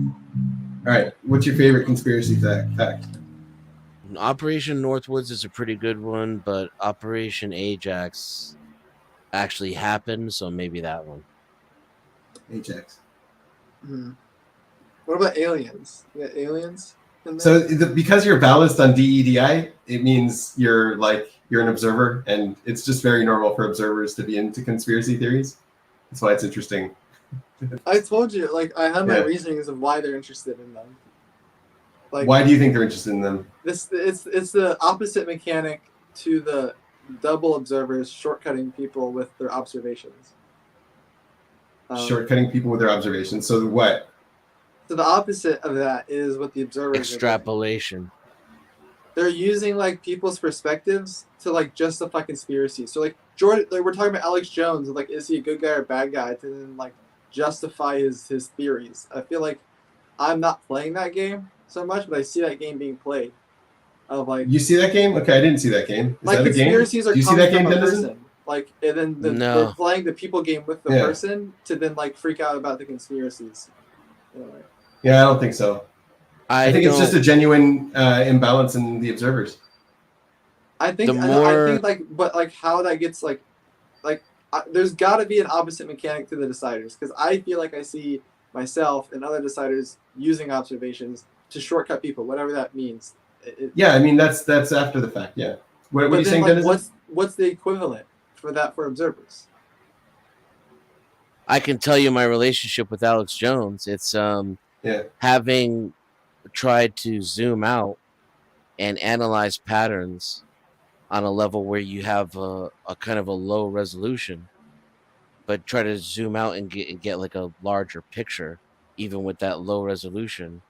All right, what's your favorite conspiracy fact? Operation Northwoods is a pretty good one, but Operation Ajax actually happened, so maybe that one. Ajax. Hmm. What about aliens? You got aliens in there? So because you're balanced on DEDI, it means you're an observer, and it's just very normal for observers to be into conspiracy theories. That's why it's interesting. I told you, like, I had my Yeah. reasonings of why they're interested in them. Like, why do you think they're interested in them? it's the opposite mechanic to the double observers shortcutting people with their observations. Shortcutting people with their observations. So what? So the opposite of that is what the observers are doing. Extrapolation. They're using like people's perspectives to like justify conspiracies. So like Jordan, like we're talking about Alex Jones, and like is he a good guy or a bad guy, to then like justify his theories. I feel like I'm not playing that game so much, but I see that game being played. Of like, You see that game? Okay, I didn't see that game. Is like that a game? conspiracies are Do you see coming that game, from a Denizen? person. Like, and then No. they're playing the people game with the Yeah. person to then like freak out about the conspiracies. Anyway. Yeah, I don't think so. I think it's just a don't- genuine imbalance in the observers. I think The I more- think like, but like how that gets like there's got to be an opposite mechanic to the deciders, because I feel like I see myself and other deciders using observations to shortcut people, whatever that means. Yeah, I mean that's after the fact. Yeah. What are But you then, saying, like, Denizen? what's the equivalent for that for observers? I can tell you my relationship with Alex Jones. It's having tried to zoom out and analyze patterns on a level where you have a kind of a low resolution, but try to zoom out and get like a larger picture, even with that low resolution,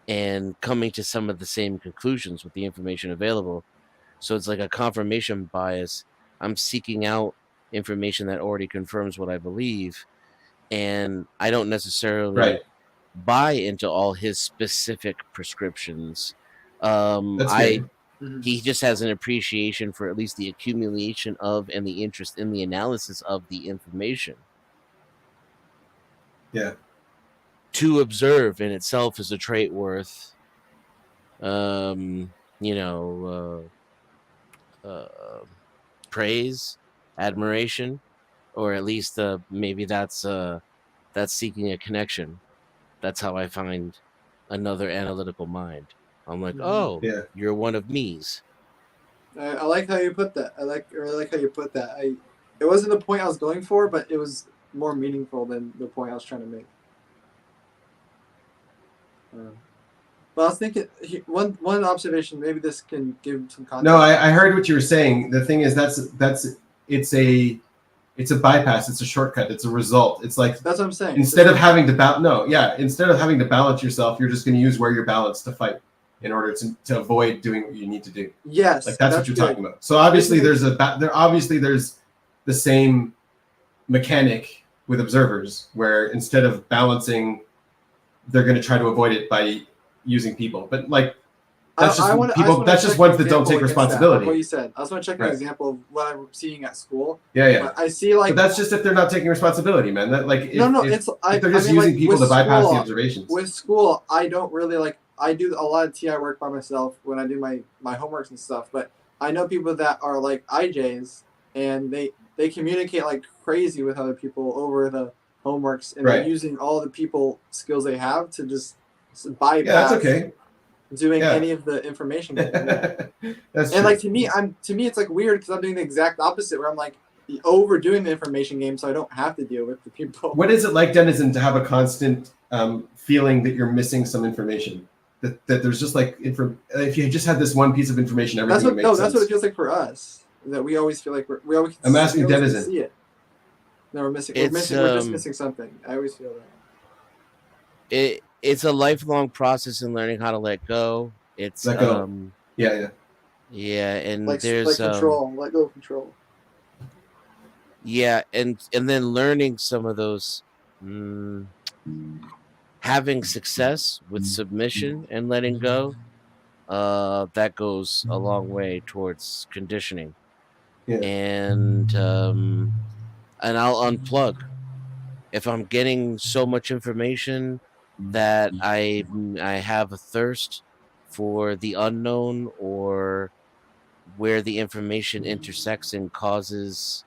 and coming to some of the same conclusions with the information available. So it's like a confirmation bias. I'm seeking out information that already confirms what I believe, and I don't necessarily Right. buy into all his specific prescriptions. That's good. He just has an appreciation for at least the accumulation of and the interest in the analysis of the information. Yeah. To observe in itself is a trait worth, praise, admiration, or at least maybe that's seeking a connection. That's how I find another analytical mind. I'm like, oh, Yeah. you're one of me's. I like how you put that. I really like how you put that. It wasn't the point I was going for, but it was more meaningful than the point I was trying to make. But I was thinking one observation. Maybe this can give some context. No, I heard what you were saying. The thing is, it's a bypass. It's a shortcut. It's a result. It's like that's what I'm saying. Instead of having to balance yourself, you're just going to use where you're balanced to fight in order to avoid doing what you need to do. Yes, like that's what you're talking about. So obviously there's the same mechanic with observers, where instead of balancing, they're going to try to avoid it by using people. But like that's just people. That's just ones that don't take responsibility. What you said. I just want to check an example of what I'm seeing at school. Yeah. But I see like. But that's just if they're not taking responsibility, man. That like if they're just I mean, using like, people to with bypass school, the observations. With school, I don't really like. I do a lot of TI work by myself when I do my homeworks and stuff. But I know people that are like IJs, and they communicate like crazy with other people over the homeworks, and they're using all the people skills they have to just bypass. Yeah, that's okay. Doing any of the information. That's and true. like to me, it's like weird because I'm doing the exact opposite, where I'm like overdoing the information game, so I don't have to deal with the people. What is it like, Denizen, to have a constant feeling that you're missing some information? That there's just like if you just had this one piece of information, everything would make sense. That's what it feels like for us. That we always feel like we always. I'm asking Denizen. See it. No, we're missing. We're just missing something. I always feel that. It's a lifelong process in learning how to let go. It's let go. Yeah, and like, there's control. Let go of control. Yeah, and then learning some of those, having success with submission and letting go, that goes a long way towards conditioning. Yeah. And I'll unplug if I'm getting so much information that I have a thirst for the unknown, or where the information intersects and causes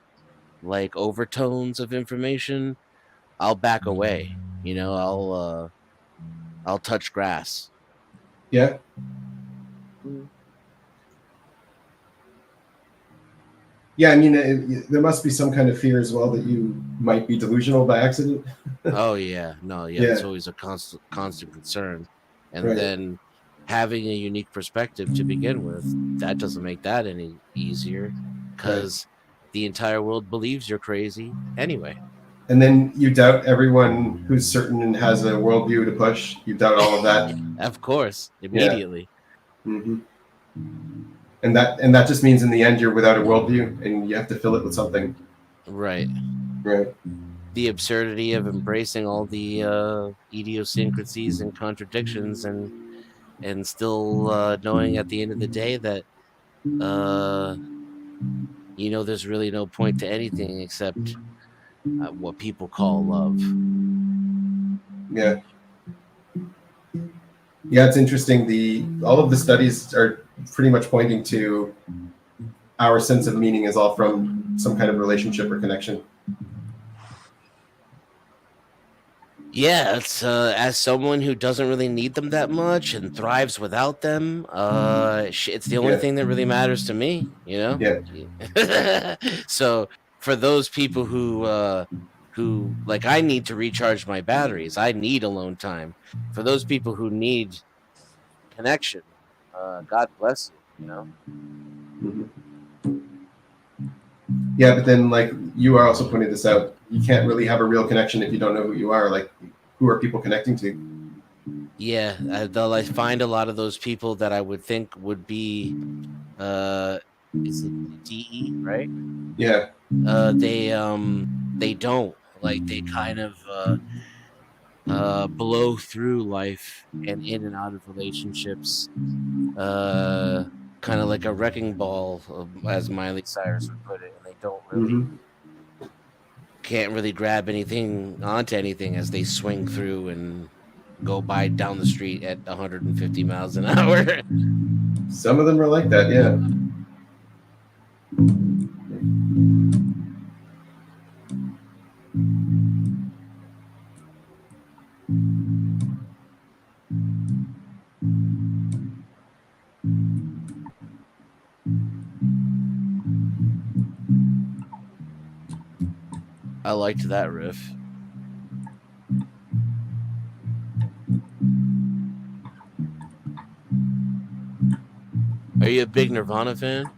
like overtones of information, I'll back away. I'll touch grass. Yeah. Yeah, I mean, there must be some kind of fear as well that you might be delusional by accident. Oh yeah, no, yeah, it's always a constant concern. And Right. then having a unique perspective to begin with. That doesn't make that any easier because the entire world believes you're crazy anyway. And then you doubt everyone who's certain and has a worldview to push. You doubt all of that. Of course, immediately. Yeah. And that just means in the end you're without a worldview, and you have to fill it with something. Right. Right. The absurdity of embracing all the idiosyncrasies and contradictions, and still knowing at the end of the day that there's really no point to anything except what people call love. Yeah. Yeah, it's interesting. All of the studies are pretty much pointing to our sense of meaning is all from some kind of relationship or connection. Yeah, it's as someone who doesn't really need them that much and thrives without them, it's the only thing that really matters to me, Yeah. So for those people who like, I need to recharge my batteries, I need alone time. For those people who need connection, God bless you, Yeah, but then, like, you are also pointing this out, you can't really have a real connection if you don't know who you are. Like, who are people connecting to? Yeah, I find a lot of those people that I would think would be, is it DE, right? Yeah. They don't. Like, they kind of blow through life and in and out of relationships, kind of like a wrecking ball, as Miley Cyrus would put it, and they don't really can't really grab anything onto anything as they swing through and go by down the street at 150 miles an hour. Some of them are like that, yeah. I liked that riff. Are you a big Nirvana fan?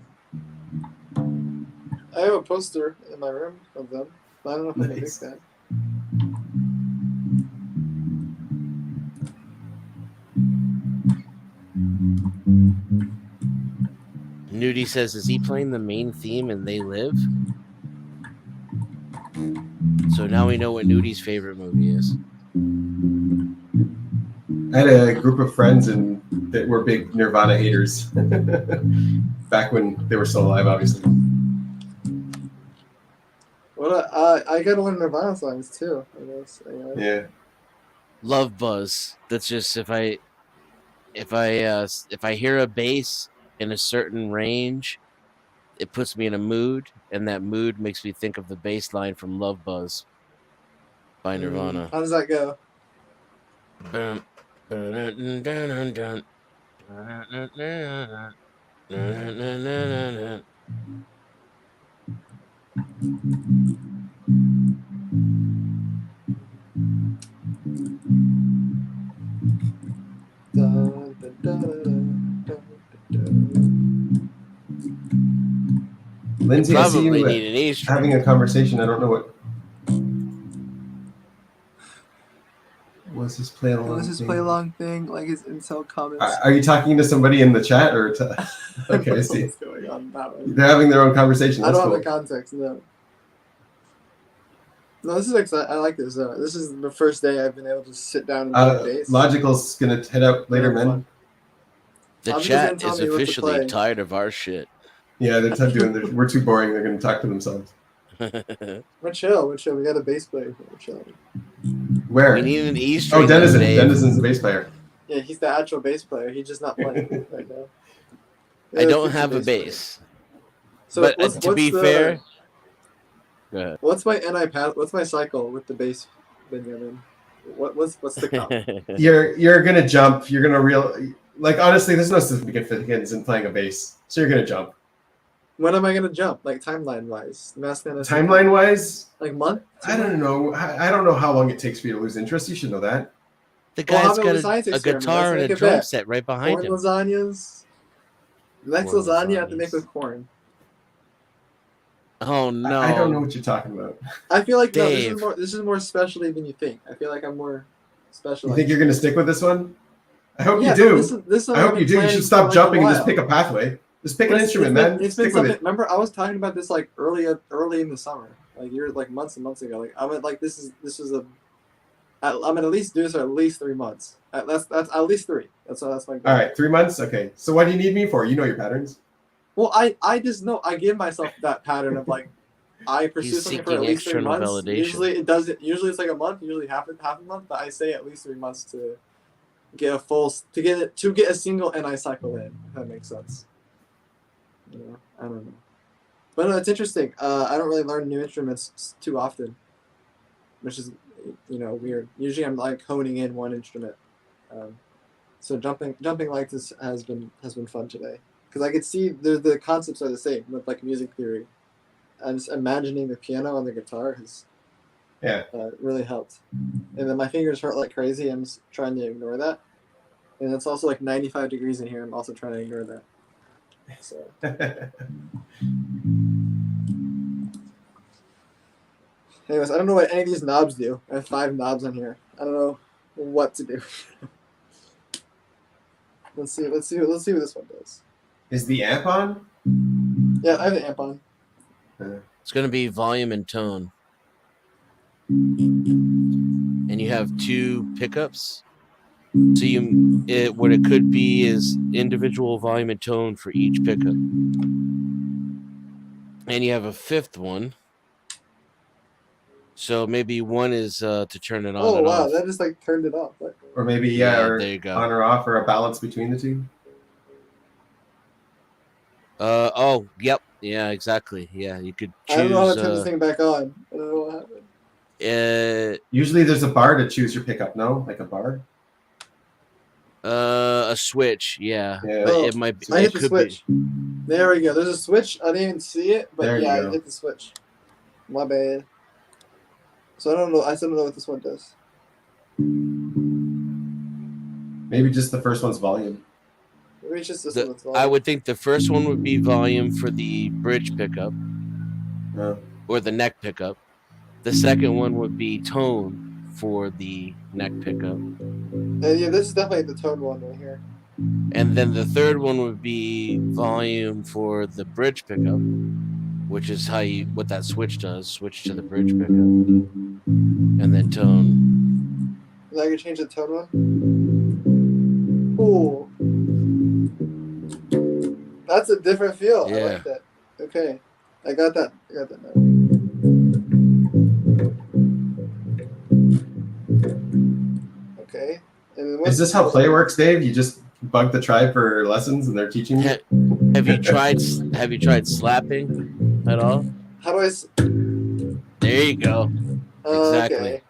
I have a poster in my room of them, but I don't know if I'm a big fan. Nudie says, is he playing the main theme in They Live? So now we know what Nudie's favorite movie is. I had a group of friends that were big Nirvana haters back when they were still alive, obviously. What I got one of Nirvana songs too, I guess. Yeah. Love Buzz. That's just if I hear a bass in a certain range, it puts me in a mood, and that mood makes me think of the bass line from Love Buzz by Nirvana. How does that go? Lindsay, I see probably you need an E string. having a conversation. I don't know what. What's this play along? Let's just play along thing, like his incel comments. Are you talking to somebody in the chat or to? Okay, I see. What's going on that way? They're having their own conversation. I That's don't cool. have the context. No. No, this is exciting. I like this. This is the first day I've been able to sit down and play bass. Logical's gonna head out later, man. The I'm just chat gonna tell is me what to officially play. tired of our shit. Yeah, they're doing. We're too boring. They're gonna talk to themselves. We're chill. We're chill. We got a bass player. We're chilling. Where? We need an E string. Oh, Denizen. Dave. Denizen's the bass player. Yeah, he's the actual bass player. He's just not playing right now. I Yeah, don't future have a player. bass. So But what's to be the- fair, go ahead. What's my NI path? What's my cycle with the bass, Benjamin? What's the count? You're gonna jump. You're gonna like honestly, there's no significance in playing a bass, so you're gonna jump. When am I gonna jump? Like timeline wise, Timeline wise, like month. I don't know. I don't know how long it takes for you to lose interest. You should know that. The Well, how guy's about got the science a experiment? guitar Let's and a make a drum bet. set right behind Corn him. lasagnas. Next Corn lasagna I have to make with corn. Oh no! I don't know what you're talking about. I feel like no, Dave. this is more specialty than you think. I feel like I'm more special. You think you're gonna stick with this one? I hope Yeah, you do. this is I hope you do. You should stop jumping and just pick a pathway. Just pick an instrument, man. It's Stick been with something. it. Remember, I was talking about this like early in the summer, like you're like months and months ago. Like I'm at like this is a. I'm gonna at least do this for at least 3 months. That's at least 3. That's my goal. All right, 3 months. Okay. So what do you need me for? You know your patterns. Well, I just know I give myself that pattern of like I pursue He's something for seeking at least 3 external months. validation. Usually it does it. Usually it's like a month. Usually half a month. But I say at least 3 months to get a single NI cycle in. If that makes sense. You know, I don't know, but no, it's interesting. I don't really learn new instruments too often, which is weird. Usually I'm like honing in one instrument. So jumping like this has been fun today because I could see the concepts are the same with like music theory. And just imagining the piano and the guitar has really helped. And then my fingers hurt like crazy. I'm just trying to ignore that. And it's also like 95 degrees in here. I'm also trying to ignore that. So. Anyways, I don't know what any of these knobs do. I have 5 knobs on here. I don't know what to do. Let's see what this one does. Is the amp on? Yeah, I have the amp on. It's going to be volume and tone. And you have 2 pickups. So what it could be is individual volume and tone for each pickup. And you have a 5th one. So maybe one is to turn it on Oh and wow, off. that just like turned it off. Or maybe there you go. on or off, or a balance between the two. Oh, yep. Yeah, exactly. Yeah, you could choose. I don't know how to turn this thing back on. I don't know what happened. Usually there's a bar to choose your pickup, no? Like a bar? A switch, yeah. Yeah. But it might be. I It hit the could switch. There we go. There's a switch. I didn't even see it, but There you yeah, I go. hit the switch. My bad. So I don't know. I still don't know what this one does. Maybe just the first one's volume. Maybe it's just this The- one that's I would think the first one would be volume for the bridge pickup, or the neck pickup. The second one would be tone for the neck pickup, Yeah, this is definitely the tone one right here. and then the third one would be volume for the bridge pickup, which is what that switch does. Switch to the bridge pickup, and then tone. And I can change the tone one. Cool. That's a different feel. I Yeah. like that. Okay, I got that now. Okay. And then Is this how play works, Dave? You just bug the tribe for lessons and they're teaching you? Have you tried slapping at all? How do I? There you go. Exactly. Okay.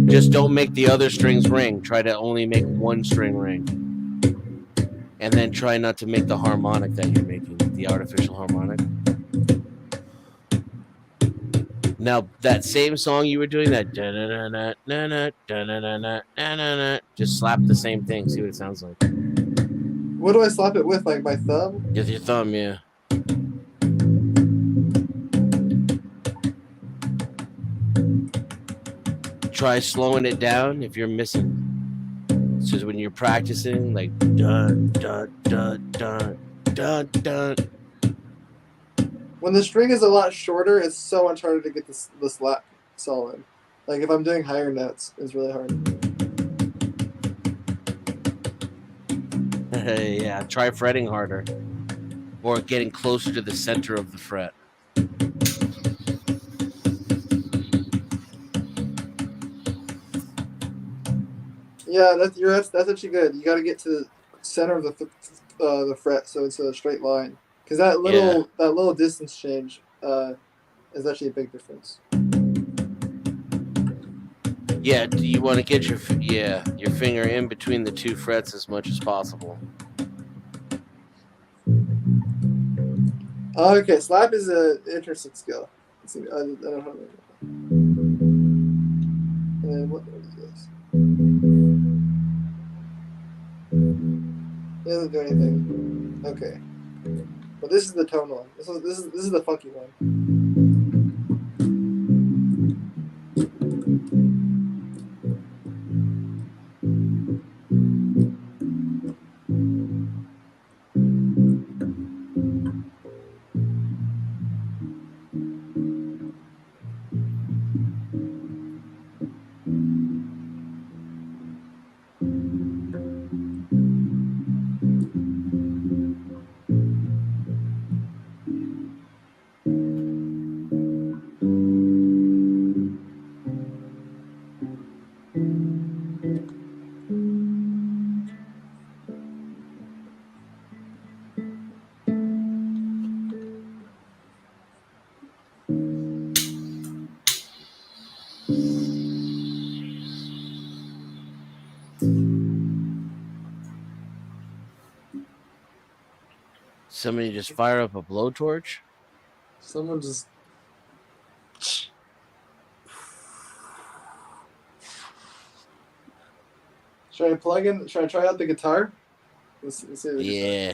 Just don't make the other strings ring. Try to only make one string ring. And then try not to make the harmonic that you're making, the artificial harmonic. Now, that same song you were doing, that just slap the same thing. See what it sounds like. What do I slap it with? Like my thumb? With your thumb, yeah. Try slowing it down if you're missing. So when you're practicing, like dun dun dun dun dun dun. When the string is a lot shorter, it's so much harder to get the slap solid. Like if I'm doing higher notes, it's really hard. Yeah, try fretting harder, or getting closer to the center of the fret. Yeah, that's actually good. You got to get to the center of the fret, so it's a straight line. Because that little distance change is actually a big difference. Yeah, do you want to get your finger in between the 2 frets as much as possible? Okay, slap is an interesting skill. I don't know how to. And then what is this? It doesn't do anything. Okay. But this is the tone one. This is the funky one. Somebody just fire up a blowtorch? Someone just. Should I plug in? Should I try out the guitar? Let's see the Yeah.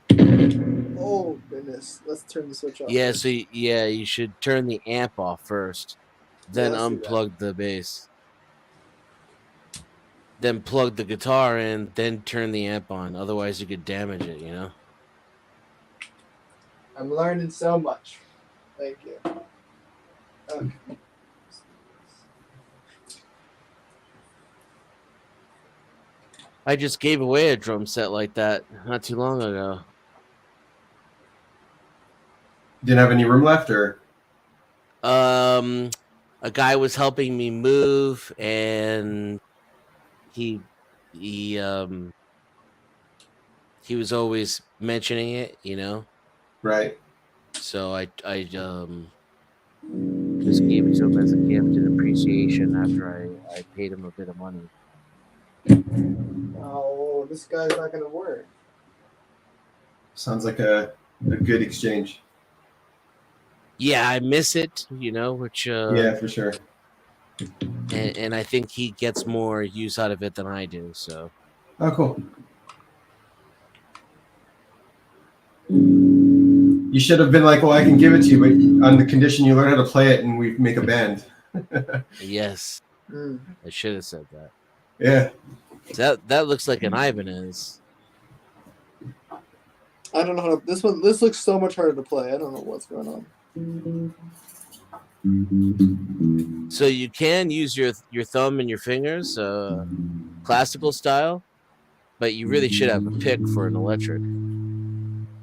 guitar. Oh goodness! Let's turn the switch off. Yeah, first. so you should turn the amp off first, then let's do that. unplug the bass. Then plug the guitar in, then turn the amp on. Otherwise, you could damage it, you know? I'm learning so much. Thank you. Okay. I just gave away a drum set like that not too long ago. Didn't have any room left, or? A guy was helping me move, and he was always mentioning it, you know. Right. So I just gave it to him as a gift and appreciation after I paid him a bit of money. Oh, this guy's not gonna work. Sounds like a good exchange. Yeah, I miss it, you know, which Yeah, for sure. And I think he gets more use out of it than I do. So. Oh, cool. You should have been like, well, I can give it to you, but on the condition you learn how to play it and we make a band. Yes. Mm. I should have said that. Yeah. That looks like an Ibanez. I don't know how to. This looks so much harder to play. I don't know what's going on. So you can use your thumb and your fingers, classical style, but you really should have a pick for an electric.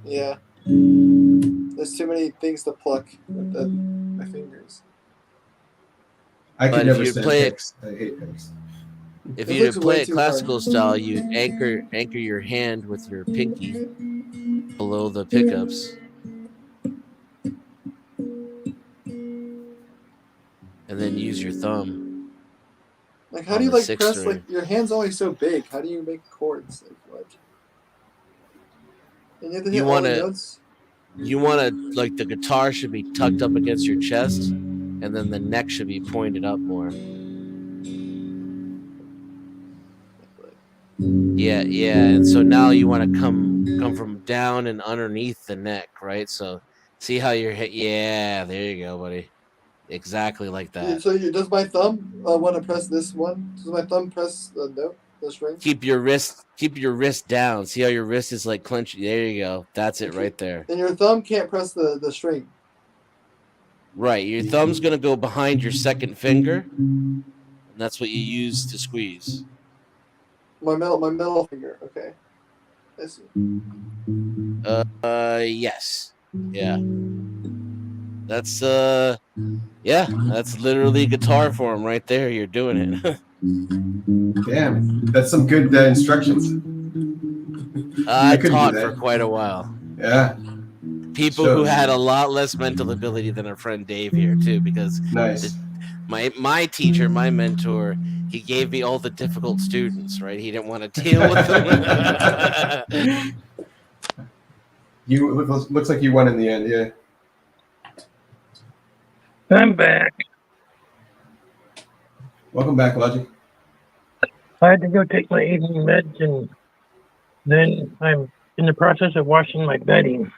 Yeah. There's too many things to pluck with my fingers. I could But never if you stand play picks. I hate picks. If This you looks play way it too classical hard. style, you anchor your hand with your pinky below the pickups, and then use your thumb. Like, how do you like press? Like, your hand's only so big. How do you make chords? Like, what? And you have to hit all the notes. You want to, like, the guitar should be tucked up against your chest, and then the neck should be pointed up more. Yeah, and so now you want to come from down and underneath the neck, right? So see how your head. Yeah, there you go, buddy. Exactly like that. So does my thumb want to press this one? Does my thumb press the note, the string? Keep your wrist down. See how your wrist is like clenched? There you go. That's it right there. And your thumb can't press the string. Right. Your thumb's gonna go behind your second finger, and that's what you use to squeeze. My middle finger. Okay. I see. Yes. Yeah. That's that's literally guitar form right there. You're doing it. Damn, that's some good instructions. I couldn't do taught that. for quite a while. Yeah. People who had a lot less mental ability than our friend Dave here too, because nice. My teacher, my mentor, he gave me all the difficult students. Right, he didn't want to deal with them. Looks like you won in the end. Yeah. I'm back. Welcome back, Logic. I had to go take my evening meds, and Then I'm in the process of washing my bedding.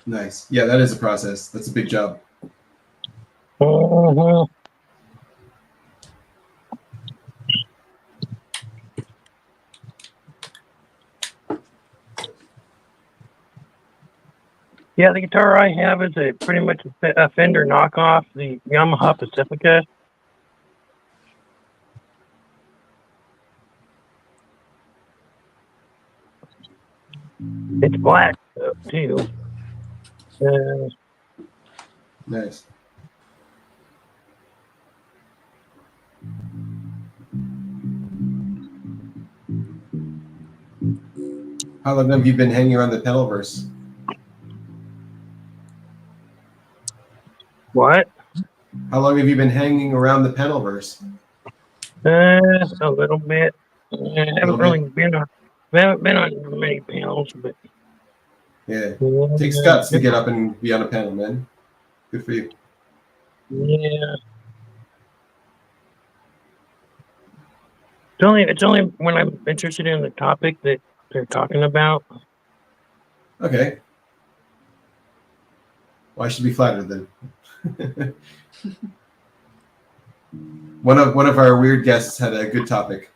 Nice. Yeah, that is a process. That's a big job. Mhm. Yeah, the guitar I have is a pretty much a Fender knockoff, the Yamaha Pacifica. It's black too. Nice. How long have you been hanging around the Pedalverse? What? How long have you been hanging around the Pedalverse? A little bit. I haven't really been on. I haven't been on many panels, but Yeah. Takes guts to get up and be on a panel, man. Good for you. Yeah. It's only when I'm interested in the topic that they're talking about. Okay. Well, I should be flattered then. One of our weird guests had a good topic.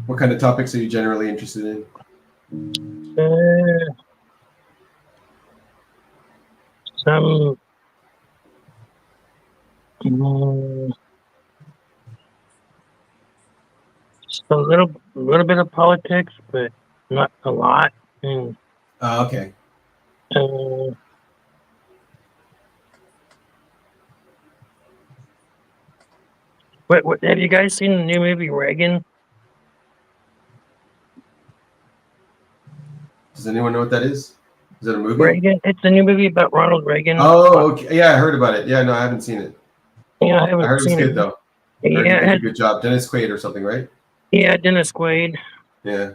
What kind of topics are you generally interested in? Some a little bit of politics, but not a lot. And Okay. what have you guys seen the new movie Reagan? Does anyone know what that is? Is it a movie? Reagan. It's a new movie about Ronald Reagan. Oh, okay. Yeah, I heard about it. Yeah, no, I haven't seen it. Yeah, I I haven't heard it was seen good it. though. I heard Yeah, he did a good job. Dennis Quaid or something, right? Yeah, Dennis Quaid. Yeah.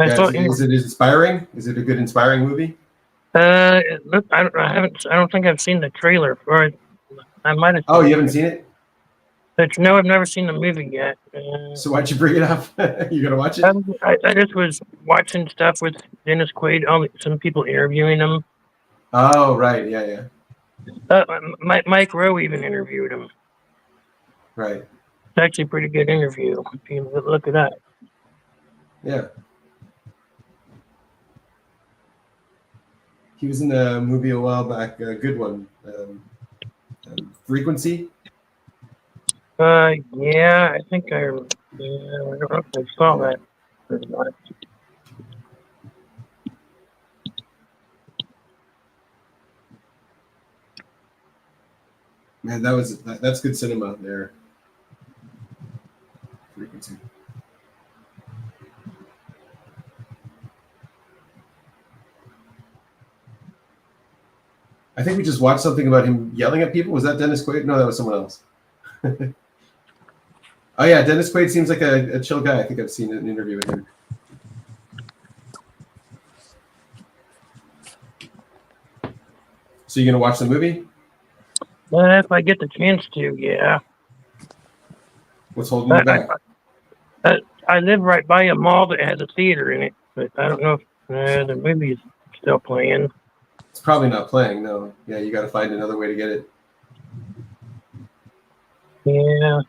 Is it inspiring? Is it a good inspiring movie? Look, I don't think I've seen the trailer for it. I might have. Oh, you haven't seen it? No, I've never seen the movie yet. So why'd you bring it up? You gonna watch it? I just was watching stuff with Dennis Quaid. Some people interviewing him. Oh, right. Yeah, yeah. Mike Rowe even interviewed him. Right. It's actually a pretty good interview. If you look it up. Yeah. He was in a movie a while back, a good one. Frequency. Yeah, I think I don't know if I saw that or not. Man, that's good cinema there. Frequency. I think we just watched something about him yelling at people. Was that Dennis Quaid? No, that was someone else. Oh yeah, Dennis Quaid seems like a chill guy. I think I've seen an interview with him. So you gonna watch the movie? If I get the chance to, yeah. What's holding you back? I live right by a mall that has a theater in it, but I don't know if the movie is still playing. It's probably not playing. No. Yeah, you got to find another way to get it. Yeah.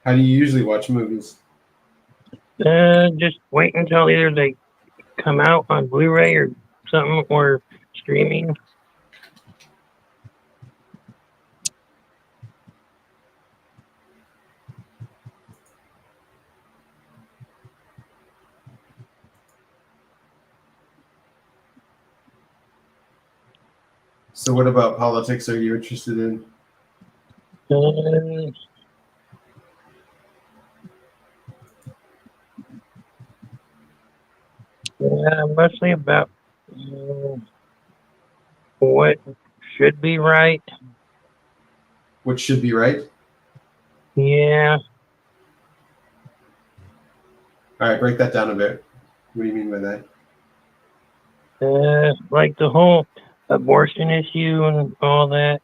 How do you usually watch movies? Just wait until either they come out on Blu-ray or something, or streaming. So what about politics are you interested in? Yeah, mostly about what should be right. What should be right? Yeah. All right, break that down a bit. What do you mean by that? Like the whole abortion issue and all that.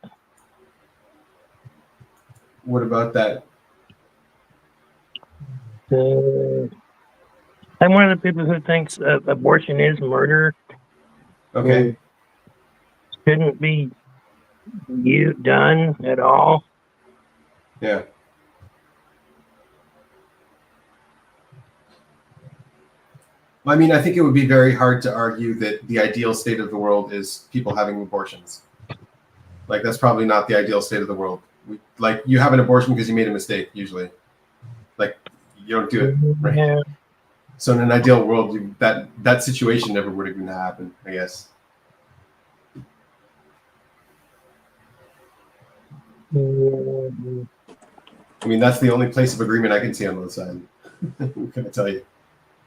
What about that? I'm one of the people who thinks abortion is murder. Okay. And shouldn't be done at all. Yeah. I mean, I think it would be very hard to argue that the ideal state of the world is people having abortions. Like, that's probably not the ideal state of the world. Like, you have an abortion because you made a mistake, usually. Like, you don't do it, right? Yeah. So in an ideal world, that situation never would have been to happen, I guess. I mean, that's the only place of agreement I can see on the side. What can I tell you?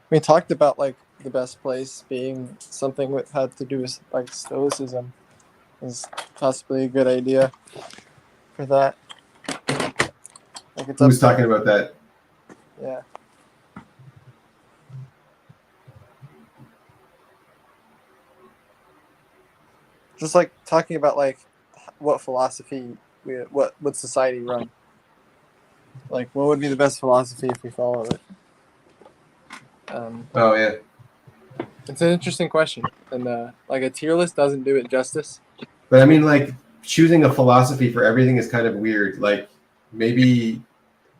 We talked about like the best place being something that had to do with like stoicism is possibly a good idea for that. Like it's Who's talking about that? Yeah. Just like talking about like what philosophy what would society run? Like what would be the best philosophy if we followed it? Oh yeah. It's an interesting question, and like a tier list doesn't do it justice. But I mean, like, choosing a philosophy for everything is kind of weird. Like, maybe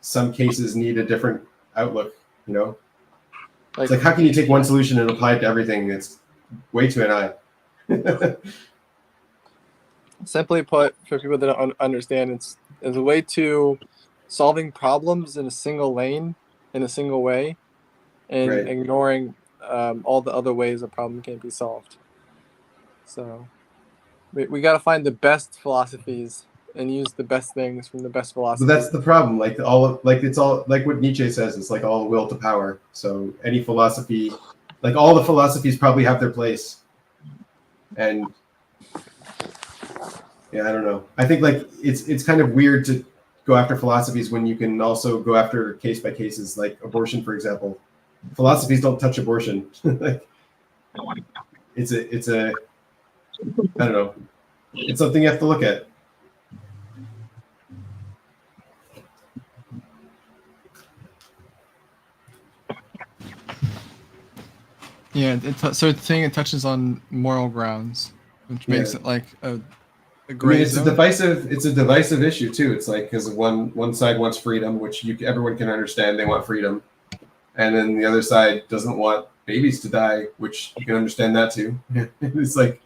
some cases need a different outlook, you know? It's like, how can you take one solution and apply it to everything? It's way too NI. Simply put, for people that don't understand, it's a way to solving problems in a single lane, in a single way, and Right. ignoring all the other ways a problem can be solved. So we got to find the best philosophies and use the best things from the best But philosophies. that's the problem. Like, it's all like what Nietzsche says. It's like all will to power. So any philosophy, like all the philosophies, probably have their place. And yeah, I don't know. I think like it's kind of weird to go after philosophies when you can also go after case by cases, like abortion, for example. Philosophies don't touch abortion. Like, it's a I don't know. It's something you have to look at. Yeah, so it's saying it touches on moral grounds, which makes Yeah. it like a I gray mean, it's zone. a divisive issue too. It's like because one side wants freedom, which everyone can understand. They want freedom, and then the other side doesn't want babies to die, which you can understand that too. It's like,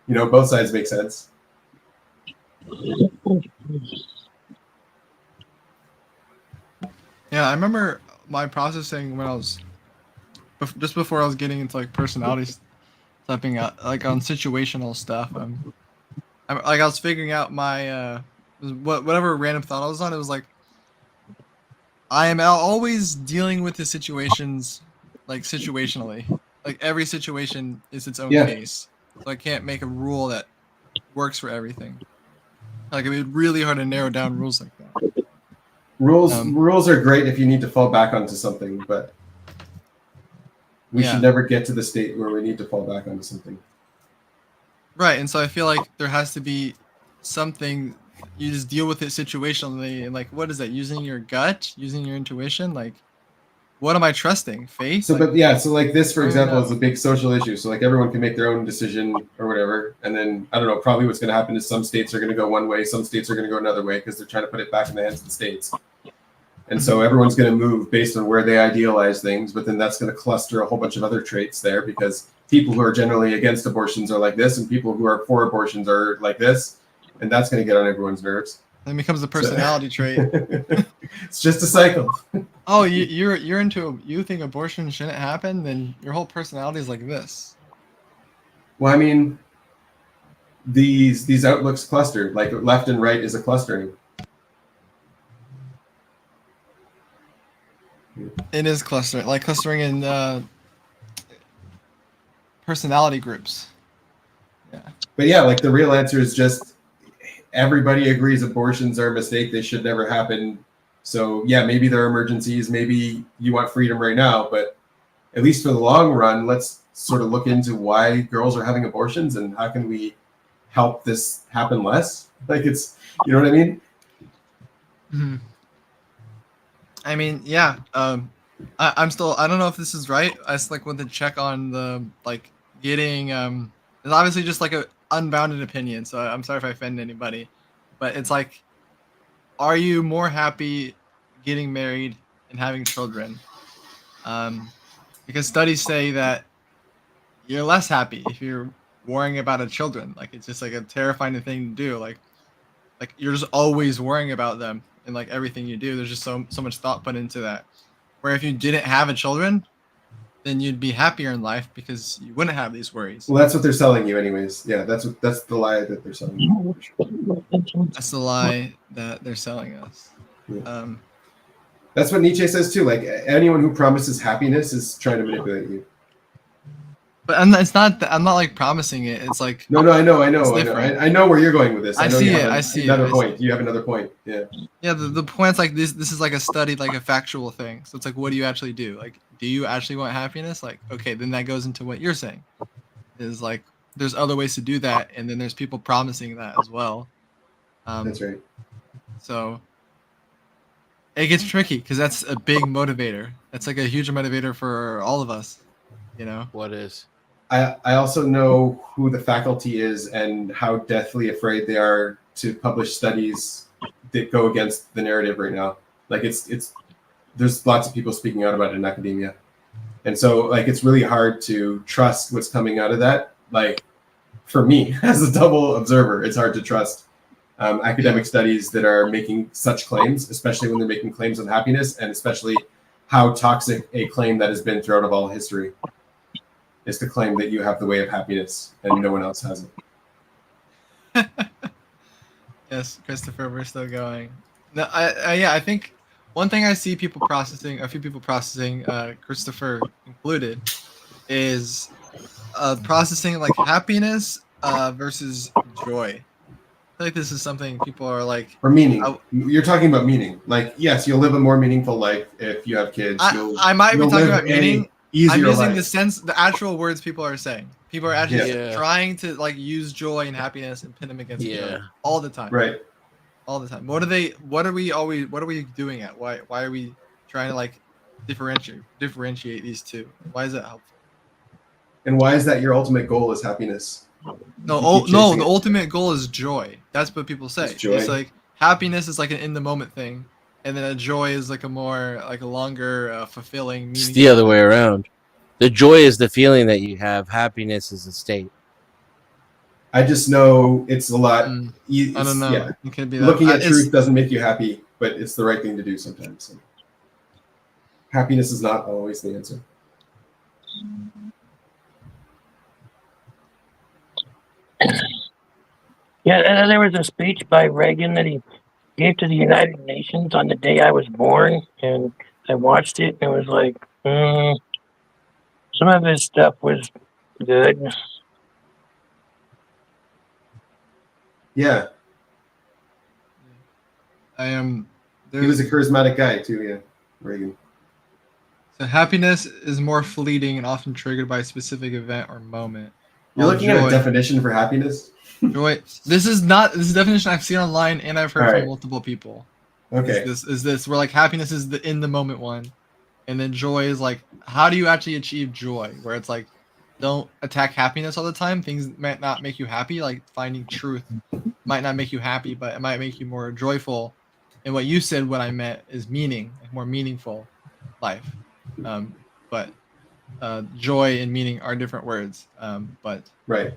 you know, both sides make sense. Yeah, I remember my processing when I was just before I was getting into like personality stepping out, like on situational stuff. Like I was figuring out my whatever random thought I was on. It was like I am always dealing with the situations like situationally. Like every situation is its own Yeah. case, so I can't make a rule that works for everything. Like it'd be really hard to narrow down rules like that. Rules are great if you need to fall back onto something, but we Yeah. should never get to the state where we need to fall back onto something. Right, and so I feel like there has to be something you just deal with it situationally, and like what is that? Using your gut, using your intuition, like what am I trusting? Faith? So, Like, but yeah, so like this, for I don't example, know. is a big social issue. So like everyone can make their own decision or whatever, and then I don't know. Probably what's going to happen is some states are going to go one way, some states are going to go another way because they're trying to put it back in the hands of the states. And so everyone's going to move based on where they idealize things, but then that's going to cluster a whole bunch of other traits there because people who are generally against abortions are like this, and people who are for abortions are like this, and that's going to get on everyone's nerves. Then it becomes a personality trait. It's just a cycle. Oh, you're into you think abortion shouldn't happen, then your whole personality is like this. Well, I mean, these outlooks cluster, like left and right is a clustering. It is clustering in personality groups. But yeah, like the real answer is just everybody agrees abortions are a mistake. They should never happen. So yeah, maybe there are emergencies. Maybe you want freedom right now, but at least for the long run, let's sort of look into why girls are having abortions and how can we help this happen less. Like it's, you know what I mean? Mhm. I mean, yeah. I'm still. I don't know if this is right. I just like want to check on the like getting. It's obviously just like a unbounded opinion. So I'm sorry if I offend anybody, but it's like, are you more happy getting married and having children? Because studies say that you're less happy if you're worrying about a children. Like it's just like a terrifying thing to do. Like you're just always worrying about them and like everything you do. There's just so much thought put into that. Where if you didn't have a children, then you'd be happier in life because you wouldn't have these worries. Well, that's what they're selling you anyways. Yeah, that's the lie that they're selling you. That's the lie that they're selling us. Yeah. That's what Nietzsche says too. Like anyone who promises happiness is trying to manipulate you. But it's not. I'm not like promising it. It's like No, I know. different. I know where you're going with this. I know see you it. have I see another it. point. You have another point. Yeah. Yeah. The point's like this. This is like a study, like a factual thing. So it's like, what do you actually do? Like, do you actually want happiness? Like, okay, then that goes into what you're saying. Is like there's other ways to do that, and then there's people promising that as well. That's right. So it gets tricky because that's a big motivator. That's like a huge motivator for all of us. You know what is? I also know who the faculty is and how deathly afraid they are to publish studies that go against the narrative right now. Like it's there's lots of people speaking out about it in academia. And so like it's really hard to trust what's coming out of that. Like for me as a double observer, it's hard to trust academic studies that are making such claims, especially when they're making claims on happiness, and especially how toxic a claim that has been throughout of all history is to claim that you have the way of happiness and no one else has it. Yes, Christopher, we're still going. No, I think one thing I see a few people processing, Christopher included, is processing like happiness versus joy. I feel like this is something people are like. Or meaning. You're talking about meaning. Like, yes, you'll live a more meaningful life if you have kids. I might be talking about meaning. I'm using life. the actual words people are saying. People are actually Yeah. trying to like use joy and happiness and pin them against each other all the time. Right. All the time. What are we doing at? Why are we trying to like differentiate these two? Why is that helpful? And why is that your ultimate goal is happiness? No, the ultimate goal is joy. That's what people say. It's like happiness is like an in the moment thing, and then a joy is like a more like a longer fulfilling meaning. It's the other way around. The joy is the feeling that you have. Happiness is a state. I just know it's a lot. I don't know. Yeah. It could be that. Looking at truth doesn't make you happy, but it's the right thing to do sometimes. So happiness is not always the answer. Yeah, and there was a speech by Reagan that he gave to the United Nations on the day I was born, and I watched it, and it was like, some of his stuff was good. Yeah. He was a charismatic guy too, yeah. Reagan. So happiness is more fleeting and often triggered by a specific event or moment. You're looking at a definition for happiness? Joy. This is a definition I've seen online and I've heard from multiple people. Okay. Is this where like happiness is the in the moment one, and then joy is like how do you actually achieve joy? Where it's like don't attack happiness all the time. Things might not make you happy. Like finding truth might not make you happy, but it might make you more joyful. And what you said, what I meant is meaning, like more meaningful life. But joy and meaning are different words. But right.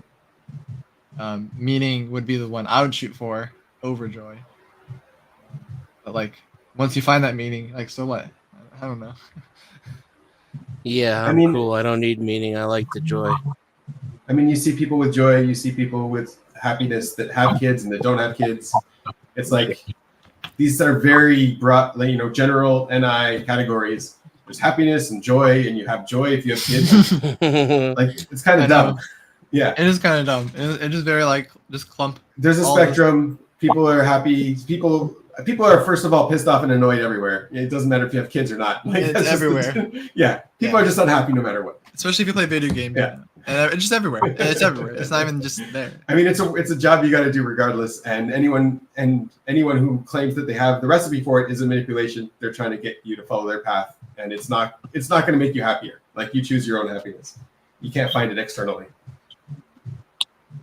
Meaning would be the one I would shoot for over joy. But like once you find that meaning, like so what? I don't know. Yeah, I'm cool. I don't need meaning. I like the joy. I mean, you see people with joy, you see people with happiness that have kids and that don't have kids. It's like these are very broad, like, general NI categories. There's happiness and joy, and you have joy if you have kids. Like it's kind of dumb. Yeah, it is kind of dumb. It's just very like just clump. There's a spectrum. People are happy. People people are first of all pissed off and annoyed everywhere. It doesn't matter if you have kids or not. Like, It's that's just everywhere. yeah, people are just unhappy no matter what. Especially if you play video games. Yeah. And it's just everywhere. It's everywhere. It's not even just there. I mean, it's a job you got to do regardless. And anyone who claims that they have the recipe for it is a manipulation. They're trying to get you to follow their path, and it's not going to make you happier. Like, you choose your own happiness. You can't find it externally.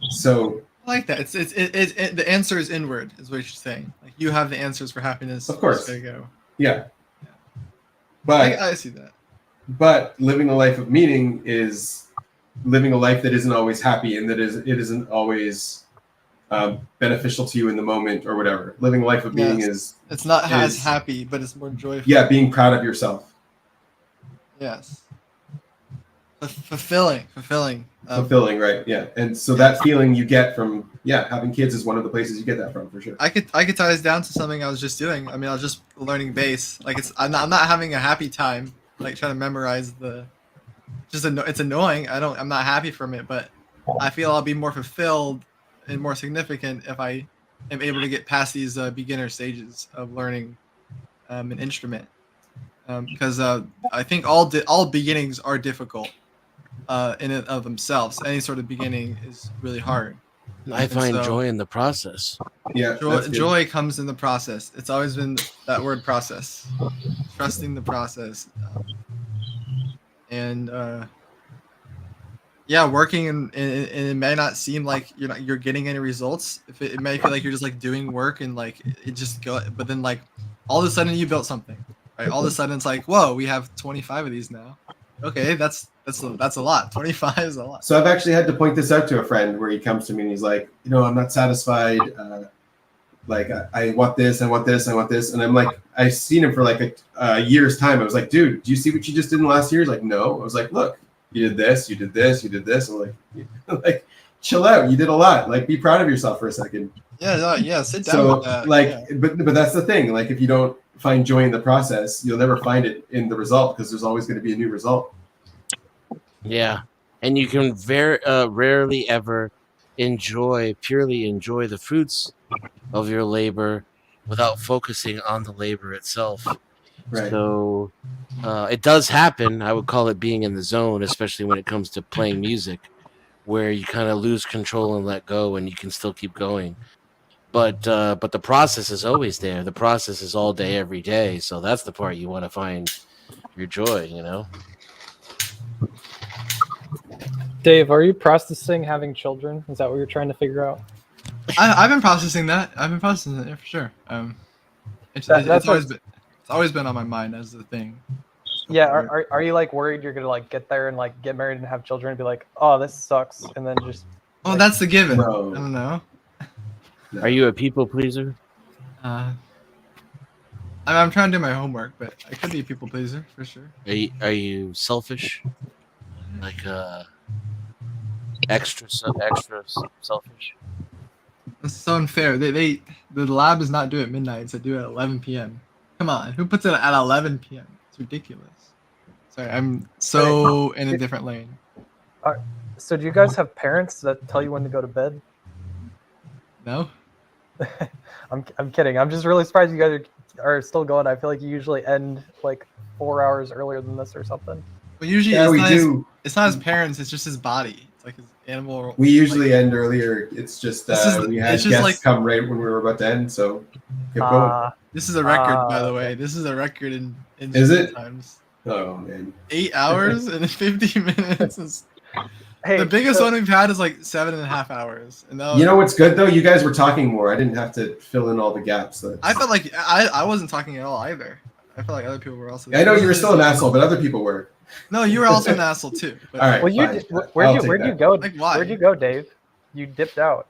So I like that. It's the answer is inward, is what you're saying. Like, you have the answers for happiness. Of course. There you go. Yeah. But I see that. But living a life of meaning is living a life that isn't always happy and that it isn't always beneficial to you in the moment or whatever. Living a life of meaning is it's not as happy, but it's more joyful. Yeah, being proud of yourself. Yes. Fulfilling. Fulfilling, right? Yeah, and so that feeling you get from having kids is one of the places you get that from, for sure. I could tie this down to something I was just doing. I mean, I was just learning bass. Like, I'm not having a happy time. Like, trying to memorize it's annoying. I'm not happy from it, but I feel I'll be more fulfilled and more significant if I am able to get past these beginner stages of learning an instrument. Because I think all beginnings are difficult in and of themselves. Any sort of beginning is really hard. I find joy in the process. Yeah, joy comes in the process. It's always been that word, process. Trusting the process. And working and it may not seem like you're getting any results. If it may feel like you're just like doing work and like it just go, but then like all of a sudden you built something, right? All of a sudden it's like, whoa, we have 25 of these now. Okay, that's a lot. 25 is a lot. So I've actually had to point this out to a friend where he comes to me and he's like, I'm not satisfied. Like, I want this, I want this, I want this. And I'm like, I've seen him for like a year's time. I was like, dude, do you see what you just did in the last year? He's like, no. I was like, look, you did this, you did this, you did this. I'm like, chill out. You did a lot. Like, be proud of yourself for a second. Yeah, sit down So, with that. like, yeah. but that's the thing. Like, if you don't find joy in the process, you'll never find it in the result because there's always going to be a new result. Yeah, and you can very rarely ever purely enjoy the fruits of your labor without focusing on the labor itself. Right. So it does happen. I would call it being in the zone, especially when it comes to playing music, where you kind of lose control and let go, and you can still keep going. But the process is always there. The process is all day, every day. So that's the part you want to find your joy, Dave, are you processing having children? Is that what you're trying to figure out? I've been processing that. Yeah, for sure. It's always been on my mind as the thing. Yeah, are you like worried you're gonna like get there and like get married and have children and be like, oh, this sucks, and then just? Well, that's the given. I don't know. Are you a people pleaser? I'm trying to do my homework, but I could be a people pleaser for sure. Are you selfish? Like extra selfish? This is so unfair. The lab does not do it at midnight. They do it at 11 p.m. Come on, who puts it at 11 p.m.? It's ridiculous. Sorry, I'm so in a different lane. So do you guys have parents that tell you when to go to bed? No. I'm kidding. I'm just really surprised you guys are still going. I feel like you usually end like 4 hours earlier than this or something. Well, usually it's not his parents. It's just his body. It's like his animal. We usually end earlier. It's just we had guests come right when we were about to end, so keep going. This is a record, by the way. This is a record in is it? Times. Oh man. 8 hours and 50 minutes. Hey, the biggest one we've had is like 7.5 hours. And you know what's good though? You guys were talking more. I didn't have to fill in all the gaps. I felt like I wasn't talking at all either. I felt like other people were also. I know you were still an asshole, but other people were. No, you were also an asshole too. All right. Well, where'd you go? Like, why? Where'd you go, Dave? You dipped out.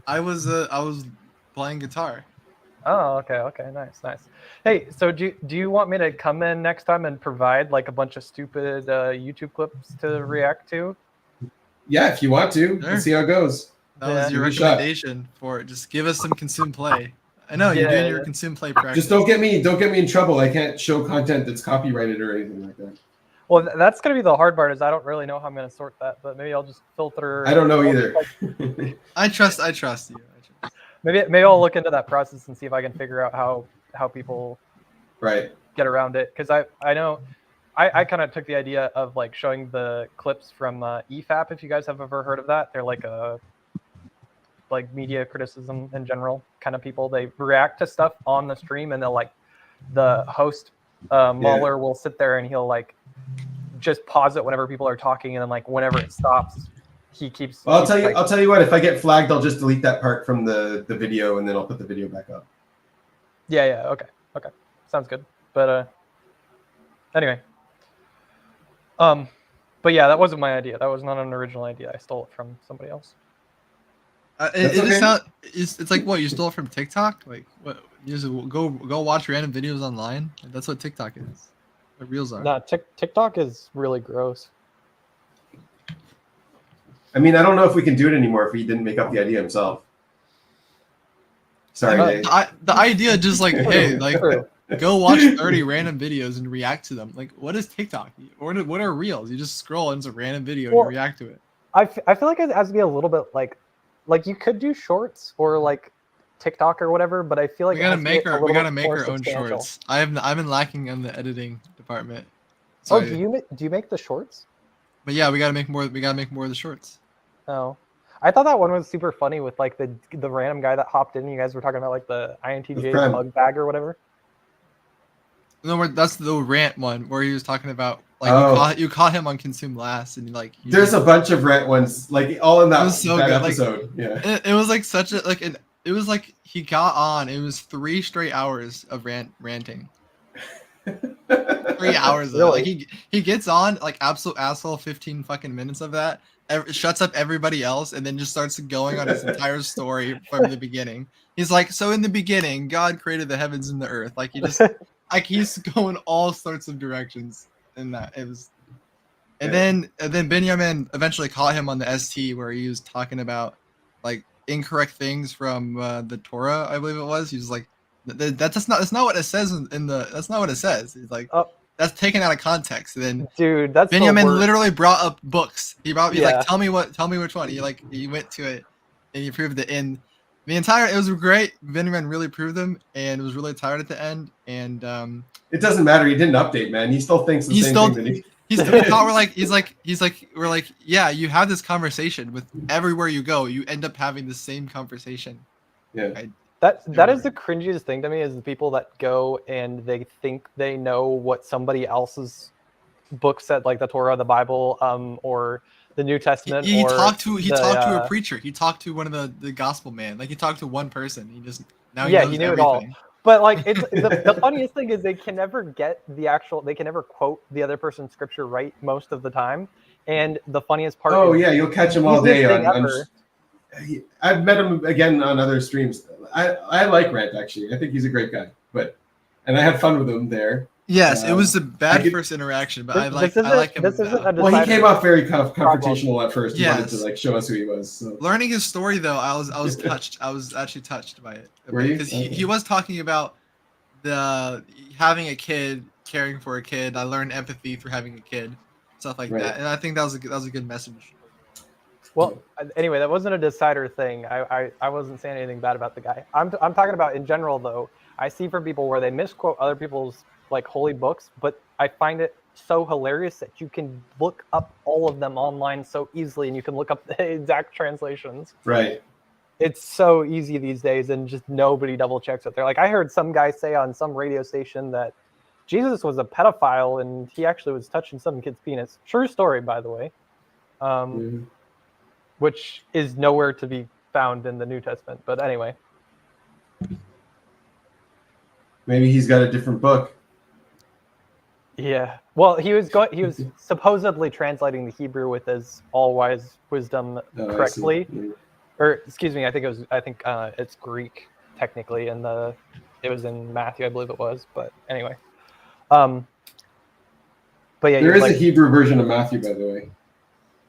I was playing guitar. Oh, okay, nice. Hey, so do you want me to come in next time and provide like a bunch of stupid YouTube clips to react to? Yeah, if you want to, let's see how it goes. That was your recommendation for it. Just give us some consume play. I know you're doing your consume play practice. Just don't get me in trouble. I can't show content that's copyrighted or anything like that. Well, that's gonna be the hard part. Is I don't really know how I'm gonna sort that, but maybe I'll just filter. I don't know either. I trust you. maybe I'll look into that process and see if I can figure out how people get around it, because I know I kind of took the idea of like showing the clips from EFAP, if you guys have ever heard of that. They're like a media criticism in general kind of people. They react to stuff on the stream, and they'll like the host Mahler will sit there and he'll like just pause it whenever people are talking, and then like whenever it stops, he keeps. Well, I'll tell you what. If I get flagged, I'll just delete that part from the video, and then I'll put the video back up. Yeah. Okay. Sounds good. But anyway. But yeah, that wasn't my idea. That was not an original idea. I stole it from somebody else. It's like what, you stole it from TikTok? Like what? You just go watch random videos online. That's what TikTok is. What Reels are. Nah, TikTok is really gross. I mean, I don't know if we can do it anymore if he didn't make up the idea himself. Sorry, Dave. The idea just like, hey, like go watch 30 random videos and react to them. Like, what is TikTok? What are Reels? You just scroll into a random video and you react to it. I feel like it has to be a little bit like you could do shorts or like TikTok or whatever, but I feel like we gotta make our own shorts. I've been lacking in the editing department. So do you make the shorts? But yeah, we gotta make more. We gotta make more of the shorts. Oh, I thought that one was super funny with like the random guy that hopped in. You guys were talking about like the INTJ bug bag or whatever. No, that's the rant one where he was talking about like you caught him on Consume Last, and like there's a bunch of rant ones like all in that, that episode. Like, yeah, it was like such a like it was like he got on. It was 3 straight hours of ranting. 3 hours. Really? Like he gets on like absolute asshole. 15 fucking minutes of that. Shuts up everybody else, and then just starts going on his entire story from the beginning. He's like, so in the beginning, God created the heavens and the earth. Like he just like he's going all sorts of directions in that. It was, and then Benjamin eventually caught him on the ST where he was talking about like incorrect things from the Torah, I believe it was. He was like, that's not what it says in the. That's not what it says. He's like, that's taken out of context. And then dude, that's Benjamin literally brought up books. He's like, tell me which one. He went to it and he proved it in the entire. It was great. Benjamin really proved them, and it was really tired at the end. And it doesn't matter. He didn't update, man. He still thinks the same thing. That we're like, yeah, you have this conversation with everywhere you go. You end up having the same conversation. Yeah. That is the cringiest thing to me, is the people that go and they think they know what somebody else's book said, like the Torah, the Bible, or the New Testament. He talked to a preacher. He talked to one of the gospel man. Like he talked to one person. He just he knows knew everything. It all. But like it's the funniest thing is they can never get they can never quote the other person's scripture right most of the time. And the funniest part is you'll catch him all day I've met him again on other streams. I like Rant, actually. I think he's a great guy. And I had fun with him there. Yes, it was a bad first interaction, but I like him. Well, he came off very confrontational at first. He wanted to like show us who he was. So. Learning his story though, I was touched. I was actually touched by it. Were you? Because he was talking about the having a kid, caring for a kid. I learned empathy through having a kid, stuff like that. And I think that was a good message. Well, anyway, that wasn't a decider thing. I wasn't saying anything bad about the guy. I'm talking about in general though. I see from people where they misquote other people's like holy books, but I find it so hilarious that you can look up all of them online so easily, and you can look up the exact translations. Right. It's so easy these days, and just nobody double checks it. They're like, I heard some guy say on some radio station that Jesus was a pedophile and he actually was touching some kid's penis. True story, by the way. Which is nowhere to be found in the New Testament. But anyway. Maybe he's got a different book. Yeah. Well, he was supposedly translating the Hebrew with his all-wise wisdom correctly. Or excuse me, I think it's Greek technically, and it was in Matthew, I believe it was. But anyway. But yeah, there is a Hebrew version of Matthew, by the way.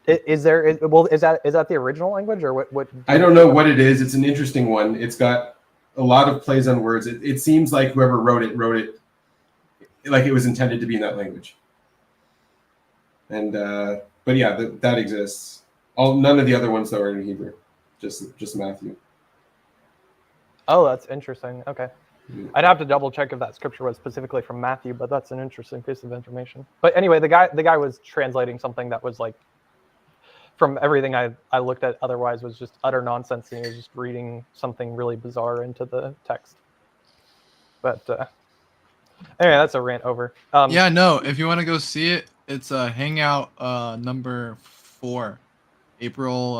Is that the original language, or what? I don't know what it is. It's an interesting one. It's got a lot of plays on words. It seems like whoever wrote it like it was intended to be in that language. And but yeah, that exists. None of the other ones though are in Hebrew. Just Matthew. Oh, that's interesting. Okay. I'd have to double check if that scripture was specifically from Matthew, but that's an interesting piece of information. But anyway, the guy was translating something that was like, from everything I looked at otherwise, was just utter nonsense, and he was just reading something really bizarre into the text. But anyway, that's a rant over. Yeah, no, if you want to go see it, it's a Hangout number 4, April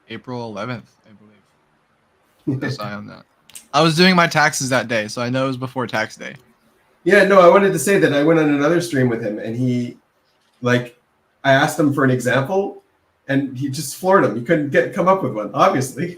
11th, I believe. Keep an eye on that. I was doing my taxes that day, so I know it was before tax day. Yeah, no, I wanted to say that I went on another stream with him, and he, like, I asked him for an example, and he just floored him. He couldn't come up with one, obviously.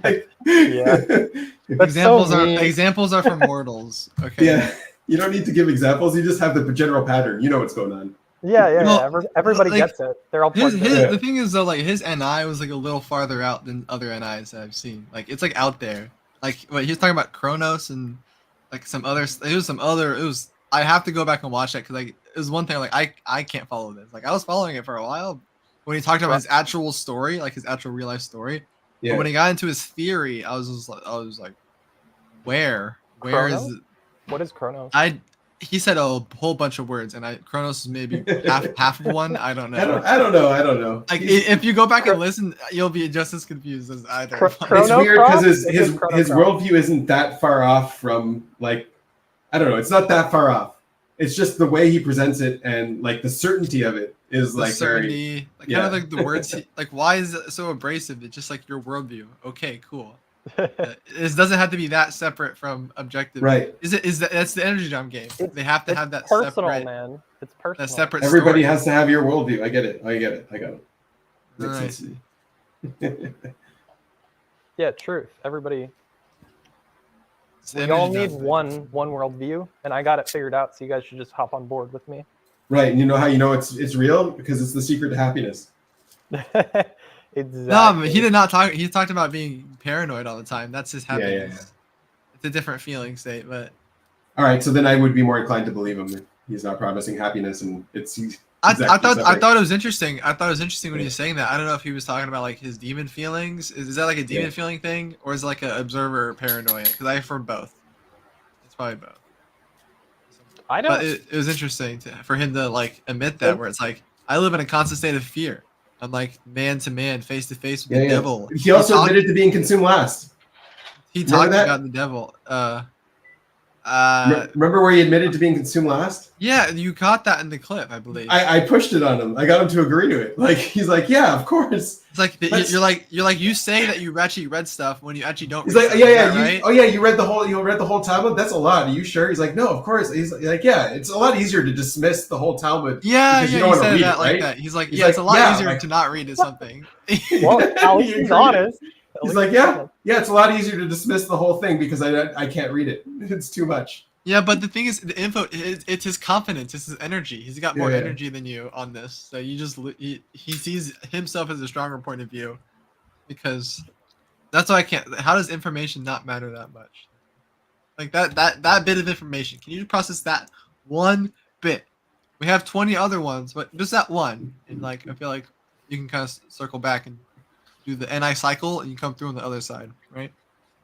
Like, yeah. Examples are for mortals. Okay. Yeah, you don't need to give examples. You just have the general pattern. You know what's going on. Yeah. Everybody like, gets it. They're all plugged in. The thing is though, like his NI was like a little farther out than other NIs that I've seen. Like it's like out there. Like what he was talking about Kronos and like some other. It was. I have to go back and watch that because like it was one thing. Like I can't follow this. Like I was following it for a while when he talked about his actual story, like his actual real life story. Yeah. But when he got into his theory, I was like, where Chronos? is it? What is Kronos? He said a whole bunch of words, and Kronos is maybe half of one. I don't know. I don't know. Like if you go back and listen, you'll be just as confused as either. It's weird because his worldview isn't that far off from like, I don't know. It's not that far off. It's just the way he presents it and like the certainty of it is The like certainty, very, like kind of like the words. Like why is it so abrasive? It's just like your worldview. Okay, cool. It doesn't have to be that separate from objective. Right. That's the energy jump game. They have to have that personal, separate, man. It's personal. That separate. Everybody story. has to have your worldview. I get it. I got it. Makes sense. Yeah, truth. Everybody. It's We energy all need dump. one worldview, and I got it figured out. So you guys should just hop on board with me. Right. And you know how you know it's real? Because it's the secret to happiness. Exactly. No, but he did not talk. He talked about being paranoid all the time. That's his happiness. Yeah. It's a different feeling state, but. All right, so then I would be more inclined to believe him. If he's not promising happiness, and it's. I thought it was interesting. I thought it was interesting when he was saying that. I don't know if he was talking about like his demon feelings. Is that like a demon feeling thing, or is it like an observer paranoia? Because I've heard both. It's probably both. I don't. But it was interesting for him to like admit that, where it's like I live in a constant state of fear. I'm like man to man, face to face with the devil. He also admitted to being consumed last. He talked about the devil. Remember where he admitted to being consumed last? Yeah, you caught that in the clip, I believe. I pushed it on him. I got him to agree to it. Like he's like, yeah, of course. It's like you're like you say that you actually read stuff when you actually don't. He's read like, stuff, right? Right? You read the whole Talmud. That's a lot. Are you sure? He's like, no, of course. He's like, yeah, it's a lot easier to dismiss the whole Talmud. Yeah, because you he don't want to said read that it, like right? that. He's like, He's it's a lot easier like- to not read it something. Well, Alex is honest. He's like, yeah, it's a lot easier to dismiss the whole thing because I can't read it. It's too much. Yeah, but the thing is, the info, it's his confidence, it's his energy. He's got more energy than you on this. So you just, he sees himself as a stronger point of view because that's why I can't, how does information not matter that much? Like that bit of information, can you process that one bit? We have 20 other ones, but just that one. And like, I feel like you can kind of circle back and do the NI cycle and you come through on the other side, right?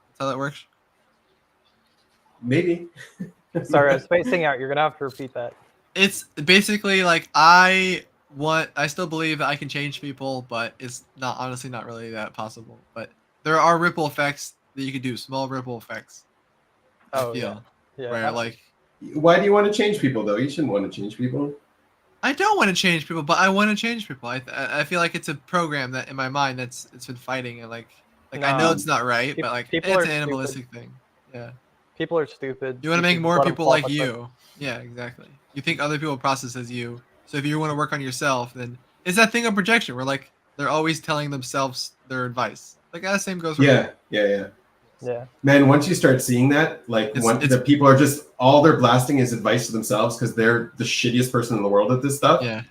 That's how that works. Maybe. Sorry, I was spacing out. You're gonna have to repeat that. It's basically like I still believe that I can change people, but it's honestly not really that possible. But there are ripple effects that you could do, small ripple effects. Oh yeah. Yeah. Like, why do you want to change people though? You shouldn't want to change people. I don't want to change people, but I want to change people. I feel like it's a program that in my mind it's been fighting and like I know it's not right, but like it's an animalistic thing. Yeah. People are stupid. You want to make more people like you. Yeah, exactly. You think other people process as you. So if you want to work on yourself, then it's that thing of projection where like they're always telling themselves their advice. Like that same goes for me. Yeah. Man, once you start seeing that, like the people are just all they're blasting is advice to themselves because they're the shittiest person in the world at this stuff. Yeah.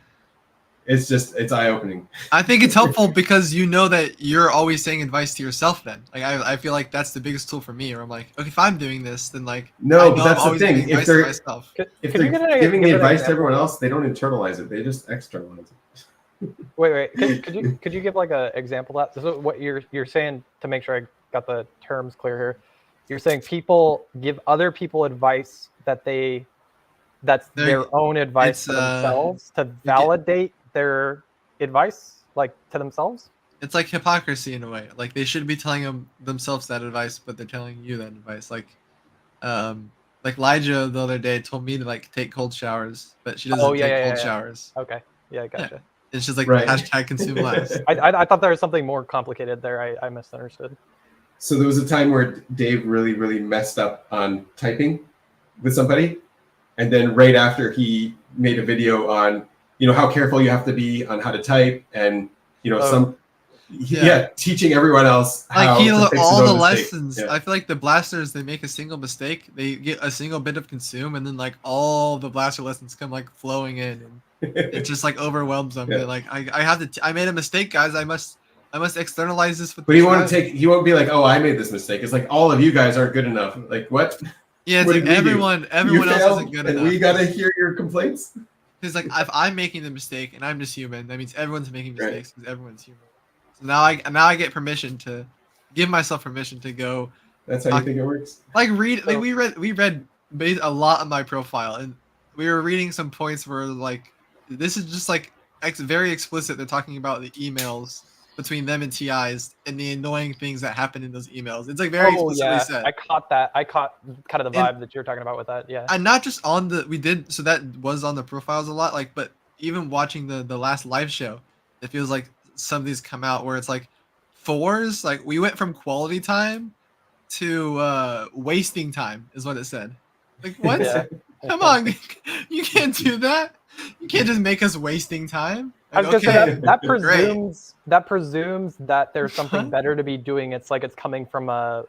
It's eye-opening. I think it's helpful because you know that you're always saying advice to yourself then. Like I feel like that's the biggest tool for me where I'm like, okay, if I'm doing this, then like no, but that's the thing. If they're giving the advice to example? everyone else, they don't internalize it. They just externalize it. Wait. Could you give like an example of that? This is what you're saying to make sure I got the terms clear here. You're saying people give other people advice that's their own advice to themselves to validate their advice, like to themselves. It's like hypocrisy in a way. Like they should be telling themselves that advice, but they're telling you that advice. Like Elijah the other day told me to like take cold showers, but she doesn't take cold showers. Okay, yeah, gotcha. It's just like Right. consume less. I thought there was something more complicated there. I misunderstood. So there was a time where Dave really, really messed up on typing with somebody. And then right after he made a video on, how careful you have to be on how to type and, teaching everyone else how to fix all the mistake. lessons. Yeah. I feel like the blasters, they make a single mistake, they get a single bit of consume, and then like all the blaster lessons come like flowing in, and it just like overwhelms them. They're like, I have to. I made a mistake, guys. I must externalize this with. But he won't be like, oh, I made this mistake. It's like all of you guys aren't good enough. Like what? Yeah, it's what like did we do? everyone You else failed, isn't good and enough. we gotta hear your complaints. Because like if I'm making the mistake and I'm just human, that means everyone's making mistakes because everyone's human. So now I get permission to give myself permission to go. That's how you think it works? Like read, like we read a lot on my profile, and we were reading some points where like this is just like very explicit. They're talking about the emails between them and TIs and the annoying things that happen in those emails. It's like very explicitly said. I caught that. I caught kind of the vibe that you're talking about with that. Yeah. And not just on the so that was on the profiles a lot, like, but even watching the last live show, it feels like some of these come out where it's like fours, like we went from quality time to wasting time is what it said. Like what? Yeah. Come on, you can't do that. You can't just make us wasting time. I Like, was gonna say that great. presumes that there's something better to be doing. It's like it's coming from a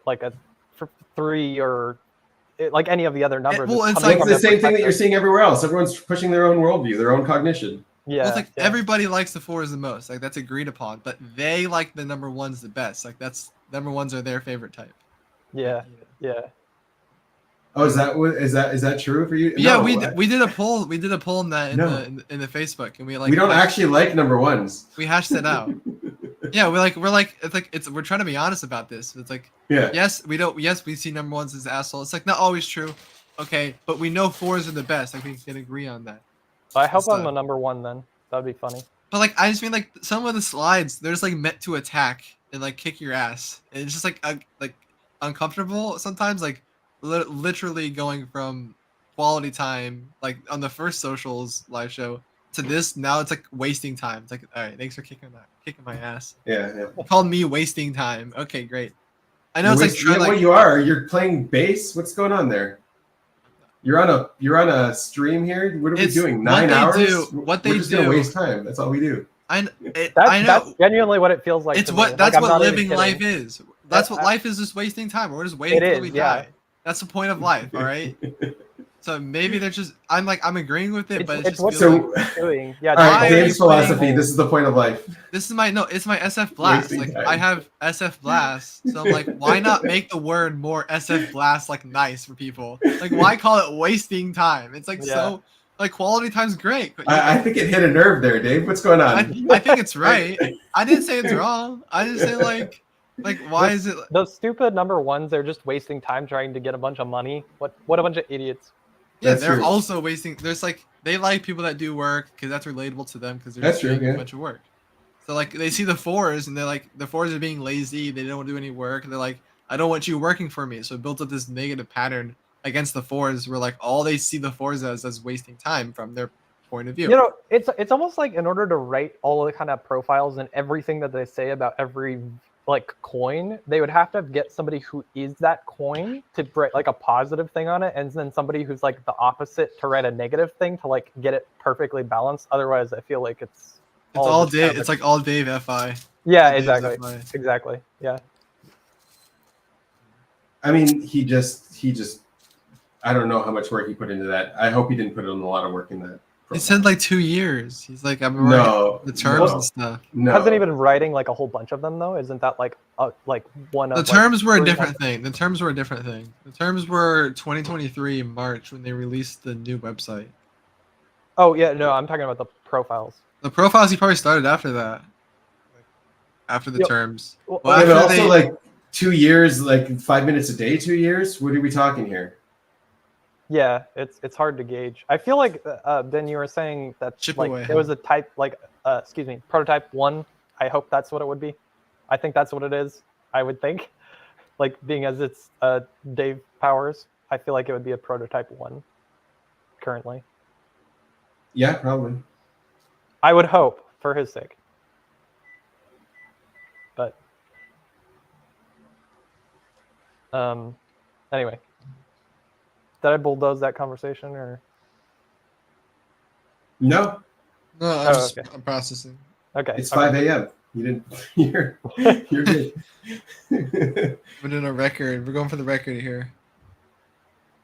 3 or like any of the other numbers. It's like the same thing that you're seeing everywhere else. Everyone's pushing their own worldview, their own cognition. Yeah, well, it's like everybody likes the fours the most. Like that's agreed upon, but they like the number ones the best. Like that's number ones are their favorite type. Yeah. Oh, is that true for you? Yeah, No, we did a poll. We did a poll in that in the Facebook, and we like. We don't actually like number ones. We hashed it out. Yeah, we're trying to be honest about this. It's like yes, we see number ones as assholes. It's like not always true. Okay, but we know fours are the best. Like we can agree on that. I hope I'm a number one then. That'd be funny. But like I just mean like some of the slides, they're just like meant to attack and like kick your ass. And it's just like uncomfortable sometimes. Like literally going from quality time, like on the first socials live show, to this now it's like wasting time. It's like, all right, thanks for kicking my ass. Yeah. You called me wasting time. Okay, great. I know it's like what you are. You're playing bass. What's going on there? You're on a stream here. What are we doing? 9 hours? We're just gonna waste time. That's all we do. I know. That's genuinely what it feels like. It's to what me. that's Like, I'm what not even living kidding. life is. That's what life is, just wasting time. We're just waiting It until is, we yeah. die. That's the point of life, all right? So maybe they're just I'm agreeing with it, but It's just what feels they're like, doing. Yeah. All right, Why are Dave's you playing- philosophy. This is the point of life. This is it's my SF blast. Wasting Like time. I have SF blast, so I'm like, why not make the word more SF blast like nice for people? Like why call it wasting time? It's like so like quality time's great. But I think it hit a nerve there, Dave. What's going on? I think it's right. I didn't say it's wrong. I just say like why is it those stupid number ones? They're just wasting time trying to get a bunch of money. What a bunch of idiots. Yeah, That's they're true. also wasting. There's like they like people that do work because that's relatable to them because they're That's just true, doing yeah. a bunch of work. So like they see the fours and they're like the fours are being lazy. They don't do any work. And they're like, I don't want you working for me. So it built up this negative pattern against the fours where like all they see the fours as wasting time from their point of view. You know, it's almost like in order to write all the kind of profiles and everything that they say about every like coin, they would have to get somebody who is that coin to write like a positive thing on it, and then somebody who's like the opposite to write a negative thing to like get it perfectly balanced. Otherwise, I feel like it's all just Dave. kind of It's like all Dave FI. yeah, All Dave's exactly, FI. exactly, yeah. I mean, he just. I don't know how much work he put into that. I hope he didn't put in a lot of work in that. He said like 2 years. He's like, I'm No, writing the terms no. and stuff. No. Hasn't even writing like a whole bunch of them though. Isn't that like one of The like, terms were a 300? different thing. The terms were a different thing. The terms were 2023 in March when they released the new website. Oh yeah, no, I'm talking about the profiles. The profiles he probably started after that. After the Yep. terms. Well, Well, Yeah, but after also they- like 2 years, like 5 minutes a day, 2 years? What are we talking here? Yeah, it's hard to gauge. I feel like then you were saying that Chip like away, it was a type like excuse me, prototype 1. I hope that's what it would be. I think that's what it is. I would think, like being as it's Dave Powers, I feel like it would be a prototype 1 currently. Yeah, probably. I would hope for his sake. But anyway, did I bulldoze that conversation or? No. No, I'm processing. Okay. It's 5 a.m. You didn't. You're good. We're doing a record. We're going for the record here.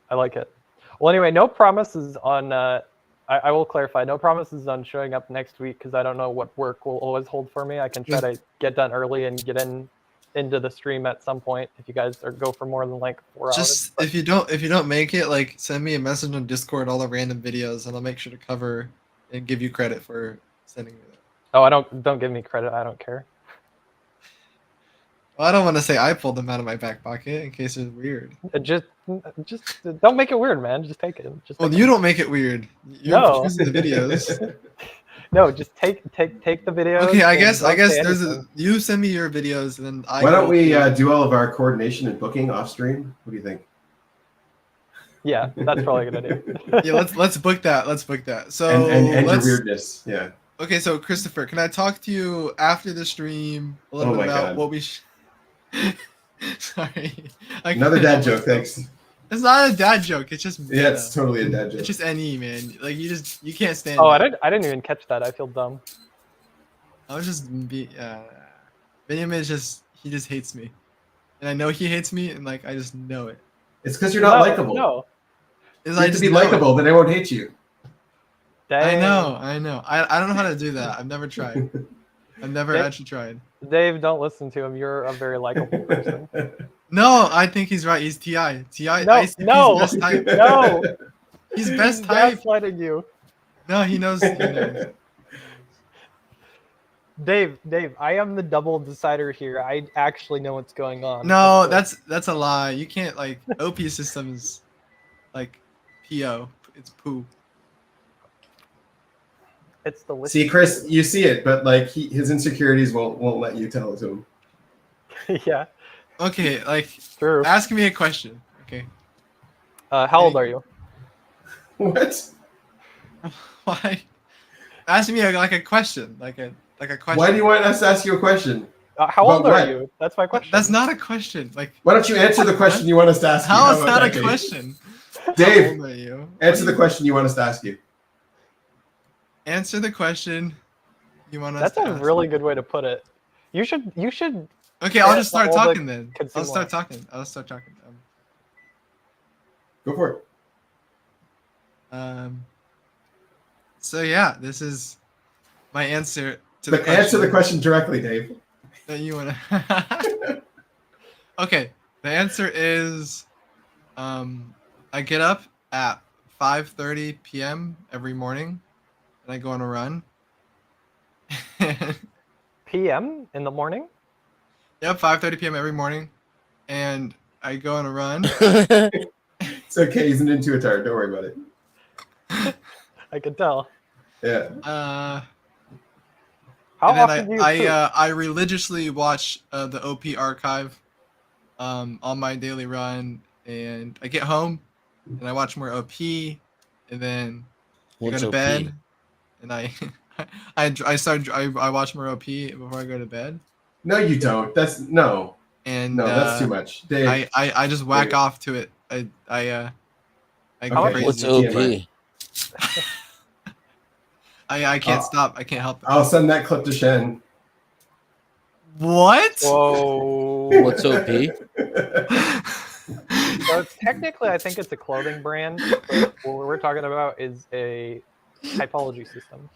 I like it. Well, anyway, no promises on. I will clarify. No promises on showing up next week because I don't know what work will always hold for me. I can try to get done early and get into the stream at some point if you guys go for more than like 4 hours. Just if you don't make it, like send me a message on Discord, all the random videos, and I'll make sure to cover and give you credit for sending me that. Oh, don't give me credit. I don't care. Well, I don't want to say I pulled them out of my back pocket in case it's weird. Just don't make it weird, man. Just take it. Well, you don't make it weird. You're producing the videos. No, just take the videos. Okay, I guess you send me your videos and then Why don't we do all of our coordination and booking off stream? What do you think? Yeah, that's probably a good idea. Yeah, let's book that. Let's book that. So and your weirdness, yeah. Okay, so Christopher, can I talk to you after the stream a little bit about what we? Sorry. Another dad joke, thanks. It's not a dad joke. It's just yeah, it's totally a dad joke. It's just NE, man. Like you can't stand. Oh, it. I didn't even catch that. I feel dumb. I was just Benjamin he just hates me, and I know he hates me, and like I just know it. It's because you're not likable. No. You have to be likable, then I won't hate you. Dang. I know. I don't know how to do that. I've never tried. I've never actually tried. Dave, don't listen to him. You're a very likable person. No, I think he's right. He's TI. No, best type. No. He's best type. Gaslighting you. No, he knows. Dave, I am the double decider here. I actually know what's going on. No, that's a lie. You can't like OP systems like PO. It's poo. It's delicious. See, Chris, you see it, but like his insecurities won't let you tell it to him. Yeah. Okay, like true. Ask me a question. Okay. How old are you? What? Why? Ask me like a question, like a question. Why do you want us to ask you a question? How old are you? That's my question. That's not a question. Like, why don't you answer the question you want us to ask you? How is that a Dave? question? Dave, How old are you? Answer the question you want us to ask you. Answer the question you want us to ask. That's a really good way to put it. You should. Okay, I'll just start talking then. I'll start talking. Go for it. So yeah, this is my answer to the question. Answer the question directly, Dave. That you want to. Okay, the answer is, I get up at 5:30 p.m. every morning, and I go on a run. PM in the morning? Yep, 5:30 p.m. every morning, and I go on a run. It's okay. He's an intuitar. Don't worry about it. I could tell. Yeah. How often do you I religiously watch the OP archive on my daily run, and I get home and I watch more OP, and then I go to bed, and I watch more OP before I go to bed. No, you don't. That's no. And no, that's too much. Dave, I just whack off to it. I go crazy. What's OP? I can't stop. I can't help it. I'll send that clip to Shen. What? Whoa. What's OP? So technically, I think it's a clothing brand. But what we're talking about is a typology system.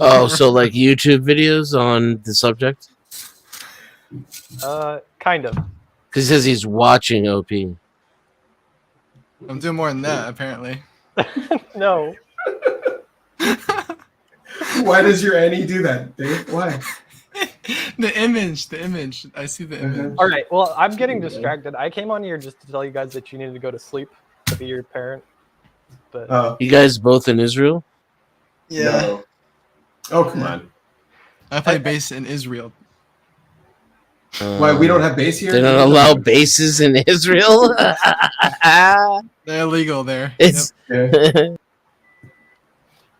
Oh, so like YouTube videos on the subject? Kind of. Because he says he's watching OP. I'm doing more than that, apparently. No. Why does your Annie do that, Dave? Why? The image. I see the image. All right. Well, I'm getting distracted. I came on here just to tell you guys that you needed to go to sleep to be your parent. But You guys both in Israel? Yeah. No. Oh, come on. I play bass in Israel. Why, we don't have base here? They don't allow bases in Israel? They're illegal there. It's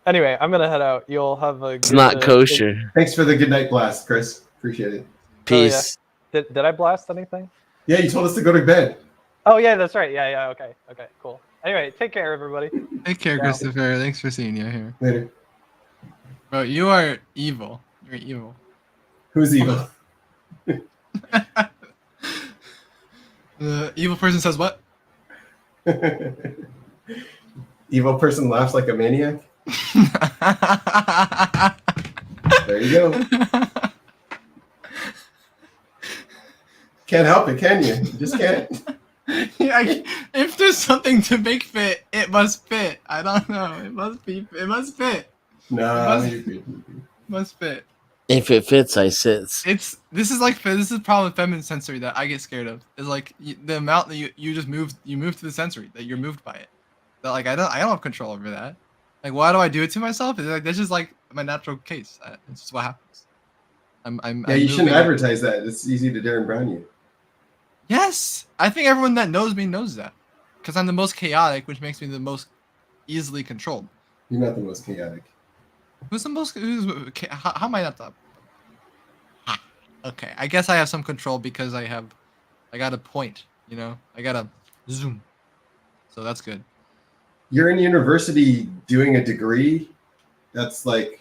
anyway, I'm gonna head out. You'll have a. It's not kosher. Thanks for the good night blast, Chris. Appreciate it. Peace. Oh, yeah. Did I blast anything? Yeah, you told us to go to bed. Oh yeah, that's right. Yeah. Okay. Cool. Anyway, take care, everybody. Take care, Ciao. Christopher. Thanks for seeing you here. Later. Bro, you are evil. You're evil. Who's evil? The evil person says what? Evil person laughs like a maniac. There you go. Can't help it, can you? You just can't. Yeah, if there's something to make fit, it must fit. I don't know. It must fit. No, it must fit. If it fits, I sits. This is the problem with feminine sensory that I get scared of. Is like the amount that you just move to the sensory, that you're moved by it. That like I don't have control over that. Like, why do I do it to myself? It's like that's just like my natural case. It's just what happens. You shouldn't advertise that. It's easy to Darren Brown you. Yes, I think everyone that knows me knows that, because I'm the most chaotic, which makes me the most easily controlled. You're not the most chaotic. Who's the most? How am I not the? Okay, I guess I have some control because I got a point. You know, I got a zoom. So that's good. You're in university doing a degree. That's like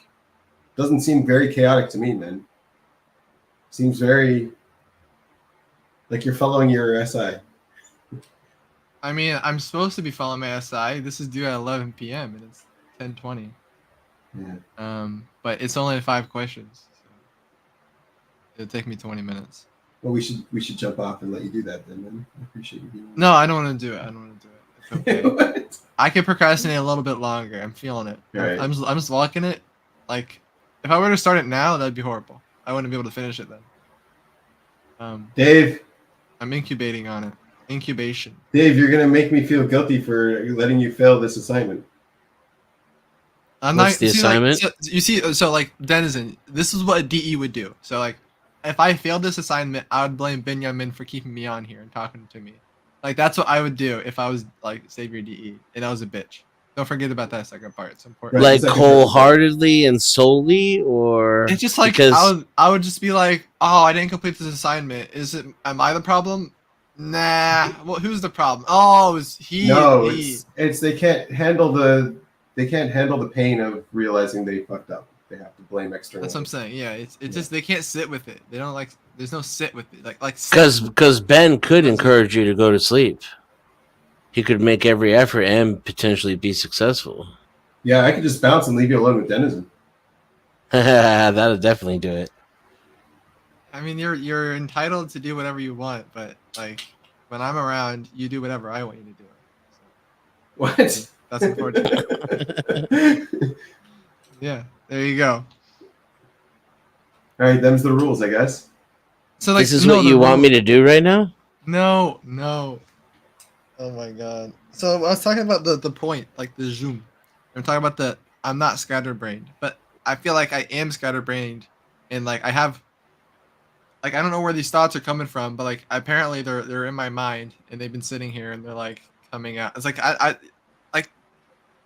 doesn't seem very chaotic to me, man. Seems very like you're following your SI. I mean, I'm supposed to be following my SI. This is due at 11 p.m. and it's 10:20. Yeah. But it's only 5 questions. So it'll take me 20 minutes. Well, we should jump off and let you do that then. Man. I appreciate you being. No, I don't want to do it. It's okay. I can procrastinate a little bit longer. I'm feeling it. Right. I'm just walking it. Like, if I were to start it now, that'd be horrible. I wouldn't be able to finish it then. Dave. I'm incubating on it. Incubation. Dave, you're gonna make me feel guilty for letting you fail this assignment. What's the assignment? So like Denizen, this is what a DE would do. So like, if I failed this assignment, I would blame Benjamin for keeping me on here and talking to me. Like that's what I would do if I was like Savior DE and I was a bitch. Don't forget about that second part. It's important. Like wholeheartedly and solely, or it's just like because I would just be like, oh, I didn't complete this assignment. Am I the problem? Nah. Well, who's the problem? Oh, it's he. No, he. it's they can't handle the pain of realizing they fucked up. They have to blame external. That's what I'm saying. Yeah, it's just they can't sit with it. They don't like. There's no sit with it. Like because Ben could encourage you to go to sleep. He could make every effort and potentially be successful. Yeah, I could just bounce and leave you alone with Denizen. That'll definitely do it. I mean, you're entitled to do whatever you want, but like when I'm around, you do whatever I want you to do. So, what? That's important. Yeah, there you go. All right, them's the rules, I guess. So like, this is what you want me to do right now? No. Oh my god. So I was talking about the point, like the zoom. I'm talking about I'm not scatterbrained, but I feel like I am scatterbrained, and like I have, like I don't know where these thoughts are coming from, but like apparently they're in my mind, and they've been sitting here, and they're like coming out. It's like I like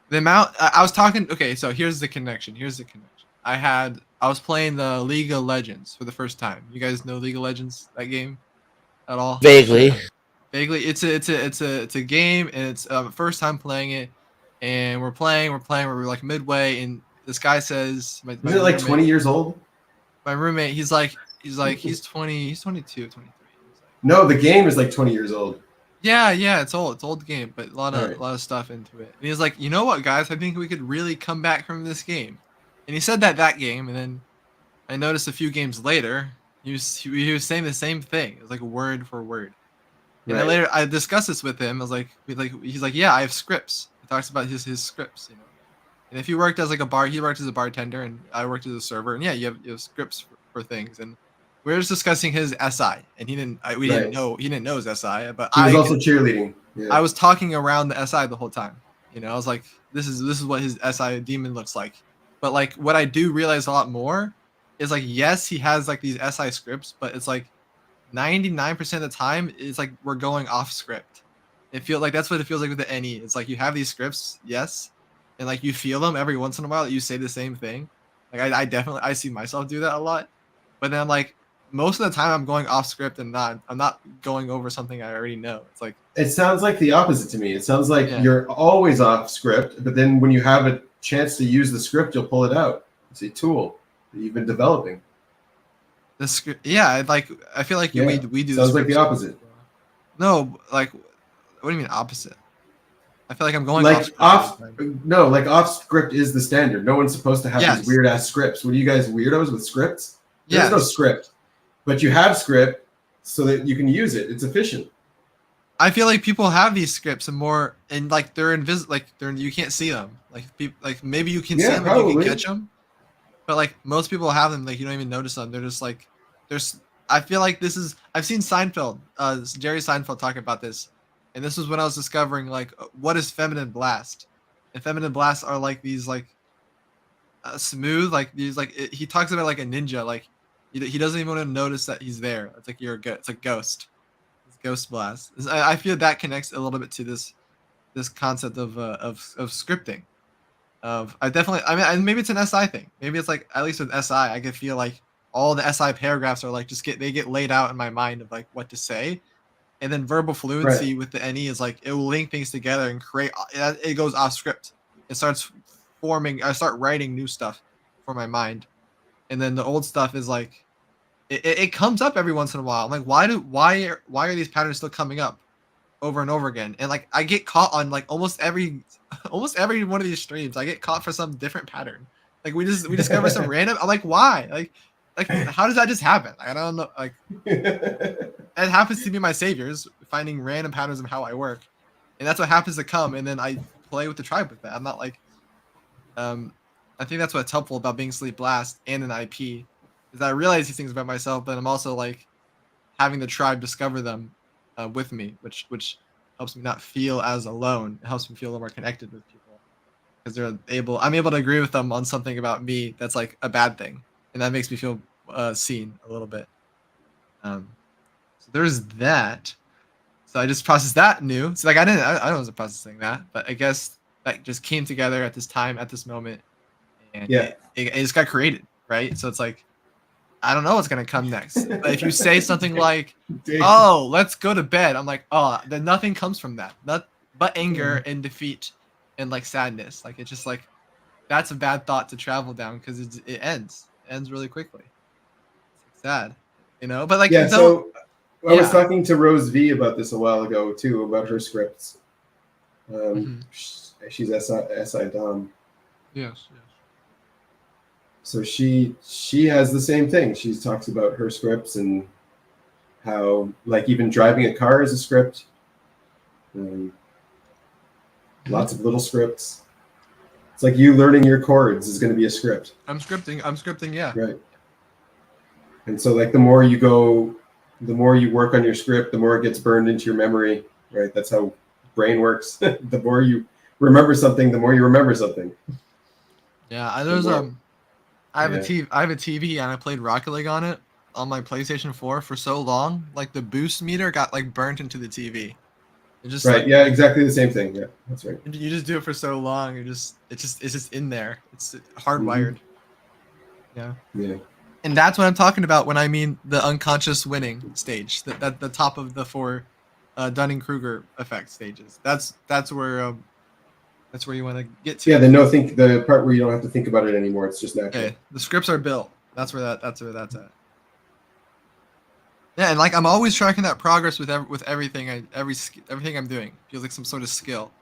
the amount I was talking. Okay, so here's the connection. I was playing the League of Legends for the first time. You guys know League of Legends, that game, at all? Vaguely. It's a game, and it's first time playing it, and we're we're like midway, and this guy says, Is it like 20 years old? My roommate, he's 20, he's 22, 23. No, the game is like 20 years old. Yeah, it's old game, but a lot of stuff into it. And he's like, you know what, guys, I think we could really come back from this game. And he said that game, and then I noticed a few games later, he was saying the same thing. It was like word for word. And I discussed this with him. I was like, he's like, yeah, I have scripts. He talks about his scripts, you know. And if he worked as like he worked as a bartender, and I worked as a server, and yeah, you have scripts for things. And we were just discussing his SI, and he didn't know his SI, but he was also cheerleading. Yeah. I was talking around the SI the whole time. You know, I was like, this is what his SI demon looks like. But like what I do realize a lot more is like, yes, he has like these SI scripts, but it's like 99% of the time it's like we're going off script. It feels like that's what it feels like with the NE. It's like you have these scripts, yes, and like you feel them every once in a while that you say the same thing. Like I definitely I see myself do that a lot. But then like most of the time I'm going off script and I'm not going over something I already know. It's like it sounds like the opposite to me. It sounds like you're always off script, but then when you have a chance to use the script, you'll pull it out. It's a tool that you've been developing. The script, yeah. Like I feel like we do. Sounds like the opposite. No, like what do you mean opposite? I feel like I'm going like off script is the standard. No one's supposed to have these weird ass scripts. What are you guys weirdos with scripts? There's no script, but you have script so that you can use it. It's efficient. I feel like people have these scripts and like they're invisible, like you can't see them. Like people, like maybe you can see them, and you can catch them, but like most people have them, like you don't even notice them. They're just like there's. I feel like I've seen Seinfeld, Jerry Seinfeld talk about this, and this was when I was discovering like what is feminine blast, and feminine blasts are like these like smooth, like these like he talks about like a ninja, like he doesn't even want to notice that he's there. It's like it's a ghost. Ghost blast. I feel that connects a little bit to this concept of scripting. I mean maybe it's an SI thing. Maybe it's like at least with SI I can feel like all the SI paragraphs are like they get laid out in my mind of like what to say, and then verbal fluency with the NE is like it will link things together and create. It goes off script. It starts forming. I start writing new stuff for my mind, and then the old stuff is like. It comes up every once in a while. I'm like, why are these patterns still coming up over and over again? And like I get caught on like almost every one of these streams. I get caught for some different pattern. Like we discover some random. I'm like, why? Like how does that just happen? I don't know. Like it happens to be my saviors finding random patterns of how I work, and that's what happens to come. And then I play with the tribe with that. I'm not like, I think that's what's helpful about being Sleep Blast and an IP. Is I realize these things about myself, but I'm also like having the tribe discover them with me, which helps me not feel as alone. It helps me feel a little more connected with people because I'm able to agree with them on something about me that's like a bad thing, and that makes me feel seen a little bit. So there's that. So I just processed that new. So like I wasn't processing that, but I guess that just came together at this time, at this moment, and it just got created, right? So it's like. I don't know what's gonna come next. But if you say something like, "Oh, let's go to bed," I'm like, "Oh, then nothing comes from that. But anger and defeat and like sadness. Like it's just like that's a bad thought to travel down because it ends really quickly. It's sad, you know. But like so I was talking to Rose V about this a while ago too about her scripts. She's SI Dom. Yes. So she has the same thing. She talks about her scripts and how like even driving a car is a script. Lots of little scripts. It's like you learning your chords is going to be a script. I'm scripting, yeah. Right. And so like the more you work on your script, the more it gets burned into your memory, right? That's how brain works. The more you remember something, the more you remember something. Yeah, I have a TV and I played Rocket League on it on my PlayStation 4 for so long. Like the boost meter got like burnt into the TV. It just right. Yeah, exactly the same thing. Yeah, that's right. You just do it for so long. It's just in there. It's hardwired. Yeah. Yeah. And that's what I'm talking about when I mean the unconscious winning stage. That the top of the 4 Dunning-Kruger effect stages. That's where. That's where you want to get to. Yeah, the part where you don't have to think about it anymore. It's just natural. Okay. The scripts are built. That's where that's at. Yeah, and like I'm always tracking that progress with everything everything I'm doing. Feels like some sort of skill.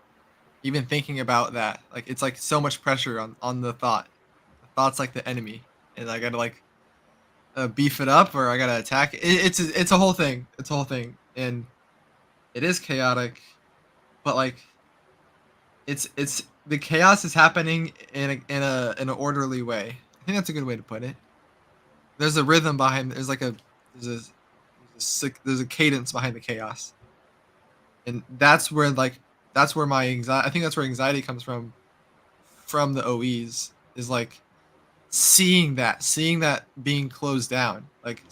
Even thinking about that, like it's like so much pressure on the thought. The thought's like the enemy, and I gotta like beef it up or I gotta attack it. It's a whole thing. It's a whole thing, and it is chaotic, but like. It's the chaos is happening in an orderly way. I think that's a good way to put it. There's a rhythm behind. There's like a there's a cadence behind the chaos, and that's where my anxiety. I think that's where anxiety comes from the OEs, is like seeing that being closed down. Like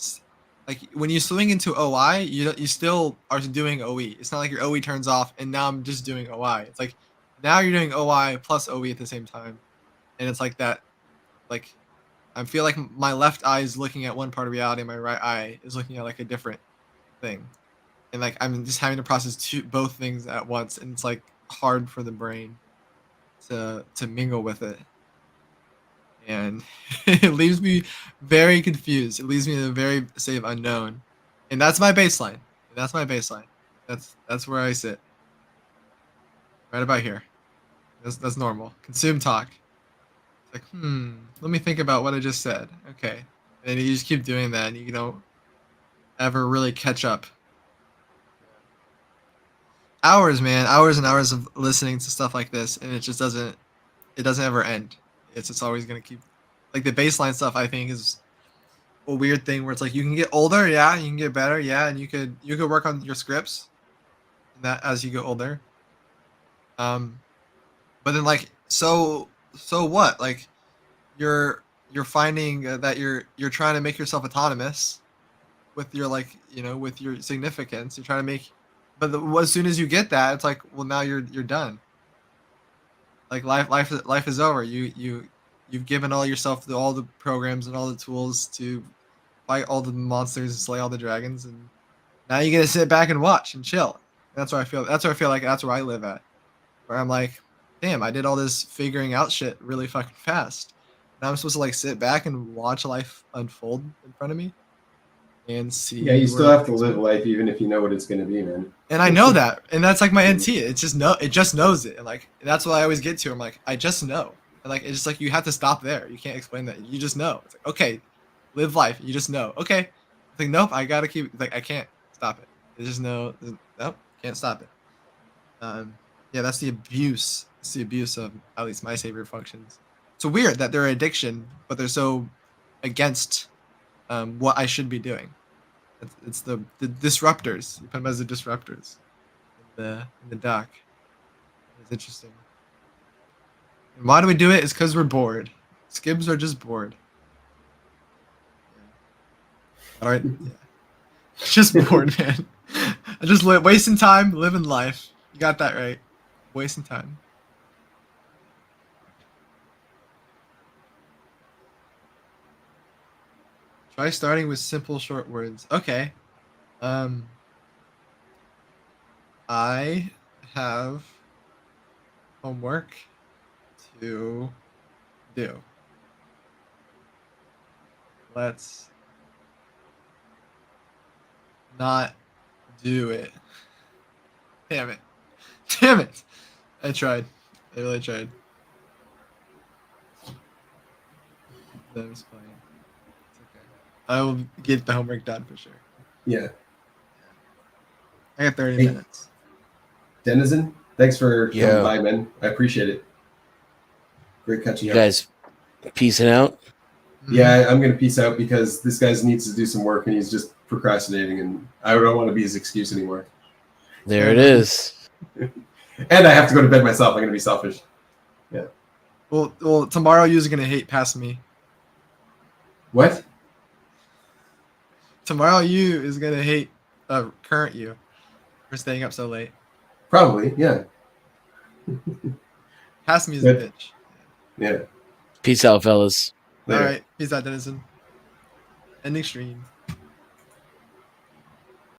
when you swing into OI, you still are doing OE. It's not like your OE turns off and now I'm just doing OI. It's like now you're doing OI plus OE at the same time, and it's like that. Like I feel like my left eye is looking at one part of reality, and my right eye is looking at like a different thing, and like I'm just having to process both things at once, and it's like hard for the brain to mingle with it, and it leaves me very confused. It leaves me in a very safe unknown, and that's my baseline. That's where I sit, right about here. That's normal. Consume talk. It's like, let me think about what I just said. Okay, and you just keep doing that, and you don't ever really catch up. Hours, man, hours and hours of listening to stuff like this, and it just doesn't ever end. It's just always gonna keep, like, the baseline stuff. I think is a weird thing where it's like you can get older, yeah, you can get better, yeah, and you could work on your scripts, and that as you get older. But then like so what? Like you're finding that you're trying to make yourself autonomous with your, like, with your significance. You're trying to make, but as soon as you get that, it's like, well, now you're done. Like life is over. You've given all yourself to all the programs and all the tools to fight all the monsters and slay all the dragons, and now you get to sit back and watch and chill. That's where I feel. That's where I feel like that's where I live at. Where I'm like, damn, I did all this figuring out shit really fucking fast. Now I'm supposed to like sit back and watch life unfold in front of me and see. Yeah, you still have to live life even if you know what it's going to be, man. And I know that, and that's like my NT. It just knows it, and like that's what I always get to. I'm like, I just know, and like it's just like you have to stop there. You can't explain that. You just know. It's like, okay, live life. You just know. Okay, it's like, nope, I gotta keep. Like I can't stop it. It's just nope, can't stop it. Yeah, that's the abuse. It's the abuse of at least my savior functions. It's weird that they're an addiction, but they're so against what I should be doing. It's the disruptors. You put them as the disruptors in the doc. It's interesting. And why do we do it? It's because we're bored. Skibs are just bored. Yeah. All right. Yeah. Just bored, man. I just wasting time, living life. You got that right. Wasting time. Try starting with simple short words. Okay. I have homework to do. Let's not do it. Damn it. Damn it. I tried. I really tried. That was fine. It's okay. I will get the homework done for sure. Yeah. I got 30 minutes. Denizen, thanks for coming by, man. I appreciate it. Great catching You up. guys peacing out? Yeah, I'm going to peace out because this guy needs to do some work and he's just procrastinating, and I don't want to be his excuse anymore. There it is. And I have to go to bed myself. I'm going to be selfish. Yeah. Well, tomorrow you're going to hate past me. What? Tomorrow you is going to hate current you for staying up so late. Probably, yeah. Past me is a bitch. Yeah. Peace out, fellas. All right. Peace out, Denizen. Ending stream.